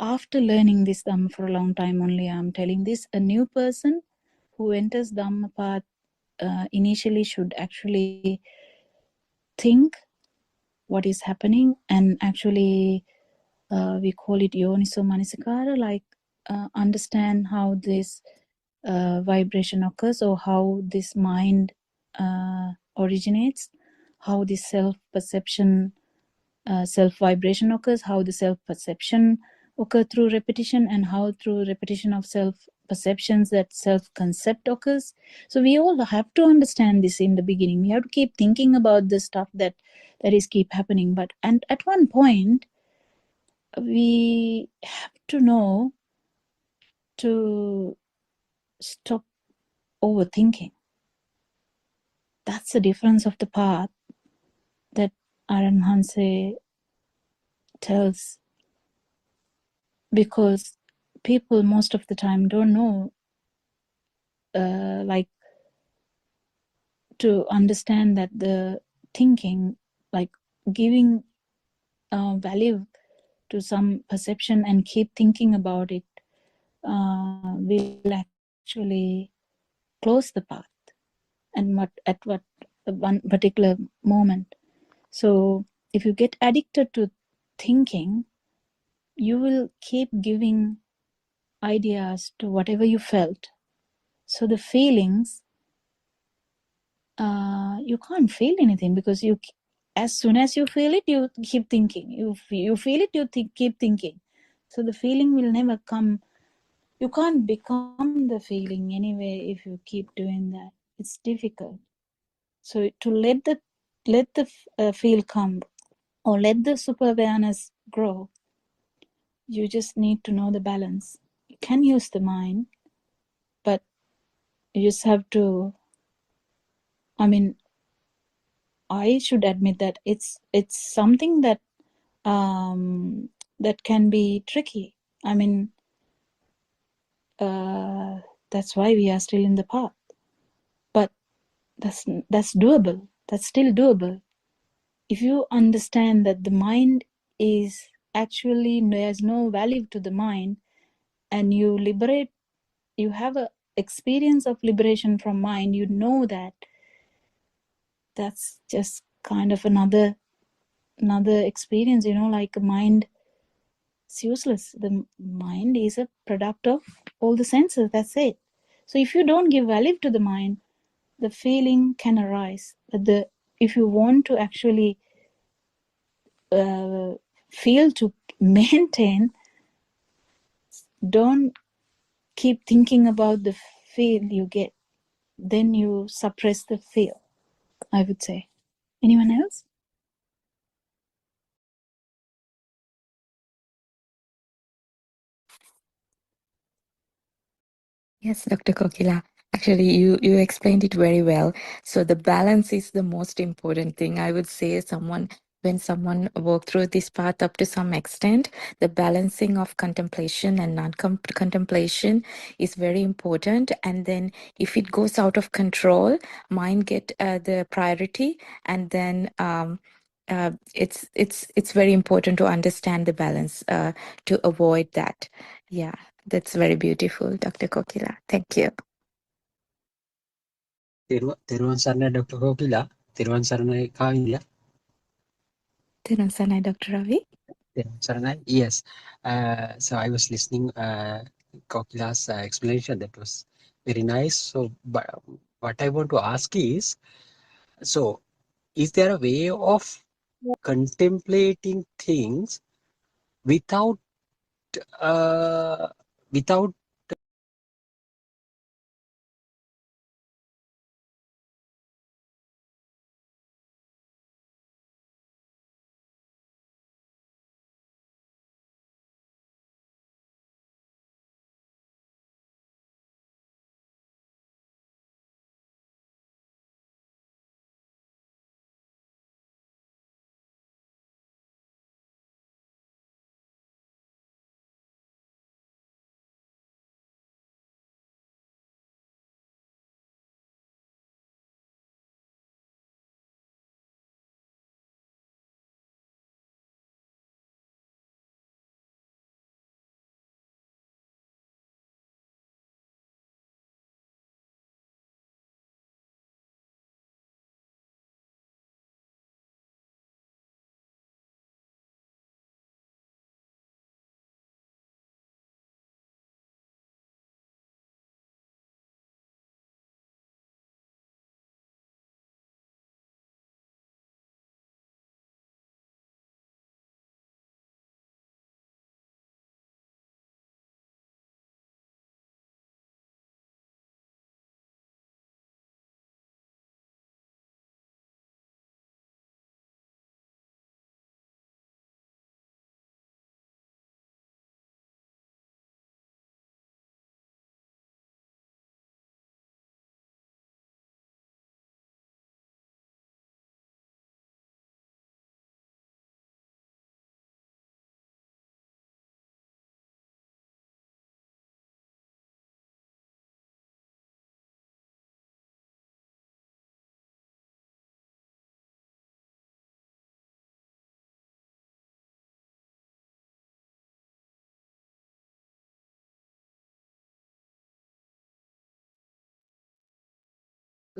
after learning this Dhamma for a long time only, I'm telling this, a new person who enters Dhamma path initially should actually think what is happening, and actually we call it Yoniso Manasikara, like understand how this vibration occurs, or how this mind originates, how this self-perception, self-vibration occurs, how the self-perception occurs through repetition, and how through repetition of self-perceptions that self-concept occurs. So we all have to understand this in the beginning. We have to keep thinking about the stuff that is keep happening. But and at one point, we have to know to stop overthinking. That's the difference of the path that Aran Hanse tells, because people most of the time don't know like to understand that the thinking, like giving value to some perception and keep thinking about it will actually close the path, and at what one particular moment. So if you get addicted to thinking, you will keep giving ideas to whatever you felt. So the feelings, you can't feel anything, because you, as soon as you feel it, you keep thinking. You feel it, you keep thinking. So the feeling will never come. You can't become the feeling anyway if you keep doing that. It's difficult. So to let the feel come, or let the super awareness grow, you just need to know the balance. You can use the mind, but you just have to, I mean, I should admit that it's something that that can be tricky. I mean, that's why we are still in the path. But that's doable. That's still doable. If you understand that the mind is actually, there's no value to the mind, and you liberate, you have a experience of liberation from mind, you know that that's just kind of another experience, like a mind. It's useless. The mind is a product of all the senses. That's it. So if you don't give value to the mind, the feeling can arise. But if you want to actually feel, to maintain, don't keep thinking about the feel you get. Then you suppress the feel, I would say. Anyone else? Yes, Dr. Kokila. Actually, you explained it very well. So the balance is the most important thing. I would say when someone walk through this path up to some extent, the balancing of contemplation and non-contemplation is very important. And then if it goes out of control, mind get the priority, and then it's very important to understand the balance to avoid that. Yeah. That's very beautiful, Dr. Kokila. Thank you. Teruvan Sarana, Dr. Kokila. Teruvan Sarana, Kavindya. Teruvan Sarana, Dr. Ravi. Teruvan Sarana, yes. So I was listening Kokila's explanation. That was very nice. So, but what I want to ask is, so is there a way of contemplating things without without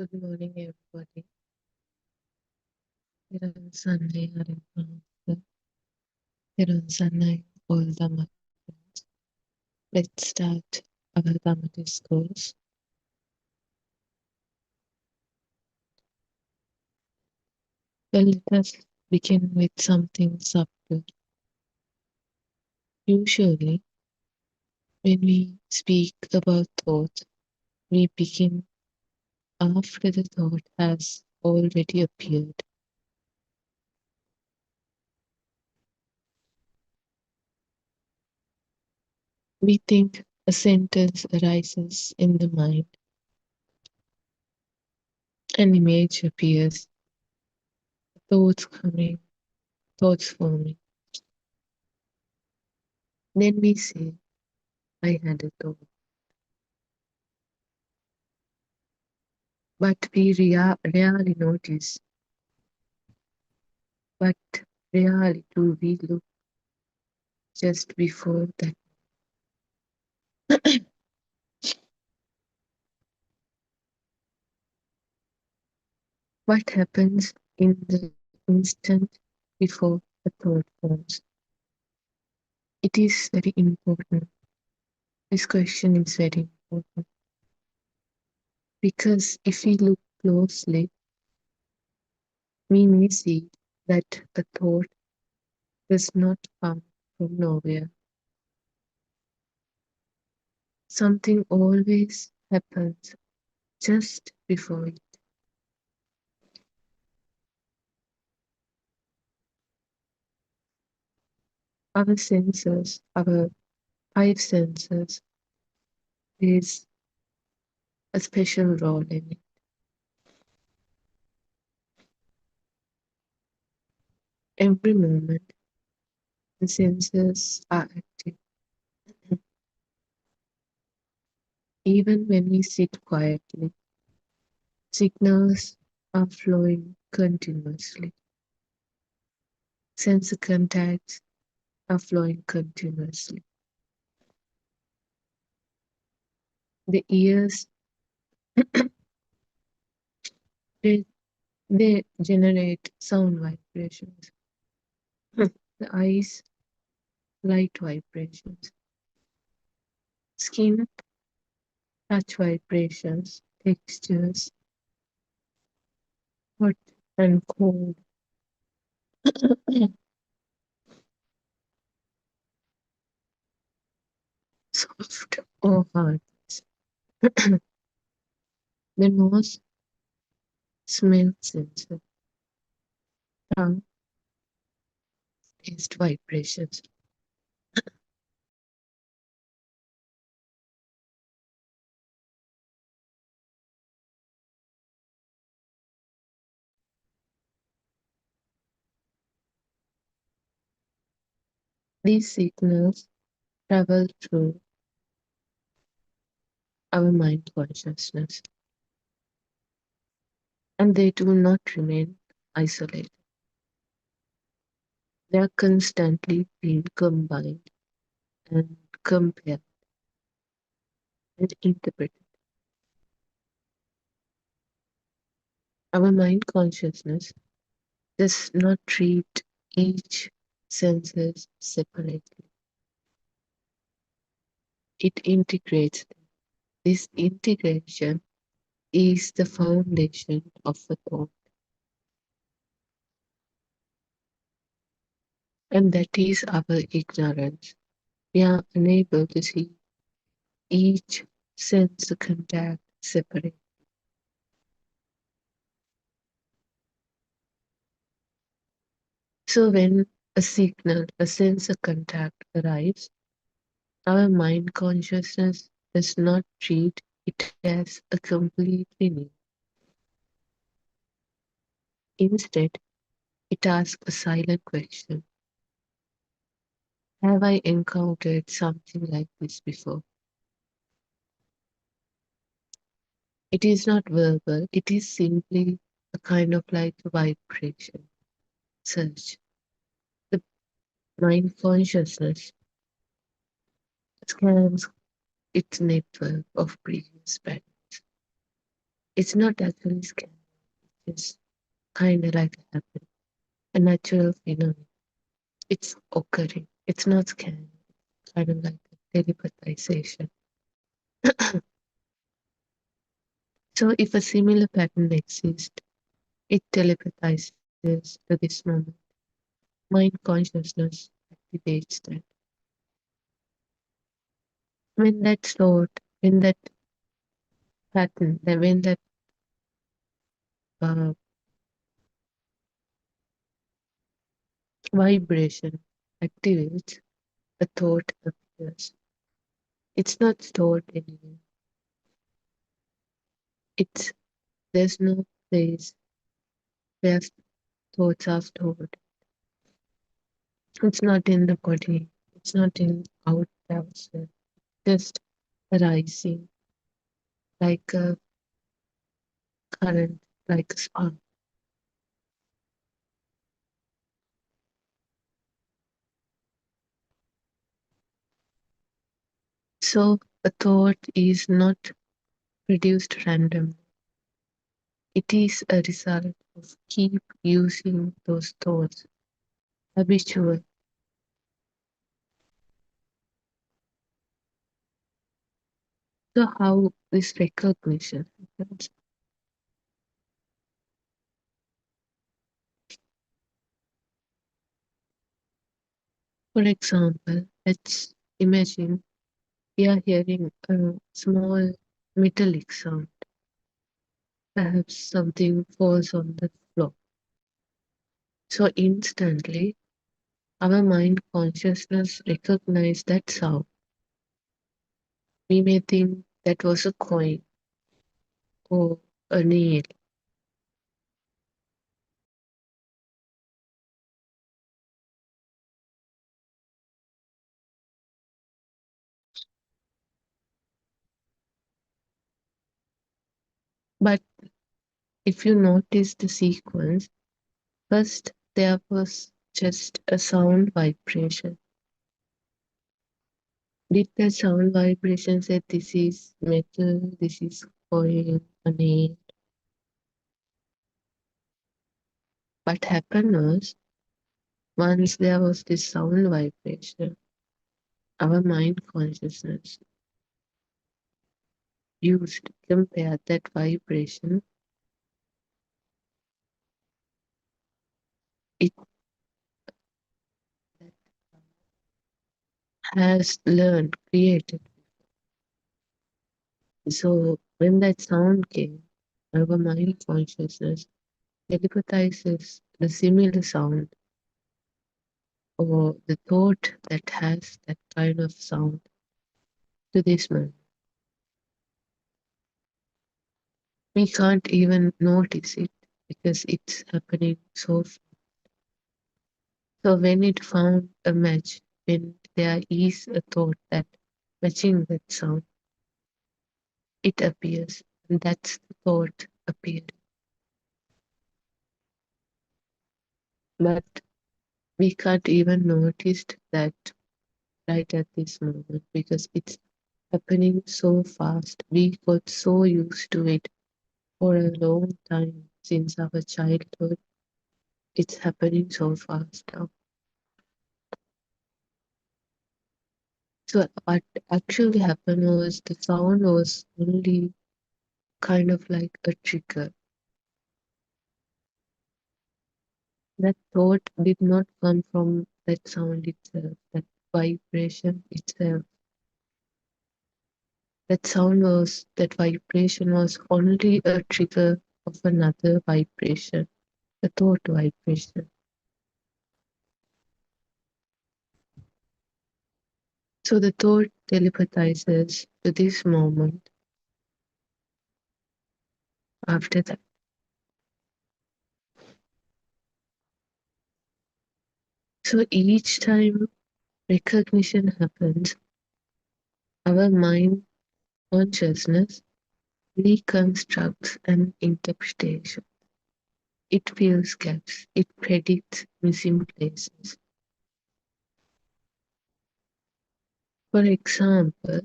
Good morning, everybody. Iran Sunday Iran Sunday all Dhamma. Let's start our Dhamma discourse. Well, let us begin with something subtle. Usually, when we speak about thought, we begin after the thought has already appeared. We think a sentence arises in the mind, an image appears, thoughts coming, thoughts forming. Then we say, I had a thought. But we rarely notice, but rarely do we look just before that. What happens in the instant before a thought forms? It is very important. This question is very important. Because if we look closely, we may see that a thought does not come from nowhere. Something always happens just before it. Our senses, our 5 senses, plays a special role in it. Every moment, the senses are active. Even when we sit quietly, signals are flowing continuously. Sensor contacts are flowing continuously. The ears, they generate sound vibrations. The eyes, light vibrations. Skin, touch vibrations, textures, hot and cold. Soft or hard. The nose, smell sensor. Tongue, taste vibrations. These signals travel through our mind consciousness, and they do not remain isolated. They are constantly being combined and compared and interpreted. Our mind consciousness does not treat each senses separately. It integrates them. This integration is the foundation of a thought. And that is our ignorance. We are unable to see each sense contact separately. So when a signal, a sensor contact arrives, our mind consciousness does not treat it as a completely new. Instead, it asks a silent question. Have I encountered something like this before? It is not verbal, it is simply a kind of like a vibration search. The mind consciousness scans its network of previous patterns. It's not actually scanning. It's kind of like a natural phenomenon. It's occurring. It's not scanning. Kind of like a telepathization. So if a similar pattern exists, it telepathizes to this moment. Mind consciousness activates that. When that thought, when that pattern, when that uh, vibration activates, a thought appears. It's not stored anywhere. It's there's no place where thoughts are stored. It's not in the body. It's not in outside. Just arising like a current, like a spark. So a thought is not produced randomly. It is a result of keep using those thoughts habitual. So how this recognition happens? For example, let's imagine we are hearing a small metallic sound. Perhaps something falls on the floor. So instantly, our mind consciousness recognizes that sound. We may think that was a coin or a nail. But if you notice the sequence, first there was just a sound vibration. Did the sound vibration say this is metal, this is coin, a nail? What happened was, once there was this sound vibration, our mind consciousness used compare that vibration. It has learned, created. So when that sound came, our mind consciousness telepathizes the similar sound or the thought that has that kind of sound to this man. We can't even notice it because it's happening so fast. So when it found a match, when there is a thought that matching that sound, it appears, and that's the thought appeared. But we can't even notice that right at this moment because it's happening so fast. We got so used to it for a long time since our childhood. It's happening so fast now. So what actually happened was the sound was only kind of like a trigger. That thought did not come from that sound itself, that vibration itself. That vibration was only a trigger of another vibration, a thought vibration. So the thought telepathizes to this moment after that. So each time recognition happens, our mind consciousness reconstructs an interpretation. It fills gaps. It predicts missing places. For example,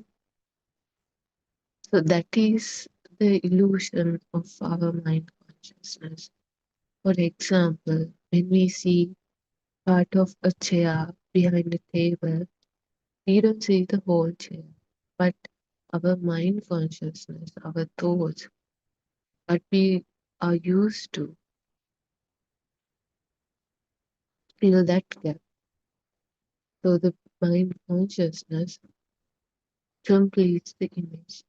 so that is the illusion of our mind consciousness. For example, when we see part of a chair behind a table, we don't see the whole chair, but our mind consciousness, our thoughts, what we are used to, fill that gap. So the mind consciousness completes the image.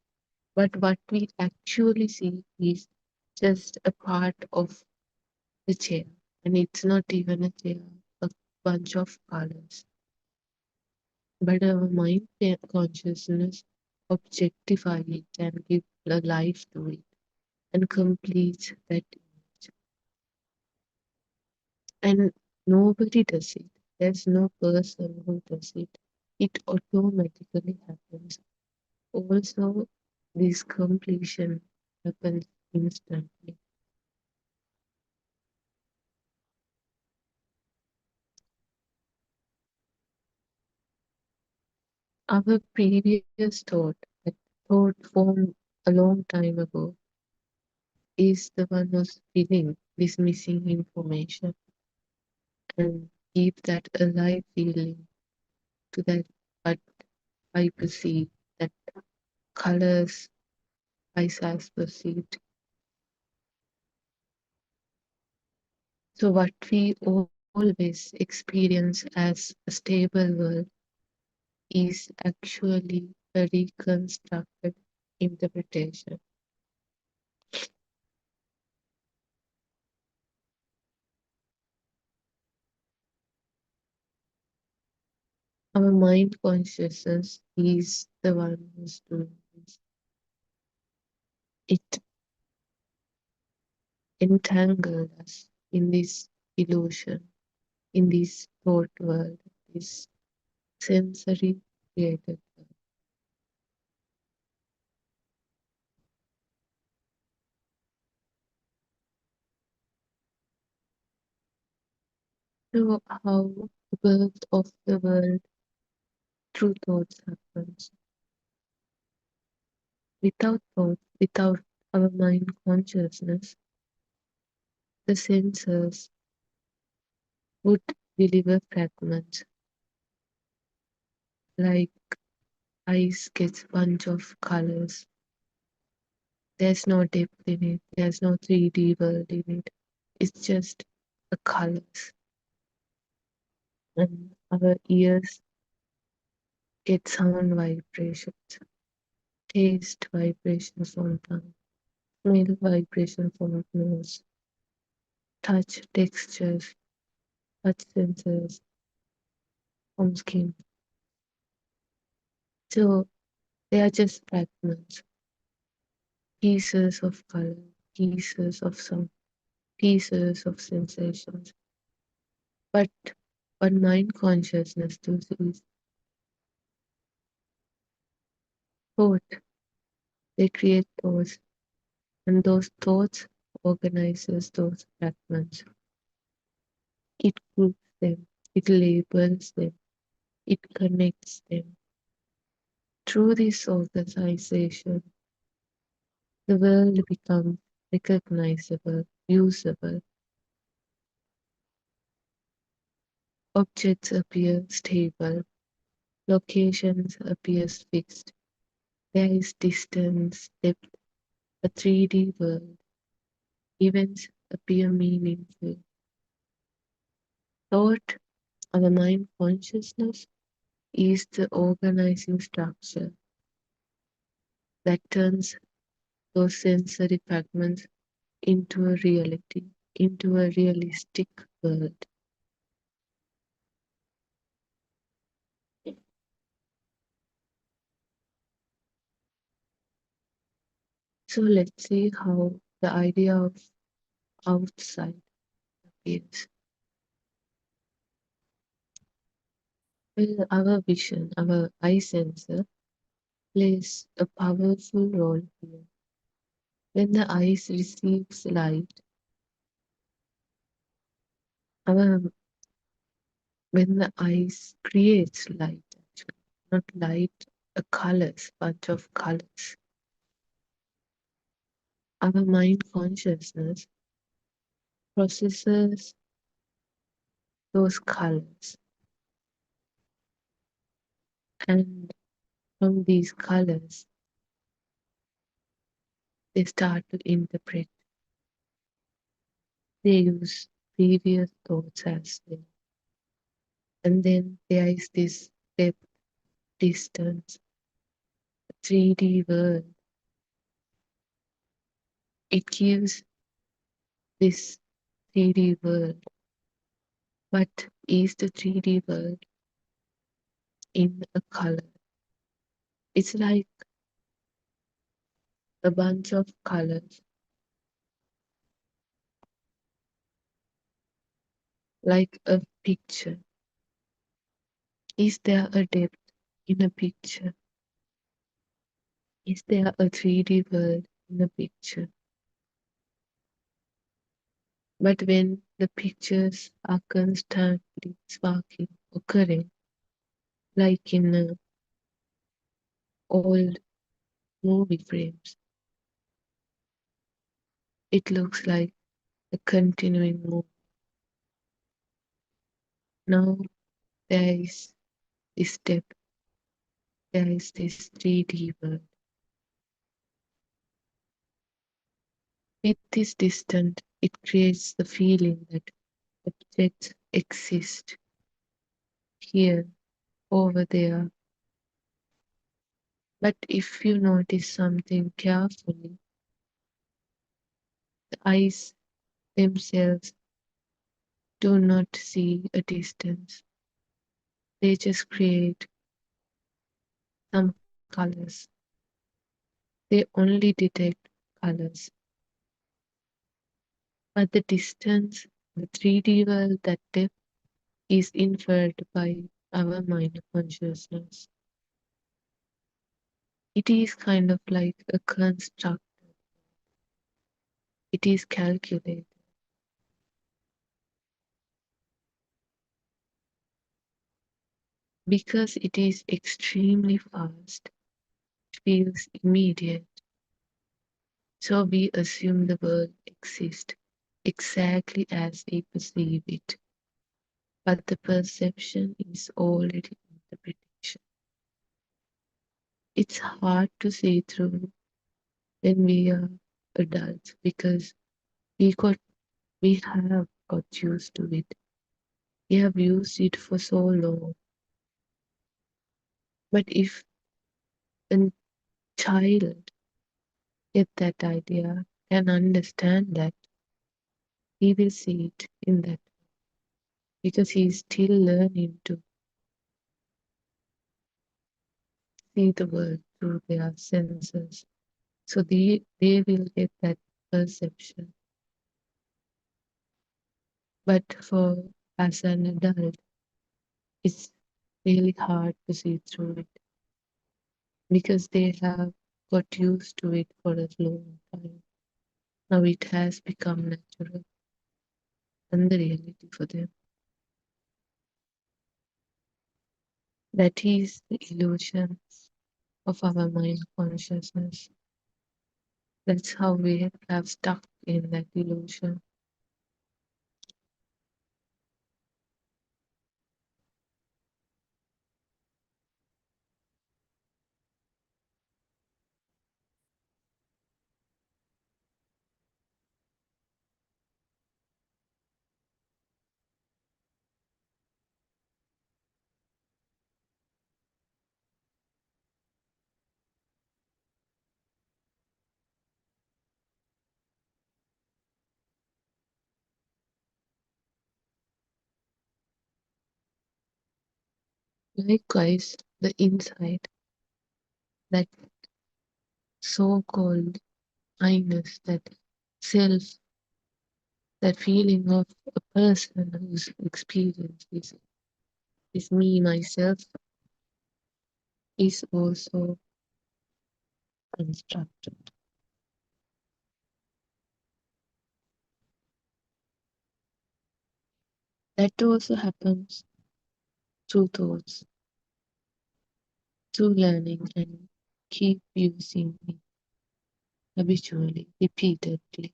But what we actually see is just a part of the chair, and it's not even a chair, a bunch of colors. But our mind consciousness objectify it and give a life to it and completes that image. And nobody does it. There's no person who does it. It automatically happens. Also, this completion happens instantly. Our previous thought, that thought formed a long time ago, is the one who's filling this missing information and keep that alive feeling to that what I perceive, that colors I as perceived. So what we always experience as a stable world is actually a reconstructed interpretation. Our mind consciousness is the one who's doing this. It entangled us in this illusion, in this thought world, this sensory created world. So how the birth of the world through thoughts happens. Without thought, without our mind consciousness, the senses would deliver fragments, like ice gets bunch of colors. There's no depth in it, there's no 3D world in it. It's just the colors. And our ears get sound vibrations, taste vibrations from tongue, smell vibrations from nose, touch textures, touch sensors from skin. So they are just fragments, pieces of color, pieces of sound, pieces of sensations. But what mind consciousness does is thought. They create thoughts, and those thoughts organizes those fragments. It groups them, it labels them, it connects them. Through this organization, the world becomes recognizable, usable. Objects appear stable, locations appear fixed. There is distance, depth, a 3D world. Events appear meaningful. Thought, our mind consciousness, is the organizing structure that turns those sensory fragments into a reality, into a realistic world. So let's see how the idea of outside appears. Well, our vision, our eye sensor, plays a powerful role here. When the eye receives light, when the eye creates light, actually, not light, a colors, bunch of colors. Our mind consciousness processes those colors, and from these colors, they start to interpret. They use previous thoughts as well. And then there is this depth, distance, 3D world. It gives this 3D world. What is the 3D world in a color? It's like a bunch of colors, like a picture. Is there a depth in a picture? Is there a 3D world in a picture? But when the pictures are constantly sparking, occurring, like in old movie frames, it looks like a continuing movie. Now there is this step, there is this 3D world. With this distance, it creates the feeling that objects exist here, over there. But if you notice something carefully, the eyes themselves do not see a distance. They just create some colors. They only detect colors. But the distance, the 3D world, that depth is inferred by our mind consciousness. It is kind of like a construct. It is calculated. Because it is extremely fast, it feels immediate. So we assume the world exists exactly as we perceive it. But the perception is already interpretation. It's hard to see through when we are adults because we have got used to it. We have used it for so long. But if a child get that idea, can understand that, he will see it in that because he is still learning to see the world through their senses. So they will get that perception. But for as an adult, it's really hard to see through it because they have got used to it for a long time. Now it has become natural and the reality for them. That is the illusion of our mind consciousness. That's how we have stuck in that illusion. Likewise, the inside, that so-called I-ness, that self, that feeling of a person whose experience is me, myself, is also constructed. That also happens through thoughts, through learning and keep using it. habitually, repeatedly.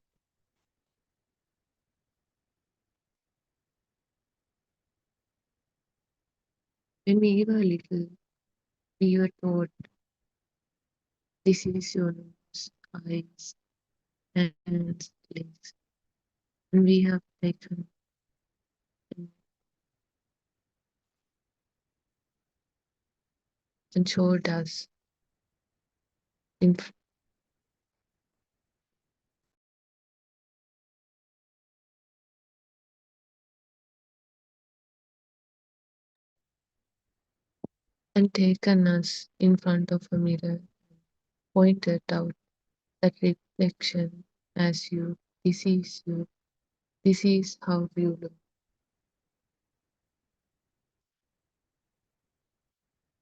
When we were little, we were taught this is your nose, eyes, hands, legs, and we have taken and showed us in and taken us in front of a mirror, pointed out that reflection as you, this is you, this is how you look.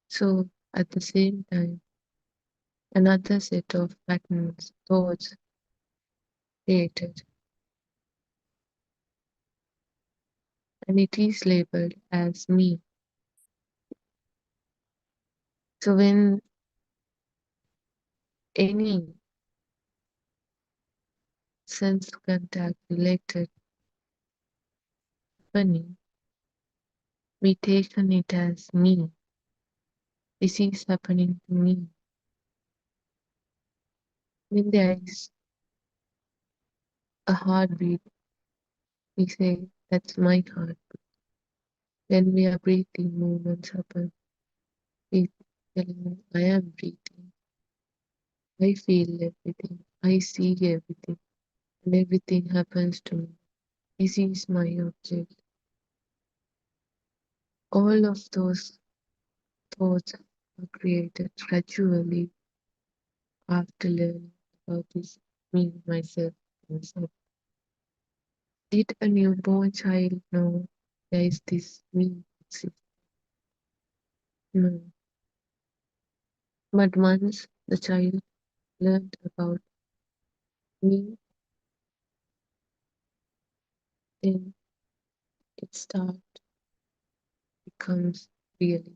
So at the same time, another set of patterns, thoughts created, and it is labeled as me. So when any sense contact related happening, we taken it as me. This is happening to me. When there is a heartbeat, we say that's my heart. When we are breathing, movements happen. We tell me I am breathing. I feel everything. I see everything. And everything happens to me. This is my object. All of those thoughts are created gradually after learning about this me, myself, myself. Did a newborn child know there is this me exists? No. But once the child learned about me, then it becomes reality.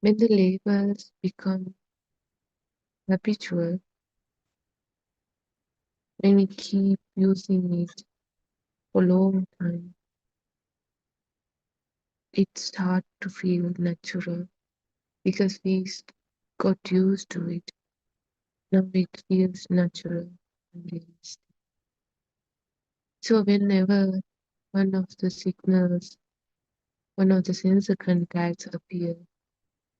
When the labels become habitual, when we keep using it for a long time, it starts to feel natural because we got used to it. Now it feels natural and realistic. So whenever one of the signals, one of the sensor contacts appear,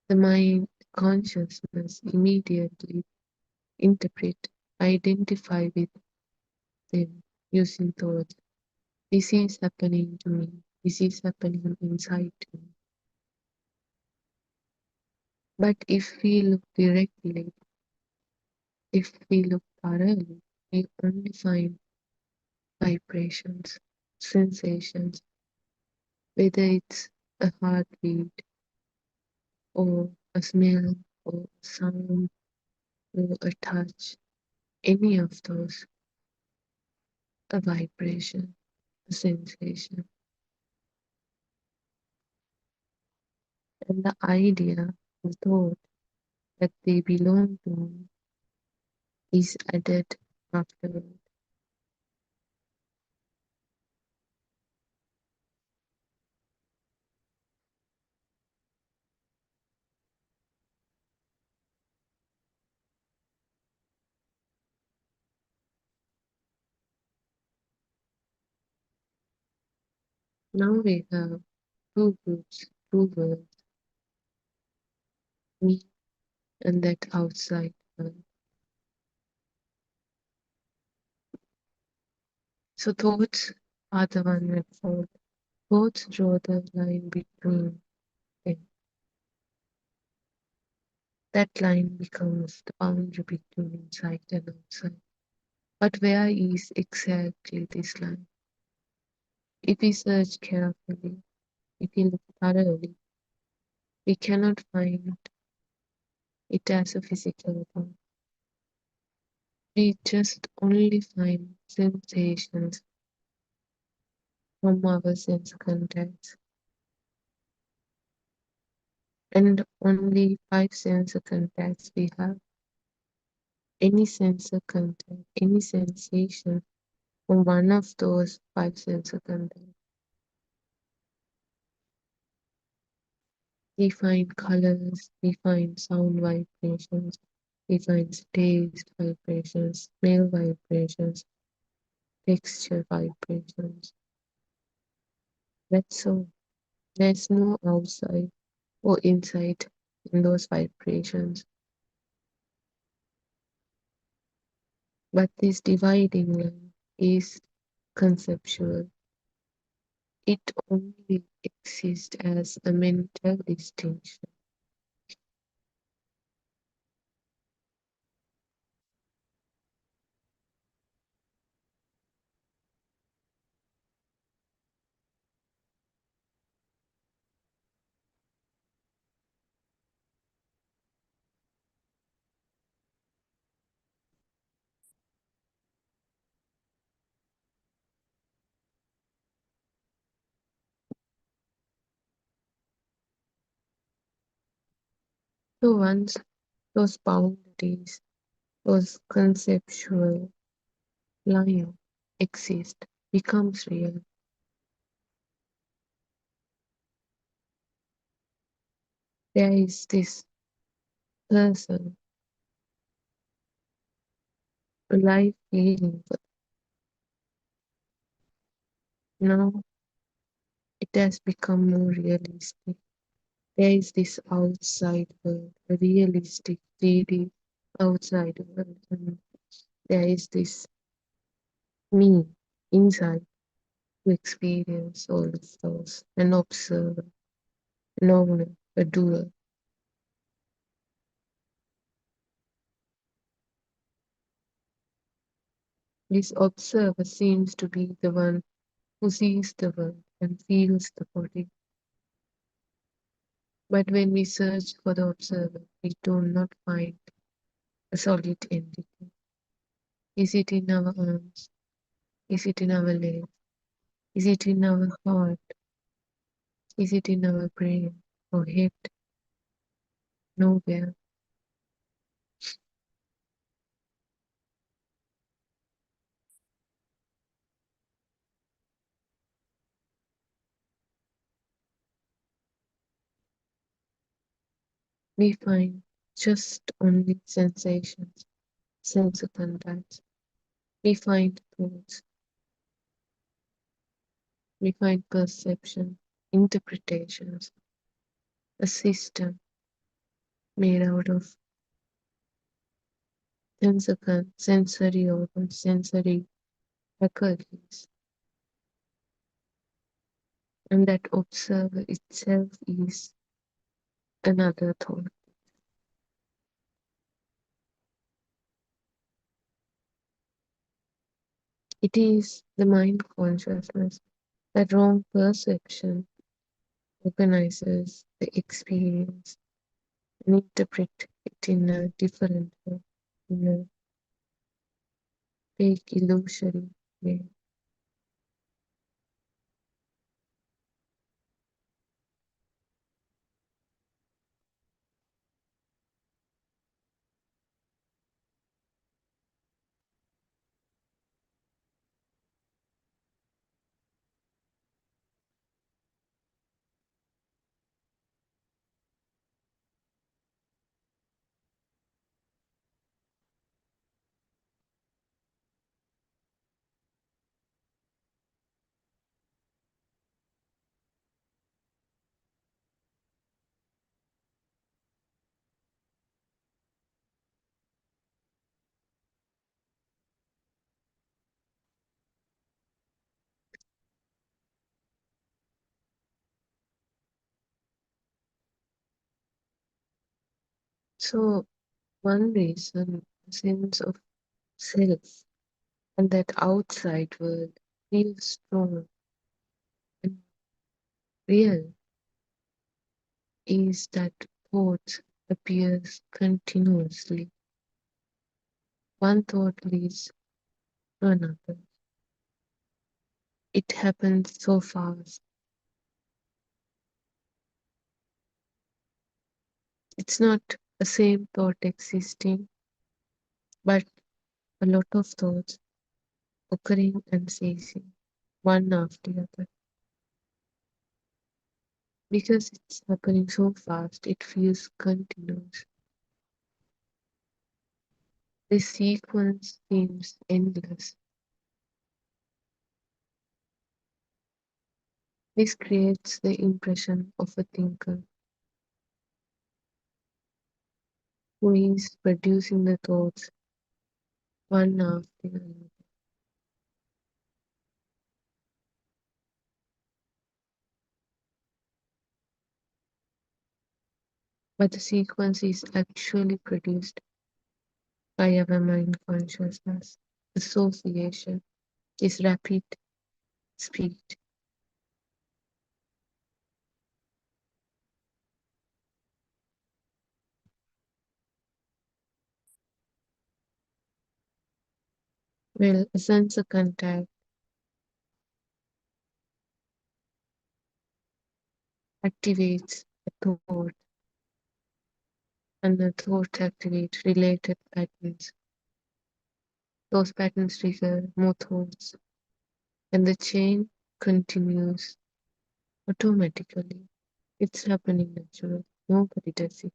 the mind consciousness immediately interpret, identify with them using thoughts. This is happening to me. This is happening inside me. But if we look directly, if we look thoroughly, we only find vibrations, sensations, whether it's a heartbeat or a smell or a sound or a touch, any of those, a vibration, a sensation. And the idea, the thought that they belong to me is added afterward. Now we have two groups, two worlds, me and that outside world. So thoughts are the one that fall. Thoughts draw the line between them. That line becomes the boundary between inside and outside. But where is exactly this line? If we search carefully, if we look thoroughly, we cannot find it as a physical thing. We just only find sensations from our sense contacts. And only 5 sensor contacts we have. Any sensor contact, any sensation from one of those 5 sensor contacts. We find colors, we find sound vibrations, we find taste vibrations, smell vibrations, texture vibrations. That's all. There's no outside or inside in those vibrations. But this dividing line is conceptual. It only exists as a mental distinction. So once those boundaries, those conceptual line exist, becomes real. There is this person, a life feeling, but now it has become more realistic. There is this outside world, a realistic 3D outside world, and there is this me inside to experience all of those, an observer, an owner, a doer. This observer seems to be the one who sees the world and feels the body. But when we search for the observer, we do not find a solid entity. Is it in our arms? Is it in our legs? Is it in our heart? Is it in our brain or head? Nowhere. We find just only sensations, sense contacts. We find thoughts. We find perception, interpretations, a system made out of sensory organs, sensory faculties. And that observer itself is another thought. It is the mind consciousness, that wrong perception organizes the experience and interpret it in a different way, in a fake illusory way. So one reason, a sense of self and that outside world feels strong Real is that thoughts appears continuously. One thought leads to another. It happens so fast. It's not the same thought existing, but a lot of thoughts occurring and ceasing, one after the other. Because it's happening so fast, it feels continuous. This sequence seems endless. This creates the impression of a thinker who is producing the thoughts one after another. But the sequence is actually produced by our mind consciousness. Association is rapid speed. Well, a sensor contact activates a thought, and the thought activates related patterns. Those patterns trigger more thoughts, and the chain continues automatically. It's happening naturally. Nobody does it.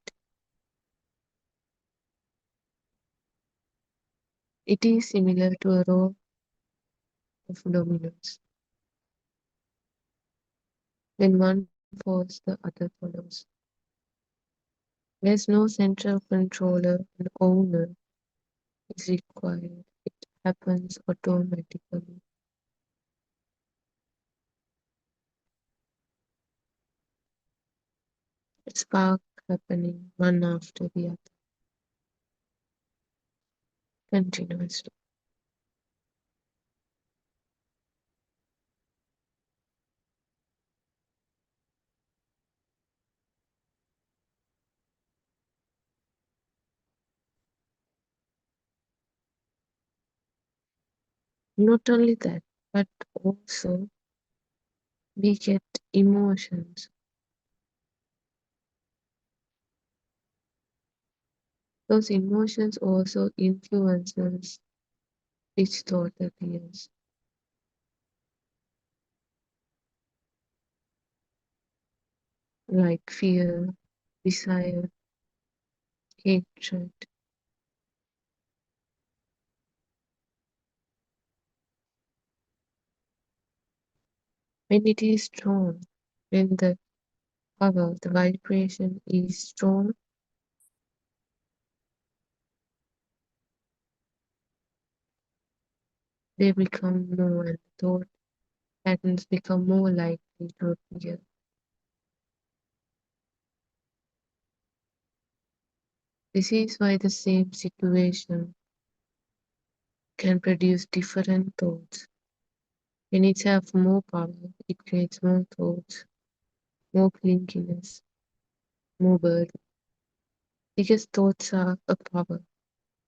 It is similar to a row of dominoes. When one falls, the other follows. There's no central controller and owner is required. It happens automatically. A spark happening one after the other, continuously. Not only that, but also we get emotions. Those emotions also influences which thought appears. Like fear, desire, hatred. When it is strong, when the power, the vibration is strong, they become more, and thought patterns become more likely to appear. This is why the same situation can produce different thoughts. When it has more power, it creates more thoughts, more clinginess, more burden. Because thoughts are a power,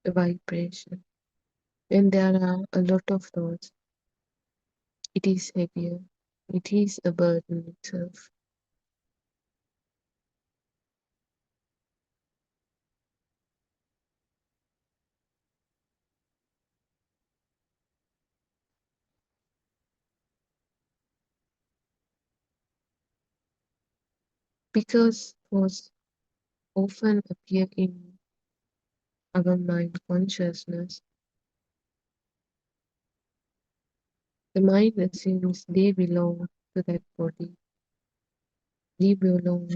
a vibration. When there are a lot of thoughts, it is heavier. It is a burden itself. Because thoughts often appear in our mind consciousness, the mind assumes they belong to that body. We belong.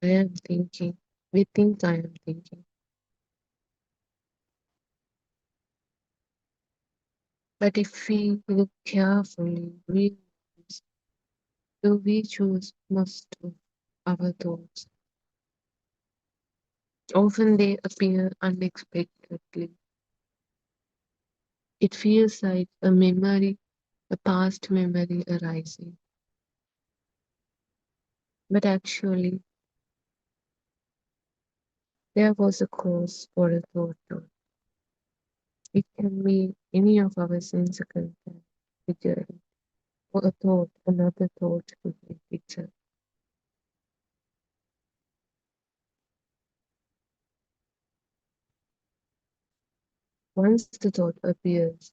I am thinking. We think I am thinking. But if we look carefully, we realize, do we choose most of our thoughts? Often they appear unexpectedly. It feels like a memory, a past memory arising. But actually, there was a cause for a thought too. It can be any of our sense contact, figure, or a thought, another thought could be picture. Once the thought appears,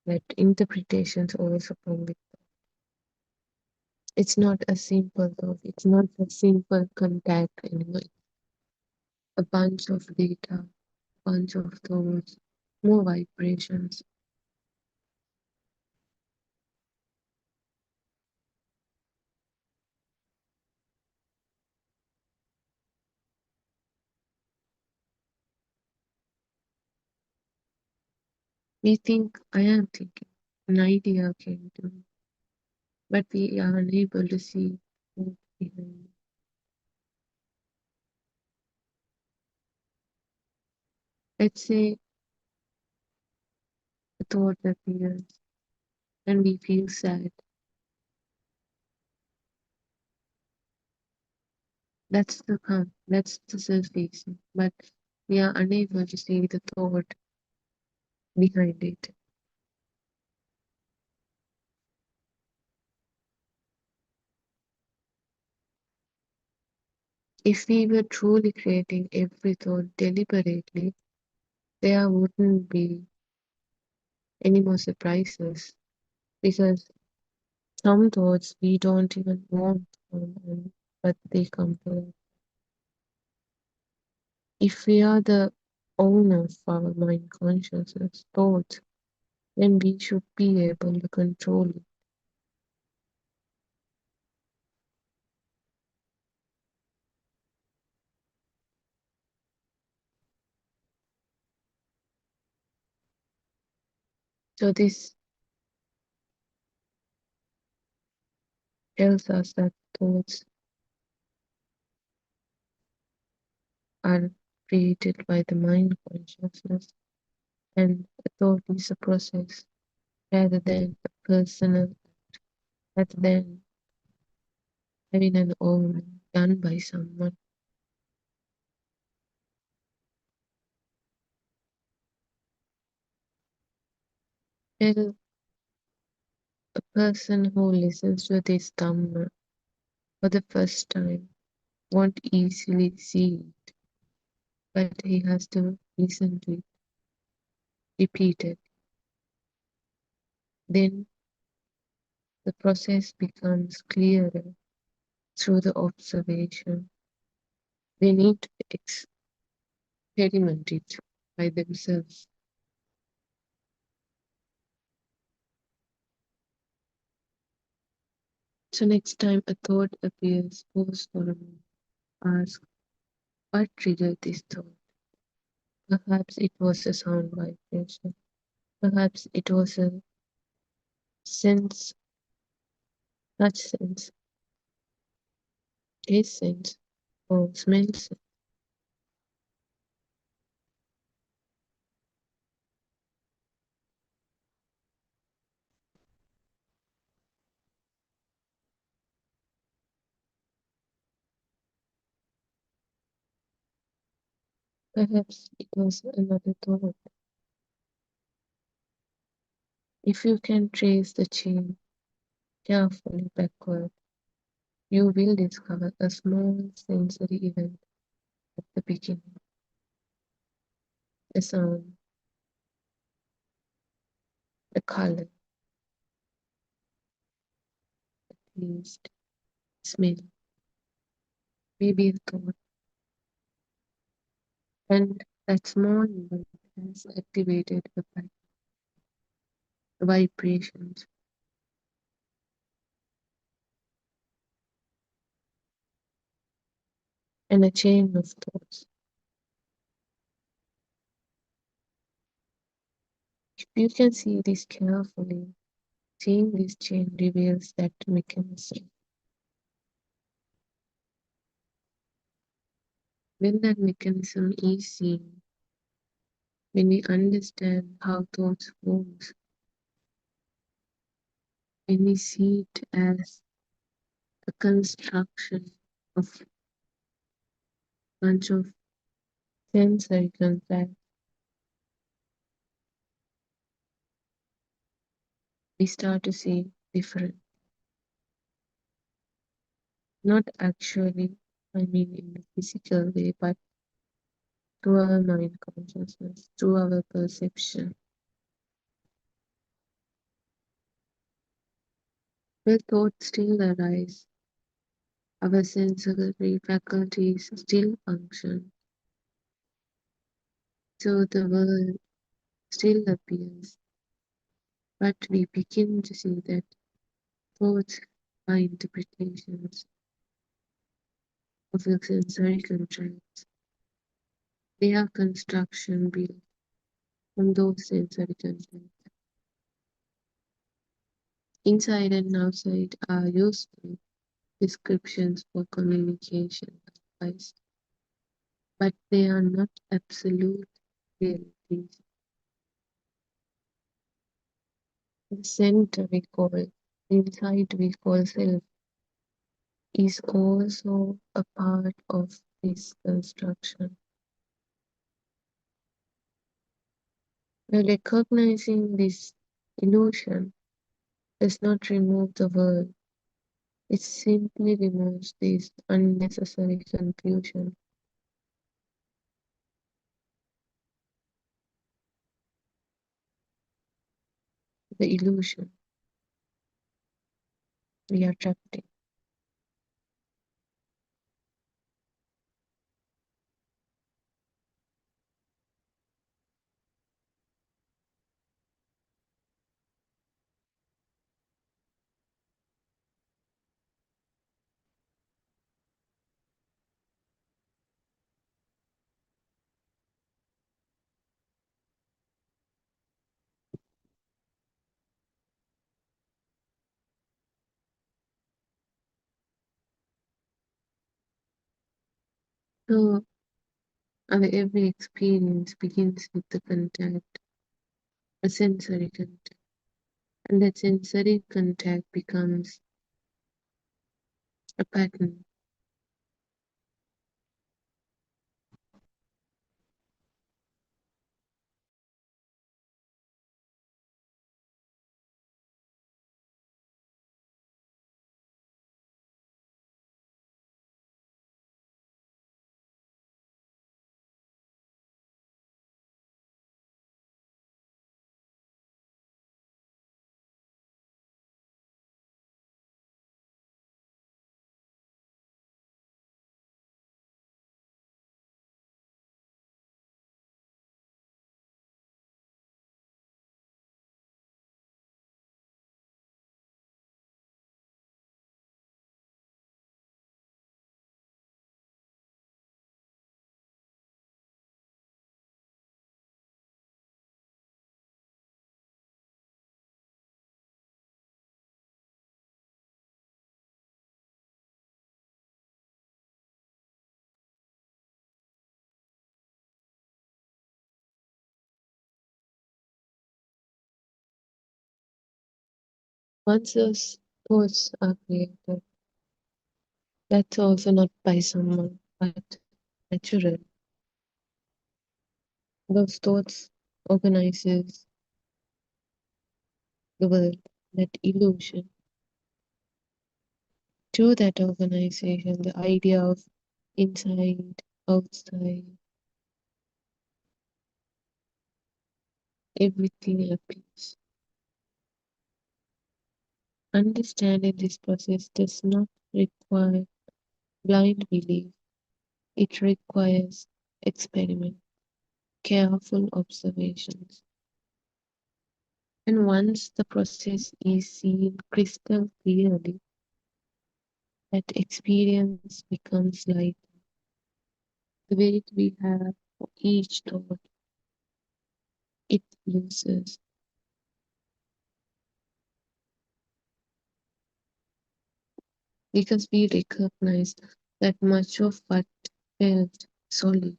that interpretations also come with. It's not a simple thought, it's not a simple contact anymore. A bunch of data, bunch of thoughts, more vibrations. We think, I am thinking, an idea came to me, but we are unable to see what's behind it. Let's say a thought appears and we feel sad. That's the calm, that's the surfacing, but we are unable to see the thought behind it. If we were truly creating every thought deliberately, there wouldn't be any more surprises because some thoughts we don't even want from, but they come to us. If we are the owner of our mind consciousness thoughts, then we should be able to control it. So this tells us that thoughts are created by the mind consciousness, and a thought is a process rather than a personal, rather than having an own done by someone. Well, a person who listens to this Dhamma for the first time won't easily see it, but he has to listen to it repeated. Then the process becomes clearer through the observation. They need to experiment it by themselves. So next time a thought appears, pause for a moment. Ask, what triggered this thought? Perhaps it was a sound vibration. Perhaps it was a sense, touch sense, taste sense, or smell sense. Perhaps it was another thought. If you can trace the chain carefully backward, you will discover a small sensory event at the beginning. A sound, a color, taste, smell, maybe a thought. And that small event has activated a vibrations and a chain of thoughts. If you can see this carefully, seeing this chain reveals that mechanism. When that mechanism is seen, when we understand how thoughts move, when we see it as a construction of bunch of sensory contact, we start to see different. Not actually, I mean in a physical way, but through our mind consciousness, through our perception. Where thoughts still arise, our sensory faculties still function, so the world still appears, but we begin to see that thoughts are interpretations of the sensory contracts. They are construction built from those sensory contacts. Inside and outside are useful descriptions for communication advice, but they are not absolute realities. The center we call, inside we call self, is also a part of this construction. By recognizing this illusion does not remove the world, it simply removes this unnecessary confusion. The illusion we are trapped in. So our every experience begins with the contact, a sensory contact, and that sensory contact becomes a pattern. Once those thoughts are created, that's also not by someone, but natural. Those thoughts organizes the world, that illusion. To that organization, the idea of inside, outside, everything appears. Understanding this process does not require blind belief. It requires experiment, careful observations. And once the process is seen crystal clearly, that experience becomes light. The weight we have for each thought, it loses. Because we recognize that much of what felt solid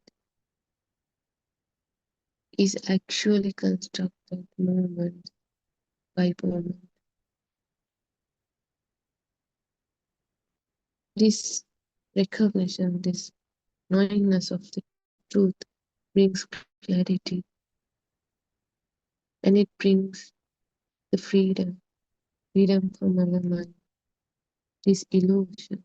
is actually constructed moment by moment. This recognition, this knowingness of the truth brings clarity, and it brings the freedom from our mind, this illusion.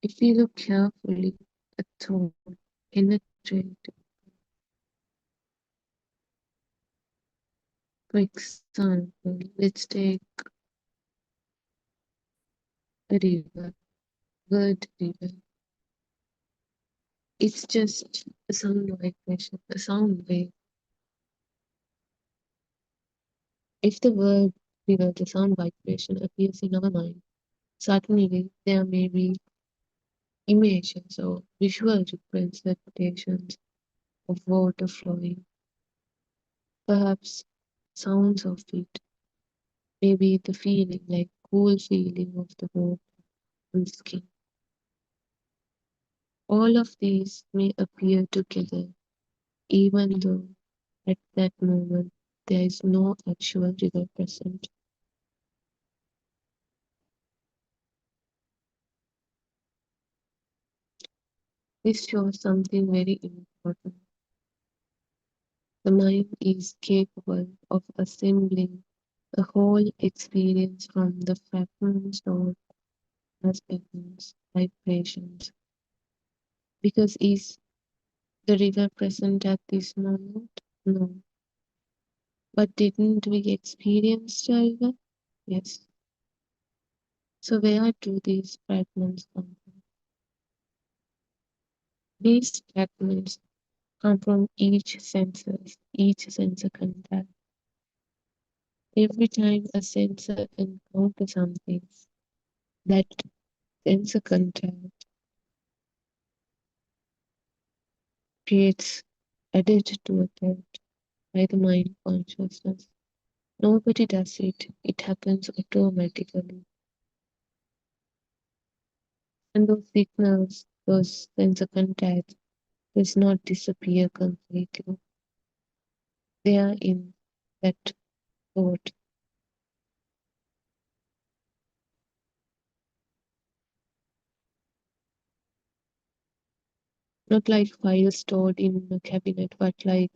If we look carefully at thought, penetrate. For example, let's take a river, word river. It's just a sound vibration, a sound wave. If the word river, the sound vibration appears in our mind, certainly there may be images or visual representations of water flowing, perhaps sounds of it, maybe the feeling like cool feeling of the water on skin. All of these may appear together, even though at that moment there is no actual river present. This shows something very important. The mind is capable of assembling the whole experience from the fragments or aspects, vibrations. Because is the river present at this moment? No. But didn't we experience the river? Yes. So where do these fragments come from? These fragments come from each sensor contact. Every time a sensor encounters something, that sensor contact creates added to a thought by the mind consciousness. Nobody does it, it happens automatically. And those signals, those sensor contacts, does not disappear completely. They are in that thought. Not like files stored in a cabinet, but like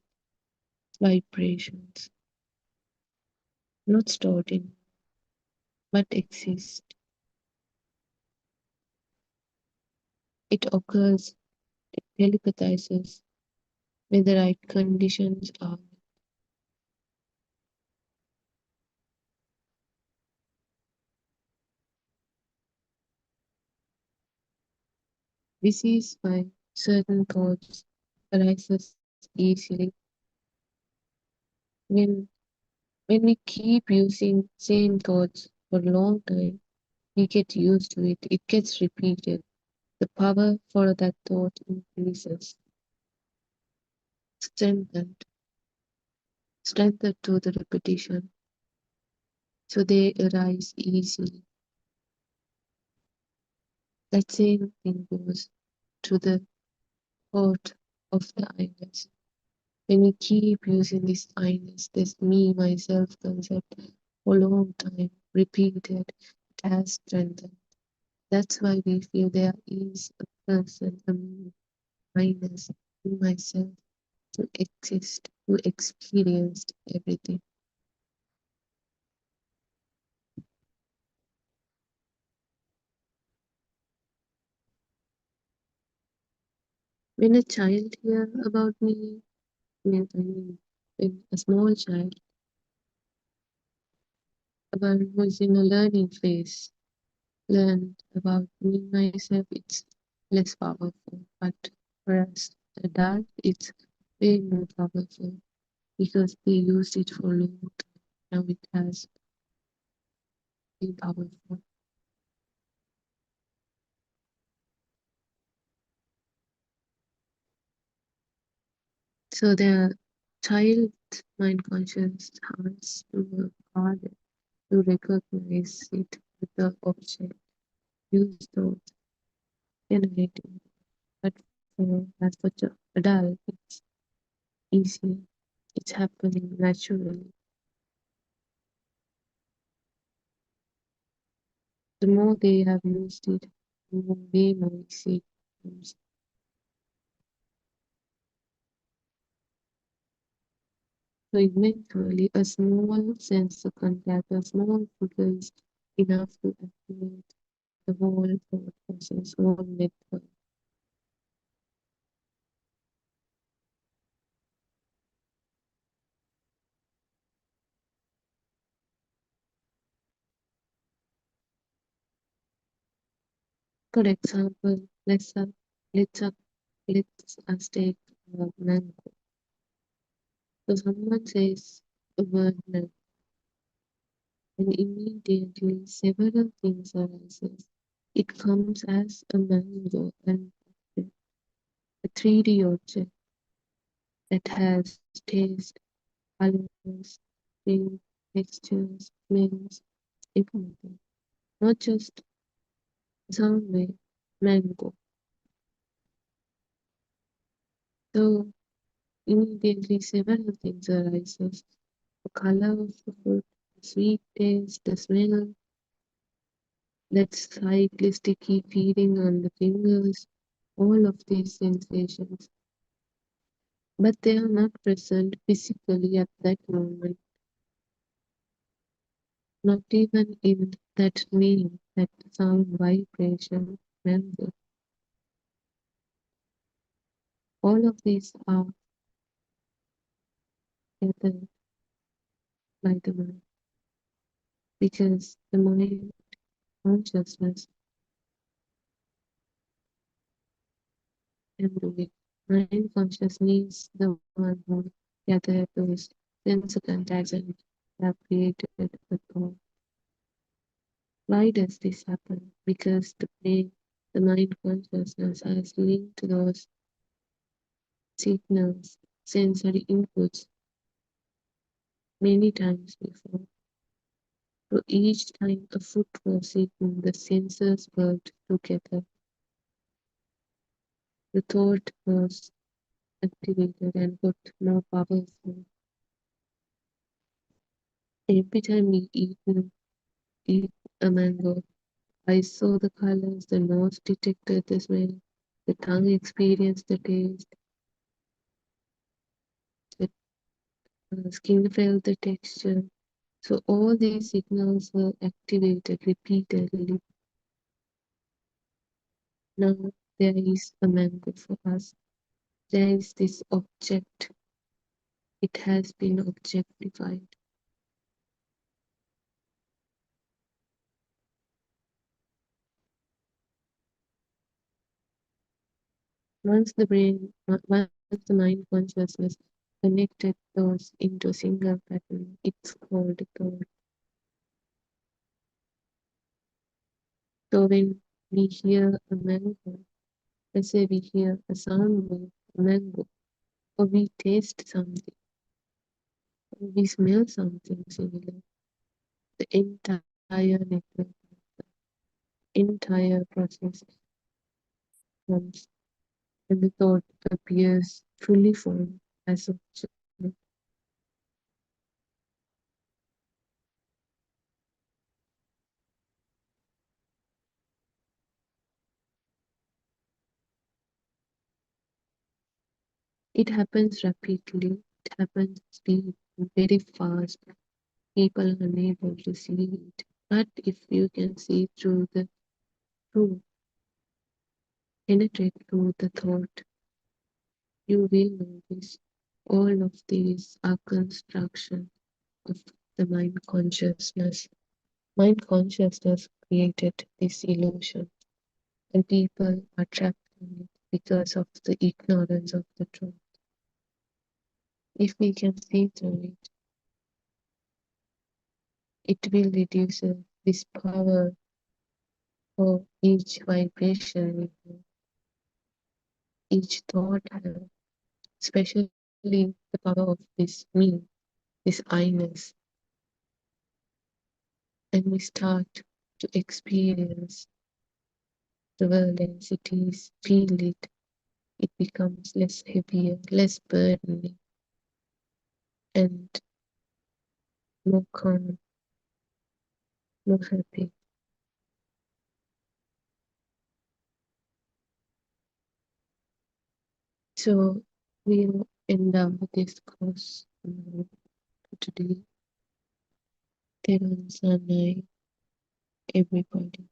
vibrations. Not stored in, but exist. It occurs, it telepathizes when the right conditions are. This is why certain thoughts arises easily. When we keep using same thoughts for a long time, we get used to it. It gets repeated. The power for that thought increases. Strengthened to the repetition. So they arise easily. That same thing goes to the thought of the I-ness. When we keep using this I-ness, this me, myself concept for a long time, repeated, it has strengthened. That's why we feel there is a person, a me, I-ness, in myself, to exist, to experience everything. When a child hears about me, when a small child, about who is in a learning phase, learned about me myself, it's less powerful. But for us adults, it's way more powerful because they used it for a long time. Now it has been powerful. So the child mind conscious has to work harder to recognize it with the object, use thought, generating. But as for adult, it's easy. It's happening naturally. The more they have used it, the more way more easy it becomes. So eventually, a small sensor contact, a small figure is enough to activate the whole thought process, whole network. For example, let's us take mango. So someone says a word mango, and immediately several things arises. It comes as a mango and a 3D object that has taste, colors, shape, textures, smells, everything. Not just sound wave, mango. So immediately several things arises. The color of the food, the sweet taste, the smell, that slightly sticky feeling on the fingers, all of these sensations. But they are not present physically at that moment, not even in that name, that sound vibration, mango. All of these are gathered by the mind because the mind consciousness can do it. Mind consciousness is the one who gathered those sense contacts and have created the thought. Why does this happen? Because the brain, the mind consciousness has linked those signals, sensory inputs many times before. So each time a food was eaten, the senses worked together. The thought was activated and got more powerful. Every time we eat a mango, I saw the colors, the nose detected the smell, the tongue experienced the taste, the skin felt the texture. So all these signals were activated repeatedly. Now there is a mango for us. There is this object. It has been objectified. Once the mind consciousness connected those into a single pattern, it's called thought. So when we hear a mango, let's say we hear a sound wave, mango, or we taste something, or we smell something similar, the entire network, the entire process comes and the thought appears fully formed as object. It happens rapidly, it happens very fast. People are unable to see it. But if you can see through the truth, penetrate through the thought, you will notice all of these are construction of the mind consciousness. Mind consciousness created this illusion, and people are trapped in it because of the ignorance of the truth. If we can see through it, it will reduce this power for each vibration we have, each thought have, especially the power of this me, this I-ness. And we start to experience the world as it is, feel it, it becomes less heavier, less burdening, and more calm, more happy. So we'll end our discourse today. Tevon Sanai, everybody.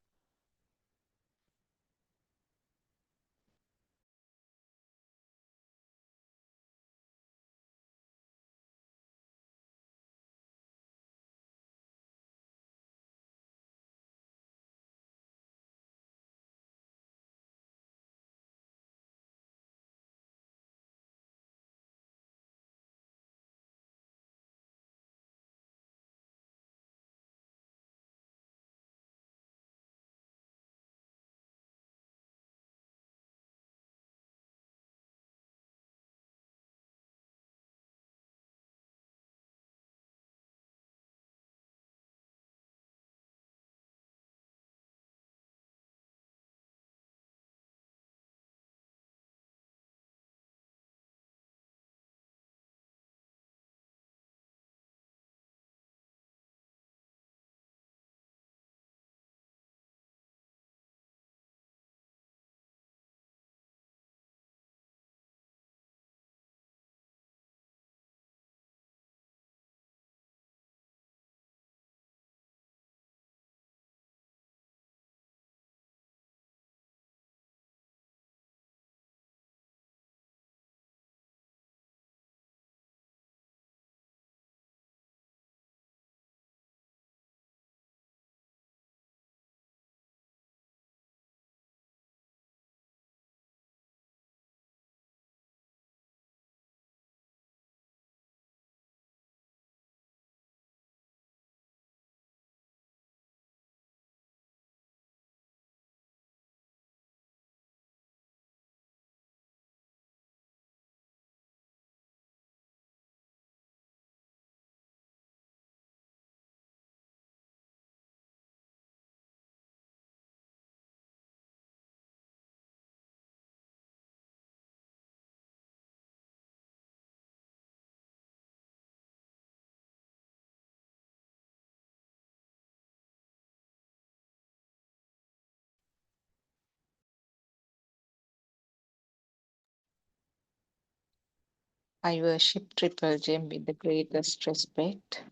I worship Triple Gem with the greatest respect.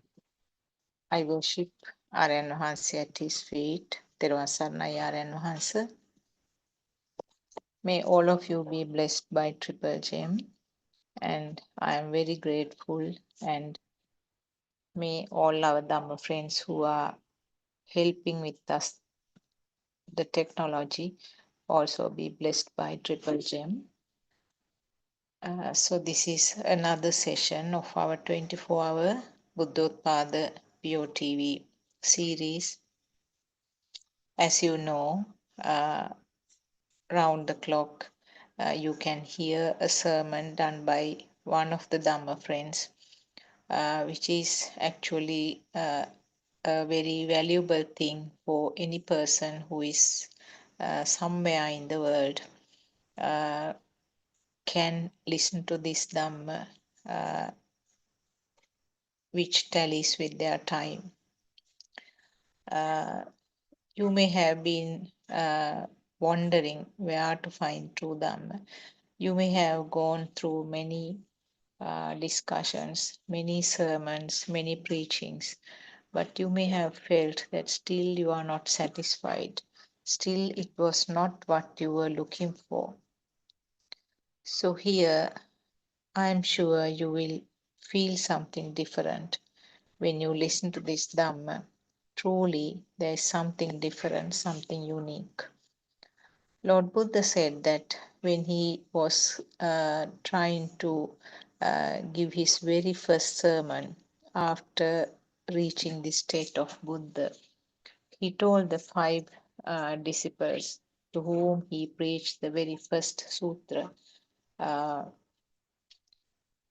I worship Aryan Wahanse at his feet. Therwan Saranai Aryan Wahanse. May all of you be blessed by Triple Gem. And I am very grateful. And may all our Dhamma friends who are helping with us, the technology, also be blessed by Triple Gem. So this is another session of our 24-hour Buddothpada PeoTV series. As you know, round the clock, you can hear a sermon done by one of the Dhamma friends, which is actually a very valuable thing for any person who is somewhere in the world can listen to this Dhamma, which tallies with their time. You may have been wondering where to find true Dhamma. You may have gone through many discussions, many sermons, many preachings, but you may have felt that still you are not satisfied. Still, it was not what you were looking for. So, here I am sure you will feel something different when you listen to this Dhamma. Truly, there is something different, something unique. Lord Buddha said that when he was trying to give his very first sermon after reaching the state of Buddha, he told the five disciples to whom he preached the very first sutra,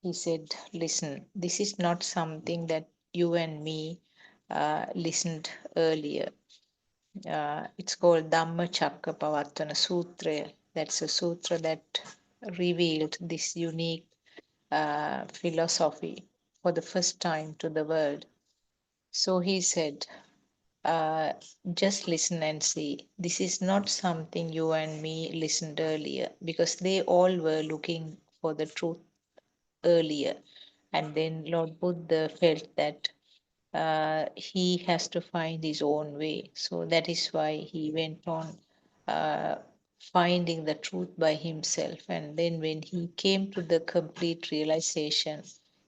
he said, listen, this is not something that you and me listened earlier. It's called Dhammacakkappavattana Sutra. That's a sutra that revealed this unique philosophy for the first time to the world. So he said, just listen and see. This is not something you and me listened earlier, because they all were looking for the truth earlier. And then Lord Buddha felt that he has to find his own way. So that is why he went on uh, finding the truth by himself. And then when he came to the complete realization,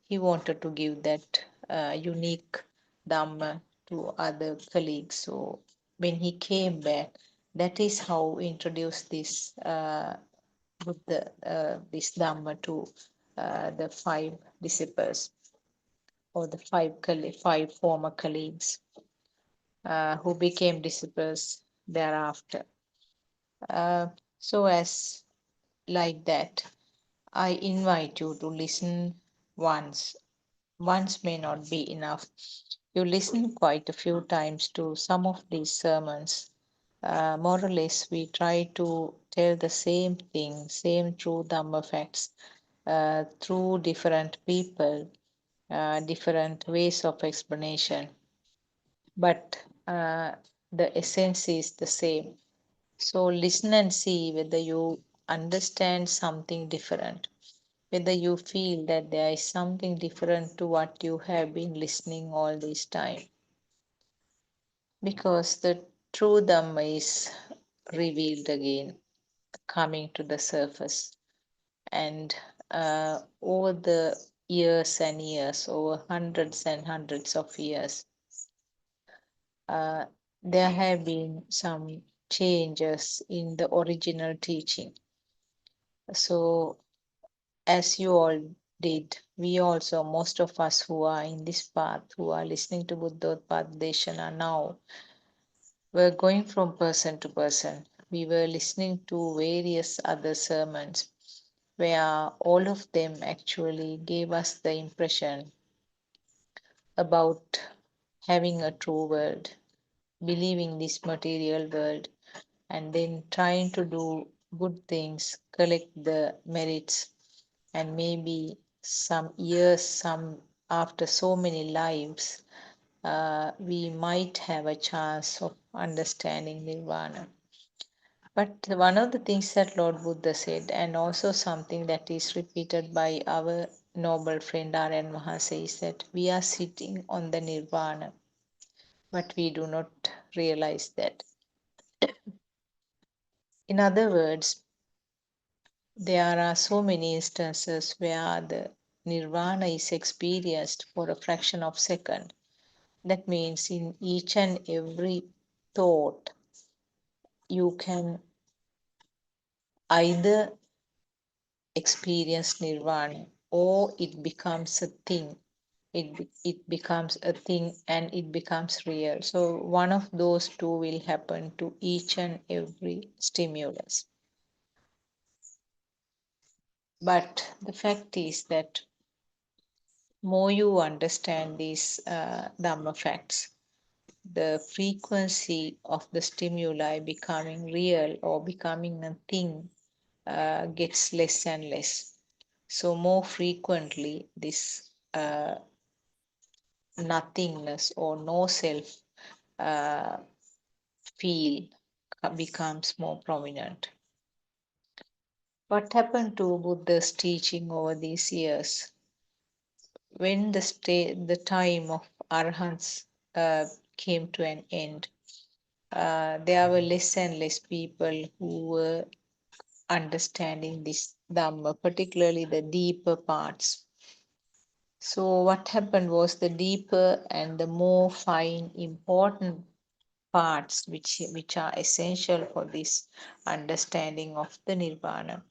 he wanted to give that unique Dhamma to other colleagues. So when he came back, that is how he introduced this Buddha, this Dhamma to the 5 disciples, or the 5 former colleagues who became disciples thereafter. So as like that, I invite you to listen once. Once may not be enough. You listen quite a few times to some of these sermons. More or less, we try to tell the same thing, same true Dhamma facts through different people, different ways of explanation. But the essence is the same. So listen and see whether you understand something different, whether you feel that there is something different to what you have been listening all this time. Because the true Dhamma is revealed again, coming to the surface. And over the years and years, over hundreds and hundreds of years, there have been some changes in the original teaching. So, as you all did, we also, most of us who are in this path, who are listening to Buddothpada Deshana now, were going from person to person. We were listening to various other sermons where all of them actually gave us the impression about having a true world, believing this material world, and then trying to do good things, collect the merits, and maybe some years, some after so many lives, we might have a chance of understanding nirvana. But one of the things that Lord Buddha said, and also something that is repeated by our noble friend Aryan Mahasi, is that we are sitting on the nirvana, but we do not realize that. In other words, there are so many instances where the nirvana is experienced for a fraction of a second. That means in each and every thought, you can either experience nirvana or it becomes a thing. It becomes a thing and it becomes real. So one of those two will happen to each and every stimulus. But the fact is that more you understand these Dhamma facts, the frequency of the stimuli becoming real or becoming a thing gets less and less. So more frequently, this nothingness or no self feel becomes more prominent. What happened to Buddha's teaching over these years? When the time of arhants came to an end, there were less and less people who were understanding this Dhamma, particularly the deeper parts. So what happened was the deeper and the more fine, important parts which are essential for this understanding of the Nirvana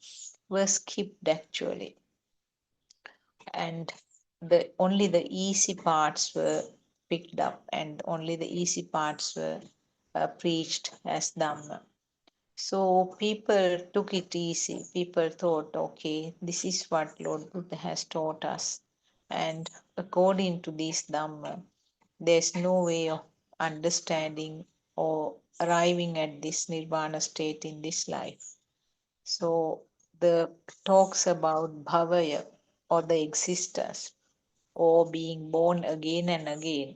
were skipped actually. And only the easy parts were picked up and only the easy parts were preached as Dhamma. So people took it easy. People thought, okay, this is what Lord Buddha has taught us. And according to this Dhamma, there's no way of understanding or arriving at this nirvana state in this life. So the talks about bhavaya or the existence or being born again and again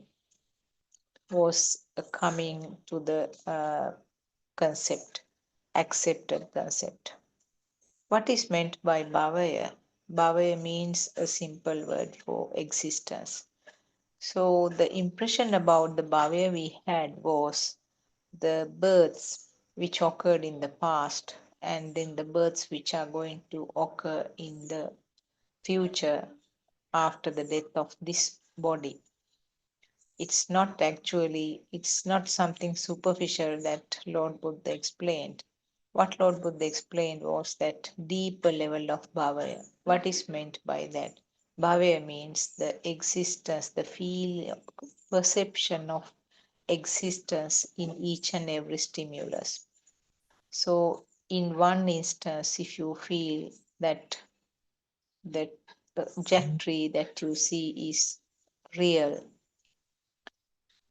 was coming to the concept, accepted concept. What is meant by bhavaya? Bhavaya means a simple word for existence. So the impression about the bhavaya we had was the births which occurred in the past and then the births which are going to occur in the future after the death of this body. It's not something superficial that Lord Buddha explained. What Lord Buddha explained was that deeper level of bhavaya. What is meant by that? Bhavaya means the existence, the feel, perception of existence in each and every stimulus. So in one instance, if you feel that the jack tree that you see is real,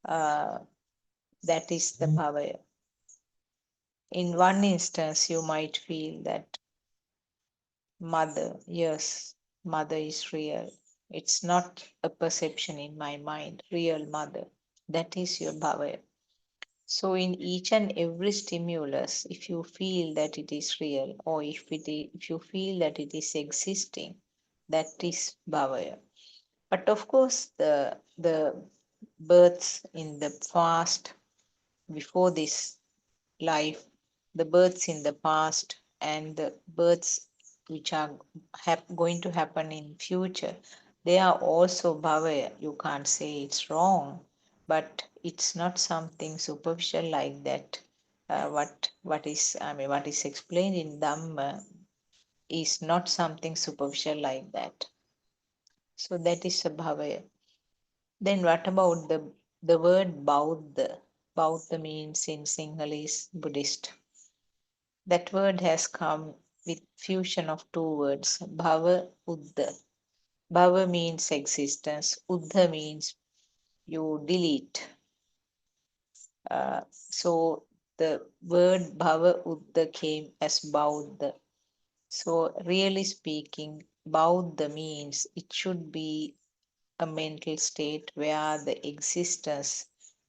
that is the bhavaya. In one instance, you might feel that mother, yes, mother is real. It's not a perception in my mind, real mother. That is your bhavaya. So in each and every stimulus, if you feel that it is real or if you feel that it is existing, that is bhavaya. But of course, the births in the past, before this life, the births in the past and the births which are going to happen in future, they are also bhavaya. You can't say it's wrong, but it's not something superficial like that. What is explained in Dhamma is not something superficial like that. So that is a bhavaya. Then what about the word Bauddha? Bauddha means in Sinhalese Buddhist. That word has come with fusion of two words, bhava, uddha. Bhava means existence, uddha means you delete. So the word bhava, uddha came as Bauddha. So really speaking, Bauddha means it should be a mental state where the existence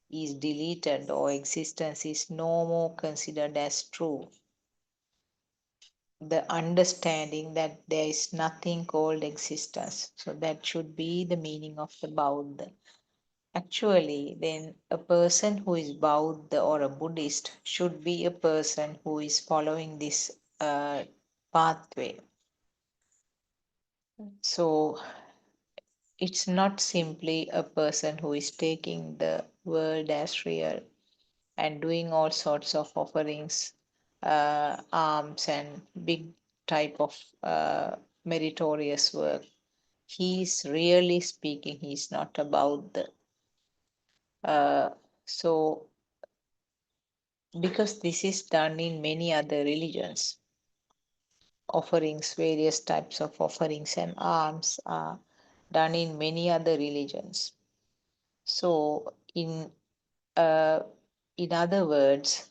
is deleted or existence is no more considered as true. The understanding that there is nothing called existence. So that should be the meaning of the Buddha. Actually, then a person who is Buddha or a Buddhist should be a person who is following this pathway. So it's not simply a person who is taking the world as real and doing all sorts of offerings, alms and big type of meritorious work. He's really speaking, he's not about the so because this is done in many other religions, offerings, various types of offerings and alms are done in many other religions. So in other words,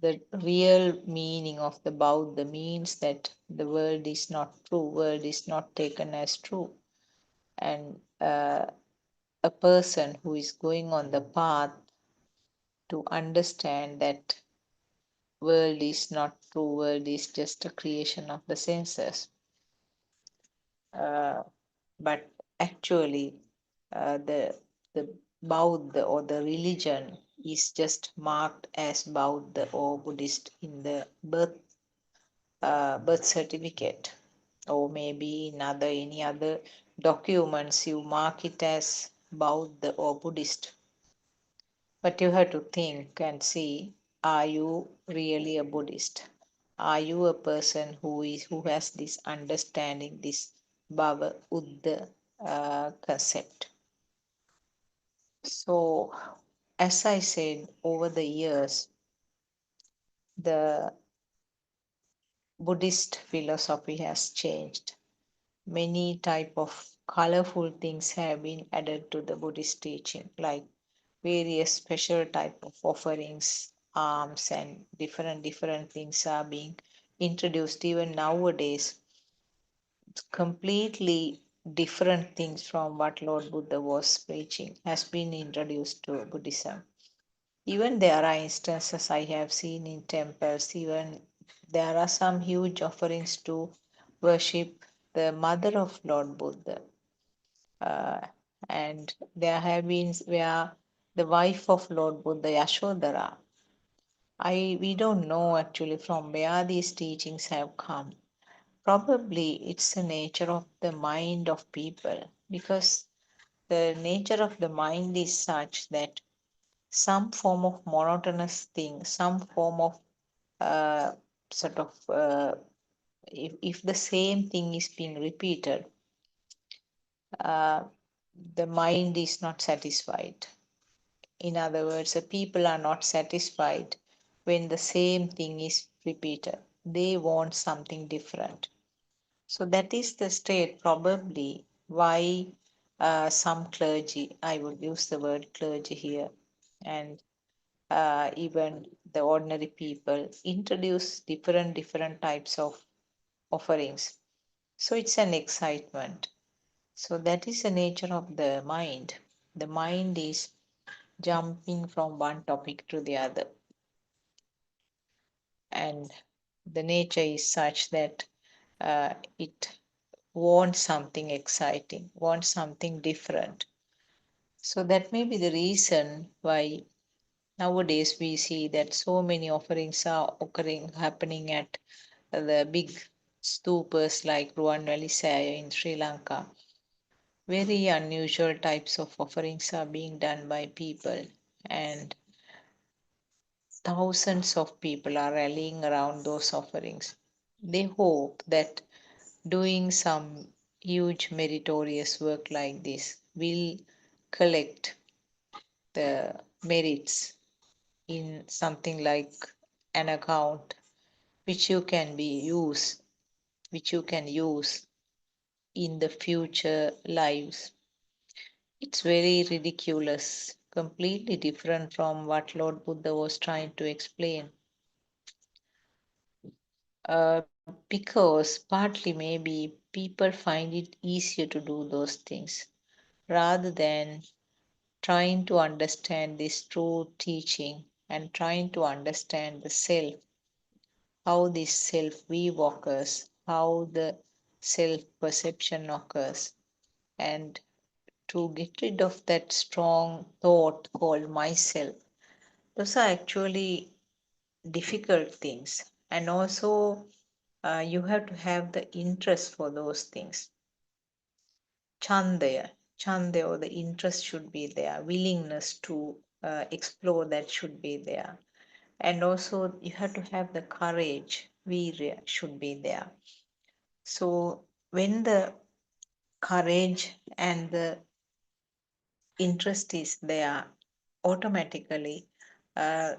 the real meaning of the Buddha means that the world is not true, world is not taken as true. And a person who is going on the path to understand that world is not true, world is just a creation of the senses. But actually, the Buddha or the religion is just marked as Buddha or Buddhist in the birth certificate, or maybe in any other documents you mark it as Buddha or Buddhist. But you have to think and see, are you really a Buddhist? Are you a person who has this understanding, this Bhava Uddha concept? So, as I said, over the years, the Buddhist philosophy has changed. Many type of colorful things have been added to the Buddhist teaching, like various special type of offerings arms and different things are being introduced even nowadays. It's completely different things from what Lord Buddha was preaching has been introduced to Buddhism. Even there are instances I have seen in temples, even there are some huge offerings to worship the mother of Lord Buddha. And there have been where the wife of Lord Buddha, Yashodhara, we don't know actually from where these teachings have come. Probably it's the nature of the mind of people, because the nature of the mind is such that some form of monotonous thing, some form of uh, sort of if the same thing is being repeated, uh, the mind is not satisfied. In other words, the people are not satisfied when the same thing is repeated. They want something different. So that is the state probably why some clergy, I would use the word clergy here, and even the ordinary people introduce different types of offerings. So it's an excitement. So that is the nature of the mind. The mind is jumping from one topic to the other. And the nature is such that it wants something exciting, wants something different. So that may be the reason why nowadays we see that so many offerings are happening at the big stupas like Ruwanwali Saya in Sri Lanka. Very unusual types of offerings are being done by people, and thousands of people are rallying around those offerings. They hope that doing some huge meritorious work like this will collect the merits in something like an account which you can which you can use in the future lives. It's very ridiculous, completely different from what Lord Buddha was trying to explain. Because partly maybe people find it easier to do those things rather than trying to understand this true teaching and trying to understand the self, how this self view occurs, how the self perception occurs, and to get rid of that strong thought called myself. Those are actually difficult things, and also you have to have the interest for those things. Chandaya or the interest should be there, willingness to explore that should be there. And also you have to have the courage, virya should be there. So when the courage and the interest is there, automatically uh,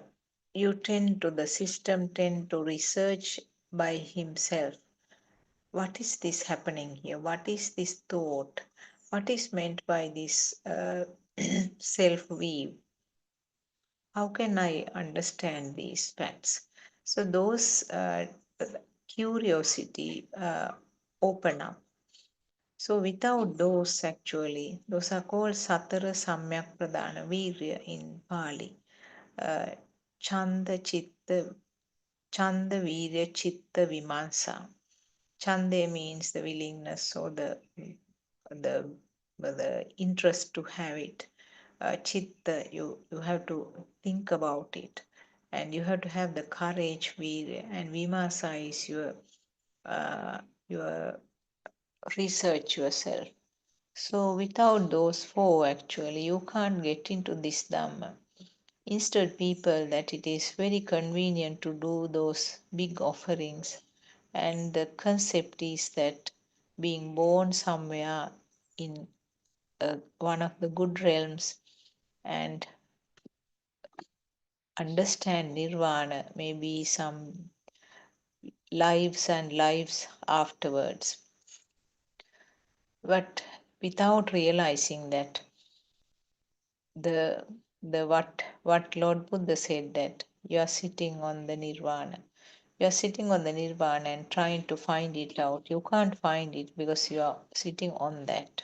the system tend to research by himself. What is this happening here? What is this thought? What is meant by this self-view? How can I understand these facts? So those curiosity open up. So without those actually, those are called Satara Samyak Pradana Virya in Pali. Chanda Chitta, Chanda Virya Chitta Vimansa. Chande means the willingness or the interest to have it. Chitta, you have to think about it, and you have to have the courage. And Vimasa is your research yourself. So without those four, actually, you can't get into this Dhamma. Instead, people that it is very convenient to do those big offerings, and the concept is that being born somewhere in one of the good realms and understand nirvana, maybe some lives and lives afterwards. But without realizing that the what Lord Buddha said, that You are sitting on the nirvana. You are sitting on the nirvana and trying to find it out. You can't find it because you are sitting on that.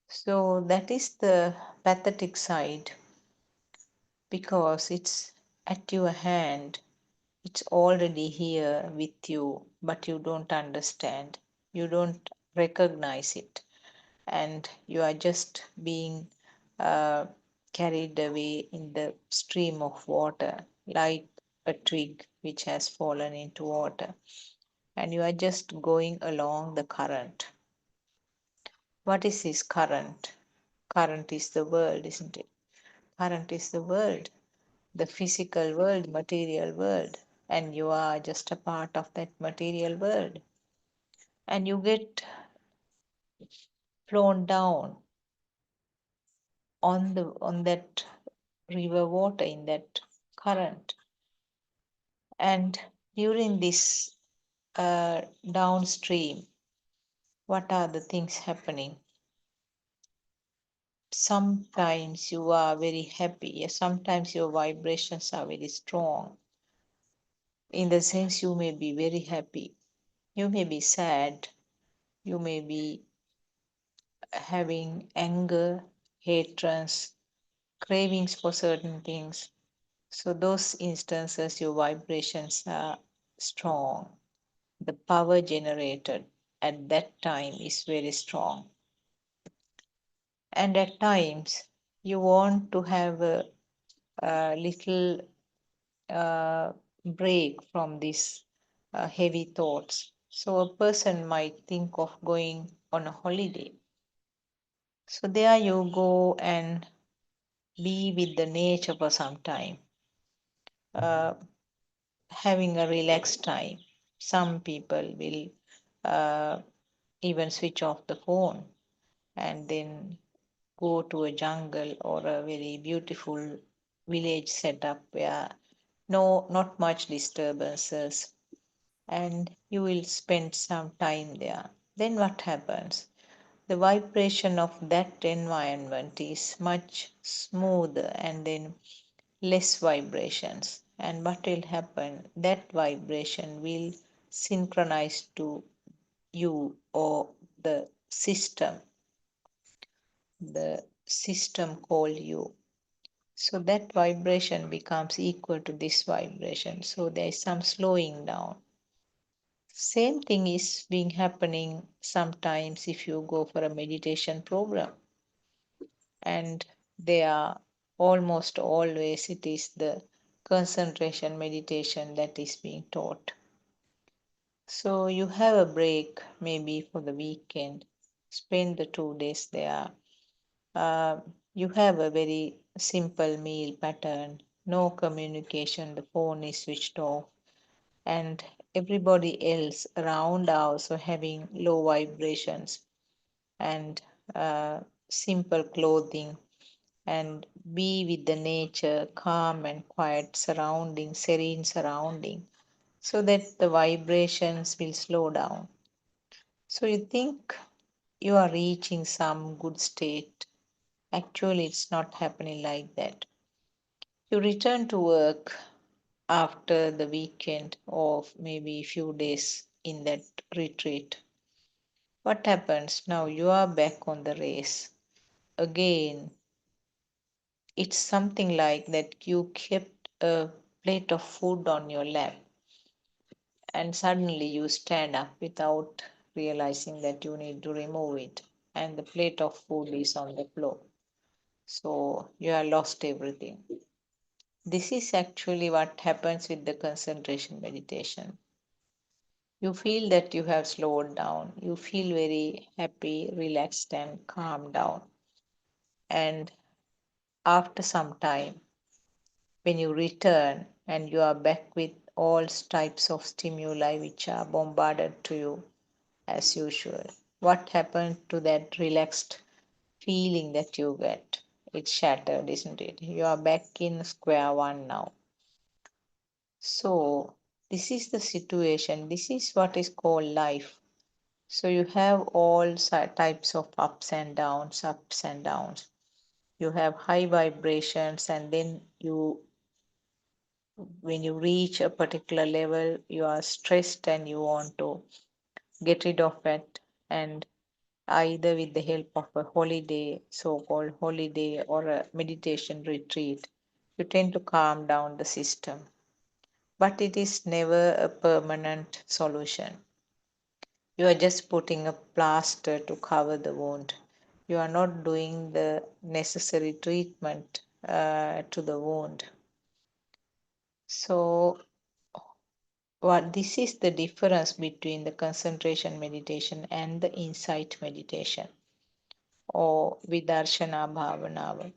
So that is the pathetic side, because it's at your hand. It's already here with you, but you don't understand. You don't recognize it. And you are just being uh, carried away in the stream of water, like a twig which has fallen into water. And you are just going along the current. What is this current? Current is the world, isn't it? Current is the world, the physical world, material world, and you are just a part of that material world. And you get flown down on that river water, in that current. And during this downstream, what are the things happening? Sometimes you are very happy, sometimes your vibrations are very strong. In the sense, you may be very happy, you may be sad, you may be having anger, hatreds, cravings for certain things. So, those instances, your vibrations are strong. The power generated at that time is very strong. And at times, you want to have a little break from these heavy thoughts. So, a person might think of going on a holiday. So, there you go and be with the nature for some time, having a relaxed time. Some people will even switch off the phone and then go to a jungle or a very beautiful village setup where not much disturbances, and you will spend some time there. Then what happens? The vibration of that environment is much smoother, and then less vibrations. And what will happen? That vibration will synchronize to you or the system. The system call you. So that vibration becomes equal to this vibration. So there is some slowing down. Same thing is being happening sometimes if you go for a meditation program, and they are almost always it is the concentration meditation that is being taught. So you have a break maybe for the weekend, spend the 2 days there. You have a very simple meal pattern, no communication, the phone is switched off, and everybody else around are also having low vibrations and simple clothing, and be with the nature, calm and quiet surrounding, serene surrounding, so that the vibrations will slow down. So you think you are reaching some good state. Actually, it's not happening like that. You return to work after the weekend of maybe a few days in that retreat. What happens now? You are back on the race. Again, it's something like that you kept a plate of food on your lap, and suddenly you stand up without realizing that you need to remove it, and the plate of food is on the floor. So you have lost everything. This is actually what happens with the concentration meditation. You feel that you have slowed down. You feel very happy, relaxed, and calmed down. And after some time, when you return and you are back with all types of stimuli which are bombarded to you as usual, what happened to that relaxed feeling that you get? It's shattered, isn't it? You are back in square one now. So, this is the situation. This is what is called life. So, you have all types of ups and downs, ups and downs. You have high vibrations, and then you when you reach a particular level, you are stressed and you want to get rid of it, and either with the help of a holiday, so-called holiday, or a meditation retreat, you tend to calm down the system. But it is never a permanent solution. You are just putting a plaster to cover the wound. You are not doing the necessary treatment to the wound. So, this is the difference between the concentration meditation and the insight meditation, or Vidarshana Bhavana.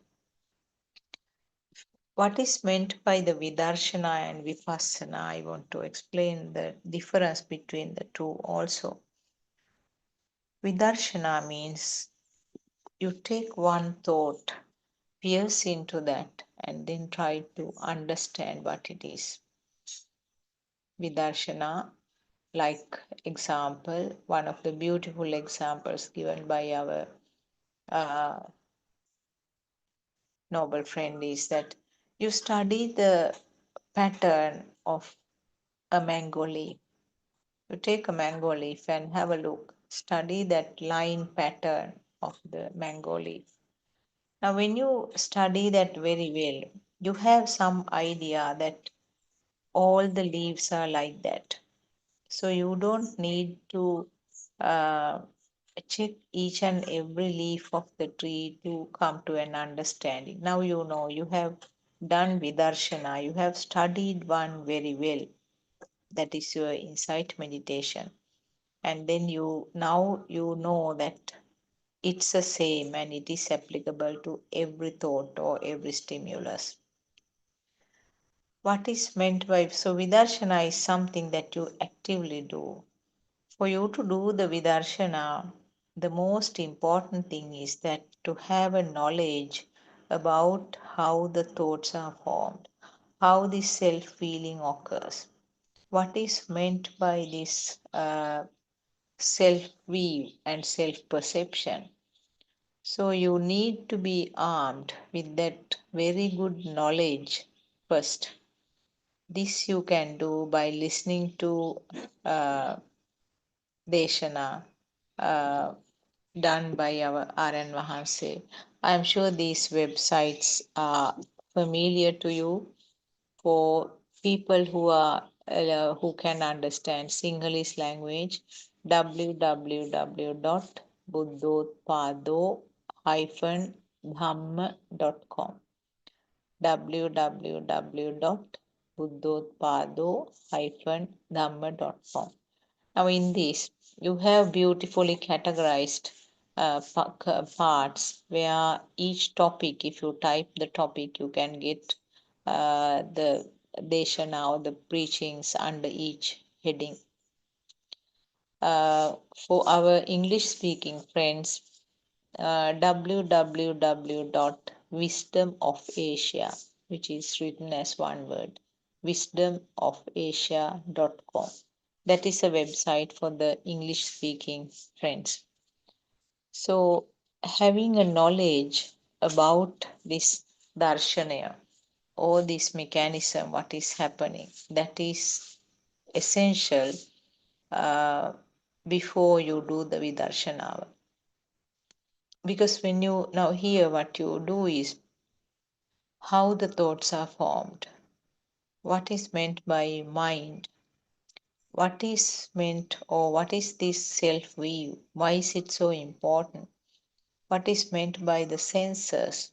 What is meant by the Vidarshana and Vipassana? I want to explain the difference between the two also. Vidarshana means you take one thought, pierce into that, and then try to understand what it is. Vidarshana, like example, one of the beautiful examples given by our noble friend is that you study the pattern of a mango leaf. You take a mango leaf and have a look, study that line pattern of the mango leaf. Now, when you study that very well, you have some idea that all the leaves are like that. So you don't need to uh, check each and every leaf of the tree to come to an understanding. Now you know, you have done Vidarshana, you have studied one very well. That is your insight meditation. And then you know that it's the same and it is applicable to every thought or every stimulus. What is meant by Vidarshana is something that you actively do. For you to do the Vidarshana, the most important thing is that to have a knowledge about how the thoughts are formed, how this self-feeling occurs. What is meant by this self-view and self-perception? So you need to be armed with that very good knowledge first. This you can do by listening to Deshana done by our RN Vahanse. I'm sure these websites are familiar to you for people who can understand Sinhalese language. www.buddothpado-dhamma.com www.buddothpado-dhamma.com. Now, in this, you have beautifully categorized parts where each topic, if you type the topic, you can get the deshana or the preachings under each heading. For our English speaking friends, www.wisdomofasia, which is written as one word, wisdomofasia.com. That is a website for the English speaking friends. So, having a knowledge about this darshanaya or this mechanism, what is happening, that is essential before you do the vidarshana. Because when you now hear, what you do is how the thoughts are formed, what is meant by mind, what is meant, or what is this self view, why is it so important, what is meant by the senses,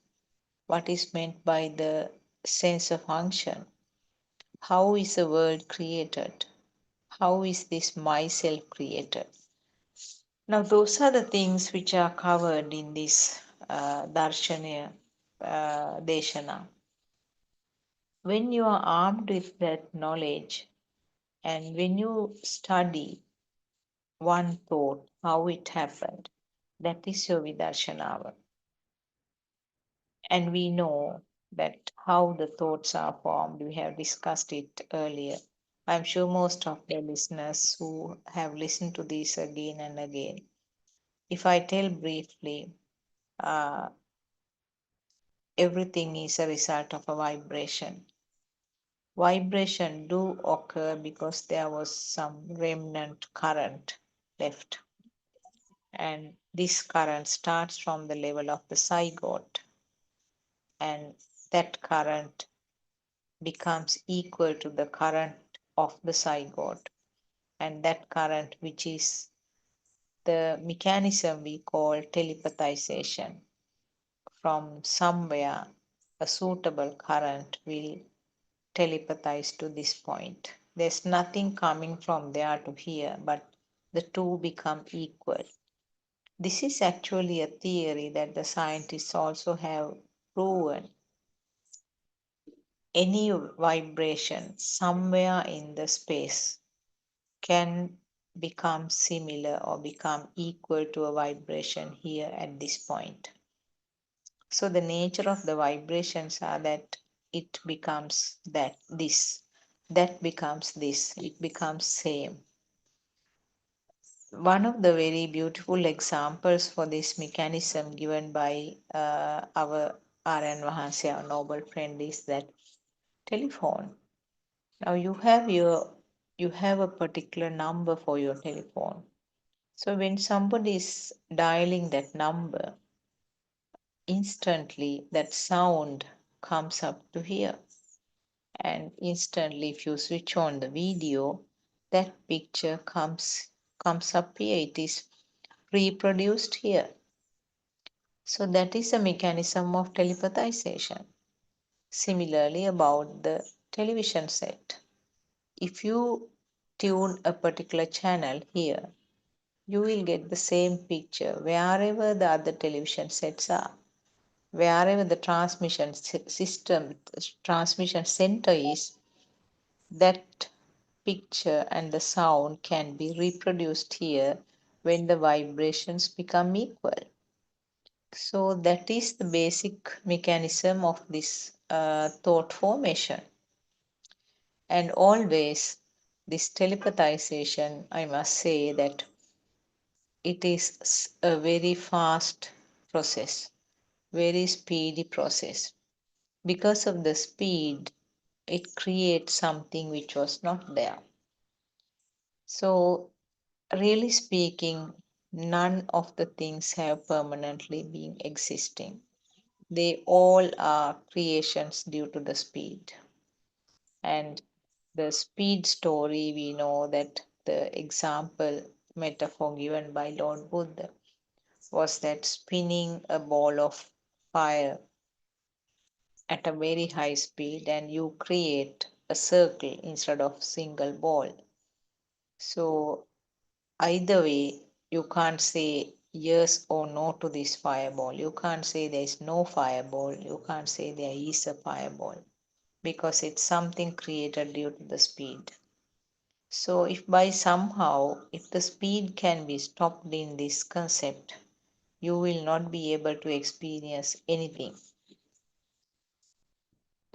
what is meant by the sense of function, how is the world created, how is this myself created. Now, those are the things which are covered in this Darshana Deshana. When you are armed with that knowledge and when you study one thought, how it happened, that is your Vidarshana. And we know that how the thoughts are formed. We have discussed it earlier. I'm sure most of the listeners who have listened to this again and again, if I tell briefly, uh, everything is a result of a vibration. vibration do occur because there was some remnant current left. And this current starts from the level of the zygote, and that current becomes equal to the current of the zygote. And that current, which is the mechanism we call telepathization, from somewhere a suitable current will telepathize to this point. There's nothing coming from there to here, but the two become equal. This is actually a theory that the scientists also have proven. Any vibration somewhere in the space can become similar or become equal to a vibration here at this point. So the nature of the vibrations are that it becomes that becomes this, it becomes same. One of the very beautiful examples for this mechanism given by our R.N. Vahanse, our noble friend, is that telephone. Now you have a particular number for your telephone. So when somebody is dialing that number, instantly that sound comes up to here. And instantly if you switch on the video, that picture comes up here. It is reproduced here. So that is a mechanism of telepathization. Similarly, about the television set. If you tune a particular channel here, you will get the same picture wherever the other television sets are. Wherever the transmission system, transmission center is, that picture and the sound can be reproduced here when the vibrations become equal. So that is the basic mechanism of this thought formation. And always this telepathization, I must say that it is a very fast process, very speedy process. Because of the speed, it creates something which was not there. So really speaking, none of the things have permanently been existing. They all are creations due to the speed. And the speed story, we know that the example metaphor given by Lord Buddha was that spinning a ball of fire at a very high speed and you create a circle instead of single ball. So either way, you can't say yes or no to this fireball. You can't say there is no fireball. You can't say there is a fireball because it's something created due to the speed. So if by somehow, if the speed can be stopped in this concept, you will not be able to experience anything.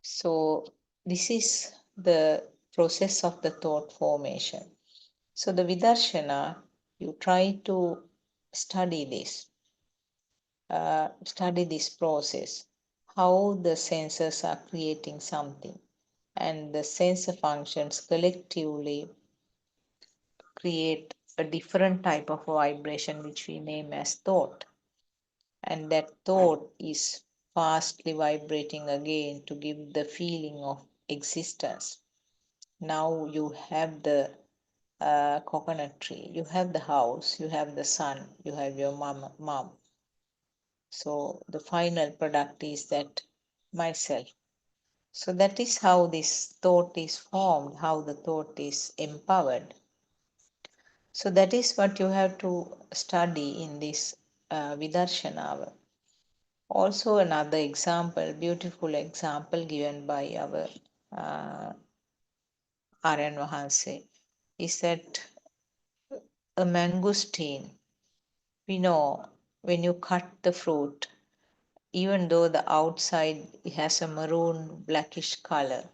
So this is the process of the thought formation. So the Vidarshana, you try to study this process, how the senses are creating something, and the sensor functions collectively create a different type of vibration which we name as thought. And that thought is fastly vibrating again to give the feeling of existence. Now you have the coconut tree, you have the house, you have the sun, you have your mom. So the final product is that myself. So that is how this thought is formed, how the thought is empowered. So that is what you have to study in this Vidarshana. Also another example, beautiful example given by our R.N. Vahanse is that a mangosteen, we know when you cut the fruit, even though the outside has a maroon blackish color,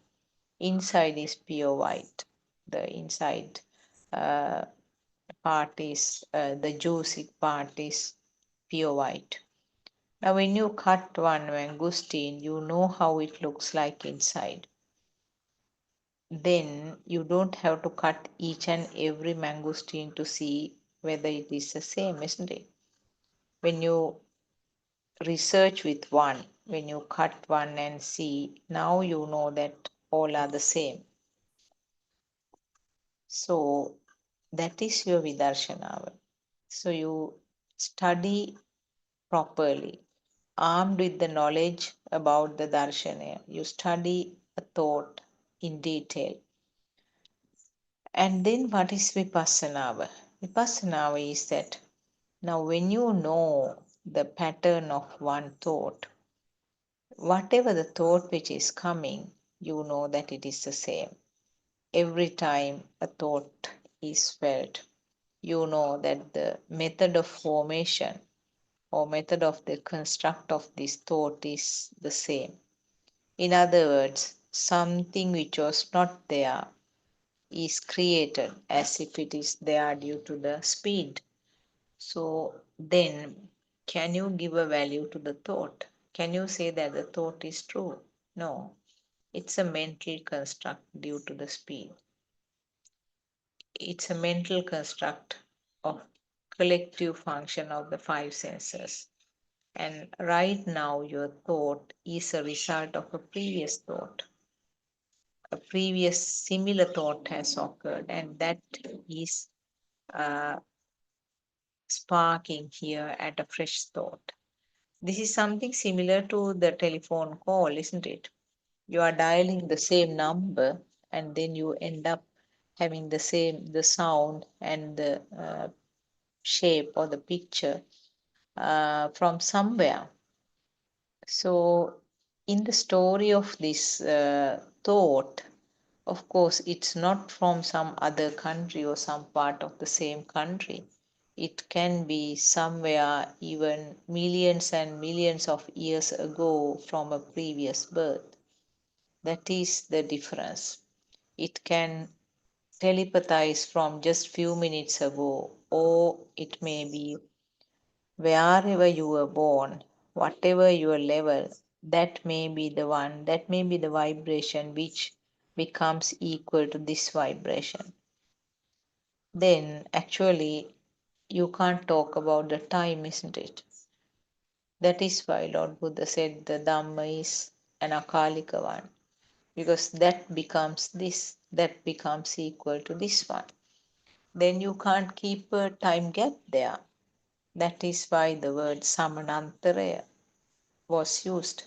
inside is pure white. The inside part is, the juicy part is pure white. Now when you cut one mangosteen, you know how it looks like inside. then you don't have to cut each and every mangosteen to see whether it is the same, isn't it? When you research with one, when you cut one and see, now you know that all are the same. So that is your Vidarshana. So you study properly, armed with the knowledge about the Darshana. You study a thought in detail. And then what is Vipassana? Vipassana is that now when you know the pattern of one thought, whatever the thought which is coming, you know that it is the same. Every time a thought is felt, you know that the method of formation or method of the construct of this thought is the same. In other words, something which was not there is created as if it is there due to the speed. So then, can you give a value to the thought? Can you say that the thought is true? No, it's a mental construct due to the speed. It's a mental construct of collective function of the five senses. And right now, your thought is a result of a previous thought. A previous similar thought has occurred, and that is uh, sparking here at a fresh thought. This is something similar to the telephone call, isn't it? You are dialing the same number, and then you end up having the sound and the shape or the picture from somewhere. So, in the story of this thought, of course, it's not from some other country or some part of the same country. It can be somewhere even millions and millions of years ago from a previous birth. That is the difference. It can telepathize from just few minutes ago, or it may be wherever you were born, whatever your level, that may be the one, that may be the vibration which becomes equal to this vibration. Then actually you can't talk about the time, isn't it? That is why Lord Buddha said the Dhamma is an Akalika one, because that becomes this, that becomes equal to this one. Then you can't keep a time gap there. That is why the word Samanantaraya was used.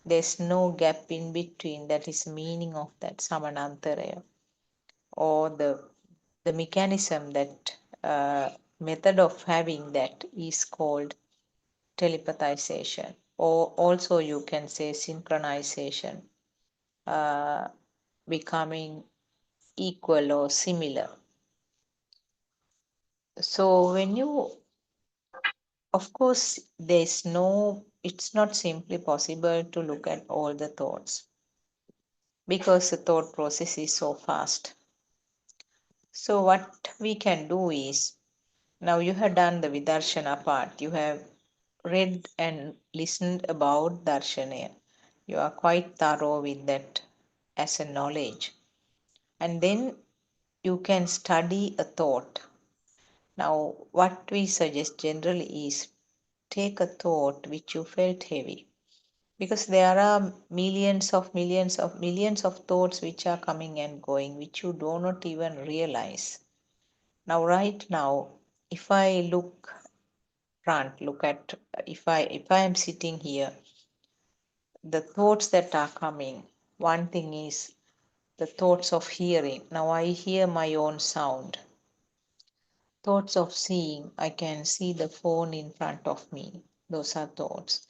There's no gap in between. That is the meaning of that Samanantaraya, or the mechanism, that method of having that is called telepathization, or also you can say synchronization, becoming equal or similar. So when you, of course, it's not simply possible to look at all the thoughts because the thought process is so fast. So what we can do is, now you have done the Vidarshana part, you have read and listened about Darshana. You are quite thorough with that as a knowledge. And then you can study a thought. Now, what we suggest generally is take a thought which you felt heavy, because there are millions of thoughts which are coming and going, which you do not even realize. Now, right now, if I look at, if I am sitting here, the thoughts that are coming, one thing is the thoughts of hearing. Now I hear my own sound. Thoughts of seeing, I can see the phone in front of me. Those are thoughts.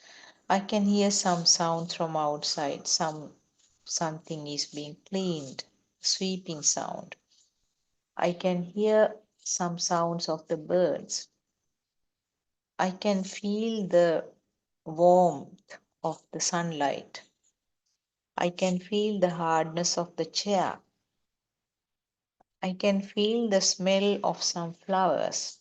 I can hear some sound from outside. Something is being cleaned, sweeping sound. I can hear some sounds of the birds. I can feel the warmth of the sunlight. I can feel the hardness of the chair. I can feel the smell of some flowers.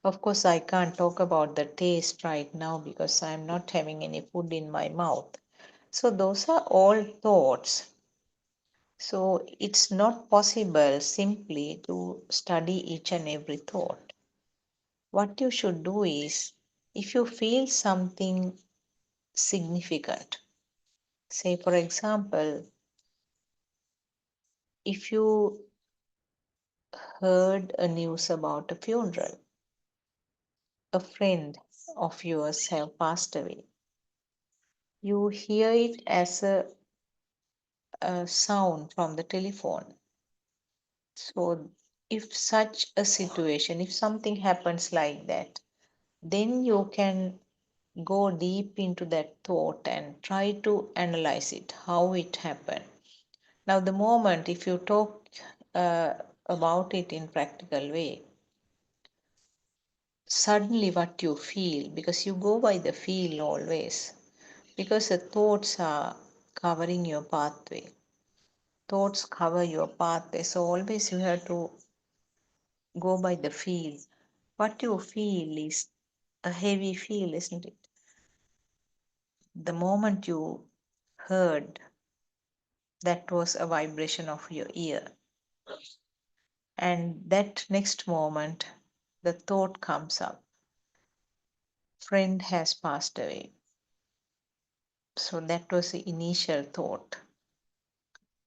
Of course, I can't talk about the taste right now because I'm not having any food in my mouth. So those are all thoughts. So it's not possible simply to study each and every thought. What you should do is, if you feel something significant, say for example, if you heard a news about a funeral, a friend of yours have passed away, you hear it as a sound from the telephone. So if such a situation, if something happens like that, then you can go deep into that thought and try to analyze it, how it happened. Now, the moment if you talk uh, about it in practical way, suddenly what you feel, because you go by the feel always, because the thoughts are covering your pathway. Thoughts cover your pathway, so always you have to go by the feel. What you feel is a heavy feel, isn't it? The moment you heard, that was a vibration of your ear. And that next moment, the thought comes up, friend has passed away. So that was the initial thought.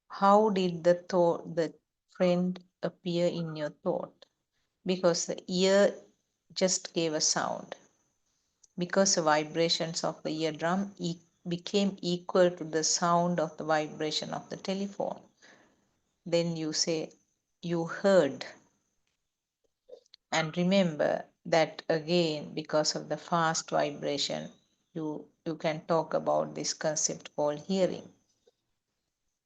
How did the friend appear in your thought? Because the ear just gave a sound. Because the vibrations of the eardrum became equal to the sound of the vibration of the telephone. Then you say, you heard. And remember that again, because of the fast vibration, you can talk about this concept called hearing.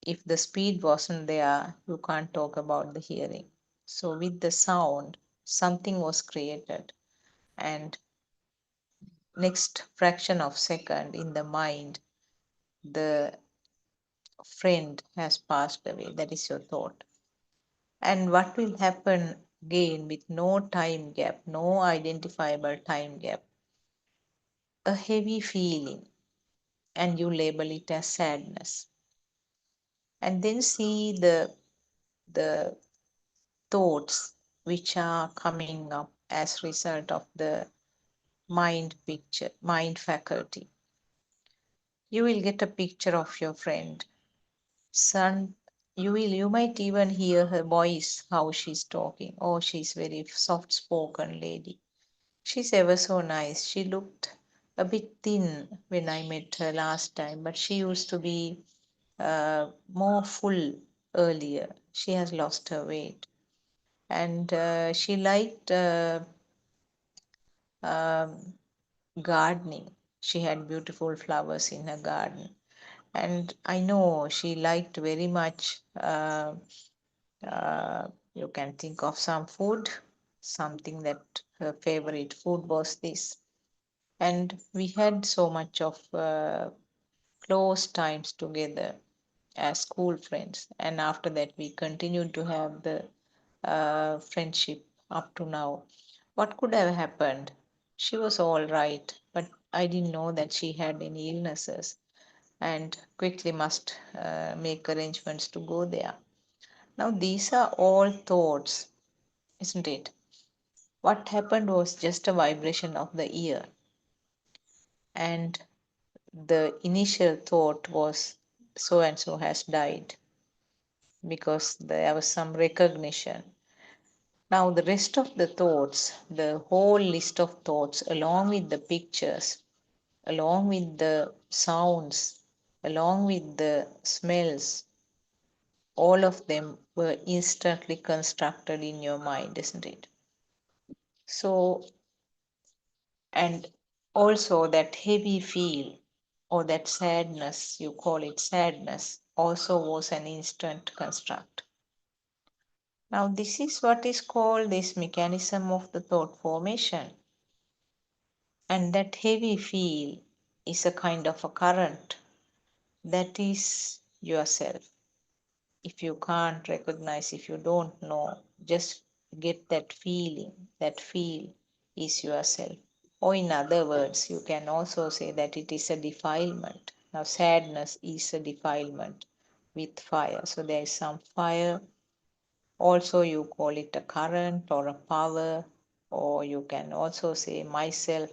If the speed wasn't there, you can't talk about the hearing. So with the sound, something was created, and next fraction of second in the mind, the friend has passed away. That is your thought. And what will happen again with no time gap, no identifiable time gap? A heavy feeling, and you label it as sadness. And then see the thoughts which are coming up as result of the mind picture, mind faculty. You will get a picture of your friend. Son, you might even hear her voice, how she's talking. Oh, she's very soft spoken lady. She's ever so nice. She looked a bit thin when I met her last time, but she used to be more full earlier. She has lost her weight. And she liked um, gardening. She had beautiful flowers in her garden. And I know she liked very much, you can think of some food, something that her favorite food was this. And we had so much of close times together as school friends. And after that, we continued to have the friendship up to now. What could have happened? She was all right, but I didn't know that she had any illnesses and quickly must make arrangements to go there. Now, these are all thoughts, isn't it? What happened was just a vibration of the ear. And the initial thought was so and so has died because there was some recognition. Now, the rest of the thoughts, the whole list of thoughts, along with the pictures, along with the sounds, along with the smells, all of them were instantly constructed in your mind, isn't it? So, and also that heavy feel or that sadness, you call it sadness, also was an instant construct. Now, this is what is called this mechanism of the thought formation. And that heavy feel is a kind of a current that is yourself. If you can't recognize, if you don't know, just get that feeling. That feel is yourself. Or in other words, you can also say that it is a defilement. Now, sadness is a defilement with fire. So there is some fire. Also, you call it a current or a power, or you can also say myself,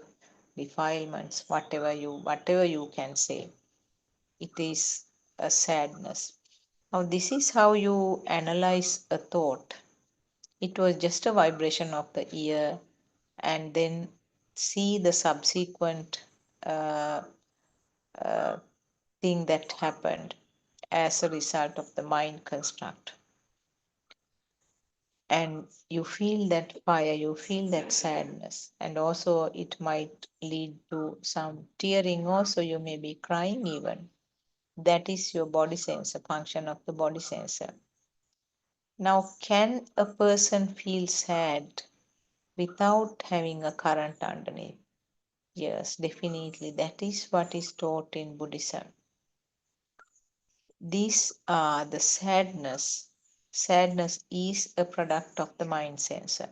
defilements, whatever you can say. It is a sadness. Now, this is how you analyze a thought. It was just a vibration of the ear, and then see the subsequent uh, uh, thing that happened as a result of the mind construct. And you feel that fire, you feel that sadness, and also it might lead to some tearing, also, you may be crying even. That is your body sensor, function of the body sensor. Now, can a person feel sad without having a current underneath? Yes, definitely. That is what is taught in Buddhism. These are the sadness. Sadness is a product of the mind sensor.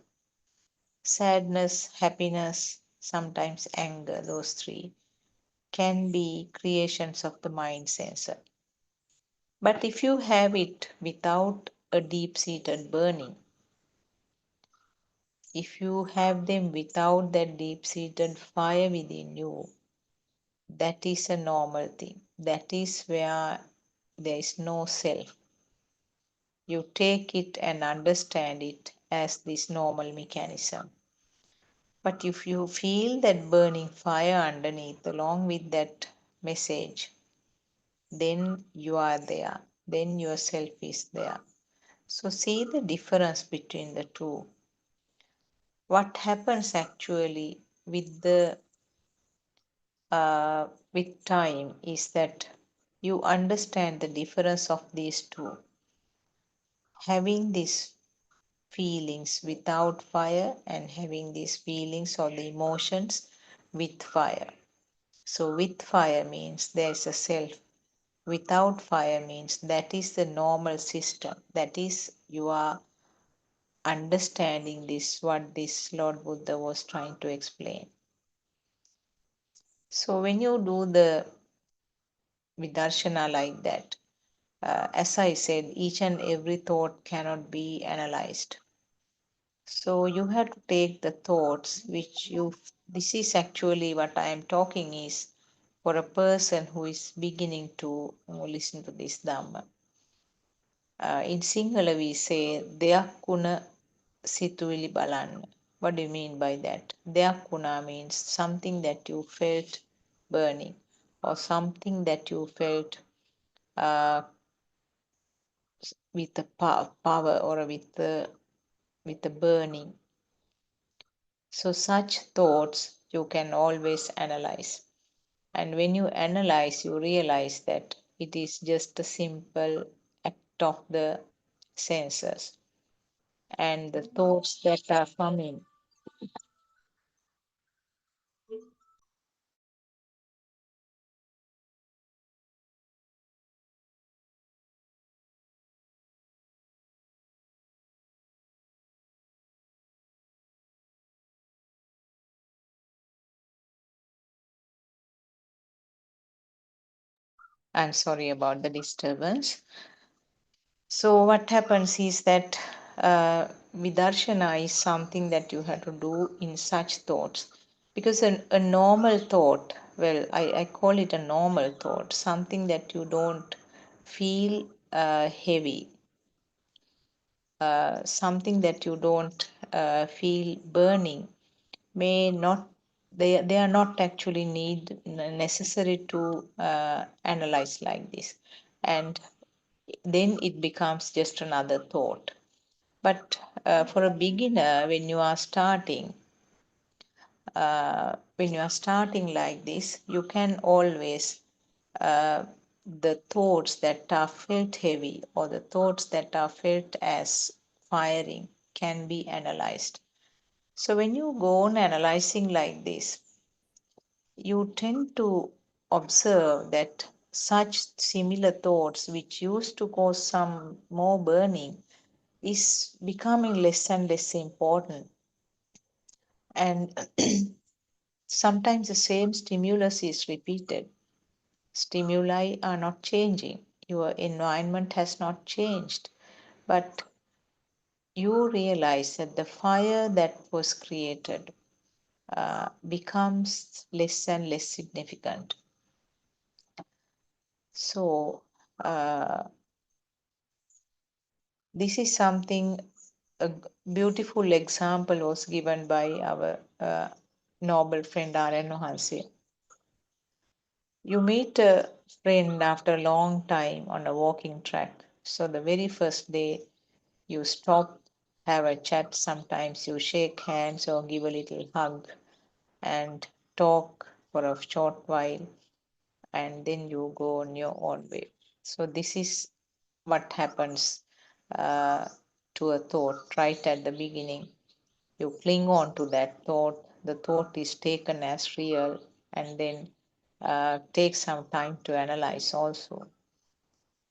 Sadness, happiness, sometimes anger, those three can be creations of the mind sensor. But if you have it without a deep-seated burning, if you have them without that deep-seated fire within you, that is a normal thing. That is where there is no self. You take it and understand it as this normal mechanism. But if you feel that burning fire underneath along with that message, then you are there. Then yourself is there. So see the difference between the two. What happens actually with the with time is that you understand the difference of these two. Having these feelings without fire and having these feelings or the emotions with fire. So with fire means there's a self. Without fire means that is the normal system. That is, you are understanding this, what this Lord Buddha was trying to explain. So when you do the vidarshana like that, as I said, each and every thought cannot be analyzed. So you have to take the thoughts which this is actually what I am talking is for a person who is beginning to listen to this Dhamma. In Sinhala we say, Deyakkuna situvili balanna. What do you mean by that? Deyakkuna means something that you felt burning or something that you felt with the power or with the burning. So such thoughts you can always analyze. And when you analyze, you realize that it is just a simple act of the senses. And the thoughts that are coming. I'm sorry about the disturbance. So what happens is that vidarshana is something that you have to do in such thoughts. Because a normal thought, well, I call it a normal thought, something that you don't feel heavy, something that you don't feel burning, may not, they are not actually necessary to analyze like this. And then it becomes just another thought. But for a beginner, when you are starting like this, you can always the thoughts that are felt heavy or the thoughts that are felt as firing can be analyzed. So when you go on analyzing like this, you tend to observe that such similar thoughts which used to cause some more burning is becoming less and less important. And sometimes the same stimulus is repeated. Stimuli are not changing. your environment has not changed, but you realize that the fire that was created becomes less and less significant. So, this is something, a beautiful example was given by our noble friend R.N. Ohanse. You meet a friend after a long time on a walking track. So the very first day you stop, have a chat, sometimes you shake hands or give a little hug and talk for a short while, and then you go on your own way. So this is what happens to a thought right at the beginning. You cling on to that thought, the thought is taken as real, and then take some time to analyze also.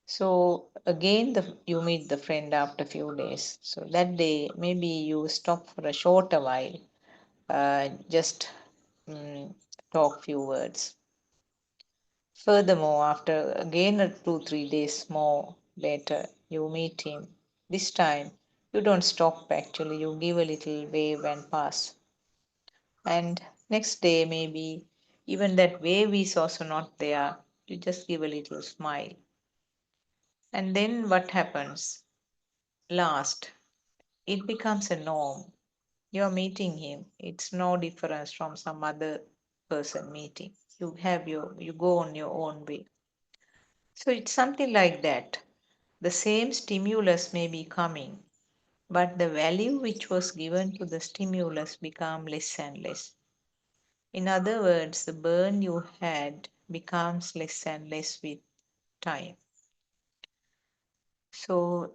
So again, you meet the friend after a few days. So that day, maybe you stop for a shorter while, just talk few words. Furthermore, after again 2-3 days more later, you meet him. This time, you don't stop actually, you give a little wave and pass. And next day, maybe even that wave is also not there, you just give a little smile. And then what happens? Last, it becomes a norm. You're meeting him, it's no difference from some other person meeting. You go on your own way. So it's something like that. The same stimulus may be coming, but the value which was given to the stimulus become less and less. In other words, the burn you had becomes less and less with time. So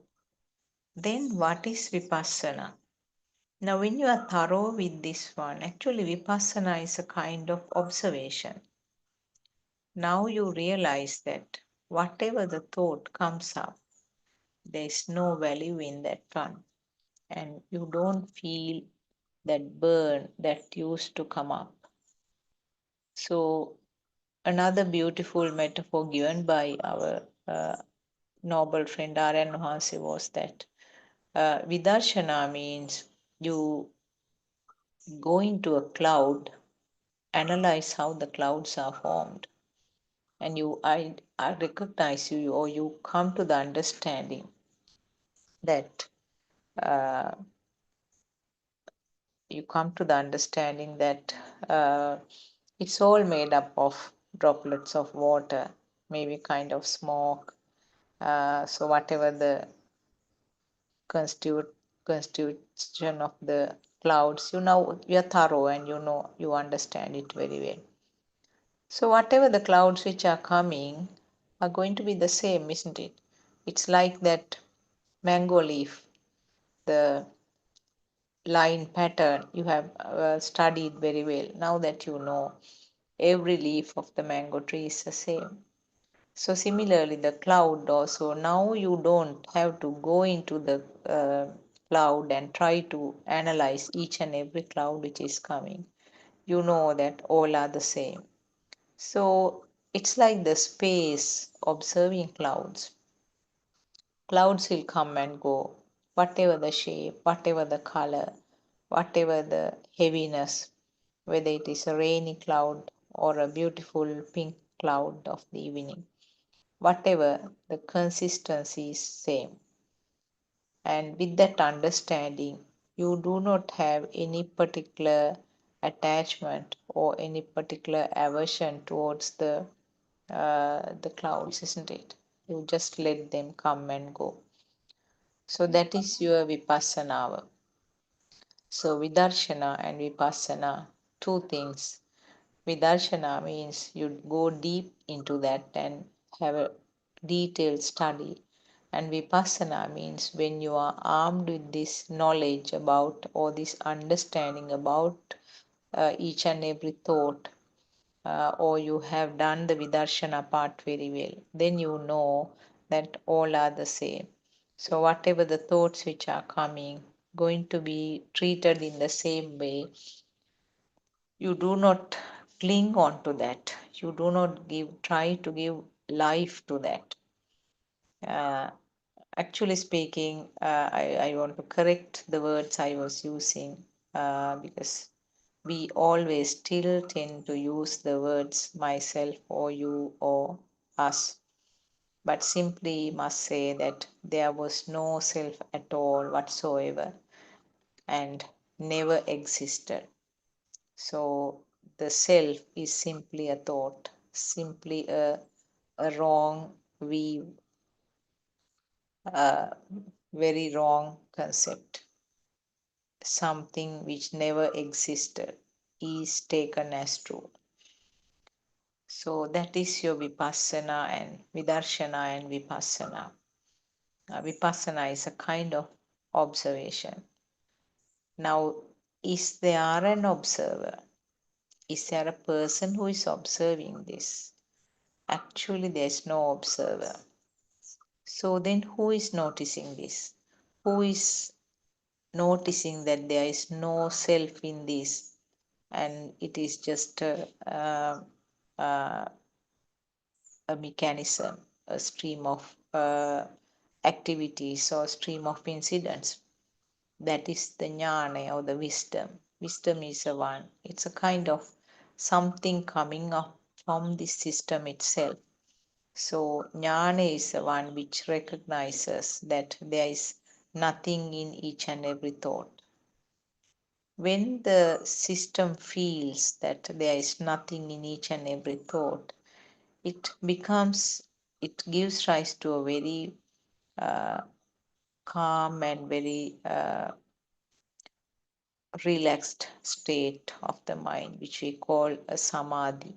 then what is Vipassana? Now when you are thorough with this one, actually Vipassana is a kind of observation. Now you realize that whatever the thought comes up, there is no value in that one. And you don't feel that burn that used to come up. So another beautiful metaphor given by our noble friend R.N. Ohanse was that Vidarshana means you go into a cloud, analyze how the clouds are formed, and I recognize you, or you come to the understanding that uh, it's all made up of droplets of water, maybe kind of smoke. So whatever the constitution of the clouds, you are thorough and you understand it very well. So whatever the clouds which are coming are going to be the same, isn't it? It's like that mango leaf, the line pattern you have studied very well. Now that you know every leaf of the mango tree is the same. So similarly, the cloud also, now you don't have to go into the cloud and try to analyze each and every cloud which is coming. You know that all are the same. So it's like the space observing clouds. Clouds will come and go, whatever the shape, whatever the color, whatever the heaviness, whether it is a rainy cloud or a beautiful pink cloud of the evening. Whatever, the consistency is same. And with that understanding, you do not have any particular attachment or any particular aversion towards the clouds, isn't it? You just let them come and go. So that is your vipassana. So vidarshana and vipassana, two things. Vidarshana means you go deep into that and have a detailed study. And vipassana means when you are armed with this knowledge about or this understanding about each and every thought, or you have done the vidarshana part very well, then you know that all are the same. So whatever the thoughts which are coming, going to be treated in the same way. You do not cling on to that. You do not try to give life to that. Actually speaking, I want to correct the words I was using because we always still tend to use the words myself or you or us, but simply must say that there was no self at all whatsoever and never existed. So the self is simply a thought, simply a wrong view, a very wrong concept. Something which never existed is taken as true. So that is your vipassana and vidarshana and vipassana. Vipassana is a kind of observation. Now, is there an observer? Is there a person who is observing this? Actually, there is no observer. So then who is noticing this? Who is noticing that there is no self in this and it is just a mechanism, a stream of activities or stream of incidents? That is the jnana or the wisdom. Wisdom is a one. It's a kind of something coming up from the system itself. So jnana is the one which recognizes that there is nothing in each and every thought. When the system feels that there is nothing in each and every thought, it gives rise to a very calm and very relaxed state of the mind, which we call a samadhi.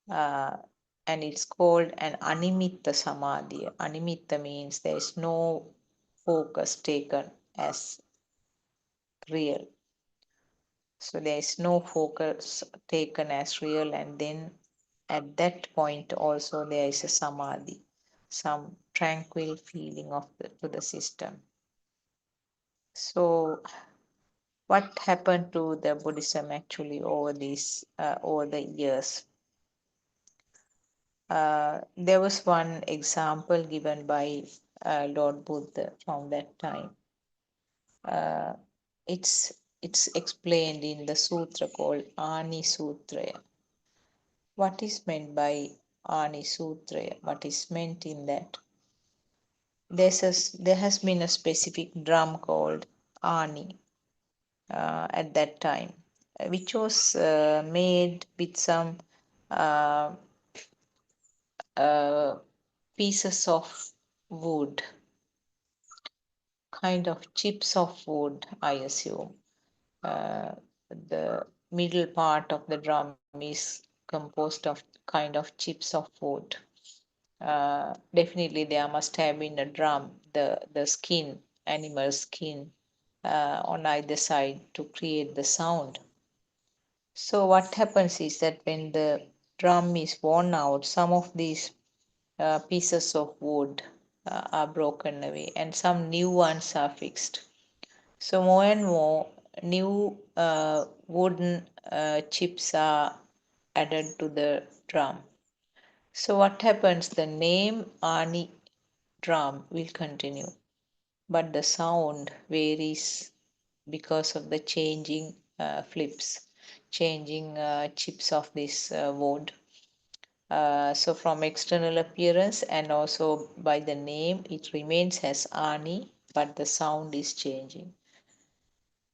And it's called an animitta samadhi. Animitta means there is no focus taken as real. So there is no focus taken as real, and then at that point also there is a samadhi, some tranquil feeling of to the system. So what happened to the Buddhism actually over the years? There was one example given by Lord Buddha from that time. It's explained in the sutra called Ani Sutra. What is meant by Ani Sutra? What is meant in that? There has been a specific drum called Ani at that time, which was made with some pieces of wood, kind of chips of wood, I assume. The middle part of the drum is composed of kind of chips of wood. Definitely there must have been a drum, the skin, animal skin on either side to create the sound. So what happens is that when the drum is worn out, some of these pieces of wood are broken away and some new ones are fixed. So more and more new wooden chips are added to the drum. So what happens? The name Ani drum will continue, but the sound varies because of the changing flips, changing chips of this wood. So from external appearance and also by the name, it remains as Ani, but the sound is changing.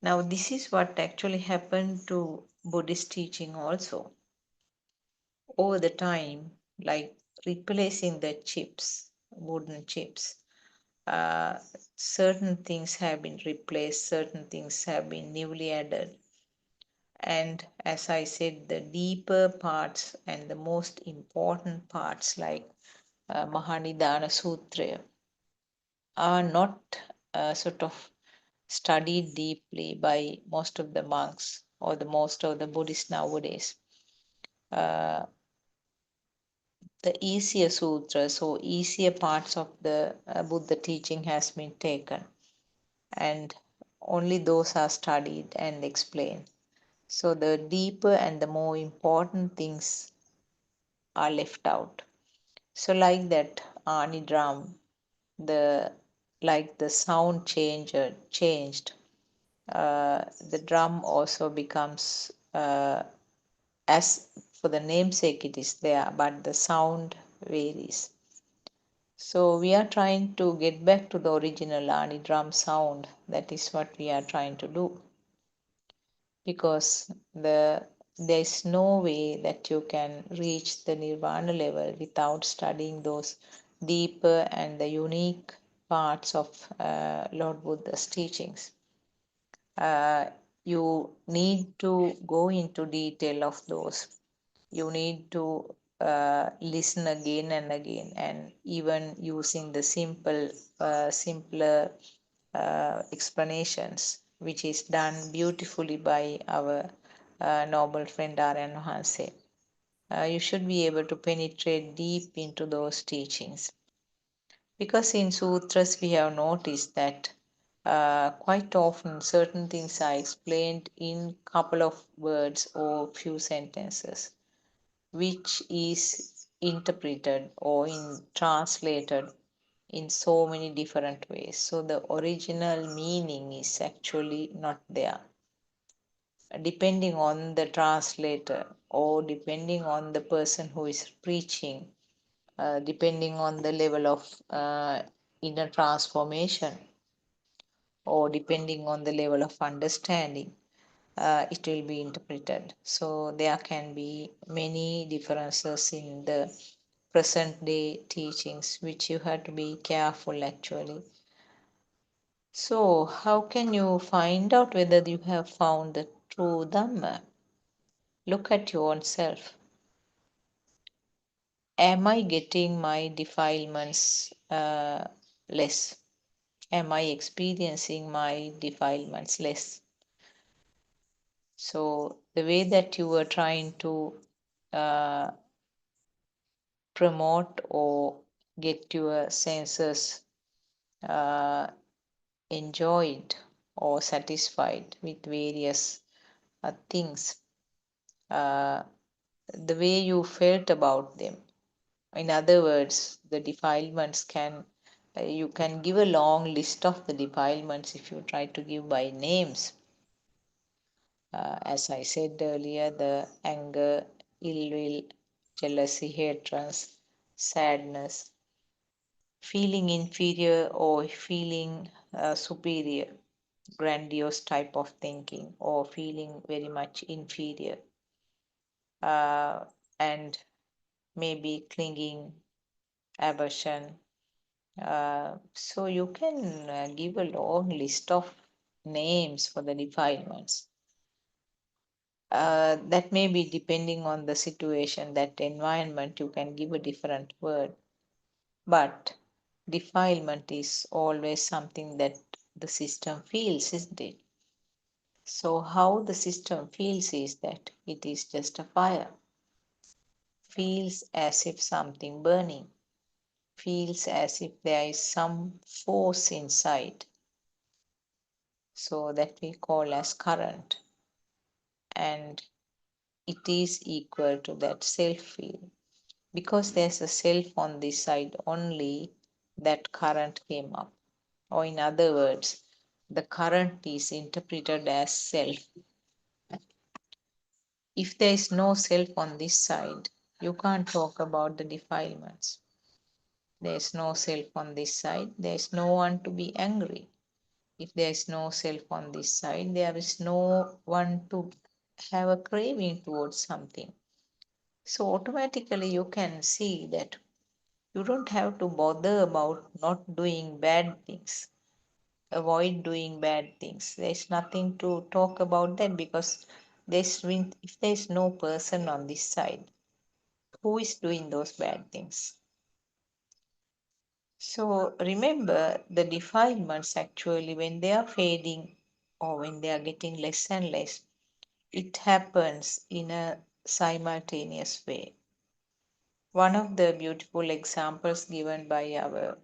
Now, this is what actually happened to Buddhist teaching also. Over the time, like replacing the chips, wooden chips, certain things have been replaced, certain things have been newly added. And as I said, the deeper parts and the most important parts, like Mahanidana Sutra, are not sort of studied deeply by most of the monks or the most of the Buddhists nowadays. The easier sutras or easier parts of the Buddha teaching has been taken, and only those are studied and explained. So the deeper and the more important things are left out. So like that, Ani drum, the sound changed. The drum also becomes, as for the namesake it is there, but the sound varies. So we are trying to get back to the original Ani drum sound. That is what we are trying to do, because there is no way that you can reach the nirvana level without studying those deeper and the unique parts of Lord Buddha's teachings. You need to go into detail of those. You need to listen again and again, and even using the simpler explanations, which is done beautifully by our noble friend Aryan Hanse. You should be able to penetrate deep into those teachings. Because in sutras we have noticed that quite often certain things are explained in couple of words or few sentences, which is interpreted or translated in so many different ways. So the original meaning is actually not there. Depending on the translator or depending on the person who is preaching, depending on the level of inner transformation, or depending on the level of understanding, it will be interpreted. So there can be many differences in the present day teachings, which you have to be careful actually. So how can you find out whether you have found the true Dhamma? Look at your own self. Am I getting my defilements less? Am I experiencing my defilements less? So the way that you were trying to promote or get your senses enjoyed or satisfied with various things, the way you felt about them. In other words, the defilements you can give a long list of the defilements if you try to give by names. As I said earlier, the anger, ill will, jealousy, hatred, sadness, feeling inferior or feeling superior, grandiose type of thinking, or feeling very much inferior, and maybe clinging, aversion. So you can give a long list of names for the defilements. That may be depending on the situation, that environment, you can give a different word. But defilement is always something that the system feels, isn't it? So how the system feels is that it is just a fire. Feels as if something burning. Feels as if there is some force inside. So that we call as current. And it is equal to that self feel. Because there's a self on this side only, that current came up. Or in other words, the current is interpreted as self. If there is no self on this side, you can't talk about the defilements. There is no self on this side, there is no one to be angry. If there is no self on this side, there is no one to have a craving towards something. So automatically you can see that you don't have to bother about not doing bad things. Avoid doing bad things. There's nothing to talk about that, because if there's no person on this side, who is doing those bad things? So remember, the defilements actually, when they are fading or when they are getting less and less, it happens in a simultaneous way. One of the beautiful examples given by our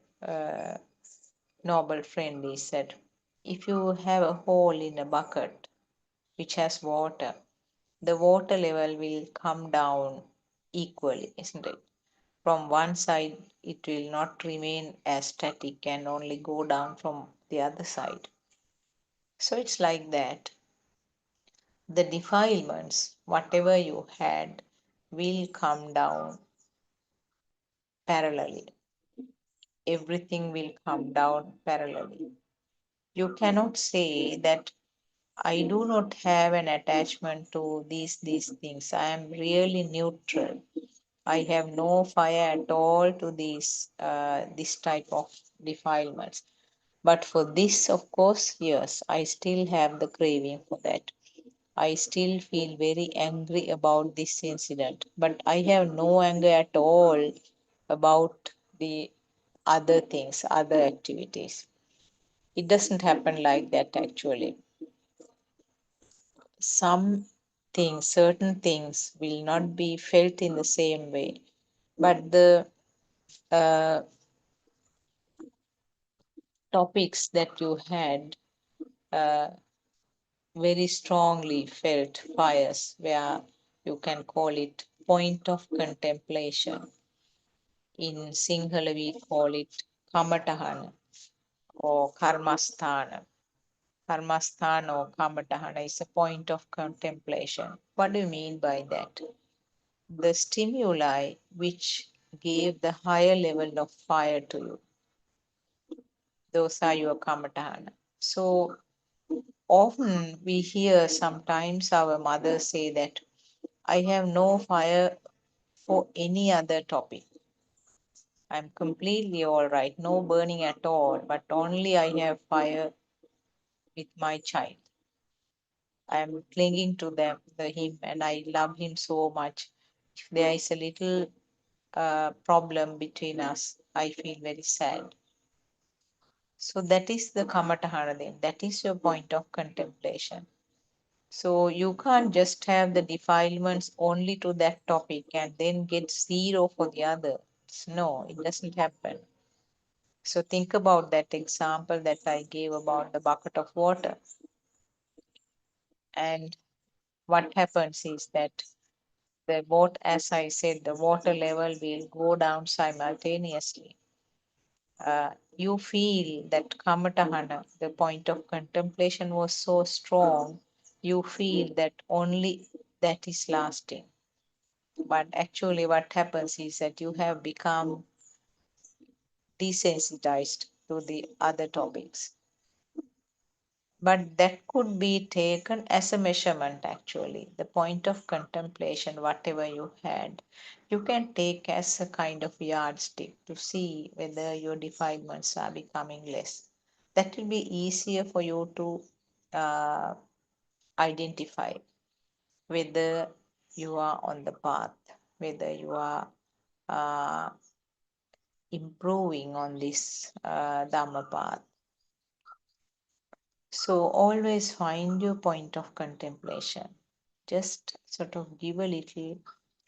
noble friend is that if you have a hole in a bucket which has water, the water level will come down equally, isn't it? from one side, it will not remain as static and only go down from the other side. So it's like that. The defilements, whatever you had, will come down parallelly. Everything will come down parallelly. You cannot say that I do not have an attachment to these things. I am really neutral. I have no fire at all to this type of defilements. But for this, of course, yes, I still have the craving for that. I still feel very angry about this incident, but I have no anger at all about the other things, other activities. It doesn't happen like that actually. Some things, certain things will not be felt in the same way, but the uh, topics that you had uh, very strongly felt fires, where you can call it point of contemplation. In Sinhala, we call it Kamatahana or Karmasthana. Karmasthana or Kamatahana is a point of contemplation. What do you mean by that? The stimuli which gave the higher level of fire to you, those are your Kamatahana. So often we hear sometimes our mothers say that I have no fire for any other topic. I'm completely all right, no burning at all, but only I have fire with my child. I'm clinging to him, and I love him so much. If there is a little problem between us, I feel very sad. So that is the Kamatahana then. That is your point of contemplation. So you can't just have the defilements only to that topic and then get zero for the other. No, it doesn't happen. So think about that example that I gave about the bucket of water. And what happens is that the water, as I said, the water level will go down simultaneously. You feel that Kamatahana, the point of contemplation, was so strong, you feel that only that is lasting. But actually, what happens is that you have become desensitized to the other topics. But that could be taken as a measurement, actually. The point of contemplation, whatever you had, you can take as a kind of yardstick to see whether your defilements are becoming less. That will be easier for you to uh, identify whether you are on the path, whether you are uh, improving on this Dhamma path. So always find your point of contemplation. Just sort of give a little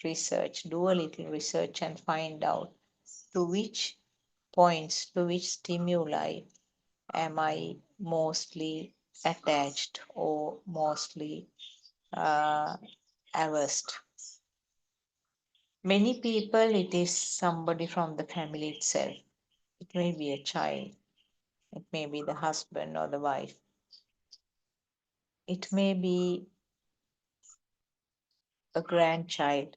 research, do a little research and find out to which points, to which stimuli am I mostly attached or mostly averse. Many people, it is somebody from the family itself. It may be a child, it may be the husband or the wife. It may be a grandchild